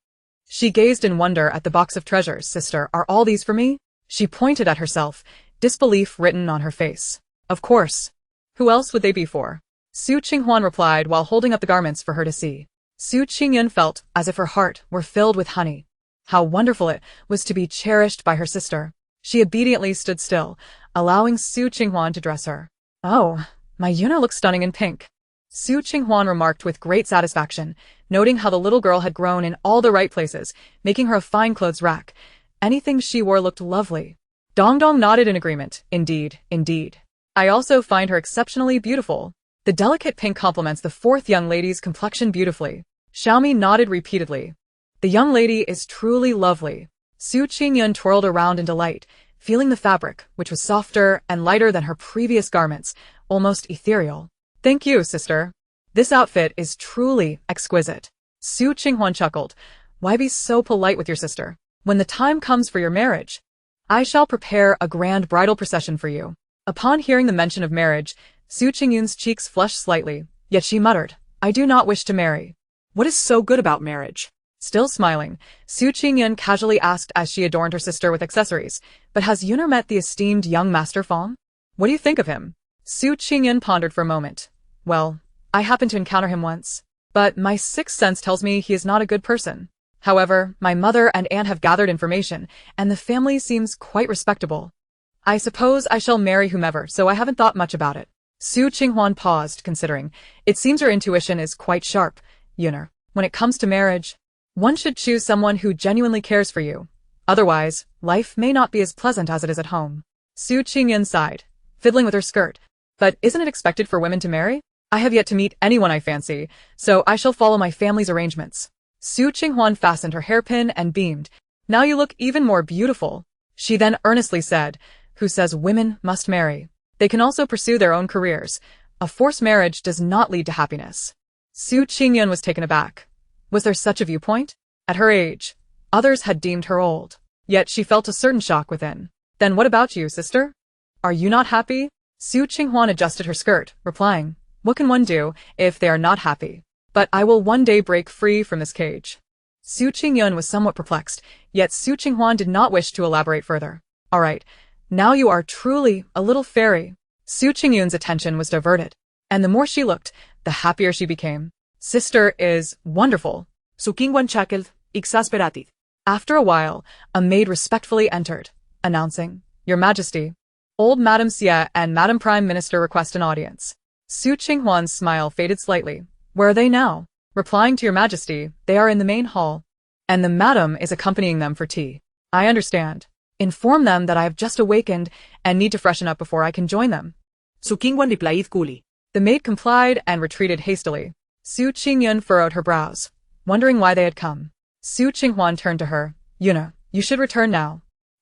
She gazed in wonder at the box of treasures. Sister, are all these for me? She pointed at herself, disbelief written on her face. Of course. Who else would they be for? Su Qinghuan replied while holding up the garments for her to see. Su Qingyun felt as if her heart were filled with honey. How wonderful it was to be cherished by her sister. She obediently stood still, allowing Su Qinghuan to dress her. Oh, my Yuna looks stunning in pink. Su Qinghuan remarked with great satisfaction, noting how the little girl had grown in all the right places, making her a fine clothes rack. Anything she wore looked lovely. Dong Dong nodded in agreement. Indeed, indeed. I also find her exceptionally beautiful. The delicate pink complements the fourth young lady's complexion beautifully. Xiaomi nodded repeatedly. The young lady is truly lovely. Su Qingyun twirled around in delight, feeling the fabric, which was softer and lighter than her previous garments, almost ethereal. Thank you, sister. This outfit is truly exquisite. Su Qinghuan chuckled. Why be so polite with your sister? When the time comes for your marriage, I shall prepare a grand bridal procession for you. Upon hearing the mention of marriage, Su Qingyun's cheeks flushed slightly, yet she muttered, I do not wish to marry. What is so good about marriage? Still smiling, Su Qingyun casually asked as she adorned her sister with accessories, but has Yuner met the esteemed young Master Fong? What do you think of him? Su Qingyun pondered for a moment. Well, I happened to encounter him once, but my sixth sense tells me he is not a good person. However, my mother and aunt have gathered information, and the family seems quite respectable. I suppose I shall marry whomever, so I haven't thought much about it. Su Qinghuan paused, considering. It seems her intuition is quite sharp, Yuner. When it comes to marriage, one should choose someone who genuinely cares for you. Otherwise, life may not be as pleasant as it is at home. Su Qingyun sighed, fiddling with her skirt. But isn't it expected for women to marry? I have yet to meet anyone I fancy, so I shall follow my family's arrangements. Su Qinghuan fastened her hairpin and beamed. Now you look even more beautiful. She then earnestly said, Who says women must marry? They can also pursue their own careers. A forced marriage does not lead to happiness. Su Qingyun was taken aback. Was there such a viewpoint? At her age, others had deemed her old. Yet she felt a certain shock within. Then what about you, sister? Are you not happy? Su Qinghuan adjusted her skirt, replying, What can one do if they are not happy? But I will one day break free from this cage. Su Qingyun was somewhat perplexed, yet Su Qinghuan did not wish to elaborate further. All right, now you are truly a little fairy. Su Qingyun's attention was diverted, and the more she looked, the happier she became. Sister is wonderful. Su Qinghuan chuckled, exasperated. After a while, a maid respectfully entered, announcing, Your Majesty, old Madame Xie and Madame Prime Minister request an audience. Su Qinghuan's smile faded slightly. Where are they now? Replying to Your Majesty, they are in the main hall, and the madam is accompanying them for tea. I understand. Inform them that I have just awakened and need to freshen up before I can join them. Su Qinghuan replied coolly. The maid complied and retreated hastily. Su Qingyun furrowed her brows, wondering why they had come. Su Qinghuan turned to her. Yuna, you should return now.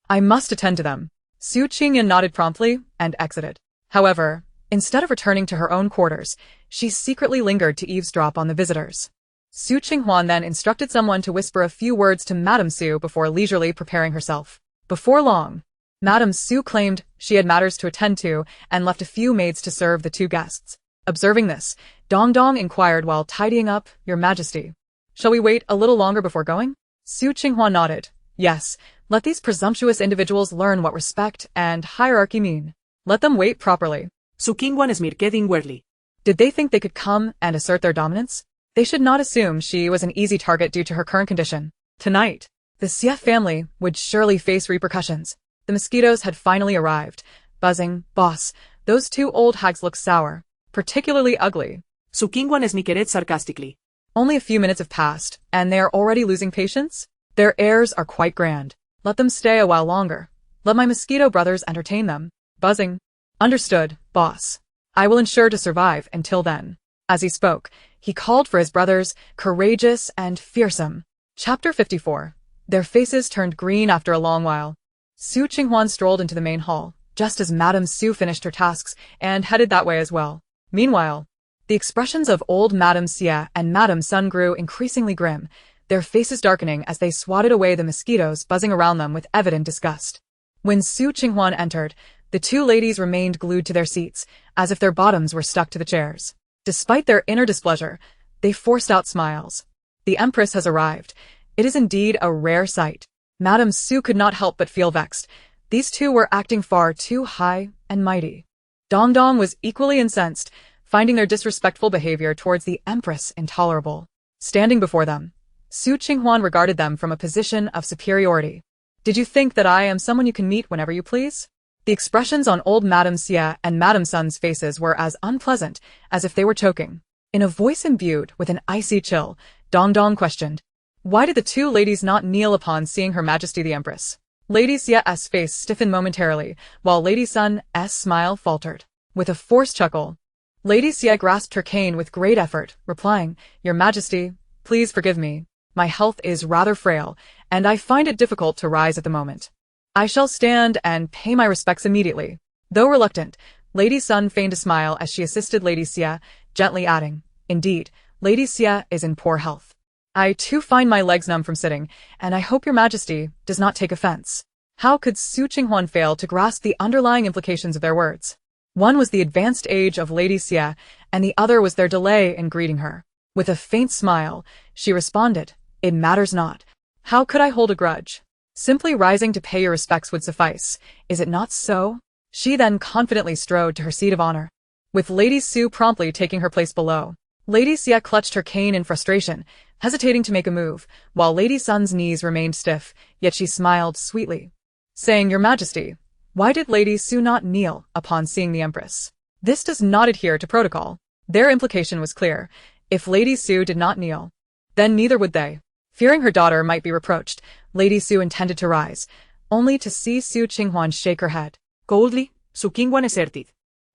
I must attend to them. Su Qingyun nodded promptly and exited. However, instead of returning to her own quarters, she secretly lingered to eavesdrop on the visitors. Su Qinghuan then instructed someone to whisper a few words to Madame Su before leisurely preparing herself. Before long, Madame Su claimed she had matters to attend to and left a few maids to serve the two guests. Observing this, Dong Dong inquired while tidying up, Your Majesty, shall we wait a little longer before going? Su Qinghuan nodded. Yes, let these presumptuous individuals learn what respect and hierarchy mean. Let them wait properly. Su Qinghuan smirked inwardly. Did they think they could come and assert their dominance? They should not assume she was an easy target due to her current condition. Tonight, the Xie family would surely face repercussions. The mosquitoes had finally arrived. Buzzing, boss, those two old hags look sour, particularly ugly. Su Qinghuan snickered sarcastically. Only a few minutes have passed, and they are already losing patience? Their airs are quite grand. Let them stay a while longer. Let my mosquito brothers entertain them. Buzzing. Understood, boss. I will ensure to survive until then. As he spoke, he called for his brothers, courageous and fearsome. Chapter 54. Their faces turned green after a long while. Su Qinghuan strolled into the main hall, just as Madame Su finished her tasks and headed that way as well. Meanwhile, the expressions of old Madame Xie and Madame Sun grew increasingly grim, their faces darkening as they swatted away the mosquitoes buzzing around them with evident disgust. When Su Qinghuan entered, the two ladies remained glued to their seats, as if their bottoms were stuck to the chairs. Despite their inner displeasure, they forced out smiles. The Empress has arrived. It is indeed a rare sight. Madame Su could not help but feel vexed. These two were acting far too high and mighty. Dong Dong was equally incensed, finding their disrespectful behavior towards the Empress intolerable. Standing before them, Su Qinghuan regarded them from a position of superiority. Did you think that I am someone you can meet whenever you please? The expressions on old Madame Xie and Madame Sun's faces were as unpleasant as if they were choking. In a voice imbued with an icy chill, Dong Dong questioned, why did the two ladies not kneel upon seeing Her Majesty the Empress? Lady Xie's face stiffened momentarily, while Lady Sun's smile faltered. With a forced chuckle, Lady Xie grasped her cane with great effort, replying, Your Majesty, please forgive me. My health is rather frail, and I find it difficult to rise at the moment. I shall stand and pay my respects immediately. Though reluctant, Lady Sun feigned a smile as she assisted Lady Xie, gently adding, Indeed, Lady Xie is in poor health. I too find my legs numb from sitting, and I hope Your Majesty does not take offense. How could Su Qinghuan fail to grasp the underlying implications of their words? One was the advanced age of Lady Xie, and the other was their delay in greeting her. With a faint smile, she responded, It matters not. How could I hold a grudge? Simply rising to pay your respects would suffice, is it not so? She then confidently strode to her seat of honor, with Lady Su promptly taking her place below. Lady Xie clutched her cane in frustration, hesitating to make a move, while Lady Sun's knees remained stiff, yet she smiled sweetly, saying, Your Majesty, why did Lady Su not kneel upon seeing the Empress? This does not adhere to protocol. Their implication was clear. If Lady Su did not kneel, then neither would they. Fearing her daughter might be reproached, Lady Su intended to rise, only to see Su Qinghuan shake her head. Coldly, Su Qinghuan asserted.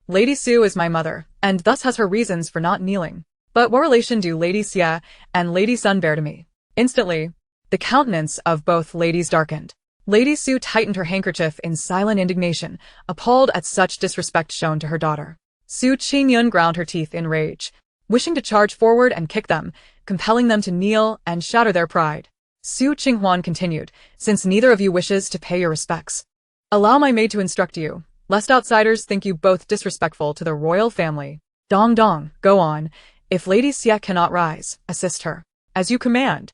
Lady Su is my mother, and thus has her reasons for not kneeling. But what relation do Lady Xie and Lady Sun bear to me? Instantly, the countenance of both ladies darkened. Lady Su tightened her handkerchief in silent indignation, appalled at such disrespect shown to her daughter. Su Qingyun ground her teeth in rage, wishing to charge forward and kick them, compelling them to kneel and shatter their pride. Su Qinghuan continued, Since neither of you wishes to pay your respects, allow my maid to instruct you, lest outsiders think you both disrespectful to the royal family. Dong Dong, go on. If Lady Xie cannot rise, assist her. As you command.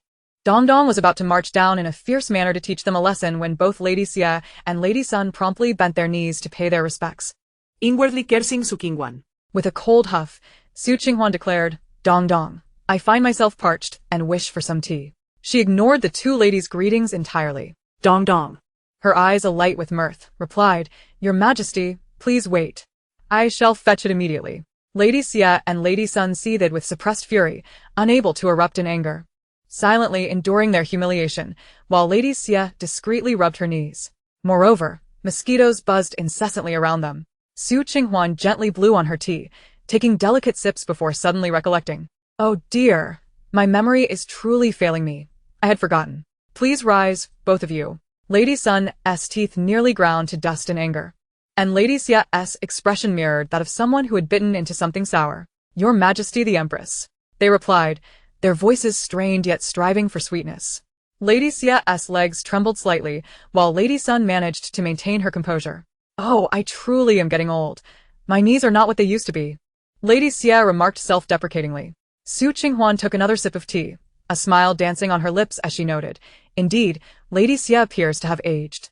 Dong Dong was about to march down in a fierce manner to teach them a lesson when both Lady Xie and Lady Sun promptly bent their knees to pay their respects. Inwardly cursing Su Qing Huan. With a cold huff, Su Qing Huan declared, Dong Dong, I find myself parched and wish for some tea. She ignored the two ladies' greetings entirely. Dong Dong. Her eyes alight with mirth, replied, Your Majesty, please wait. I shall fetch it immediately. Lady Xie and Lady Sun seethed with suppressed fury, unable to erupt in anger, silently enduring their humiliation, while Lady Xie discreetly rubbed her knees. Moreover, mosquitoes buzzed incessantly around them. Su Qing Huan gently blew on her tea, taking delicate sips before suddenly recollecting. Oh dear, my memory is truly failing me. I had forgotten. Please rise, both of you. Lady Sun's teeth nearly ground to dust in anger, and Lady Xie's expression mirrored that of someone who had bitten into something sour. Your Majesty the Empress, they replied, their voices strained yet striving for sweetness. Lady Xie's legs trembled slightly, while Lady Sun managed to maintain her composure. Oh, I truly am getting old. My knees are not what they used to be. Lady Xie remarked self-deprecatingly. Su Qing Huan took another sip of tea, a smile dancing on her lips as she noted. Indeed, Lady Xie appears to have aged.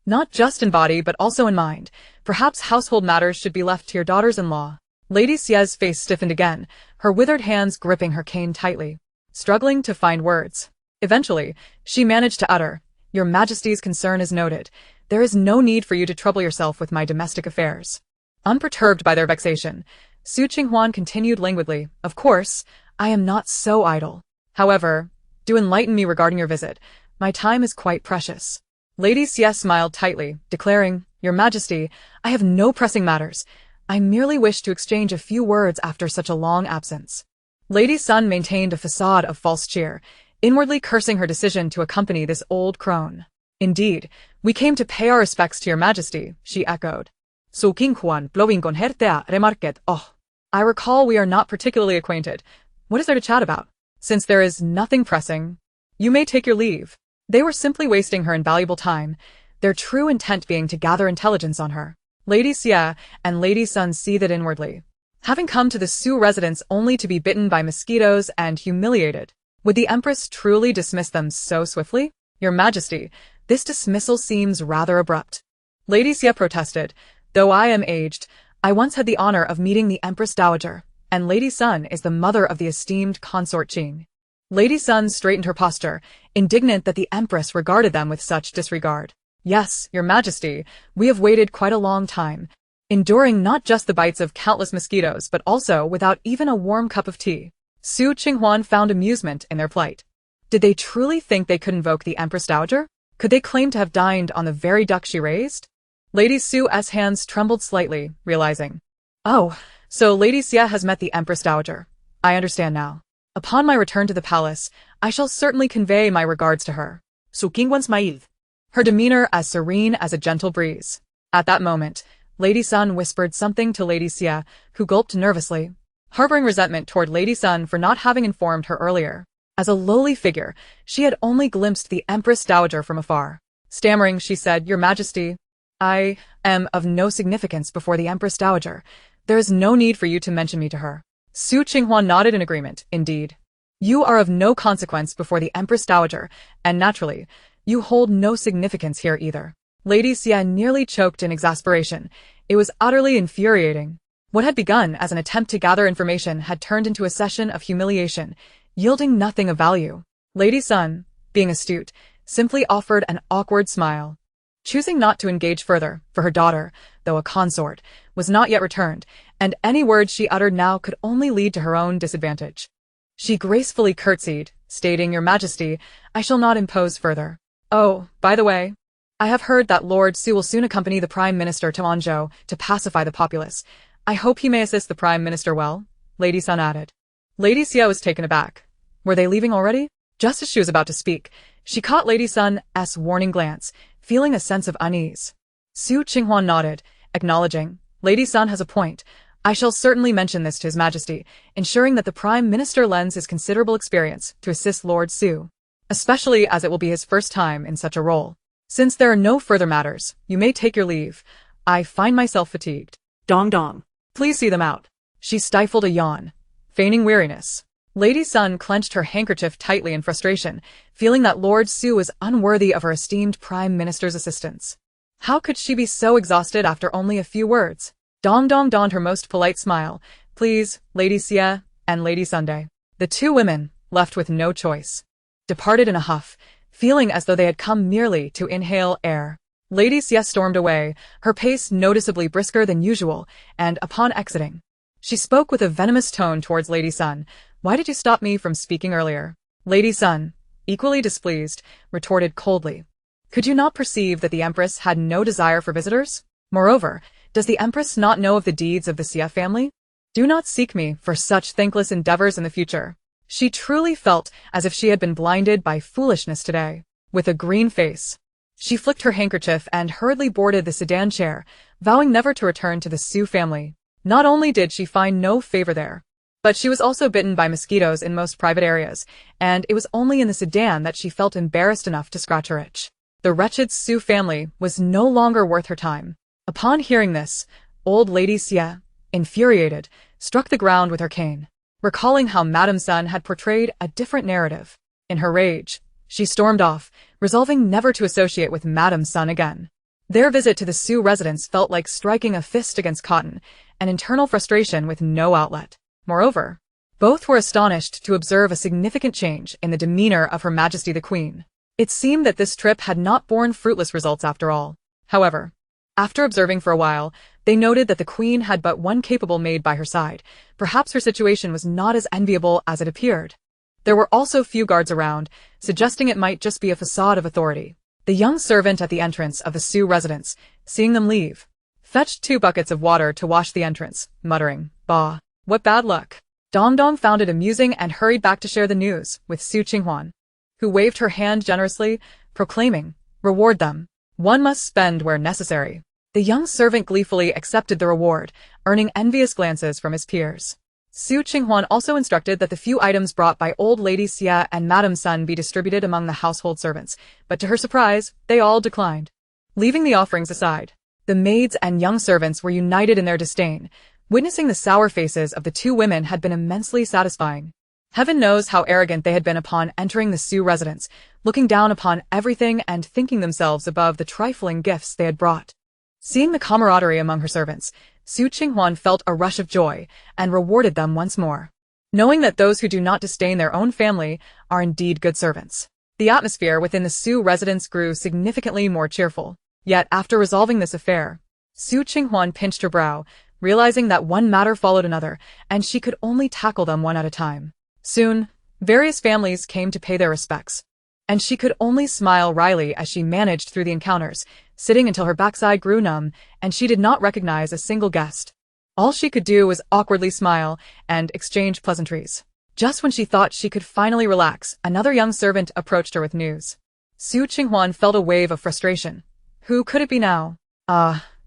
Not just in body but also in mind. Perhaps household matters should be left to your daughters-in-law. Lady Xie's face stiffened again, her withered hands gripping her cane tightly, struggling to find words. Eventually, she managed to utter, Your Majesty's concern is noted. There is no need for you to trouble yourself with my domestic affairs. Unperturbed by their vexation, Su Qing Huan continued languidly, Of course, I am not so idle. However, do enlighten me regarding your visit. My time is quite precious. Lady Xie smiled tightly, declaring, Your Majesty, I have no pressing matters. I merely wish to exchange a few words after such a long absence. Lady Sun maintained a facade of false cheer, inwardly cursing her decision to accompany this old crone. Indeed, we came to pay our respects to your Majesty, she echoed. Su Qing Huan blowing con hertea remarqued, Oh, I recall we are not particularly acquainted. What is there to chat about? Since there is nothing pressing, you may take your leave. They were simply wasting her invaluable time, their true intent being to gather intelligence on her. Lady Xie and Lady Sun seethed inwardly. Having come to the Su residence only to be bitten by mosquitoes and humiliated, would the Empress truly dismiss them so swiftly? Your Majesty, this dismissal seems rather abrupt. Lady Xie protested, Though I am aged, I once had the honor of meeting the Empress Dowager, and Lady Sun is the mother of the esteemed Consort Qing. Lady Sun straightened her posture, indignant that the Empress regarded them with such disregard. Yes, Your Majesty, we have waited quite a long time, enduring not just the bites of countless mosquitoes but also without even a warm cup of tea. Su Qing Huan found amusement in their plight. Did they truly think they could invoke the Empress Dowager? Could they claim to have dined on the very duck she raised? Lady Su's hands trembled slightly, realizing. Oh, so Lady Xie has met the Empress Dowager. I understand now. Upon my return to the palace, I shall certainly convey my regards to her. Su Qing Huan smiled, her demeanor as serene as a gentle breeze. At that moment, Lady Sun whispered something to Lady Xie, who gulped nervously, harboring resentment toward Lady Sun for not having informed her earlier. As a lowly figure, she had only glimpsed the Empress Dowager from afar. Stammering, she said, Your Majesty, I am of no significance before the Empress Dowager. There is no need for you to mention me to her. Su Qing Huan nodded in agreement, indeed. You are of no consequence before the Empress Dowager, and naturally, you hold no significance here either. Lady Xie nearly choked in exasperation. It was utterly infuriating. What had begun as an attempt to gather information had turned into a session of humiliation, yielding nothing of value. Lady Sun, being astute, simply offered an awkward smile. Choosing not to engage further, for her daughter, though a consort, was not yet returned, and any words she uttered now could only lead to her own disadvantage. She gracefully curtsied, stating, Your Majesty, I shall not impose further. Oh, by the way, I have heard that Lord Su will soon accompany the Prime Minister to Anjo to pacify the populace. I hope he may assist the Prime Minister well, Lady Sun added. Lady Xie was taken aback. Were they leaving already? Just as she was about to speak, she caught Lady Sun's warning glance, feeling a sense of unease. Su Qing Huan nodded, acknowledging, Lady Sun has a point. I shall certainly mention this to His Majesty, ensuring that the Prime Minister lends his considerable experience to assist Lord Su, especially as it will be his first time in such a role. Since there are no further matters, you may take your leave. I find myself fatigued. Dong Dong. Please see them out. She stifled a yawn, feigning weariness. Lady Sun clenched her handkerchief tightly in frustration, feeling that Lord Su was unworthy of her esteemed Prime Minister's assistance. How could she be so exhausted after only a few words? Dong Dong donned her most polite smile. Please, Lady Xie and Lady Sunday. The two women, left with no choice, departed in a huff, feeling as though they had come merely to inhale air. Lady Xie stormed away, her pace noticeably brisker than usual, and upon exiting, she spoke with a venomous tone towards Lady Sun. Why did you stop me from speaking earlier? Lady Sun, equally displeased, retorted coldly. Could you not perceive that the Empress had no desire for visitors? Moreover, does the Empress not know of the deeds of the Xie family? Do not seek me for such thankless endeavors in the future. She truly felt as if she had been blinded by foolishness today. With a green face, she flicked her handkerchief and hurriedly boarded the sedan chair, vowing never to return to the Su family. Not only did she find no favor there, but she was also bitten by mosquitoes in most private areas, and it was only in the sedan that she felt embarrassed enough to scratch her itch. The wretched Su family was no longer worth her time. Upon hearing this, old Lady Xie, infuriated, struck the ground with her cane, recalling how Madame Sun had portrayed a different narrative. In her rage, she stormed off, resolving never to associate with Madame Sun again. Their visit to the Su residence felt like striking a fist against cotton, an internal frustration with no outlet. Moreover, both were astonished to observe a significant change in the demeanor of Her Majesty the Queen. It seemed that this trip had not borne fruitless results after all. However, after observing for a while, they noted that the Queen had but one capable maid by her side. Perhaps her situation was not as enviable as it appeared. There were also few guards around, suggesting it might just be a facade of authority. The young servant at the entrance of the Su residence, seeing them leave, fetched 2 buckets of water to wash the entrance, muttering, "Bah, what bad luck." Dong Dong found it amusing and hurried back to share the news with Qing Huan, who waved her hand generously, proclaiming, "Reward them. One must spend where necessary." The young servant gleefully accepted the reward, earning envious glances from his peers. Qing Huan also instructed that the few items brought by old Lady Xie and Madame Sun be distributed among the household servants, but to her surprise, they all declined. Leaving the offerings aside, the maids and young servants were united in their disdain. Witnessing the sour faces of the two women had been immensely satisfying. Heaven knows how arrogant they had been upon entering the Su residence, looking down upon everything and thinking themselves above the trifling gifts they had brought. Seeing the camaraderie among her servants, Qing Huan felt a rush of joy and rewarded them once more, knowing that those who do not disdain their own family are indeed good servants. The atmosphere within the Su residence grew significantly more cheerful. Yet after resolving this affair, Qing Huan pinched her brow, realizing that one matter followed another, and she could only tackle them one at a time. Soon, various families came to pay their respects, and she could only smile wryly as she managed through the encounters, sitting until her backside grew numb, and she did not recognize a single guest. All she could do was awkwardly smile and exchange pleasantries. Just when she thought she could finally relax, another young servant approached her with news. Qing Huan felt a wave of frustration. Who could it be now?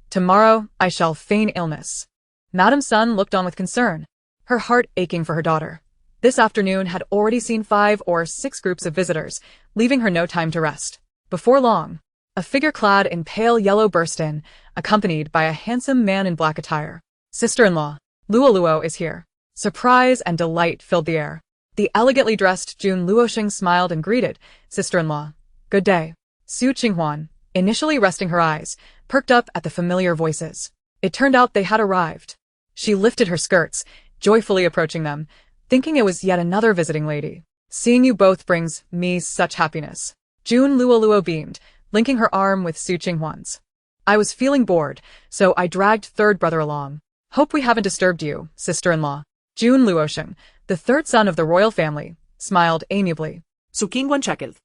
Tomorrow I shall feign illness. Madame Sun looked on with concern, her heart aching for her daughter. This afternoon had already seen 5 or 6 groups of visitors, leaving her no time to rest. Before long, a figure clad in pale yellow burst in, accompanied by a handsome man in black attire. Sister-in-law, Luo is here. Surprise and delight filled the air. The elegantly dressed Jun Luosheng smiled and greeted, "Sister-in-law, good day." Qing Huan, initially resting her eyes, perked up at the familiar voices. It turned out they had arrived. She lifted her skirts, joyfully approaching them, thinking it was yet another visiting lady. "Seeing you both brings me such happiness." Jun Luo beamed, linking her arm with Qing Huan's. "I was feeling bored, so I dragged third brother along. Hope we haven't disturbed you, sister-in-law." Jun Luosheng, the third son of the royal family, smiled amiably. Qing Huan chuckled,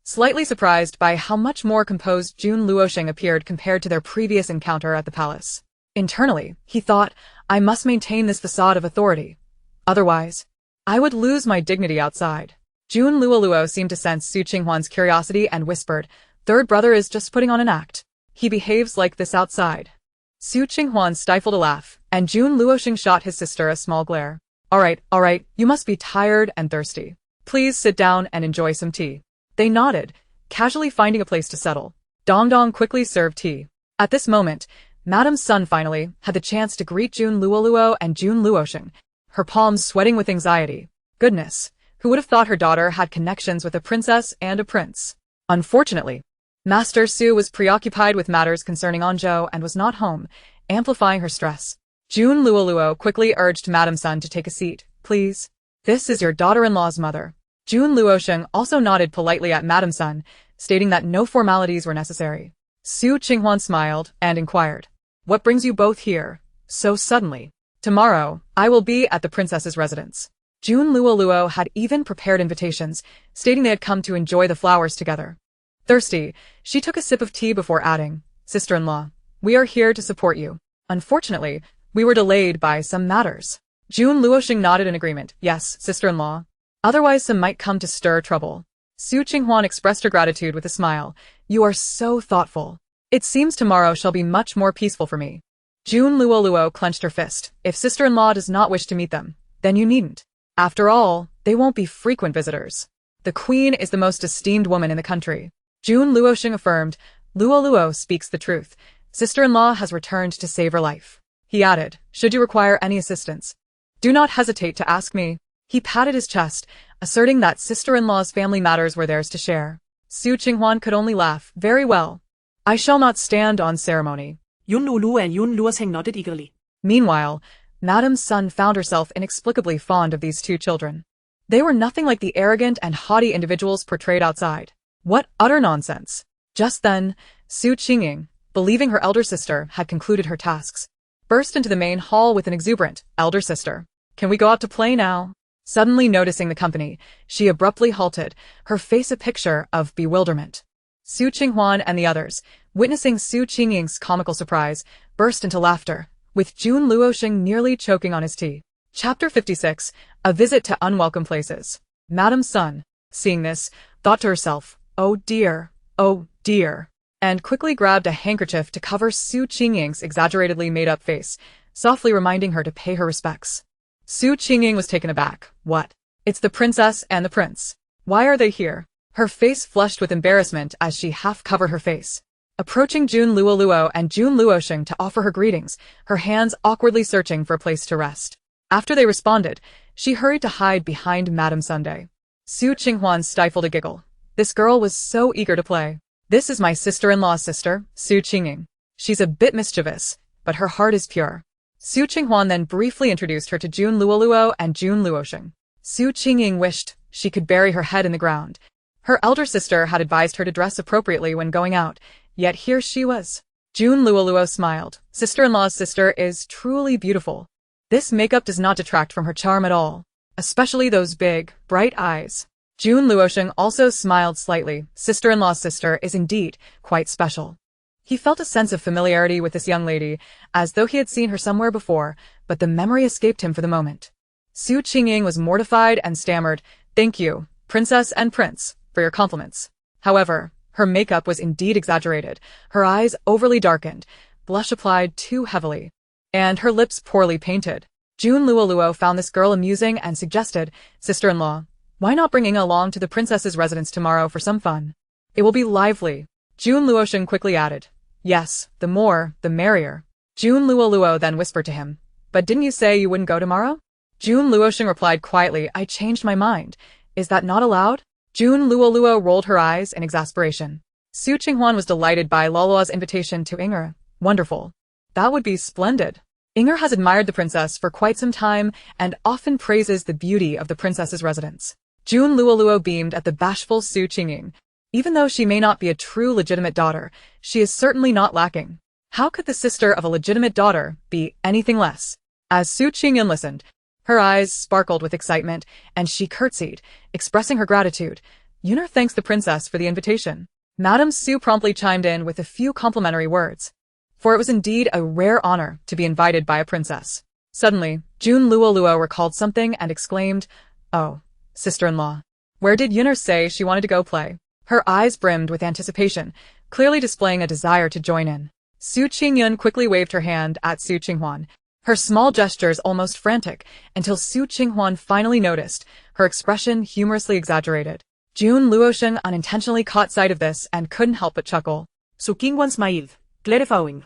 Slightly surprised by how much more composed Jun Luosheng appeared compared to their previous encounter at the palace. Internally, he thought, I must maintain this facade of authority. Otherwise, I would lose my dignity outside. Jun Luo seemed to sense Qing Huan's curiosity and whispered, "Third brother is just putting on an act. He behaves like this outside." Qing Huan stifled a laugh, and Jun Luosheng shot his sister a small glare. All right, you must be tired and thirsty. Please sit down and enjoy some tea." They nodded, casually finding a place to settle. Dong Dong quickly served tea. At this moment, Madame Sun finally had the chance to greet Jun Luo and Jun Luosheng, her palms sweating with anxiety. Goodness, who would have thought her daughter had connections with a princess and a prince? Unfortunately, Master Su was preoccupied with matters concerning Anjo and was not home, amplifying her stress. Jun Luoluo quickly urged Madame Sun to take a seat, please. This is your daughter-in-law's mother. Jun Luosheng also nodded politely at Madame Sun, stating that no formalities were necessary. Su Qinghuan smiled and inquired, what brings you both here so suddenly? Tomorrow, I will be at the princess's residence. Jun Luoluo had even prepared invitations, stating they had come to enjoy the flowers together. Thirsty, she took a sip of tea before adding, sister-in-law, we are here to support you. Unfortunately, we were delayed by some matters. Jun Luosheng nodded in agreement. Yes, sister-in-law. Otherwise some might come to stir trouble. Su Qinghuan expressed her gratitude with a smile. You are so thoughtful. It seems tomorrow shall be much more peaceful for me. Jun Luoluo clenched her fist. If sister-in-law does not wish to meet them, then you needn't. After all, they won't be frequent visitors. The queen is the most esteemed woman in the country. Jun Luosheng affirmed, Luoluo speaks the truth. Sister-in-law has returned to save her life. He added, should you require any assistance, do not hesitate to ask me. He patted his chest, asserting that sister-in-law's family matters were theirs to share. Su Qinghuan could only laugh. Very well. I shall not stand on ceremony. Jun Luoluo and Jun Luosheng nodded eagerly. Meanwhile, Madame Sun found herself inexplicably fond of these two children. They were nothing like the arrogant and haughty individuals portrayed outside. What utter nonsense! Just then, Su Qingying, believing her elder sister had concluded her tasks, burst into the main hall with an exuberant, elder sister, can we go out to play now? Suddenly noticing the company, she abruptly halted, her face a picture of bewilderment. Su Qinghuan and the others, witnessing Su Qingying's comical surprise, burst into laughter, with Jun Luosheng nearly choking on his tea. Chapter 56, A Visit to Unwelcome Places. Madame Sun, seeing this, thought to herself, oh dear, and quickly grabbed a handkerchief to cover Su Qingying's exaggeratedly made-up face, softly reminding her to pay her respects. Su Qingying was taken aback. What? It's the princess and the prince. Why are they here? Her face flushed with embarrassment as she half-covered her face. Approaching Jun Luoluo and Jun Luosheng to offer her greetings, her hands awkwardly searching for a place to rest. After they responded, she hurried to hide behind Madame Sunday. Su Qinghuan stifled a giggle. This girl was so eager to play. This is my sister-in-law's sister, Su Qingying. She's a bit mischievous, but her heart is pure. Su Qinghuan then briefly introduced her to Jun Luoluo and Jun Luosheng. Su Qingying wished she could bury her head in the ground. Her elder sister had advised her to dress appropriately when going out, yet here she was. Jun Luoluo smiled. Sister-in-law's sister is truly beautiful. This makeup does not detract from her charm at all, especially those big, bright eyes. Jun Luosheng also smiled slightly. Sister-in-law's sister is indeed quite special. He felt a sense of familiarity with this young lady, as though he had seen her somewhere before, but the memory escaped him for the moment. Su Qingying was mortified and stammered, thank you, princess and prince, for your compliments. However, her makeup was indeed exaggerated, her eyes overly darkened, blush applied too heavily, and her lips poorly painted. Jun Luoluo found this girl amusing and suggested, sister-in-law, why not bring Inga along to the princess's residence tomorrow for some fun? It will be lively. Jun Luosheng quickly added, yes, the more, the merrier. Jun Luoluo then whispered to him, but didn't you say you wouldn't go tomorrow? Jun Luosheng replied quietly, I changed my mind. Is that not allowed? Jun Luoluo rolled her eyes in exasperation. Su Qinghuan was delighted by Luoluo's invitation to Inger. Wonderful. That would be splendid. Inger has admired the princess for quite some time and often praises the beauty of the princess's residence. Jun Luoluo beamed at the bashful Su Qingying. Even though she may not be a true legitimate daughter, she is certainly not lacking. How could the sister of a legitimate daughter be anything less? As Su Qingying listened, her eyes sparkled with excitement, and she curtsied, expressing her gratitude. Yuner thanks the princess for the invitation. Madame Su promptly chimed in with a few complimentary words, for it was indeed a rare honor to be invited by a princess. Suddenly, Jun Luoluo recalled something and exclaimed, oh, sister-in-law. Where did Yuner say she wanted to go play? Her eyes brimmed with anticipation, clearly displaying a desire to join in. Su Qingyun quickly waved her hand at Su Qinghuan, her small gestures almost frantic, until Su Qinghuan finally noticed, her expression humorously exaggerated. Jun Luosheng unintentionally caught sight of this and couldn't help but chuckle. Su Qinghuan smiled, clarifying.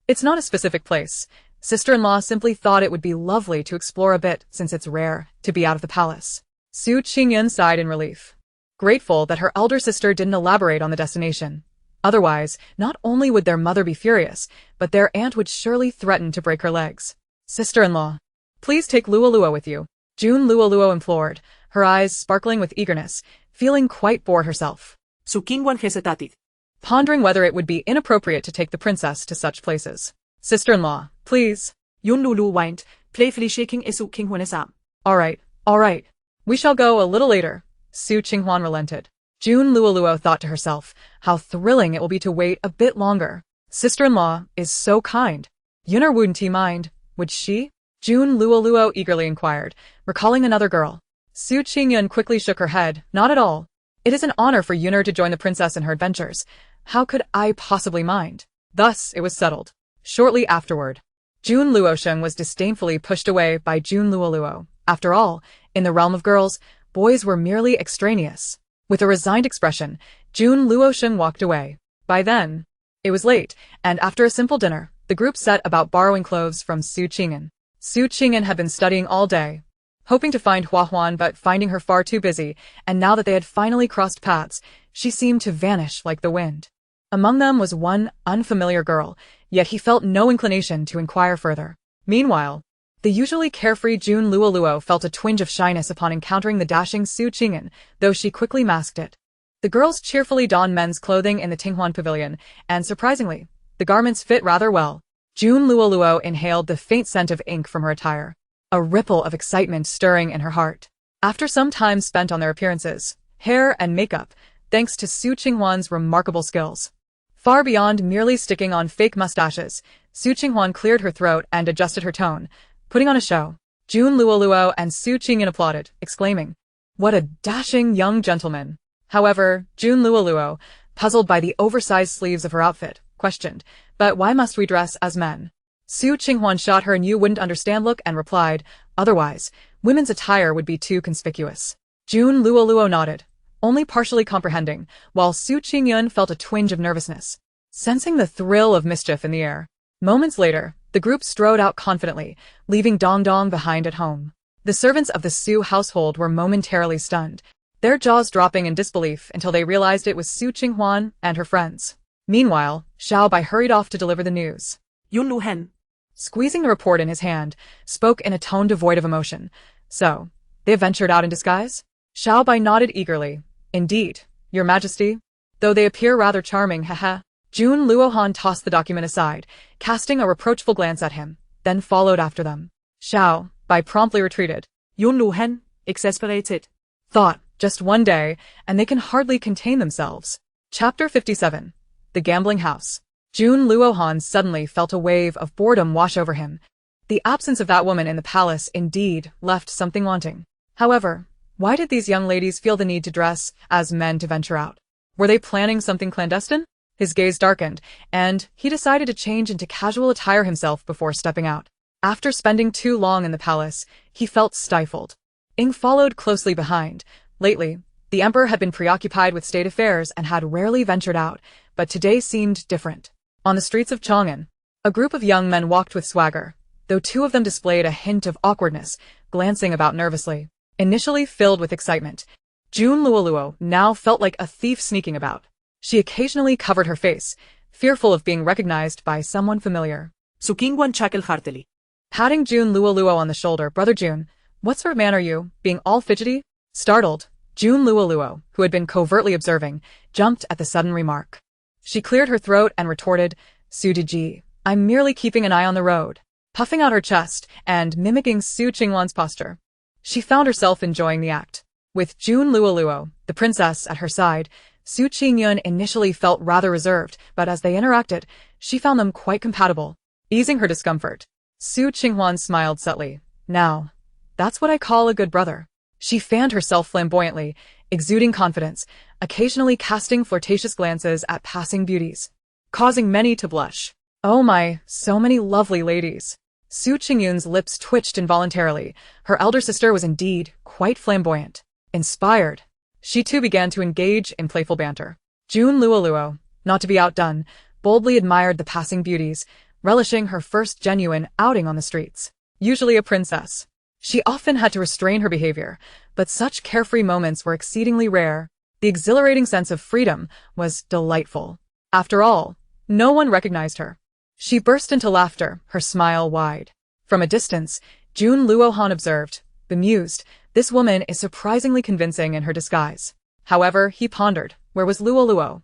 It's not a specific place. Sister-in-law simply thought it would be lovely to explore a bit since it's rare to be out of the palace. Su Qingyun sighed in relief, grateful that her elder sister didn't elaborate on the destination. Otherwise, not only would their mother be furious, but their aunt would surely threaten to break her legs. Sister-in-law, please take Luoluo with you, June Luoluo implored, her eyes sparkling with eagerness, feeling quite bored herself. Su Qing Huan hesitated, Pondering whether it would be inappropriate to take the princess to such places. Sister-in-law, please. Yun Lulu whined, playfully shaking Su Qing Huan's arm. All right. We shall go a little later. Su Qinghuan relented. June Luoluo thought to herself, how thrilling it will be to wait a bit longer. Sister-in-law is so kind. Yuner wouldn't he mind, would she? June Luoluo eagerly inquired, recalling another girl. Su Qingyun quickly shook her head, not at all. It is an honor for Yuner to join the princess in her adventures. How could I possibly mind? Thus it was settled. Shortly afterward, June Luosheng was disdainfully pushed away by June Luoluo. After all, in the realm of girls, boys were merely extraneous. With a resigned expression, June Luosheng walked away. By then, it was late, and after a simple dinner, the group set about borrowing clothes from Su Qingyan. Su Qingyan had been studying all day, hoping to find Hua Huan but finding her far too busy, and now that they had finally crossed paths, she seemed to vanish like the wind. Among them was one unfamiliar girl, yet he felt no inclination to inquire further. Meanwhile, the usually carefree June Luoluo felt a twinge of shyness upon encountering the dashing Su Qingyan, though she quickly masked it. The girls cheerfully donned men's clothing in the Qing Huan pavilion, and surprisingly, the garments fit rather well. June Luoluo inhaled the faint scent of ink from her attire, a ripple of excitement stirring in her heart. After some time spent on their appearances, hair and makeup, thanks to Su Qinghuan's remarkable skills, far beyond merely sticking on fake mustaches, Su Qinghuan cleared her throat and adjusted her tone, putting on a show. June Luoluo and Su Qingyan applauded, exclaiming, "What a dashing young gentleman!" However, June Luoluo, puzzled by the oversized sleeves of her outfit, questioned, "But why must we dress as men?" Su Qinghuan shot her "you wouldn't understand" look and replied, "Otherwise, women's attire would be too conspicuous." June Luoluo nodded, only partially comprehending, while Su Qingyun felt a twinge of nervousness, sensing the thrill of mischief in the air. Moments later, the group strode out confidently, leaving Dong Dong behind at home. The servants of the Su household were momentarily stunned, their jaws dropping in disbelief until they realized it was Su Qinghuan and her friends. Meanwhile, Xiao Bai hurried off to deliver the news. Yun Lu Hen, squeezing the report in his hand, spoke in a tone devoid of emotion. "So, they have ventured out in disguise?" Xiao Bai nodded eagerly. "Indeed, Your Majesty. Though they appear rather charming, haha." June Luohan tossed the document aside, casting a reproachful glance at him, then followed after them. Xiao Bai promptly retreated. Yun Lu Hen, exasperated, thought, just one day, and they can hardly contain themselves. Chapter 57. The Gambling House. June Luohan suddenly felt a wave of boredom wash over him. The absence of that woman in the palace indeed left something wanting. However, why did these young ladies feel the need to dress as men to venture out? Were they planning something clandestine? His gaze darkened, and he decided to change into casual attire himself before stepping out. After spending too long in the palace, he felt stifled. Ing followed closely behind. Lately, the emperor had been preoccupied with state affairs and had rarely ventured out, but today seemed different. On the streets of Chang'an, a group of young men walked with swagger, though two of them displayed a hint of awkwardness, glancing about nervously. Initially filled with excitement, June Luoluo now felt like a thief sneaking about. She occasionally covered her face, fearful of being recognized by someone familiar. Su Qing Huan chuckled heartily, patting June Luoluo on the shoulder. "Brother June, what sort of man are you, being all fidgety?" Startled, June Luoluo, who had been covertly observing, jumped at the sudden remark. She cleared her throat and retorted, "Su Diji, I'm merely keeping an eye on the road," puffing out her chest and mimicking Su Qinghuan's posture. She found herself enjoying the act. With June Luoluo, the princess, at her side, Su Qingyun initially felt rather reserved, but as they interacted, she found them quite compatible. Easing her discomfort, Su Qinghuan smiled subtly. "Now, that's what I call a good brother." She fanned herself flamboyantly, exuding confidence, occasionally casting flirtatious glances at passing beauties, causing many to blush. "Oh my, so many lovely ladies." Su Qingyun's lips twitched involuntarily. Her elder sister was indeed quite flamboyant. Inspired, she too began to engage in playful banter. June Luoluo, not to be outdone, boldly admired the passing beauties, relishing her first genuine outing on the streets. Usually a princess, she often had to restrain her behavior, but such carefree moments were exceedingly rare. The exhilarating sense of freedom was delightful. After all, no one recognized her. She burst into laughter, her smile wide. From a distance, Jun Luohan observed, bemused, this woman is surprisingly convincing in her disguise. However, he pondered, where was Luo Luo?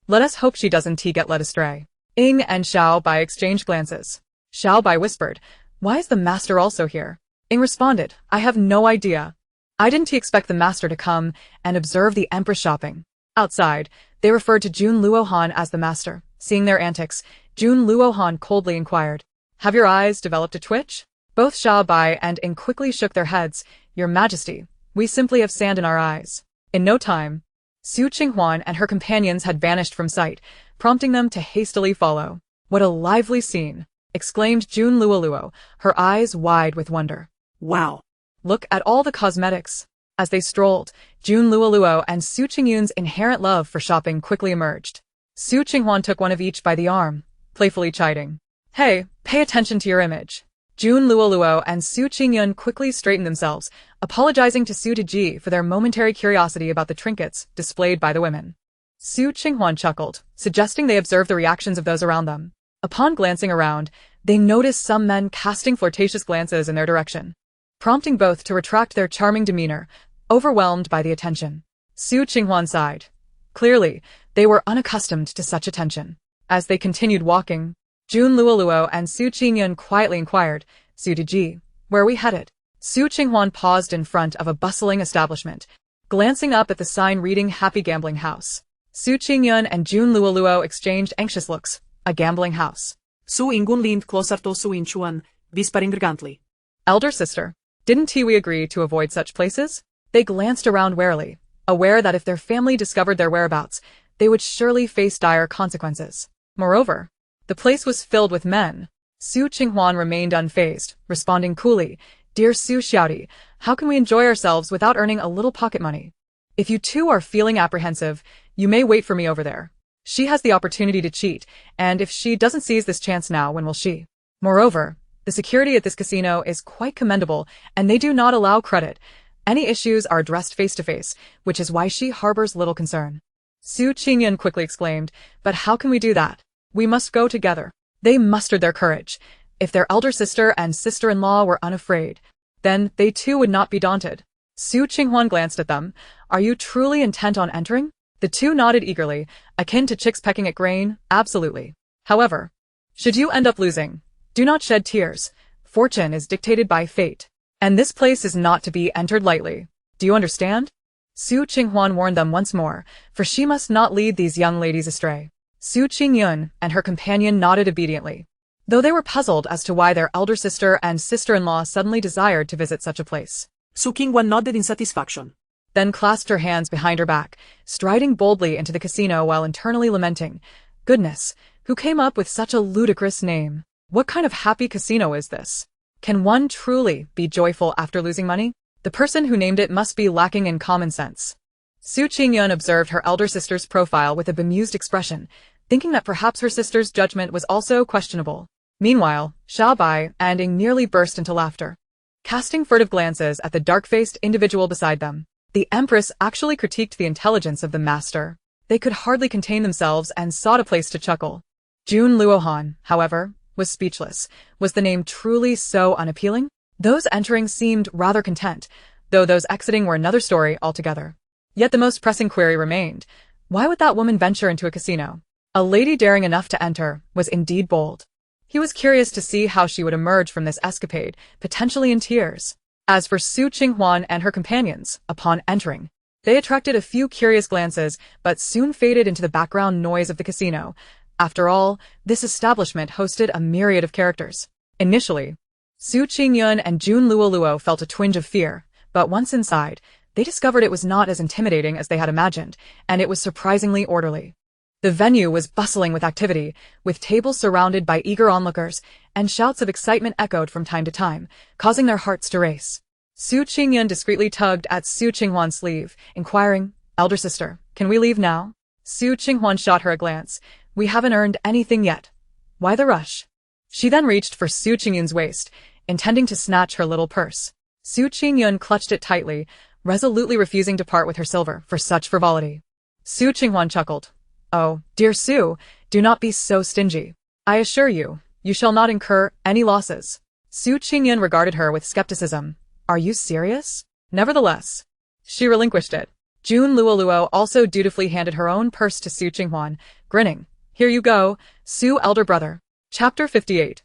Let us hope she doesn't get led astray. Ying and Xiao Bai exchanged glances. Xiao Bai whispered, why is the master also here? Ying responded, I have no idea. I didn't expect the master to come and observe the Empress shopping. Outside, they referred to Jun Luohan as the master. Seeing their antics, Jun Luohan coldly inquired, have your eyes developed a twitch? Both Xiao Bai and Ying quickly shook their heads. Your Majesty, we simply have sand in our eyes. In no time, Qing Huan and her companions had vanished from sight, prompting them to hastily follow. What a lively scene! Exclaimed Jun Luoluo, her eyes wide with wonder. Wow! Look at all the cosmetics. As they strolled, Jun Luoluo and Su Qingyun's inherent love for shopping quickly emerged. Su Qinghuan took one of each by the arm, playfully chiding. Hey, pay attention to your image. Jun Luoluo and Su Qingyun quickly straightened themselves, apologizing to Su Deji for their momentary curiosity about the trinkets displayed by the women. Su Qinghuan chuckled, suggesting they observe the reactions of those around them. Upon glancing around, they noticed some men casting flirtatious glances in their direction, prompting both to retract their charming demeanor, overwhelmed by the attention. Su Qinghuan sighed. Clearly, they were unaccustomed to such attention. As they continued walking, Jun Luoluo and Su Qingyun quietly inquired, Su Deji, where are we headed? Su Qinghuan paused in front of a bustling establishment, glancing up at the sign reading Happy Gambling House. Su Qingyun and Jun Luoluo exchanged anxious looks. A gambling house. Su Ingun leaned closer to Su Inchuan, whispering arrogantly. Elder sister, didn't we agree to avoid such places? They glanced around warily, aware that if their family discovered their whereabouts, they would surely face dire consequences. Moreover, the place was filled with men. Su Qinghuan remained unfazed, responding coolly, Dear Su Xiaodi, how can we enjoy ourselves without earning a little pocket money? If you two are feeling apprehensive, you may wait for me over there. She has the opportunity to cheat, and if she doesn't seize this chance now, when will she? Moreover, the security at this casino is quite commendable, and they do not allow credit. Any issues are addressed face-to-face, which is why she harbors little concern. Su Qingyun quickly exclaimed, but how can we do that? We must go together. They mustered their courage. If their elder sister and sister-in-law were unafraid, then they too would not be daunted. Su Qinghuan glanced at them. Are you truly intent on entering? The two nodded eagerly, akin to chicks pecking at grain, absolutely. However, should you end up losing, do not shed tears. Fortune is dictated by fate, and this place is not to be entered lightly. Do you understand? Su Qinghuan warned them once more, for she must not lead these young ladies astray. Su Qingyun and her companion nodded obediently, though they were puzzled as to why their elder sister and sister-in-law suddenly desired to visit such a place. Su Qinghuan nodded in satisfaction, then clasped her hands behind her back, striding boldly into the casino while internally lamenting, Goodness, who came up with such a ludicrous name? What kind of happy casino is this? Can one truly be joyful after losing money? The person who named it must be lacking in common sense. Su Qingyun observed her elder sister's profile with a bemused expression, thinking that perhaps her sister's judgment was also questionable. Meanwhile, Xiao Bai and Ying nearly burst into laughter, casting furtive glances at the dark-faced individual beside them. The Empress actually critiqued the intelligence of the master. They could hardly contain themselves and sought a place to chuckle. Jun Luohan, however, was speechless. Was the name truly so unappealing? Those entering seemed rather content, though those exiting were another story altogether. Yet the most pressing query remained. Why would that woman venture into a casino? A lady daring enough to enter was indeed bold. He was curious to see how she would emerge from this escapade, potentially in tears. As for Su Qinghuan and her companions, upon entering, they attracted a few curious glances, but soon faded into the background noise of the casino. After all, this establishment hosted a myriad of characters. Initially, Su Qingyun and Jun Luoluo felt a twinge of fear, but once inside, they discovered it was not as intimidating as they had imagined, and it was surprisingly orderly. The venue was bustling with activity, with tables surrounded by eager onlookers, and shouts of excitement echoed from time to time, causing their hearts to race. Su Qingyun discreetly tugged at Su Qinghuan's sleeve, inquiring, Elder sister, can we leave now? Su Qinghuan shot her a glance. We haven't earned anything yet. Why the rush? She then reached for Su Qingyun's waist, intending to snatch her little purse. Su Qingyun clutched it tightly, resolutely refusing to part with her silver for such frivolity. Su Qinghuan chuckled. Oh, dear Su, do not be so stingy. I assure you, you shall not incur any losses. Su Qingyun regarded her with skepticism. Are you serious? Nevertheless, she relinquished it. Jun Luoluo also dutifully handed her own purse to Su Qinghuan, grinning. Here you go, Su elder brother. Chapter 58.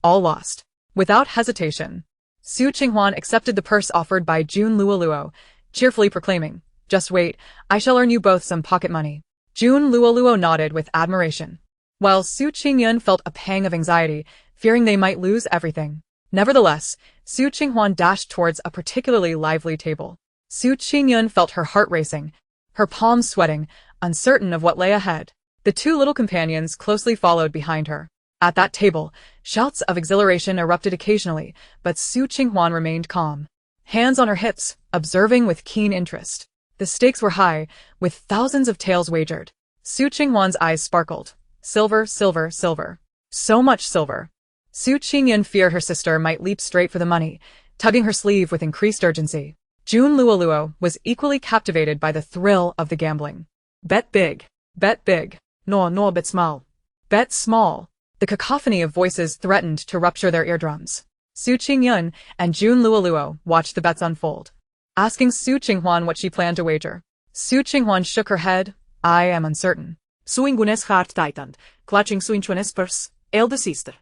All lost. Without hesitation, Su Qinghuan accepted the purse offered by Jun Luoluo, cheerfully proclaiming, Just wait, I shall earn you both some pocket money. Jun Luoluo nodded with admiration, while Su Qingyun felt a pang of anxiety, fearing they might lose everything. Nevertheless, Su Qinghuan dashed towards a particularly lively table. Su Qingyun felt her heart racing, her palms sweating, uncertain of what lay ahead. The two little companions closely followed behind her. At that table, shouts of exhilaration erupted occasionally, but Su Qinghuan remained calm, hands on her hips, observing with keen interest. The stakes were high, with thousands of taels wagered. Su Qinghuan's eyes sparkled. Silver, silver, silver. So much silver. Su Qingyun feared her sister might leap straight for the money, tugging her sleeve with increased urgency. Jun Luoluo was equally captivated by the thrill of the gambling. Bet big. Bet big. No, bet small. Bet small. The cacophony of voices threatened to rupture their eardrums. Su Qingyun and Jun Luoluo watched the bets unfold, asking Su Qinghuan what she planned to wager. Su Qinghuan shook her head. I am uncertain. Suingunes heart tightened, clutching Suinchuan's purse, elder sister.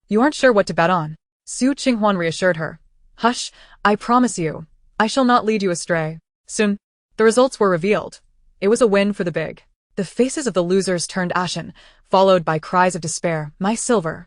You aren't sure what to bet on? Su Qinghuan reassured her. Hush, I promise you. I shall not lead you astray. Soon, the results were revealed. It was a win for the big. The faces of the losers turned ashen, followed by cries of despair. My silver.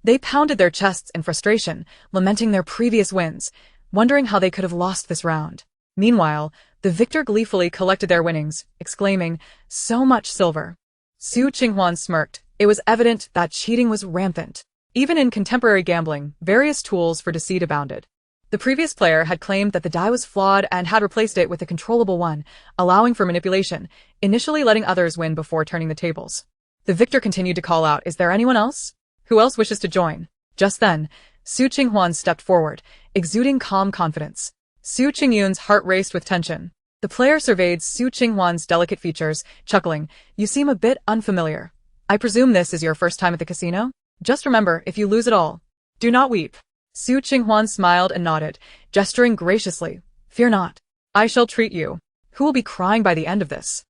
They pounded their chests in frustration, lamenting their previous wins, wondering how they could have lost this round. Meanwhile, the victor gleefully collected their winnings, exclaiming, So much silver. Su Qinghuan smirked. It was evident that cheating was rampant. Even in contemporary gambling, various tools for deceit abounded. The previous player had claimed that the die was flawed and had replaced it with a controllable one, allowing for manipulation, initially letting others win before turning the tables. The victor continued to call out, Is there anyone else? Who else wishes to join? Just then, Su Qinghuan stepped forward, exuding calm confidence. Su Qingyun's heart raced with tension. The player surveyed Su Qinghuan's delicate features, chuckling, You seem a bit unfamiliar. I presume this is your first time at the casino? Just remember, if you lose it all, do not weep. Su Qinghuan smiled and nodded, gesturing graciously. Fear not. I shall treat you. Who will be crying by the end of this?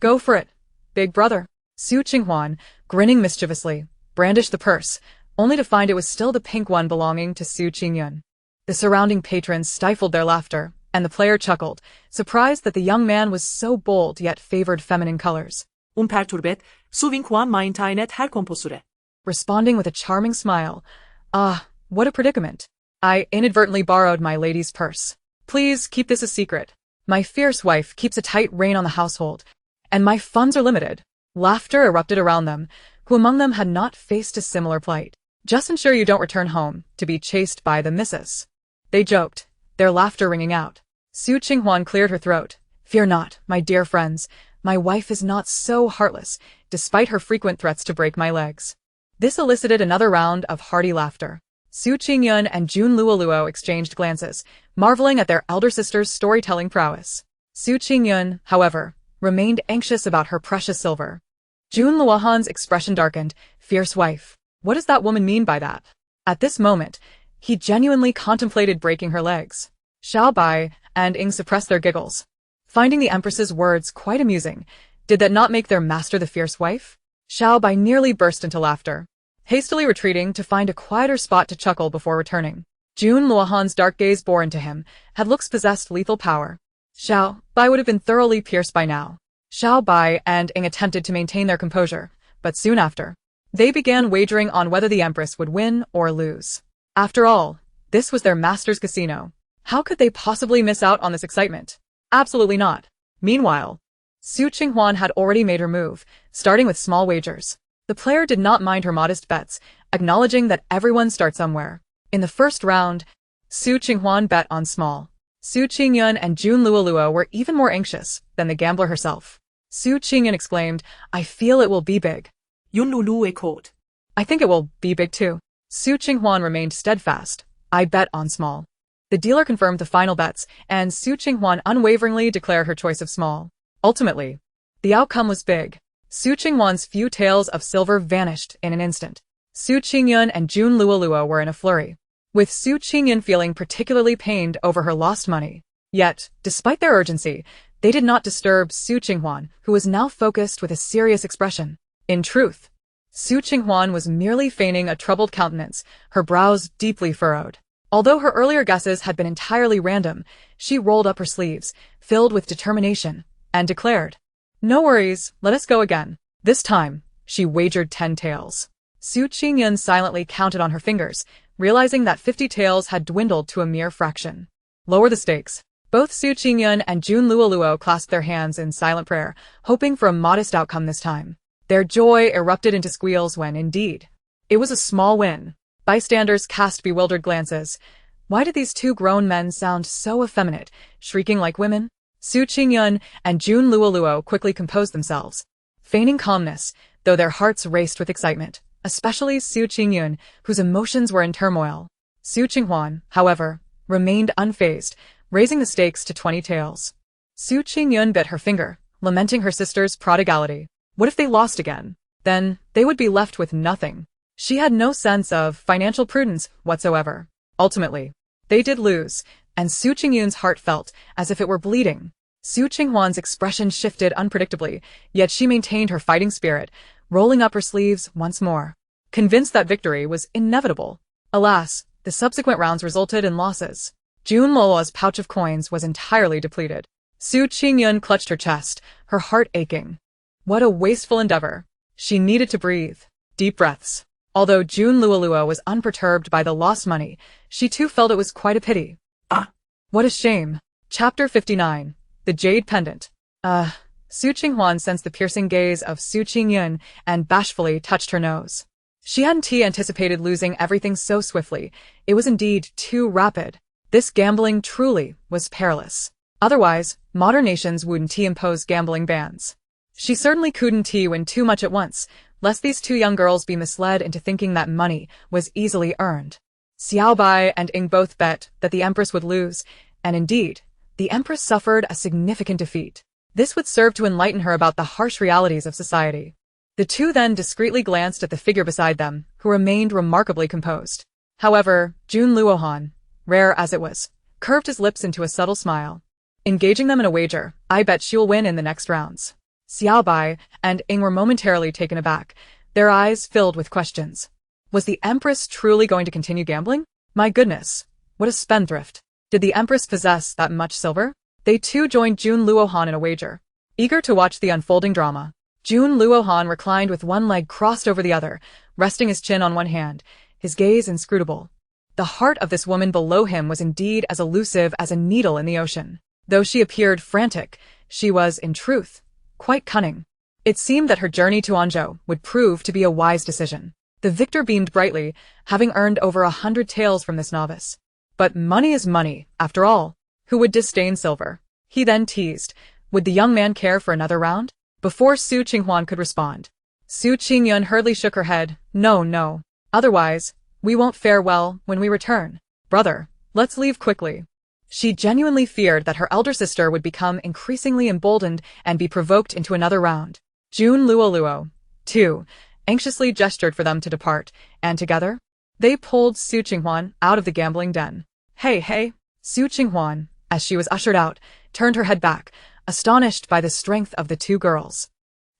Go for it, big brother. Su Qinghuan, grinning mischievously, brandished the purse, only to find it was still the pink one belonging to Su Qingyun. The surrounding patrons stifled their laughter, and the player chuckled, surprised that the young man was so bold yet favored feminine colors. Perturbet, Su Qinghuan maintained her composure. Responding with a charming smile. Ah, what a predicament. I inadvertently borrowed my lady's purse. Please keep this a secret. My fierce wife keeps a tight rein on the household, and my funds are limited. Laughter erupted around them, who among them had not faced a similar plight. Just ensure you don't return home to be chased by the missus. They joked, their laughter ringing out. Su Qinghuan cleared her throat. Fear not, my dear friends. My wife is not so heartless, despite her frequent threats to break my legs. This elicited another round of hearty laughter. Su Qingyun and Jun Luoluo exchanged glances, marveling at their elder sister's storytelling prowess. Su Qingyun, however, remained anxious about her precious silver. Jun Luohan's expression darkened. Fierce wife. What does that woman mean by that? At this moment, he genuinely contemplated breaking her legs. Xiao Bai and Ying suppressed their giggles, finding the Empress's words quite amusing. Did that not make their master the fierce wife? Xiao Bai nearly burst into laughter, hastily retreating to find a quieter spot to chuckle before returning. Jun Luohan's dark gaze bore into him, had looks possessed lethal power. Xiao Bai would have been thoroughly pierced by now. Xiao Bai and Ying attempted to maintain their composure, but soon after, they began wagering on whether the Empress would win or lose. After all, this was their master's casino. How could they possibly miss out on this excitement? Absolutely not. Meanwhile, Su Qinghuan had already made her move, starting with small wagers. The player did not mind her modest bets, acknowledging that everyone starts somewhere. In the first round, Su Qinghuan bet on small. Su Qingyun and Jun Luoluo were even more anxious than the gambler herself. Su Qingyun exclaimed, I feel it will be big. Yun Lulu echoed. I think it will be big too. Su Qinghuan remained steadfast. I bet on small. The dealer confirmed the final bets, and Su Qing Huan unwaveringly declared her choice of small. Ultimately, the outcome was big. Su Qing Huan's few taels of silver vanished in an instant. Su Qingyun and Jun Luoluo were in a flurry, with Su Qingyun feeling particularly pained over her lost money. Yet, despite their urgency, they did not disturb Su Qinghuan, who was now focused with a serious expression. In truth, Su Qinghuan was merely feigning a troubled countenance, her brows deeply furrowed. Although her earlier guesses had been entirely random, she rolled up her sleeves, filled with determination, and declared, "No worries, let us go again." This time, she wagered 10 taels. Su Qingyun silently counted on her fingers, realizing that 50 taels had dwindled to a mere fraction. Lower the stakes. Both Su Qingyun and Jun Luoluo clasped their hands in silent prayer, hoping for a modest outcome this time. Their joy erupted into squeals when, indeed, it was a small win. Bystanders cast bewildered glances. Why did these two grown men sound so effeminate, shrieking like women? Su Qingyun and Jun Luoluo quickly composed themselves, feigning calmness, though their hearts raced with excitement, especially Su Qingyun, whose emotions were in turmoil. Su Qinghuan, however, remained unfazed, raising the stakes to 20 taels. Su Qingyun bit her finger, lamenting her sister's prodigality. What if they lost again? Then they would be left with nothing. She had no sense of financial prudence whatsoever. Ultimately, they did lose, and Su Qingyun's heart felt as if it were bleeding. Su Qinghuan's expression shifted unpredictably, yet she maintained her fighting spirit, rolling up her sleeves once more, convinced that victory was inevitable. Alas, the subsequent rounds resulted in losses. Jun Luoluo's pouch of coins was entirely depleted. Su Qingyun clutched her chest, her heart aching. What a wasteful endeavor. She needed to breathe. Deep breaths. Although Jun Luoluo was unperturbed by the lost money, she too felt it was quite a pity. What a shame. Chapter 59. The Jade Pendant. Su Qinghuan sensed the piercing gaze of Su Qingyun and bashfully touched her nose. She hadn't anticipated losing everything so swiftly. It was indeed too rapid. This gambling truly was perilous. Otherwise, modern nations wouldn't impose gambling bans. She certainly couldn't win too much at once, lest these two young girls be misled into thinking that money was easily earned. Xiao Bai and Ying both bet that the Empress would lose, and indeed, the Empress suffered a significant defeat. This would serve to enlighten her about the harsh realities of society. The two then discreetly glanced at the figure beside them, who remained remarkably composed. However, Jun Luohan, rare as it was, curved his lips into a subtle smile. Engaging them in a wager, I bet she'll win in the next rounds. Xiao Bai and Ying were momentarily taken aback, their eyes filled with questions. Was the Empress truly going to continue gambling? My goodness, what a spendthrift. Did the Empress possess that much silver? They too joined Jun Luohan in a wager. Eager to watch the unfolding drama, Jun Luohan reclined with one leg crossed over the other, resting his chin on one hand, his gaze inscrutable. The heart of this woman below him was indeed as elusive as a needle in the ocean. Though she appeared frantic, she was, in truth, quite cunning. It seemed that her journey to Anjo would prove to be a wise decision. The victor beamed brightly, having earned over 100 taels from this novice. But money is money, after all. Who would disdain silver? He then teased. Would the young man care for another round? Before Su Qinghuan could respond, Su Qingyun hurriedly shook her head. No. Otherwise, we won't fare well when we return. Brother, let's leave quickly. She genuinely feared that her elder sister would become increasingly emboldened and be provoked into another round. Jun Luoluo, too, anxiously gestured for them to depart, and together, they pulled Su Qinghuan out of the gambling den. Hey! Su Qinghuan, as she was ushered out, turned her head back, astonished by the strength of the two girls.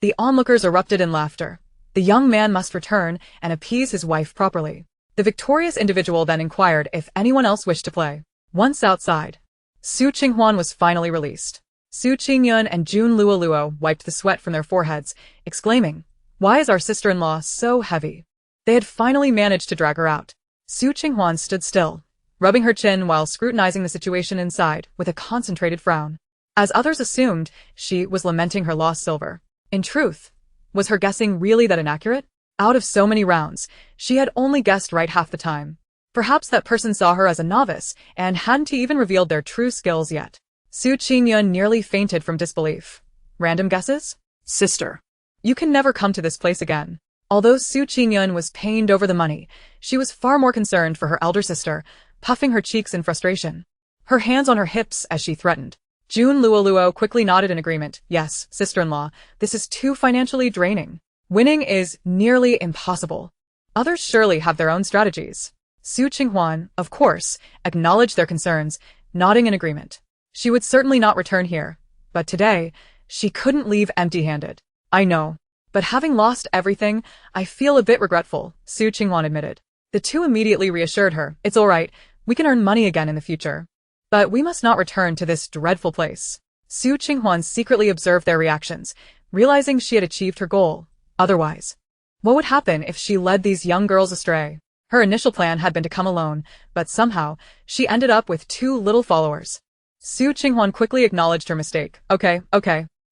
The onlookers erupted in laughter. The young man must return and appease his wife properly. The victorious individual then inquired if anyone else wished to play. Once outside, Su Qinghuan was finally released. Su Qingyun and Jun Luoluo wiped the sweat from their foreheads, exclaiming, "Why is our sister-in-law so heavy?" They had finally managed to drag her out. Su Qinghuan stood still, rubbing her chin while scrutinizing the situation inside with a concentrated frown. As others assumed, she was lamenting her lost silver. In truth, was her guessing really that inaccurate? Out of so many rounds, she had only guessed right half the time. Perhaps that person saw her as a novice and hadn't even revealed their true skills yet. Su Qingyun nearly fainted from disbelief. Random guesses? Sister, you can never come to this place again. Although Su Qingyun was pained over the money, she was far more concerned for her elder sister, puffing her cheeks in frustration. Her hands on her hips as she threatened. June Luoluo quickly nodded in agreement. Yes, sister-in-law, this is too financially draining. Winning is nearly impossible. Others surely have their own strategies. Qing Huan, of course, acknowledged their concerns, nodding in agreement. She would certainly not return here, but today, she couldn't leave empty-handed. I know, but having lost everything, I feel a bit regretful, Qing Huan admitted. The two immediately reassured her, it's all right, we can earn money again in the future. But we must not return to this dreadful place. Qing Huan secretly observed their reactions, realizing she had achieved her goal. Otherwise, what would happen if she led these young girls astray? Her initial plan had been to come alone, but somehow, she ended up with 2 little followers. Qing Huan quickly acknowledged her mistake. Okay,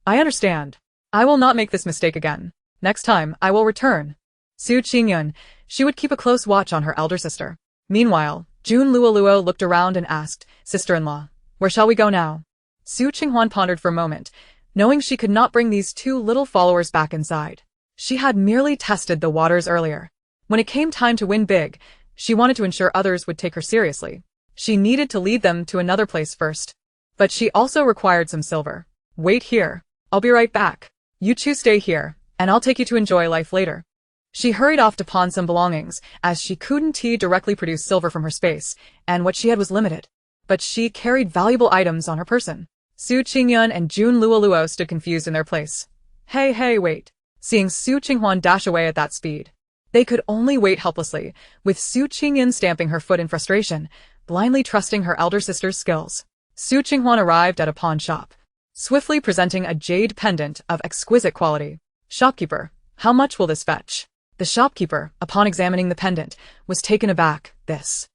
I understand. I will not make this mistake again. Next time, I will return. Qingyun, she would keep a close watch on her elder sister. Meanwhile, June Luoluo looked around and asked, sister-in-law, where shall we go now? Qing Huan pondered for a moment, knowing she could not bring these 2 little followers back inside. She had merely tested the waters earlier. When it came time to win big, she wanted to ensure others would take her seriously. She needed to lead them to another place first. But she also required some silver. Wait here. I'll be right back. You 2 stay here, and I'll take you to enjoy life later. She hurried off to pawn some belongings, as she couldn't directly produce silver from her space, and what she had was limited. But she carried valuable items on her person. Qingyun and June Luoluo stood confused in their place. Hey, wait. Seeing Qing Huan dash away at that speed, they could only wait helplessly, with Qingyun stamping her foot in frustration, blindly trusting her elder sister's skills. Qing Huan arrived at a pawn shop, swiftly presenting a jade pendant of exquisite quality. Shopkeeper, how much will this fetch? The shopkeeper, upon examining the pendant, was taken aback. This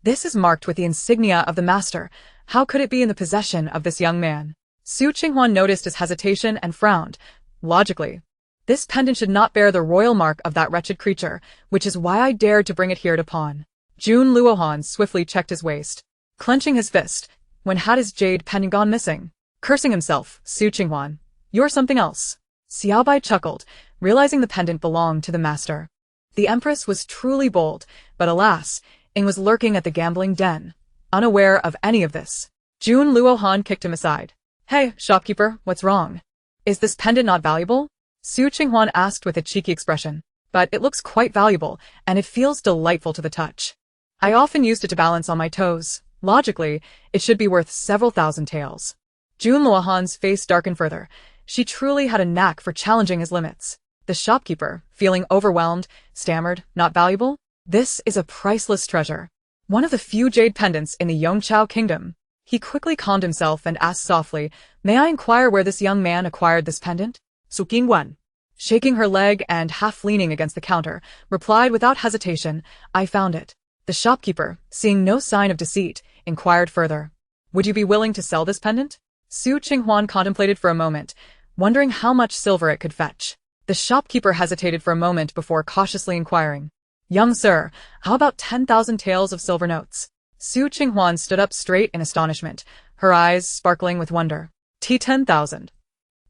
is marked with the insignia of the master. How could it be in the possession of this young man? Qing Huan noticed his hesitation and frowned. Logically, this pendant should not bear the royal mark of that wretched creature, which is why I dared to bring it here to pawn. June Luohan swiftly checked his waist, clenching his fist. When had his jade pendant gone missing? Cursing himself, Qing Huan, you're something else. Xiaobai chuckled, realizing the pendant belonged to the master. The Empress was truly bold, but alas, Ing was lurking at the gambling den, unaware of any of this. June Luohan kicked him aside. Hey, shopkeeper, what's wrong? Is this pendant not valuable? Qing Huan asked with a cheeky expression. But it looks quite valuable, and it feels delightful to the touch. I often used it to balance on my toes. Logically, it should be worth several thousand taels. June Luohan's face darkened further. She truly had a knack for challenging his limits. The shopkeeper, feeling overwhelmed, stammered, not valuable? This is a priceless treasure. One of the few jade pendants in the Yongqiao kingdom. He quickly calmed himself and asked softly, may I inquire where this young man acquired this pendant? Qing Huan, shaking her leg and half leaning against the counter, replied without hesitation, I found it. The shopkeeper, seeing no sign of deceit, inquired further. Would you be willing to sell this pendant? Qing Huan contemplated for a moment, wondering how much silver it could fetch. The shopkeeper hesitated for a moment before cautiously inquiring. Young sir, how about 10,000 taels of silver notes? Qing Huan stood up straight in astonishment, her eyes sparkling with wonder. 10,000.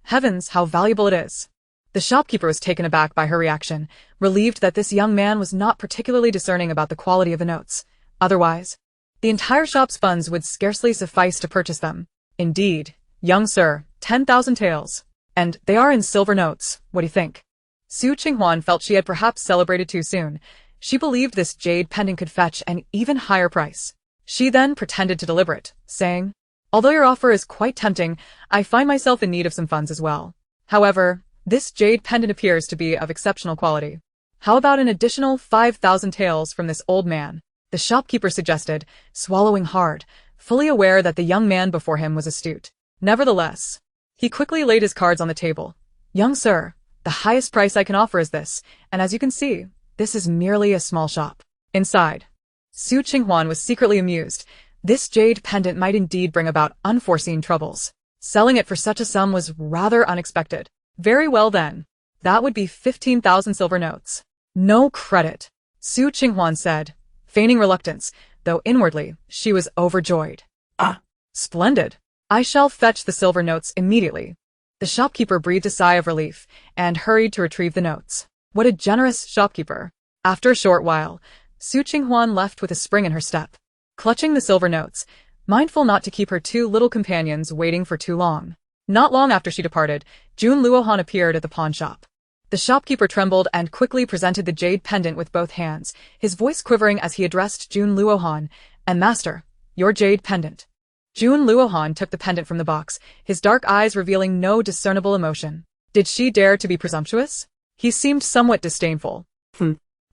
Heavens, how valuable it is. The shopkeeper was taken aback by her reaction, relieved that this young man was not particularly discerning about the quality of the notes. Otherwise, the entire shop's funds would scarcely suffice to purchase them. Indeed, young sir, 10,000 taels. And they are in silver notes, what do you think? Qing Huan felt she had perhaps celebrated too soon. She believed this jade pendant could fetch an even higher price. She then pretended to deliberate, saying, although your offer is quite tempting, I find myself in need of some funds as well. However, this jade pendant appears to be of exceptional quality. How about an additional 5,000 taels from this old man? The shopkeeper suggested, swallowing hard, fully aware that the young man before him was astute. Nevertheless, he quickly laid his cards on the table. Young sir, the highest price I can offer is this, and as you can see, this is merely a small shop. Inside, Qing Huan was secretly amused. This jade pendant might indeed bring about unforeseen troubles. Selling it for such a sum was rather unexpected. Very well then. That would be 15,000 silver notes. No credit, Qing Huan said, feigning reluctance, though inwardly she was overjoyed. Ah, splendid. I shall fetch the silver notes immediately. The shopkeeper breathed a sigh of relief and hurried to retrieve the notes. What a generous shopkeeper. After a short while, Qing Huan left with a spring in her step. clutching the silver notes, mindful not to keep her two little companions waiting for too long. Not long after she departed, Jun Luohan appeared at the pawn shop. The shopkeeper trembled and quickly presented the jade pendant with both hands, his voice quivering as he addressed Jun Luohan, "And master, your jade pendant." Jun Luohan took the pendant from the box, his dark eyes revealing no discernible emotion. Did she dare to be presumptuous? He seemed somewhat disdainful.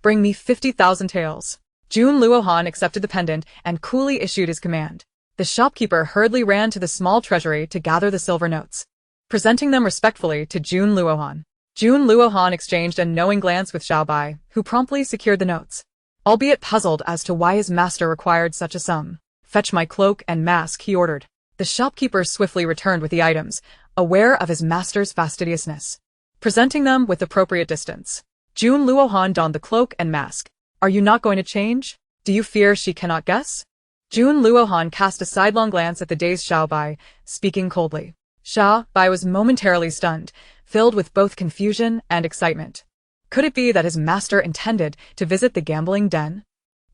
Bring me 50,000 taels. Jun Luohan accepted the pendant and coolly issued his command. The shopkeeper hurriedly ran to the small treasury to gather the silver notes, presenting them respectfully to Jun Luohan. Jun Luohan exchanged a knowing glance with Xiao Bai, who promptly secured the notes. Albeit puzzled as to why his master required such a sum. "Fetch my cloak and mask," he ordered. The shopkeeper swiftly returned with the items, aware of his master's fastidiousness, presenting them with appropriate distance. Jun Luohan donned the cloak and mask. "Are you not going to change? Do you fear she cannot guess?" Jun Luohan cast a sidelong glance at the dazed Xiao Bai, speaking coldly. Xiao Bai was momentarily stunned, filled with both confusion and excitement. Could it be that his master intended to visit the gambling den?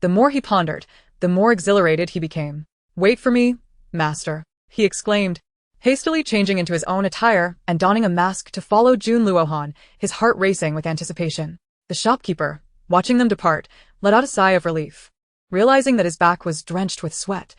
The more he pondered, the more exhilarated he became. "Wait for me, master," he exclaimed, hastily changing into his own attire and donning a mask to follow Jun Luohan, his heart racing with anticipation. The shopkeeper, watching them depart, let out a sigh of relief, realizing that his back was drenched with sweat.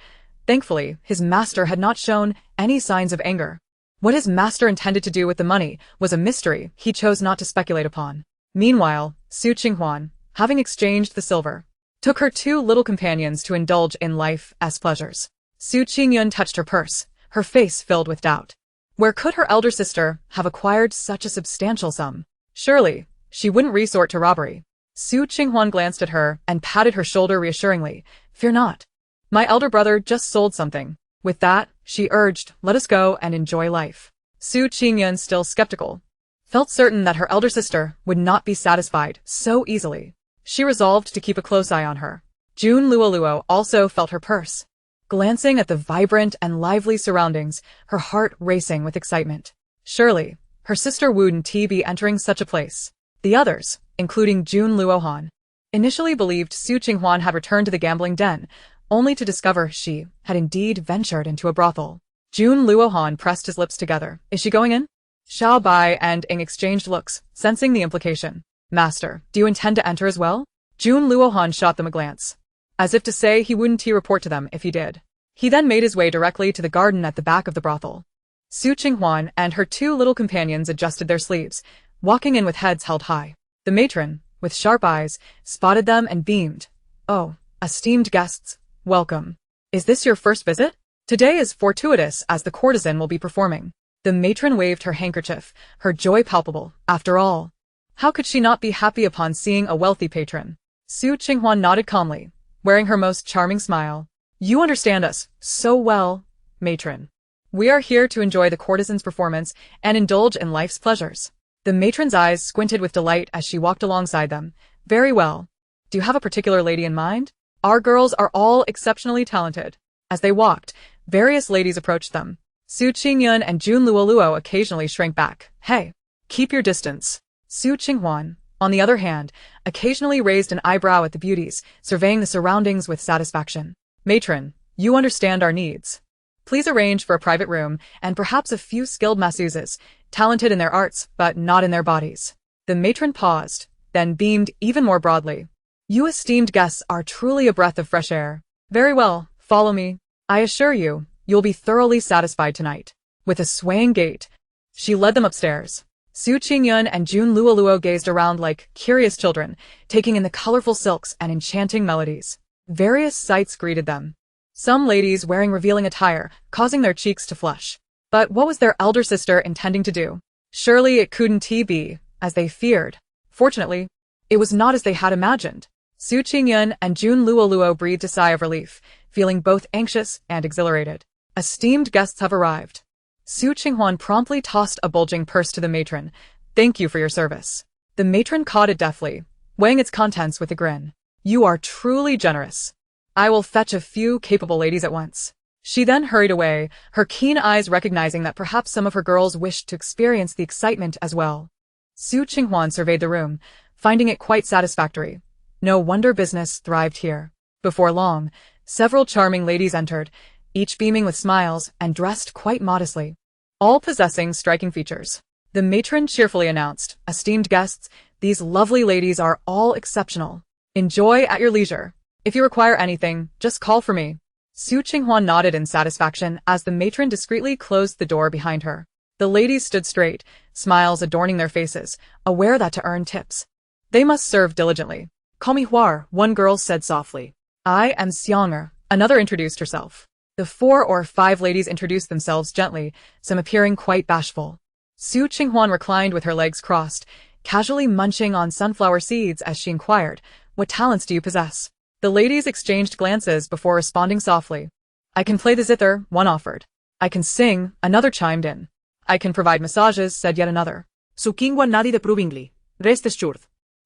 Thankfully, his master had not shown any signs of anger. What his master intended to do with the money was a mystery he chose not to speculate upon. Meanwhile, Qing Huan, having exchanged the silver, took her two little companions to indulge in life as pleasures. Qingyun touched her purse, her face filled with doubt. Where could her elder sister have acquired such a substantial sum? Surely, she wouldn't resort to robbery. Qing Huan glanced at her and patted her shoulder reassuringly. "Fear not. My elder brother just sold something." With that, she urged, "Let us go and enjoy life." Qingyun, still skeptical, felt certain that her elder sister would not be satisfied so easily. She resolved to keep a close eye on her. Jun Luoluo also felt her purse, glancing at the vibrant and lively surroundings, her heart racing with excitement. Surely, her sister wouldn't be entering such a place. The others, including Jun Luohan, initially believed Qing Huan had returned to the gambling den, only to discover she had indeed ventured into a brothel. Jun Luohan pressed his lips together. "Is she going in?" Xiao Bai and Ing exchanged looks, sensing the implication. "Master, do you intend to enter as well?" Jun Luohan shot them a glance, as if to say he wouldn't report to them if he did. He then made his way directly to the garden at the back of the brothel. Qing Huan and her two little companions adjusted their sleeves, walking in with heads held high. The matron, with sharp eyes, spotted them and beamed. "Oh, esteemed guests, welcome. Is this your first visit? Today is fortuitous as the courtesan will be performing." The matron waved her handkerchief, her joy palpable. After all, how could she not be happy upon seeing a wealthy patron? Qing Huan nodded calmly, wearing her most charming smile. "You understand us so well, matron. We are here to enjoy the courtesan's performance and indulge in life's pleasures." The matron's eyes squinted with delight as she walked alongside them. "Very well. Do you have a particular lady in mind? Our girls are all exceptionally talented." As they walked, various ladies approached them. Qingyun and Jun Luoluo occasionally shrank back. "Hey, keep your distance." Qing Huan, on the other hand, occasionally raised an eyebrow at the beauties, surveying the surroundings with satisfaction. "Matron, you understand our needs. Please arrange for a private room and perhaps a few skilled masseuses, talented in their arts but not in their bodies." The matron paused, then beamed even more broadly. "You esteemed guests are truly a breath of fresh air. Very well, follow me. I assure you, you'll be thoroughly satisfied tonight." With a swaying gait, she led them upstairs. Qingyun and Jun Luoluo gazed around like curious children, taking in the colorful silks and enchanting melodies. Various sights greeted them. Some ladies wearing revealing attire, causing their cheeks to flush. But what was their elder sister intending to do? Surely it couldn't be, as they feared. Fortunately, it was not as they had imagined. Qingyun and Jun Luoluo breathed a sigh of relief, feeling both anxious and exhilarated. "Esteemed guests have arrived." Qing Huan promptly tossed a bulging purse to the matron. "Thank you for your service." The matron caught it deftly, weighing its contents with a grin. "You are truly generous. I will fetch a few capable ladies at once." She then hurried away, her keen eyes recognizing that perhaps some of her girls wished to experience the excitement as well. Qing Huan surveyed the room, finding it quite satisfactory. No wonder business thrived here. Before long, Several charming ladies entered, each beaming with smiles and dressed quite modestly, all possessing striking features. The matron cheerfully announced, "Esteemed guests, these lovely ladies are all exceptional. Enjoy at your leisure. If you require anything, just call for me." Qing Huan nodded in satisfaction as the matron discreetly closed the door behind her. The ladies stood straight, smiles adorning their faces, aware that to earn tips, they must serve diligently. "Call me Huar," one girl said softly. "I am Xianger," another introduced herself. The 4 or 5 ladies introduced themselves gently, some appearing quite bashful. Qing Huan reclined with her legs crossed, casually munching on sunflower seeds as she inquired, "What talents do you possess?" The ladies exchanged glances before responding softly. "I can play the zither," one offered. "I can sing," another chimed in. "I can provide massages," said yet another. Qing Huan nodded approvingly. "Rest assured.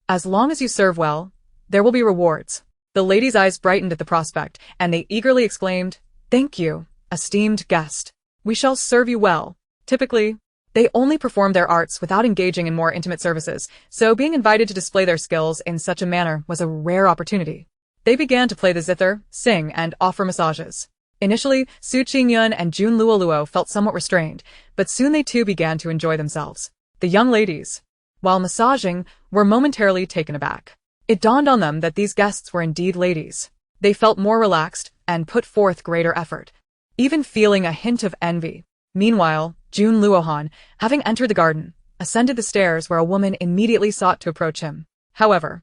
"As long as you serve well, there will be rewards." The ladies' eyes brightened at the prospect, and they eagerly exclaimed, "Thank you, esteemed guest. We shall serve you well." Typically, they only performed their arts without engaging in more intimate services, so being invited to display their skills in such a manner was a rare opportunity. They began to play the zither, sing, and offer massages. Initially, Su Qingyun and Jun Luoluo felt somewhat restrained, but soon they too began to enjoy themselves. The young ladies, while massaging, were momentarily taken aback. It dawned on them that these guests were indeed ladies. They felt more relaxed and put forth greater effort, even feeling a hint of envy. Meanwhile, Jun Luohan, having entered the garden, ascended the stairs where a woman immediately sought to approach him. However,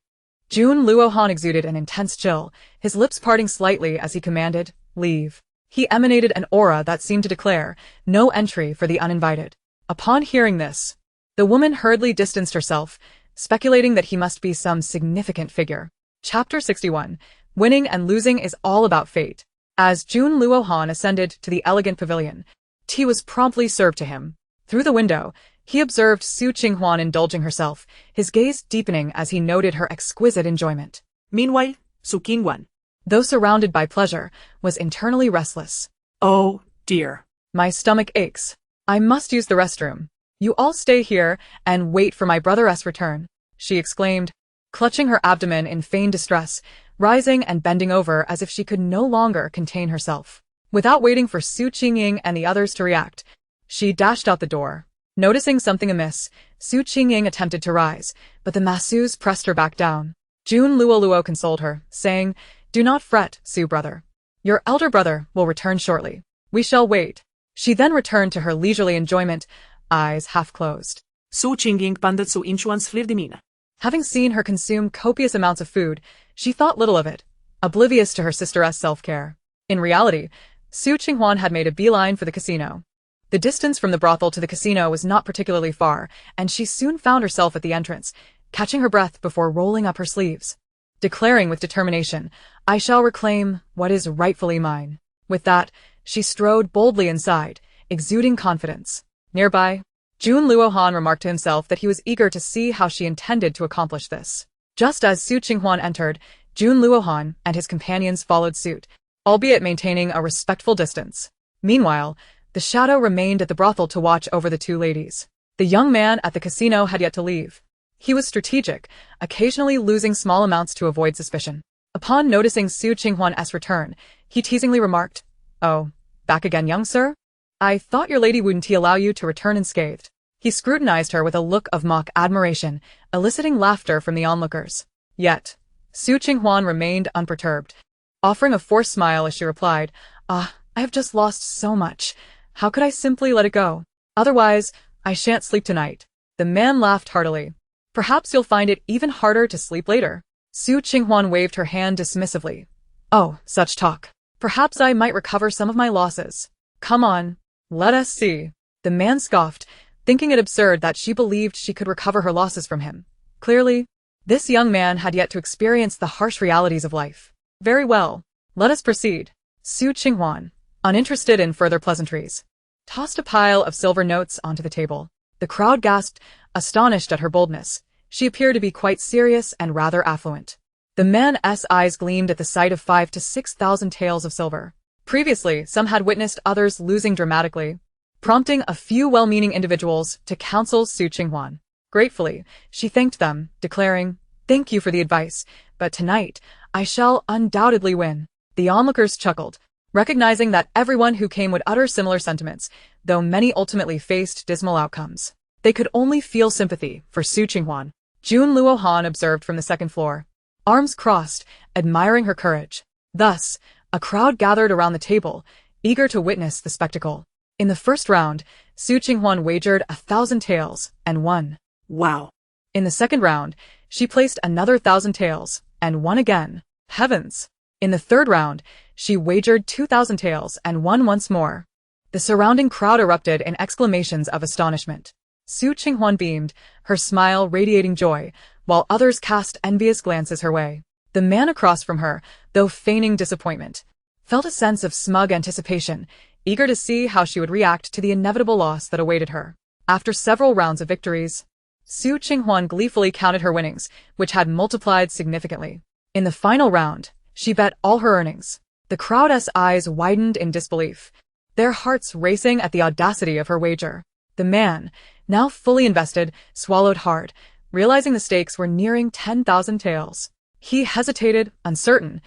Jun Luohan exuded an intense chill, his lips parting slightly as he commanded, "Leave." He emanated an aura that seemed to declare, "No entry for the uninvited." Upon hearing this, the woman hurriedly distanced herself, speculating that he must be some significant figure. Chapter 61. Winning and losing is all about fate. As Jun Luohan ascended to the elegant pavilion, tea was promptly served to him. Through the window, he observed Qing Huan indulging herself, his gaze deepening as he noted her exquisite enjoyment. Meanwhile, Qing Huan, though surrounded by pleasure, was internally restless. "Oh, dear. My stomach aches. I must use the restroom. You all stay here and wait for my brother's return," she exclaimed, clutching her abdomen in feigned distress, rising and bending over as if she could no longer contain herself. Without waiting for Su Qingying and the others to react, she dashed out the door. Noticing something amiss, Su Qingying attempted to rise, but the masseuse pressed her back down. Jun Luoluo consoled her, saying, "Do not fret, Su brother. Your elder brother will return shortly. We shall wait." She then returned to her leisurely enjoyment, eyes half closed. Su Qingying bandet Su Inchuan's flirtimina. Having seen her consume copious amounts of food, she thought little of it, oblivious to her sister's self-care. In reality, Su Qinghuan had made a beeline for the casino. The distance from the brothel to the casino was not particularly far, and she soon found herself at the entrance, catching her breath before rolling up her sleeves, declaring with determination, "I shall reclaim what is rightfully mine." With that, she strode boldly inside, exuding confidence. Nearby, Jun Luohan remarked to himself that he was eager to see how she intended to accomplish this. Just as Su Qinghuan entered, Jun Luohan and his companions followed suit, albeit maintaining a respectful distance. Meanwhile, the shadow remained at the brothel to watch over the two ladies. The young man at the casino had yet to leave. He was strategic, occasionally losing small amounts to avoid suspicion. Upon noticing Su Qinghuan's return, he teasingly remarked, "Oh, back again, young sir? I thought your lady wouldn't allow you to return unscathed." He scrutinized her with a look of mock admiration, eliciting laughter from the onlookers. Yet, Su Qinghuan remained unperturbed, offering a forced smile as she replied, "Ah, I have just lost so much. How could I simply let it go? Otherwise, I shan't sleep tonight." The man laughed heartily. "Perhaps you'll find it even harder to sleep later." Su Qinghuan waved her hand dismissively. "Oh, such talk. Perhaps I might recover some of my losses. Come on, let us see." The man scoffed, thinking it absurd that she believed she could recover her losses from him. Clearly, this young man had yet to experience the harsh realities of life. "Very well, let us proceed." Su Qinghuan, uninterested in further pleasantries, tossed a pile of silver notes onto the table. The crowd gasped, astonished at her boldness. She appeared to be quite serious and rather affluent. The man's eyes gleamed at the sight of 5,000 to 6,000 taels of silver. Previously, some had witnessed others losing dramatically, prompting a few well-meaning individuals to counsel Su Qinghuan. Gratefully, she thanked them, declaring, "Thank you for the advice, but tonight, I shall undoubtedly win." The onlookers chuckled, recognizing that everyone who came would utter similar sentiments, though many ultimately faced dismal outcomes. They could only feel sympathy for Su Qinghuan. Jun Luohan observed from the second floor, arms crossed, admiring her courage. Thus, a crowd gathered around the table, eager to witness the spectacle. In the first round, Su Qinghuan wagered 1,000 taels and won. Wow. In the second round, she placed another 1,000 taels and won again. Heavens! In the third round, she wagered 2,000 taels and won once more. The surrounding crowd erupted in exclamations of astonishment. Su Qinghuan beamed, her smile radiating joy, while others cast envious glances her way. The man across from her, though feigning disappointment, felt a sense of smug anticipation, eager to see how she would react to the inevitable loss that awaited her. After several rounds of victories, Su Qinghuan gleefully counted her winnings, which had multiplied significantly. In the final round, she bet all her earnings. The crowd's eyes widened in disbelief, their hearts racing at the audacity of her wager. The man, now fully invested, swallowed hard, realizing the stakes were nearing 10,000 taels. He hesitated, uncertain,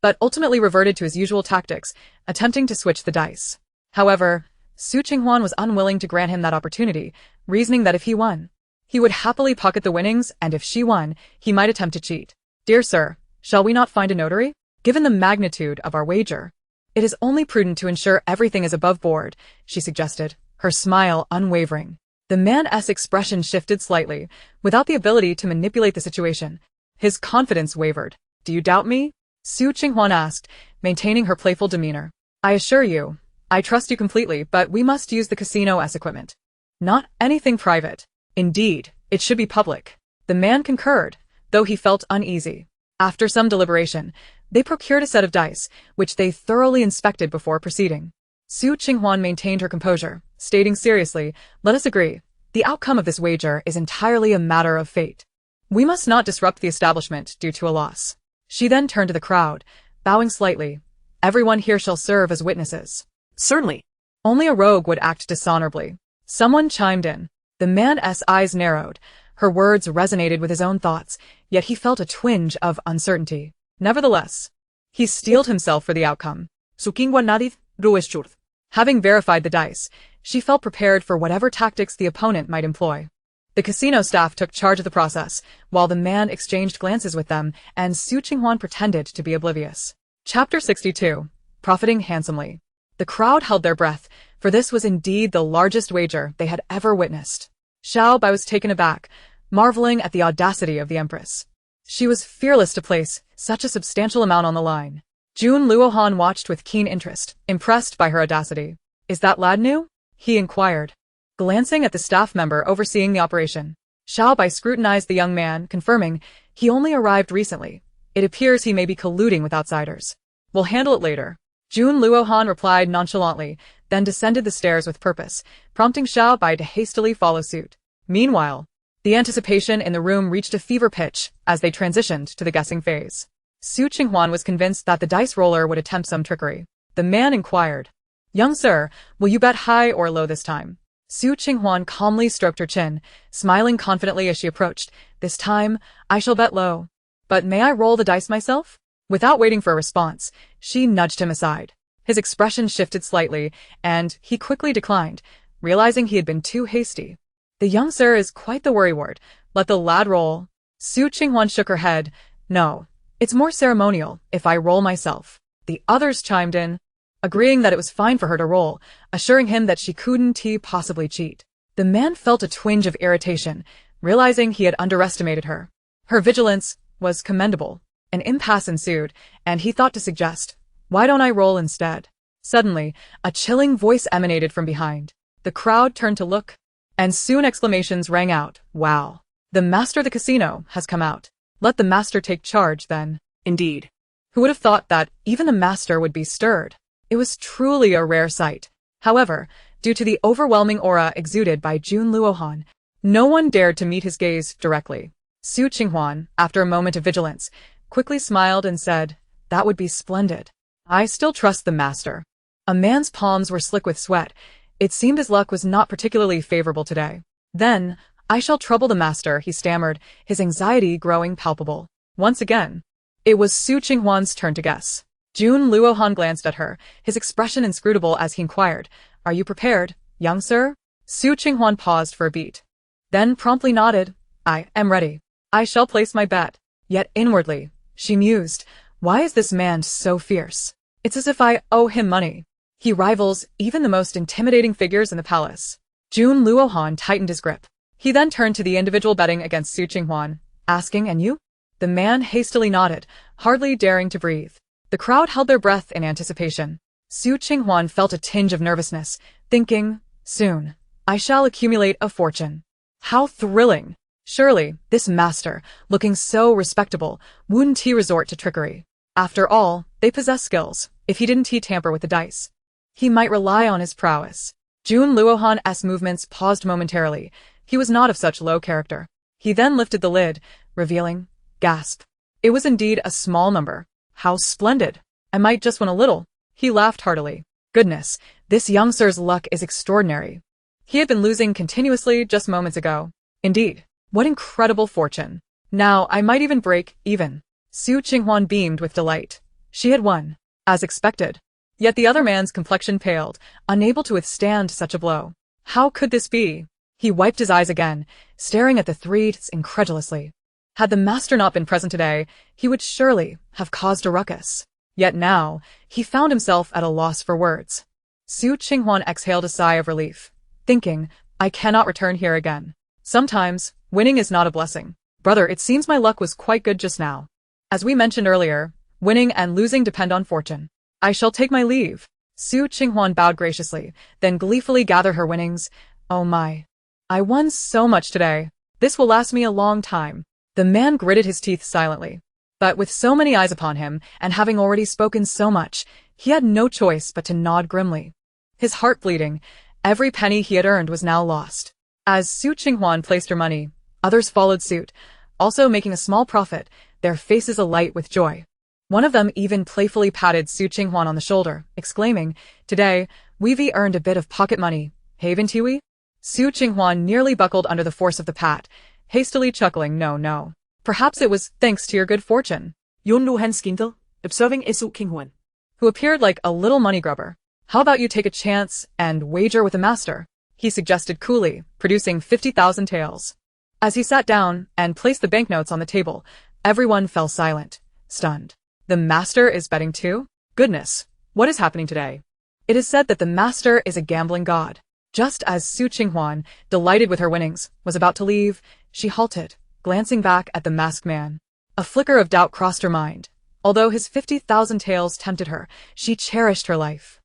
but ultimately reverted to his usual tactics, attempting to switch the dice. However, Su Qinghuan was unwilling to grant him that opportunity, reasoning that if he won, he would happily pocket the winnings, and if she won, he might attempt to cheat. "Dear sir, shall we not find a notary? Given the magnitude of our wager, it is only prudent to ensure everything is above board," she suggested, her smile unwavering. The man's expression shifted slightly, without the ability to manipulate the situation. His confidence wavered. "Do you doubt me?" Su Qinghuan asked, maintaining her playful demeanor. "I assure you, I trust you completely, but we must use the casino as equipment. Not anything private. Indeed, it should be public." The man concurred, though he felt uneasy. After some deliberation, they procured a set of dice, which they thoroughly inspected before proceeding. Su Qinghuan maintained her composure, stating seriously, "Let us agree. The outcome of this wager is entirely a matter of fate. We must not disrupt the establishment due to a loss." She then turned to the crowd, bowing slightly. "Everyone here shall serve as witnesses." Certainly. Only a rogue would act dishonorably. Someone chimed in. The man's eyes narrowed. Her words resonated with his own thoughts, yet he felt a twinge of uncertainty. Nevertheless, he steeled himself for the outcome. Su Qinghuan nadith, rueschurth. Having verified the dice, she felt prepared for whatever tactics the opponent might employ. The casino staff took charge of the process, while the man exchanged glances with them, and Su Qinghuan pretended to be oblivious. Chapter 62. Profiting Handsomely. The crowd held their breath, for this was indeed the largest wager they had ever witnessed. Xiao Bai was taken aback, marveling at the audacity of the Empress. She was fearless to place such a substantial amount on the line. Jun Luohan watched with keen interest, impressed by her audacity. "Is that lad new?" he inquired, glancing at the staff member overseeing the operation. Xiao Bai scrutinized the young man, confirming, "He only arrived recently. It appears he may be colluding with outsiders. We'll handle it later." Jun Luohan replied nonchalantly, then descended the stairs with purpose, prompting Xiao Bai to hastily follow suit. Meanwhile, the anticipation in the room reached a fever pitch as they transitioned to the guessing phase. Su Qinghuan was convinced that the dice roller would attempt some trickery. The man inquired, "Young sir, will you bet high or low this time?" Su Qinghuan calmly stroked her chin, smiling confidently as she approached. "This time, I shall bet low. But may I roll the dice myself?" Without waiting for a response, she nudged him aside. His expression shifted slightly, and he quickly declined, realizing he had been too hasty. "The young sir is quite the worrywart. Let the lad roll." Su Qinghuan shook her head. "No, it's more ceremonial if I roll myself." The others chimed in, agreeing that it was fine for her to roll, assuring him that she couldn't possibly cheat. The man felt a twinge of irritation, realizing he had underestimated her. Her vigilance was commendable. An impasse ensued, and he thought to suggest, "Why don't I roll instead?" Suddenly, a chilling voice emanated from behind. The crowd turned to look, and soon exclamations rang out. "Wow! The master of the casino has come out. Let the master take charge, then." Indeed. Who would have thought that even the master would be stirred? It was truly a rare sight. However, due to the overwhelming aura exuded by Jun Luohan, no one dared to meet his gaze directly. Su Qinghuan, after a moment of vigilance, quickly smiled and said, "That would be splendid. I still trust the master." A man's palms were slick with sweat. It seemed his luck was not particularly favorable today. "Then, I shall trouble the master," he stammered, his anxiety growing palpable. Once again, it was Su Qinghuan's turn to guess. Jun Luohan glanced at her, his expression inscrutable as he inquired, "Are you prepared, young sir?" Su Qinghuan paused for a beat. Then promptly nodded, "I am ready. I shall place my bet." Yet inwardly, she mused, "Why is this man so fierce? It's as if I owe him money. He rivals even the most intimidating figures in the palace." Jun Luohan tightened his grip. He then turned to the individual betting against Su Qinghuan, asking, "And you?" The man hastily nodded, hardly daring to breathe. The crowd held their breath in anticipation. Su Qinghuan felt a tinge of nervousness, thinking, "Soon, I shall accumulate a fortune. How thrilling! Surely, this master, looking so respectable, wouldn't he resort to trickery? After all, they possess skills. If he didn't he tamper with the dice? He might rely on his prowess." Jun Luohan's movements paused momentarily. He was not of such low character. He then lifted the lid, revealing, gasp. It was indeed a small number. How splendid! I might just win a little. He laughed heartily. Goodness, this young sir's luck is extraordinary. He had been losing continuously just moments ago. Indeed, what incredible fortune. Now I might even break even. Su Qinghuan beamed with delight. She had won, as expected. Yet the other man's complexion paled, unable to withstand such a blow. How could this be? He wiped his eyes again, staring at the three incredulously. Had the master not been present today, he would surely have caused a ruckus. Yet now, he found himself at a loss for words. Su Qinghuan exhaled a sigh of relief, thinking, "I cannot return here again. Sometimes, winning is not a blessing. Brother, it seems my luck was quite good just now. As we mentioned earlier, winning and losing depend on fortune. I shall take my leave." Su Qinghuan bowed graciously, then gleefully gathered her winnings. "Oh my. I won so much today. This will last me a long time." The man gritted his teeth silently. But with so many eyes upon him, and having already spoken so much, he had no choice but to nod grimly. His heart bleeding, every penny he had earned was now lost. As Su Qinghuan placed her money, others followed suit, also making a small profit, their faces alight with joy. One of them even playfully patted Su Qinghuan on the shoulder, exclaiming, "Today, we've earned a bit of pocket money, haven't we?" Su Qinghuan nearly buckled under the force of the pat, hastily chuckling, No. Perhaps it was thanks to your good fortune." Jun Luohan skindled, observing Su Qinghuan, who appeared like a little money grubber. "How about you take a chance and wager with the master?" he suggested coolly, producing 50,000 taels. As he sat down and placed the banknotes on the table, everyone fell silent, stunned. The master is betting too? Goodness, what is happening today? It is said that the master is a gambling god. Just as Su Qinghuan, delighted with her winnings, was about to leave, she halted, glancing back at the masked man. A flicker of doubt crossed her mind. Although his 50,000 taels tempted her, she cherished her life.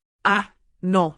No.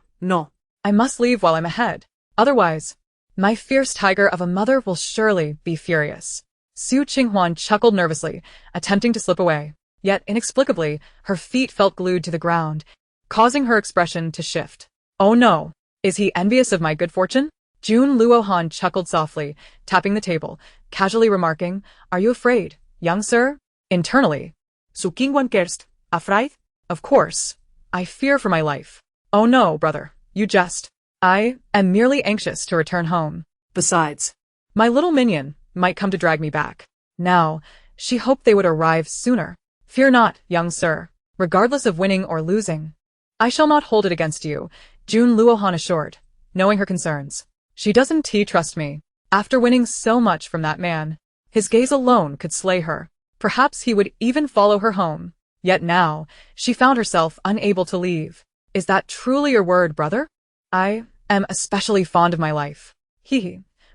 I must leave while I'm ahead. Otherwise, my fierce tiger of a mother will surely be furious." Su Qinghuan chuckled nervously, attempting to slip away. Yet inexplicably, her feet felt glued to the ground, causing her expression to shift. "Oh no, is he envious of my good fortune?" Jun Luohan chuckled softly, tapping the table, casually remarking, "Are you afraid, young sir?" Internally, Su Qinghuan cursed, "Afraid? "Of course. I fear for my life." "Oh no, brother, you jest. I am merely anxious to return home. Besides, my little minion might come to drag me back." Now, she hoped they would arrive sooner. "Fear not, young sir, regardless of winning or losing. I shall not hold it against you," Jun Luohan assured, knowing her concerns. "She doesn't trust me. After winning so much from that man, his gaze alone could slay her. Perhaps he would even follow her home. Yet now, she found herself unable to leave. Is that truly your word, brother? I am especially fond of my life.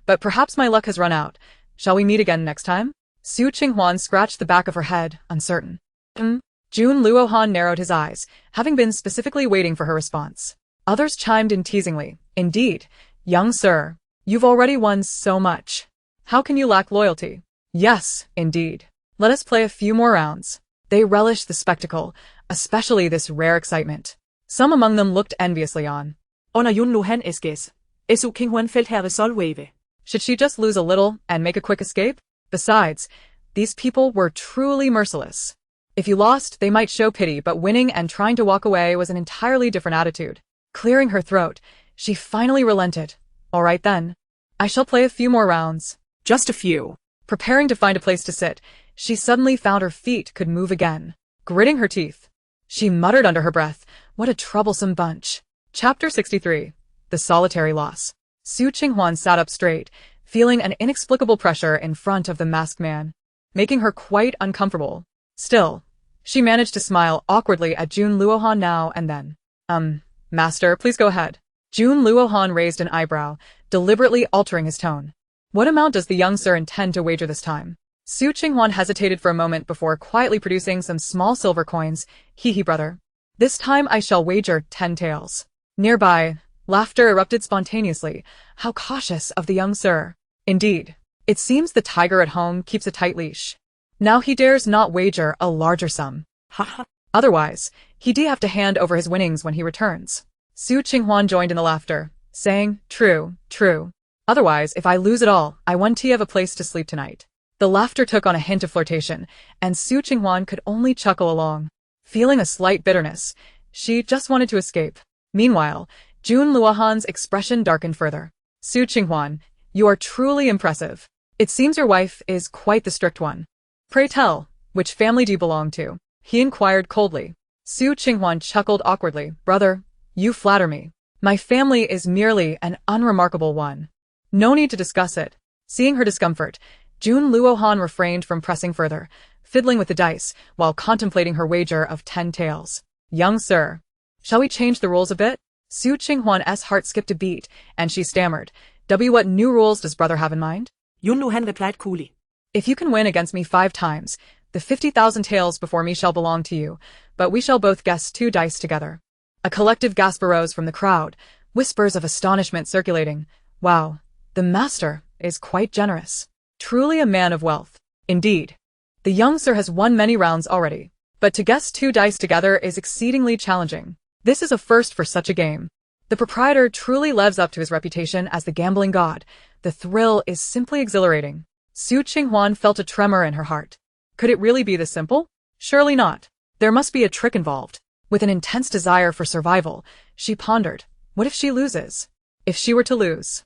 But perhaps my luck has run out. Shall we meet again next time?" Su Qinghuan scratched the back of her head, uncertain. Jun Luohan narrowed his eyes, having been specifically waiting for her response. Others chimed in teasingly, "Indeed, young sir, you've already won so much. How can you lack loyalty?" "Yes, indeed. Let us play a few more rounds." They relished the spectacle, especially this rare excitement. Some among them looked enviously on. Under Jun Luohan SG's, Su Qinghuan felt her resolve. Should she just lose a little and make a quick escape? Besides, these people were truly merciless. If you lost, they might show pity, but winning and trying to walk away was an entirely different attitude. Clearing her throat, she finally relented. "All right then. I shall play a few more rounds." Just a few. Preparing to find a place to sit, she suddenly found her feet could move again. Gritting her teeth, She muttered under her breath, "What a troublesome bunch." Chapter 63. The Solitary Loss. Su Qinghuan sat up straight, feeling an inexplicable pressure in front of the masked man, making her quite uncomfortable. Still, she managed to smile awkwardly at Jun Luohan now and then. Master, please go ahead." Jun Luohan raised an eyebrow, deliberately altering his tone. "What amount does the young sir intend to wager this time?" Su Qinghuan hesitated for a moment before quietly producing some small silver coins. "Hee brother. This time I shall wager 10 taels." Nearby, laughter erupted spontaneously. How cautious of the young sir. Indeed, it seems the tiger at home keeps a tight leash. Now he dares not wager a larger sum. Otherwise, he'd have to hand over his winnings when he returns. Su Qinghuan joined in the laughter, saying, "True, true. Otherwise, if I lose it all, I want to have a place to sleep tonight." The laughter took on a hint of flirtation, and Su Qinghuan could only chuckle along. Feeling a slight bitterness, she just wanted to escape. Meanwhile, Jun Luohan's expression darkened further. "Su Qinghuan, you are truly impressive. It seems your wife is quite the strict one. Pray tell, which family do you belong to?" he inquired coldly. Su Qinghuan chuckled awkwardly. "Brother, you flatter me. My family is merely an unremarkable one. No need to discuss it." Seeing her discomfort, Jun Luohan refrained from pressing further, fiddling with the dice while contemplating her wager of 10 taels. "Young sir, shall we change the rules a bit?" Su Qinghuan's heart skipped a beat, and she stammered, What new rules does brother have in mind?" Jun Luohan replied coolly. "If you can win against me 5 times, the 50,000 taels before me shall belong to you, but we shall both guess 2 dice together." A collective gasp arose from the crowd, whispers of astonishment circulating. Wow, the master is quite generous. Truly a man of wealth. Indeed, the young sir has won many rounds already, but to guess 2 dice together is exceedingly challenging. This is a first for such a game. The proprietor truly lives up to his reputation as the gambling god. The thrill is simply exhilarating. Su Qinghuan felt a tremor in her heart. Could it really be this simple? Surely not. There must be a trick involved. With an intense desire for survival, she pondered, what if she loses? If she were to lose?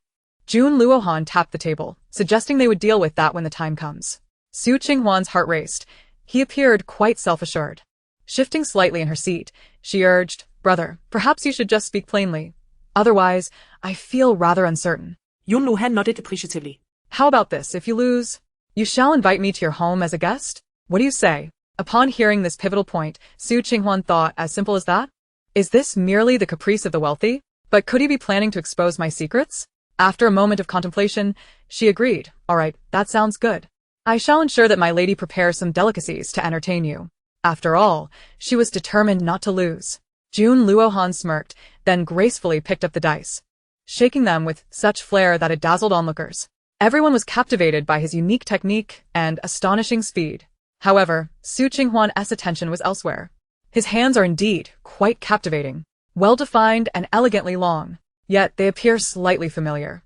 Jun Luohan tapped the table, suggesting they would deal with that when the time comes. Su Qinghuan's heart raced. He appeared quite self-assured. Shifting slightly in her seat, she urged, "Brother, perhaps you should just speak plainly. Otherwise, I feel rather uncertain." Jun Luohan nodded appreciatively. "How about this? If you lose, you shall invite me to your home as a guest? What do you say?" Upon hearing this pivotal point, Su Qinghuan thought, as simple as that? Is this merely the caprice of the wealthy? But could he be planning to expose my secrets? After a moment of contemplation, she agreed. "All right, that sounds good. I shall ensure that my lady prepares some delicacies to entertain you." After all, she was determined not to lose. Jun Luohan smirked, then gracefully picked up the dice, shaking them with such flair that it dazzled onlookers. Everyone was captivated by his unique technique and astonishing speed. However, Su Qinghuan's attention was elsewhere. His hands are indeed quite captivating, well-defined and elegantly long, yet they appear slightly familiar.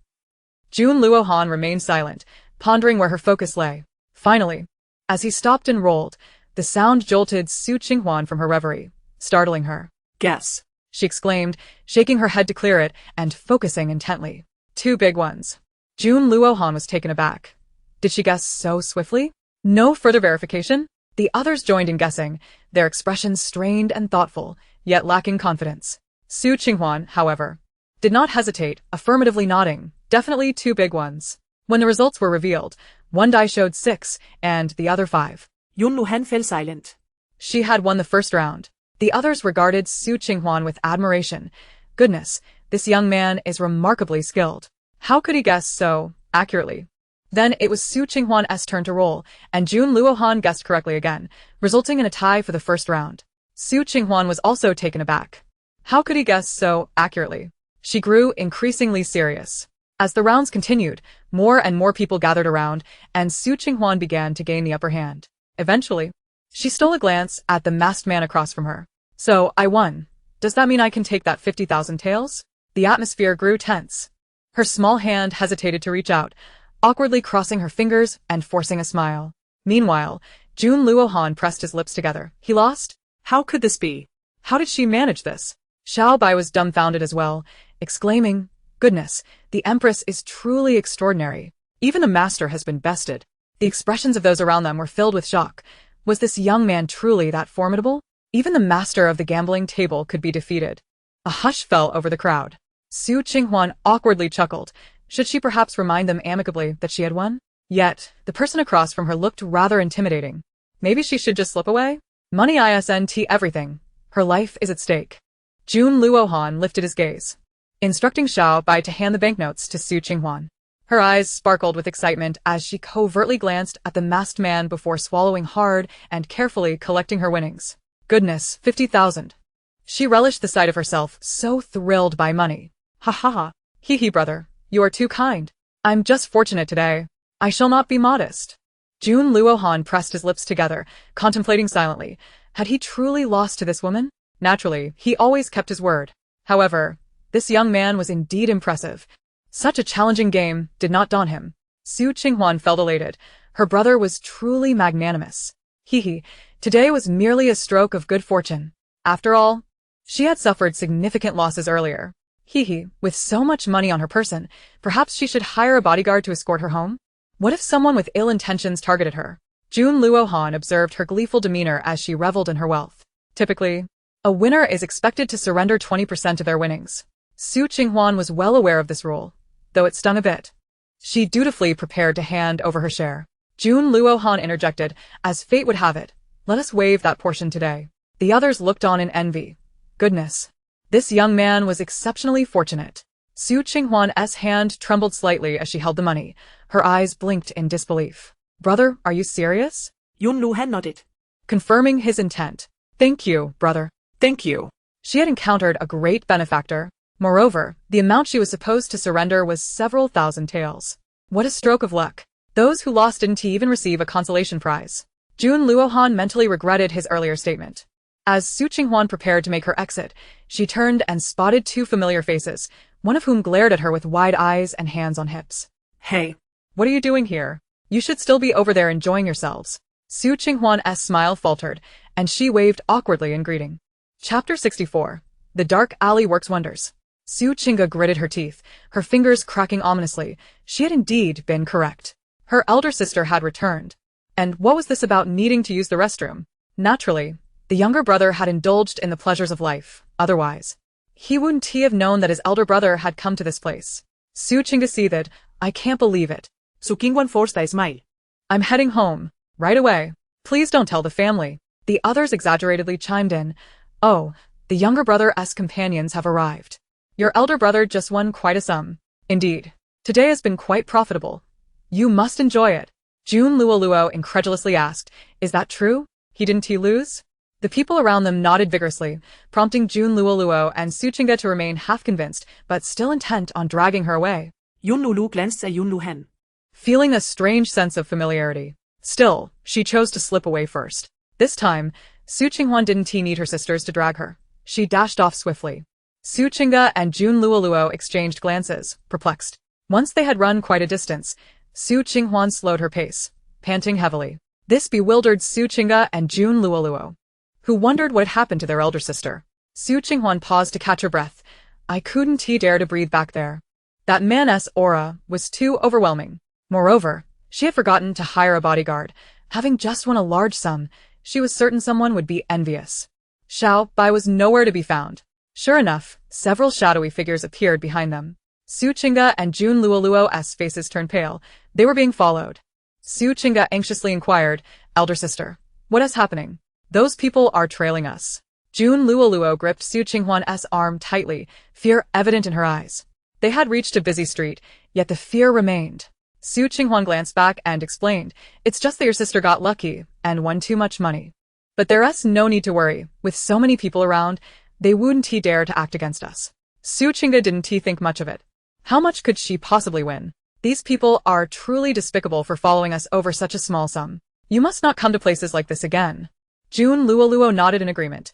Jun Luohan remained silent, pondering where her focus lay. Finally, as he stopped and rolled, the sound jolted Su Qinghuan from her reverie, startling her. "Guess," she exclaimed, shaking her head to clear it and focusing intently. 2 big ones. Jun Luohan was taken aback. Did she guess so swiftly? No further verification? The others joined in guessing, their expressions strained and thoughtful, yet lacking confidence. Su Qinghuan, however, did not hesitate, affirmatively nodding. Definitely 2 big ones. When the results were revealed, one die showed 6 and the other 5. Jun Luohan fell silent. She had won the first round. The others regarded Su Qinghuan with admiration. Goodness, this young man is remarkably skilled. How could he guess so accurately? Then it was Su Qinghuan's turn to roll, and Jun Luohan guessed correctly again, resulting in a tie for the first round. Su Qinghuan was also taken aback. How could he guess so accurately? She grew increasingly serious. As the rounds continued, more and more people gathered around, and Su Qinghuan began to gain the upper hand. Eventually, she stole a glance at the masked man across from her. "So, I won. Does that mean I can take that 50,000 taels?" The atmosphere grew tense. Her small hand hesitated to reach out, awkwardly crossing her fingers and forcing a smile. Meanwhile, Jun Luohan pressed his lips together. He lost? How could this be? How did she manage this? Xiao Bai was dumbfounded as well, exclaiming, "Goodness, the Empress is truly extraordinary. Even the master has been bested." The expressions of those around them were filled with shock. Was this young man truly that formidable? Even the master of the gambling table could be defeated. A hush fell over the crowd. Qing Huan awkwardly chuckled. Should she perhaps remind them amicably that she had won? Yet, the person across from her looked rather intimidating. Maybe she should just slip away? Money isn't everything. Her life is at stake. Jun Luohan lifted his gaze, instructing Xiao Bai to hand the banknotes to Qing Huan. Her eyes sparkled with excitement as she covertly glanced at the masked man before swallowing hard and carefully collecting her winnings. Goodness, 50,000. She relished the sight of herself, so thrilled by money. Ha ha ha. Hee hee, brother. You are too kind. I'm just fortunate today. I shall not be modest. Jun Luohan pressed his lips together, contemplating silently. Had he truly lost to this woman? Naturally, he always kept his word. However, this young man was indeed impressive. Such a challenging game did not daunt him. Qing Huan felt elated. Her brother was truly magnanimous. Hee hee, today was merely a stroke of good fortune. After all, she had suffered significant losses earlier. Hee hee, with so much money on her person, perhaps she should hire a bodyguard to escort her home? What if someone with ill intentions targeted her? Jun Luohan observed her gleeful demeanor as she reveled in her wealth. Typically, a winner is expected to surrender 20% of their winnings. Qing Huan was well aware of this rule, though it stung a bit. She dutifully prepared to hand over her share. Jun Luohan interjected, as fate would have it. Let us waive that portion today. The others looked on in envy. Goodness. This young man was exceptionally fortunate. Qing Huan's hand trembled slightly as she held the money. Her eyes blinked in disbelief. Brother, are you serious? Jun Luohan nodded, Confirming his intent. Thank you, brother. Thank you. She had encountered a great benefactor. Moreover, the amount she was supposed to surrender was several thousand taels. What a stroke of luck. Those who lost didn't even receive a consolation prize. Jun Luohan mentally regretted his earlier statement. As Qing Huan prepared to make her exit, she turned and spotted two familiar faces, one of whom glared at her with wide eyes and hands on hips. Hey. What are you doing here? You should still be over there enjoying yourselves. Qing Huan's smile faltered, and she waved awkwardly in greeting. Chapter 64. The Dark Alley Works Wonders. Qingga gritted her teeth, her fingers cracking ominously. She had indeed been correct. Her elder sister had returned. And what was this about needing to use the restroom? Naturally, the younger brother had indulged in the pleasures of life. Otherwise, he wouldn't have known that his elder brother had come to this place. Qingga seethed. I can't believe it. So Qing Huan forced a smile. I'm heading home. Right away. Please don't tell the family. The others exaggeratedly chimed in. Oh, the younger brother's companions have arrived. Your elder brother just won quite a sum. Indeed. Today has been quite profitable. You must enjoy it. Jun Luoluo incredulously asked, Is that true? Didn't he lose? The people around them nodded vigorously, prompting Jun Luoluo and Qingga to remain half-convinced, but still intent on dragging her away. Jun Luolu glanced at Jun Luohan, feeling a strange sense of familiarity. Still, she chose to slip away first. This time, Qing Huan didn't need her sisters to drag her. She dashed off swiftly. Qingga and Jun Luoluo exchanged glances, perplexed. Once they had run quite a distance, Qing Huan slowed her pace, panting heavily. This bewildered Qingga and Jun Luoluo, who wondered what had happened to their elder sister. Qing Huan paused to catch her breath. I couldn't dare to breathe back there. That man's aura was too overwhelming. Moreover, she had forgotten to hire a bodyguard. Having just won a large sum, she was certain someone would be envious. Xiao Bai was nowhere to be found. Sure enough, several shadowy figures appeared behind them. Qingga and Jun Luoluo's faces turned pale. They were being followed. Qingga anxiously inquired, Elder sister, what is happening? Those people are trailing us. Jun Luoluo gripped Qing Huan's arm tightly, fear evident in her eyes. They had reached a busy street, yet the fear remained. Qing Huan glanced back and explained, It's just that your sister got lucky and won too much money. But there's no need to worry. With so many people around, they wouldn't dare to act against us. Qingga didn't think much of it. How much could she possibly win? These people are truly despicable for following us over such a small sum. You must not come to places like this again. Jun Luoluo nodded in agreement,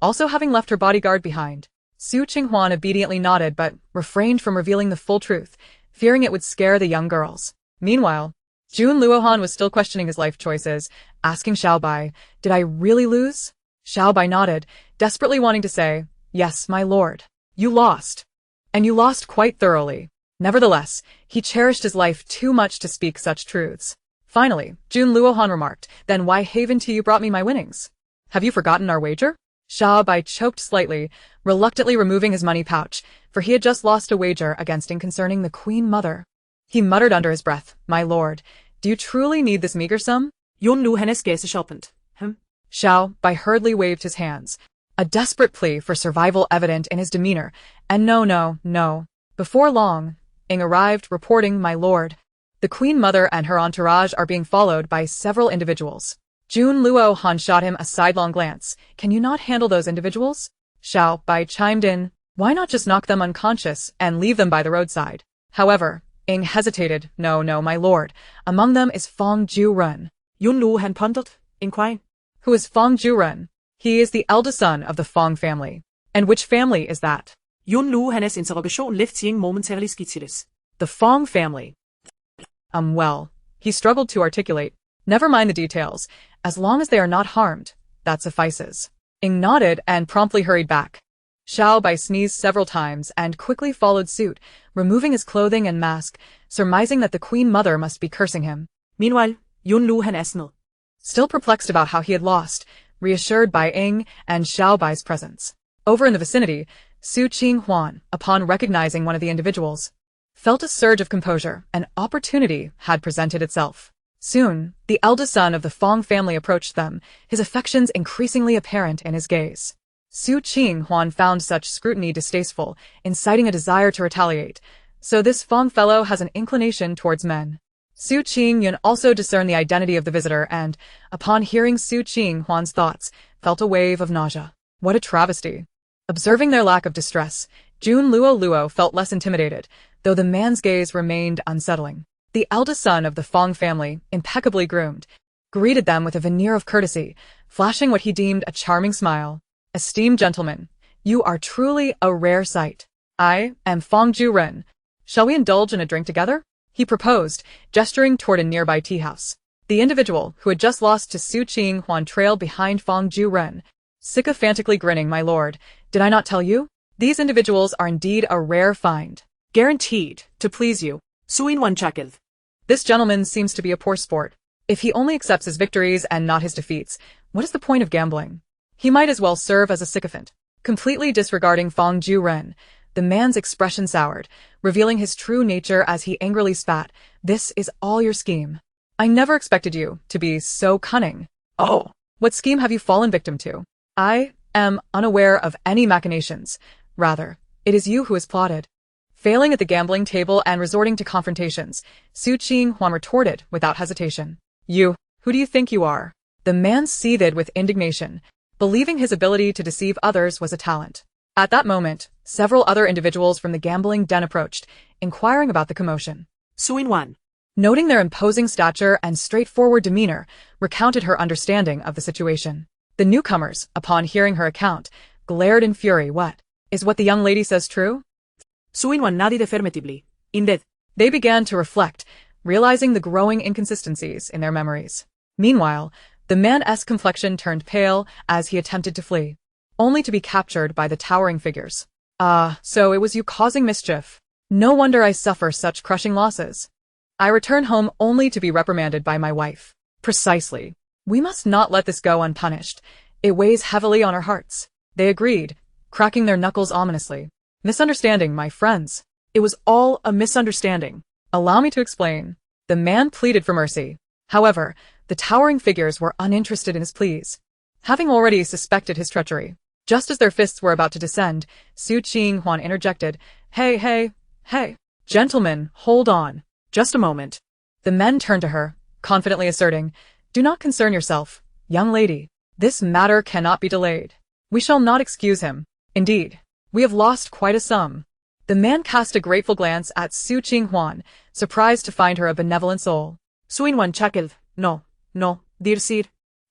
also having left her bodyguard behind. Qing Huan obediently nodded but refrained from revealing the full truth, fearing it would scare the young girls. Meanwhile, Jun Luohan was still questioning his life choices, asking Xiao Bai, Did I really lose? Xiao Bai nodded, desperately wanting to say, Yes, my lord. You lost. And you lost quite thoroughly. Nevertheless, he cherished his life too much to speak such truths. Finally, Jun Luohan remarked, Then why haven't you brought me my winnings? Have you forgotten our wager? Xiao Bai choked slightly, reluctantly removing his money pouch, for he had just lost a wager against him concerning the Queen Mother. He muttered under his breath, "My lord, do you truly need this meager sum?" Jon Lu han er skæseshoppent. Xiao Bai hurriedly waved his hands, a desperate plea for survival evident in his demeanor, and no. Before long, Ing arrived, reporting, "My lord, the Queen Mother and her entourage are being followed by several individuals." Jun Luo Han shot him a sidelong glance. "Can you not handle those individuals?" Xiao Bai chimed in, "Why not just knock them unconscious and leave them by the roadside?" However, Ing hesitated. No, my lord. Among them is Fong Ju-ren. Jon Lu han pondered, inquiring. Who is Fong Ju-ren? He is the eldest son of the Fong family. And which family is that? Jon Lu hans interrogation left Ying momentarily skittish. The Fong family. Well, he struggled to articulate. Never mind the details. As long as they are not harmed, that suffices. Ing nodded and promptly hurried back. Xiao Bai sneezed several times and quickly followed suit, removing his clothing and mask, surmising that the Queen Mother must be cursing him. Meanwhile, Jon Lu han asned. Still perplexed about how he had lost, reassured by Ing and Xiao Bai's presence. Over in the vicinity, Qing Huan, upon recognizing one of the individuals, felt a surge of composure. An opportunity had presented itself. Soon, the eldest son of the Fong family approached them, his affections increasingly apparent in his gaze. Qing Huan found such scrutiny distasteful, inciting a desire to retaliate. So this Fong fellow has an inclination towards men. Qing Yun also discerned the identity of the visitor and, upon hearing Qing Huan's thoughts, felt a wave of nausea. What a travesty. Observing their lack of distress, Jun Luo felt less intimidated, though the man's gaze remained unsettling. The eldest son of the Fong family, impeccably groomed, greeted them with a veneer of courtesy, flashing what he deemed a charming smile. "Esteemed gentlemen, you are truly a rare sight. I am Fong Ju-ren. Shall we indulge in a drink together?" he proposed, gesturing toward a nearby tea house. The individual who had just lost to Qing Huan trailed behind Fong Ju-ren, sycophantically grinning. "My lord, did I not tell you? These individuals are indeed a rare find. Guaranteed to please you. Suin Wan chuckled. This gentleman seems to be a poor sport. If he only accepts his victories and not his defeats, what is the point of gambling? He might as well serve as a sycophant." Completely disregarding Fong Ju-ren, the man's expression soured, revealing his true nature as he angrily spat. "This is all your scheme. I never expected you to be so cunning." "Oh, what scheme have you fallen victim to?" "I am unaware of any machinations. Rather, it is you who has plotted." Failing at the gambling table and resorting to confrontations, Qing Huan retorted without hesitation. "You, who do you think you are?" The man seethed with indignation, believing his ability to deceive others was a talent. At that moment, several other individuals from the gambling den approached, inquiring about the commotion. Suin Wan, noting their imposing stature and straightforward demeanor, recounted her understanding of the situation. The newcomers, upon hearing her account, glared in fury. "What? Is what the young lady says true?" Suin Wan nodded affirmatively. "Indeed." They began to reflect, realizing the growing inconsistencies in their memories. Meanwhile, the man's complexion turned pale as he attempted to flee, only to be captured by the towering figures. "Ah, so it was you causing mischief. No wonder I suffer such crushing losses. I return home only to be reprimanded by my wife." "Precisely. We must not let this go unpunished. It weighs heavily on our hearts." They agreed, cracking their knuckles ominously. "Misunderstanding, my friends. It was all a misunderstanding. Allow me to explain." The man pleaded for mercy. However, the towering figures were uninterested in his pleas, having already suspected his treachery. Just as their fists were about to descend, Qing Huan interjected, Hey. Gentlemen, hold on. Just a moment." The men turned to her, confidently asserting, "Do not concern yourself, young lady. This matter cannot be delayed. We shall not excuse him. Indeed, we have lost quite a sum." The man cast a grateful glance at Qing Huan, surprised to find her a benevolent soul. Suin Wan chuckled. No, dear Sir.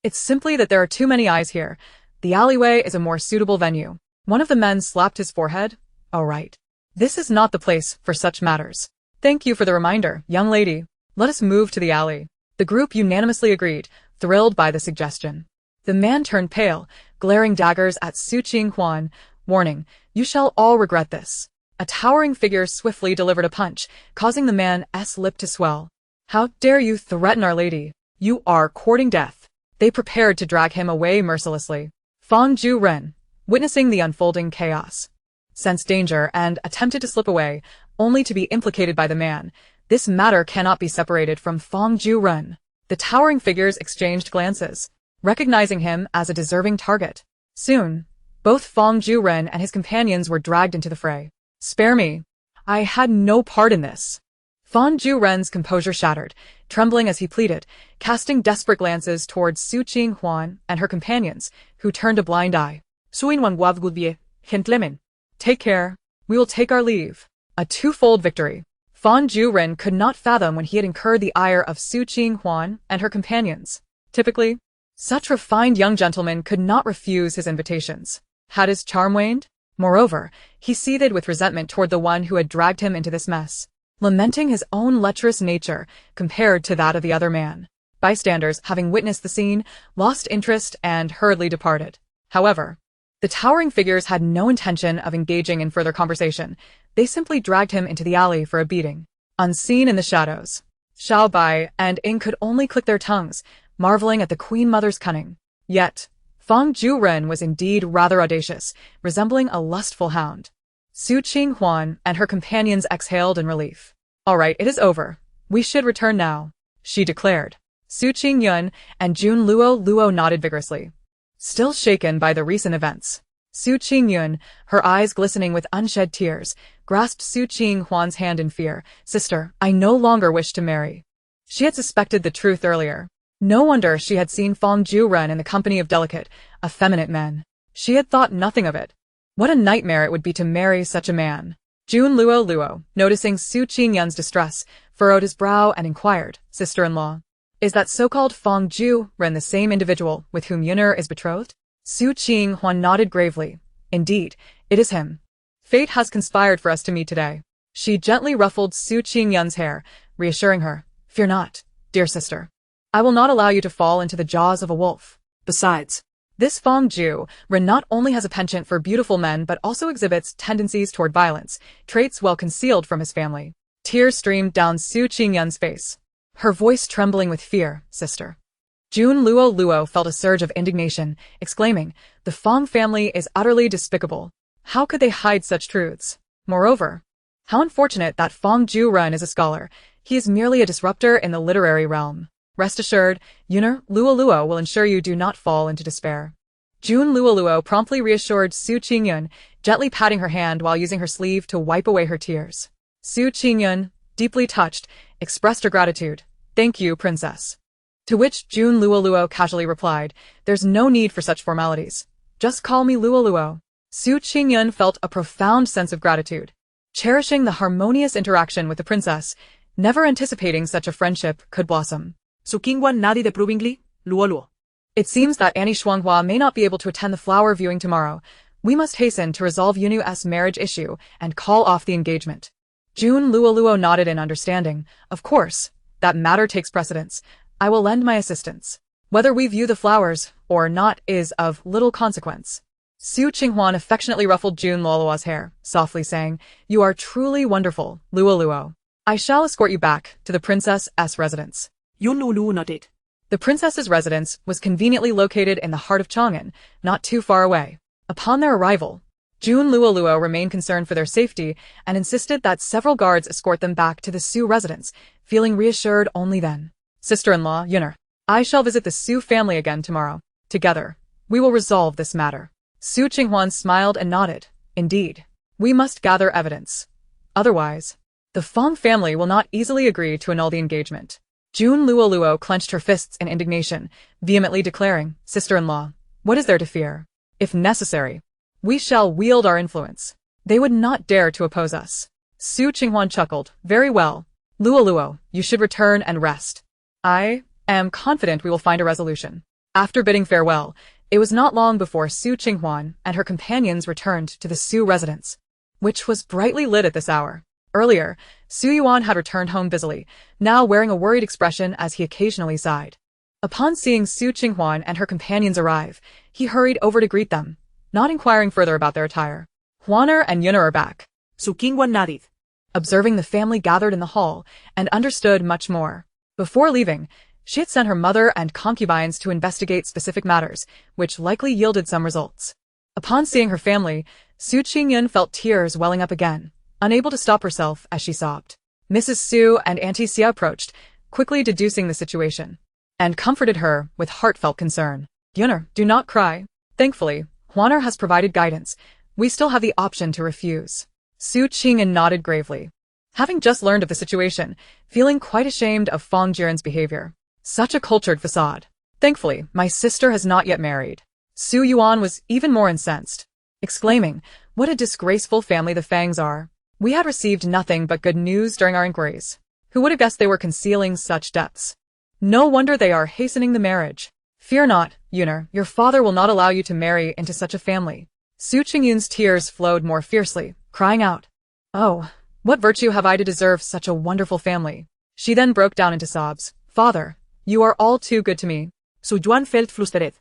"It's simply that there are too many eyes here. The alleyway is a more suitable venue." One of the men slapped his forehead. "Oh right. This is not the place for such matters. Thank you for the reminder, young lady. Let us move to the alley." The group unanimously agreed, thrilled by the suggestion. The man turned pale, glaring daggers at Qing Huan, warning, "You shall all regret this." A towering figure swiftly delivered a punch, causing the man's lip to swell. "How dare you threaten our lady? You are courting death." They prepared to drag him away mercilessly. Fang Ju-ren, witnessing the unfolding chaos, sensed danger and attempted to slip away, only to be implicated by the man. This matter cannot be separated from Fang Ju-ren. The towering figures exchanged glances, recognizing him as a deserving target. Soon, both Fang Ju-ren and his companions were dragged into the fray. Spare me. I had no part in this. Fang Ju-ren's composure shattered, trembling as he pleaded, casting desperate glances towards Qing Huan and her companions, who turned a blind eye. Take care. We will take our leave. A twofold victory. Fang Ju-ren could not fathom when he had incurred the ire of Qing Huan and her companions. Typically, such refined young gentlemen could not refuse his invitations. Had his charm waned? Moreover, he seethed with resentment toward the one who had dragged him into this mess, lamenting his own lecherous nature compared to that of the other man. Bystanders, having witnessed the scene, lost interest and hurriedly departed. However, the towering figures had no intention of engaging in further conversation. They simply dragged him into the alley for a beating. Unseen in the shadows, Xiao Bai and Ying could only click their tongues, marveling at the Queen Mother's cunning. Yet, Fang Ju-ren was indeed rather audacious, resembling a lustful hound. Qing Huan and her companions exhaled in relief. All right, it is over. We should return now, she declared. Qing Yun and Jun Luo nodded vigorously, still shaken by the recent events. Qing Yun, her eyes glistening with unshed tears, grasped Qing Huan's hand in fear. Sister, I no longer wish to marry. She had suspected the truth earlier. No wonder she had seen Fang Ju-ren in the company of delicate, effeminate men. She had thought nothing of it. What a nightmare it would be to marry such a man. Jun Luo, noticing Qing Yun's distress, furrowed his brow and inquired, Sister-in-law, is that so-called Fang Ju-ren the same individual with whom Yun'er is betrothed? Qing Huan nodded gravely. Indeed, it is him. Fate has conspired for us to meet today. She gently ruffled Qing Yun's hair, reassuring her, Fear not, dear sister. I will not allow you to fall into the jaws of a wolf. Besides, this Fang Ju-ren not only has a penchant for beautiful men but also exhibits tendencies toward violence, traits well concealed from his family. Tears streamed down Qing Yun's face, her voice trembling with fear. Sister. Jun Luo felt a surge of indignation, exclaiming, the Fang family is utterly despicable. How could they hide such truths? Moreover, how unfortunate that Fang Ju-ren is a scholar. He is merely a disruptor in the literary realm. Rest assured, Yun'er, Luo will ensure you do not fall into despair. Jun Luo promptly reassured Qing Yun, gently patting her hand while using her sleeve to wipe away her tears. Qing Yun, deeply touched, expressed her gratitude. Thank you, princess. To which Jun Luo casually replied, There's no need for such formalities. Just call me Luo. Qing Yun felt a profound sense of gratitude, cherishing the harmonious interaction with the princess, never anticipating such a friendship could blossom. Qing Huan nodded approvingly. Luo. It seems that Annie Shuanghua may not be able to attend the flower viewing tomorrow. We must hasten to resolve Yunu's marriage issue and call off the engagement. Jun Luo nodded in understanding. Of course, that matter takes precedence. I will lend my assistance. Whether we view the flowers or not is of little consequence. Qing Huan affectionately ruffled Jun Luo's hair, softly saying, You are truly wonderful, Luo. I shall escort you back to the princess's residence. Yun Luo nodded. The princess's residence was conveniently located in the heart of Chang'an, not too far away. Upon their arrival, Jun Luo remained concerned for their safety and insisted that several guards escort them back to the Su residence, feeling reassured only then. Sister-in-law, Yun'er, I shall visit the Su family again tomorrow. Together, we will resolve this matter. Qing Huan smiled and nodded. Indeed, we must gather evidence. Otherwise, the Fang family will not easily agree to annul the engagement. Jun Luo clenched her fists in indignation, vehemently declaring, Sister-in-law, what is there to fear? If necessary, we shall wield our influence. They would not dare to oppose us. Qing Huan chuckled. Very well. Luo, you should return and rest. I am confident we will find a resolution. After bidding farewell, it was not long before Qing Huan and her companions returned to the Su residence, which was brightly lit at this hour. Earlier, Su Yuan had returned home busily, now wearing a worried expression as he occasionally sighed. Upon seeing Qing Huan and her companions arrive, he hurried over to greet them, not inquiring further about their attire. Huaner and Yun'er are back. Qing Huan nodded, Observing the family gathered in the hall, and understood much more. Before leaving, She had sent her mother and concubines to investigate specific matters, which likely yielded some results. Upon seeing her family, Su Qingyun felt tears welling up again, unable to stop herself as she sobbed. Mrs. Su and Auntie Xia approached, quickly deducing the situation, and comforted her with heartfelt concern. Yunner, do not cry. Thankfully, Huaner has provided guidance. We still have the option to refuse. Su Qingyun nodded gravely, having just learned of the situation, feeling quite ashamed of Fang Jiren's behavior. Such a cultured facade. Thankfully, my sister has not yet married. Su Yuan was even more incensed, exclaiming, what a disgraceful family the Fangs are. We had received nothing but good news during our inquiries. Who would have guessed they were concealing such depths? No wonder they are hastening the marriage. Fear not, Yunner, your father will not allow you to marry into such a family. Su Qingyun's tears flowed more fiercely, crying out, oh, what virtue have I to deserve such a wonderful family? She then broke down into sobs. Father, you are all too good to me. Su Yuan felt flustered,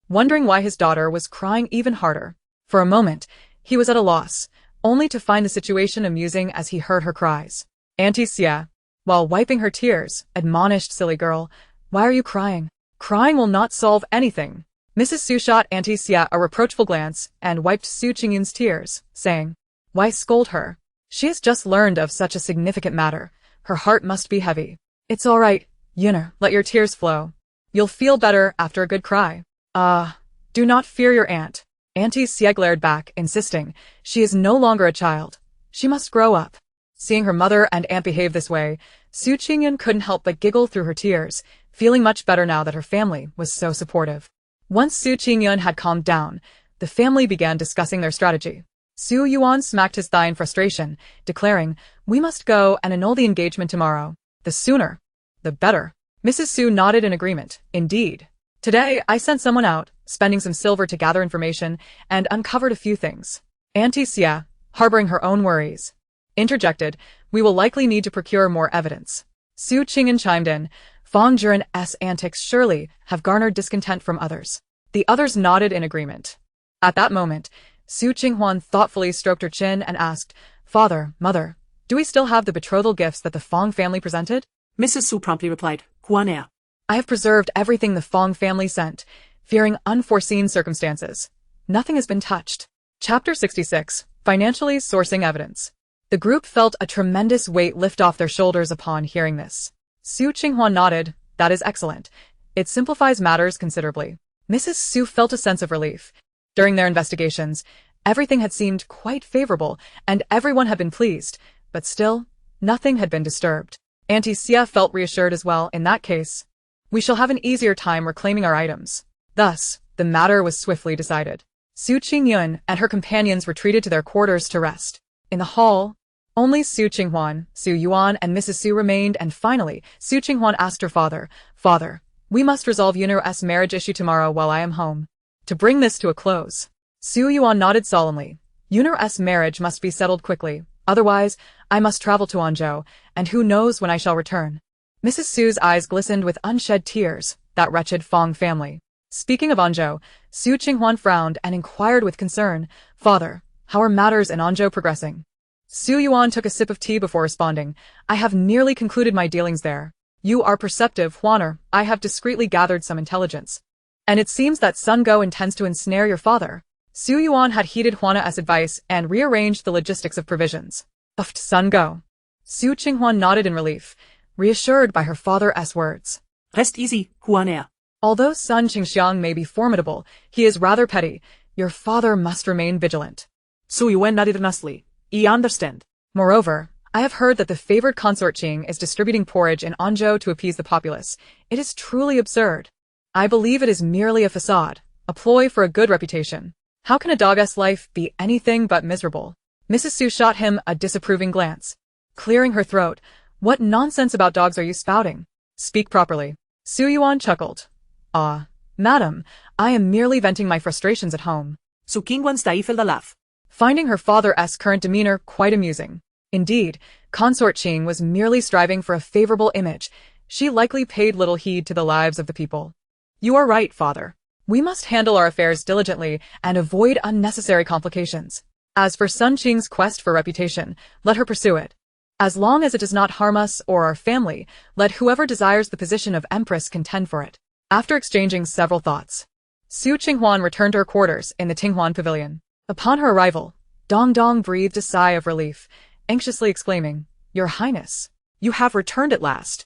wondering why his daughter was crying even harder. For a moment, he was at a loss, only to find the situation amusing as he heard her cries. Auntie Xia, while wiping her tears, admonished, silly girl, why are you crying? Crying will not solve anything. Mrs. Su shot Auntie Xia a reproachful glance and wiped Su Qingyun's tears, saying, why scold her? She has just learned of such a significant matter. Her heart must be heavy. It's all right, Yunner, let your tears flow. You'll feel better after a good cry. Do not fear your aunt. Auntie Xia glared back, insisting, she is no longer a child. She must grow up. Seeing her mother and aunt behave this way, Su Qingyun couldn't help but giggle through her tears, feeling much better now that her family was so supportive. Once Su Qingyun had calmed down, the family began discussing their strategy. Su Yuan smacked his thigh in frustration, declaring, we must go and annul the engagement tomorrow. The sooner, the better. Mrs. Su nodded in agreement. Indeed. Today, I sent someone out, spending some silver to gather information, and uncovered a few things. Auntie Xia, harboring her own worries, interjected, we will likely need to procure more evidence. Su Qingyun chimed in, Fang Jiren's antics surely have garnered discontent from others. The others nodded in agreement. At that moment, Su Qinghwan thoughtfully stroked her chin and asked, Father, Mother, do we still have the betrothal gifts that the Fang family presented? Mrs. Su promptly replied, Huaner. I have preserved everything the Fang family sent, fearing unforeseen circumstances. Nothing has been touched. Chapter 66, Financially Sourcing Evidence. The group felt a tremendous weight lift off their shoulders upon hearing this. Su Qinghwan nodded, that is excellent. It simplifies matters considerably. Mrs. Su felt a sense of relief. During their investigations, everything had seemed quite favorable, and everyone had been pleased, but still, nothing had been disturbed. Auntie Xia felt reassured as well. In that case, we shall have an easier time reclaiming our items. Thus, the matter was swiftly decided. Su Qingyun and her companions retreated to their quarters to rest. In the hall, only Su Qinghwan, Su Yuan, and Mrs. Su remained, and finally, Su Qinghwan asked her father, Father, we must resolve Yunner's marriage issue tomorrow while I am home. To bring this to a close, Su Yuan nodded solemnly. Yunner's marriage must be settled quickly, otherwise, I must travel to Anjo, and who knows when I shall return. Mrs. Su's eyes glistened with unshed tears, that wretched Fang family. Speaking of Anjo, Su Qinghwan frowned and inquired with concern, Father, how are matters in Anjo progressing? Su Yuan took a sip of tea before responding, I have nearly concluded my dealings there. You are perceptive, Huaner. I have discreetly gathered some intelligence. And it seems that Sun Go intends to ensnare your father. Su Yuan had heeded Huana's advice and rearranged the logistics of provisions. Uffed Sun Go. Su Qinghwan nodded in relief, reassured by her father's words. Rest easy, Huaner. Although Sun Qingxiang may be formidable, he is rather petty. Your father must remain vigilant. Su Yuan nodded earnestly. I understand. Moreover, I have heard that the favored consort Qing is distributing porridge in Anjo to appease the populace. It is truly absurd. I believe it is merely a facade, a ploy for a good reputation. How can a dog's life be anything but miserable? Mrs. Su shot him a disapproving glance. Clearing her throat, what nonsense about dogs are you spouting? Speak properly. Su Yuan chuckled. Madam, I am merely venting my frustrations at home. Su Qinghwan stifled a laugh, finding her father's current demeanor quite amusing. Indeed, Consort Qing was merely striving for a favorable image. She likely paid little heed to the lives of the people. You are right, father. We must handle our affairs diligently and avoid unnecessary complications. As for Sun Qing's quest for reputation, let her pursue it. As long as it does not harm us or our family, let whoever desires the position of Empress contend for it. After exchanging several thoughts, Qing Huan returned to her quarters in the Qing Huan pavilion. Upon her arrival, Dong Dong breathed a sigh of relief, anxiously exclaiming, "Your Highness, you have returned at last.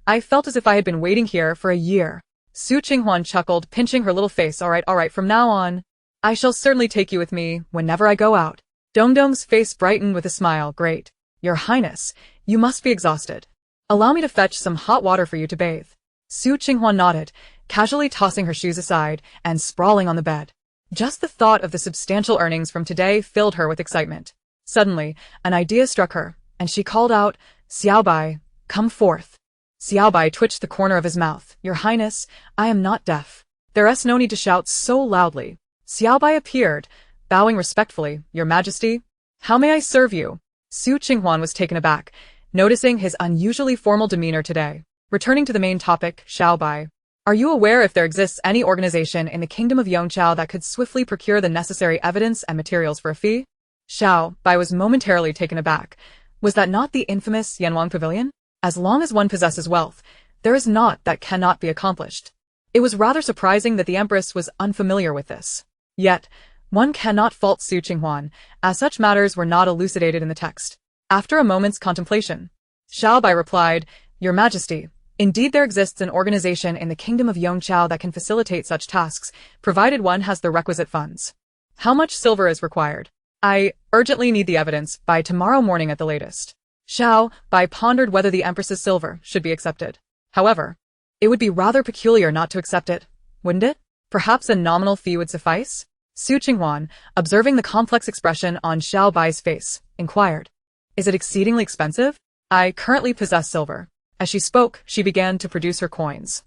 I felt as if I had been waiting here for a year." Qing Huan chuckled, pinching her little face. All right, from now on, I shall certainly take you with me whenever I go out. Dong Dong's face brightened with a smile. "Great. Your Highness, you must be exhausted. Allow me to fetch some hot water for you to bathe." Qing Huan nodded, casually tossing her shoes aside and sprawling on the bed. Just the thought of the substantial earnings from today filled her with excitement. Suddenly, an idea struck her, and she called out, "Xiaobai, come forth." Xiaobai twitched the corner of his mouth. "Your Highness, I am not deaf." There is no need to shout so loudly. Xiaobai appeared, bowing respectfully. "Your Majesty, how may I serve you?" Qing Huan was taken aback, noticing his unusually formal demeanor today. Returning to the main topic, Xiaobai, are you aware if there exists any organization in the kingdom of Yongqiao that could swiftly procure the necessary evidence and materials for a fee? Xiaobai was momentarily taken aback. Was that not the infamous Yanwang Pavilion? As long as one possesses wealth, there is naught that cannot be accomplished. It was rather surprising that the Empress was unfamiliar with this. Yet, one cannot fault Qing Huan, as such matters were not elucidated in the text. After a moment's contemplation, Xiaobai replied, "Your Majesty, indeed there exists an organization in the kingdom of Yongqiao that can facilitate such tasks, provided one has the requisite funds. How much silver is required? I urgently need the evidence by tomorrow morning at the latest." Xiaobai pondered whether the Empress's silver should be accepted. However, it would be rather peculiar not to accept it, wouldn't it? Perhaps a nominal fee would suffice? Qing Huan, observing the complex expression on Xiaobai's face, inquired, "Is it exceedingly expensive?" "I currently possess silver." As she spoke, she began to produce her coins.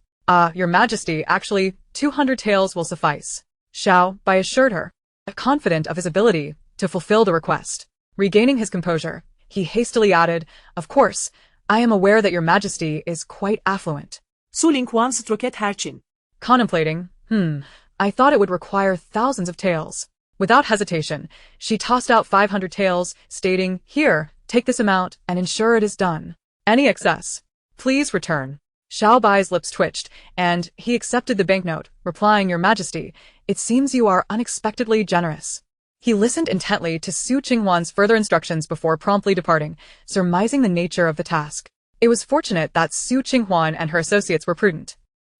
Your Majesty, actually, 200 taels will suffice," Xiaobai assured her, confident of his ability to fulfill the request. Regaining his composure, he hastily added, "Of course, I am aware that your Majesty is quite affluent." Su Ling Huan struket herchin. Contemplating, I thought it would require thousands of taels. Without hesitation, she tossed out 500 taels, stating, "Here, take this amount and ensure it is done. Any excess, please return." Xiaobai's lips twitched, and he accepted the banknote, replying, "Your Majesty, it seems you are unexpectedly generous." He listened intently to Qing Huan's further instructions before promptly departing, surmising the nature of the task. It was fortunate that Qing Huan and her associates were prudent.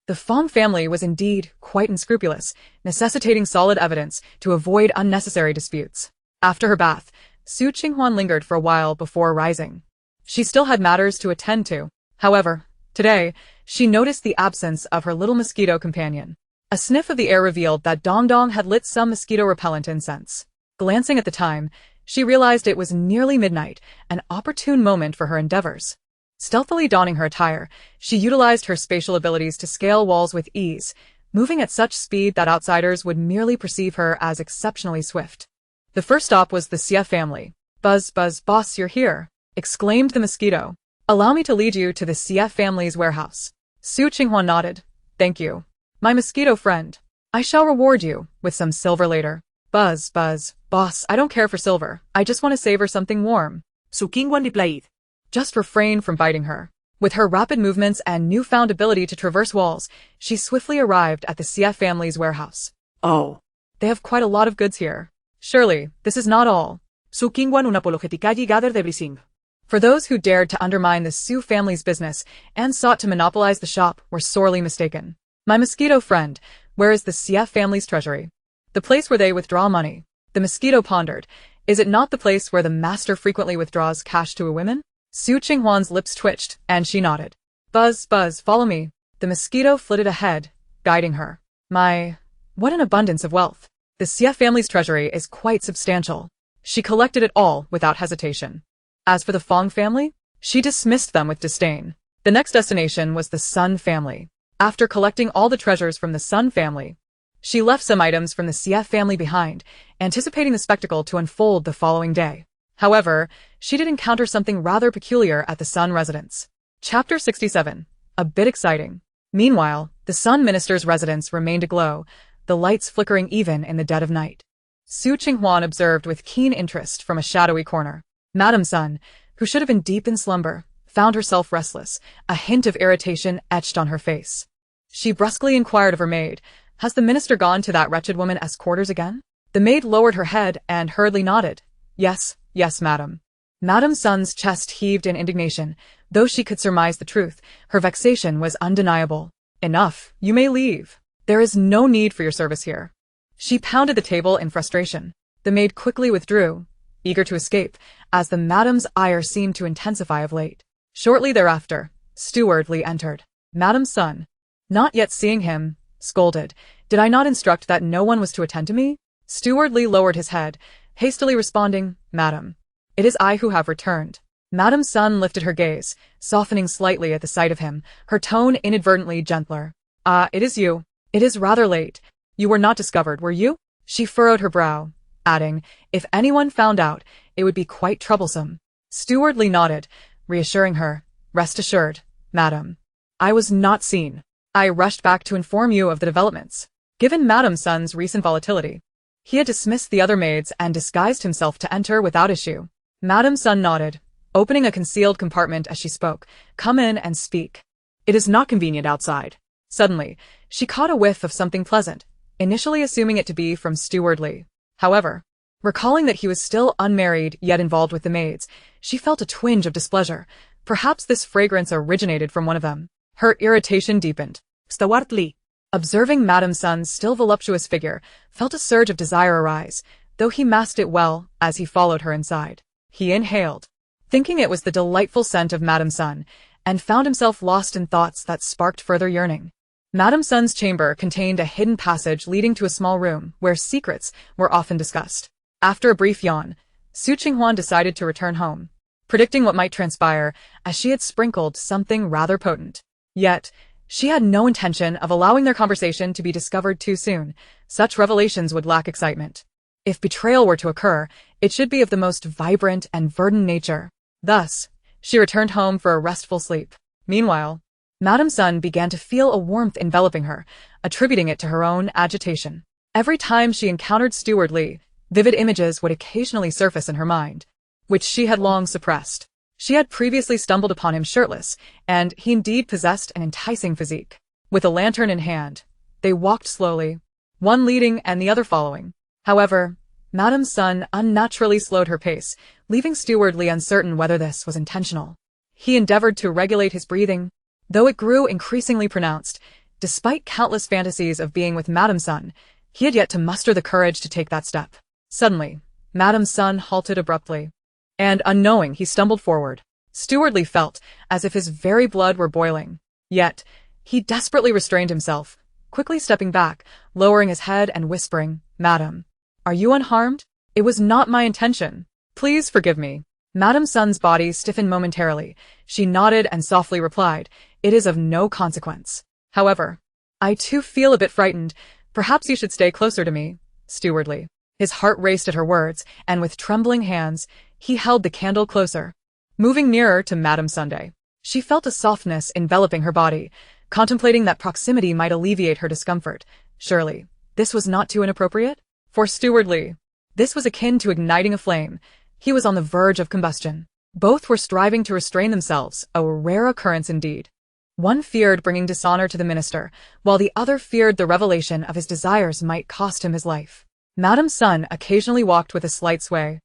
The Fong family was indeed quite unscrupulous, necessitating solid evidence to avoid unnecessary disputes. After her bath, Qing Huan lingered for a while before rising. She still had matters to attend to. However, today, she noticed the absence of her little mosquito companion. A sniff of the air revealed that Dong Dong had lit some mosquito-repellent incense. Glancing at the time, she realized it was nearly midnight, an opportune moment for her endeavors. Stealthily donning her attire, she utilized her spatial abilities to scale walls with ease, moving at such speed that outsiders would merely perceive her as exceptionally swift. The first stop was the Xie family. "Buzz, buzz, boss, you're here," exclaimed the mosquito. "Allow me to lead you to the Xie family's warehouse." Qing Huan nodded. "Thank you, my mosquito friend. I shall reward you with some silver later." "Buzz, buzz, boss, I don't care for silver. I just want to savor something warm." Su Qing Huan replied. Just refrain from biting her. With her rapid movements and newfound ability to traverse walls, she swiftly arrived at the Xie family's warehouse. "Oh, They have quite a lot of goods here. Surely, this is not all. Su Qing Huan unapologetically gathered everything." For those who dared to undermine the Su family's business and sought to monopolize the shop were sorely mistaken. "My mosquito friend, where is the Xie family's treasury?" "The place where they withdraw money." The mosquito pondered. "Is it not the place where the master frequently withdraws cash to a woman?" Qing Huan's lips twitched, and she nodded. "Buzz, buzz, follow me." The mosquito flitted ahead, guiding her. What an abundance of wealth. The Xie family's treasury is quite substantial. She collected it all without hesitation. As for the Fong family, she dismissed them with disdain. The next destination was the Sun family. After collecting all the treasures from the Sun family, she left some items from the Xie family behind, anticipating the spectacle to unfold the following day. However, she did encounter something rather peculiar at the Sun residence. Chapter 67. A bit exciting. Meanwhile, the Sun minister's residence remained aglow, the lights flickering even in the dead of night. Qing Huan observed with keen interest from a shadowy corner. "Madam Sun, who should have been deep in slumber, found herself restless, a hint of irritation etched on her face. She brusquely inquired of her maid, "Has the minister gone to that wretched woman's quarters again?" The maid lowered her head and hurriedly nodded. "Yes, yes, madam." Madame Sun's chest heaved in indignation. Though she could surmise the truth, her vexation was undeniable. "Enough, you may leave. There is no need for your service here." She pounded the table in frustration. The maid quickly withdrew, eager to escape, as the madame's ire seemed to intensify of late. Shortly thereafter, Steward Li entered. Madame Sun, not yet seeing him, scolded, "Did I not instruct that no one was to attend to me?" Steward Li lowered his head, hastily responding, "Madam, it is I who have returned." Madame Sun lifted her gaze, softening slightly at the sight of him, her tone inadvertently gentler. "Ah, it is you. It is rather late. You were not discovered, were you?" She furrowed her brow, adding, "If anyone found out, it would be quite troublesome." Steward Li nodded, reassuring her, "Rest assured, madam. I was not seen. I rushed back to inform you of the developments." Given Madame Sun's recent volatility, he had dismissed the other maids and disguised himself to enter without issue. Madame Sun nodded, opening a concealed compartment as she spoke. "Come in and speak. It is not convenient outside." Suddenly, she caught a whiff of something pleasant, initially assuming it to be from Steward Li. However, recalling that he was still unmarried yet involved with the maids, she felt a twinge of displeasure. Perhaps this fragrance originated from one of them. Her irritation deepened. Steward Li, observing Madame Sun's still voluptuous figure, felt a surge of desire arise, though he masked it well as he followed her inside. He inhaled, thinking it was the delightful scent of Madame Sun, and found himself lost in thoughts that sparked further yearning. Madame Sun's chamber contained a hidden passage leading to a small room where secrets were often discussed. After a brief yawn, Qing Huan decided to return home, predicting what might transpire, as she had sprinkled something rather potent. Yet, she had no intention of allowing their conversation to be discovered too soon. Such revelations would lack excitement. If betrayal were to occur, it should be of the most vibrant and verdant nature. Thus, she returned home for a restful sleep. Meanwhile, Madame Sun began to feel a warmth enveloping her, attributing it to her own agitation. Every time she encountered Steward Li, vivid images would occasionally surface in her mind, which she had long suppressed. She had previously stumbled upon him shirtless, and he indeed possessed an enticing physique. With a lantern in hand, they walked slowly, one leading and the other following. However, Madame Sun unnaturally slowed her pace, leaving Steward Li uncertain whether this was intentional. He endeavored to regulate his breathing, though it grew increasingly pronounced. Despite countless fantasies of being with Madame Sun, he had yet to muster the courage to take that step. Suddenly, Madame Sun halted abruptly, and unknowing he stumbled forward. Steward Li felt as if his very blood were boiling. Yet, he desperately restrained himself, quickly stepping back, lowering his head and whispering, "Madam, are you unharmed? It was not my intention. Please forgive me." Madame Sun's body stiffened momentarily. She nodded and softly replied, "It is of no consequence. However, I too feel a bit frightened. Perhaps you should stay closer to me." Steward Li. His heart raced at her words, and with trembling hands, he held the candle closer. Moving nearer to Madame Sunday, she felt a softness enveloping her body, contemplating that proximity might alleviate her discomfort. Surely, this was not too inappropriate? For Steward Li, this was akin to igniting a flame. He was on the verge of combustion. Both were striving to restrain themselves, a rare occurrence indeed. One feared bringing dishonor to the minister, while the other feared the revelation of his desires might cost him his life. Madame Sun occasionally walked with a slight sway,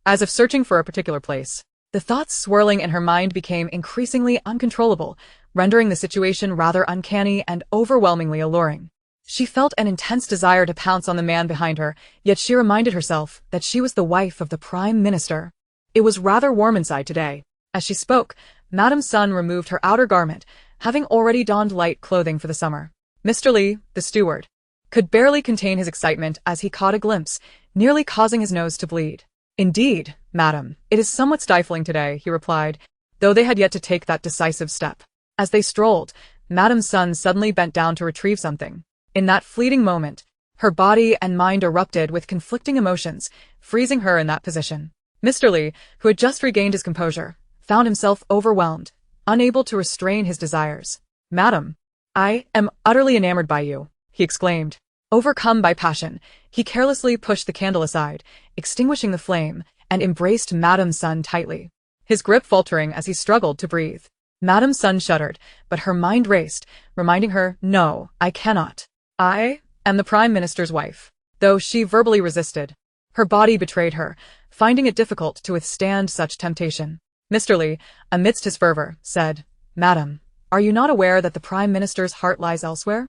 as if searching for a particular place. The thoughts swirling in her mind became increasingly uncontrollable, rendering the situation rather uncanny and overwhelmingly alluring. She felt an intense desire to pounce on the man behind her, yet she reminded herself that she was the wife of the Prime Minister. It was rather warm inside today. As she spoke, Madame Sun removed her outer garment, having already donned light clothing for the summer. Mr. Li, the steward, could barely contain his excitement as he caught a glimpse, nearly causing his nose to bleed. "Indeed, madam, it is somewhat stifling today," he replied, though they had yet to take that decisive step. As they strolled, Madame Sun suddenly bent down to retrieve something. In that fleeting moment, her body and mind erupted with conflicting emotions, freezing her in that position. Mr. Li, who had just regained his composure, found himself overwhelmed, unable to restrain his desires. "Madam, I am utterly enamored by you," he exclaimed. Overcome by passion, he carelessly pushed the candle aside, extinguishing the flame, and embraced Madame Sun tightly. his grip faltering as he struggled to breathe. Madame Sun shuddered, but her mind raced, reminding her, "No, I cannot. I am the Prime Minister's wife." Though she verbally resisted, her body betrayed her, finding it difficult to withstand such temptation. Mr. Li, amidst his fervor, said, "Madam, are you not aware that the Prime Minister's heart lies elsewhere?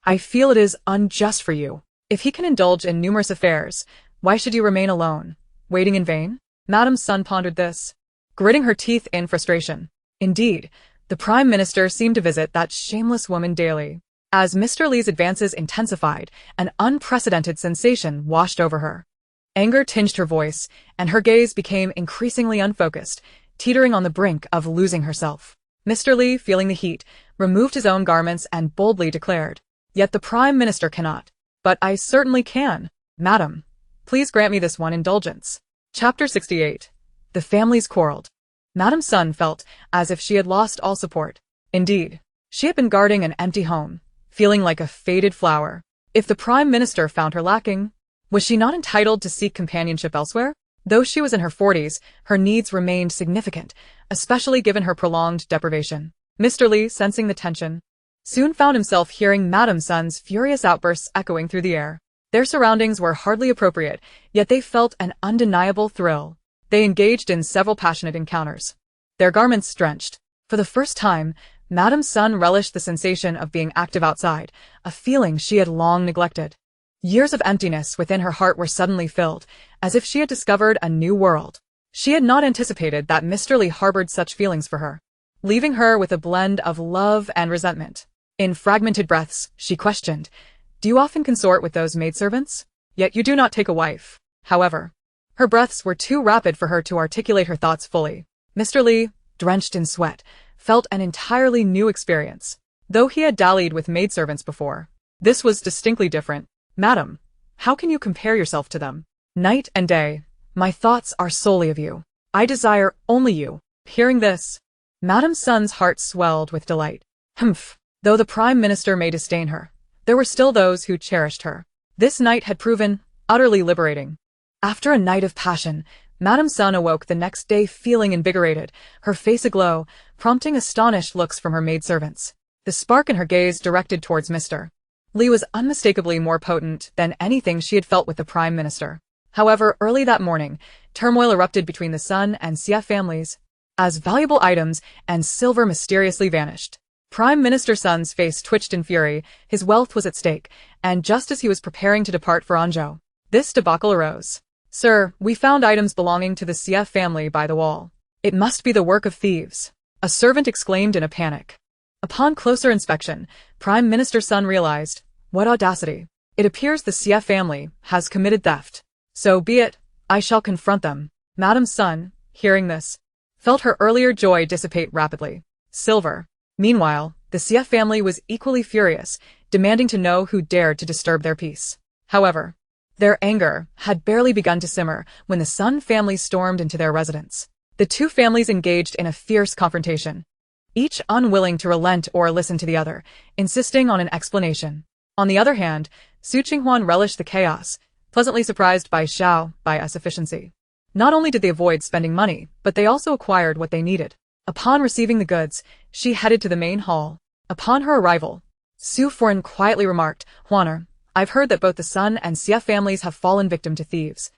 I feel it is unjust for you. If he can indulge in numerous affairs, why should you remain alone, waiting in vain?" Madame Sun pondered this, gritting her teeth in frustration. Indeed, the Prime Minister seemed to visit that shameless woman daily. As Mr. Li's advances intensified, an unprecedented sensation washed over her. Anger tinged her voice, and her gaze became increasingly unfocused, teetering on the brink of losing herself. Mr. Li, feeling the heat, removed his own garments and boldly declared, "Yet the Prime Minister cannot. But I certainly can. Madam, please grant me this one indulgence." Chapter 68. The families quarreled. Madame Sun felt as if she had lost all support. Indeed, she had been guarding an empty home, feeling like a faded flower. If the Prime Minister found her lacking, was she not entitled to seek companionship elsewhere? Though she was in her 40s, her needs remained significant, especially given her prolonged deprivation. Mr. Li, sensing the tension, soon found himself hearing Madame Sun's furious outbursts echoing through the air. Their surroundings were hardly appropriate, yet they felt an undeniable thrill. They engaged in several passionate encounters, their garments drenched. For the first time, Madame Sun relished the sensation of being active outside, a feeling she had long neglected. Years of emptiness within her heart were suddenly filled, as if she had discovered a new world. She had not anticipated that Mr. Li harbored such feelings for her, leaving her with a blend of love and resentment. In fragmented breaths, she questioned, "Do you often consort with those maidservants? Yet you do not take a wife." However, her breaths were too rapid for her to articulate her thoughts fully. Mr. Li, drenched in sweat, felt an entirely new experience. Though he had dallied with maidservants before, this was distinctly different. "Madam, how can you compare yourself to them? Night and day, my thoughts are solely of you. I desire only you." Hearing this, Madame Sun's heart swelled with delight. Humph! Though the Prime Minister may disdain her, there were still those who cherished her. This night had proven utterly liberating. After a night of passion, Madame Sun awoke the next day feeling invigorated, her face aglow, prompting astonished looks from her maidservants. The spark in her gaze directed towards Mr. Li was unmistakably more potent than anything she had felt with the Prime Minister. However, early that morning, turmoil erupted between the Sun and Xia families, as valuable items and silver mysteriously vanished. Prime Minister Sun's face twitched in fury, his wealth was at stake, and just as he was preparing to depart for Anjo, this debacle arose. "Sir, we found items belonging to the Xia family by the wall. It must be the work of thieves," a servant exclaimed in a panic. Upon closer inspection, Prime Minister Sun realized, what audacity. It appears the Xia family has committed theft. "So be it, I shall confront them." Madame Sun, hearing this, felt her earlier joy dissipate rapidly. Silver. Meanwhile, the Xia family was equally furious, demanding to know who dared to disturb their peace. However, their anger had barely begun to simmer when the Sun family stormed into their residence. The two families engaged in a fierce confrontation, each unwilling to relent or listen to the other, insisting on an explanation. On the other hand, Qing Huan relished the chaos, pleasantly surprised by Xiao's efficiency. Not only did they avoid spending money, but they also acquired what they needed. Upon receiving the goods, she headed to the main hall. Upon her arrival, Su Foreign quietly remarked, "Huaner, I've heard that both the Sun and Xia families have fallen victim to thieves.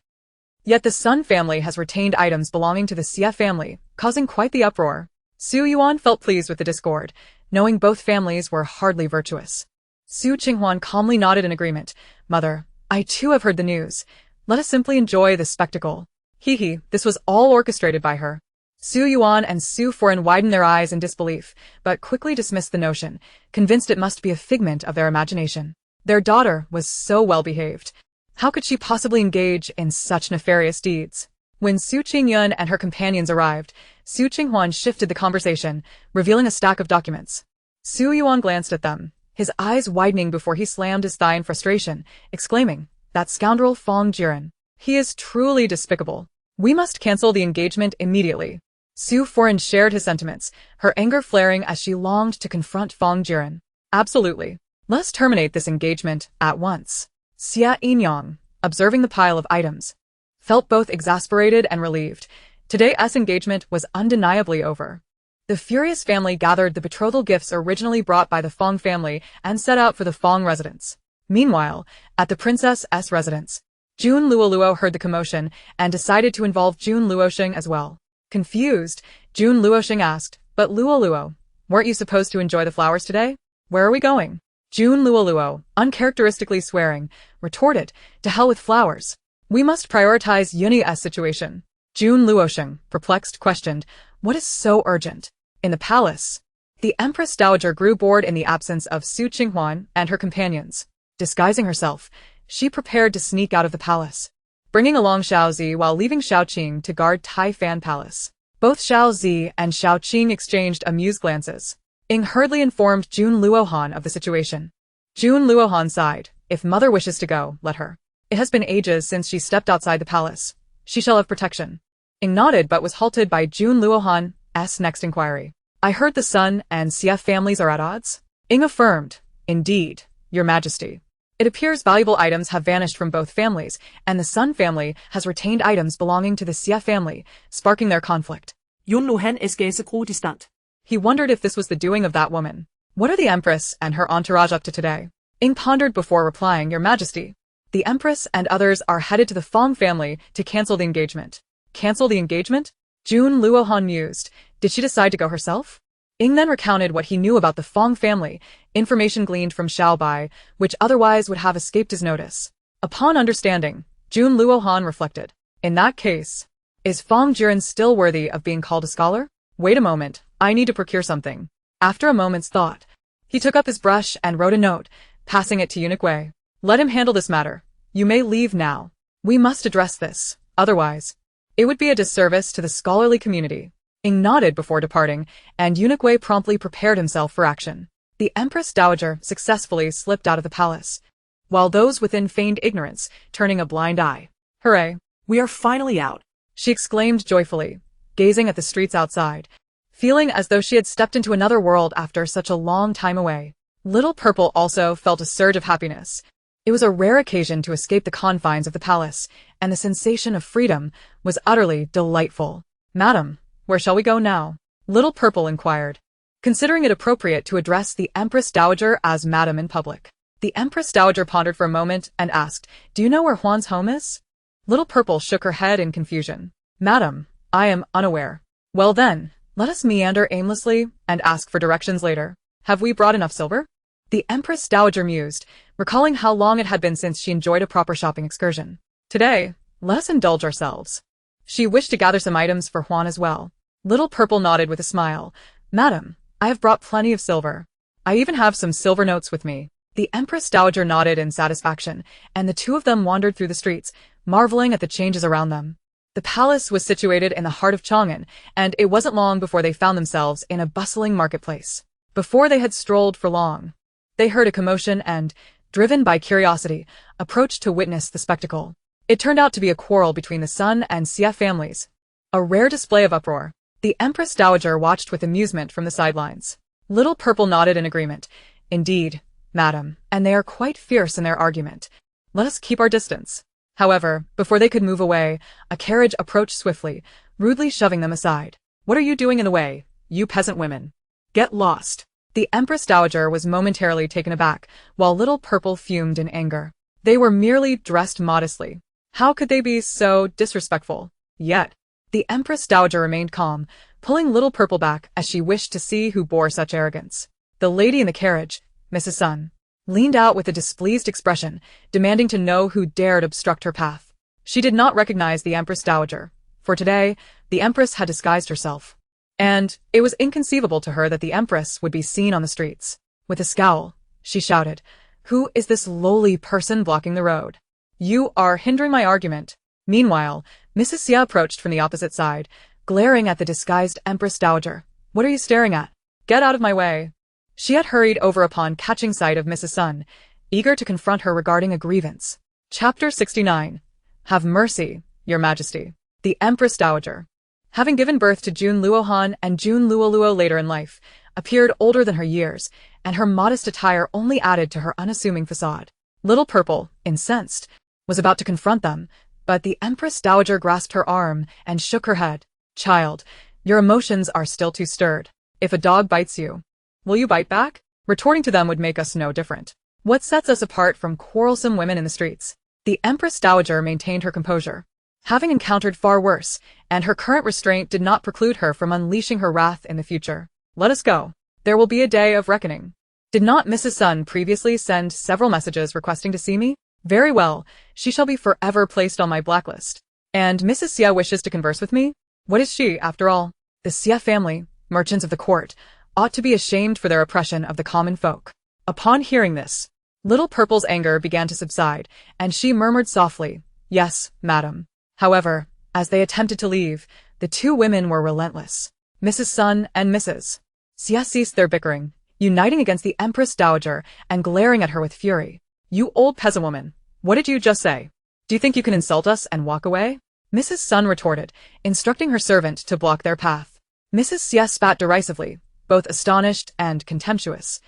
Yet the Sun family has retained items belonging to the Xia family, causing quite the uproar." Su Yuan felt pleased with the discord, knowing both families were hardly virtuous. Qing Huan calmly nodded in agreement. "Mother, I too have heard the news. Let us simply enjoy the spectacle." This was all orchestrated by her. Su Yuan and Su Foreign widened their eyes in disbelief, but quickly dismissed the notion, convinced it must be a figment of their imagination. Their daughter was so well behaved. How could she possibly engage in such nefarious deeds? When Su Qingyun and her companions arrived, Su Qinghuan shifted the conversation, revealing a stack of documents. Su Yuan glanced at them, his eyes widening before he slammed his thigh in frustration, exclaiming, "That scoundrel Fong Jiren. He is truly despicable. We must cancel the engagement immediately." Su Foreign shared his sentiments, her anger flaring as she longed to confront Fong Jiren. "Absolutely. Let's terminate this engagement at once." Xia Yinyang, observing the pile of items, felt both exasperated and relieved. Today's engagement was undeniably over. The furious family gathered the betrothal gifts originally brought by the Fong family and set out for the Fong residence. Meanwhile, at the princess's residence, Jun Luoluo heard the commotion and decided to involve Jun Luoxing as well. Confused, Jun Luoxing asked, "But Luoluo, weren't you supposed to enjoy the flowers today? Where are we going?" Jun Luoluo, uncharacteristically swearing, retorted, "To hell with flowers. We must prioritize Yuni's situation." Jun Luoxing, perplexed, questioned, "What is so urgent?" In the palace, the Empress Dowager grew bored in the absence of Su Qing Huan and her companions. Disguising herself, she prepared to sneak out of the palace, bringing along Xiao Zi while leaving Xiao Qing to guard Tai Fan Palace. Both Xiao Zi and Xiao Qing exchanged amused glances. Ying hurriedly informed Jun Luohan of the situation. Jun Luohan sighed. "If mother wishes to go, let her. It has been ages since she stepped outside the palace. She shall have protection." Ying nodded but was halted by Jun Luohan's next inquiry. "I heard the Sun and Xia families are at odds?" Ying affirmed, "Indeed, Your Majesty. It appears valuable items have vanished from both families, and the Sun family has retained items belonging to the Xia family, sparking their conflict." Yun Luhan esgase distant. He wondered if this was the doing of that woman. "What are the Empress and her entourage up to today?" Ying pondered before replying, "Your Majesty. The Empress and others are headed to the Fong family to cancel the engagement." "Cancel the engagement?" Jun Luohan mused. Did she decide to go herself? Ying then recounted what he knew about the Fong family, information gleaned from Xiao Bai, which otherwise would have escaped his notice. Upon understanding, Jun Luohan reflected. In that case, is Fong Jiren still worthy of being called a scholar? Wait a moment, I need to procure something. After a moment's thought, he took up his brush and wrote a note, passing it to Eunuch Wei. "Let him handle this matter. You may leave now. We must address this, otherwise it would be a disservice to the scholarly community." Ying nodded before departing, and Eunuch Wei promptly prepared himself for action. The Empress Dowager successfully slipped out of the palace, while those within feigned ignorance, turning a blind eye. "Hooray! We are finally out," she exclaimed joyfully, gazing at the streets outside, feeling as though she had stepped into another world after such a long time away. Little Purple also felt a surge of happiness. It was a rare occasion to escape the confines of the palace, and the sensation of freedom was utterly delightful. "Madam, where shall we go now?" Little Purple inquired, considering it appropriate to address the Empress Dowager as Madam in public. The Empress Dowager pondered for a moment and asked, "Do you know where Huan's home is?" Little Purple shook her head in confusion. "Madam, I am unaware." "Well then, let us meander aimlessly and ask for directions later. Have we brought enough silver?" The Empress Dowager mused, recalling how long it had been since she enjoyed a proper shopping excursion. "Today, let us indulge ourselves." She wished to gather some items for Huan as well. Little Purple nodded with a smile. "Madam, I have brought plenty of silver. I even have some silver notes with me." The Empress Dowager nodded in satisfaction, and the two of them wandered through the streets, marveling at the changes around them. The palace was situated in the heart of Chang'an, and it wasn't long before they found themselves in a bustling marketplace. Before they had strolled for long, they heard a commotion and, driven by curiosity, approached to witness the spectacle. It turned out to be a quarrel between the Sun and Xia families. A rare display of uproar. The Empress Dowager watched with amusement from the sidelines. Little Purple nodded in agreement. "Indeed, madam, and they are quite fierce in their argument. Let us keep our distance." However, before they could move away, a carriage approached swiftly, rudely shoving them aside. "What are you doing in the way, you peasant women? Get lost." The Empress Dowager was momentarily taken aback, while Little Purple fumed in anger. They were merely dressed modestly. How could they be so disrespectful? Yet, the Empress Dowager remained calm, pulling Little Purple back as she wished to see who bore such arrogance. The lady in the carriage, Mrs. Sun, leaned out with a displeased expression, demanding to know who dared obstruct her path. She did not recognize the Empress Dowager, for today, the Empress had disguised herself. And it was inconceivable to her that the Empress would be seen on the streets. With a scowl, she shouted, "Who is this lowly person blocking the road? You are hindering my argument." Meanwhile, Mrs. Xia approached from the opposite side, glaring at the disguised Empress Dowager. "What are you staring at? Get out of my way." She had hurried over upon catching sight of Mrs. Sun, eager to confront her regarding a grievance. Chapter 69. Have mercy, Your Majesty. The Empress Dowager, having given birth to Jun Luohan and Jun Luoluo later in life, appeared older than her years, and her modest attire only added to her unassuming facade. Little Purple, incensed, was about to confront them, but the Empress Dowager grasped her arm and shook her head. Child, your emotions are still too stirred. If a dog bites you, will you bite back? Retorting to them would make us no different. What sets us apart from quarrelsome women in the streets? The Empress Dowager maintained her composure, having encountered far worse, and her current restraint did not preclude her from unleashing her wrath in the future. Let us go. There will be a day of reckoning. Did not Mrs. Sun previously send several messages requesting to see me? Very well, she shall be forever placed on my blacklist. And Mrs. Xia wishes to converse with me? What is she, after all? The Xia family, merchants of the court, ought to be ashamed for their oppression of the common folk. Upon hearing this, Little Purple's anger began to subside, and she murmured softly, "Yes, madam." However, as they attempted to leave, the two women were relentless. Mrs. Sun and Mrs. Xia ceased their bickering, uniting against the Empress Dowager and glaring at her with fury. "You old peasant woman, what did you just say? Do you think you can insult us and walk away?" Mrs. Sun retorted, instructing her servant to block their path. Mrs. Xia spat derisively, both astonished and contemptuous.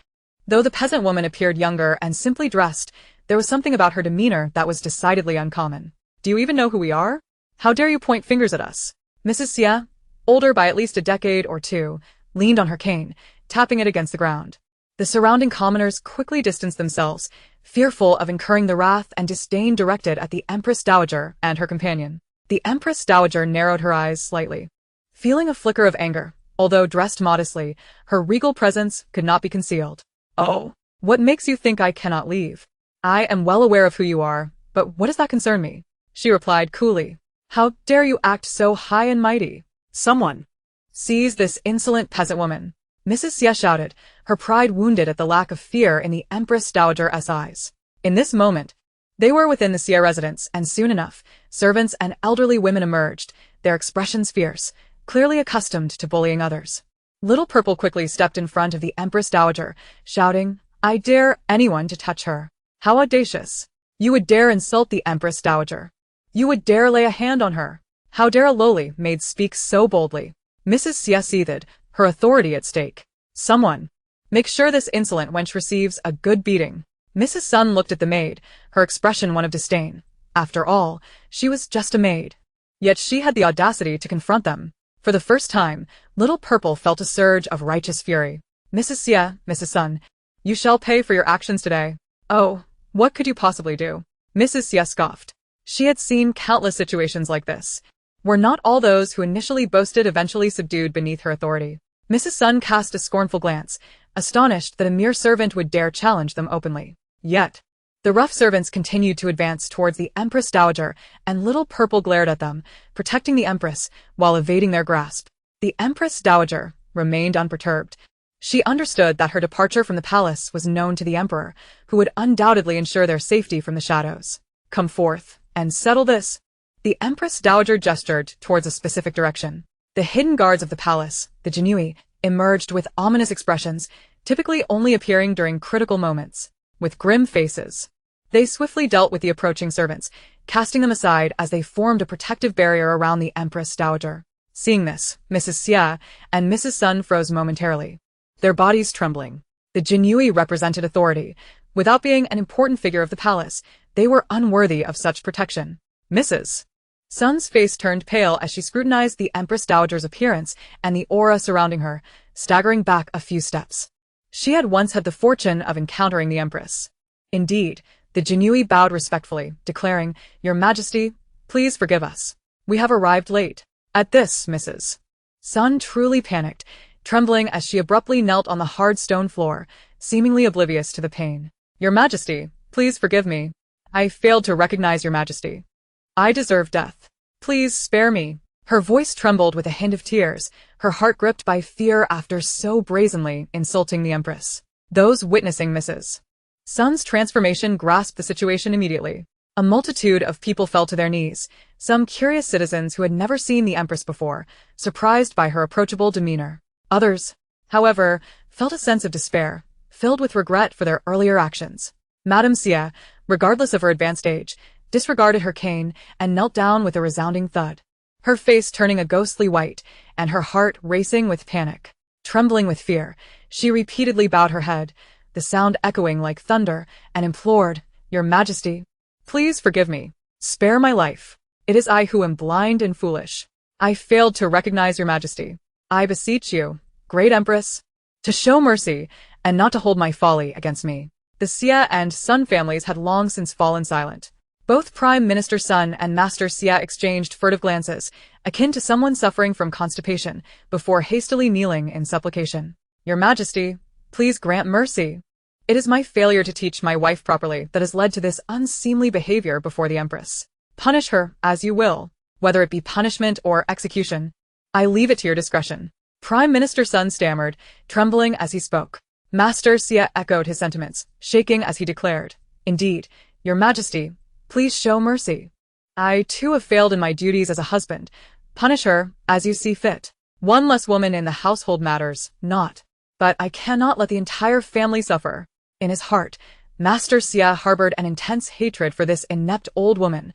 Though the peasant woman appeared younger and simply dressed, there was something about her demeanor that was decidedly uncommon. "Do you even know who we are? How dare you point fingers at us?" Mrs. Xia, older by at least a decade or two, leaned on her cane, tapping it against the ground. The surrounding commoners quickly distanced themselves, fearful of incurring the wrath and disdain directed at the Empress Dowager and her companion. The Empress Dowager narrowed her eyes slightly, feeling a flicker of anger. Although dressed modestly, her regal presence could not be concealed. "Oh, what makes you think I cannot leave? I am well aware of who you are, but what does that concern me?" She replied coolly. "How dare you act so high and mighty? Someone seize this insolent peasant woman." Mrs. Xia shouted, her pride wounded at the lack of fear in the Empress Dowager's eyes. In this moment, they were within the Xia residence, and soon enough, servants and elderly women emerged, their expressions fierce, clearly accustomed to bullying others. Little Purple quickly stepped in front of the Empress Dowager, shouting, "I dare anyone to touch her. How audacious! You would dare insult the Empress Dowager. You would dare lay a hand on her. How dare a lowly maid speak so boldly?" Mrs. Xia seethed, her authority at stake. "Someone, make sure this insolent wench receives a good beating." Mrs. Sun looked at the maid, her expression one of disdain. After all, she was just a maid. Yet she had the audacity to confront them. For the first time, Little Purple felt a surge of righteous fury. "Mrs. Xia, Mrs. Sun, you shall pay for your actions today." "Oh, what could you possibly do?" Mrs. Xia scoffed. She had seen countless situations like this. Were not all those who initially boasted eventually subdued beneath her authority? Mrs. Sun cast a scornful glance, astonished that a mere servant would dare challenge them openly. Yet, the rough servants continued to advance towards the Empress Dowager, and Little Purple glared at them, protecting the Empress while evading their grasp. The Empress Dowager remained unperturbed. She understood that her departure from the palace was known to the Emperor, who would undoubtedly ensure their safety from the shadows. "Come forth and settle this." The Empress Dowager gestured towards a specific direction. The hidden guards of the palace, the Jinui, emerged with ominous expressions, typically only appearing during critical moments. With grim faces, they swiftly dealt with the approaching servants, casting them aside as they formed a protective barrier around the Empress Dowager. Seeing this, Mrs. Xia and Mrs. Sun froze momentarily, their bodies trembling. The Jinui represented authority. Without being an important figure of the palace, they were unworthy of such protection. Mrs. Sun's face turned pale as she scrutinized the Empress Dowager's appearance and the aura surrounding her, staggering back a few steps. She had once had the fortune of encountering the Empress. Indeed, the Jinui bowed respectfully, declaring, "Your Majesty, please forgive us. We have arrived late." At this, Mrs. Sun truly panicked, trembling as she abruptly knelt on the hard stone floor, seemingly oblivious to the pain. "Your Majesty, please forgive me. I failed to recognize your Majesty. I deserve death. Please spare me." Her voice trembled with a hint of tears, her heart gripped by fear after so brazenly insulting the Empress. Those witnessing Mrs. Sun's transformation grasped the situation immediately. A multitude of people fell to their knees, some curious citizens who had never seen the Empress before, surprised by her approachable demeanor. Others, however, felt a sense of despair, filled with regret for their earlier actions. Madame Xia, regardless of her advanced age, disregarded her cane and knelt down with a resounding thud, her face turning a ghostly white and her heart racing with panic. Trembling with fear, she repeatedly bowed her head, the sound echoing like thunder, and implored, "Your Majesty, please forgive me. Spare my life. It is I who am blind and foolish. I failed to recognize your majesty. I beseech you, great empress, to show mercy and not to hold my folly against me. The Xia and Sun families had long since fallen silent. Both Prime Minister Sun and Master Xia exchanged furtive glances, akin to someone suffering from constipation, before hastily kneeling in supplication. Your Majesty, please grant mercy. It is my failure to teach my wife properly that has led to this unseemly behavior before the Empress. Punish her as you will, whether it be punishment or execution. I leave it to your discretion. Prime Minister Sun stammered, trembling as he spoke. Master Xia echoed his sentiments, shaking as he declared, Indeed, Your Majesty, please show mercy. I too have failed in my duties as a husband. Punish her as you see fit. One less woman in the household matters not. But I cannot let the entire family suffer. In his heart, Master Xia harbored an intense hatred for this inept old woman,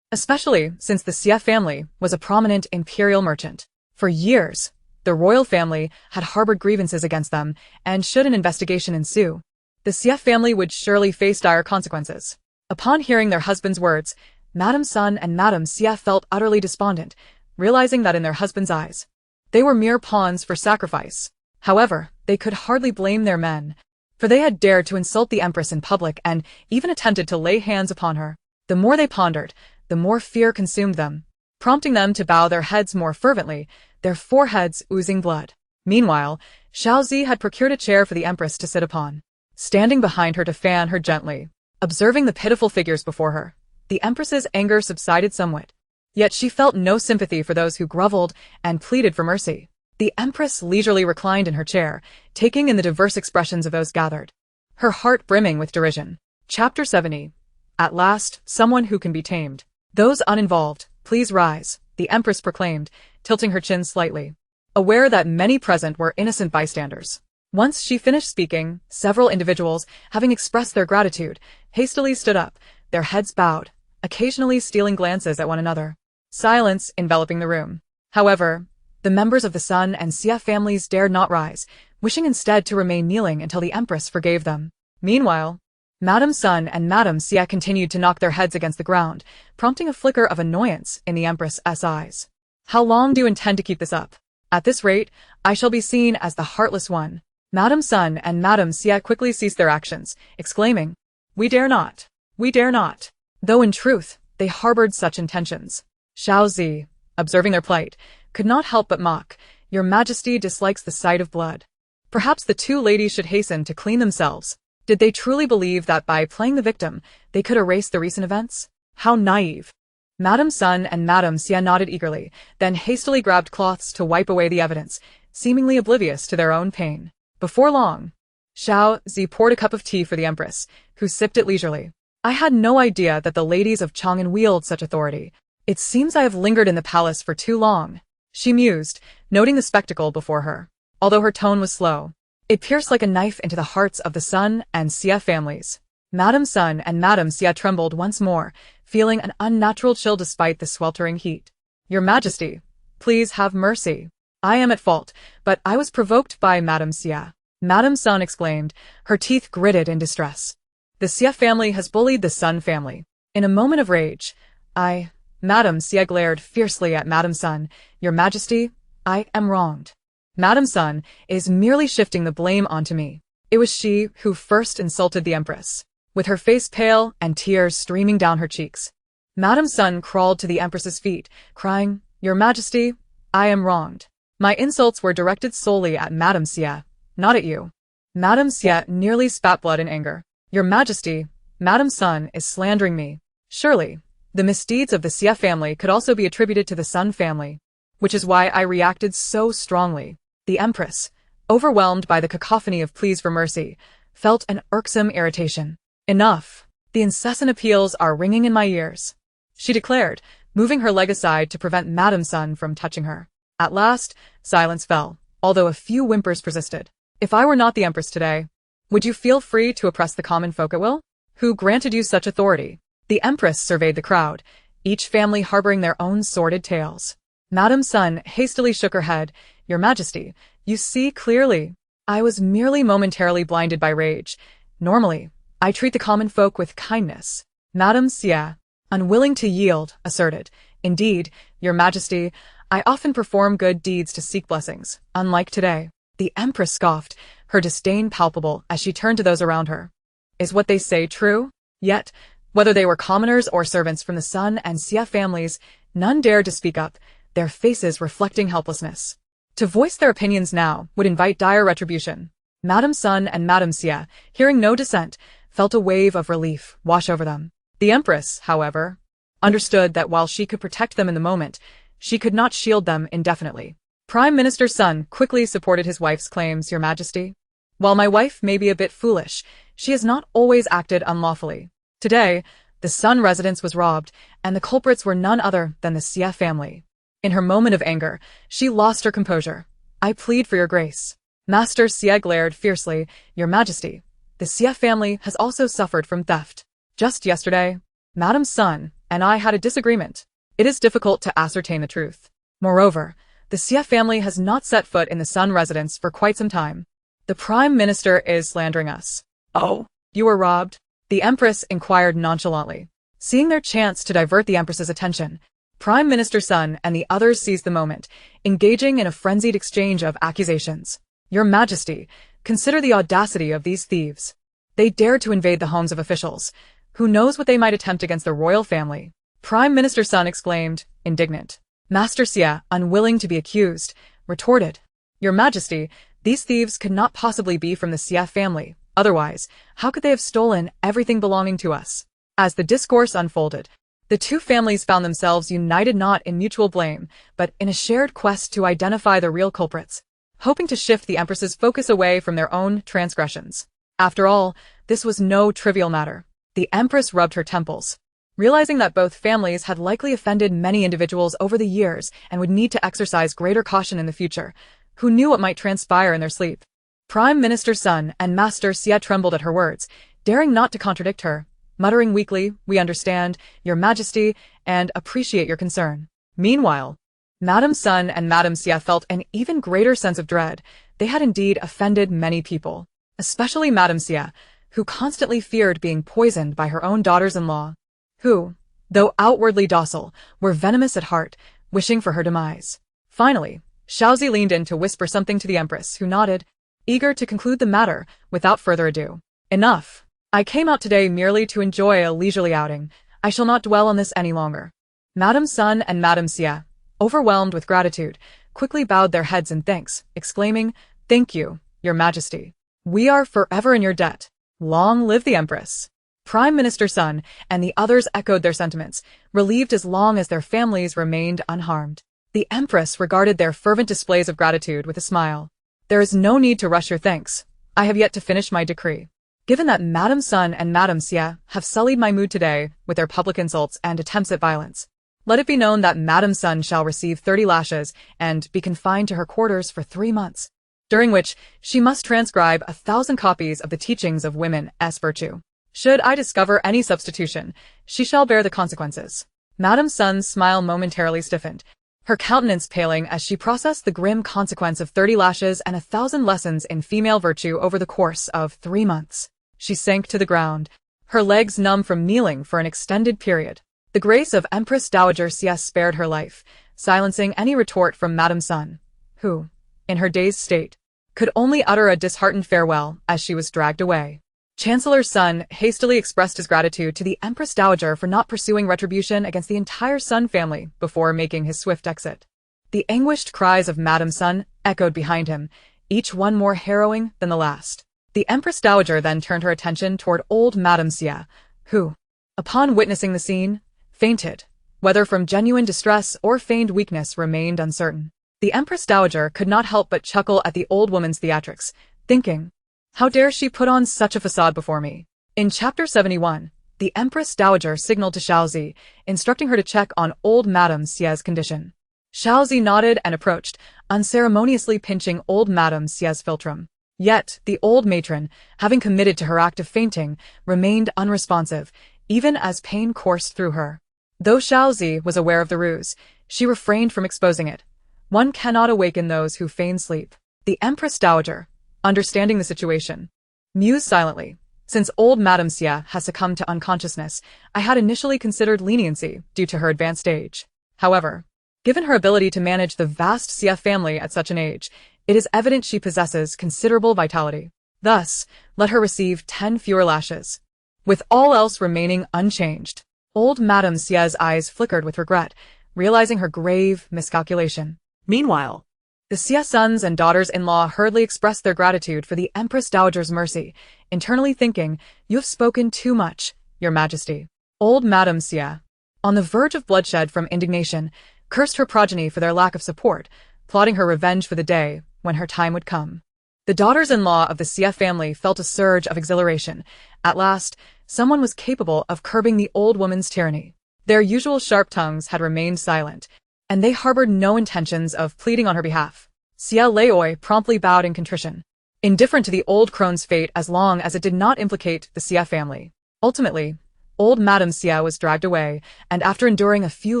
especially since the Xia family was a prominent imperial merchant. For years, the royal family had harbored grievances against them, and should an investigation ensue, the Xia family would surely face dire consequences. Upon hearing their husband's words, Madame Sun and Madame Xia felt utterly despondent, realizing that in their husbands' eyes, they were mere pawns for sacrifice. However, they could hardly blame their men, for they had dared to insult the Empress in public and even attempted to lay hands upon her. The more they pondered, the more fear consumed them, prompting them to bow their heads more fervently, their foreheads oozing blood. Meanwhile, Xiaozi had procured a chair for the Empress to sit upon, standing behind her to fan her gently. Observing the pitiful figures before her, the Empress's anger subsided somewhat, yet she felt no sympathy for those who groveled and pleaded for mercy. The Empress leisurely reclined in her chair, taking in the diverse expressions of those gathered, her heart brimming with derision. Chapter 70. At last, someone who can be tamed. Those uninvolved, please rise, the Empress proclaimed, tilting her chin slightly, aware that many present were innocent bystanders. Once she finished speaking, several individuals, having expressed their gratitude, hastily stood up, their heads bowed, occasionally stealing glances at one another. Silence enveloping the room. However, the members of the Sun and Xia families dared not rise, wishing instead to remain kneeling until the Empress forgave them. Meanwhile, Madame Sun and Madame Xia continued to knock their heads against the ground, prompting a flicker of annoyance in the Empress's eyes. How long do you intend to keep this up? At this rate, I shall be seen as the heartless one. Madame Sun and Madame Xia quickly ceased their actions, exclaiming, We dare not. We dare not. Though in truth, they harbored such intentions. Xiaozi, observing their plight, could not help but mock, Your Majesty dislikes the sight of blood. Perhaps the two ladies should hasten to clean themselves. Did they truly believe that by playing the victim, they could erase the recent events? How naive. Madame Sun and Madame Xia nodded eagerly, then hastily grabbed cloths to wipe away the evidence, seemingly oblivious to their own pain. Before long, Xiaozi poured a cup of tea for the Empress, who sipped it leisurely. I had no idea that the ladies of Chang'an wield such authority. It seems I have lingered in the palace for too long, she mused, noting the spectacle before her. Although her tone was slow, it pierced like a knife into the hearts of the Sun and Xia families. Madame Sun and Madame Xia trembled once more, feeling an unnatural chill despite the sweltering heat. Your Majesty, please have mercy. I am at fault, but I was provoked by Madame Xia. Madame Sun exclaimed, her teeth gritted in distress. The Xia family has bullied the Sun family. In a moment of rage, Madame Xia glared fiercely at Madame Sun. Your Majesty, I am wronged. Madame Sun is merely shifting the blame onto me. It was she who first insulted the Empress. With her face pale and tears streaming down her cheeks, Madame Sun crawled to the Empress's feet, crying, Your Majesty, I am wronged. My insults were directed solely at Madame Xia, not at you. Madame Xia nearly spat blood in anger. Your Majesty, Madame Sun is slandering me. Surely, the misdeeds of the Xia family could also be attributed to the Sun family, which is why I reacted so strongly. The Empress, overwhelmed by the cacophony of pleas for mercy, felt an irksome irritation. Enough. The incessant appeals are ringing in my ears, she declared, moving her leg aside to prevent Madame Sun from touching her. At last, silence fell, although a few whimpers persisted. If I were not the Empress today, would you feel free to oppress the common folk at will? Who granted you such authority? The Empress surveyed the crowd, each family harboring their own sordid tales. Madame Sun hastily shook her head. Your Majesty, you see clearly. I was merely momentarily blinded by rage. Normally, I treat the common folk with kindness. Madame Xia, unwilling to yield, asserted, Indeed, Your Majesty, I often perform good deeds to seek blessings, unlike today. The Empress scoffed, her disdain palpable as she turned to those around her. Is what they say true? Yet, whether they were commoners or servants from the Sun and Xia families, none dared to speak up, their faces reflecting helplessness. To voice their opinions now would invite dire retribution. Madame Sun and Madame Xia, hearing no dissent, felt a wave of relief wash over them. The Empress, however, understood that while she could protect them in the moment, she could not shield them indefinitely. Prime Minister Sun quickly supported his wife's claims, Your Majesty. While my wife may be a bit foolish, she has not always acted unlawfully. Today, the Sun residence was robbed, and the culprits were none other than the Xia family. In her moment of anger, she lost her composure. I plead for your grace. Master Xia glared fiercely, Your Majesty. The Xia family has also suffered from theft. Just yesterday, Madame Sun and I had a disagreement. It is difficult to ascertain the truth. Moreover, the Xia family has not set foot in the Sun residence for quite some time. The Prime Minister is slandering us. Oh, You were robbed? The Empress inquired nonchalantly. Seeing their chance to divert the Empress's attention, Prime Minister Sun and the others seized the moment, engaging in a frenzied exchange of accusations. Your Majesty, consider the audacity of these thieves. They dared to invade the homes of officials. Who knows what they might attempt against the royal family? Prime Minister Sun exclaimed, indignant. Master Xia, unwilling to be accused, retorted. Your Majesty, these thieves could not possibly be from the Xia family. Otherwise, how could they have stolen everything belonging to us? As the discourse unfolded, the two families found themselves united not in mutual blame, but in a shared quest to identify the real culprits, hoping to shift the Empress's focus away from their own transgressions. After all, this was no trivial matter. The Empress rubbed her temples, realizing that both families had likely offended many individuals over the years and would need to exercise greater caution in the future. Who knew what might transpire in their sleep? Prime Minister Sun and Master Xia trembled at her words, daring not to contradict her, muttering weakly, We understand, Your Majesty, and appreciate your concern. Meanwhile, Madame Sun and Madame Xia felt an even greater sense of dread. They had indeed offended many people, especially Madame Xia, who constantly feared being poisoned by her own daughters-in-law, who, though outwardly docile, were venomous at heart, wishing for her demise. Finally, Shaozi leaned in to whisper something to the Empress, who nodded, eager to conclude the matter without further ado. Enough. I came out today merely to enjoy a leisurely outing. I shall not dwell on this any longer. Madame Sun and Madame Xia, overwhelmed with gratitude, quickly bowed their heads in thanks, exclaiming, Thank you, Your Majesty. We are forever in your debt. Long live the Empress. Prime Minister Sun and the others echoed their sentiments, relieved as long as their families remained unharmed. The Empress regarded their fervent displays of gratitude with a smile. There is no need to rush your thanks. I have yet to finish my decree. Given that Madame Sun and Madame Xia have sullied my mood today with their public insults and attempts at violence, let it be known that Madame Sun shall receive 30 lashes and be confined to her quarters for 3 months, during which she must transcribe 1,000 copies of the teachings of women's virtue. Should I discover any substitution, she shall bear the consequences. Madame Sun's smile momentarily stiffened, her countenance paling as she processed the grim consequence of 30 lashes and 1,000 lessons in female virtue over the course of 3 months. She sank to the ground, her legs numb from kneeling for an extended period. The grace of Empress Dowager Xia spared her life, silencing any retort from Madame Sun, who, in her dazed state, could only utter a disheartened farewell as she was dragged away. Chancellor Sun hastily expressed his gratitude to the Empress Dowager for not pursuing retribution against the entire Sun family before making his swift exit. The anguished cries of Madame Sun echoed behind him, each one more harrowing than the last. The Empress Dowager then turned her attention toward old Madame Xia, who, upon witnessing the scene, fainted. Whether from genuine distress or feigned weakness remained uncertain. The Empress Dowager could not help but chuckle at the old woman's theatrics, thinking, How dare she put on such a facade before me? In Chapter 71, the Empress Dowager signaled to Shaozi, instructing her to check on old Madame Xia's condition. Shaozi nodded and approached, unceremoniously pinching old Madame Xia's philtrum. Yet, the old matron, having committed to her act of fainting, remained unresponsive, even as pain coursed through her. Though Shaozi was aware of the ruse, she refrained from exposing it. One cannot awaken those who feign sleep. The Empress Dowager, understanding the situation, mused silently. Since old Madame Xia has succumbed to unconsciousness, I had initially considered leniency due to her advanced age. However, Given her ability to manage the vast CF family at such an age, it is evident she possesses considerable vitality. Thus, let her receive 10 fewer lashes. With all else remaining unchanged, old Madame Xia's eyes flickered with regret, realizing her grave miscalculation. Meanwhile, the Xia sons and daughters-in-law hurriedly expressed their gratitude for the Empress Dowager's mercy, internally thinking, "You have spoken too much, Your Majesty." Old Madame Xia, on the verge of bloodshed from indignation, cursed her progeny for their lack of support, plotting her revenge for the day when her time would come. The daughters-in-law of the Xia family felt a surge of exhilaration. At last, someone was capable of curbing the old woman's tyranny. Their usual sharp tongues had remained silent, and they harbored no intentions of pleading on her behalf. Xia Leoi promptly bowed in contrition, indifferent to the old crone's fate as long as it did not implicate the Xia family. Ultimately, old Madame Xia was dragged away, and after enduring a few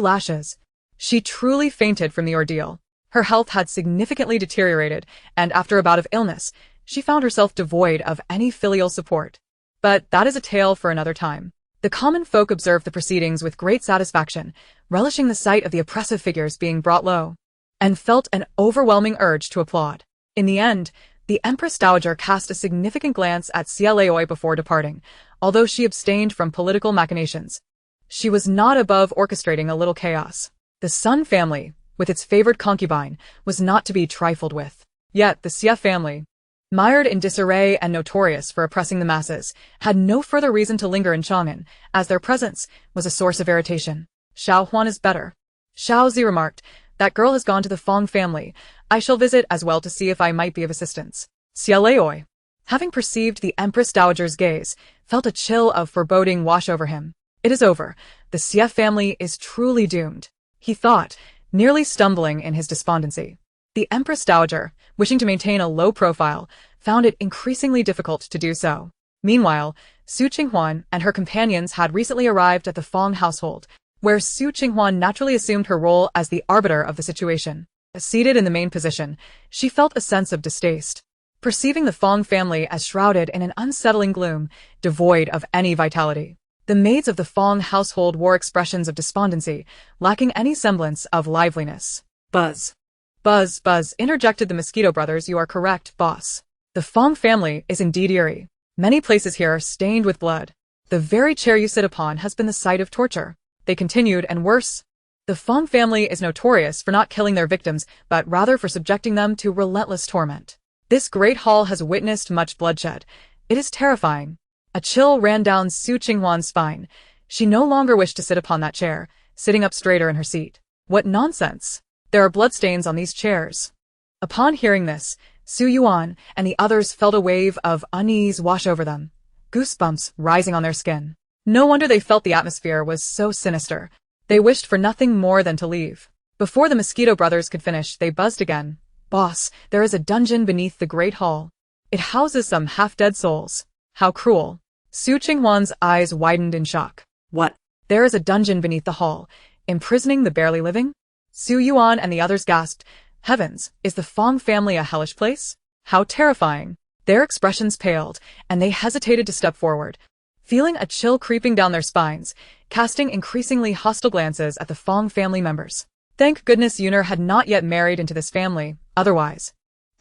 lashes, she truly fainted from the ordeal. Her health had significantly deteriorated, and after a bout of illness, she found herself devoid of any filial support. But that is a tale for another time. The common folk observed the proceedings with great satisfaction, relishing the sight of the oppressive figures being brought low, and felt an overwhelming urge to applaud. In the end, the Empress Dowager cast a significant glance at Xia Leoi before departing, although she abstained from political machinations. She was not above orchestrating a little chaos. The Sun family, with its favored concubine, was not to be trifled with. Yet the Xia family, mired in disarray and notorious for oppressing the masses, had no further reason to linger in Chang'an, as their presence was a source of irritation. "Xiao Huan is better," Xiao Zi remarked. "That girl has gone to the Fong family. I shall visit as well to see if I might be of assistance." Xia Leoi, having perceived the Empress Dowager's gaze, felt a chill of foreboding wash over him. "It is over. The Xia family is truly doomed," he thought, nearly stumbling in his despondency. The Empress Dowager, wishing to maintain a low profile, found it increasingly difficult to do so. Meanwhile, Qing Huan and her companions had recently arrived at the Fong household, where Qing Huan naturally assumed her role as the arbiter of the situation. Seated in the main position, she felt a sense of distaste, perceiving the Fong family as shrouded in an unsettling gloom, devoid of any vitality. The maids of the Fong household wore expressions of despondency, lacking any semblance of liveliness. "Buzz. Buzz, buzz," interjected the Mosquito brothers. "You are correct, boss. The Fong family is indeed eerie. Many places here are stained with blood. The very chair you sit upon has been the site of torture," they continued, "and worse. The Fong family is notorious for not killing their victims, but rather for subjecting them to relentless torment. This great hall has witnessed much bloodshed. It is terrifying." A chill ran down Qing Huan's spine. She no longer wished to sit upon that chair, sitting up straighter in her seat. "What nonsense! There are bloodstains on these chairs." Upon hearing this, Su Yuan and the others felt a wave of unease wash over them, goosebumps rising on their skin. No wonder they felt the atmosphere was so sinister. They wished for nothing more than to leave. Before the Mosquito brothers could finish, they buzzed again. "Boss, there is a dungeon beneath the Great Hall. It houses some half-dead souls. How cruel." Qing Huan's eyes widened in shock. "What? There is a dungeon beneath the hall, imprisoning the barely living?" Su Yuan and the others gasped. "Heavens, is the Fong family a hellish place? How terrifying." Their expressions paled, and they hesitated to step forward, feeling a chill creeping down their spines, casting increasingly hostile glances at the Fong family members. Thank goodness Yuner had not yet married into this family, otherwise,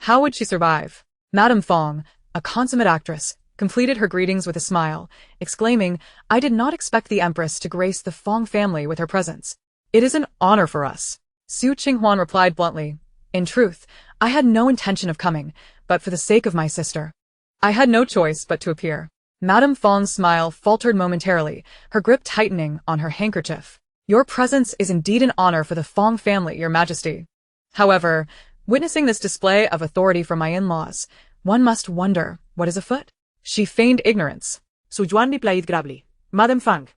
how would she survive? Madame Fong, a consummate actress, completed her greetings with a smile, exclaiming, "I did not expect the Empress to grace the Fong family with her presence. It is an honor for us." Qing Huan replied bluntly, "In truth, I had no intention of coming, but for the sake of my sister, I had no choice but to appear." Madame Fong's smile faltered momentarily, her grip tightening on her handkerchief. "Your presence is indeed an honor for the Fong family, Your Majesty. However, witnessing this display of authority from my in-laws, one must wonder what is afoot." She feigned ignorance. Su Yuan replied gravely, "Madame Fang,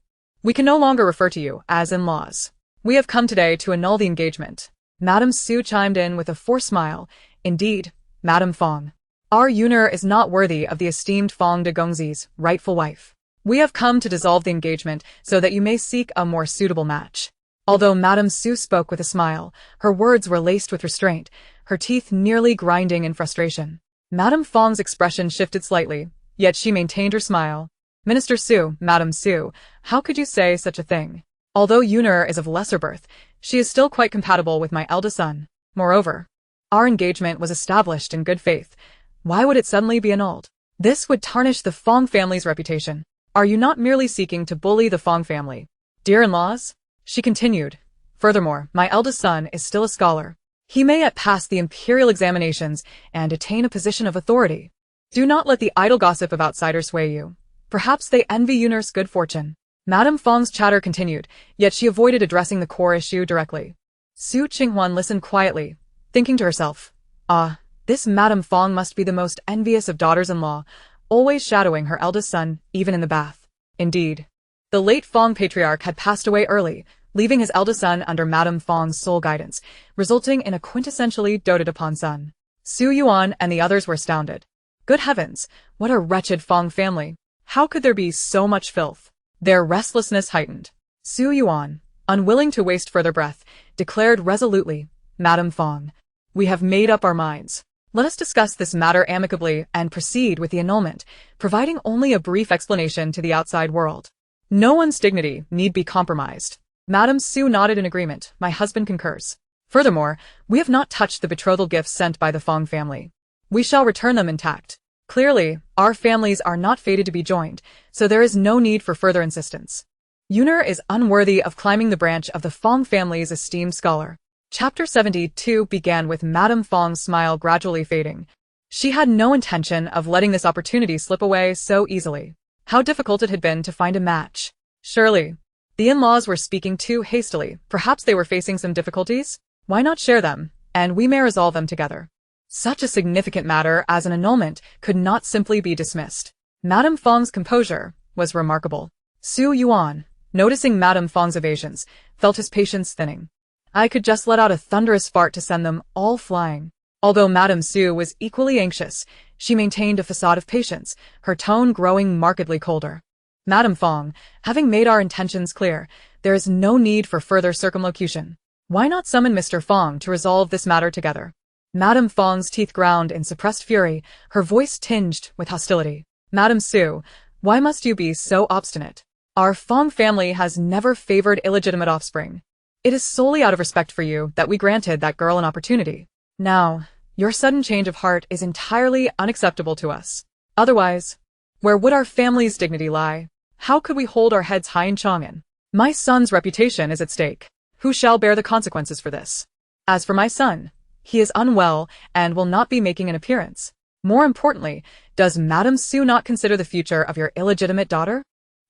"We can no longer refer to you as in-laws. We have come today to annul the engagement." Madame Su chimed in with a forced smile. "Indeed, Madame Fong, our Yuner is not worthy of the esteemed Fong de Gongzi's rightful wife. We have come to dissolve the engagement so that you may seek a more suitable match." Although Madame Su spoke with a smile, her words were laced with restraint, her teeth nearly grinding in frustration. Madame Fong's expression shifted slightly, yet she maintained her smile. "Minister Su, Madame Su, how could you say such a thing? Although Yuner is of lesser birth, she is still quite compatible with my eldest son. Moreover, our engagement was established in good faith. Why would it suddenly be annulled? This would tarnish the Fong family's reputation. Are you not merely seeking to bully the Fong family? Dear in-laws, she continued. Furthermore, my eldest son is still a scholar. He may yet pass the imperial examinations and attain a position of authority. Do not let the idle gossip of outsiders sway you. Perhaps they envy Yunur's good fortune. Madame Fong's chatter continued, yet she avoided addressing the core issue directly. Su Qing Huan listened quietly, thinking to herself, ah, this Madame Fong must be the most envious of daughters-in-law, always shadowing her eldest son, even in the bath. Indeed, the late Fong patriarch had passed away early, leaving his eldest son under Madame Fong's sole guidance, resulting in a quintessentially doted-upon son. Su Yuan and the others were astounded. Good heavens, what a wretched Fong family! How could there be so much filth? Their restlessness heightened. Su Yuan, unwilling to waste further breath, declared resolutely, Madame Fong, we have made up our minds. Let us discuss this matter amicably and proceed with the annulment, providing only a brief explanation to the outside world. No one's dignity need be compromised. Madame Su nodded in agreement. My husband concurs. Furthermore, we have not touched the betrothal gifts sent by the Fong family. We shall return them intact. Clearly, our families are not fated to be joined, so there is no need for further insistence. Yunur is unworthy of climbing the branch of the Fong family's esteemed scholar. Chapter 72 began with Madame Fong's smile gradually fading. She had no intention of letting this opportunity slip away so easily. How difficult it had been to find a match. Surely, the in-laws were speaking too hastily. Perhaps they were facing some difficulties? Why not share them, and we may resolve them together. Such a significant matter as an annulment could not simply be dismissed. Madame Fong's composure was remarkable. Su Yuan, noticing Madame Fong's evasions, felt his patience thinning. I could just let out a thunderous fart to send them all flying. Although Madame Su was equally anxious, she maintained a facade of patience, her tone growing markedly colder. Madame Fong, having made our intentions clear, there is no need for further circumlocution. Why not summon Mr. Fong to resolve this matter together? Madame Fong's teeth ground in suppressed fury, her voice tinged with hostility. Madame Su, why must you be so obstinate? Our Fong family has never favored illegitimate offspring. It is solely out of respect for you that we granted that girl an opportunity. Now, your sudden change of heart is entirely unacceptable to us. Otherwise, where would our family's dignity lie? How could we hold our heads high in Chang'an? My son's reputation is at stake. Who shall bear the consequences for this? As for my son, he is unwell and will not be making an appearance. More importantly, does Madame Su not consider the future of your illegitimate daughter?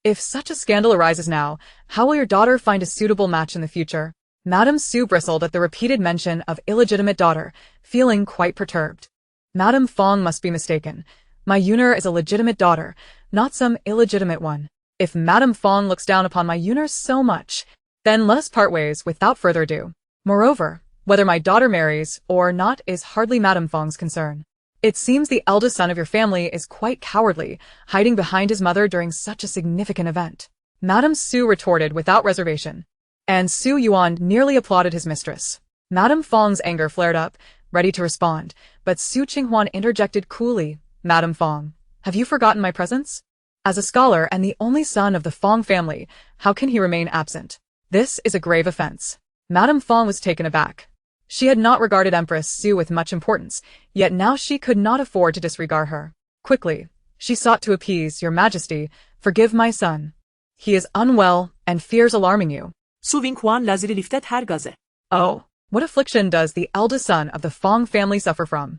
If such a scandal arises now, how will your daughter find a suitable match in the future? Madame Su bristled at the repeated mention of illegitimate daughter, feeling quite perturbed. Madame Fong must be mistaken. My Yunur is a legitimate daughter, not some illegitimate one. If Madame Fong looks down upon my Yunur so much, then let us part ways without further ado. Moreover, whether my daughter marries or not is hardly Madame Fong's concern. It seems the eldest son of your family is quite cowardly, hiding behind his mother during such a significant event. Madame Su retorted without reservation, and Su Yuan nearly applauded his mistress. Madame Fong's anger flared up, ready to respond, but Su Qing Huan interjected coolly, Madame Fong, have you forgotten my presence? As a scholar and the only son of the Fong family, how can he remain absent? This is a grave offense. Madame Fong was taken aback. She had not regarded Empress Su with much importance, yet now she could not afford to disregard her. Quickly, she sought to appease, Your Majesty, forgive my son. He is unwell and fears alarming you. Su Qing Huan lazili liftet her gazı. Oh, what affliction does the eldest son of the Fong family suffer from?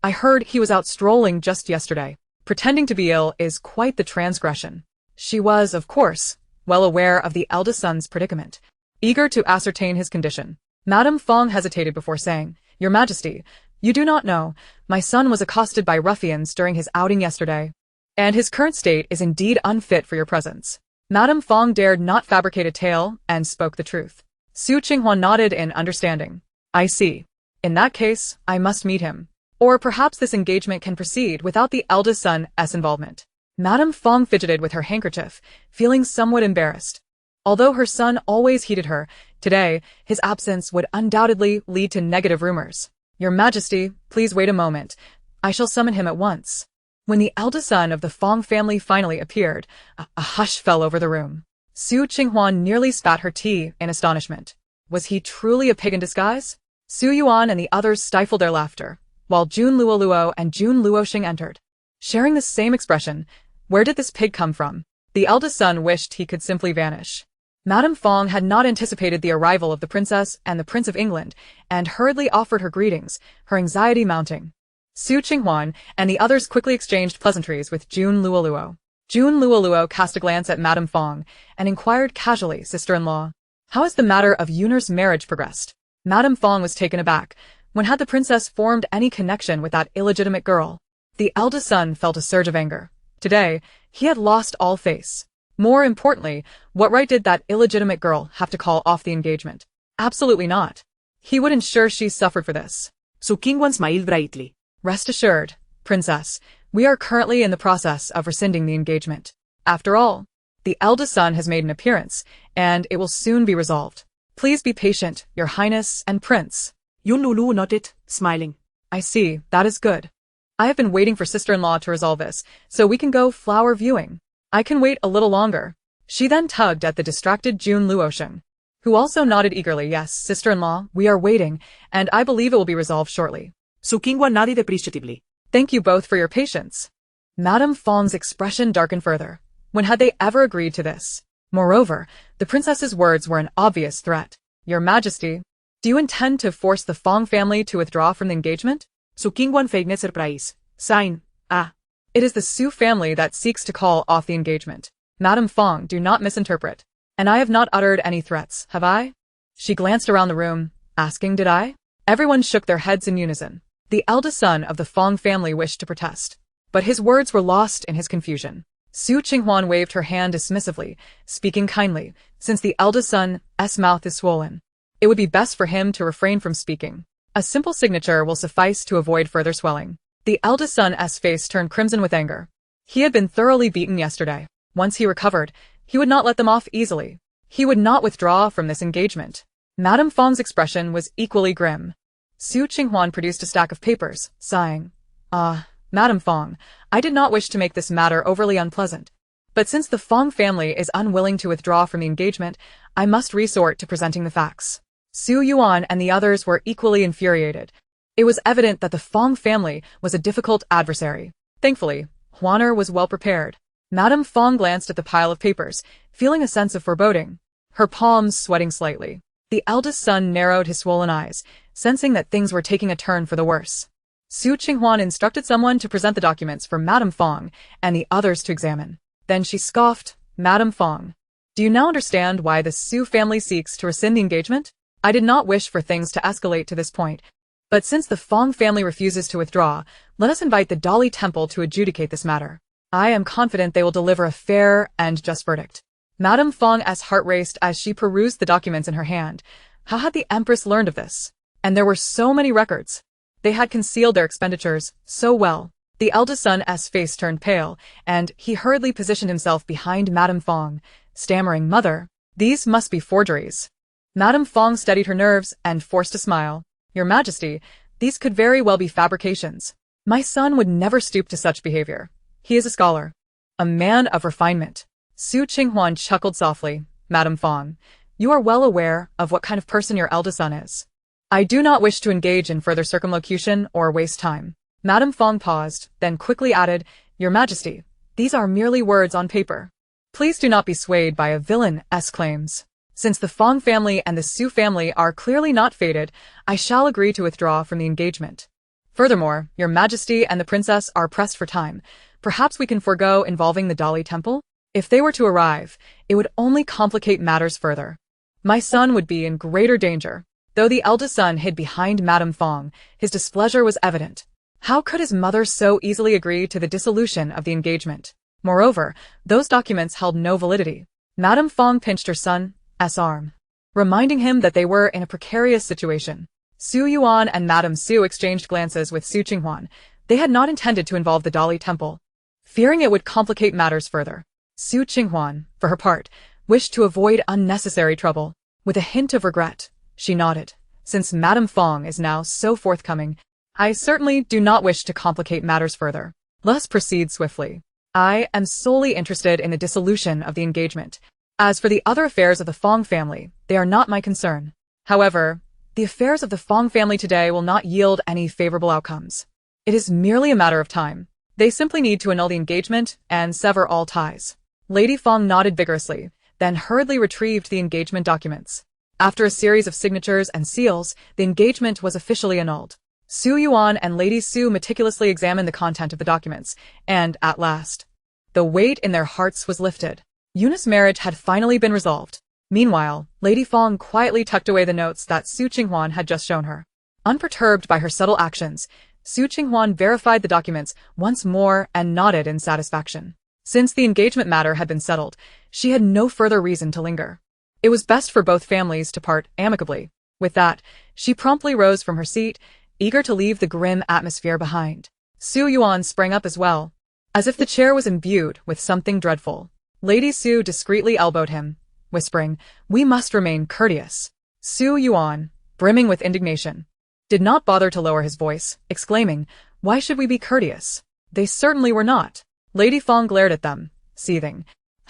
I heard he was out strolling just yesterday. Pretending to be ill is quite the transgression. She was, of course, well aware of the eldest son's predicament, eager to ascertain his condition. Madame Fong hesitated before saying, Your Majesty, you do not know, my son was accosted by ruffians during his outing yesterday, and his current state is indeed unfit for your presence. Madame Fong dared not fabricate a tale and spoke the truth. Su Qing Huan nodded in understanding. I see. In that case, I must meet him. Or perhaps this engagement can proceed without the eldest son's involvement. Madame Fong fidgeted with her handkerchief, feeling somewhat embarrassed. Although her son always heeded her, today, his absence would undoubtedly lead to negative rumors. Your Majesty, please wait a moment. I shall summon him at once. When the eldest son of the Fong family finally appeared, a hush fell over the room. Su Qing Huan nearly spat her tea in astonishment. Was he truly a pig in disguise? Su Yuan and the others stifled their laughter, while Jun Luoluo and Jun Luoxing entered. Sharing the same expression, where did this pig come from? The eldest son wished he could simply vanish. Madame Fong had not anticipated the arrival of the princess and the Prince of England, and hurriedly offered her greetings, her anxiety mounting. Su Qing Huan and the others quickly exchanged pleasantries with Jun Luoluo. Jun Luoluo cast a glance at Madame Fong and inquired casually, sister-in-law, how has the matter of Yun'er's marriage progressed? Madame Fong was taken aback. When had the princess formed any connection with that illegitimate girl? The eldest son felt a surge of anger. Today, he had lost all face. More importantly, what right did that illegitimate girl have to call off the engagement? Absolutely not. He would ensure she suffered for this. So Qing Huan smiled brightly. Rest assured, princess, we are currently in the process of rescinding the engagement. After all, the eldest son has made an appearance, and it will soon be resolved. Please be patient, your highness and prince. Yun Luoluo nodded, smiling. I see, that is good. I have been waiting for sister-in-law to resolve this, so we can go flower viewing. I can wait a little longer. She then tugged at the distracted Jun Luoxing, who also nodded eagerly. Yes, sister-in-law, we are waiting, and I believe it will be resolved shortly. So Qing Huan nodded appreciatively. Thank you both for your patience. Madame Fong's expression darkened further. When had they ever agreed to this? Moreover, the princess's words were an obvious threat. Your Majesty, do you intend to force the Fong family to withdraw from the engagement? So Qing Huan feigned surprise. Sign. It is the Su family that seeks to call off the engagement. Madame Fong, do not misinterpret. And I have not uttered any threats, have I? She glanced around the room, asking, did I? Everyone shook their heads in unison. The eldest son of the Fong family wished to protest, but his words were lost in his confusion. Su Qinghuan waved her hand dismissively, speaking kindly, since the eldest son's mouth is swollen. It would be best for him to refrain from speaking. A simple signature will suffice to avoid further swelling. The eldest son's face turned crimson with anger. He had been thoroughly beaten yesterday. Once he recovered, he would not let them off easily. He would not withdraw from this engagement. Madame Fong's expression was equally grim. Su Qinghuan produced a stack of papers, sighing. Madame Fong, I did not wish to make this matter overly unpleasant. But since the Fong family is unwilling to withdraw from the engagement, I must resort to presenting the facts. Su Yuan and the others were equally infuriated. It was evident that the Fong family was a difficult adversary. Thankfully, Huaner was well prepared. Madame Fong glanced at the pile of papers, feeling a sense of foreboding, her palms sweating slightly. The eldest son narrowed his swollen eyes, sensing that things were taking a turn for the worse. Su Qinghuan instructed someone to present the documents for Madame Fong and the others to examine. Then she scoffed, Madame Fong, do you now understand why the Su family seeks to rescind the engagement? I did not wish for things to escalate to this point, but since the Fong family refuses to withdraw, let us invite the Dali Temple to adjudicate this matter. I am confident they will deliver a fair and just verdict. Madame Fong's heart raced as she perused the documents in her hand. How had the Empress learned of this? And there were so many records. They had concealed their expenditures so well. The eldest son's face turned pale, and he hurriedly positioned himself behind Madame Fong, stammering, Mother, these must be forgeries. Madame Fong steadied her nerves and forced a smile. Your Majesty, these could very well be fabrications. My son would never stoop to such behavior. He is a scholar, a man of refinement. Su Qinghuan chuckled softly. Madame Fong, you are well aware of what kind of person your eldest son is. I do not wish to engage in further circumlocution or waste time. Madame Fong paused, then quickly added, Your Majesty, these are merely words on paper. Please do not be swayed by a villain's claims. Since the Fong family and the Su family are clearly not fated, I shall agree to withdraw from the engagement. Furthermore, Your Majesty and the princess are pressed for time. Perhaps we can forego involving the Dali Temple? If they were to arrive, it would only complicate matters further. My son would be in greater danger. Though the eldest son hid behind Madame Fong, his displeasure was evident. How could his mother so easily agree to the dissolution of the engagement? Moreover, those documents held no validity. Madame Fong pinched her son's arm, reminding him that they were in a precarious situation. Su Yuan and Madame Su exchanged glances with Su Qinghuan. They had not intended to involve the Dali Temple, fearing it would complicate matters further. Su Qinghuan, for her part, wished to avoid unnecessary trouble. With a hint of regret, she nodded. Since Madame Fong is now so forthcoming, I certainly do not wish to complicate matters further. Let us proceed swiftly. I am solely interested in the dissolution of the engagement. As for the other affairs of the Fong family, they are not my concern. However, the affairs of the Fong family today will not yield any favorable outcomes. It is merely a matter of time. They simply need to annul the engagement and sever all ties. Lady Fong nodded vigorously, then hurriedly retrieved the engagement documents. After a series of signatures and seals, the engagement was officially annulled. Su Yuan and Lady Su meticulously examined the content of the documents, and, at last, the weight in their hearts was lifted. Yuna's marriage had finally been resolved. Meanwhile, Lady Fong quietly tucked away the notes that Su Qing Huan had just shown her. Unperturbed by her subtle actions, Su Qing Huan verified the documents once more and nodded in satisfaction. Since the engagement matter had been settled, she had no further reason to linger. It was best for both families to part amicably. With that, she promptly rose from her seat, eager to leave the grim atmosphere behind. Su Yuan sprang up as well, as if the chair was imbued with something dreadful. Lady Su discreetly elbowed him, whispering, "We must remain courteous." Su Yuan, brimming with indignation, did not bother to lower his voice, exclaiming, "Why should we be courteous? They certainly were not." Lady Fong glared at them, seething.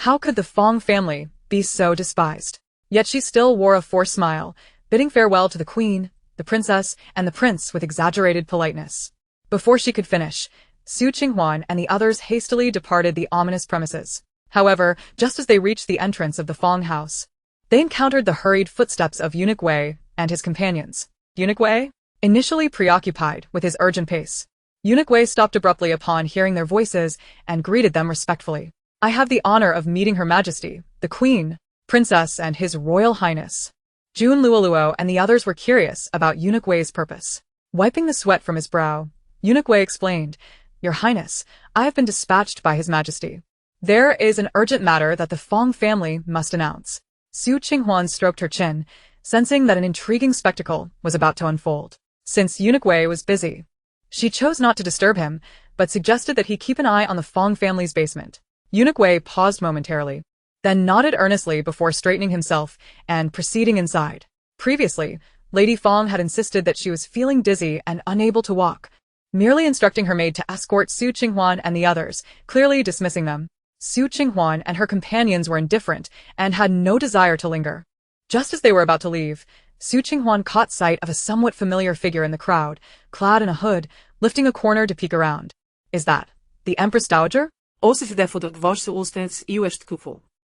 How could the Fong family be so despised? Yet she still wore a forced smile, bidding farewell to the queen, the princess, and the prince with exaggerated politeness. Before she could finish, Su Qinghuan and the others hastily departed the ominous premises. However, just as they reached the entrance of the Fong house, they encountered the hurried footsteps of Eunuch Wei and his companions. Eunuch Wei? Initially preoccupied with his urgent pace, Eunuch Wei stopped abruptly upon hearing their voices and greeted them respectfully. "I have the honor of meeting Her Majesty, the Queen, Princess, and His Royal Highness." Jun Luoluo and the others were curious about Eunuch Wei's purpose. Wiping the sweat from his brow, Eunuch Wei explained, "Your Highness, I have been dispatched by His Majesty. There is an urgent matter that the Fong family must announce." Su Qinghuan stroked her chin, sensing that an intriguing spectacle was about to unfold. Since Eunuch Wei was busy, she chose not to disturb him, but suggested that he keep an eye on the Fong family's basement. Eunuch Wei paused momentarily, then nodded earnestly before straightening himself and proceeding inside. Previously, Lady Fong had insisted that she was feeling dizzy and unable to walk, merely instructing her maid to escort Su Qinghuan and the others, clearly dismissing them. Su Qinghuan and her companions were indifferent and had no desire to linger. Just as they were about to leave, Su Qinghuan caught sight of a somewhat familiar figure in the crowd, clad in a hood, lifting a corner to peek around. "Is that the Empress Dowager?"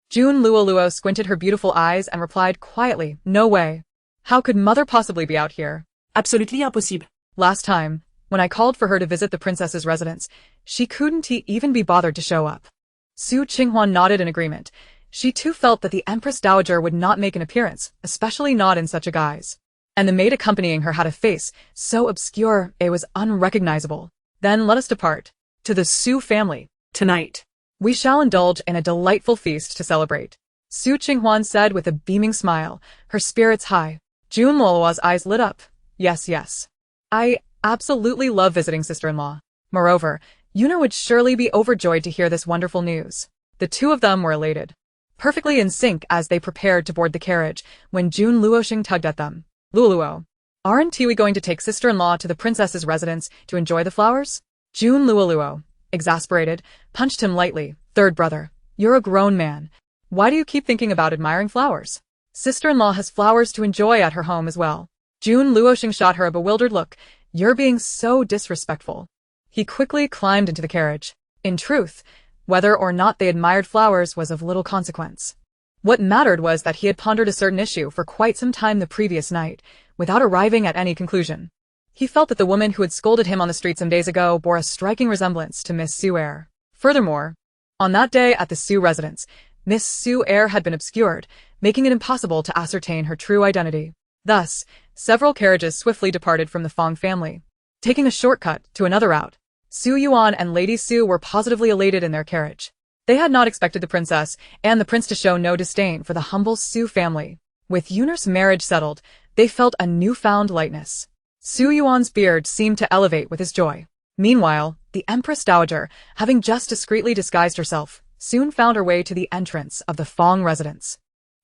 Jun Luoluo squinted her beautiful eyes and replied quietly, "No way. How could Mother possibly be out here?" Absolutely impossible. Last time, when I called for her to visit the princess's residence, she couldn't even be bothered to show up. Su Qinghuan nodded in agreement. She too felt that the Empress Dowager would not make an appearance, especially not in such a guise. And the maid accompanying her had a face so obscure it was unrecognizable. "Then let us depart. To the Su family. Tonight. We shall indulge in a delightful feast to celebrate," Su Qinghuan said with a beaming smile, her spirits high. Jun Luoluo's eyes lit up. Yes. I absolutely love visiting sister-in-law. Moreover, Yuna would surely be overjoyed to hear this wonderful news. The two of them were elated, perfectly in sync as they prepared to board the carriage, when Jun Luoxing tugged at them. "Luoluo, aren't we going to take sister-in-law to the princess's residence to enjoy the flowers?" Jun Luoluo, exasperated, punched him lightly. "Third brother, you're a grown man. Why do you keep thinking about admiring flowers? Sister-in-law has flowers to enjoy at her home as well." Jun Luoxing shot her a bewildered look. "You're being so disrespectful." He quickly climbed into the carriage. In truth, whether or not they admired flowers was of little consequence. What mattered was that he had pondered a certain issue for quite some time the previous night, without arriving at any conclusion. He felt that the woman who had scolded him on the street some days ago bore a striking resemblance to Miss Su Air. Furthermore, on that day at the Su residence, Miss Su Air had been obscured, making it impossible to ascertain her true identity. Thus, several carriages swiftly departed from the Fong family, taking a shortcut to another route. Su Yuan and Lady Su were positively elated in their carriage. They had not expected the princess and the prince to show no disdain for the humble Su family. With Yunur's marriage settled, they felt a newfound lightness. Su Yuan's beard seemed to elevate with his joy. Meanwhile, the Empress Dowager, having just discreetly disguised herself, soon found her way to the entrance of the Fong residence.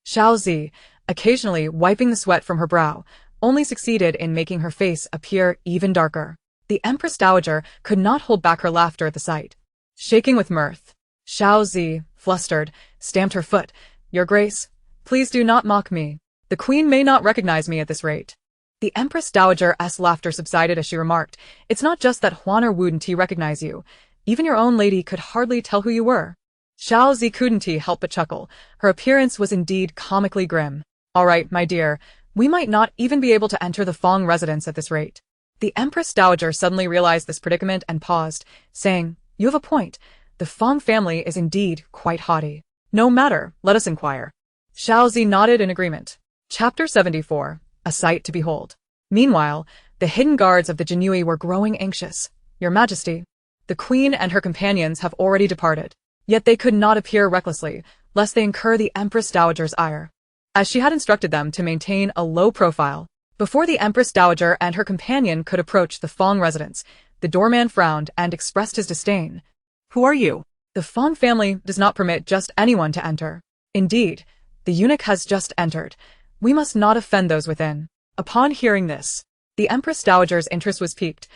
Xiao Zi, occasionally wiping the sweat from her brow, only succeeded in making her face appear even darker. The Empress Dowager could not hold back her laughter at the sight. Shaking with mirth, Xiao Zi, flustered, stamped her foot. "Your Grace, please do not mock me. The queen may not recognize me at this rate. The Empress Dowager's laughter subsided as she remarked, "It's not just that Huan or wouldn't recognize you. Even your own lady could hardly tell who you were." Xiao Zi couldn't help but chuckle. Her appearance was indeed comically grim. "All right, my dear, we might not even be able to enter the Fong residence at this rate." The Empress Dowager suddenly realized this predicament and paused, saying, "You have a point. The Fong family is indeed quite haughty. No matter, let us inquire." Xiao Zi nodded in agreement. Chapter 74. A Sight to Behold. Meanwhile, the hidden guards of the Jinui were growing anxious. "Your Majesty, the Queen and her companions have already departed. Yet they could not appear recklessly, lest they incur the Empress Dowager's ire." As she had instructed them to maintain a low profile, before the Empress Dowager and her companion could approach the Fong residence, the doorman frowned and expressed his disdain. Who are you? "The Fong family does not permit just anyone to enter. Indeed, the eunuch has just entered. We must not offend those within." Upon hearing this, the Empress Dowager's interest was piqued.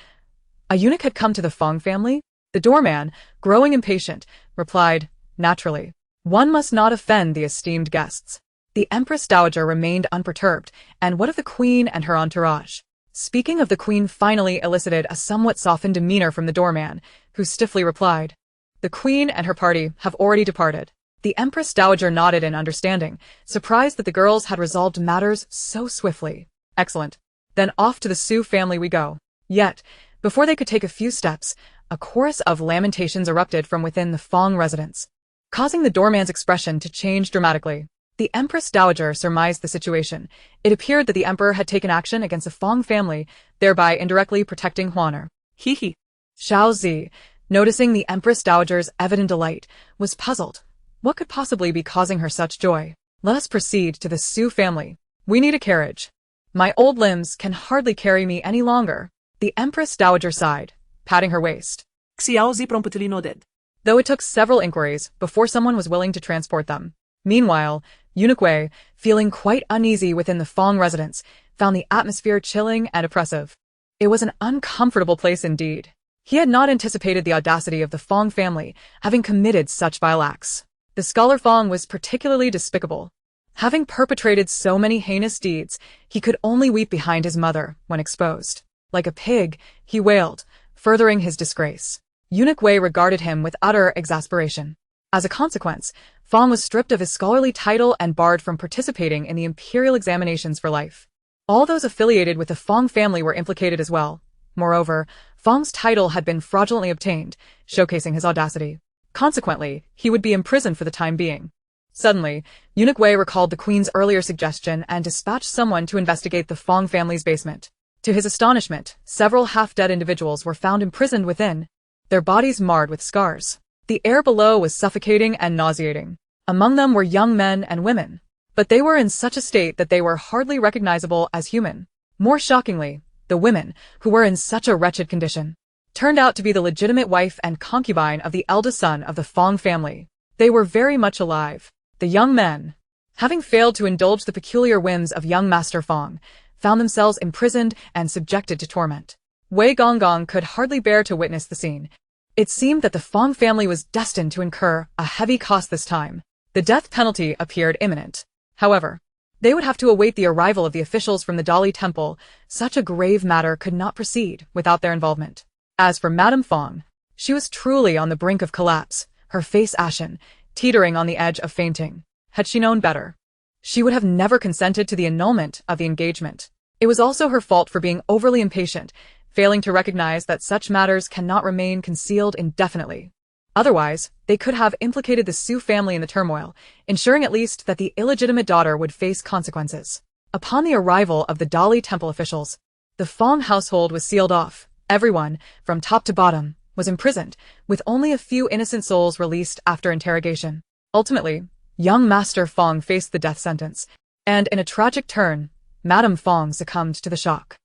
A eunuch had come to the Fong family? The doorman, growing impatient, replied, "Naturally. One must not offend the esteemed guests." The Empress Dowager remained unperturbed, and what of the Queen and her entourage? Speaking of the Queen finally elicited a somewhat softened demeanor from the doorman, who stiffly replied, "The Queen and her party have already departed." The Empress Dowager nodded in understanding, surprised that the girls had resolved matters so swiftly. "Excellent. Then off to the Su family we go." Yet, before they could take a few steps, a chorus of lamentations erupted from within the Fong residence, causing the doorman's expression to change dramatically. The Empress Dowager surmised the situation. It appeared that the emperor had taken action against the Fong family, thereby indirectly protecting Huaner. He. Xiao Zi, noticing the Empress Dowager's evident delight, was puzzled. What could possibly be causing her such joy? "Let us proceed to the Su family. We need a carriage. My old limbs can hardly carry me any longer." The Empress Dowager sighed, patting her waist. Xiao Zi promptly nodded. Though it took several inquiries before someone was willing to transport them. Meanwhile, Eunuch Wei, feeling quite uneasy within the Fong residence, found the atmosphere chilling and oppressive. It was an uncomfortable place indeed. He had not anticipated the audacity of the Fong family, having committed such vile acts. The scholar Fong was particularly despicable. Having perpetrated so many heinous deeds, he could only weep behind his mother when exposed. Like a pig, he wailed, furthering his disgrace. Eunuch Wei regarded him with utter exasperation. As a consequence, Fong was stripped of his scholarly title and barred from participating in the imperial examinations for life. All those affiliated with the Fong family were implicated as well. Moreover, Fong's title had been fraudulently obtained, showcasing his audacity. Consequently, he would be imprisoned for the time being. Suddenly, Eunuch Wei recalled the Queen's earlier suggestion and dispatched someone to investigate the Fong family's basement. To his astonishment, several half-dead individuals were found imprisoned within, their bodies marred with scars. The air below was suffocating and nauseating. Among them were young men and women, but they were in such a state that they were hardly recognizable as human. More shockingly, the women, who were in such a wretched condition, turned out to be the legitimate wife and concubine of the eldest son of the Fong family. They were very much alive. The young men, having failed to indulge the peculiar whims of young Master Fong, found themselves imprisoned and subjected to torment. Wei Gonggong could hardly bear to witness the scene. It seemed that the Fong family was destined to incur a heavy cost this time. The death penalty appeared imminent. However, they would have to await the arrival of the officials from the Dali Temple. Such a grave matter could not proceed without their involvement. As for Madame Fong, she was truly on the brink of collapse, her face ashen, teetering on the edge of fainting. Had she known better, she would have never consented to the annulment of the engagement. It was also her fault for being overly impatient, failing to recognize that such matters cannot remain concealed indefinitely. Otherwise, they could have implicated the Su family in the turmoil, ensuring at least that the illegitimate daughter would face consequences. Upon the arrival of the Dali Temple officials, the Fong household was sealed off. Everyone, from top to bottom, was imprisoned, with only a few innocent souls released after interrogation. Ultimately, young Master Fong faced the death sentence, and in a tragic turn, Madame Fong succumbed to the shock.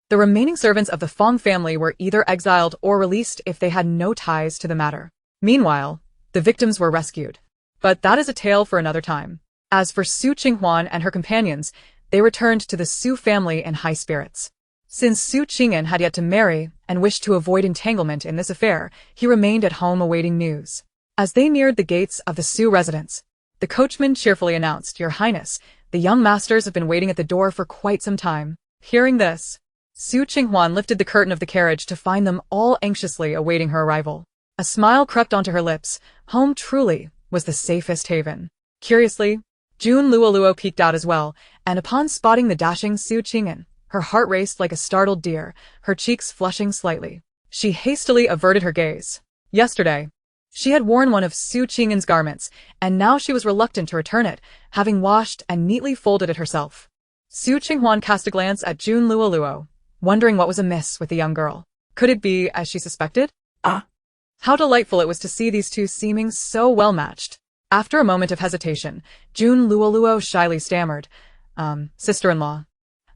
The remaining servants of the Fong family were either exiled or released if they had no ties to the matter. Meanwhile, the victims were rescued. But that is a tale for another time. As for Qing Huan and her companions, they returned to the Su family in high spirits. Since Su Qing'an had yet to marry and wished to avoid entanglement in this affair, he remained at home awaiting news. As they neared the gates of the Su residence, the coachman cheerfully announced, "Your Highness, The young masters have been waiting at the door for quite some time. Hearing this, Su Qinghuan lifted the curtain of the carriage to find them all anxiously awaiting her arrival. A smile crept onto her lips. Home truly was the safest haven. Curiously, Jun Luoluo peeked out as well, and upon spotting the dashing Su Qingyan, her heart raced like a startled deer, her cheeks flushing slightly. She hastily averted her gaze. Yesterday, she had worn one of Su Qingyan's garments, and now she was reluctant to return it, having washed and neatly folded it herself. Su Qinghuan cast a glance at Jun Luoluo, wondering what was amiss with the young girl. Could it be as she suspected? How delightful it was to see these two seeming so well matched. After a moment of hesitation, Jun Luoluo shyly stammered, sister-in-law,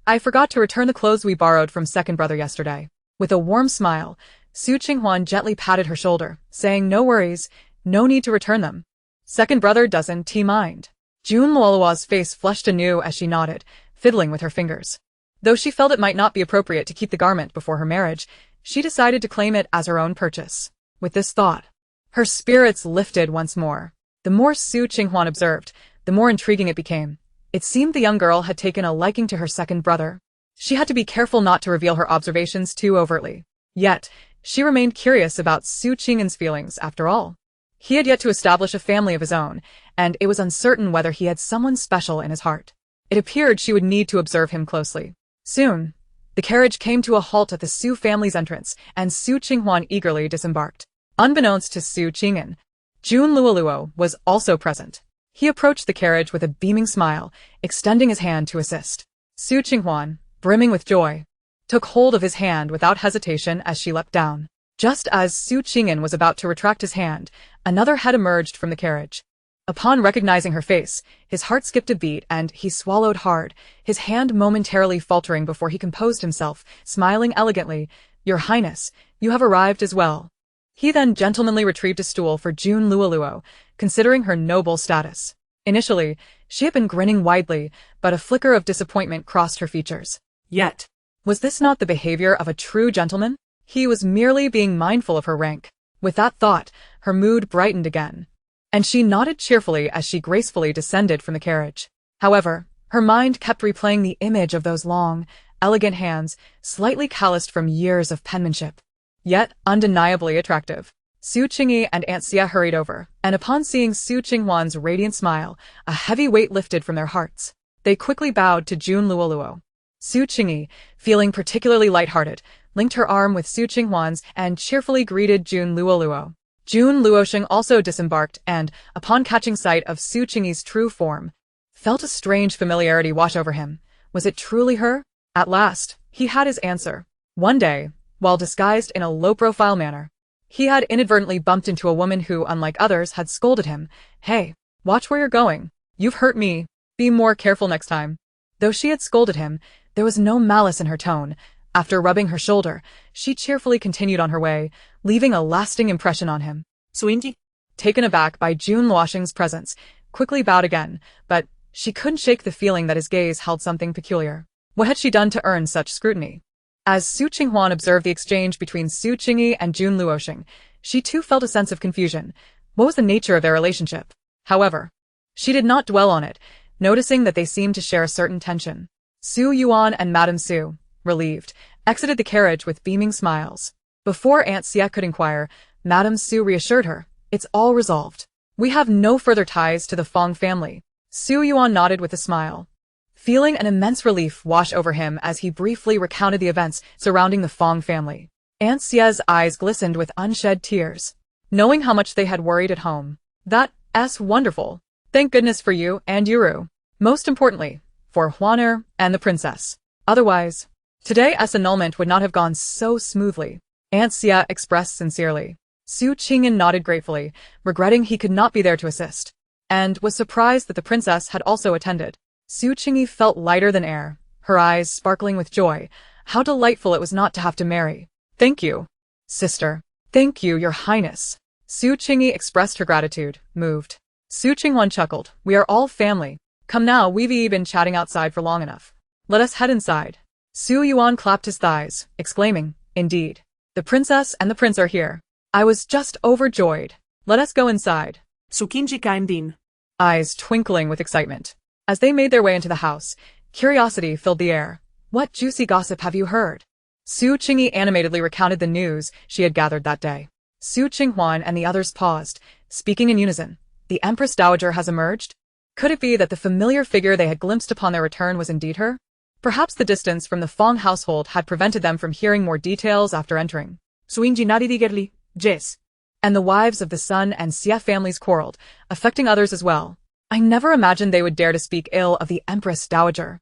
I forgot to return the clothes we borrowed from second brother yesterday. With a warm smile, Su Qinghuan gently patted her shoulder, saying no worries, no need to return them. Second brother doesn't mind. Jun Luoluo's face flushed anew as she nodded, fiddling with her fingers. Though she felt it might not be appropriate to keep the garment before her marriage, she decided to claim it as her own purchase. With this thought, her spirits lifted once more. The more Su Qinghuan observed, the more intriguing it became. It seemed the young girl had taken a liking to her second brother. She had to be careful not to reveal her observations too overtly. Yet, she remained curious about Su Qingyan's feelings after all. He had yet to establish a family of his own, and it was uncertain whether he had someone special in his heart. It appeared she would need to observe him closely. Soon, the carriage came to a halt at the Su family's entrance, and Su Qinghuan eagerly disembarked. Unbeknownst to Su Qingyan, Jun Luoluo was also present. He approached the carriage with a beaming smile, extending his hand to assist. Su Qinghuan, brimming with joy, took hold of his hand without hesitation as she leapt down. Just as Su Qingyan was about to retract his hand, another head emerged from the carriage. Upon recognizing her face, his heart skipped a beat and he swallowed hard, his hand momentarily faltering before he composed himself, smiling elegantly, Your Highness, you have arrived as well. He then gentlemanly retrieved a stool for Jun Luoluo, considering her noble status. Initially, she had been grinning widely, but a flicker of disappointment crossed her features. Yet, was this not the behavior of a true gentleman? He was merely being mindful of her rank. With that thought, her mood brightened again, and she nodded cheerfully as she gracefully descended from the carriage. However, her mind kept replaying the image of those long, elegant hands, slightly calloused from years of penmanship, yet undeniably attractive. Su Qingyi and Aunt Xia hurried over, and upon seeing Su Qinghuan's radiant smile, a heavy weight lifted from their hearts. They quickly bowed to Jun Luoluo. Su Qingyi, feeling particularly lighthearted, linked her arm with Su Qinghuan's and cheerfully greeted Jun Luoluo. Jun Luosheng also disembarked and, upon catching sight of Su Qingyi's true form, felt a strange familiarity wash over him. Was it truly her? At last, he had his answer. One day, while disguised in a low-profile manner, he had inadvertently bumped into a woman who, unlike others, had scolded him. Hey, watch where you're going. You've hurt me. Be more careful next time. Though she had scolded him, there was no malice in her tone. After rubbing her shoulder, she cheerfully continued on her way, leaving a lasting impression on him. Suinji, Taken aback by Jun Luosheng's presence, quickly bowed again, but she couldn't shake the feeling that his gaze held something peculiar. What had she done to earn such scrutiny? As Su Qinghuan observed the exchange between Su Qingyi and Jun Luosheng, she too felt a sense of confusion. What was the nature of their relationship? However, she did not dwell on it, noticing that they seemed to share a certain tension. Su Yuan and Madame Su, relieved, exited the carriage with beaming smiles. Before Aunt Xia could inquire, Madame Su reassured her, It's all resolved. We have no further ties to the Fong family. Su Yuan nodded with a smile, feeling an immense relief wash over him as he briefly recounted the events surrounding the Fong family. Aunt Xia's eyes glistened with unshed tears, knowing how much they had worried at home. That's wonderful. Thank goodness for you and Yuru. Most importantly, for Huaner and the princess. Otherwise, today's annulment would not have gone so smoothly. Aunt Xia expressed sincerely. Su Qingyan nodded gratefully, regretting he could not be there to assist, and was surprised that the princess had also attended. Su Qingyi felt lighter than air, her eyes sparkling with joy. How delightful it was not to have to marry. Thank you, sister. Thank you, Your Highness. Su Qingyi expressed her gratitude, moved. Su Qinghuan chuckled. We are all family. Come now, we've been chatting outside for long enough. Let us head inside. Su Yuan clapped his thighs, exclaiming, Indeed. The princess and the prince are here. I was just overjoyed. Let us go inside. Sukinji Kaimdin. Eyes twinkling with excitement, As they made their way into the house, curiosity filled the air. What juicy gossip have you heard? Su Qingyi animatedly recounted the news she had gathered that day. Su Qing Huan and the others paused, speaking in unison. The Empress Dowager has emerged? Could it be that the familiar figure they had glimpsed upon their return was indeed her? Perhaps the distance from the Fong household had prevented them from hearing more details after entering. Suinji nadidigerli, Jess. And the wives of the Sun and Xie families quarreled, affecting others as well. I never imagined they would dare to speak ill of the Empress Dowager.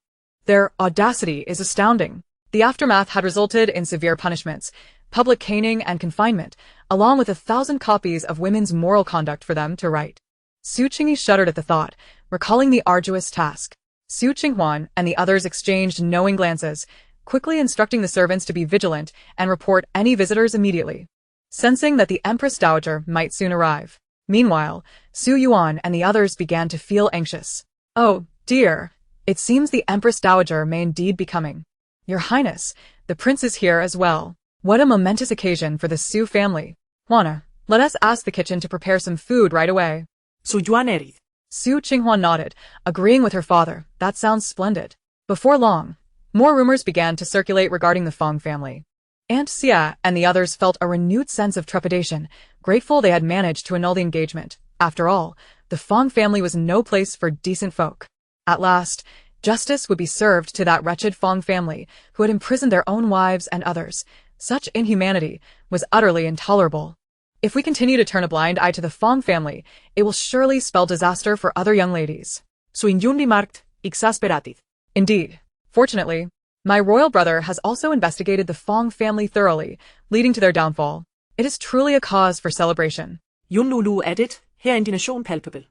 Their audacity is astounding. The aftermath had resulted in severe punishments, public caning and confinement, along with 1,000 copies of women's moral conduct for them to write. Su Qingyi shuddered at the thought, recalling the arduous task. Su Qinghuan and the others exchanged knowing glances, quickly instructing the servants to be vigilant and report any visitors immediately, sensing that the Empress Dowager might soon arrive. Meanwhile, Su Yuan and the others began to feel anxious. Oh, dear. It seems the Empress Dowager may indeed be coming. Your Highness, the prince is here as well. What a momentous occasion for the Su family. Juana, let us ask the kitchen to prepare some food right away. Su Yuan erid. Su Qinghuan nodded, agreeing with her father. That sounds splendid. Before long, more rumors began to circulate regarding the Fong family. Aunt Xia and the others felt a renewed sense of trepidation, grateful they had managed to annul the engagement. After all, the Fong family was no place for decent folk. At last, justice would be served to that wretched Fong family who had imprisoned their own wives and others. Such inhumanity was utterly intolerable. If we continue to turn a blind eye to the Fong family, it will surely spell disaster for other young ladies. Suinjundi markt, exasperatid. Indeed. Fortunately, my royal brother has also investigated the Fong family thoroughly, leading to their downfall. It is truly a cause for celebration. Yunlulu edit, her indignation palpable.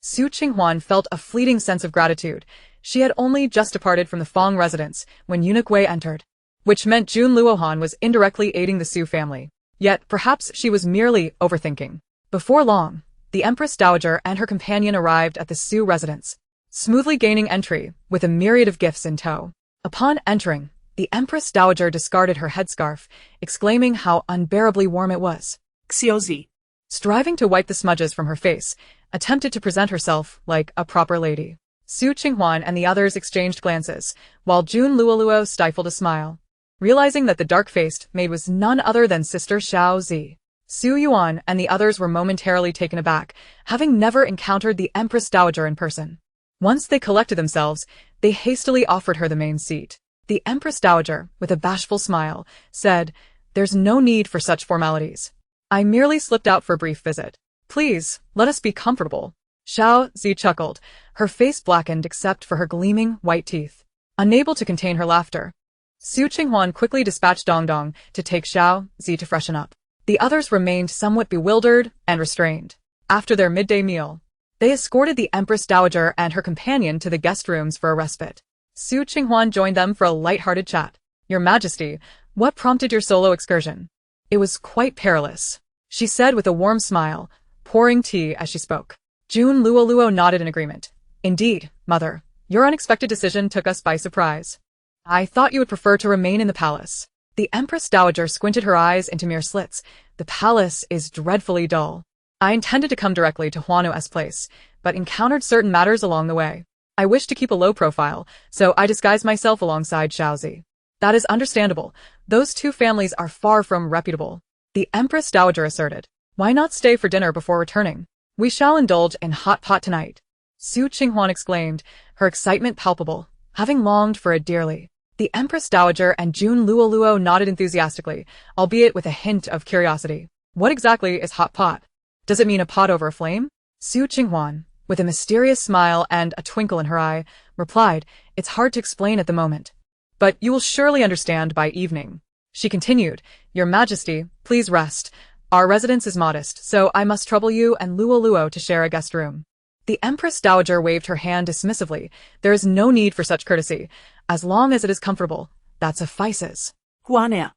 Su Qinghuan felt a fleeting sense of gratitude. She had only just departed from the Fong residence when eunuch Wei entered, which meant Jun Luohan was indirectly aiding the Su family. Yet perhaps she was merely overthinking. Before long, the Empress Dowager and her companion arrived at the Su residence, smoothly gaining entry with a myriad of gifts in tow. Upon entering, the Empress Dowager discarded her headscarf, exclaiming how unbearably warm it was. Xiozi. Striving to wipe the smudges from her face, attempted to present herself like a proper lady. Su Qinghuan and the others exchanged glances, while Jun Luoluo stifled a smile, realizing that the dark-faced maid was none other than Sister Xiao Zi. Su Yuan and the others were momentarily taken aback, having never encountered the Empress Dowager in person. Once they collected themselves, they hastily offered her the main seat. The Empress Dowager, with a bashful smile, said, "There's no need for such formalities. I merely slipped out for a brief visit. Please, let us be comfortable." Xiao Zi chuckled, her face blackened except for her gleaming white teeth. Unable to contain her laughter, Su Qinghuan quickly dispatched Dongdong to take Xiao Zi to freshen up. The others remained somewhat bewildered and restrained. After their midday meal, they escorted the Empress Dowager and her companion to the guest rooms for a respite. Su Qinghuan joined them for a light-hearted chat. "Your Majesty, what prompted your solo excursion?" "It was quite perilous," she said with a warm smile, pouring tea as she spoke. Jun Luoluo nodded in agreement. "Indeed, Mother, your unexpected decision took us by surprise. I thought you would prefer to remain in the palace." The Empress Dowager squinted her eyes into mere slits. "The palace is dreadfully dull. I intended to come directly to Huano's place, but encountered certain matters along the way. I wished to keep a low profile, so I disguised myself alongside Xiaozi." "That is understandable. Those two families are far from reputable," the Empress Dowager asserted. "Why not stay for dinner before returning? We shall indulge in hot pot tonight," Su Qinghuan exclaimed, her excitement palpable, having longed for it dearly. The Empress Dowager and Jun Luoluo nodded enthusiastically, albeit with a hint of curiosity. "What exactly is hot pot? Does it mean a pot over a flame?" Su Qinghuan, with a mysterious smile and a twinkle in her eye, replied, "It's hard to explain at the moment, but you will surely understand by evening." She continued, "Your Majesty, please rest. Our residence is modest, so I must trouble you and Luoluo to share a guest room." The Empress Dowager waved her hand dismissively. "There is no need for such courtesy. As long as it is comfortable, that suffices." Huanea.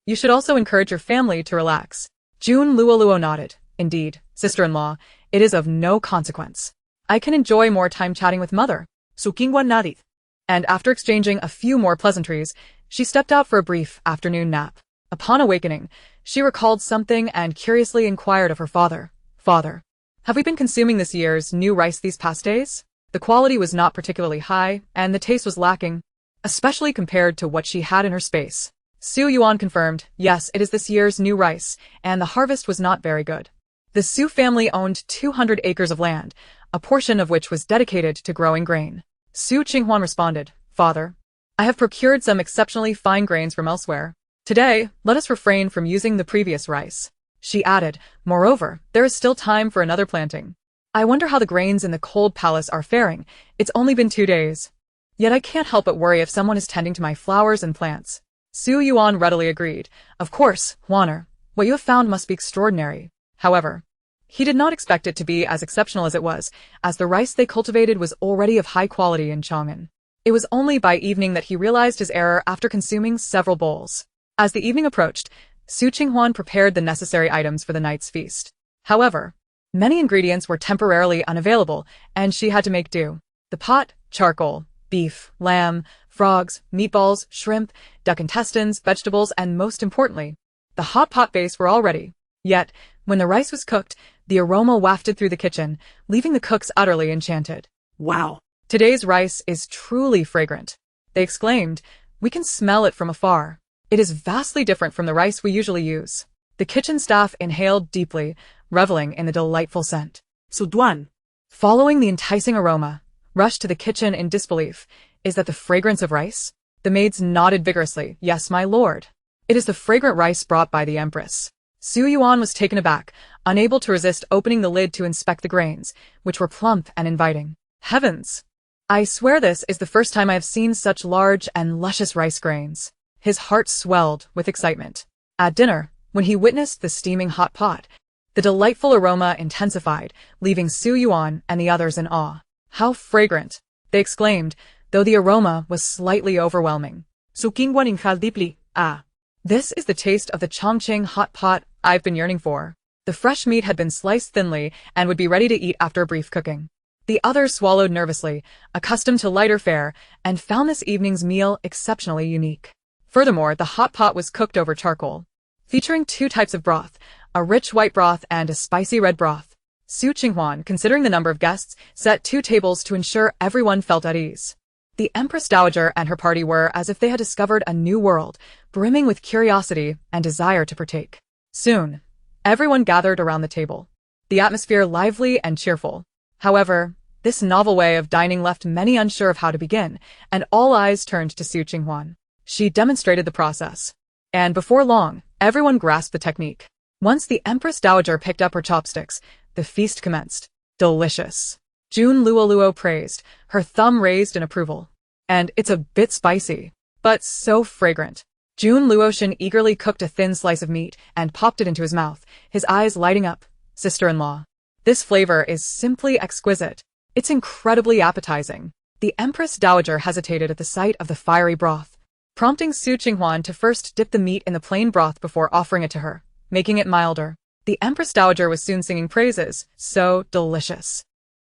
"You should also encourage your family to relax." Jun Luoluo nodded. "Indeed, sister-in-law, it is of no consequence. I can enjoy more time chatting with Mother." Su Qing Huan nadith. And after exchanging a few more pleasantries, she stepped out for a brief afternoon nap. Upon awakening, she recalled something and curiously inquired of her father, "Father, have we been consuming this year's new rice these past days?" The quality was not particularly high, and the taste was lacking, especially compared to what she had in her space. Su Yuan confirmed, yes, it is this year's new rice, and the harvest was not very good. The Su family owned 200 acres of land, a portion of which was dedicated to growing grain. Qing Huan responded, Father, I have procured some exceptionally fine grains from elsewhere. Today, let us refrain from using the previous rice. She added, moreover, there is still time for another planting. I wonder how the grains in the cold palace are faring. It's only been 2 days. Yet I can't help but worry if someone is tending to my flowers and plants. Su Yuan readily agreed. Of course, Huaner, what you have found must be extraordinary. However, he did not expect it to be as exceptional as it was, as the rice they cultivated was already of high quality in Chang'an. It was only by evening that he realized his error after consuming several bowls. As the evening approached, Su Qinghuan prepared the necessary items for the night's feast. However, many ingredients were temporarily unavailable, and she had to make do. The pot, charcoal, beef, lamb, frogs, meatballs, shrimp, duck intestines, vegetables, and most importantly, the hot pot base were all ready. Yet, when the rice was cooked, the aroma wafted through the kitchen, leaving the cooks utterly enchanted. Wow! Today's rice is truly fragrant, they exclaimed. We can smell it from afar. It is vastly different from the rice we usually use. The kitchen staff inhaled deeply, reveling in the delightful scent. Su Duan, Following the enticing aroma, rushed to the kitchen in disbelief. Is that the fragrance of rice? The maids nodded vigorously. Yes, my lord. It is the fragrant rice brought by the Empress. Su Yuan was taken aback, unable to resist opening the lid to inspect the grains, which were plump and inviting. Heavens! I swear this is the first time I have seen such large and luscious rice grains. His heart swelled with excitement. At dinner, when he witnessed the steaming hot pot, the delightful aroma intensified, leaving Su Yuan and the others in awe. How fragrant! They exclaimed, though the aroma was slightly overwhelming. Su Qinghuan inhaled deeply. Ah! This is the taste of the Chongqing hot pot I've been yearning for. The fresh meat had been sliced thinly and would be ready to eat after a brief cooking. The others swallowed nervously, accustomed to lighter fare, and found this evening's meal exceptionally unique. Furthermore, the hot pot was cooked over charcoal, featuring 2 types of broth, a rich white broth and a spicy red broth. Su Qinghuan, considering the number of guests, set 2 tables to ensure everyone felt at ease. The Empress Dowager and her party were as if they had discovered a new world, brimming with curiosity and desire to partake. Soon, everyone gathered around the table, the atmosphere lively and cheerful. However, this novel way of dining left many unsure of how to begin, and all eyes turned to Su Qinghuan. She demonstrated the process, and before long, everyone grasped the technique. Once the Empress Dowager picked up her chopsticks, the feast commenced. Delicious! Jun Luoluo praised, her thumb raised in approval. And it's a bit spicy, but so fragrant. Jun Luoshan eagerly cooked a thin slice of meat and popped it into his mouth, his eyes lighting up. Sister-in-law. This flavor is simply exquisite. It's incredibly appetizing. The Empress Dowager hesitated at the sight of the fiery broth, prompting Su Qinghuan to first dip the meat in the plain broth before offering it to her, making it milder. The Empress Dowager was soon singing praises. So delicious.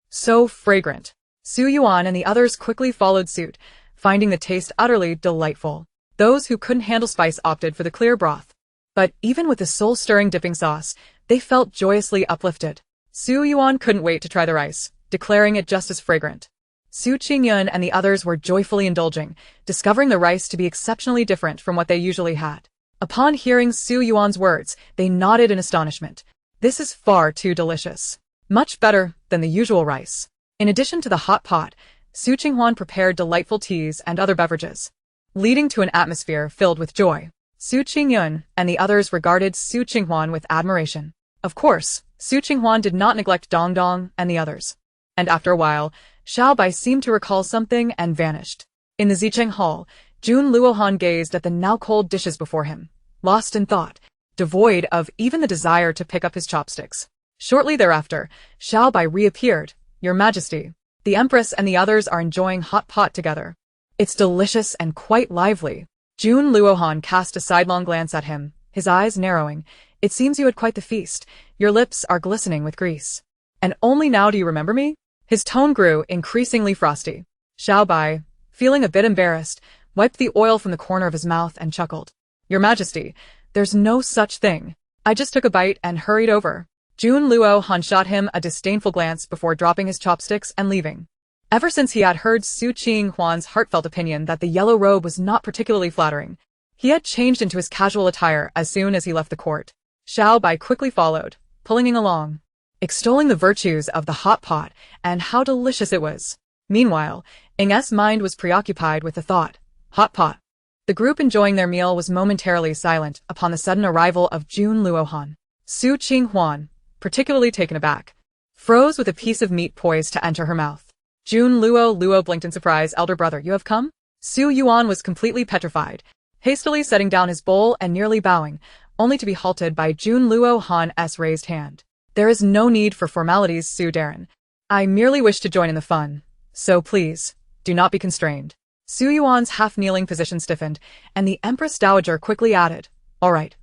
So fragrant. Su Yuan and the others quickly followed suit, finding the taste utterly delightful. Those who couldn't handle spice opted for the clear broth. But even with the soul-stirring dipping sauce, they felt joyously uplifted. Su Yuan couldn't wait to try the rice, declaring it just as fragrant. Su Qingyun and the others were joyfully indulging, discovering the rice to be exceptionally different from what they usually had. Upon hearing Su Yuan's words, they nodded in astonishment. This is far too delicious. Much better than the usual rice. In addition to the hot pot, Su Qinghuan prepared delightful teas and other beverages, leading to an atmosphere filled with joy. Su Qingyun and the others regarded Su Qinghuan with admiration. Of course, Su Qinghuan did not neglect Dong Dong and the others. And after a while, Xiao Bai seemed to recall something and vanished. In the Zicheng Hall, Jun Luohan gazed at the now cold dishes before him, lost in thought, devoid of even the desire to pick up his chopsticks. Shortly thereafter, Xiao Bai reappeared. Your Majesty, the Empress and the others are enjoying hot pot together. It's delicious and quite lively. Jun Luohan cast a sidelong glance at him, his eyes narrowing. It seems you had quite the feast. Your lips are glistening with grease. And only now do you remember me? His tone grew increasingly frosty. Xiao Bai, feeling a bit embarrassed, wiped the oil from the corner of his mouth and chuckled. Your Majesty, there's no such thing. I just took a bite and hurried over. Jun Luohan shot him a disdainful glance before dropping his chopsticks and leaving. Ever since he had heard Su Qing Huan's heartfelt opinion that the yellow robe was not particularly flattering, he had changed into his casual attire as soon as he left the court. Xiao Bai quickly followed, pulling him along, extolling the virtues of the hot pot and how delicious it was. Meanwhile, Ing's mind was preoccupied with the thought, hot pot. The group enjoying their meal was momentarily silent upon the sudden arrival of Jun Luohan. Su Qing Huan, particularly taken aback, froze with a piece of meat poised to enter her mouth. Jun Luo blinked in surprise. Elder brother, you have come? Su Yuan was completely petrified, hastily setting down his bowl and nearly bowing, only to be halted by Jun Luohan's raised hand. There is no need for formalities, Su Darren. I merely wish to join in the fun, so please, do not be constrained. Su Yuan's half-kneeling position stiffened, and the Empress Dowager quickly added, all right.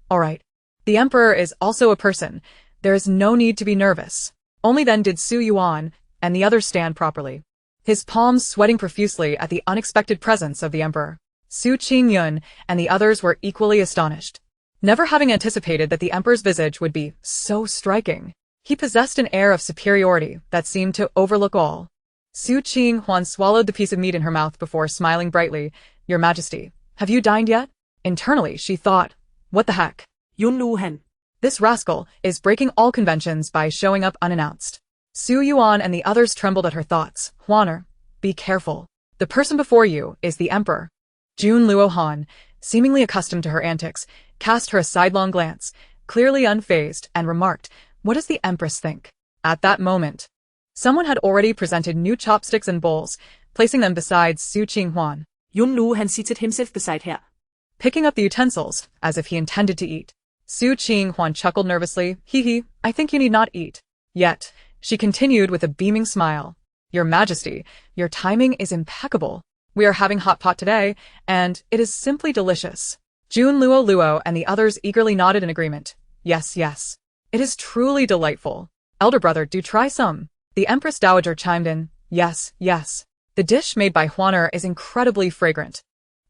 The Emperor is also a person. There is no need to be nervous. Only then did Su Yuan and the others stand properly, his palms sweating profusely at the unexpected presence of the Emperor. Su Qingyun and the others were equally astonished, never having anticipated that the Emperor's visage would be so striking. He possessed an air of superiority that seemed to overlook all. Su Qing Huan swallowed the piece of meat in her mouth before smiling brightly. Your Majesty, have you dined yet? Internally, she thought, what the heck? Yun Luhan. This rascal is breaking all conventions by showing up unannounced. Su Yuan and the others trembled at her thoughts. Huaner, be careful. The person before you is the Emperor. Jun Luohan, seemingly accustomed to her antics, cast her a sidelong glance, clearly unfazed, and remarked, what does the Empress think? At that moment, someone had already presented new chopsticks and bowls, placing them beside Su Qing Huan. Yun Luhan seated himself beside her, picking up the utensils, as if he intended to eat. Su Qing Huan chuckled nervously. Hee, I think you need not eat. Yet, she continued with a beaming smile. Your Majesty, your timing is impeccable. We are having hot pot today, and it is simply delicious. Jun Luo and the others eagerly nodded in agreement. Yes. It is truly delightful. Elder brother, do try some. The Empress Dowager chimed in. Yes. The dish made by Huaner is incredibly fragrant.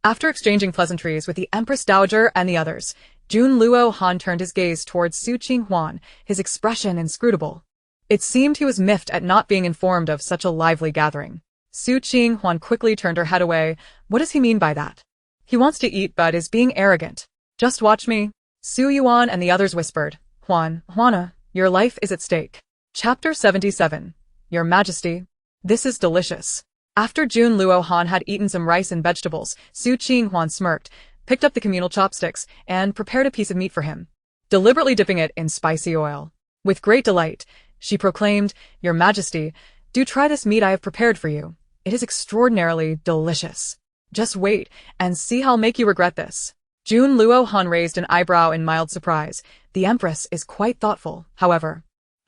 After exchanging pleasantries with the Empress Dowager and the others, Jun Luohan turned his gaze towards Su Qing Huan, his expression inscrutable. It seemed he was miffed at not being informed of such a lively gathering. Su Qing Huan quickly turned her head away. What does he mean by that? He wants to eat but is being arrogant. Just watch me. Su Yuan and the others whispered. Huana, your life is at stake. Chapter 77. Your Majesty, this is delicious. After Jun Luohan had eaten some rice and vegetables, Su Qing Huan smirked, picked up the communal chopsticks, and prepared a piece of meat for him, deliberately dipping it in spicy oil. With great delight, she proclaimed, Your Majesty, do try this meat I have prepared for you. It is extraordinarily delicious. Just wait and see how I'll make you regret this. Jun Luohan raised an eyebrow in mild surprise. The Empress is quite thoughtful, however.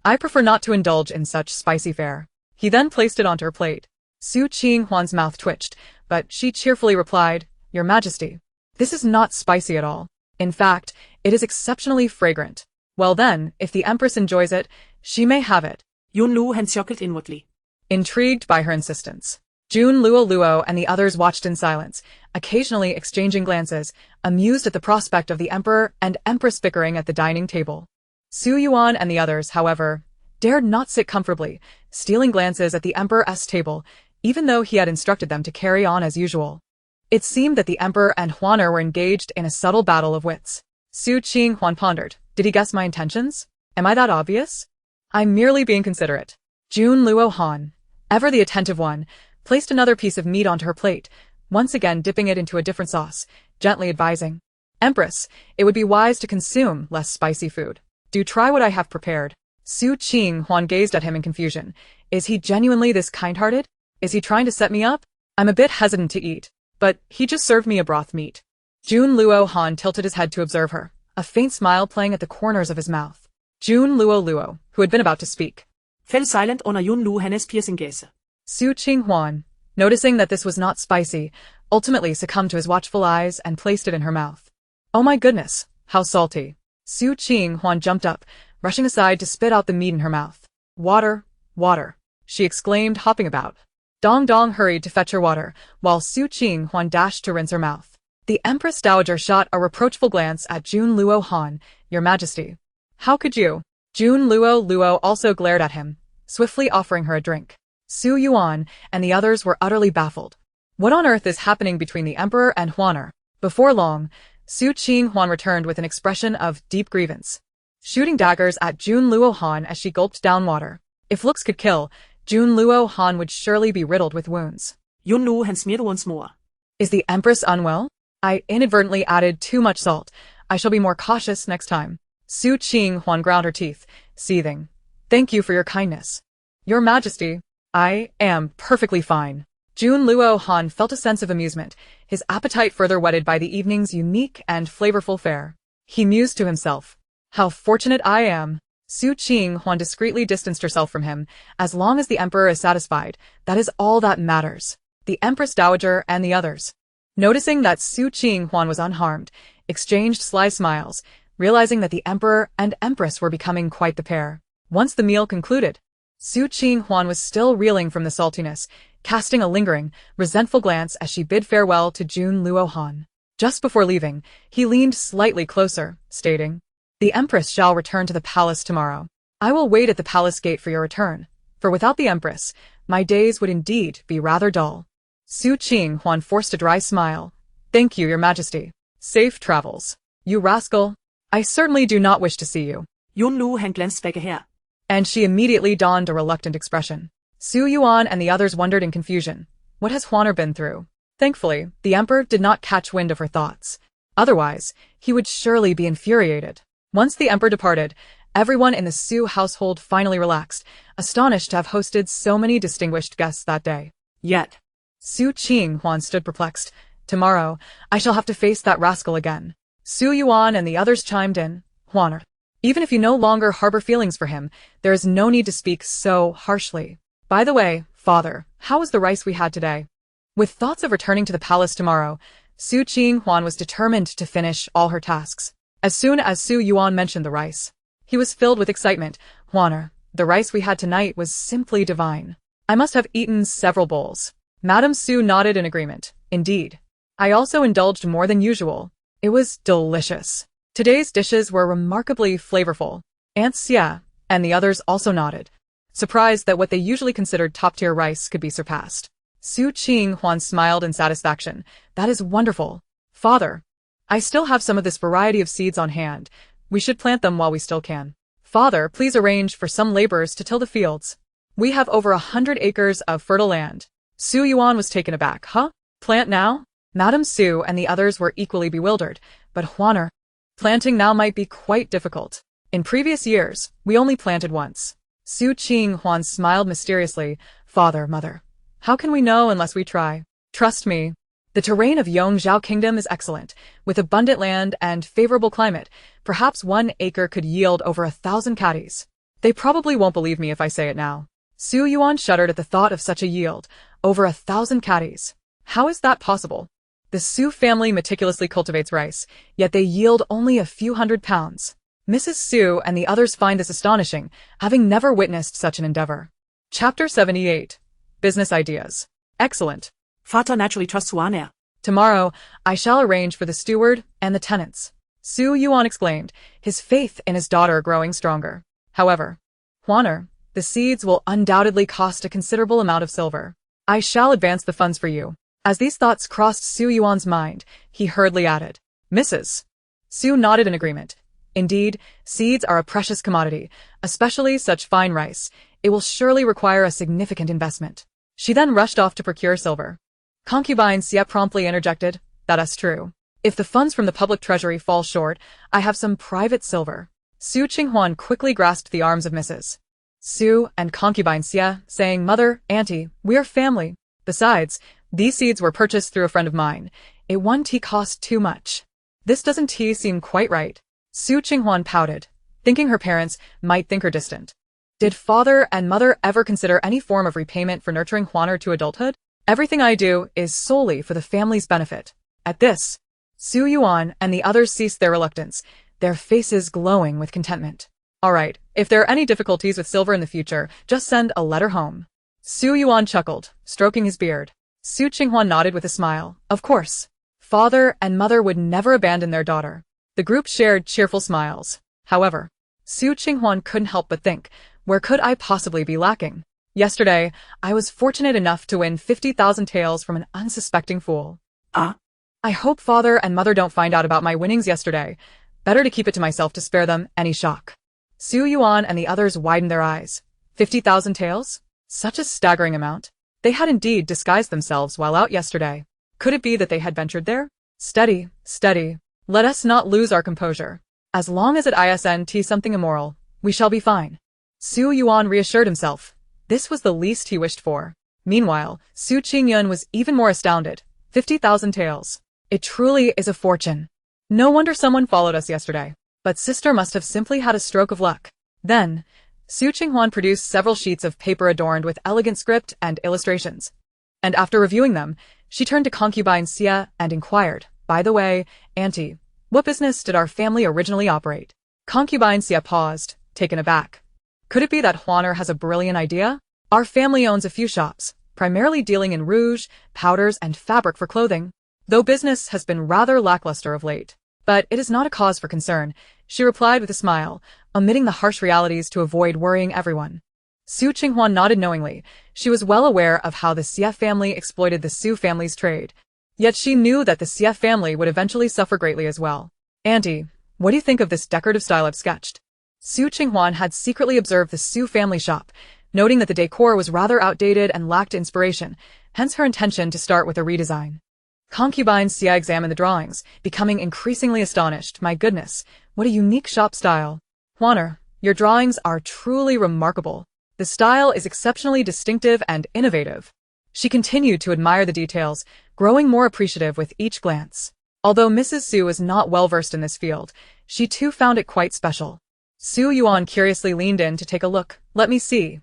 I prefer not to indulge in such spicy fare. He then placed it onto her plate. Su Qing Huan's mouth twitched, but she cheerfully replied, Your Majesty, this is not spicy at all. In fact, it is exceptionally fragrant. Well then, if the Empress enjoys it, she may have it. Yun Luhan chuckled inwardly, intrigued by her insistence. Jun Luo and the others watched in silence, occasionally exchanging glances, amused at the prospect of the Emperor and Empress bickering at the dining table. Su Yuan and the others, however, dared not sit comfortably, stealing glances at the Emperor's table, even though he had instructed them to carry on as usual. It seemed that the Emperor and Huaner were engaged in a subtle battle of wits. Su Qing Huan pondered. Did he guess my intentions? Am I that obvious? I'm merely being considerate. Jun Luohan, ever the attentive one, placed another piece of meat onto her plate, once again dipping it into a different sauce, gently advising, Empress, it would be wise to consume less spicy food. Do try what I have prepared. Su Qing Huan gazed at him in confusion. Is he genuinely this kind-hearted? Is he trying to set me up? I'm a bit hesitant to eat, but he just served me a broth meat. Jun Luohan tilted his head to observe her, a faint smile playing at the corners of his mouth. Jun Luo, who had been about to speak, fell silent under Yun Luhan's piercing gaze. Su Qing Huan, noticing that this was not spicy, ultimately succumbed to his watchful eyes and placed it in her mouth. Oh my goodness, how salty. Su Qing Huan jumped up, rushing aside to spit out the meat in her mouth. Water, she exclaimed, hopping about. Dong Dong hurried to fetch her water, while Su Qing Huan dashed to rinse her mouth. The Empress Dowager shot a reproachful glance at Jun Luohan. Your Majesty, how could you? Jun Luo also glared at him, swiftly offering her a drink. Su Yuan and the others were utterly baffled. What on earth is happening between the emperor and Huaner? Before long, Qing Huan returned with an expression of deep grievance, shooting daggers at Jun Luo Han as she gulped down water. If looks could kill, Jun Luo Han would surely be riddled with wounds. Jun Luo han smirrede mor. Is the Empress unwell? I inadvertently added too much salt. I shall be more cautious next time. Qing Huan ground her teeth, seething. Thank you for your kindness. Your Majesty, I am perfectly fine. Jun Luo Han felt a sense of amusement, his appetite further whetted by the evening's unique and flavorful fare. He mused to himself. How fortunate I am. Qing Huan discreetly distanced herself from him. As long as the emperor is satisfied, that is all that matters. The Empress Dowager and the others, noticing that Qing Huan was unharmed, exchanged sly smiles, realizing that the emperor and empress were becoming quite the pair. Once the meal concluded, Qing Huan was still reeling from the saltiness, casting a lingering, resentful glance as she bid farewell to Jun Luo Han. Just before leaving, he leaned slightly closer, stating, "The Empress shall return to the palace tomorrow. I will wait at the palace gate for your return, for without the Empress, my days would indeed be rather dull." Qing Huan forced a dry smile. "Thank you, Your Majesty. Safe travels. You rascal. I certainly do not wish to see you." Jun Luo han glanced begge her. And she immediately donned a reluctant expression. Su Yuan and the others wondered in confusion. What has Huaner been through? Thankfully, the emperor did not catch wind of her thoughts. Otherwise, he would surely be infuriated. Once the emperor departed, everyone in the Su household finally relaxed, astonished to have hosted so many distinguished guests that day. Yet, Qing Huan stood perplexed. Tomorrow, I shall have to face that rascal again. Su Yuan and the others chimed in. Huaner, even if you no longer harbor feelings for him, there is no need to speak so harshly. By the way, father, how was the rice we had today? With thoughts of returning to the palace tomorrow, Qing Huan was determined to finish all her tasks. As soon as Su Yuan mentioned the rice, he was filled with excitement. Huaner, the rice we had tonight was simply divine. I must have eaten several bowls. Madame Su nodded in agreement. Indeed. I also indulged more than usual. It was delicious. Today's dishes were remarkably flavorful. Aunt Xia and the others also nodded, surprised that what they usually considered top-tier rice could be surpassed. Qing Huan smiled in satisfaction. That is wonderful. Father, I still have some of this variety of seeds on hand. We should plant them while we still can. Father, please arrange for some laborers to till the fields. We have over 100 acres of fertile land. Su Yuan was taken aback. Huh? Plant now? Madame Su and the others were equally bewildered, but Huaner, planting now might be quite difficult. In previous years, we only planted once. Qing Huan smiled mysteriously. Father, mother, how can we know unless we try? Trust me. The terrain of Yongzhou Kingdom is excellent, with abundant land and favorable climate. Perhaps 1 acre could yield over 1,000 caddies. They probably won't believe me if I say it now. Su Yuan shuddered at the thought of such a yield, over 1,000 caddies. How is that possible? The Su family meticulously cultivates rice, yet they yield only a few hundred pounds. Mrs. Su and the others find this astonishing, having never witnessed such an endeavor. Chapter 78. Business Ideas. Excellent. Vater naturally trusts Huaner. Tomorrow, I shall arrange for the steward and the tenants. Su Yuan exclaimed, his faith in his daughter growing stronger. However, Huaner, the seeds will undoubtedly cost a considerable amount of silver. I shall advance the funds for you. As these thoughts crossed Su Yuan's mind, he hurriedly added, Mrs. Su nodded in agreement. Indeed, seeds are a precious commodity, especially such fine rice. It will surely require a significant investment. She then rushed off to procure silver. Concubine Xia promptly interjected, that is true. If the funds from the public treasury fall short, I have some private silver. Su Qinghuan quickly grasped the arms of Mrs. Su and concubine Xia, saying, Mother, Auntie, we are family. Besides, these seeds were purchased through a friend of mine. A 1 tea cost too much. This doesn't tea seem quite right. Su Qinghuan pouted, thinking her parents might think her distant. Did father and mother ever consider any form of repayment for nurturing Huaner to adulthood? Everything I do is solely for the family's benefit. At this, Su Yuan and the others ceased their reluctance, their faces glowing with contentment. All right, if there are any difficulties with silver in the future, just send a letter home. Su Yuan chuckled, stroking his beard. Su Qinghuan nodded with a smile. Of course. Father and mother would never abandon their daughter. The group shared cheerful smiles. However, Su Qinghuan couldn't help but think, where could I possibly be lacking? Yesterday, I was fortunate enough to win 50,000 taels from an unsuspecting fool. Ah, I hope father and mother don't find out about my winnings yesterday. Better to keep it to myself to spare them any shock. Su Yuan and the others widened their eyes. 50,000 taels? Such a staggering amount. They had indeed disguised themselves while out yesterday. Could it be that they had ventured there? Steady, steady. Let us not lose our composure. As long as it isn't something immoral, we shall be fine. Su Yuan reassured himself. This was the least he wished for. Meanwhile, Su Qingyun was even more astounded. 50,000 taels. It truly is a fortune. No wonder someone followed us yesterday. But sister must have simply had a stroke of luck. Then, Su Qinghuan produced several sheets of paper adorned with elegant script and illustrations. And after reviewing them, she turned to concubine Xia and inquired, "By the way, Auntie, what business did our family originally operate?" Concubine Xia paused, taken aback. Could it be that Huaner has a brilliant idea? Our family owns a few shops, primarily dealing in rouge, powders, and fabric for clothing, though business has been rather lackluster of late. But it is not a cause for concern, she replied with a smile, omitting the harsh realities to avoid worrying everyone. Su Qinghuan nodded knowingly. She was well aware of how the Xie family exploited the Su family's trade. Yet she knew that the Xie family would eventually suffer greatly as well. "Auntie, what do you think of this decorative style I've sketched?" Su Qinghuan had secretly observed the Su family shop, noting that the decor was rather outdated and lacked inspiration, hence her intention to start with a redesign. Concubine Xia examined the drawings, becoming increasingly astonished. "My goodness, what a unique shop style. Huaner, your drawings are truly remarkable. The style is exceptionally distinctive and innovative." She continued to admire the details, growing more appreciative with each glance. Although Mrs. Su was not well versed in this field, she too found it quite special. Su Yuan curiously leaned in to take a look. Let me see.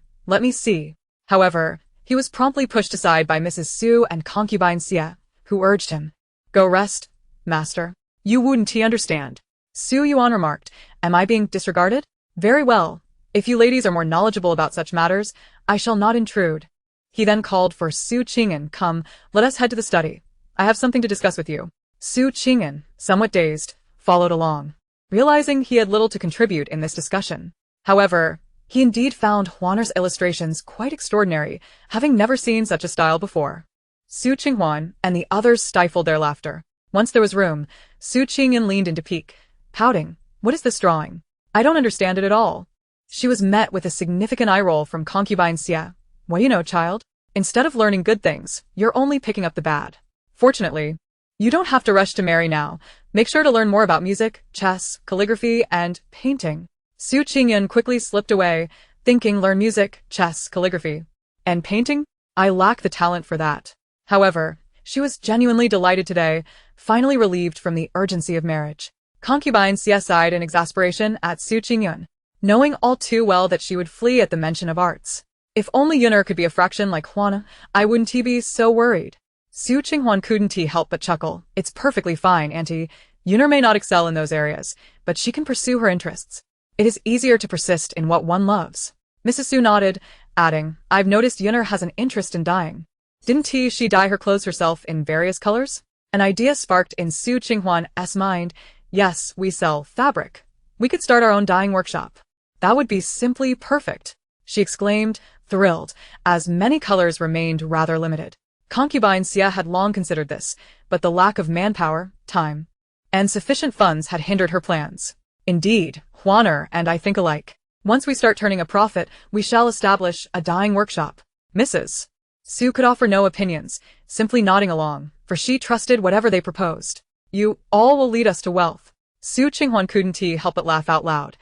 However, he was promptly pushed aside by Mrs. Su and concubine Xia, who urged him. "Go rest, master. You wouldn't understand." Su Yuan remarked, "Am I being disregarded? Very well. If you ladies are more knowledgeable about such matters, I shall not intrude." He then called for Su Qing'an. "Come, let us head to the study. I have something to discuss with you." Su Qing'an, somewhat dazed, followed along, realizing he had little to contribute in this discussion. However, he indeed found Huaner's illustrations quite extraordinary, having never seen such a style before. Su Qinghuan and the others stifled their laughter. Once there was room, Su Qing'an leaned into pique, pouting. "What is this drawing? I don't understand it at all." She was met with a significant eye roll from concubine Xia. "What do you know, child? Instead of learning good things, you're only picking up the bad. Fortunately, you don't have to rush to marry now. Make sure to learn more about music, chess, calligraphy, and painting." Su Qingyan quickly slipped away, thinking learn music, chess, calligraphy, and painting? I lack the talent for that. However, she was genuinely delighted today, finally relieved from the urgency of marriage. Concubine Xia sighed in exasperation at Su Qingyan, knowing all too well that she would flee at the mention of arts. If only Yuner could be a fraction like Huana, I wouldn't be so worried. Su Qinghuan couldn't help but chuckle. "It's perfectly fine, Auntie. Yuner may not excel in those areas, but she can pursue her interests. It is easier to persist in what one loves." Mrs. Su nodded, adding, "I've noticed Yuner has an interest in dyeing. Didn't she dye her clothes herself in various colors?" An idea sparked in Su Qinghuan's mind. "Yes, we sell fabric. We could start our own dyeing workshop. That would be simply perfect," she exclaimed, thrilled, as many colors remained rather limited. Concubine Xia had long considered this, but the lack of manpower, time, and sufficient funds had hindered her plans. "Indeed, Huaner and I think alike. Once we start turning a profit, we shall establish a dyeing workshop." Mrs. Su could offer no opinions, simply nodding along, for she trusted whatever they proposed. "You all will lead us to wealth." Su Qinghuan couldn't help but laugh out loud.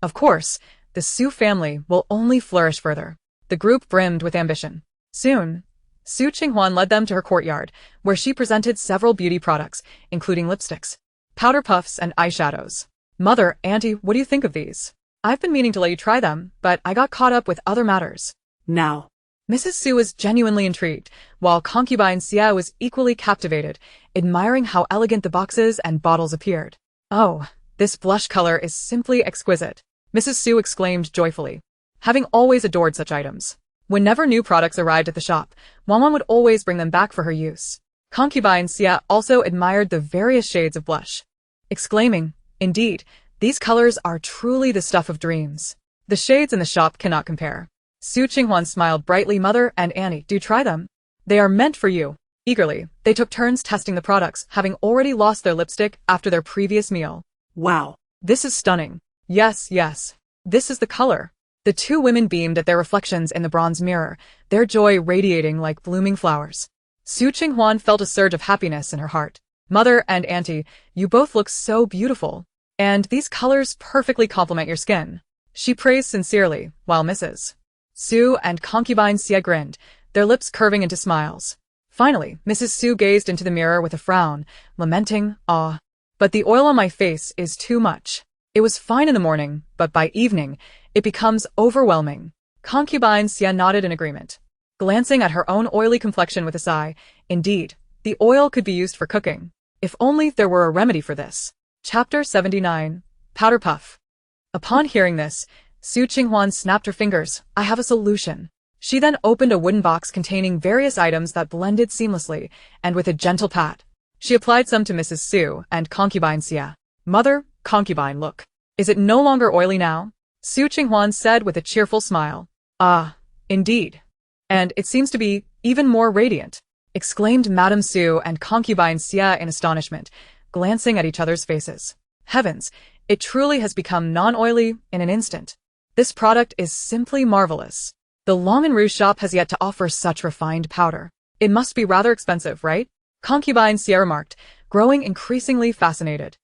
Of course, the Su family will only flourish further. The group brimmed with ambition. Soon, Su Qinghuan led them to her courtyard, where she presented several beauty products, including lipsticks, powder puffs, and eyeshadows. "Mother, Auntie, what do you think of these? I've been meaning to let you try them, but I got caught up with other matters." Now, Mrs. Su was genuinely intrigued, while concubine Xia was equally captivated, admiring how elegant the boxes and bottles appeared. "Oh, this blush color is simply exquisite," Mrs. Su exclaimed joyfully, having always adored such items. Whenever new products arrived at the shop, Mama would always bring them back for her use. Concubine Xia also admired the various shades of blush, exclaiming, "Indeed, these colors are truly the stuff of dreams. The shades in the shop cannot compare." Su Qinghuan smiled brightly. Mother and Annie, do try them. They are meant for you. Eagerly, they took turns testing the products, having already lost their lipstick after their previous meal. Wow. This is stunning. Yes, yes. This is the color. The two women beamed at their reflections in the bronze mirror, their joy radiating like blooming flowers. Su Qinghuan felt a surge of happiness in her heart. Mother and Auntie, you both look so beautiful. And these colors perfectly complement your skin. She praised sincerely, while Mrs. Su and concubine Xie grinned, their lips curving into smiles. Finally, Mrs. Su gazed into the mirror with a frown, lamenting, "Ah, but the oil on my face is too much. It was fine in the morning, but by evening, it becomes overwhelming." Concubine Xie nodded in agreement, glancing at her own oily complexion with a sigh. Indeed, the oil could be used for cooking. If only there were a remedy for this. Chapter 79. Powder Puff. Upon hearing this, Su Qinghuan snapped her fingers. I have a solution. She then opened a wooden box containing various items that blended seamlessly, and with a gentle pat, she applied some to Mrs. Su and concubine Xie. Mother, concubine, look. Is it no longer oily now? Su Qinghuan said with a cheerful smile. Ah, indeed. And it seems to be even more radiant, exclaimed Madame Su and concubine Xie in astonishment, glancing at each other's faces. Heavens, it truly has become non-oily in an instant. This product is simply marvelous. The Long and Rouge shop has yet to offer such refined powder. It must be rather expensive, right? Concubine Xie remarked, growing increasingly fascinated.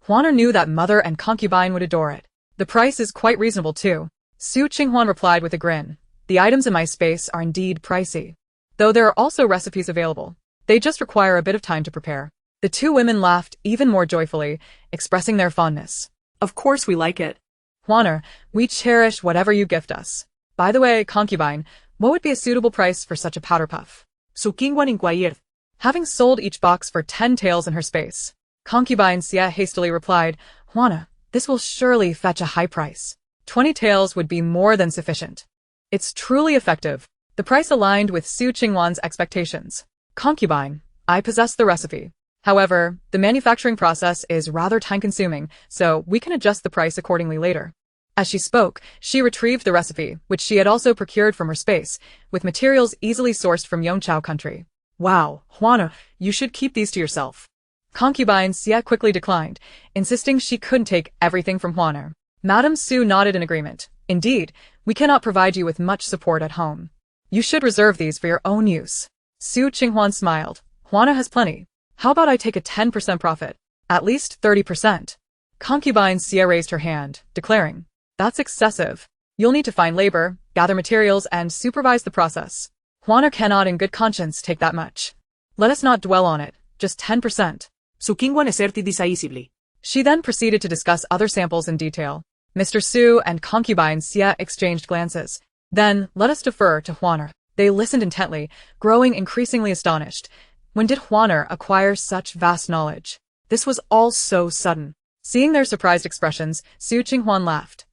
Huaner knew that mother and concubine would adore it. The price is quite reasonable too. Su Qinghuan replied with a grin. The items in my space are indeed pricey. Though there are also recipes available. They just require a bit of time to prepare. The two women laughed even more joyfully, expressing their fondness. Of course we like it. Huaner, we cherish whatever you gift us. By the way, concubine, what would be a suitable price for such a powder puff? Su Qinghuan inquired. Having sold each box for 10 taels in her space, concubine Xie hastily replied, Huana, this will surely fetch a high price. 20 taels would be more than sufficient. It's truly effective. The price aligned with Su Qinghuan's expectations. Concubine, I possess the recipe. However, the manufacturing process is rather time-consuming, so we can adjust the price accordingly later. As she spoke, she retrieved the recipe, which she had also procured from her space, with materials easily sourced from Yongchao country. Wow, Huana, you should keep these to yourself. Concubine Xie quickly declined, insisting she couldn't take everything from Huaner. Madame Su nodded in agreement. Indeed, we cannot provide you with much support at home. You should reserve these for your own use. Su Qinghuan smiled. Huana has plenty. How about I take a 10% profit? At least 30%. Concubine Xie raised her hand, declaring, that's excessive. You'll need to find labor, gather materials, and supervise the process. Huaner cannot in good conscience take that much. Let us not dwell on it, just 10%. Su Qinghuan asserted decisively. She then proceeded to discuss other samples in detail. Mr. Su and concubine Xie exchanged glances. Then, let us defer to Huaner. They listened intently, growing increasingly astonished. When did Huaner acquire such vast knowledge? This was all so sudden. Seeing their surprised expressions, Su Qinghuan laughed.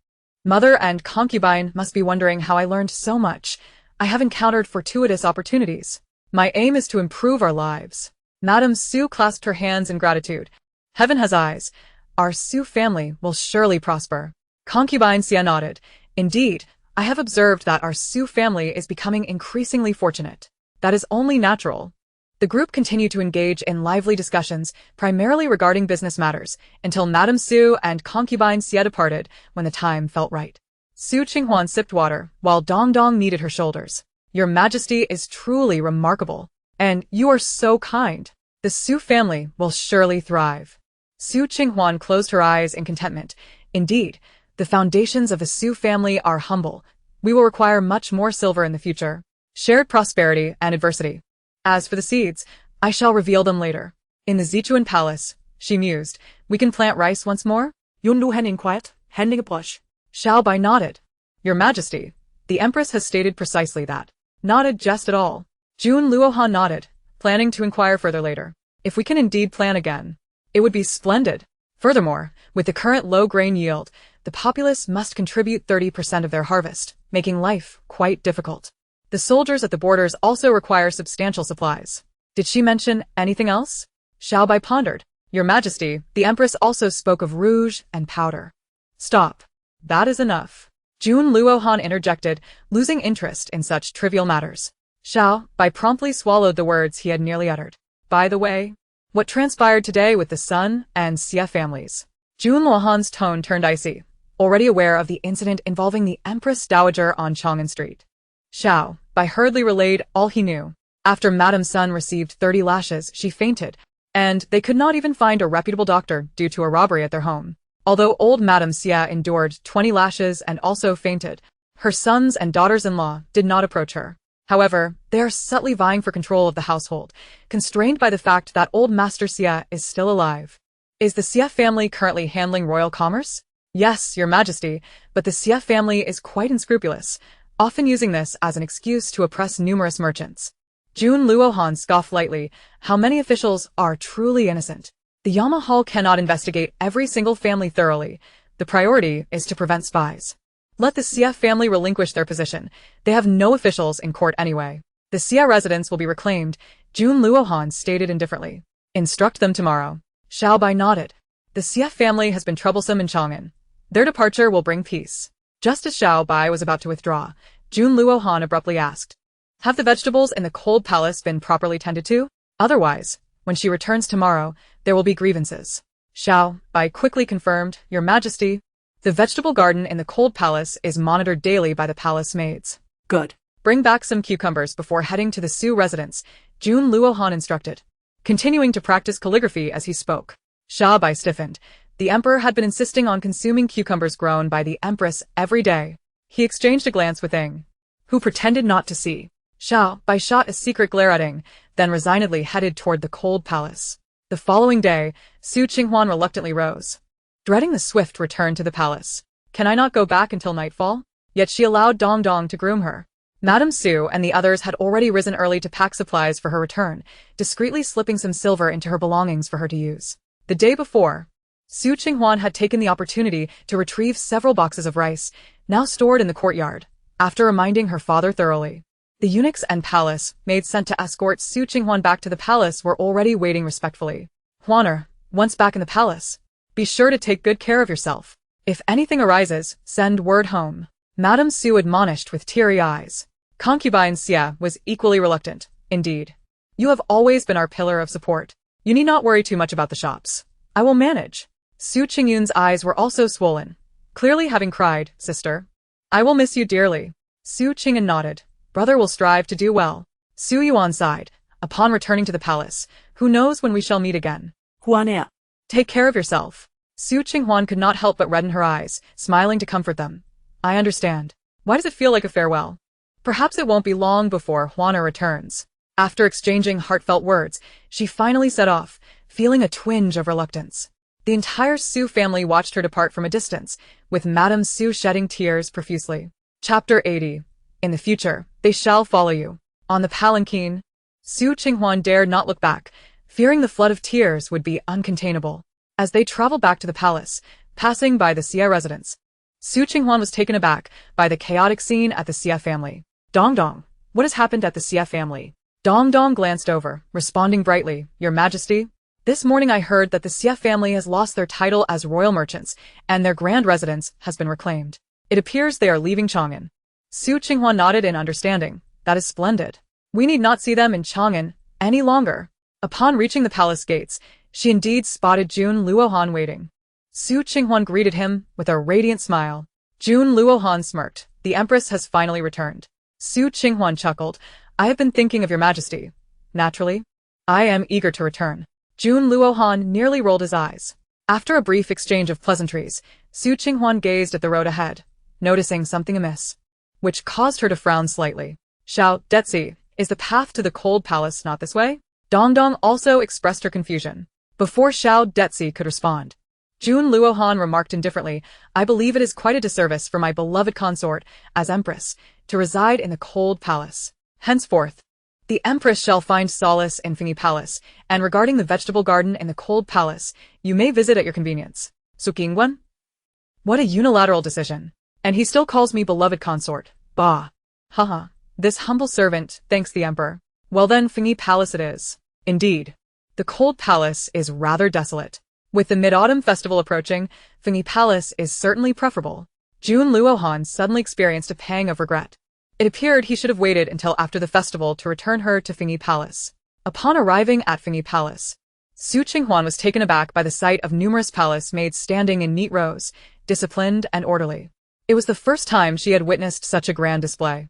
Mother and concubine must be wondering how I learned so much. I have encountered fortuitous opportunities. My aim is to improve our lives. Madame Su clasped her hands in gratitude. Heaven has eyes. Our Su family will surely prosper. Concubine Xie nodded. Indeed, I have observed that our Su family is becoming increasingly fortunate. That is only natural. The group continued to engage in lively discussions, primarily regarding business matters, until Madame Su and concubine Xie departed when the time felt right. Su Qinghuan sipped water, while Dong Dong kneaded her shoulders. Your Majesty is truly remarkable, and you are so kind. The Su family will surely thrive. Su Qinghuan closed her eyes in contentment. Indeed, the foundations of the Su family are humble. We will require much more silver in the future. Shared prosperity and adversity. As for the seeds, I shall reveal them later. In the Zichuan palace, she mused, we can plant rice once more? Yun Luhan inquired, handing a brush. Xiao Bai nodded. Your Majesty, the Empress has stated precisely that. Nodded just at all. Jun Luohan nodded, planning to inquire further later. If we can indeed plant again, it would be splendid. Furthermore, with the current low grain yield, the populace must contribute 30% of their harvest, making life quite difficult. The soldiers at the borders also require substantial supplies. Did she mention anything else? Xiao Bai pondered. Your Majesty, the Empress also spoke of rouge and powder. Stop. That is enough. Jun Luohan interjected, losing interest in such trivial matters. Xiao Bai promptly swallowed the words he had nearly uttered. By the way, what transpired today with the Sun and Xie families? Jun Luohan's tone turned icy, already aware of the incident involving the Empress Dowager on Chang'an Street. Xiao Bai hurriedly relayed all he knew. After Madame Sun received 30 lashes, she fainted, and they could not even find a reputable doctor due to a robbery at their home. Although old Madame Xie endured 20 lashes and also fainted, her sons and daughters-in-law did not approach her. However, they are subtly vying for control of the household, constrained by the fact that old Master Xie is still alive. Is the Xie family currently handling royal commerce? Yes, Your Majesty, but the Xie family is quite unscrupulous, often using this as an excuse to oppress numerous merchants. Jun Luohan scoffed lightly. How many officials are truly innocent? The Yama Hall cannot investigate every single family thoroughly. The priority is to prevent spies. Let the Xie family relinquish their position. They have no officials in court anyway. The Xie residence will be reclaimed, Jun Luohan stated indifferently. Instruct them tomorrow. Xiao Bai nodded. The Xie family has been troublesome in Chang'an. Their departure will bring peace. Just as Xiao Bai was about to withdraw, Jun Luohan abruptly asked, have the vegetables in the cold palace been properly tended to? Otherwise, when she returns tomorrow, there will be grievances. Xiao Bai quickly confirmed, Your Majesty, the vegetable garden in the cold palace is monitored daily by the palace maids. Good. Bring back some cucumbers before heading to the Su residence, Jun Luohan instructed, continuing to practice calligraphy as he spoke. Xiao Bai stiffened. The emperor had been insisting on consuming cucumbers grown by the Empress every day. He exchanged a glance with Ing, who pretended not to see. Xiao Bai shot a secret glare at Ing, then resignedly headed toward the cold palace. The following day, Qing Huan reluctantly rose, dreading the swift return to the palace. Can I not go back until nightfall? Yet she allowed Dong Dong to groom her. Madame Su and the others had already risen early to pack supplies for her return, discreetly slipping some silver into her belongings for her to use. The day before, Qing Huan had taken the opportunity to retrieve several boxes of rice, now stored in the courtyard, after reminding her father thoroughly. The eunuchs and palace maids sent to escort Qing Huan back to the palace were already waiting respectfully. Huaner, once back in the palace, be sure to take good care of yourself. If anything arises, send word home. Madame Su admonished with teary eyes. Concubine Xie was equally reluctant. Indeed. You have always been our pillar of support. You need not worry too much about the shops. I will manage. Su Qingyun's eyes were also swollen, clearly having cried, Sister. I will miss you dearly. Su Qingyun nodded. Brother will strive to do well. Su Yuan sighed. Upon returning to the palace, who knows when we shall meet again. Huan. Take care of yourself. Su Qinghuan could not help but redden her eyes, smiling to comfort them. I understand. Why does it feel like a farewell? Perhaps it won't be long before Huaner returns. After exchanging heartfelt words, she finally set off, feeling a twinge of reluctance. The entire Su family watched her depart from a distance, with Madame Su shedding tears profusely. Chapter 80. In the future, they shall follow you. On the palanquin, Su Qinghuan dared not look back, fearing the flood of tears would be uncontainable. As they traveled back to the palace, passing by the Xie residence, Su Qinghuan was taken aback by the chaotic scene at the Xie family. Dong Dong, what has happened at the Xie family? Dong Dong glanced over, responding brightly, Your Majesty. This morning I heard that the Xie family has lost their title as royal merchants, and their grand residence has been reclaimed. It appears they are leaving Chang'an. Su Qinghuan nodded in understanding. That is splendid. We need not see them in Chang'an any longer. Upon reaching the palace gates, she indeed spotted Jun Luohan waiting. Su Qinghuan greeted him with a radiant smile. Jun Luohan smirked. The Empress has finally returned. Su Qinghuan chuckled. I have been thinking of Your Majesty. Naturally. I am eager to return. Jun Luohan nearly rolled his eyes. After a brief exchange of pleasantries, Su Qinghuan gazed at the road ahead, noticing something amiss, which caused her to frown slightly. Xiao Detzi, is the path to the cold palace not this way? Dong Dong also expressed her confusion. Before Xiao Detzi could respond, Jun Luohan remarked indifferently, I believe it is quite a disservice for my beloved consort, as Empress, to reside in the cold palace. Henceforth, the Empress shall find solace in Fingyi Palace, and regarding the vegetable garden in the cold palace, you may visit at your convenience. Su Qingguan? What a unilateral decision. And he still calls me beloved consort. Bah. Haha. This humble servant thanks the Emperor. Well then, Fingyi Palace it is. Indeed. The cold palace is rather desolate. With the Mid-Autumn Festival approaching, Fingyi Palace is certainly preferable. Jun Luohan suddenly experienced a pang of regret. It appeared he should have waited until after the festival to return her to Fingyi Palace. Upon arriving at Fingyi Palace, Su Qing was taken aback by the sight of numerous palace maids standing in neat rows, disciplined and orderly. It was the first time she had witnessed such a grand display.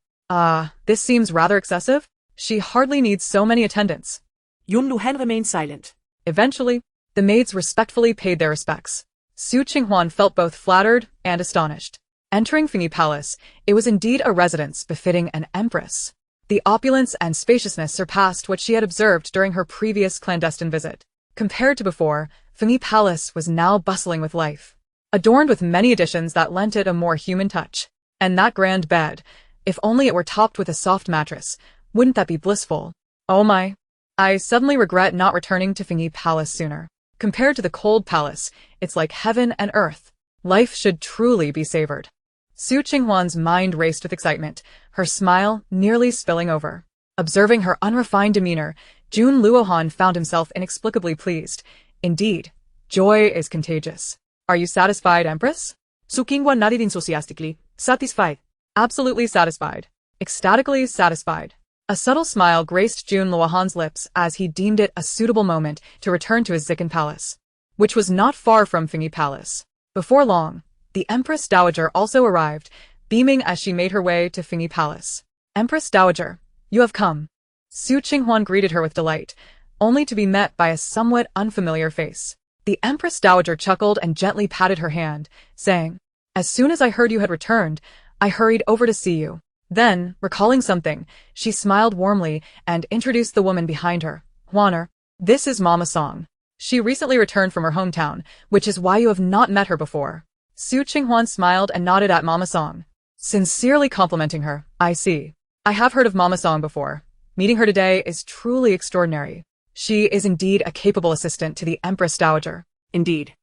This seems rather excessive. She hardly needs so many attendants. Yun Luhan remained silent. Eventually, the maids respectfully paid their respects. Su Qing felt both flattered and astonished. Entering Fingyi Palace, it was indeed a residence befitting an empress. The opulence and spaciousness surpassed what she had observed during her previous clandestine visit. Compared to before, Fingyi Palace was now bustling with life, adorned with many additions that lent it a more human touch. And that grand bed, if only it were topped with a soft mattress, wouldn't that be blissful? Oh my! I suddenly regret not returning to Fingyi Palace sooner. Compared to the cold palace, it's like heaven and earth. Life should truly be savored. Su Qinghuan's mind raced with excitement, her smile nearly spilling over. Observing her unrefined demeanor, Jun Luohan found himself inexplicably pleased. Indeed, joy is contagious. Are you satisfied, Empress? Su Qinghuan nodded enthusiastically, satisfied. Absolutely satisfied. Ecstatically satisfied. A subtle smile graced Jun Luohan's lips as he deemed it a suitable moment to return to his Zikan Palace, which was not far from Fingyi Palace. Before long, the Empress Dowager also arrived, beaming as she made her way to Fingyi Palace. Empress Dowager, you have come. Su Qinghuan greeted her with delight, only to be met by a somewhat unfamiliar face. The Empress Dowager chuckled and gently patted her hand, saying, "As soon as I heard you had returned, I hurried over to see you." Then, recalling something, she smiled warmly and introduced the woman behind her. "Huaner, this is Mama Song. She recently returned from her hometown, which is why you have not met her before." Su Qinghuan smiled and nodded at Mama Song, sincerely complimenting her. "I see. I have heard of Mama Song before. Meeting her today is truly extraordinary. She is indeed a capable assistant to the Empress Dowager." Indeed.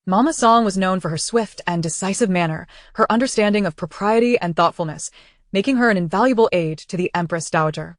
Mama Song was known for her swift and decisive manner, her understanding of propriety and thoughtfulness, making her an invaluable aid to the Empress Dowager.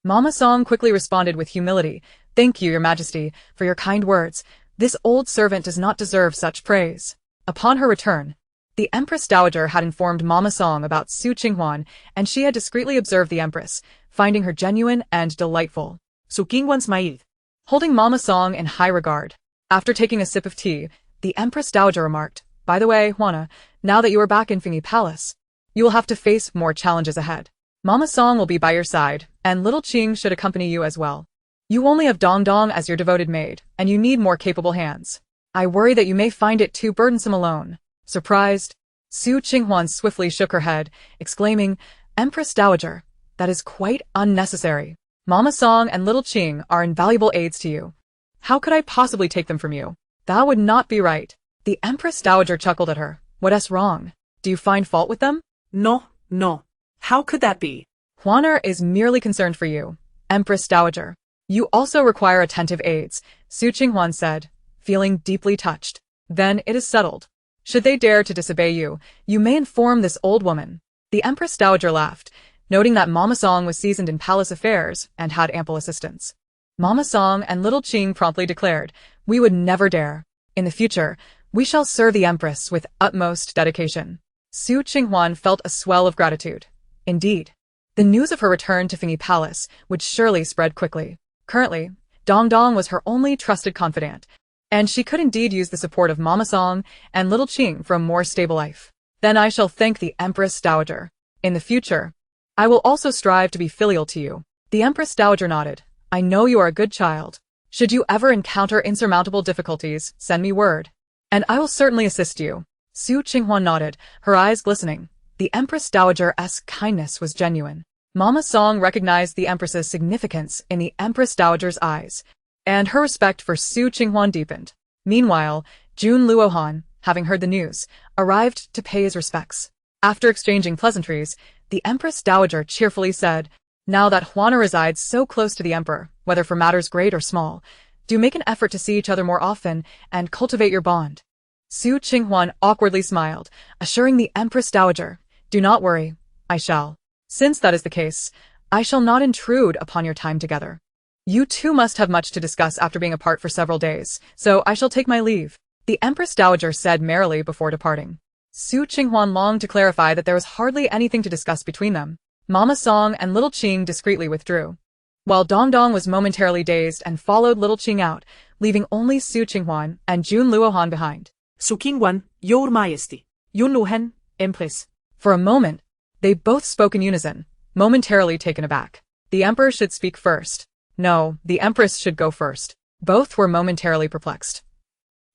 Mama Song quickly responded with humility, "Thank you, Your Majesty, for your kind words. This old servant does not deserve such praise." Upon her return, the Empress Dowager had informed Mama Song about Su Qinghuan, and she had discreetly observed the Empress, finding her genuine and delightful. Su Qinghuan smiled, holding Mama Song in high regard. After taking a sip of tea, the Empress Dowager remarked, "By the way, Huana, now that you are back in Fingyi Palace, you will have to face more challenges ahead. Mama Song will be by your side, and little Qing should accompany you as well. You only have Dong Dong as your devoted maid, and you need more capable hands. I worry that you may find it too burdensome alone." Surprised, Su Qinghuan swiftly shook her head, exclaiming, "Empress Dowager, that is quite unnecessary. Mama Song and little Qing are invaluable aids to you. How could I possibly take them from you? That would not be right." The Empress Dowager chuckled at her. "What's wrong? Do you find fault with them?" No. How could that be? "Huaner is merely concerned for you, Empress Dowager. You also require attentive aids," Su Qinghuan said, feeling deeply touched. "Then it is settled. Should they dare to disobey you, you may inform this old woman." The Empress Dowager laughed, noting that Mama Song was seasoned in palace affairs and had ample assistance. Mama Song and little Qing promptly declared, "We would never dare. In the future, we shall serve the Empress with utmost dedication." Su Qinghuan felt a swell of gratitude. Indeed, the news of her return to Fingyi Palace would surely spread quickly. Currently, Dong Dong was her only trusted confidant, and she could indeed use the support of Mama Song and little Qing for a more stable life. "Then I shall thank the Empress Dowager. In the future, I will also strive to be filial to you." The Empress Dowager nodded. "I know you are a good child. Should you ever encounter insurmountable difficulties, send me word, and I will certainly assist you." Su Qinghuan nodded, her eyes glistening. The Empress Dowager's kindness was genuine. Mama Song recognized the Empress's significance in the Empress Dowager's eyes, and her respect for Su Qinghuan deepened. Meanwhile, Jun Luohan, having heard the news, arrived to pay his respects. After exchanging pleasantries, the Empress Dowager cheerfully said, "Now that Huana resides so close to the Emperor, whether for matters great or small, do make an effort to see each other more often and cultivate your bond." Su Qinghuan awkwardly smiled, assuring the Empress Dowager, "Do not worry, I shall. Since that is the case, I shall not intrude upon your time together. You two must have much to discuss after being apart for several days, so I shall take my leave," the Empress Dowager said merrily before departing. Su Qinghuan longed to clarify that there was hardly anything to discuss between them. Mama Song and little Qing discreetly withdrew, while Dong Dong was momentarily dazed and followed little Qing out, leaving only Su Qinghuan and Jun Luohan behind. So Qing Huan, Your Majesty. Yun Luhen, Empress. For a moment, they both spoke in unison, momentarily taken aback. The Emperor should speak first. No, the Empress should go first. Both were momentarily perplexed.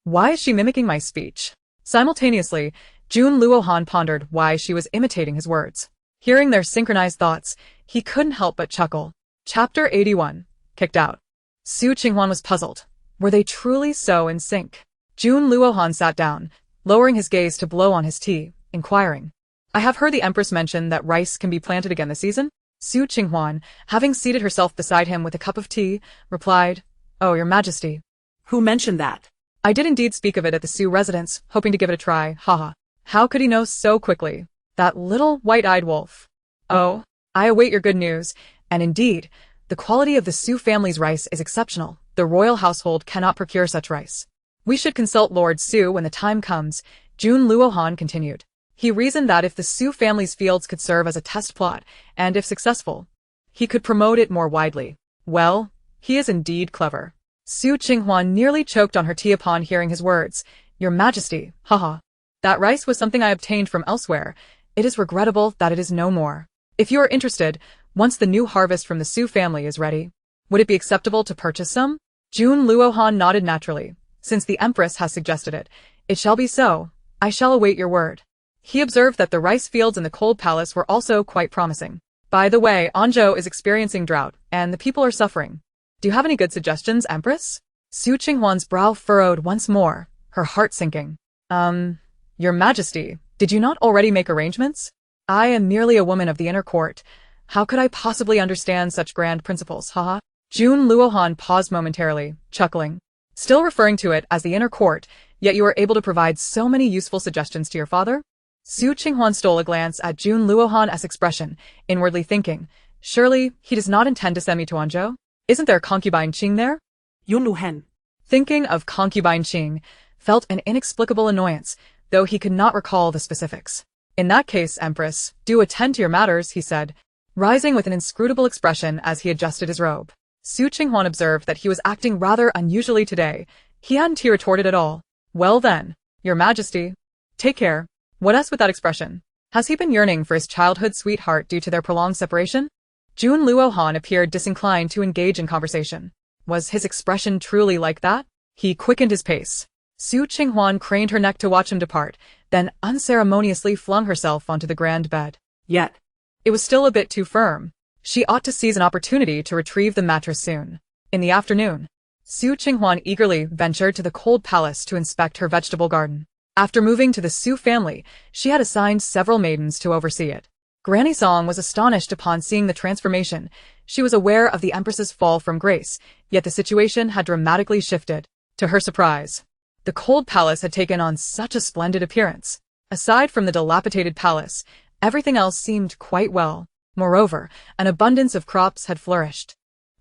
Why is she mimicking my speech? Simultaneously, Jun Luohan pondered why she was imitating his words. Hearing their synchronized thoughts, he couldn't help but chuckle. Chapter 81. Kicked out. Su Qinghuan was puzzled. Were they truly so in sync? Jun Luohan sat down, lowering his gaze to blow on his tea, inquiring. I have heard the Empress mention that rice can be planted again this season? Su Qinghuan, having seated herself beside him with a cup of tea, replied, Oh, Your Majesty. Who mentioned that? I did indeed speak of it at the Su residence, hoping to give it a try, haha. How could he know so quickly? That little white-eyed wolf. Oh, I await your good news, and indeed, the quality of the Su family's rice is exceptional. The royal household cannot procure such rice. We should consult Lord Su when the time comes, Jun Luohan continued. He reasoned that if the Su family's fields could serve as a test plot, and if successful, he could promote it more widely. Well, he is indeed clever. Su Qinghuan nearly choked on her tea upon hearing his words. Your Majesty, haha. That rice was something I obtained from elsewhere. It is regrettable that it is no more. If you are interested, once the new harvest from the Su family is ready, would it be acceptable to purchase some? Jun Luohan nodded naturally. Since the Empress has suggested it, it shall be so. I shall await your word. He observed that the rice fields in the cold palace were also quite promising. By the way, Anjo is experiencing drought, and the people are suffering. Do you have any good suggestions, Empress? Su Qinghuan's brow furrowed once more, her heart sinking. Your Majesty, did you not already make arrangements? I am merely a woman of the inner court. How could I possibly understand such grand principles, haha? Jun Luohan paused momentarily, chuckling. Still referring to it as the inner court, yet you are able to provide so many useful suggestions to your father? Su Qinghuan stole a glance at Jun Luohan's expression, inwardly thinking, surely he does not intend to send me to Anjo? Isn't there concubine Qing there? Yun Luhen. Thinking of concubine Qing felt an inexplicable annoyance, though he could not recall the specifics. In that case, Empress, do attend to your matters, he said, rising with an inscrutable expression as he adjusted his robe. Su Qinghuan observed that he was acting rather unusually today. He hadn't retorted at all. Well then, Your Majesty. Take care. What else with that expression? Has he been yearning for his childhood sweetheart due to their prolonged separation? Jun Luohan appeared disinclined to engage in conversation. Was his expression truly like that? He quickened his pace. Su Qinghuan craned her neck to watch him depart, then unceremoniously flung herself onto the grand bed. Yet, it was still a bit too firm. She ought to seize an opportunity to retrieve the mattress soon. In the afternoon, Su Qinghuan eagerly ventured to the cold palace to inspect her vegetable garden. After moving to the Su family, she had assigned several maidens to oversee it. Granny Song was astonished upon seeing the transformation. She was aware of the Empress's fall from grace, yet the situation had dramatically shifted. To her surprise, the cold palace had taken on such a splendid appearance. Aside from the dilapidated palace, everything else seemed quite well. Moreover, an abundance of crops had flourished.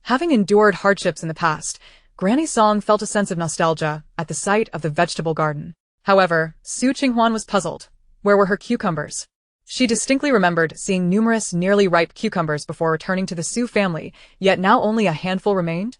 Having endured hardships in the past, Granny Song felt a sense of nostalgia at the sight of the vegetable garden. However, Su Qinghuan was puzzled. Where were her cucumbers? She distinctly remembered seeing numerous nearly ripe cucumbers before returning to the Su family, yet now only a handful remained?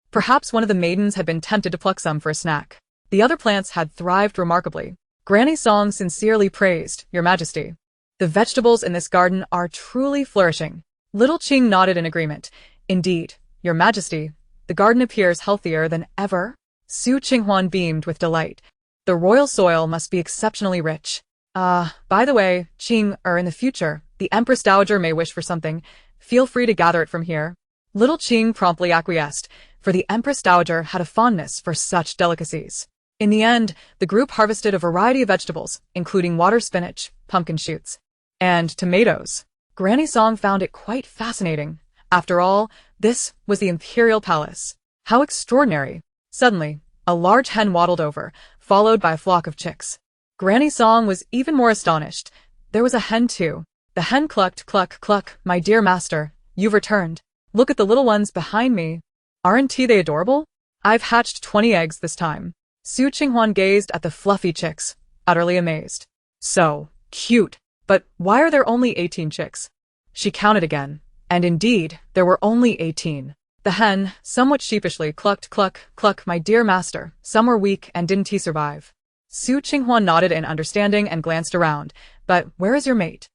Perhaps one of the maidens had been tempted to pluck some for a snack. The other plants had thrived remarkably. Granny Song sincerely praised, Your Majesty. The vegetables in this garden are truly flourishing. Little Qing nodded in agreement. Indeed, Your Majesty, the garden appears healthier than ever. Su Qinghuan beamed with delight. The royal soil must be exceptionally rich. By the way, Qing, in the future, the Empress Dowager may wish for something. Feel free to gather it from here. Little Qing promptly acquiesced, for the Empress Dowager had a fondness for such delicacies. In the end, the group harvested a variety of vegetables, including water spinach, pumpkin shoots, and tomatoes. Granny Song found it quite fascinating. After all, this was the imperial palace. How extraordinary. Suddenly, a large hen waddled over, followed by a flock of chicks. Granny Song was even more astonished. There was a hen too. The hen clucked, cluck, cluck, my dear master, you've returned. Look at the little ones behind me. Aren't they adorable? I've hatched 20 eggs this time. Su Qinghuan gazed at the fluffy chicks, utterly amazed. So cute. But why are there only 18 chicks? She counted again, and indeed, there were only 18. The hen, somewhat sheepishly, clucked, cluck, cluck, my dear master, some were weak and didn't he survive? Qing Huan nodded in understanding and glanced around, but where is your mate?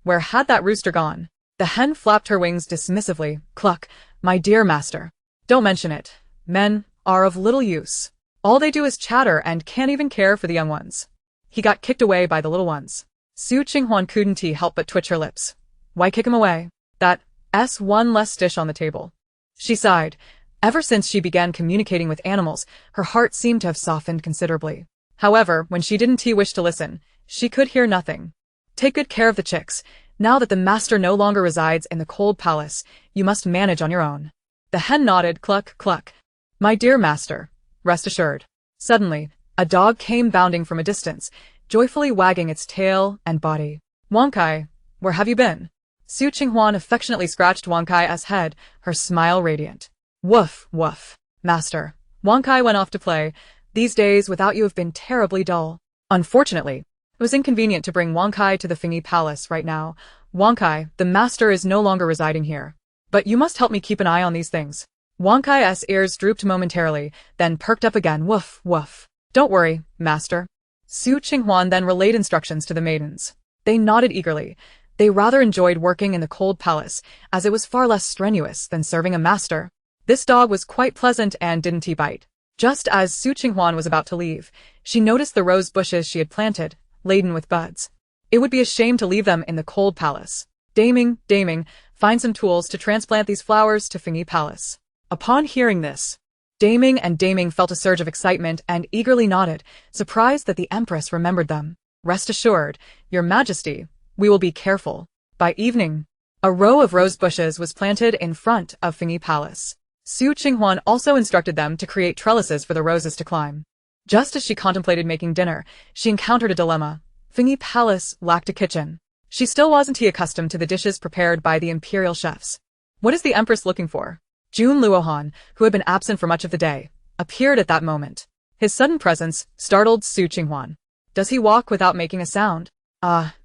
Where had that rooster gone? The hen flapped her wings dismissively, cluck, my dear master. Don't mention it. Men are of little use. All they do is chatter and can't even care for the young ones. He got kicked away by the little ones. Qing Huan couldn't help but twitch her lips. Why kick him away? That's one less dish on the table. She sighed. Ever since she began communicating with animals, her heart seemed to have softened considerably. However, when she didn't wish to listen, she could hear nothing. Take good care of the chicks. Now that the master no longer resides in the cold palace, you must manage on your own. The hen nodded, cluck, cluck. My dear master, rest assured. Suddenly, a dog came bounding from a distance, joyfully wagging its tail and body. Wankai, where have you been? Qing Huan affectionately scratched Wankai's head, her smile radiant. Woof, woof. Master. Wankai went off to play. These days without you have been terribly dull. Unfortunately, it was inconvenient to bring Wankai to the Fingy Palace right now. Wankai, the master is no longer residing here. But you must help me keep an eye on these things. Wankai's ears drooped momentarily, then perked up again. Woof, woof. Don't worry, master. Qing Huan then relayed instructions to the maidens. They nodded eagerly. They rather enjoyed working in the cold palace, as it was far less strenuous than serving a master. This dog was quite pleasant and didn't he bite. Just as Qing Huan was about to leave, she noticed the rose bushes she had planted, laden with buds. It would be a shame to leave them in the cold palace. Daming, find some tools to transplant these flowers to Fingy Palace. Upon hearing this, Daming felt a surge of excitement and eagerly nodded, surprised that the Empress remembered them. Rest assured, Your Majesty, we will be careful. By evening, a row of rose bushes was planted in front of Fingy Palace. Qing Huan also instructed them to create trellises for the roses to climb. Just as she contemplated making dinner, she encountered a dilemma. Fingy Palace lacked a kitchen. She still wasn't accustomed to the dishes prepared by the imperial chefs. What is the Empress looking for? Jun Luohan, who had been absent for much of the day, appeared at that moment. His sudden presence startled Qing Huan. Does he walk without making a sound?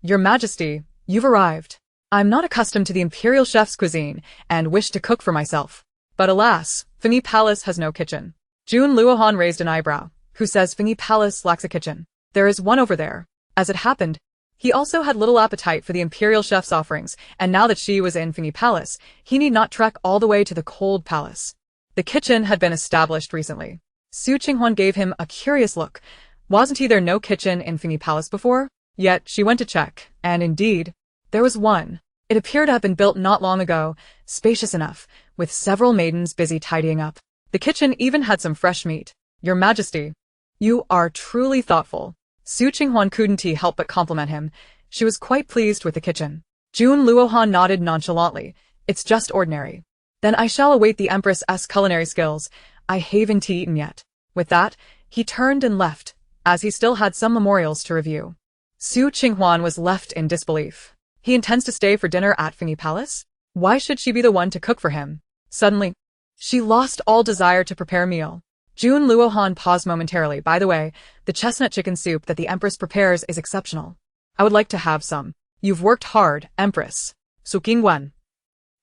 Your Majesty, you've arrived. I'm not accustomed to the imperial chef's cuisine and wish to cook for myself. But alas, Fingy Palace has no kitchen. Jun Luohan raised an eyebrow. Who says Fingy Palace lacks a kitchen? There is one over there. As it happened, he also had little appetite for the imperial chef's offerings, and now that she was in Fingy Palace, he need not trek all the way to the cold palace. The kitchen had been established recently. Qing Huan gave him a curious look. Wasn't there no kitchen in Fingy Palace before? Yet she went to check, and indeed, there was one. It appeared to have been built not long ago, spacious enough, with several maidens busy tidying up. The kitchen even had some fresh meat. Your Majesty, you are truly thoughtful. Qing Huan couldn't help but compliment him. She was quite pleased with the kitchen. Jun Luohan nodded nonchalantly. It's just ordinary. Then I shall await the Empress's culinary skills. I haven't eaten yet. With that, he turned and left, as he still had some memorials to review. Qing Huan was left in disbelief. He intends to stay for dinner at Fingy Palace? Why should she be the one to cook for him? Suddenly, she lost all desire to prepare a meal. Jun Luohan paused momentarily. By the way, the chestnut chicken soup that the Empress prepares is exceptional. I would like to have some. You've worked hard, Empress. Qing Huan.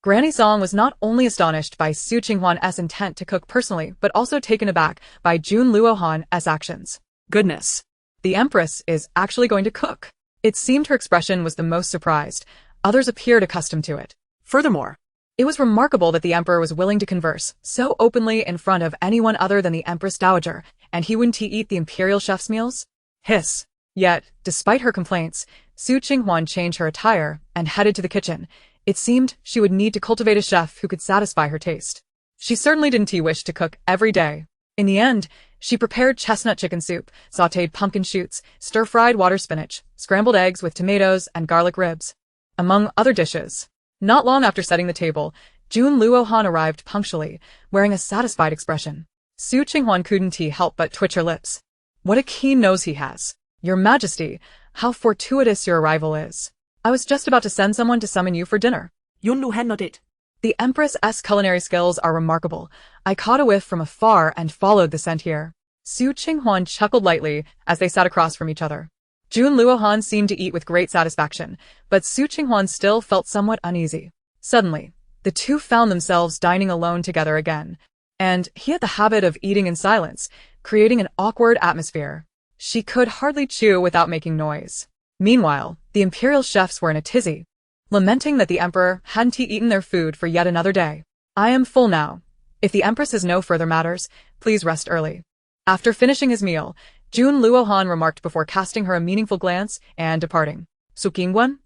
Granny Song was not only astonished by Qing Huan's intent to cook personally, but also taken aback by Jun Luohan's actions. Goodness. The Empress is actually going to cook. It seemed her expression was the most surprised. Others appeared accustomed to it. Furthermore, it was remarkable that the Emperor was willing to converse so openly in front of anyone other than the Empress Dowager, and he wouldn't eat the imperial chef's meals? Hiss. Yet, despite her complaints, Qing Huan changed her attire and headed to the kitchen. It seemed she would need to cultivate a chef who could satisfy her taste. She certainly didn't wish to cook every day. In the end, she prepared chestnut chicken soup, sautéed pumpkin shoots, stir-fried water spinach, scrambled eggs with tomatoes and garlic ribs, among other dishes. Not long after setting the table, Jun Luohan arrived punctually, wearing a satisfied expression. Qing Huan couldn't help but twitch her lips. What a keen nose he has. Your Majesty, how fortuitous your arrival is. I was just about to send someone to summon you for dinner. Jun Luohan nodded. The Empress's culinary skills are remarkable. I caught a whiff from afar and followed the scent here. Qing Huan chuckled lightly as they sat across from each other. Jun Luohan seemed to eat with great satisfaction, but Su Qinghuan still felt somewhat uneasy. Suddenly, the two found themselves dining alone together again, and he had the habit of eating in silence, creating an awkward atmosphere. She could hardly chew without making noise. Meanwhile, the imperial chefs were in a tizzy, lamenting that the emperor hadn't eaten their food for yet another day. I am full now. If the empress has no further matters, please rest early. After finishing his meal, Jun Luohan remarked before casting her a meaningful glance and departing. So Qing Huan?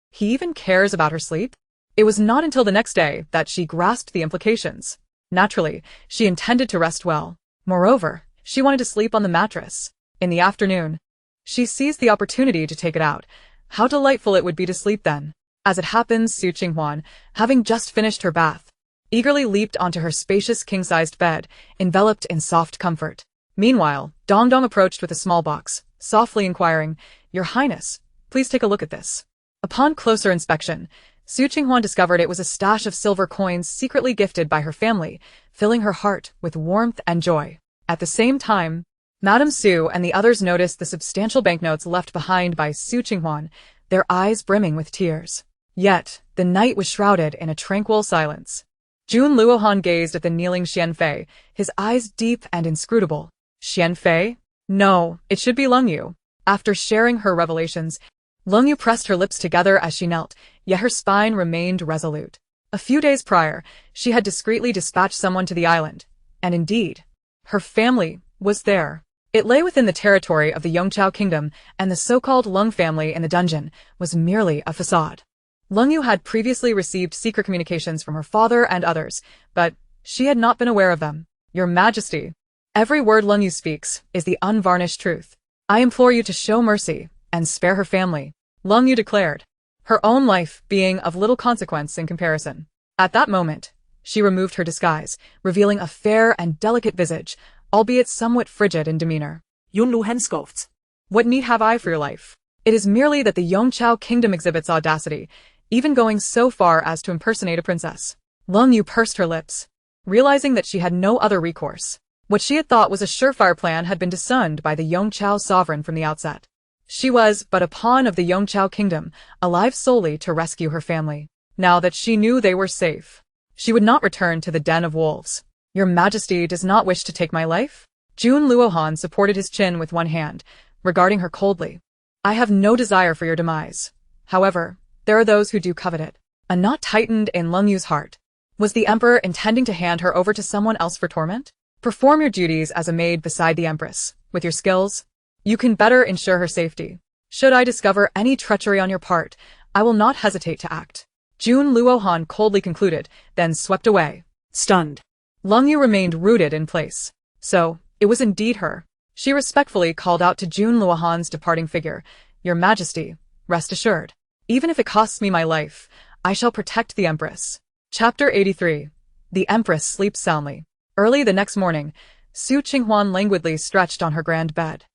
He even cares about her sleep? It was not until the next day that she grasped the implications. Naturally, she intended to rest well. Moreover, she wanted to sleep on the mattress. In the afternoon, she seized the opportunity to take it out. How delightful it would be to sleep then. As it happens, Su Qinghuan, having just finished her bath, eagerly leaped onto her spacious king-sized bed, enveloped in soft comfort. Meanwhile, Dong Dong approached with a small box, softly inquiring, "Your Highness, please take a look at this." Upon closer inspection, Su Qinghuan discovered it was a stash of silver coins secretly gifted by her family, filling her heart with warmth and joy. At the same time, Madame Su and the others noticed the substantial banknotes left behind by Su Qinghuan, their eyes brimming with tears. Yet, the night was shrouded in a tranquil silence. Jun Luohan gazed at the kneeling Xianfei, his eyes deep and inscrutable. Xianfei? No, it should be Lengyu. After sharing her revelations, Lengyu pressed her lips together as she knelt, yet her spine remained resolute. A few days prior, she had discreetly dispatched someone to the island, and indeed, her family was there. It lay within the territory of the Yongqiao kingdom, and the so-called Leng family in the dungeon was merely a facade. Lengyu had previously received secret communications from her father and others, but she had not been aware of them. Your Majesty, every word Lengyu speaks is the unvarnished truth. I implore you to show mercy and spare her family, Lengyu declared, her own life being of little consequence in comparison. At that moment, she removed her disguise, revealing a fair and delicate visage, albeit somewhat frigid in demeanor. Jun Luohan scoffed. What need have I for your life? It is merely that the Yongqiao kingdom exhibits audacity, even going so far as to impersonate a princess. Lengyu pursed her lips, realizing that she had no other recourse. What she had thought was a surefire plan had been disowned by the Yongqiao sovereign from the outset. She was but a pawn of the Yongqiao kingdom, alive solely to rescue her family. Now that she knew they were safe, she would not return to the den of wolves. Your Majesty does not wish to take my life? Jun Luohan supported his chin with one hand, regarding her coldly. I have no desire for your demise. However, there are those who do covet it. A knot tightened in Lengyu's heart. Was the emperor intending to hand her over to someone else for torment? Perform your duties as a maid beside the empress. With your skills, you can better ensure her safety. Should I discover any treachery on your part, I will not hesitate to act. Jun Luohan coldly concluded, then swept away. Stunned, Lengyu remained rooted in place. So, it was indeed her. She respectfully called out to Jun Luohan's departing figure, Your Majesty, rest assured. Even if it costs me my life, I shall protect the Empress. Chapter 83. The Empress sleeps soundly. Early the next morning, Su Qinghuan languidly stretched on her grand bed.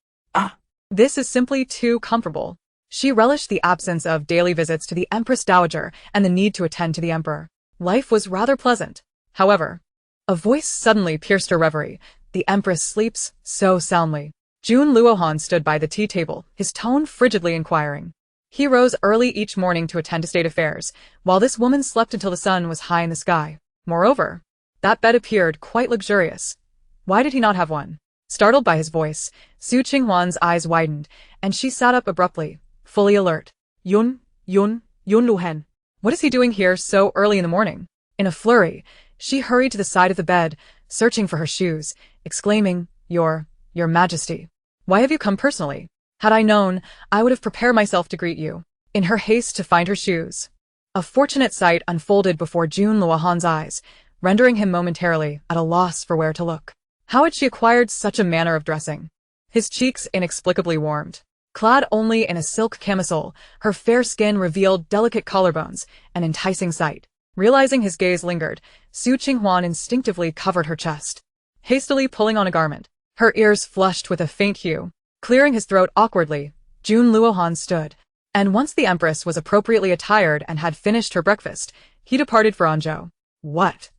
This is simply too comfortable. She relished the absence of daily visits to the Empress Dowager and the need to attend to the Emperor. Life was rather pleasant. However, a voice suddenly pierced her reverie. The Empress sleeps so soundly. Jun Luohan stood by the tea table, his tone frigidly inquiring. He rose early each morning to attend to state affairs, while this woman slept until the sun was high in the sky. Moreover, that bed appeared quite luxurious. Why did he not have one? Startled by his voice, Su Qinghuan's eyes widened, and she sat up abruptly, fully alert. Jun Luohan. What is he doing here so early in the morning? In a flurry, she hurried to the side of the bed, searching for her shoes, exclaiming, Your Majesty. Why have you come personally? Had I known, I would have prepared myself to greet you. In her haste to find her shoes, a fortunate sight unfolded before Jun Luohan's eyes, rendering him momentarily at a loss for where to look. How had she acquired such a manner of dressing? His cheeks inexplicably warmed. Clad only in a silk camisole, her fair skin revealed delicate collarbones, an enticing sight. Realizing his gaze lingered, Su Qinghuan instinctively covered her chest, hastily pulling on a garment. Her ears flushed with a faint hue. Clearing his throat awkwardly, Jun Luohan stood. And once the Empress was appropriately attired and had finished her breakfast, he departed for Anjo. What?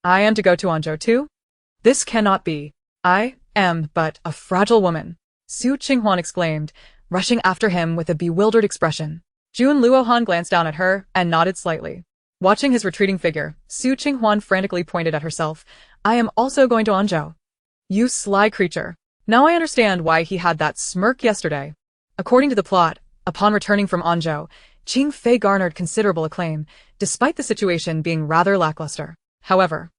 I am to go to Anjo too? This cannot be. I am but a fragile woman, Su Qinghuan exclaimed, rushing after him with a bewildered expression. Jun Luohan glanced down at her and nodded slightly. Watching his retreating figure, Su Qing Huan frantically pointed at herself. I am also going to Anjo. You sly creature. Now I understand why he had that smirk yesterday. According to the plot, upon returning from Anjo, Qing Fei garnered considerable acclaim, despite the situation being rather lackluster. However,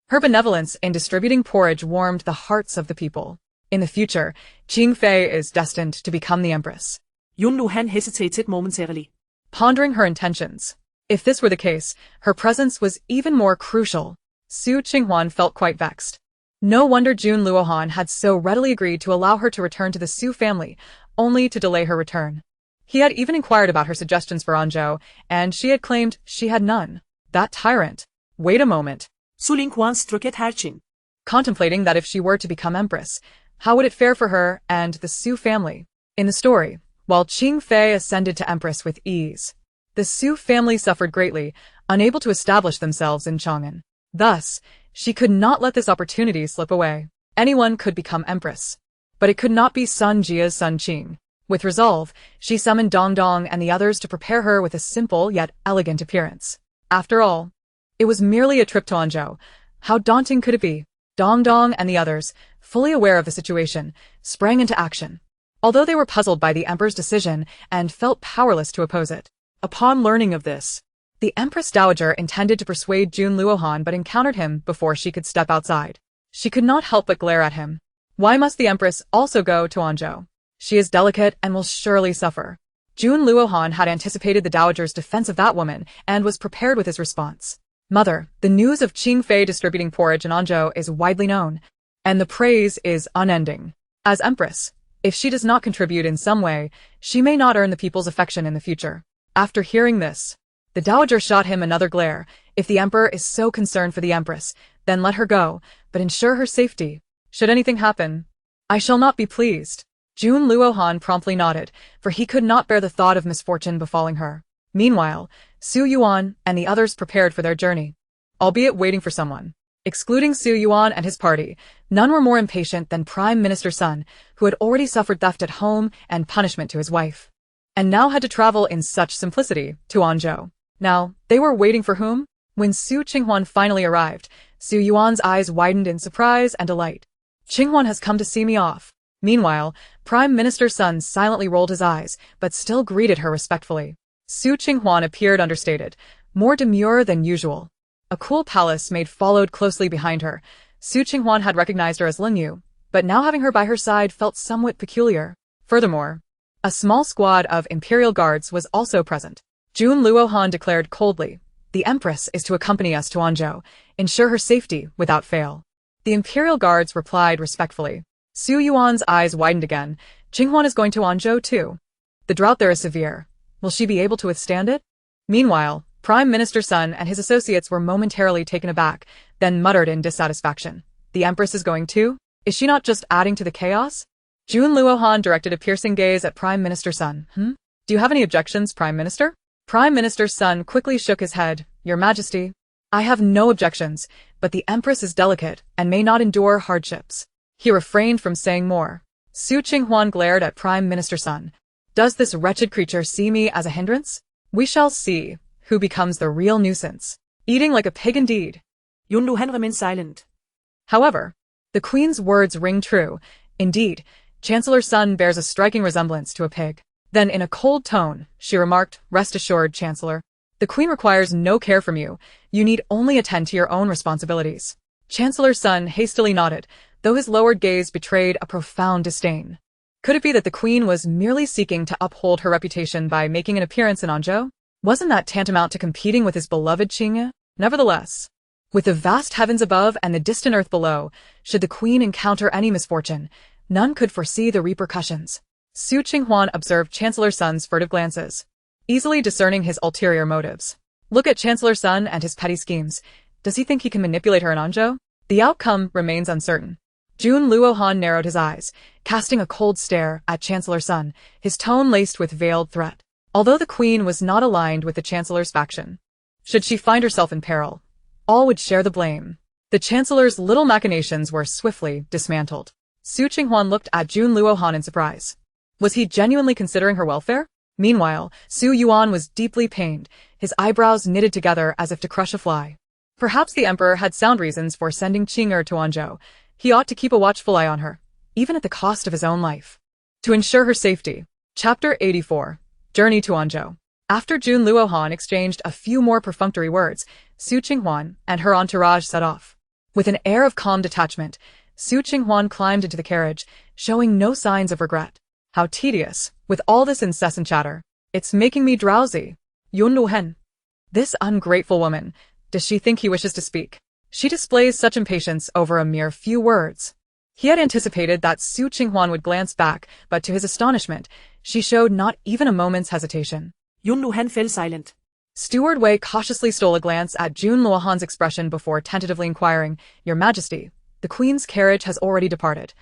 her benevolence in distributing porridge warmed the hearts of the people. In the future, Qing Fei is destined to become the Empress. Yun Luhan hesitated momentarily. Pondering her intentions. If this were the case, her presence was even more crucial. Su Qinghuan felt quite vexed. No wonder Jun Luohan had so readily agreed to allow her to return to the Su family, only to delay her return. He had even inquired about her suggestions for Anjo, and she had claimed she had none. That tyrant. Wait a moment. Su Linghuan struck at her chin. Contemplating that if she were to become Empress, how would it fare for her and the Su family? In the story, while Qing Fei ascended to Empress with ease, the Su family suffered greatly, unable to establish themselves in Chang'an. Thus, she could not let this opportunity slip away. Anyone could become Empress, but it could not be Sun Jia's son Qing. With resolve, she summoned Dong Dong and the others to prepare her with a simple yet elegant appearance. After all, it was merely a trip to Anjo. How daunting could it be? Dong Dong and the others, fully aware of the situation, sprang into action. Although they were puzzled by the Emperor's decision and felt powerless to oppose it. Upon learning of this, the Empress Dowager intended to persuade Jun Luohan but encountered him before she could step outside. She could not help but glare at him. Why must the Empress also go to Anjo? She is delicate and will surely suffer. Jun Luohan had anticipated the Dowager's defense of that woman and was prepared with his response. Mother, the news of Qing Fei distributing porridge in Anjo is widely known, and the praise is unending. As Empress, if she does not contribute in some way, she may not earn the people's affection in the future. After hearing this, the Dowager shot him another glare. If the Emperor is so concerned for the Empress, then let her go, but ensure her safety. Should anything happen, I shall not be pleased. Jun Luohan promptly nodded, for he could not bear the thought of misfortune befalling her. Meanwhile, Su Yuan and the others prepared for their journey, albeit waiting for someone. Excluding Su Yuan and his party, none were more impatient than Prime Minister Sun, who had already suffered theft at home and punishment to his wife, and now had to travel in such simplicity to Anjo. Now, they were waiting for whom? When Su Qinghuan finally arrived, Su Yuan's eyes widened in surprise and delight. Qinghuan has come to see me off. Meanwhile, Prime Minister Sun silently rolled his eyes, but still greeted her respectfully. Su Qinghuan appeared understated, more demure than usual. A cool palace maid followed closely behind her. Su Qinghuan had recognized her as Lin Yu, but now having her by her side felt somewhat peculiar. Furthermore, a small squad of imperial guards was also present. Jun Luohan declared coldly, "The Empress is to accompany us to Anjo, ensure her safety without fail." The imperial guards replied respectfully. Su Yuan's eyes widened again. Qinghuan is going to Anjo too. The drought there is severe. Will she be able to withstand it? Meanwhile, Prime Minister Sun and his associates were momentarily taken aback, then muttered in dissatisfaction. The Empress is going too? Is she not just adding to the chaos? Jun Luohan directed a piercing gaze at Prime Minister Sun. Do you have any objections, Prime Minister? Prime Minister Sun quickly shook his head. Your Majesty, I have no objections, but the Empress is delicate and may not endure hardships. He refrained from saying more. Su Qinghuan glared at Prime Minister Sun. Does this wretched creature see me as a hindrance? We shall see who becomes the real nuisance. Eating like a pig indeed. Yun Luhan remained silent. However, the Queen's words ring true. Indeed, Chancellor Sun bears a striking resemblance to a pig. Then in a cold tone, she remarked, "Rest assured, Chancellor. The Queen requires no care from you. You need only attend to your own responsibilities." Chancellor Sun hastily nodded, though his lowered gaze betrayed a profound disdain. Could it be that the Queen was merely seeking to uphold her reputation by making an appearance in Anjo? Wasn't that tantamount to competing with his beloved Qing? Nevertheless, with the vast heavens above and the distant earth below, should the Queen encounter any misfortune, none could foresee the repercussions. Su Qinghuan observed Chancellor Sun's furtive glances, easily discerning his ulterior motives. Look at Chancellor Sun and his petty schemes. Does he think he can manipulate her in Anjo? The outcome remains uncertain. Jun Luohan narrowed his eyes, casting a cold stare at Chancellor Sun, his tone laced with veiled threat. Although the Queen was not aligned with the Chancellor's faction, should she find herself in peril, all would share the blame. The Chancellor's little machinations were swiftly dismantled. Su Qinghuan looked at Jun Luohan in surprise. Was he genuinely considering her welfare? Meanwhile, Su Yuan was deeply pained, his eyebrows knitted together as if to crush a fly. Perhaps the emperor had sound reasons for sending Qing to Anjo. He ought to keep a watchful eye on her, even at the cost of his own life. To ensure her safety. Chapter 84. Journey to Anjo. After Jun Luohan exchanged a few more perfunctory words, Su Qinghuan and her entourage set off. With an air of calm detachment, Su Qinghuan climbed into the carriage, showing no signs of regret. How tedious, with all this incessant chatter. It's making me drowsy. Yun Luohan. This ungrateful woman, does she think he wishes to speak? She displays such impatience over a mere few words. He had anticipated that Su Qinghuan would glance back, but to his astonishment, she showed not even a moment's hesitation. Yun Luohan fell silent. Steward Wei cautiously stole a glance at Jun Luohan's expression before tentatively inquiring, Your Majesty, the Queen's carriage has already departed.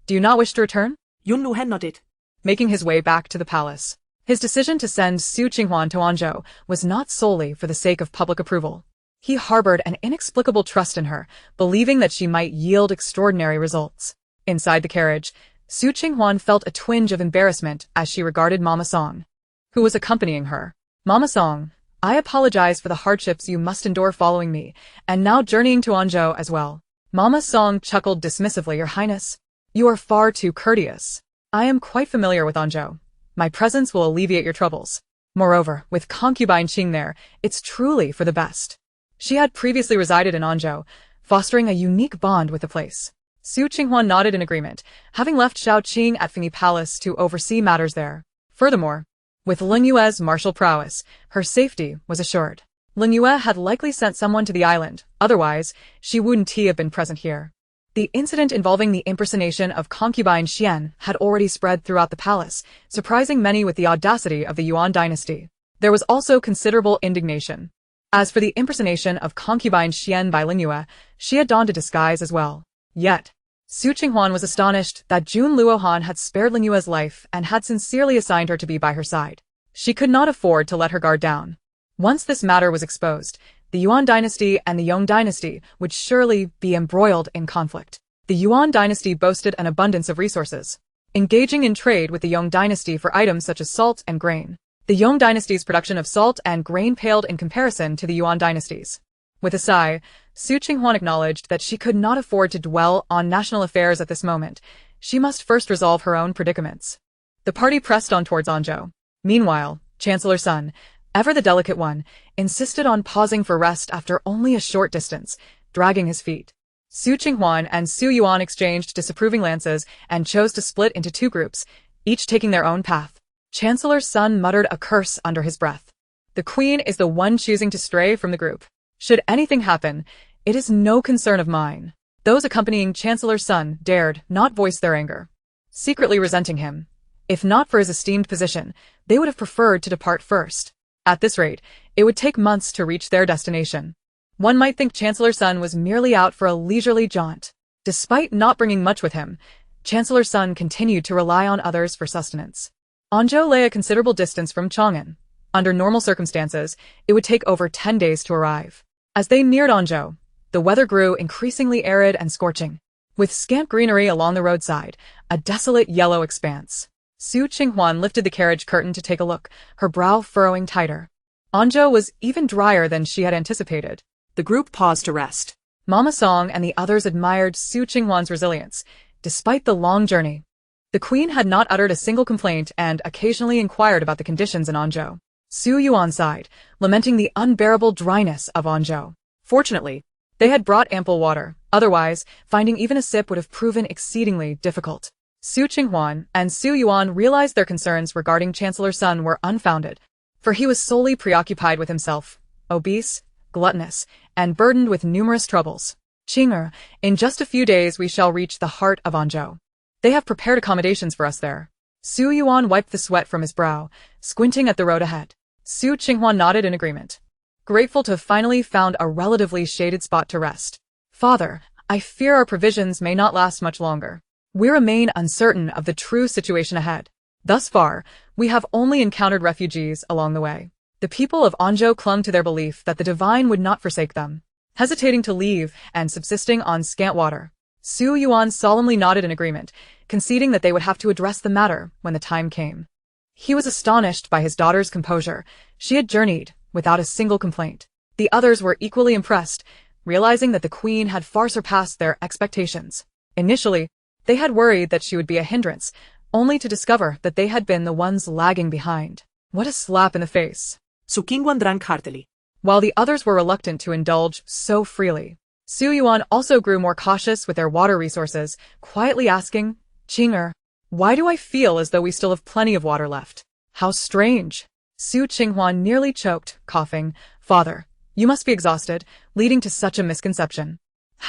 Do you not wish to return? Yun Luohan nodded. Making his way back to the palace. His decision to send Su Qinghuan to Anjo was not solely for the sake of public approval. He harbored an inexplicable trust in her, believing that she might yield extraordinary results. Inside the carriage, Su Qinghuan felt a twinge of embarrassment as she regarded Mama Song, who was accompanying her. Mama Song, I apologize for the hardships you must endure following me, and now journeying to Anjo as well. Mama Song chuckled dismissively, Your Highness. You are far too courteous. I am quite familiar with Anjo. My presence will alleviate your troubles. Moreover, with concubine Qing there, it's truly for the best. She had previously resided in Anjo, fostering a unique bond with the place. Su Qinghuan nodded in agreement, having left Shao Qing at Fengyi Palace to oversee matters there. Furthermore, with Ling Yue's martial prowess, her safety was assured. Ling Yue had likely sent someone to the island, otherwise, she wouldn't have been present here. The incident involving the impersonation of concubine Xian had already spread throughout the palace, surprising many with the audacity of the Yuan dynasty. There was also considerable indignation. As for the impersonation of concubine Xian by Ling Yue, she had donned a disguise as well. Yet, Su Qinghuan was astonished that Jun Luohan had spared Ling Yue's life and had sincerely assigned her to be by her side. She could not afford to let her guard down. Once this matter was exposed, the Yuan dynasty and the Yong dynasty would surely be embroiled in conflict. The Yuan dynasty boasted an abundance of resources, engaging in trade with the Yong dynasty for items such as salt and grain. The Yong dynasty's production of salt and grain paled in comparison to the Yuan dynasty's. With a sigh, Su Qinghuan acknowledged that she could not afford to dwell on national affairs at this moment. She must first resolve her own predicaments. The party pressed on towards Anjo. Meanwhile, Chancellor Sun, ever the delicate one, insisted on pausing for rest after only a short distance, dragging his feet. Su Qinghuan and Su Yuan exchanged disapproving glances and chose to split into two groups, each taking their own path. Chancellor Sun muttered a curse under his breath. The Queen is the one choosing to stray from the group. Should anything happen, it is no concern of mine. Those accompanying Chancellor Sun dared not voice their anger, secretly resenting him. If not for his esteemed position, they would have preferred to depart first. At this rate, it would take months to reach their destination. One might think Chancellor Sun was merely out for a leisurely jaunt. Despite not bringing much with him, Chancellor Sun continued to rely on others for sustenance. Anjo lay a considerable distance from Chang'an. Under normal circumstances, it would take over 10 days to arrive. As they neared Anjo, the weather grew increasingly arid and scorching. With scant greenery along the roadside, a desolate yellow expanse. Su Qinghuan lifted the carriage curtain to take a look, her brow furrowing tighter. Anjo was even drier than she had anticipated. The group paused to rest. Mama Song and the others admired Su Qinghuan's resilience, despite the long journey. The Queen had not uttered a single complaint and occasionally inquired about the conditions in Anjo. Su Yuan sighed, lamenting the unbearable dryness of Anjo. Fortunately, they had brought ample water, otherwise, finding even a sip would have proven exceedingly difficult. Su Qinghuan and Su Yuan realized their concerns regarding Chancellor Sun were unfounded, for he was solely preoccupied with himself, obese, gluttonous, and burdened with numerous troubles. Qing'er, in just a few days we shall reach the heart of Anjo. They have prepared accommodations for us there. Su Yuan wiped the sweat from his brow, squinting at the road ahead. Su Qinghuan nodded in agreement, grateful to have finally found a relatively shaded spot to rest. Father, I fear our provisions may not last much longer. We remain uncertain of the true situation ahead. Thus far, we have only encountered refugees along the way. The people of Anjo clung to their belief that the divine would not forsake them. Hesitating to leave and subsisting on scant water, Su Yuan solemnly nodded in agreement, conceding that they would have to address the matter when the time came. He was astonished by his daughter's composure. She had journeyed without a single complaint. The others were equally impressed, realizing that the queen had far surpassed their expectations. Initially, they had worried that she would be a hindrance, only to discover that they had been the ones lagging behind. What a slap in the face. So Qing Huan drank heartily, while the others were reluctant to indulge so freely. Su Yuan also grew more cautious with their water resources, quietly asking, "Qing'er, why do I feel as though we still have plenty of water left? How strange." Su Qinghuan nearly choked, coughing, "Father, you must be exhausted, leading to such a misconception.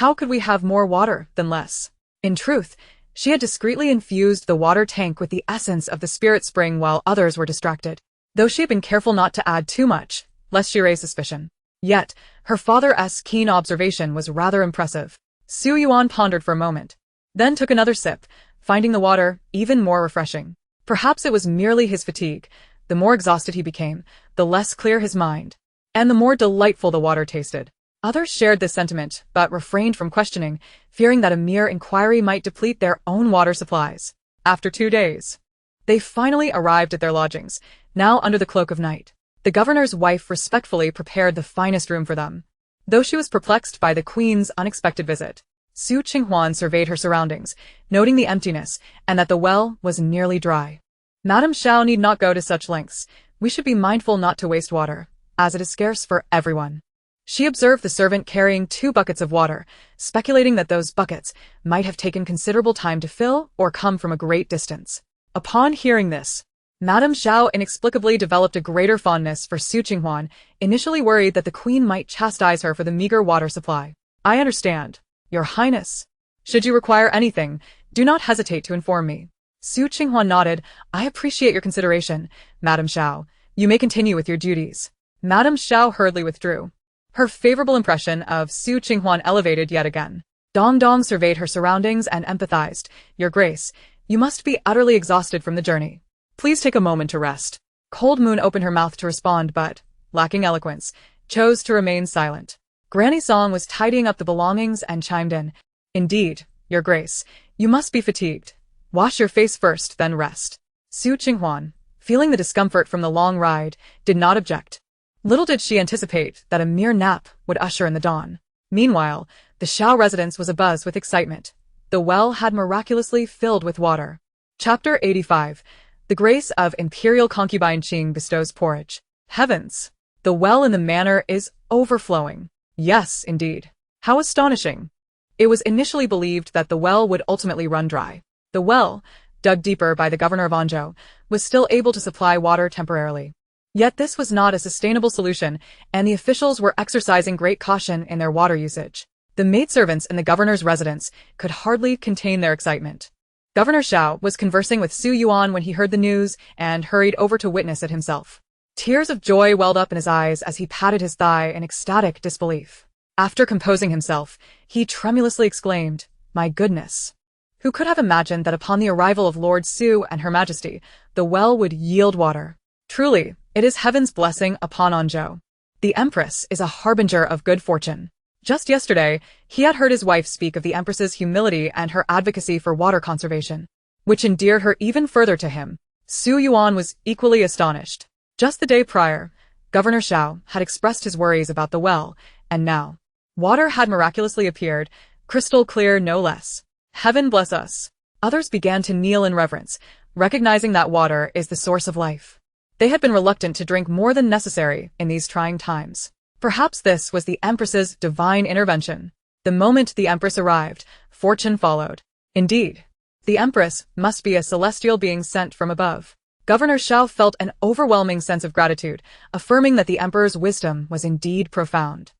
How could we have more water than less?" In truth, she had discreetly infused the water tank with the essence of the spirit spring while others were distracted, though she had been careful not to add too much, lest she raise suspicion. Yet, her father's keen observation was rather impressive. Su Yuan pondered for a moment, then took another sip, finding the water even more refreshing. Perhaps it was merely his fatigue. The more exhausted he became, the less clear his mind, and the more delightful the water tasted. Others shared this sentiment, but refrained from questioning, fearing that a mere inquiry might deplete their own water supplies. After 2 days, they finally arrived at their lodgings, now under the cloak of night. The governor's wife respectfully prepared the finest room for them. Though she was perplexed by the queen's unexpected visit, Su Qinghuan surveyed her surroundings, noting the emptiness and that the well was nearly dry. "Madame Xiao need not go to such lengths. We should be mindful not to waste water, as it is scarce for everyone." She observed the servant carrying 2 buckets of water, speculating that those buckets might have taken considerable time to fill or come from a great distance. Upon hearing this, Madame Xiao inexplicably developed a greater fondness for Su Qinghuan, initially worried that the queen might chastise her for the meager water supply. "I understand, Your Highness. Should you require anything, do not hesitate to inform me." Su Qinghuan nodded. "I appreciate your consideration, Madame Xiao. You may continue with your duties." Madame Xiao hurriedly withdrew. Her favorable impression of Su Qinghuan elevated yet again. Dong Dong surveyed her surroundings and empathized. "Your Grace, you must be utterly exhausted from the journey. Please take a moment to rest." Cold Moon opened her mouth to respond but, lacking eloquence, chose to remain silent. Granny Song was tidying up the belongings and chimed in. "Indeed, Your Grace, you must be fatigued. Wash your face first, then rest." Su Qinghuan, feeling the discomfort from the long ride, did not object. Little did she anticipate that a mere nap would usher in the dawn. Meanwhile, the Xiao residence was abuzz with excitement. The well had miraculously filled with water. Chapter 85. The Grace of Imperial Concubine Qing bestows porridge. Heavens! The well in the manor is overflowing. Yes, indeed. How astonishing! It was initially believed that the well would ultimately run dry. The well, dug deeper by the governor of Anjo, was still able to supply water temporarily. Yet this was not a sustainable solution, and the officials were exercising great caution in their water usage. The maidservants in the governor's residence could hardly contain their excitement. Governor Xiao was conversing with Su Yuan when he heard the news and hurried over to witness it himself. Tears of joy welled up in his eyes as he patted his thigh in ecstatic disbelief. After composing himself, he tremulously exclaimed, "My goodness! Who could have imagined that upon the arrival of Lord Su and Her Majesty, the well would yield water? Truly, it is heaven's blessing upon Anjo. The Empress is a harbinger of good fortune." Just yesterday, he had heard his wife speak of the Empress's humility and her advocacy for water conservation, which endeared her even further to him. Su Yuan was equally astonished. Just the day prior, Governor Xiao had expressed his worries about the well, and now, water had miraculously appeared, crystal clear no less. Heaven bless us. Others began to kneel in reverence, recognizing that water is the source of life. They had been reluctant to drink more than necessary in these trying times. Perhaps this was the Empress's divine intervention. The moment the Empress arrived, fortune followed. Indeed, the Empress must be a celestial being sent from above. Governor Xiao felt an overwhelming sense of gratitude, affirming that the Emperor's wisdom was indeed profound.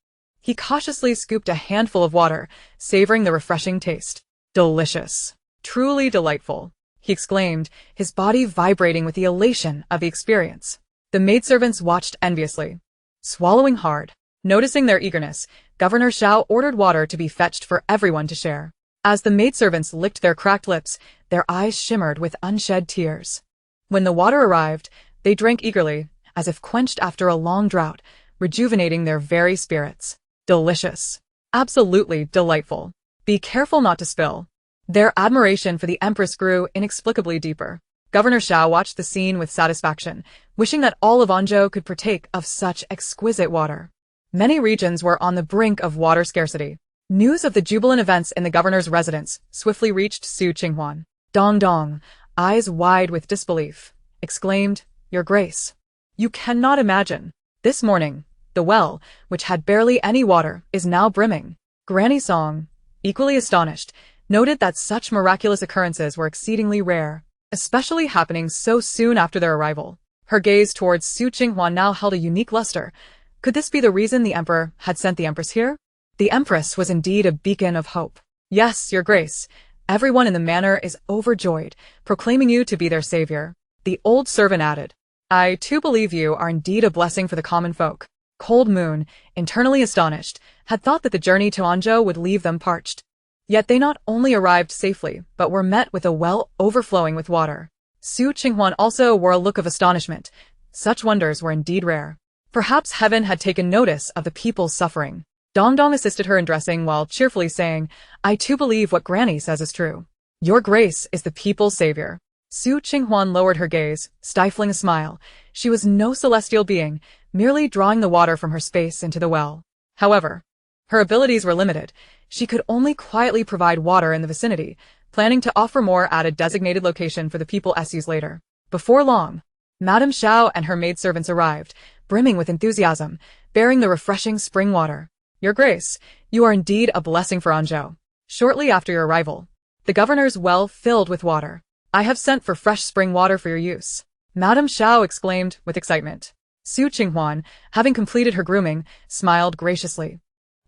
He cautiously scooped a handful of water, savoring the refreshing taste. "Delicious. Truly delightful," he exclaimed, his body vibrating with the elation of the experience. The maidservants watched enviously, swallowing hard. Noticing their eagerness, Governor Xiao ordered water to be fetched for everyone to share. As the maidservants licked their cracked lips, their eyes shimmered with unshed tears. When the water arrived, they drank eagerly, as if quenched after a long drought, rejuvenating their very spirits. Delicious. Absolutely delightful. Be careful not to spill. Their admiration for the Empress grew inexplicably deeper. Governor Xiao watched the scene with satisfaction, wishing that all of Anjo could partake of such exquisite water. Many regions were on the brink of water scarcity. News of the jubilant events in the governor's residence swiftly reached Qing Huan. Dong Dong, eyes wide with disbelief, exclaimed, "Your Grace. You cannot imagine. This morning, the well, which had barely any water, is now brimming." Granny Song, equally astonished, noted that such miraculous occurrences were exceedingly rare, especially happening so soon after their arrival. Her gaze towards Qing Huan now held a unique luster. Could this be the reason the Emperor had sent the Empress here? The Empress was indeed a beacon of hope. "Yes, Your Grace. Everyone in the manor is overjoyed, proclaiming you to be their savior." The old servant added, "I too believe you are indeed a blessing for the common folk." Cold Moon, internally astonished, had thought that the journey to Anjo would leave them parched. Yet they not only arrived safely, but were met with a well overflowing with water. Qing Huan also wore a look of astonishment. Such wonders were indeed rare. Perhaps heaven had taken notice of the people's suffering. Dong Dong assisted her in dressing while cheerfully saying, "I too believe what Granny says is true. Your Grace is the people's savior." Qing Huan lowered her gaze, stifling a smile. She was no celestial being, merely drawing the water from her space into the well. However, her abilities were limited. She could only quietly provide water in the vicinity, planning to offer more at a designated location for the people use later. Before long, Madame Xiao and her maidservants arrived, brimming with enthusiasm, bearing the refreshing spring water. "Your Grace, you are indeed a blessing for Anjo." Shortly after your arrival, the governor's well filled with water. "I have sent for fresh spring water for your use," Madame Xiao exclaimed with excitement. Qing Huan, having completed her grooming, smiled graciously.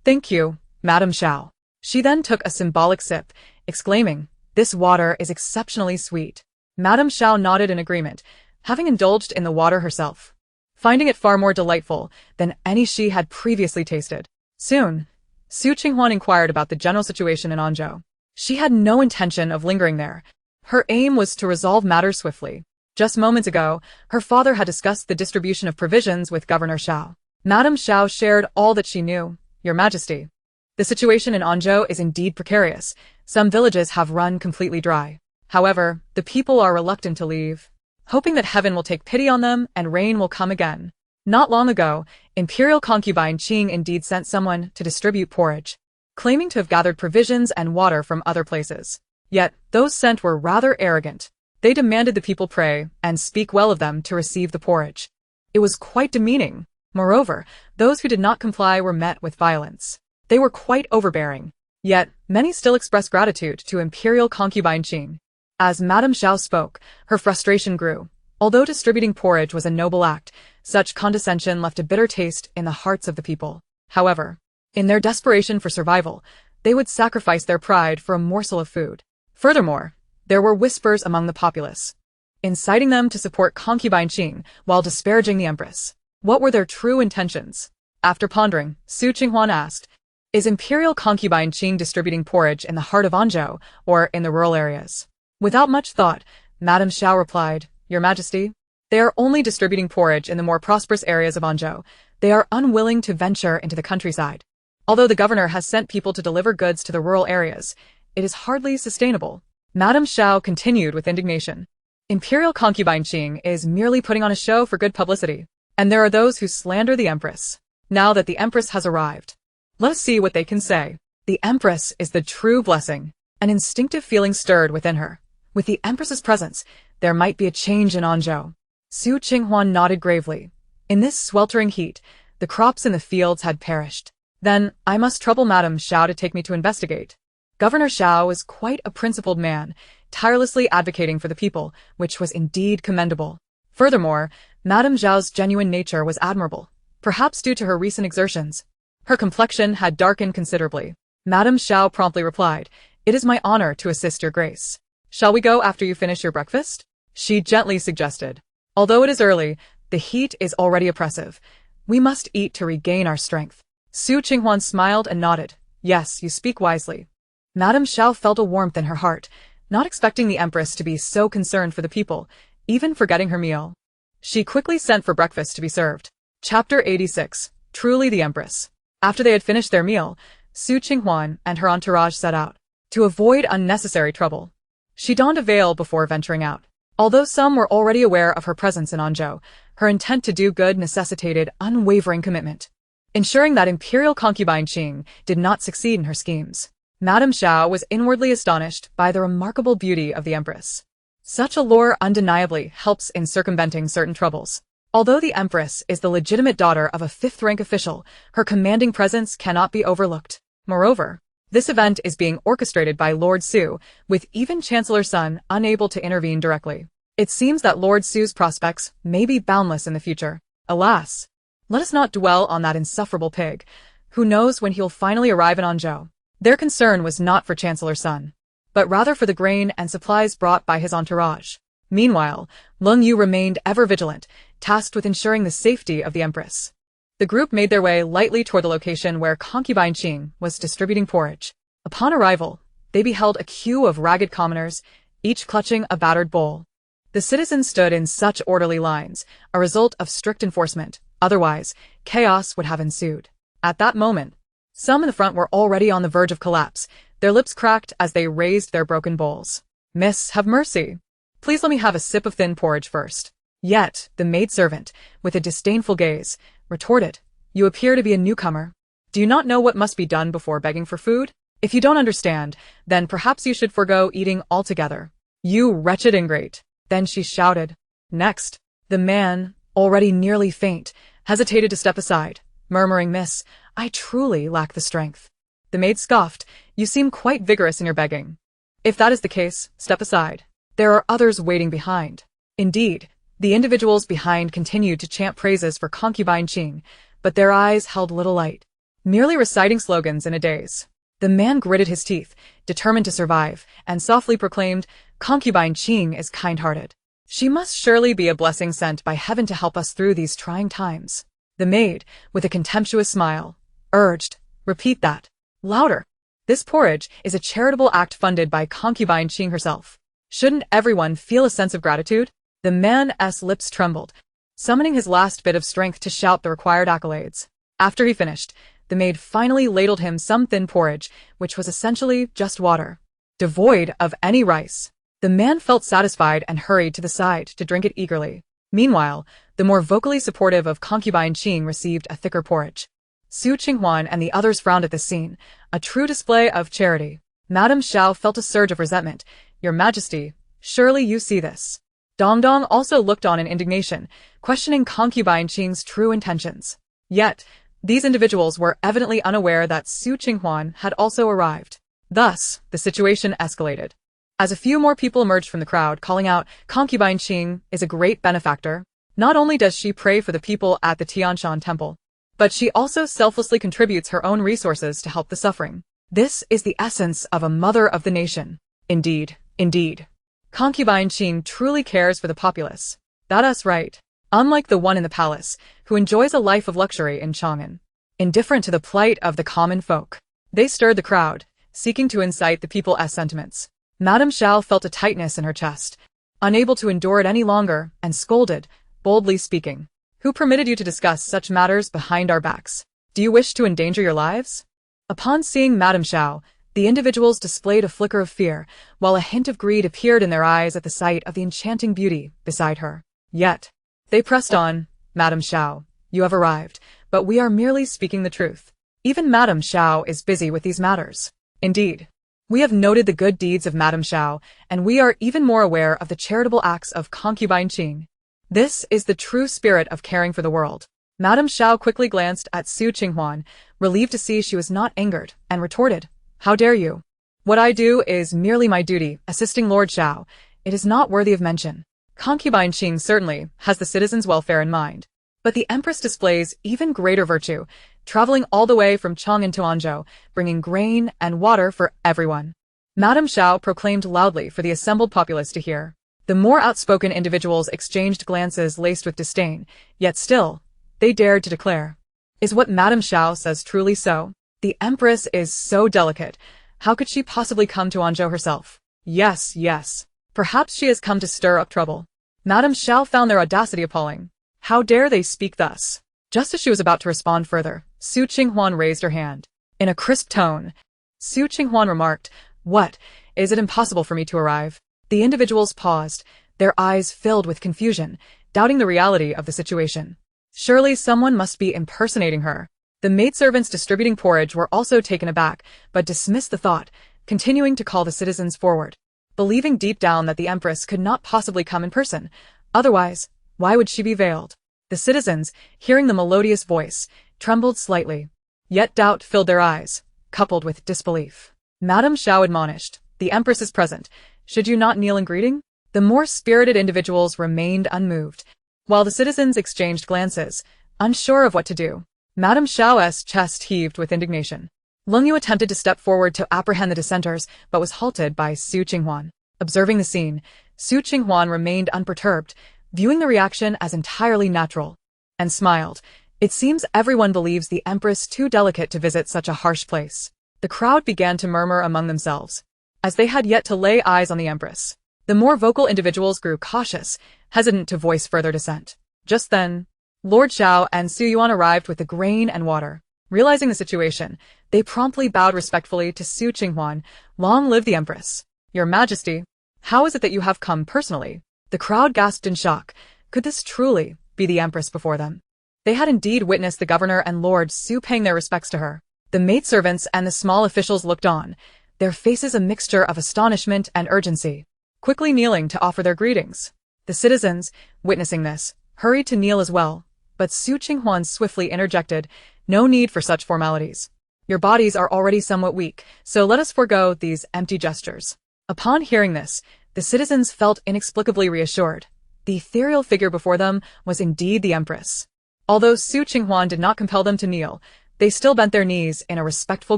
"Thank you, Madame Xiao." She then took a symbolic sip, exclaiming, "This water is exceptionally sweet." Madame Xiao nodded in agreement, having indulged in the water herself, finding it far more delightful than any she had previously tasted. Soon, Qing Huan inquired about the general situation in Anjo. She had no intention of lingering there. Her aim was to resolve matters swiftly. Just moments ago, her father had discussed the distribution of provisions with Governor Xiao. Madame Xiao shared all that she knew. "Your Majesty, the situation in Anjo is indeed precarious. Some villages have run completely dry. However, the people are reluctant to leave, hoping that heaven will take pity on them and rain will come again." Not long ago, Imperial concubine Qing indeed sent someone to distribute porridge, claiming to have gathered provisions and water from other places. Yet, those sent were rather arrogant. They demanded the people pray and speak well of them to receive the porridge. It was quite demeaning. Moreover, those who did not comply were met with violence. They were quite overbearing. Yet, many still expressed gratitude to Imperial concubine Qing. As Madame Xiao spoke, her frustration grew. Although distributing porridge was a noble act, such condescension left a bitter taste in the hearts of the people. However, in their desperation for survival, they would sacrifice their pride for a morsel of food. Furthermore, there were whispers among the populace, inciting them to support concubine Qing while disparaging the Empress. What were their true intentions? After pondering, Qing Huan asked, "Is Imperial concubine Qing distributing porridge in the heart of Anjo or in the rural areas?" Without much thought, Madame Xiao replied, "Your Majesty, they are only distributing porridge in the more prosperous areas of Anjo. They are unwilling to venture into the countryside. Although the governor has sent people to deliver goods to the rural areas, it is hardly sustainable." Madame Xiao continued with indignation. "Imperial concubine Qing is merely putting on a show for good publicity, and there are those who slander the Empress. Now that the Empress has arrived, let us see what they can say. The Empress is the true blessing." An instinctive feeling stirred within her. With the Empress's presence, there might be a change in Anjo. Qing Huan nodded gravely. In this sweltering heat, the crops in the fields had perished. "Then, I must trouble Madame Xiao to take me to investigate." Governor Xiao was quite a principled man, tirelessly advocating for the people, which was indeed commendable. Furthermore, Madame Xiao's genuine nature was admirable, perhaps due to her recent exertions. Her complexion had darkened considerably. Madame Xiao promptly replied, "It is my honor to assist your grace. Shall we go after you finish your breakfast?" she gently suggested. "Although it is early, the heat is already oppressive. We must eat to regain our strength." Qing Huan smiled and nodded. "Yes, you speak wisely." Madame Xiao felt a warmth in her heart, not expecting the Empress to be so concerned for the people, even forgetting her meal. She quickly sent for breakfast to be served. Chapter 86. Truly the Empress. After they had finished their meal, Su Qing and her entourage set out. To avoid unnecessary trouble, she donned a veil before venturing out. Although some were already aware of her presence in Anjo, her intent to do good necessitated unwavering commitment, ensuring that imperial concubine Qing did not succeed in her schemes. Madame Xiao was inwardly astonished by the remarkable beauty of the Empress. Such a lure undeniably helps in circumventing certain troubles. Although the Empress is the legitimate daughter of a fifth-rank official, her commanding presence cannot be overlooked. Moreover, this event is being orchestrated by Lord Su, with even Chancellor Sun unable to intervene directly. It seems that Lord Su's prospects may be boundless in the future. Alas, let us not dwell on that insufferable pig. Who knows when he'll finally arrive in Anjo? Their concern was not for Chancellor Sun, but rather for the grain and supplies brought by his entourage. Meanwhile, Lung Yu remained ever vigilant, tasked with ensuring the safety of the Empress. The group made their way lightly toward the location where concubine Qing was distributing porridge. Upon arrival, they beheld a queue of ragged commoners, each clutching a battered bowl. The citizens stood in such orderly lines, a result of strict enforcement. Otherwise, chaos would have ensued. At that moment, some in the front were already on the verge of collapse, their lips cracked as they raised their broken bowls. "Miss, have mercy. Please let me have a sip of thin porridge first." Yet, the maidservant, with a disdainful gaze, retorted, "You appear to be a newcomer. Do you not know what must be done before begging for food? If you don't understand, then perhaps you should forego eating altogether. You wretched ingrate." Then she shouted. Next, the man, already nearly faint, hesitated to step aside, murmuring, "Miss, I truly lack the strength." The maid scoffed, "You seem quite vigorous in your begging. If that is the case, step aside. There are others waiting behind." Indeed, the individuals behind continued to chant praises for concubine Qing, but their eyes held little light, merely reciting slogans in a daze. The man gritted his teeth, determined to survive, and softly proclaimed, "Concubine Qing is kind-hearted. She must surely be a blessing sent by heaven to help us through these trying times." The maid, with a contemptuous smile, urged, "Repeat that. Louder. This porridge is a charitable act funded by concubine Qing herself. Shouldn't everyone feel a sense of gratitude?" The man's lips trembled, summoning his last bit of strength to shout the required accolades. After he finished, the maid finally ladled him some thin porridge, which was essentially just water, devoid of any rice. The man felt satisfied and hurried to the side to drink it eagerly. Meanwhile, the more vocally supportive of concubine Qing received a thicker porridge. Su Qing and the others frowned at this scene, a true display of charity. Madame Xiao felt a surge of resentment. "Your Majesty, surely you see this." Dongdong also looked on in indignation, questioning concubine Qing's true intentions. Yet, these individuals were evidently unaware that Su Qing had also arrived. Thus, the situation escalated. As a few more people emerged from the crowd, calling out, "Concubine Qing is a great benefactor. Not only does she pray for the people at the Tianshan Temple, but she also selflessly contributes her own resources to help the suffering. This is the essence of a mother of the nation." Indeed, indeed. Concubine Qing truly cares for the populace. That's right. Unlike the one in the palace, who enjoys a life of luxury in Chang'an, indifferent to the plight of the common folk. They stirred the crowd, seeking to incite the people's sentiments. Madame Xiao felt a tightness in her chest, unable to endure it any longer, and scolded, boldly speaking, "Who permitted you to discuss such matters behind our backs? Do you wish to endanger your lives?" Upon seeing Madame Xiao, the individuals displayed a flicker of fear, while a hint of greed appeared in their eyes at the sight of the enchanting beauty beside her. Yet, they pressed on, "Madame Xiao, you have arrived, but we are merely speaking the truth. Even Madame Xiao is busy with these matters. Indeed, we have noted the good deeds of Madame Xiao, and we are even more aware of the charitable acts of concubine Qing. This is the true spirit of caring for the world." Madame Xiao quickly glanced at Su Qing, relieved to see she was not angered, and retorted, "How dare you? What I do is merely my duty, assisting Lord Xiao. It is not worthy of mention. Concubine Qing certainly has the citizens' welfare in mind, but the Empress displays even greater virtue, traveling all the way from Chang'an to Anjo, bringing grain and water for everyone." Madame Xiao proclaimed loudly for the assembled populace to hear. The more outspoken individuals exchanged glances laced with disdain, yet still, they dared to declare, "Is what Madame Xiao says truly so? The Empress is so delicate. How could she possibly come to Anjo herself? Yes, yes. Perhaps she has come to stir up trouble." Madame Xiao found their audacity appalling. How dare they speak thus? Just as she was about to respond further, Su Qing raised her hand. In a crisp tone, Su Qinghuan remarked, "What? Is it impossible for me to arrive?" The individuals paused, their eyes filled with confusion, doubting the reality of the situation. Surely someone must be impersonating her. The maidservants distributing porridge were also taken aback, but dismissed the thought, continuing to call the citizens forward, believing deep down that the Empress could not possibly come in person. Otherwise, why would she be veiled? The citizens, hearing the melodious voice, trembled slightly. Yet doubt filled their eyes, coupled with disbelief. Madame Xiao admonished, "The Empress is present. Should you not kneel in greeting?" The more spirited individuals remained unmoved, while the citizens exchanged glances, unsure of what to do. Madame Xiao's chest heaved with indignation. Leng Yu attempted to step forward to apprehend the dissenters, but was halted by Su Qinghuan. Observing the scene, Su Qinghuan remained unperturbed, viewing the reaction as entirely natural, and smiled. It seems everyone believes the Empress too delicate to visit such a harsh place. The crowd began to murmur among themselves, as they had yet to lay eyes on the Empress. The more vocal individuals grew cautious, hesitant to voice further dissent. Just then, Lord Xiao and Su Yuan arrived with the grain and water. Realizing the situation, they promptly bowed respectfully to Su Qinghuan. "Long live the Empress! Your Majesty, how is it that you have come personally?" The crowd gasped in shock. Could this truly be the Empress before them? They had indeed witnessed the governor and Lord Su paying their respects to her. The maidservants and the small officials looked on, their faces a mixture of astonishment and urgency, quickly kneeling to offer their greetings. The citizens, witnessing this, hurried to kneel as well, but Su Qinghuan swiftly interjected, "No need for such formalities. Your bodies are already somewhat weak, so let us forego these empty gestures." Upon hearing this, the citizens felt inexplicably reassured. The ethereal figure before them was indeed the Empress. Although Su Qinghuan did not compel them to kneel, they still bent their knees in a respectful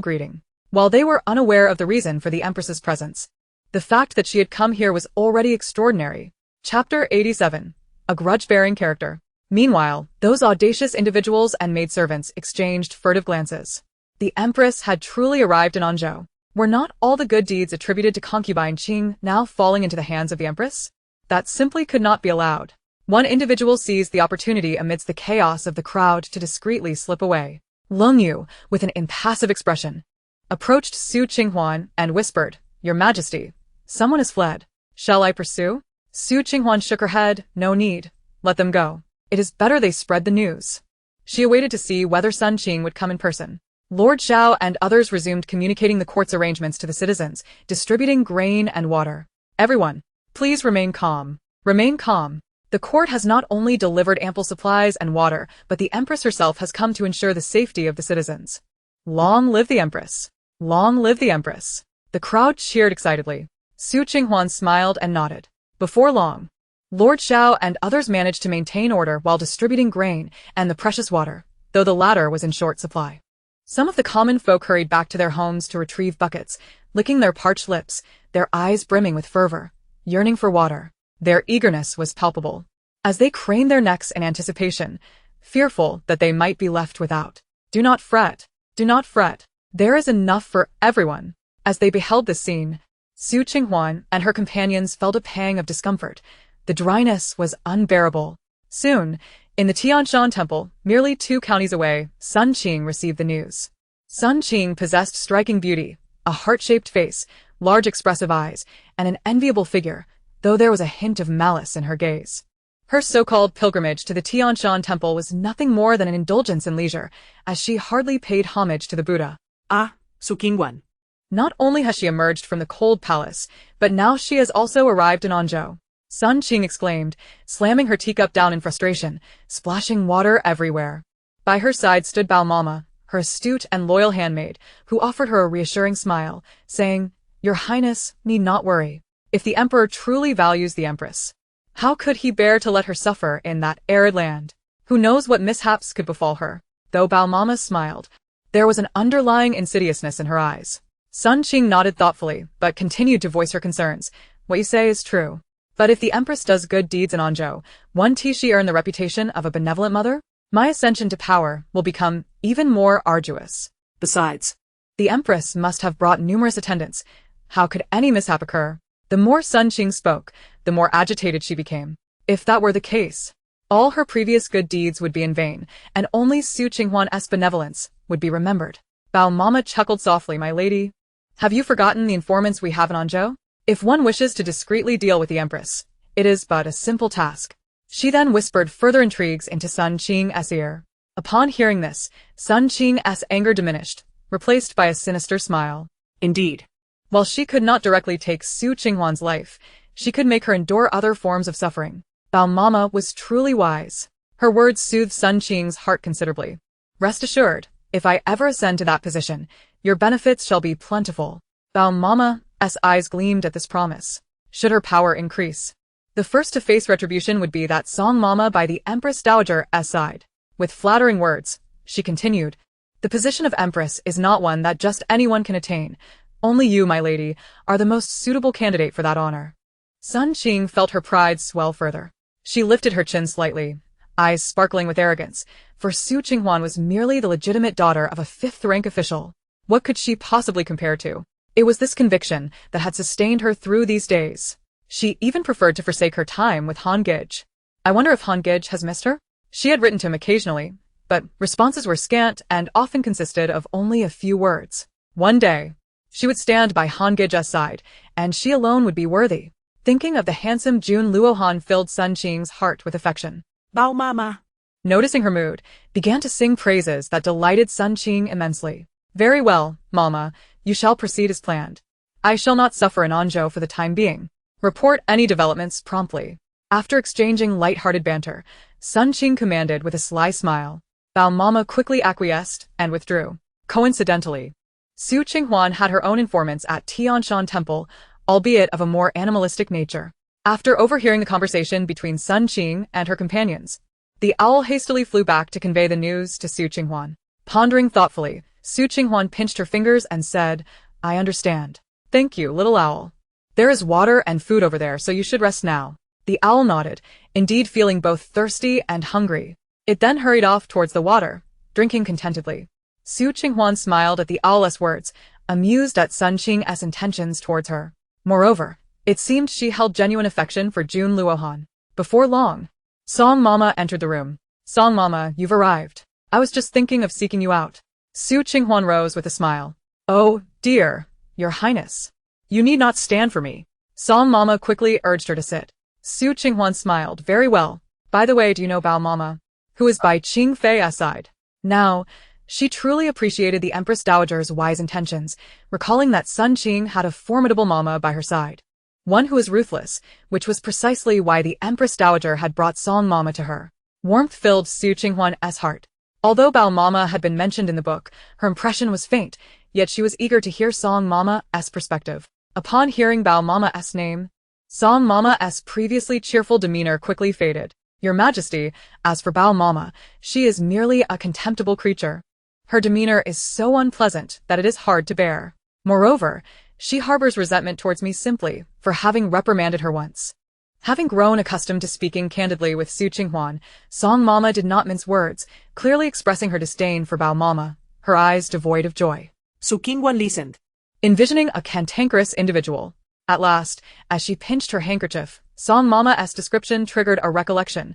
greeting. While they were unaware of the reason for the Empress's presence, the fact that she had come here was already extraordinary. Chapter 87. A grudge-bearing character. Meanwhile, those audacious individuals and maidservants exchanged furtive glances. The Empress had truly arrived in Anjo. Were not all the good deeds attributed to concubine Qing now falling into the hands of the Empress? That simply could not be allowed. One individual seized the opportunity amidst the chaos of the crowd to discreetly slip away. Leng Yu, with an impassive expression, approached Su Qinghuan and whispered, "Your Majesty, someone has fled. Shall I pursue?" Su Qinghuan shook her head. "No need. Let them go. It is better they spread the news." She awaited to see whether Sun Qing would come in person. Lord Xiao and others resumed communicating the court's arrangements to the citizens, distributing grain and water. "Everyone, please remain calm. Remain calm. The court has not only delivered ample supplies and water, but the Empress herself has come to ensure the safety of the citizens. Long live the Empress! Long live the Empress!" The crowd cheered excitedly. Su Qinghuan smiled and nodded. Before long, Lord Xiao and others managed to maintain order while distributing grain and the precious water, though the latter was in short supply. Some of the common folk hurried back to their homes to retrieve buckets, licking their parched lips, their eyes brimming with fervor, yearning for water. Their eagerness was palpable, as they craned their necks in anticipation, fearful that they might be left without. "Do not fret, do not fret. There is enough for everyone." As they beheld this scene, Su Qinghuan and her companions felt a pang of discomfort. The dryness was unbearable. Soon, in the Tianshan Temple, merely 2 counties away, Sun Qing received the news. Sun Qing possessed striking beauty, a heart-shaped face, large expressive eyes, and an enviable figure, though there was a hint of malice in her gaze. Her so-called pilgrimage to the Tianshan Temple was nothing more than an indulgence in leisure, as she hardly paid homage to the Buddha. "Ah, Su Qinghuan. Not only has she emerged from the cold palace, but now she has also arrived in Anjo," Sun Qing exclaimed, slamming her teacup down in frustration, splashing water everywhere. By her side stood Bao Mama, her astute and loyal handmaid, who offered her a reassuring smile, saying, "Your Highness need not worry. If the Emperor truly values the Empress, how could he bear to let her suffer in that arid land? Who knows what mishaps could befall her?" Though Bao Mama smiled, there was an underlying insidiousness in her eyes. Sun Qing nodded thoughtfully, but continued to voice her concerns. "What you say is true. But if the Empress does good deeds in Anjo, won't she earn the reputation of a benevolent mother? My ascension to power will become even more arduous. Besides, the Empress must have brought numerous attendants. How could any mishap occur?" The more Sun Qing spoke, the more agitated she became. If that were the case, all her previous good deeds would be in vain, and only Su Qinghuan's benevolence would be remembered. Bao Mama chuckled softly, my lady. Have you forgotten the informants we have in Anjo? If one wishes to discreetly deal with the Empress, it is but a simple task. She then whispered further intrigues into Sun Qing's ear. Upon hearing this, Sun Qing's anger diminished, replaced by a sinister smile. Indeed. While she could not directly take Su Qinghuan's life, she could make her endure other forms of suffering. Bao Mama was truly wise. Her words soothed Sun Qing's heart considerably. Rest assured, if I ever ascend to that position, your benefits shall be plentiful. Bao Mama's eyes gleamed at this promise. Should her power increase, the first to face retribution would be that Song Mama by the Empress Dowager's side. With flattering words, she continued, the position of Empress is not one that just anyone can attain. Only you, my lady, are the most suitable candidate for that honor. Sun Qing felt her pride swell further. She lifted her chin slightly, eyes sparkling with arrogance, for Su Qinghuan was merely the legitimate daughter of a fifth-rank official. What could she possibly compare to? It was this conviction that had sustained her through these days. She even preferred to forsake her time with Han Gij. I wonder if Han Gij has missed her? She had written to him occasionally, but responses were scant and often consisted of only a few words. One day, she would stand by Han Gij's side, and she alone would be worthy. Thinking of the handsome Jun Luohan filled Sun Qing's heart with affection. Bao Mama, noticing her mood, began to sing praises that delighted Sun Qing immensely. Very well, Mama, you shall proceed as planned. I shall not suffer in Anjo for the time being. Report any developments promptly. After exchanging light-hearted banter, Sun Qing commanded with a sly smile. Bao Mama quickly acquiesced and withdrew. Coincidentally, Su Qinghuan had her own informants at Tianshan Temple, albeit of a more animalistic nature. After overhearing the conversation between Sun Qing and her companions, the owl hastily flew back to convey the news to Su Qinghuan. Pondering thoughtfully, Su Qinghuan pinched her fingers and said, I understand. Thank you, little owl. There is water and food over there, so you should rest now. The owl nodded, indeed feeling both thirsty and hungry. It then hurried off towards the water, drinking contentedly. Su Qinghuan smiled at the owl's words, amused at Sun Qing's intentions towards her. Moreover, it seemed she held genuine affection for Jun Luohan. Before long, Song Mama entered the room. Song Mama, you've arrived. I was just thinking of seeking you out. Su Qinghuan rose with a smile. Oh, dear, your highness. You need not stand for me. Song Mama quickly urged her to sit. Su Qinghuan smiled. Very well. By the way, do you know Bao Mama, who is by Qing Fei's side? Now, she truly appreciated the Empress Dowager's wise intentions, recalling that Sun Qing had a formidable Mama by her side. One who was ruthless, which was precisely why the Empress Dowager had brought Song Mama to her. Warmth filled Su Qinghuan's heart. Although Bao Mama had been mentioned in the book, her impression was faint, yet she was eager to hear Song Mama's perspective. Upon hearing Bao Mama's name, Song Mama's previously cheerful demeanor quickly faded. Your Majesty, as for Bao Mama, she is merely a contemptible creature. Her demeanor is so unpleasant that it is hard to bear. Moreover, she harbors resentment towards me simply for having reprimanded her once. Having grown accustomed to speaking candidly with Su Qinghuan, Song Mama did not mince words, clearly expressing her disdain for Bao Mama, her eyes devoid of joy. Su Qinghuan listened, envisioning a cantankerous individual. At last, as she pinched her handkerchief, Song Mama's description triggered a recollection.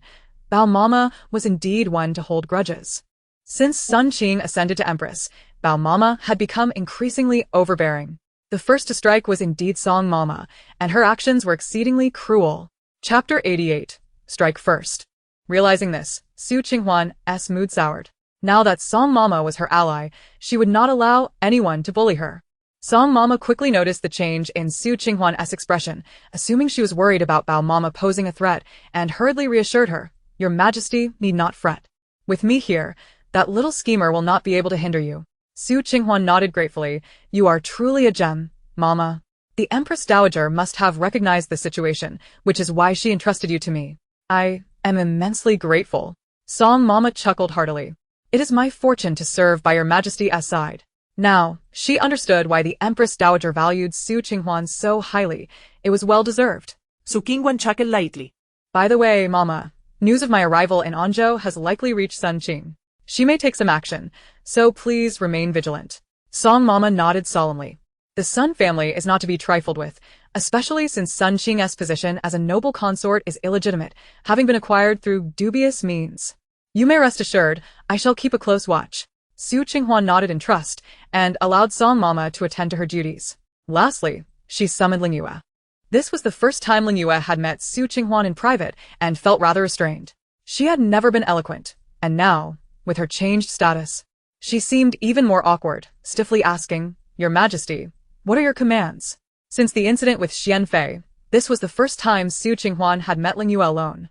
Bao Mama was indeed one to hold grudges. Since Sun Qing ascended to Empress, Bao Mama had become increasingly overbearing. The first to strike was indeed Song Mama, and her actions were exceedingly cruel. Chapter 88. Strike First. Realizing this, Su Qinghuan's mood soured. Now that Song Mama was her ally, she would not allow anyone to bully her. Song Mama quickly noticed the change in Su Qinghuan's expression, assuming she was worried about Bao Mama posing a threat, and hurriedly reassured her, Your Majesty need not fret. With me here, that little schemer will not be able to hinder you. Su Qinghuan nodded gratefully. You are truly a gem, Mama. The Empress Dowager must have recognized the situation, which is why she entrusted you to me. I am immensely grateful. Song Mama chuckled heartily. It is my fortune to serve by Your Majesty's side. Now, she understood why the Empress Dowager valued Su Qinghuan so highly. It was well deserved. Su Qinghuan chuckled lightly. By the way, Mama, news of my arrival in Anjo has likely reached Sun Qing. She may take some action, so please remain vigilant. Song Mama nodded solemnly. The Sun family is not to be trifled with, especially since Sun Qing's position as a noble consort is illegitimate, having been acquired through dubious means. You may rest assured, I shall keep a close watch. Su Qinghuan nodded in trust and allowed Song Mama to attend to her duties. Lastly, she summoned Ling Yue. This was the first time Ling Yue had met Su Qinghuan in private and felt rather restrained. She had never been eloquent, and now, with her changed status, she seemed even more awkward, stiffly asking, "Your Majesty, what are your commands?" Since the incident with Xian Fei, this was the first time Su Qinghuan had met Ling Yue alone.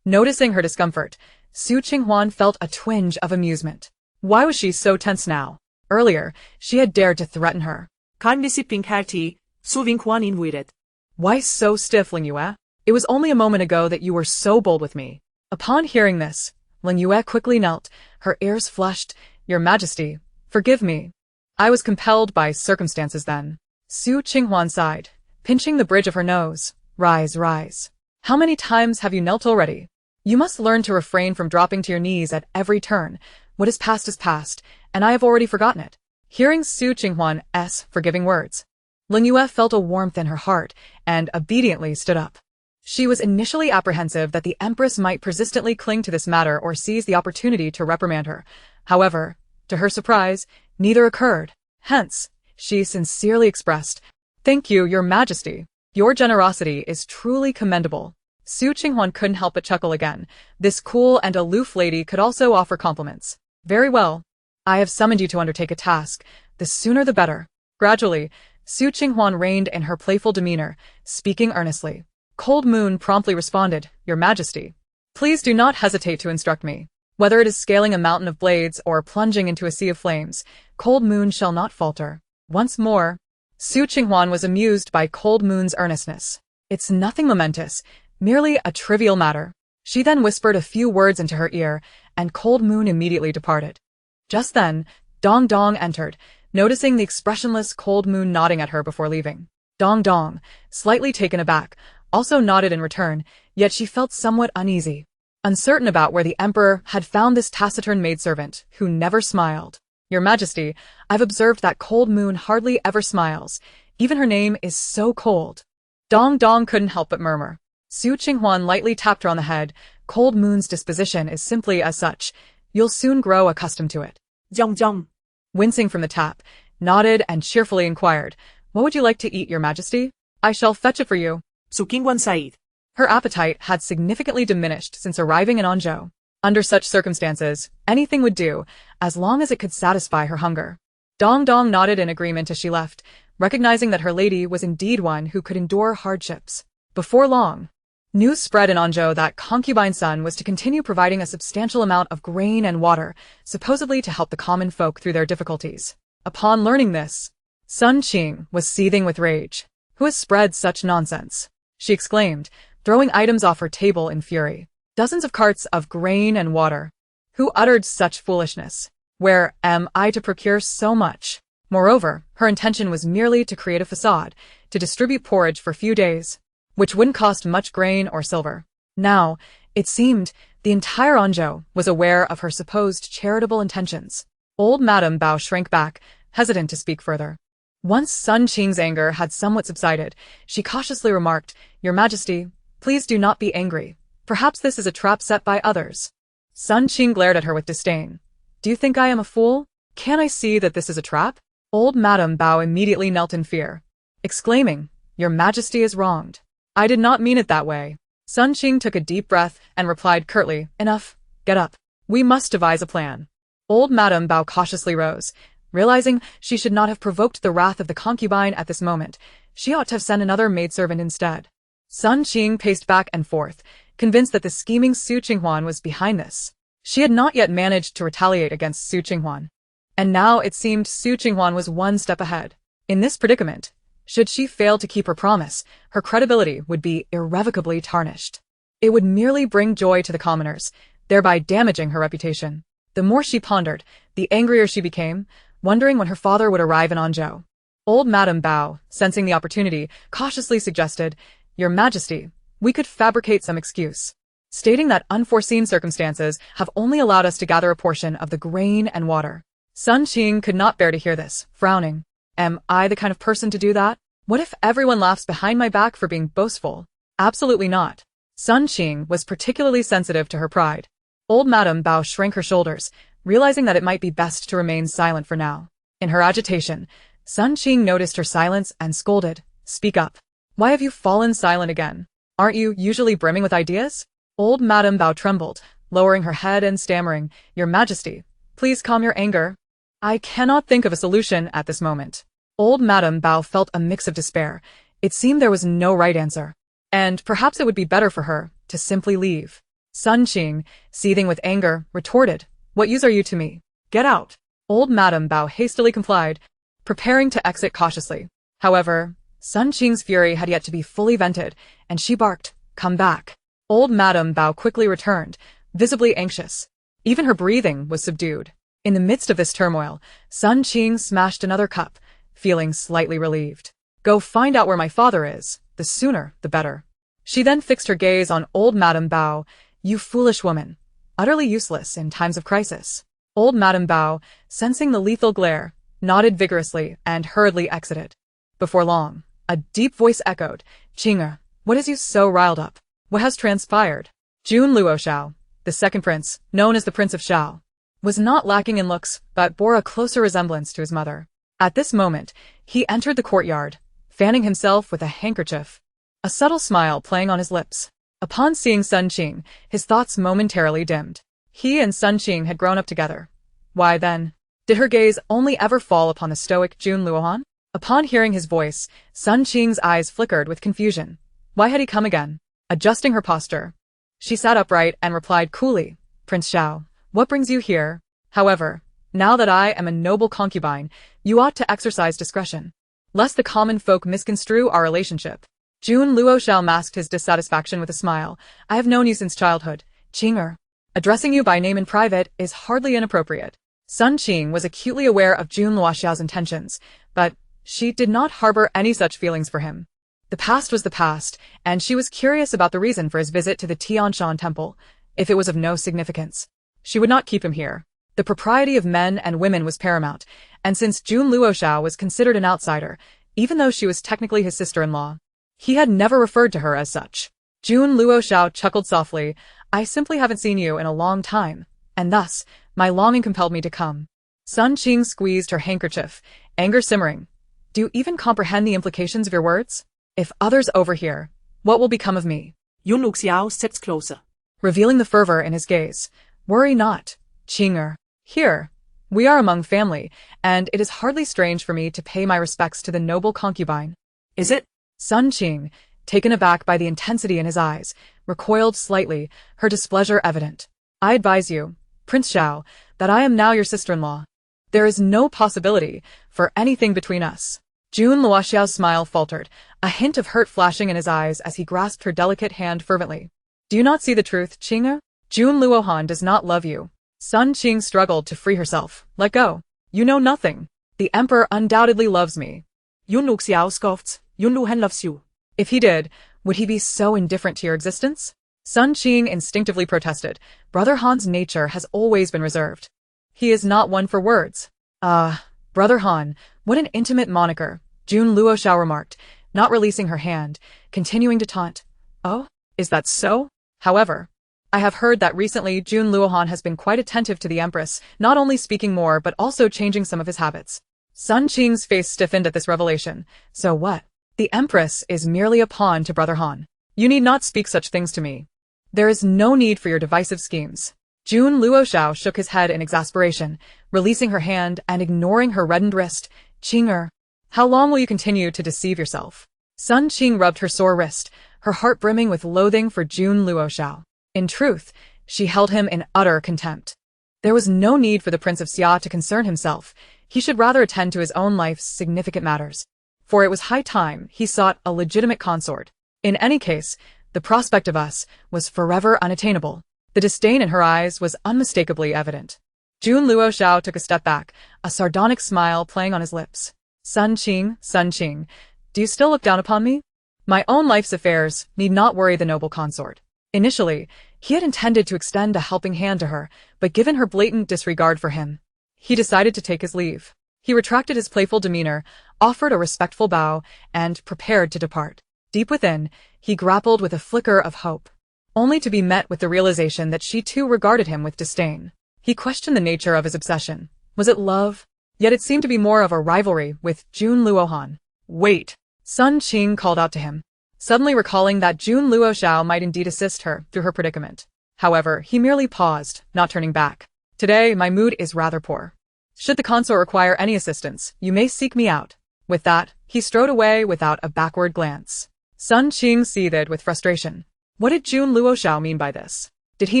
Noticing her discomfort, Su Qinghuan felt a twinge of amusement. Why was she so tense now? Earlier, she had dared to threaten her. Kein Disziplin Kati, so Qing Huan invited. Why so stiff, Ling Yue? It was only a moment ago that you were so bold with me. Upon hearing this, Ling Yue quickly knelt, her ears flushed. "Your Majesty, forgive me. I was compelled by circumstances then." Su Qinghuan sighed, pinching the bridge of her nose. "Rise, rise. How many times have you knelt already? You must learn to refrain from dropping to your knees at every turn. What is past, and I have already forgotten it." Hearing Su Qinghuan's forgiving words, Ling Yue felt a warmth in her heart and obediently stood up. She was initially apprehensive that the Empress might persistently cling to this matter or seize the opportunity to reprimand her. However, to her surprise, neither occurred. Hence, she sincerely expressed, "Thank you, Your Majesty. Your generosity is truly commendable." Su Qinghuan couldn't help but chuckle again. This cool and aloof lady could also offer compliments. "Very well. I have summoned you to undertake a task. The sooner the better." Gradually, Su Qinghuan reined in her playful demeanor, speaking earnestly. Cold Moon promptly responded, "Your Majesty, please do not hesitate to instruct me. Whether it is scaling a mountain of blades or plunging into a sea of flames, Cold Moon shall not falter." Once more, Su Qinghuan was amused by Cold Moon's earnestness. "It's nothing momentous, merely a trivial matter." She then whispered a few words into her ear, and Cold Moon immediately departed. Just then, Dong Dong entered, noticing the expressionless Cold Moon nodding at her before leaving. Dong Dong, slightly taken aback, also nodded in return, yet she felt somewhat uneasy, uncertain about where the Emperor had found this taciturn maidservant who never smiled. "Your Majesty, I've observed that Cold Moon hardly ever smiles. Even her name is so cold." Dong Dong couldn't help but murmur. Su Qinghuan lightly tapped her on the head. "Cold Moon's disposition is simply as such. You'll soon grow accustomed to it." Zhong Zhong, Wincing from the tap, nodded and cheerfully inquired, "What would you like to eat, Your Majesty? I shall fetch it for you." so Qing Huan said. Her appetite had significantly diminished since arriving in Anjo. Under such circumstances, anything would do, as long as it could satisfy her hunger. Dong Dong nodded in agreement as she left, recognizing that her lady was indeed one who could endure hardships. Before long, news spread in Anjo that concubine Sun was to continue providing a substantial amount of grain and water, supposedly to help the common folk through their difficulties. Upon learning this, Sun Qing was seething with rage. "Who has spread such nonsense?" she exclaimed, throwing items off her table in fury. "Dozens of carts of grain and water. Who uttered such foolishness? Where am I to procure so much?" Moreover, her intention was merely to create a facade, to distribute porridge for a few days, which wouldn't cost much grain or silver. Now, it seemed, the entire Anjo was aware of her supposed charitable intentions. Old Madame Bao shrank back, hesitant to speak further. Once Sun Qing's anger had somewhat subsided, she cautiously remarked, "Your Majesty, please do not be angry. Perhaps this is a trap set by others." Sun Qing glared at her with disdain. "Do you think I am a fool? Can't I see that this is a trap?" Old Madame Bao immediately knelt in fear, exclaiming, "Your Majesty is wronged. I did not mean it that way." Sun Qing took a deep breath and replied curtly, "Enough, get up. We must devise a plan." Old Madame Bao cautiously rose. Realizing she should not have provoked the wrath of the concubine at this moment, she ought to have sent another maidservant instead. Sun Qing paced back and forth, convinced that the scheming Su Qinghuan was behind this. She had not yet managed to retaliate against Su Qinghuan, and now it seemed Su Qinghuan was one step ahead. In this predicament, should she fail to keep her promise, her credibility would be irrevocably tarnished. It would merely bring joy to the commoners, thereby damaging her reputation. The more she pondered, the angrier she became, wondering when her father would arrive in Anjo. Old Madame Bao, sensing the opportunity, cautiously suggested, "Your Majesty, we could fabricate some excuse, stating that unforeseen circumstances have only allowed us to gather a portion of the grain and water." Sun Qing could not bear to hear this, frowning. "Am I the kind of person to do that? What if everyone laughs behind my back for being boastful?" Absolutely not. Sun Qing was particularly sensitive to her pride. Old Madame Bao shrank her shoulders, realizing that it might be best to remain silent for now. In her agitation, Sun Qing noticed her silence and scolded, "Speak up. Why have you fallen silent again? Aren't you usually brimming with ideas?" Old Madame Bao trembled, lowering her head and stammering, "Your Majesty, please calm your anger. I cannot think of a solution at this moment." Old Madame Bao felt a mix of despair. It seemed there was no right answer, and perhaps it would be better for her to simply leave. Sun Qing, seething with anger, retorted, "What use are you to me? Get out." Old Madame Bao hastily complied, preparing to exit cautiously. However, Sun Qing's fury had yet to be fully vented, and she barked, "Come back." Old Madame Bao quickly returned, visibly anxious. Even her breathing was subdued. In the midst of this turmoil, Sun Qing smashed another cup, feeling slightly relieved. "Go find out where my father is. The sooner, the better." She then fixed her gaze on old Madame Bao. "You foolish woman. Utterly useless in times of crisis." Old Madame Bao, sensing the lethal glare, nodded vigorously and hurriedly exited. Before long, a deep voice echoed, "Qing'er, what has you so riled up? What has transpired?" Jun Luoshao, the second prince, known as the Prince of Shao, was not lacking in looks but bore a closer resemblance to his mother. At this moment, he entered the courtyard, fanning himself with a handkerchief, a subtle smile playing on his lips. Upon seeing Sun Qing, his thoughts momentarily dimmed. He and Sun Qing had grown up together. Why then, did her gaze only ever fall upon the stoic Jun Luohan? Upon hearing his voice, Sun Qing's eyes flickered with confusion. Why had he come again? Adjusting her posture, she sat upright and replied coolly, "Prince Shao, what brings you here? However, now that I am a noble concubine, you ought to exercise discretion, lest the common folk misconstrue our relationship." Jun Luoshao masked his dissatisfaction with a smile. "I have known you since childhood, Qing'er. Addressing you by name in private is hardly inappropriate." Sun Qing was acutely aware of Jun Luoshao's intentions, but she did not harbor any such feelings for him. The past was the past, and she was curious about the reason for his visit to the Tianshan temple. If it was of no significance, she would not keep him here. The propriety of men and women was paramount, and since Jun Luoshao was considered an outsider, even though she was technically his sister-in-law, he had never referred to her as such. Jun Luoshao chuckled softly, "I simply haven't seen you in a long time, and thus, my longing compelled me to come." Sun Qing squeezed her handkerchief, anger simmering. "Do you even comprehend the implications of your words? If others overhear, what will become of me?" Yun Luxiao stepped closer, revealing the fervor in his gaze. "Worry not, Qing'er. Here, we are among family, and it is hardly strange for me to pay my respects to the noble concubine." "Is it?" Sun Qing, taken aback by the intensity in his eyes, recoiled slightly, her displeasure evident. "I advise you, Prince Shao, that I am now your sister-in-law. There is no possibility for anything between us." Jun Luoxiao's smile faltered, a hint of hurt flashing in his eyes as he grasped her delicate hand fervently. "Do you not see the truth, Qing'er? Jun Luohan does not love you." Sun Qing struggled to free herself. "Let go. You know nothing. The emperor undoubtedly loves me." Yun Luxiao scoffed, "Yun Luhan loves you." "If he did, would he be so indifferent to your existence?" Sun Qing instinctively protested. Brother Han's nature has always been reserved. He is not one for words. Brother Han, what an intimate moniker," Jun Luoshao remarked, not releasing her hand, continuing to taunt. "Oh, is that so? However, I have heard that recently Jun Luohan has been quite attentive to the Empress, not only speaking more but also changing some of his habits." Sun Qing's face stiffened at this revelation. "So what? The Empress is merely a pawn to Brother Han. You need not speak such things to me. There is no need for your divisive schemes." Jun Luoshao shook his head in exasperation, releasing her hand and ignoring her reddened wrist. "Qing'er, how long will you continue to deceive yourself?" Sun Qing rubbed her sore wrist, her heart brimming with loathing for Jun Luoshao. In truth, she held him in utter contempt. There was no need for the Prince of Xia to concern himself. He should rather attend to his own life's significant matters. For it was high time he sought a legitimate consort. In any case, the prospect of us was forever unattainable. The disdain in her eyes was unmistakably evident. Jun Luoshao took a step back, a sardonic smile playing on his lips. Sun Qing, do you still look down upon me? My own life's affairs need not worry the noble consort." Initially, he had intended to extend a helping hand to her, but given her blatant disregard for him, he decided to take his leave. He retracted his playful demeanor, offered a respectful bow, and prepared to depart. Deep within, he grappled with a flicker of hope, only to be met with the realization that she too regarded him with disdain. He questioned the nature of his obsession. Was it love? Yet it seemed to be more of a rivalry with Jun Luohan. Wait! Sun Qing called out to him, suddenly recalling that Jun Luoxiao might indeed assist her through her predicament. However, he merely paused, not turning back. Today, my mood is rather poor. Should the consort require any assistance, you may seek me out. With that, he strode away without a backward glance. Sun Qing seethed with frustration. What did Jun Luoxiao mean by this? Did he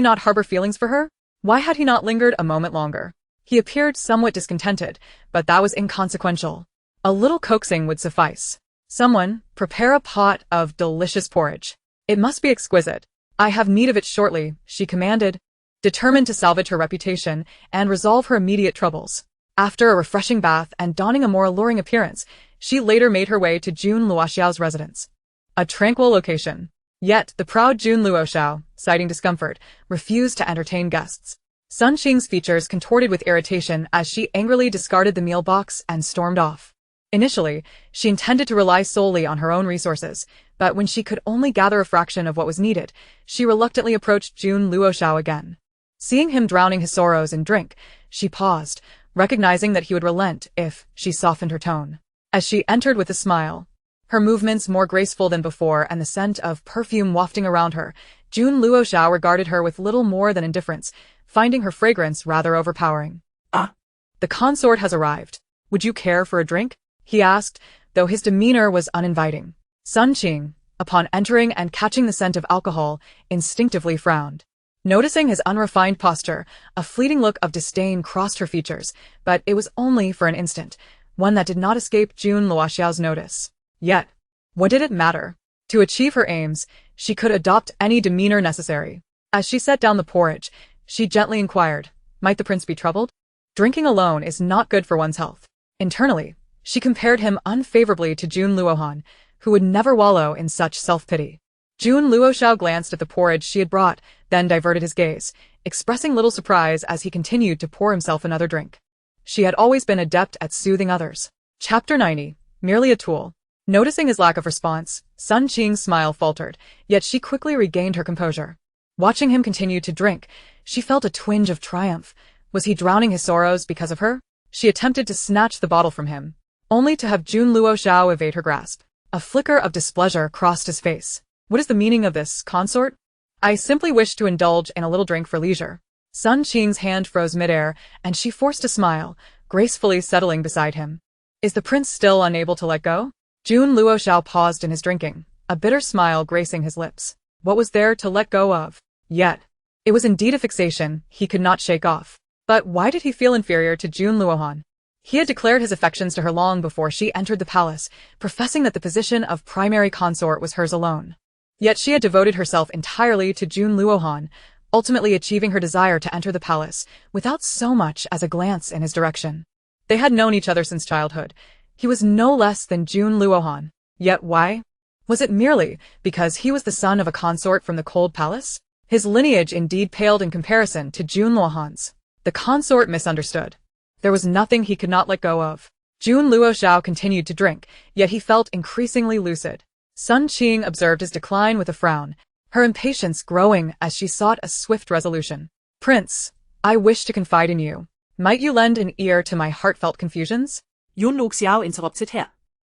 not harbor feelings for her? Why had he not lingered a moment longer? He appeared somewhat discontented, but that was inconsequential. A little coaxing would suffice. Someone, prepare a pot of delicious porridge. It must be exquisite. I have need of it shortly, she commanded, determined to salvage her reputation and resolve her immediate troubles. After a refreshing bath and donning a more alluring appearance, she later made her way to Jun Luoxiao's residence. A tranquil location. Yet, the proud Jun Luoxiao, citing discomfort, refused to entertain guests. Sun Qing's features contorted with irritation as she angrily discarded the meal box and stormed off. Initially, she intended to rely solely on her own resources, but when she could only gather a fraction of what was needed, she reluctantly approached Jun Luoxiao again. Seeing him drowning his sorrows in drink, she paused, recognizing that he would relent if she softened her tone. As she entered with a smile, her movements more graceful than before and the scent of perfume wafting around her, Jun Luoxiao regarded her with little more than indifference, finding her fragrance rather overpowering. "Ah, the consort has arrived. Would you care for a drink?" he asked, though his demeanor was uninviting. Sun Qing, upon entering and catching the scent of alcohol, instinctively frowned. Noticing his unrefined posture, a fleeting look of disdain crossed her features, but it was only for an instant, one that did not escape Jun Luoxiao's notice. Yet, what did it matter? To achieve her aims, she could adopt any demeanor necessary. As she set down the porridge, she gently inquired, might the prince be troubled? Drinking alone is not good for one's health. Internally, she compared him unfavorably to Jun Luohan, who would never wallow in such self-pity. Jun Luoxiao glanced at the porridge she had brought, then diverted his gaze, expressing little surprise as he continued to pour himself another drink. She had always been adept at soothing others. Chapter 90, merely a tool. Noticing his lack of response, Sun Qing's smile faltered, yet she quickly regained her composure. Watching him continue to drink, she felt a twinge of triumph. Was he drowning his sorrows because of her? She attempted to snatch the bottle from him, only to have Jun Luoxiao evade her grasp. A flicker of displeasure crossed his face. What is the meaning of this, consort? I simply wish to indulge in a little drink for leisure. Sun Qing's hand froze midair, and she forced a smile, gracefully settling beside him. Is the prince still unable to let go? Jun Luoxiao paused in his drinking, a bitter smile gracing his lips. What was there to let go of? Yet, it was indeed a fixation he could not shake off. But why did he feel inferior to Jun Luohan? He had declared his affections to her long before she entered the palace, professing that the position of primary consort was hers alone. Yet she had devoted herself entirely to Jun Luohan, ultimately achieving her desire to enter the palace without so much as a glance in his direction. They had known each other since childhood. He was no less than Jun Luohan. Yet why? Was it merely because he was the son of a consort from the cold palace? His lineage indeed paled in comparison to Jun Luohan's. The consort misunderstood. There was nothing he could not let go of. Jun Luoxiao continued to drink, yet he felt increasingly lucid. Sun Qing observed his decline with a frown, her impatience growing as she sought a swift resolution. Prince, I wish to confide in you. Might you lend an ear to my heartfelt confusions? Jun Luoxiao interrupted her.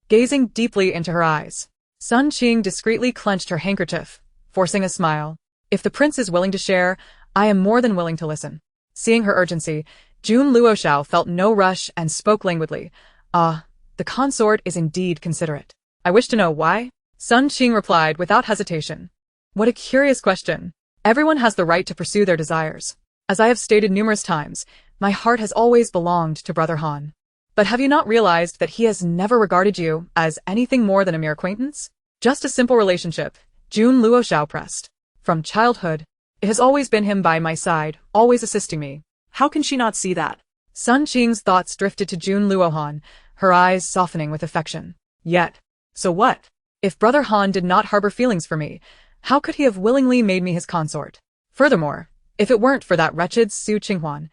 Gazing deeply into her eyes, Sun Qing discreetly clenched her handkerchief, forcing a smile. If the prince is willing to share, I am more than willing to listen. Seeing her urgency, Jun Luoxiao felt no rush and spoke languidly. Ah, the consort is indeed considerate. I wish to know why? Sun Qing replied without hesitation. What a curious question. Everyone has the right to pursue their desires. As I have stated numerous times, my heart has always belonged to Brother Han. But have you not realized that he has never regarded you as anything more than a mere acquaintance? Just a simple relationship, Jun Luoxiao pressed. From childhood, it has always been him by my side, always assisting me. How can she not see that? Sun Qing's thoughts drifted to Jun Luohan, her eyes softening with affection. Yet, so what? If Brother Han did not harbor feelings for me, how could he have willingly made me his consort? Furthermore, if it weren't for that wretched Qing Huan,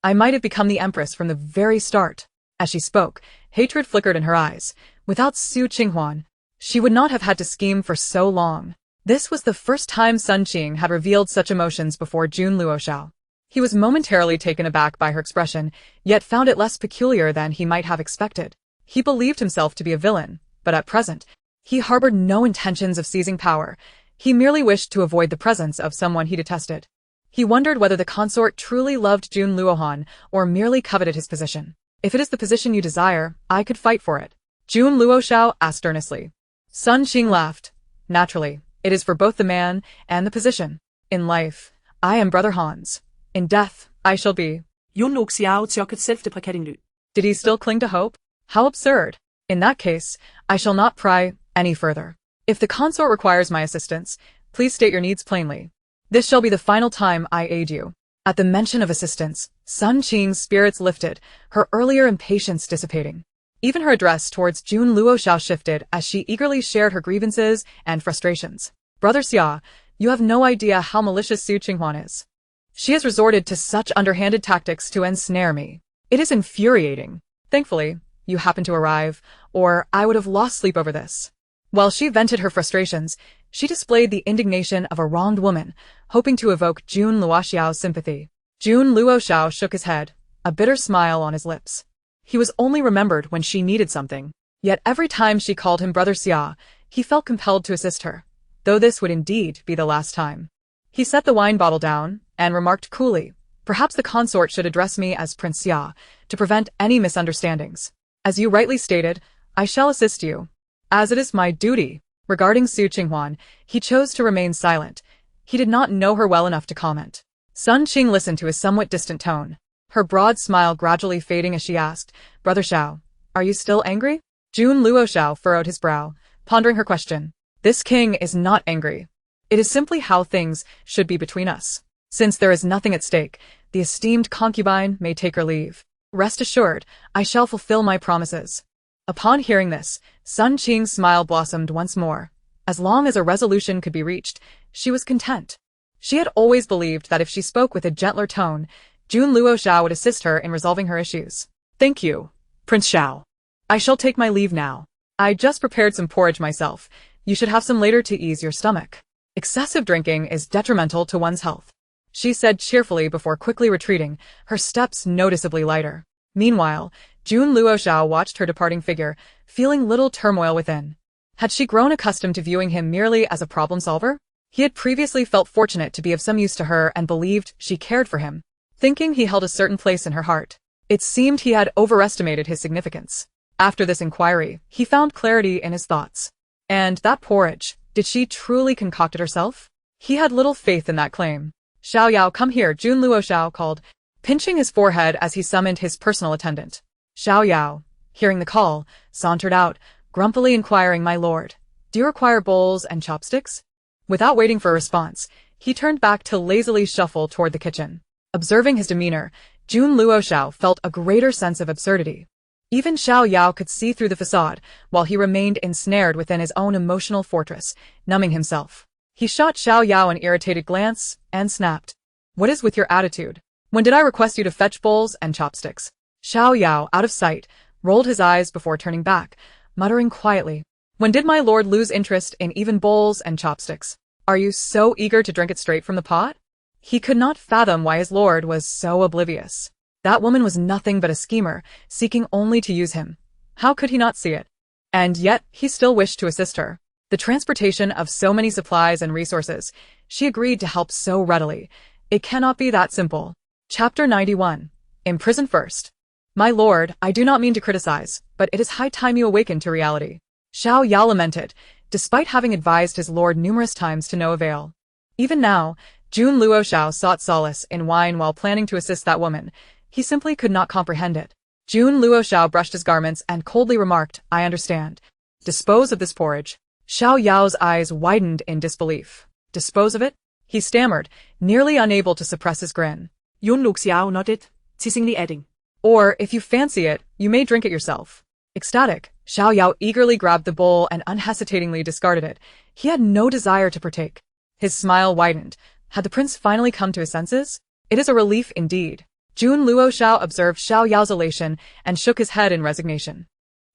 I might have become the Empress from the very start. As she spoke, hatred flickered in her eyes. Without Qing Huan, she would not have had to scheme for so long. This was the first time Sun Qing had revealed such emotions before Jun Luoxiao. He was momentarily taken aback by her expression, yet found it less peculiar than he might have expected. He believed himself to be a villain, but at present, he harbored no intentions of seizing power. He merely wished to avoid the presence of someone he detested. He wondered whether the consort truly loved Jun Luohan or merely coveted his position. If it is the position you desire, I could fight for it. Jun Luoshao asked earnestly. Sun Qing laughed. Naturally, it is for both the man and the position. In life, I am Brother Han's. In death, I shall be. Yun log Xiao til et self-deprecating lyd. Did he still cling to hope? How absurd. In that case, I shall not pry any further. If the consort requires my assistance, please state your needs plainly. This shall be the final time I aid you. At the mention of assistance, Sun Qing's spirits lifted, her earlier impatience dissipating. Even her address towards Jun Luoshao shifted as she eagerly shared her grievances and frustrations. Brother Xia, you have no idea how malicious Su Qinghuan is. She has resorted to such underhanded tactics to ensnare me. It is infuriating. Thankfully, you happened to arrive, or I would have lost sleep over this. While she vented her frustrations, she displayed the indignation of a wronged woman, hoping to evoke Jun Luoxiao's sympathy. Jun Luoxiao shook his head, a bitter smile on his lips. He was only remembered when she needed something. Yet every time she called him Brother Xia, he felt compelled to assist her, though this would indeed be the last time. He set the wine bottle down and remarked coolly, perhaps the consort should address me as Prince Xia, to prevent any misunderstandings. As you rightly stated, I shall assist you, as it is my duty. Regarding Su Qinghuan, he chose to remain silent. He did not know her well enough to comment. Sun Qing listened to his somewhat distant tone, her broad smile gradually fading as she asked, Brother Xiao, are you still angry? Jun Luoshao furrowed his brow, pondering her question. This king is not angry. It is simply how things should be between us. Since there is nothing at stake, the esteemed concubine may take her leave. Rest assured, I shall fulfill my promises. Upon hearing this, Sun Qing's smile blossomed once more. As long as a resolution could be reached, she was content. She had always believed that if she spoke with a gentler tone, Jun Luoshao would assist her in resolving her issues. Thank you, Prince Xiao. I shall take my leave now. I just prepared some porridge myself. You should have some later to ease your stomach. Excessive drinking is detrimental to one's health, she said cheerfully before quickly retreating, her steps noticeably lighter. Meanwhile, Jun Luoshao watched her departing figure, feeling little turmoil within. Had she grown accustomed to viewing him merely as a problem solver? He had previously felt fortunate to be of some use to her and believed she cared for him, thinking he held a certain place in her heart. It seemed he had overestimated his significance. After this inquiry, he found clarity in his thoughts. And that porridge, did she truly concoct it herself? He had little faith in that claim. Xiao Yao, come here, Jun Luoshao called, pinching his forehead as he summoned his personal attendant. Xiao Yao, hearing the call, sauntered out, grumpily inquiring, my lord, do you require bowls and chopsticks? Without waiting for a response, he turned back to lazily shuffle toward the kitchen. Observing his demeanor, Jun Luoshao felt a greater sense of absurdity. Even Xiao Yao could see through the facade, while he remained ensnared within his own emotional fortress, numbing himself. He shot Xiao Yao an irritated glance and snapped. What is with your attitude? When did I request you to fetch bowls and chopsticks? Xiao Yao, out of sight, rolled his eyes before turning back, muttering quietly. When did my lord lose interest in even bowls and chopsticks? Are you so eager to drink it straight from the pot? He could not fathom why his lord was so oblivious. That woman was nothing but a schemer, seeking only to use him. How could he not see it? And yet, he still wished to assist her. The transportation of so many supplies and resources, she agreed to help so readily. It cannot be that simple. Chapter 91. Imprisoned first. My lord, I do not mean to criticize, but it is high time you awakened to reality. Xiao Yao lamented, despite having advised his lord numerous times to no avail. Even now, Jun Luoshao sought solace in wine while planning to assist that woman. He simply could not comprehend it. Jun Luoshao brushed his garments and coldly remarked, I understand. Dispose of this porridge. Xiao Yao's eyes widened in disbelief. Dispose of it? He stammered, nearly unable to suppress his grin. Yun log Xiao nodded, teasingly adding. Or, if you fancy it, you may drink it yourself. Ecstatic, Xiao Yao eagerly grabbed the bowl and unhesitatingly discarded it. He had no desire to partake. His smile widened. Had the prince finally come to his senses? It is a relief indeed. Jun Luoshao observed Xiao Yao's elation and shook his head in resignation.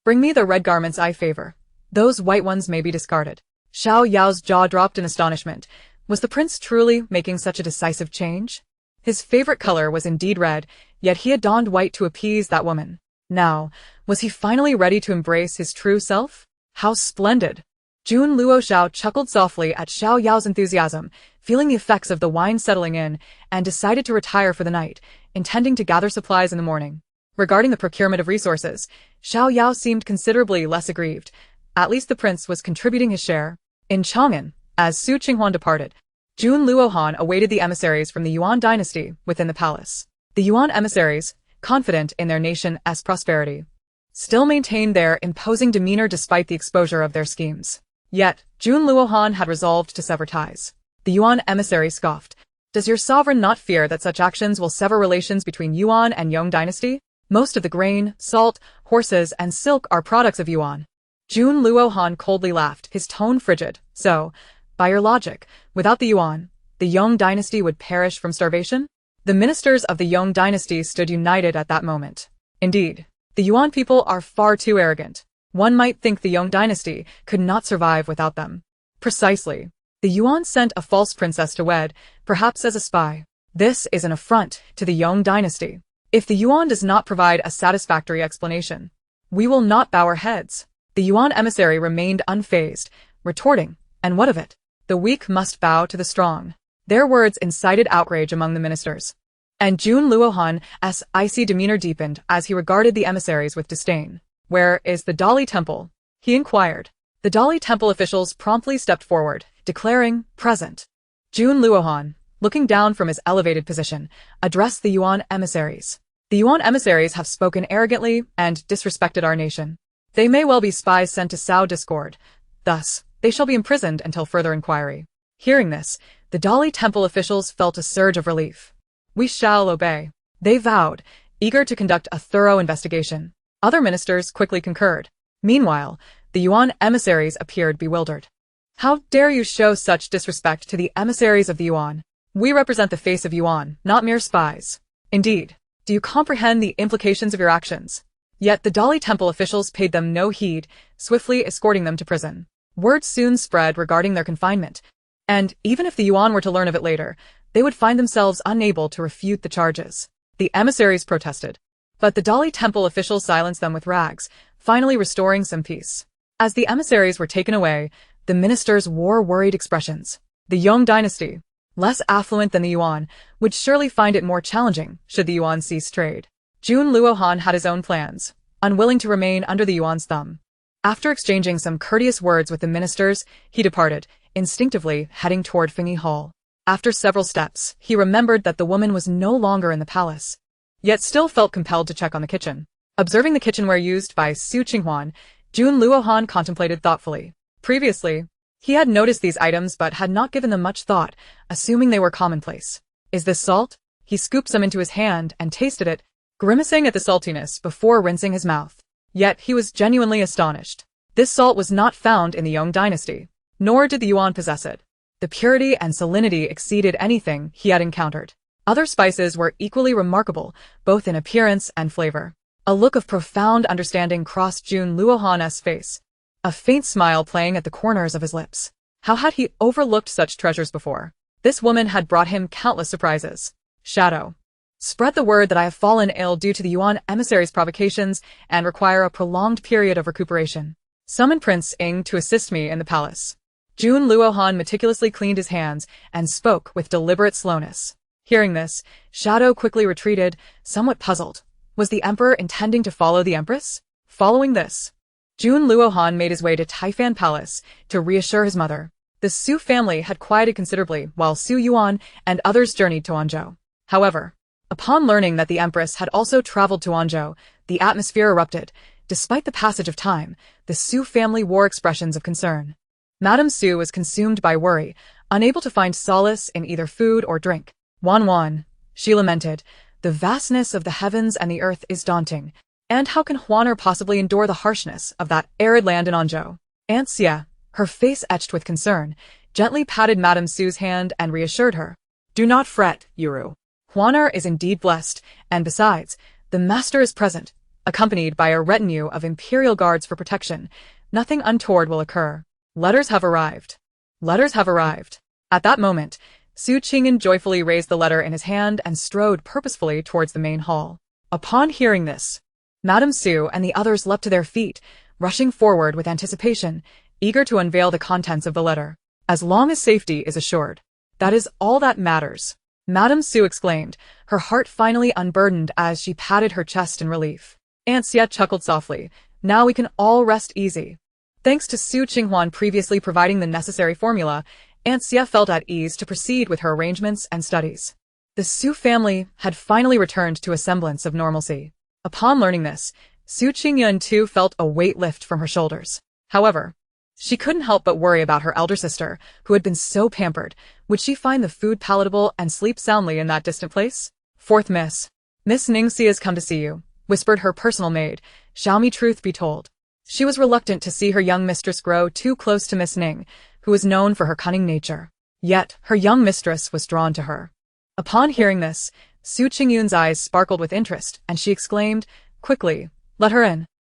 Bring me the red garments I favor. Those white ones may be discarded. Xiao Yao's jaw dropped in astonishment. Was the prince truly making such a decisive change? His favorite color was indeed red, yet he had donned white to appease that woman. Now, was he finally ready to embrace his true self? How splendid! Jun Luo Xiao chuckled softly at Xiao Yao's enthusiasm, feeling the effects of the wine settling in, and decided to retire for the night, intending to gather supplies in the morning. Regarding the procurement of resources, Xiao Yao seemed considerably less aggrieved. At least the prince was contributing his share. In Chang'an, as Qing Huan departed, Jun Luohan awaited the emissaries from the Yuan dynasty within the palace. The Yuan emissaries, confident in their nation's prosperity, still maintained their imposing demeanor despite the exposure of their schemes. Yet, Jun Luohan had resolved to sever ties. The Yuan emissary scoffed. Does your sovereign not fear that such actions will sever relations between Yuan and Yong dynasty? Most of the grain, salt, horses, and silk are products of Yuan. Jun Luohan coldly laughed, his tone frigid. So, by your logic, without the Yuan, the Yong dynasty would perish from starvation? The ministers of the Yong dynasty stood united at that moment. Indeed, the Yuan people are far too arrogant. One might think the Yong dynasty could not survive without them. Precisely. The Yuan sent a false princess to wed, perhaps as a spy. This is an affront to the Yong dynasty. If the Yuan does not provide a satisfactory explanation, we will not bow our heads. The Yuan emissary remained unfazed, retorting, and what of it? The weak must bow to the strong. Their words incited outrage among the ministers. And Jun Luohan's icy demeanor deepened as he regarded the emissaries with disdain. Where is the Dali Temple? He inquired. The Dali Temple officials promptly stepped forward, declaring, present. Jun Luohan, looking down from his elevated position, addressed the Yuan emissaries. The Yuan emissaries have spoken arrogantly and disrespected our nation. They may well be spies sent to sow discord. Thus, they shall be imprisoned until further inquiry. Hearing this, the Dali Temple officials felt a surge of relief. We shall obey, they vowed, eager to conduct a thorough investigation. Other ministers quickly concurred. Meanwhile, the Yuan emissaries appeared bewildered. How dare you show such disrespect to the emissaries of the Yuan? We represent the face of Yuan, not mere spies. Indeed, do you comprehend the implications of your actions? Yet the Dali Temple officials paid them no heed, swiftly escorting them to prison. Word soon spread regarding their confinement, and even if the Yuan were to learn of it later, they would find themselves unable to refute the charges. The emissaries protested, but the Dali Temple officials silenced them with rags, finally restoring some peace. As the emissaries were taken away, the ministers wore worried expressions. The Yong dynasty, less affluent than the Yuan, would surely find it more challenging should the Yuan cease trade. Jun Luohan had his own plans, unwilling to remain under the Yuan's thumb. After exchanging some courteous words with the ministers, he departed, instinctively heading toward Fengyi Hall. After several steps, he remembered that the woman was no longer in the palace, yet still felt compelled to check on the kitchen. Observing the kitchenware used by Qing Huan, Jun Luohan contemplated thoughtfully. Previously, he had noticed these items but had not given them much thought, assuming they were commonplace. Is this salt? He scooped some into his hand and tasted it, grimacing at the saltiness before rinsing his mouth. Yet he was genuinely astonished. This salt was not found in the Yong dynasty, nor did the Yuan possess it. The purity and salinity exceeded anything he had encountered. Other spices were equally remarkable, both in appearance and flavor. A look of profound understanding crossed Jun Luohan's face, a faint smile playing at the corners of his lips. How had he overlooked such treasures before? This woman had brought him countless surprises. Shadow. Spread the word that I have fallen ill due to the Yuan emissaries' provocations and require a prolonged period of recuperation. Summon Prince Ing to assist me in the palace. Jun Luohan meticulously cleaned his hands and spoke with deliberate slowness. Hearing this, Shadow quickly retreated, somewhat puzzled. Was the emperor intending to follow the empress? Following this, Jun Luohan made his way to Taifan Palace to reassure his mother. The Su family had quieted considerably while Su Yuan and others journeyed to Anjo. However, upon learning that the Empress had also traveled to Anjo, the atmosphere erupted. Despite the passage of time, the Su family wore expressions of concern. Madame Su was consumed by worry, unable to find solace in either food or drink. Wan, she lamented, the vastness of the heavens and the earth is daunting, and how can Huaner possibly endure the harshness of that arid land in Anjo? Aunt Xia, her face etched with concern, gently patted Madame Su's hand and reassured her. Do not fret, Yuru. Huaner is indeed blessed, and besides, the master is present, accompanied by a retinue of imperial guards for protection. Nothing untoward will occur. Letters have arrived. Letters have arrived. At that moment, Su Qingyan joyfully raised the letter in his hand and strode purposefully towards the main hall. Upon hearing this, Madame Su and the others leapt to their feet, rushing forward with anticipation, eager to unveil the contents of the letter. As long as safety is assured, that is all that matters, Madame Su exclaimed, her heart finally unburdened as she patted her chest in relief. Aunt Xie chuckled softly. Now we can all rest easy. Thanks to Su Qinghuan previously providing the necessary formula, Aunt Xie felt at ease to proceed with her arrangements and studies. The Su family had finally returned to a semblance of normalcy. Upon learning this, Su Qingyan too felt a weight lift from her shoulders. However, she couldn't help but worry about her elder sister, who had been so pampered. Would she find the food palatable and sleep soundly in that distant place? Fourth Miss Ningxi has come to see you, whispered her personal maid. Xiaomi, truth be told, she was reluctant to see her young mistress grow too close to Miss Ning, who was known for her cunning nature. Yet, her young mistress was drawn to her. Upon hearing this, Su Qingyun's eyes sparkled with interest, and she exclaimed, quickly, let her in.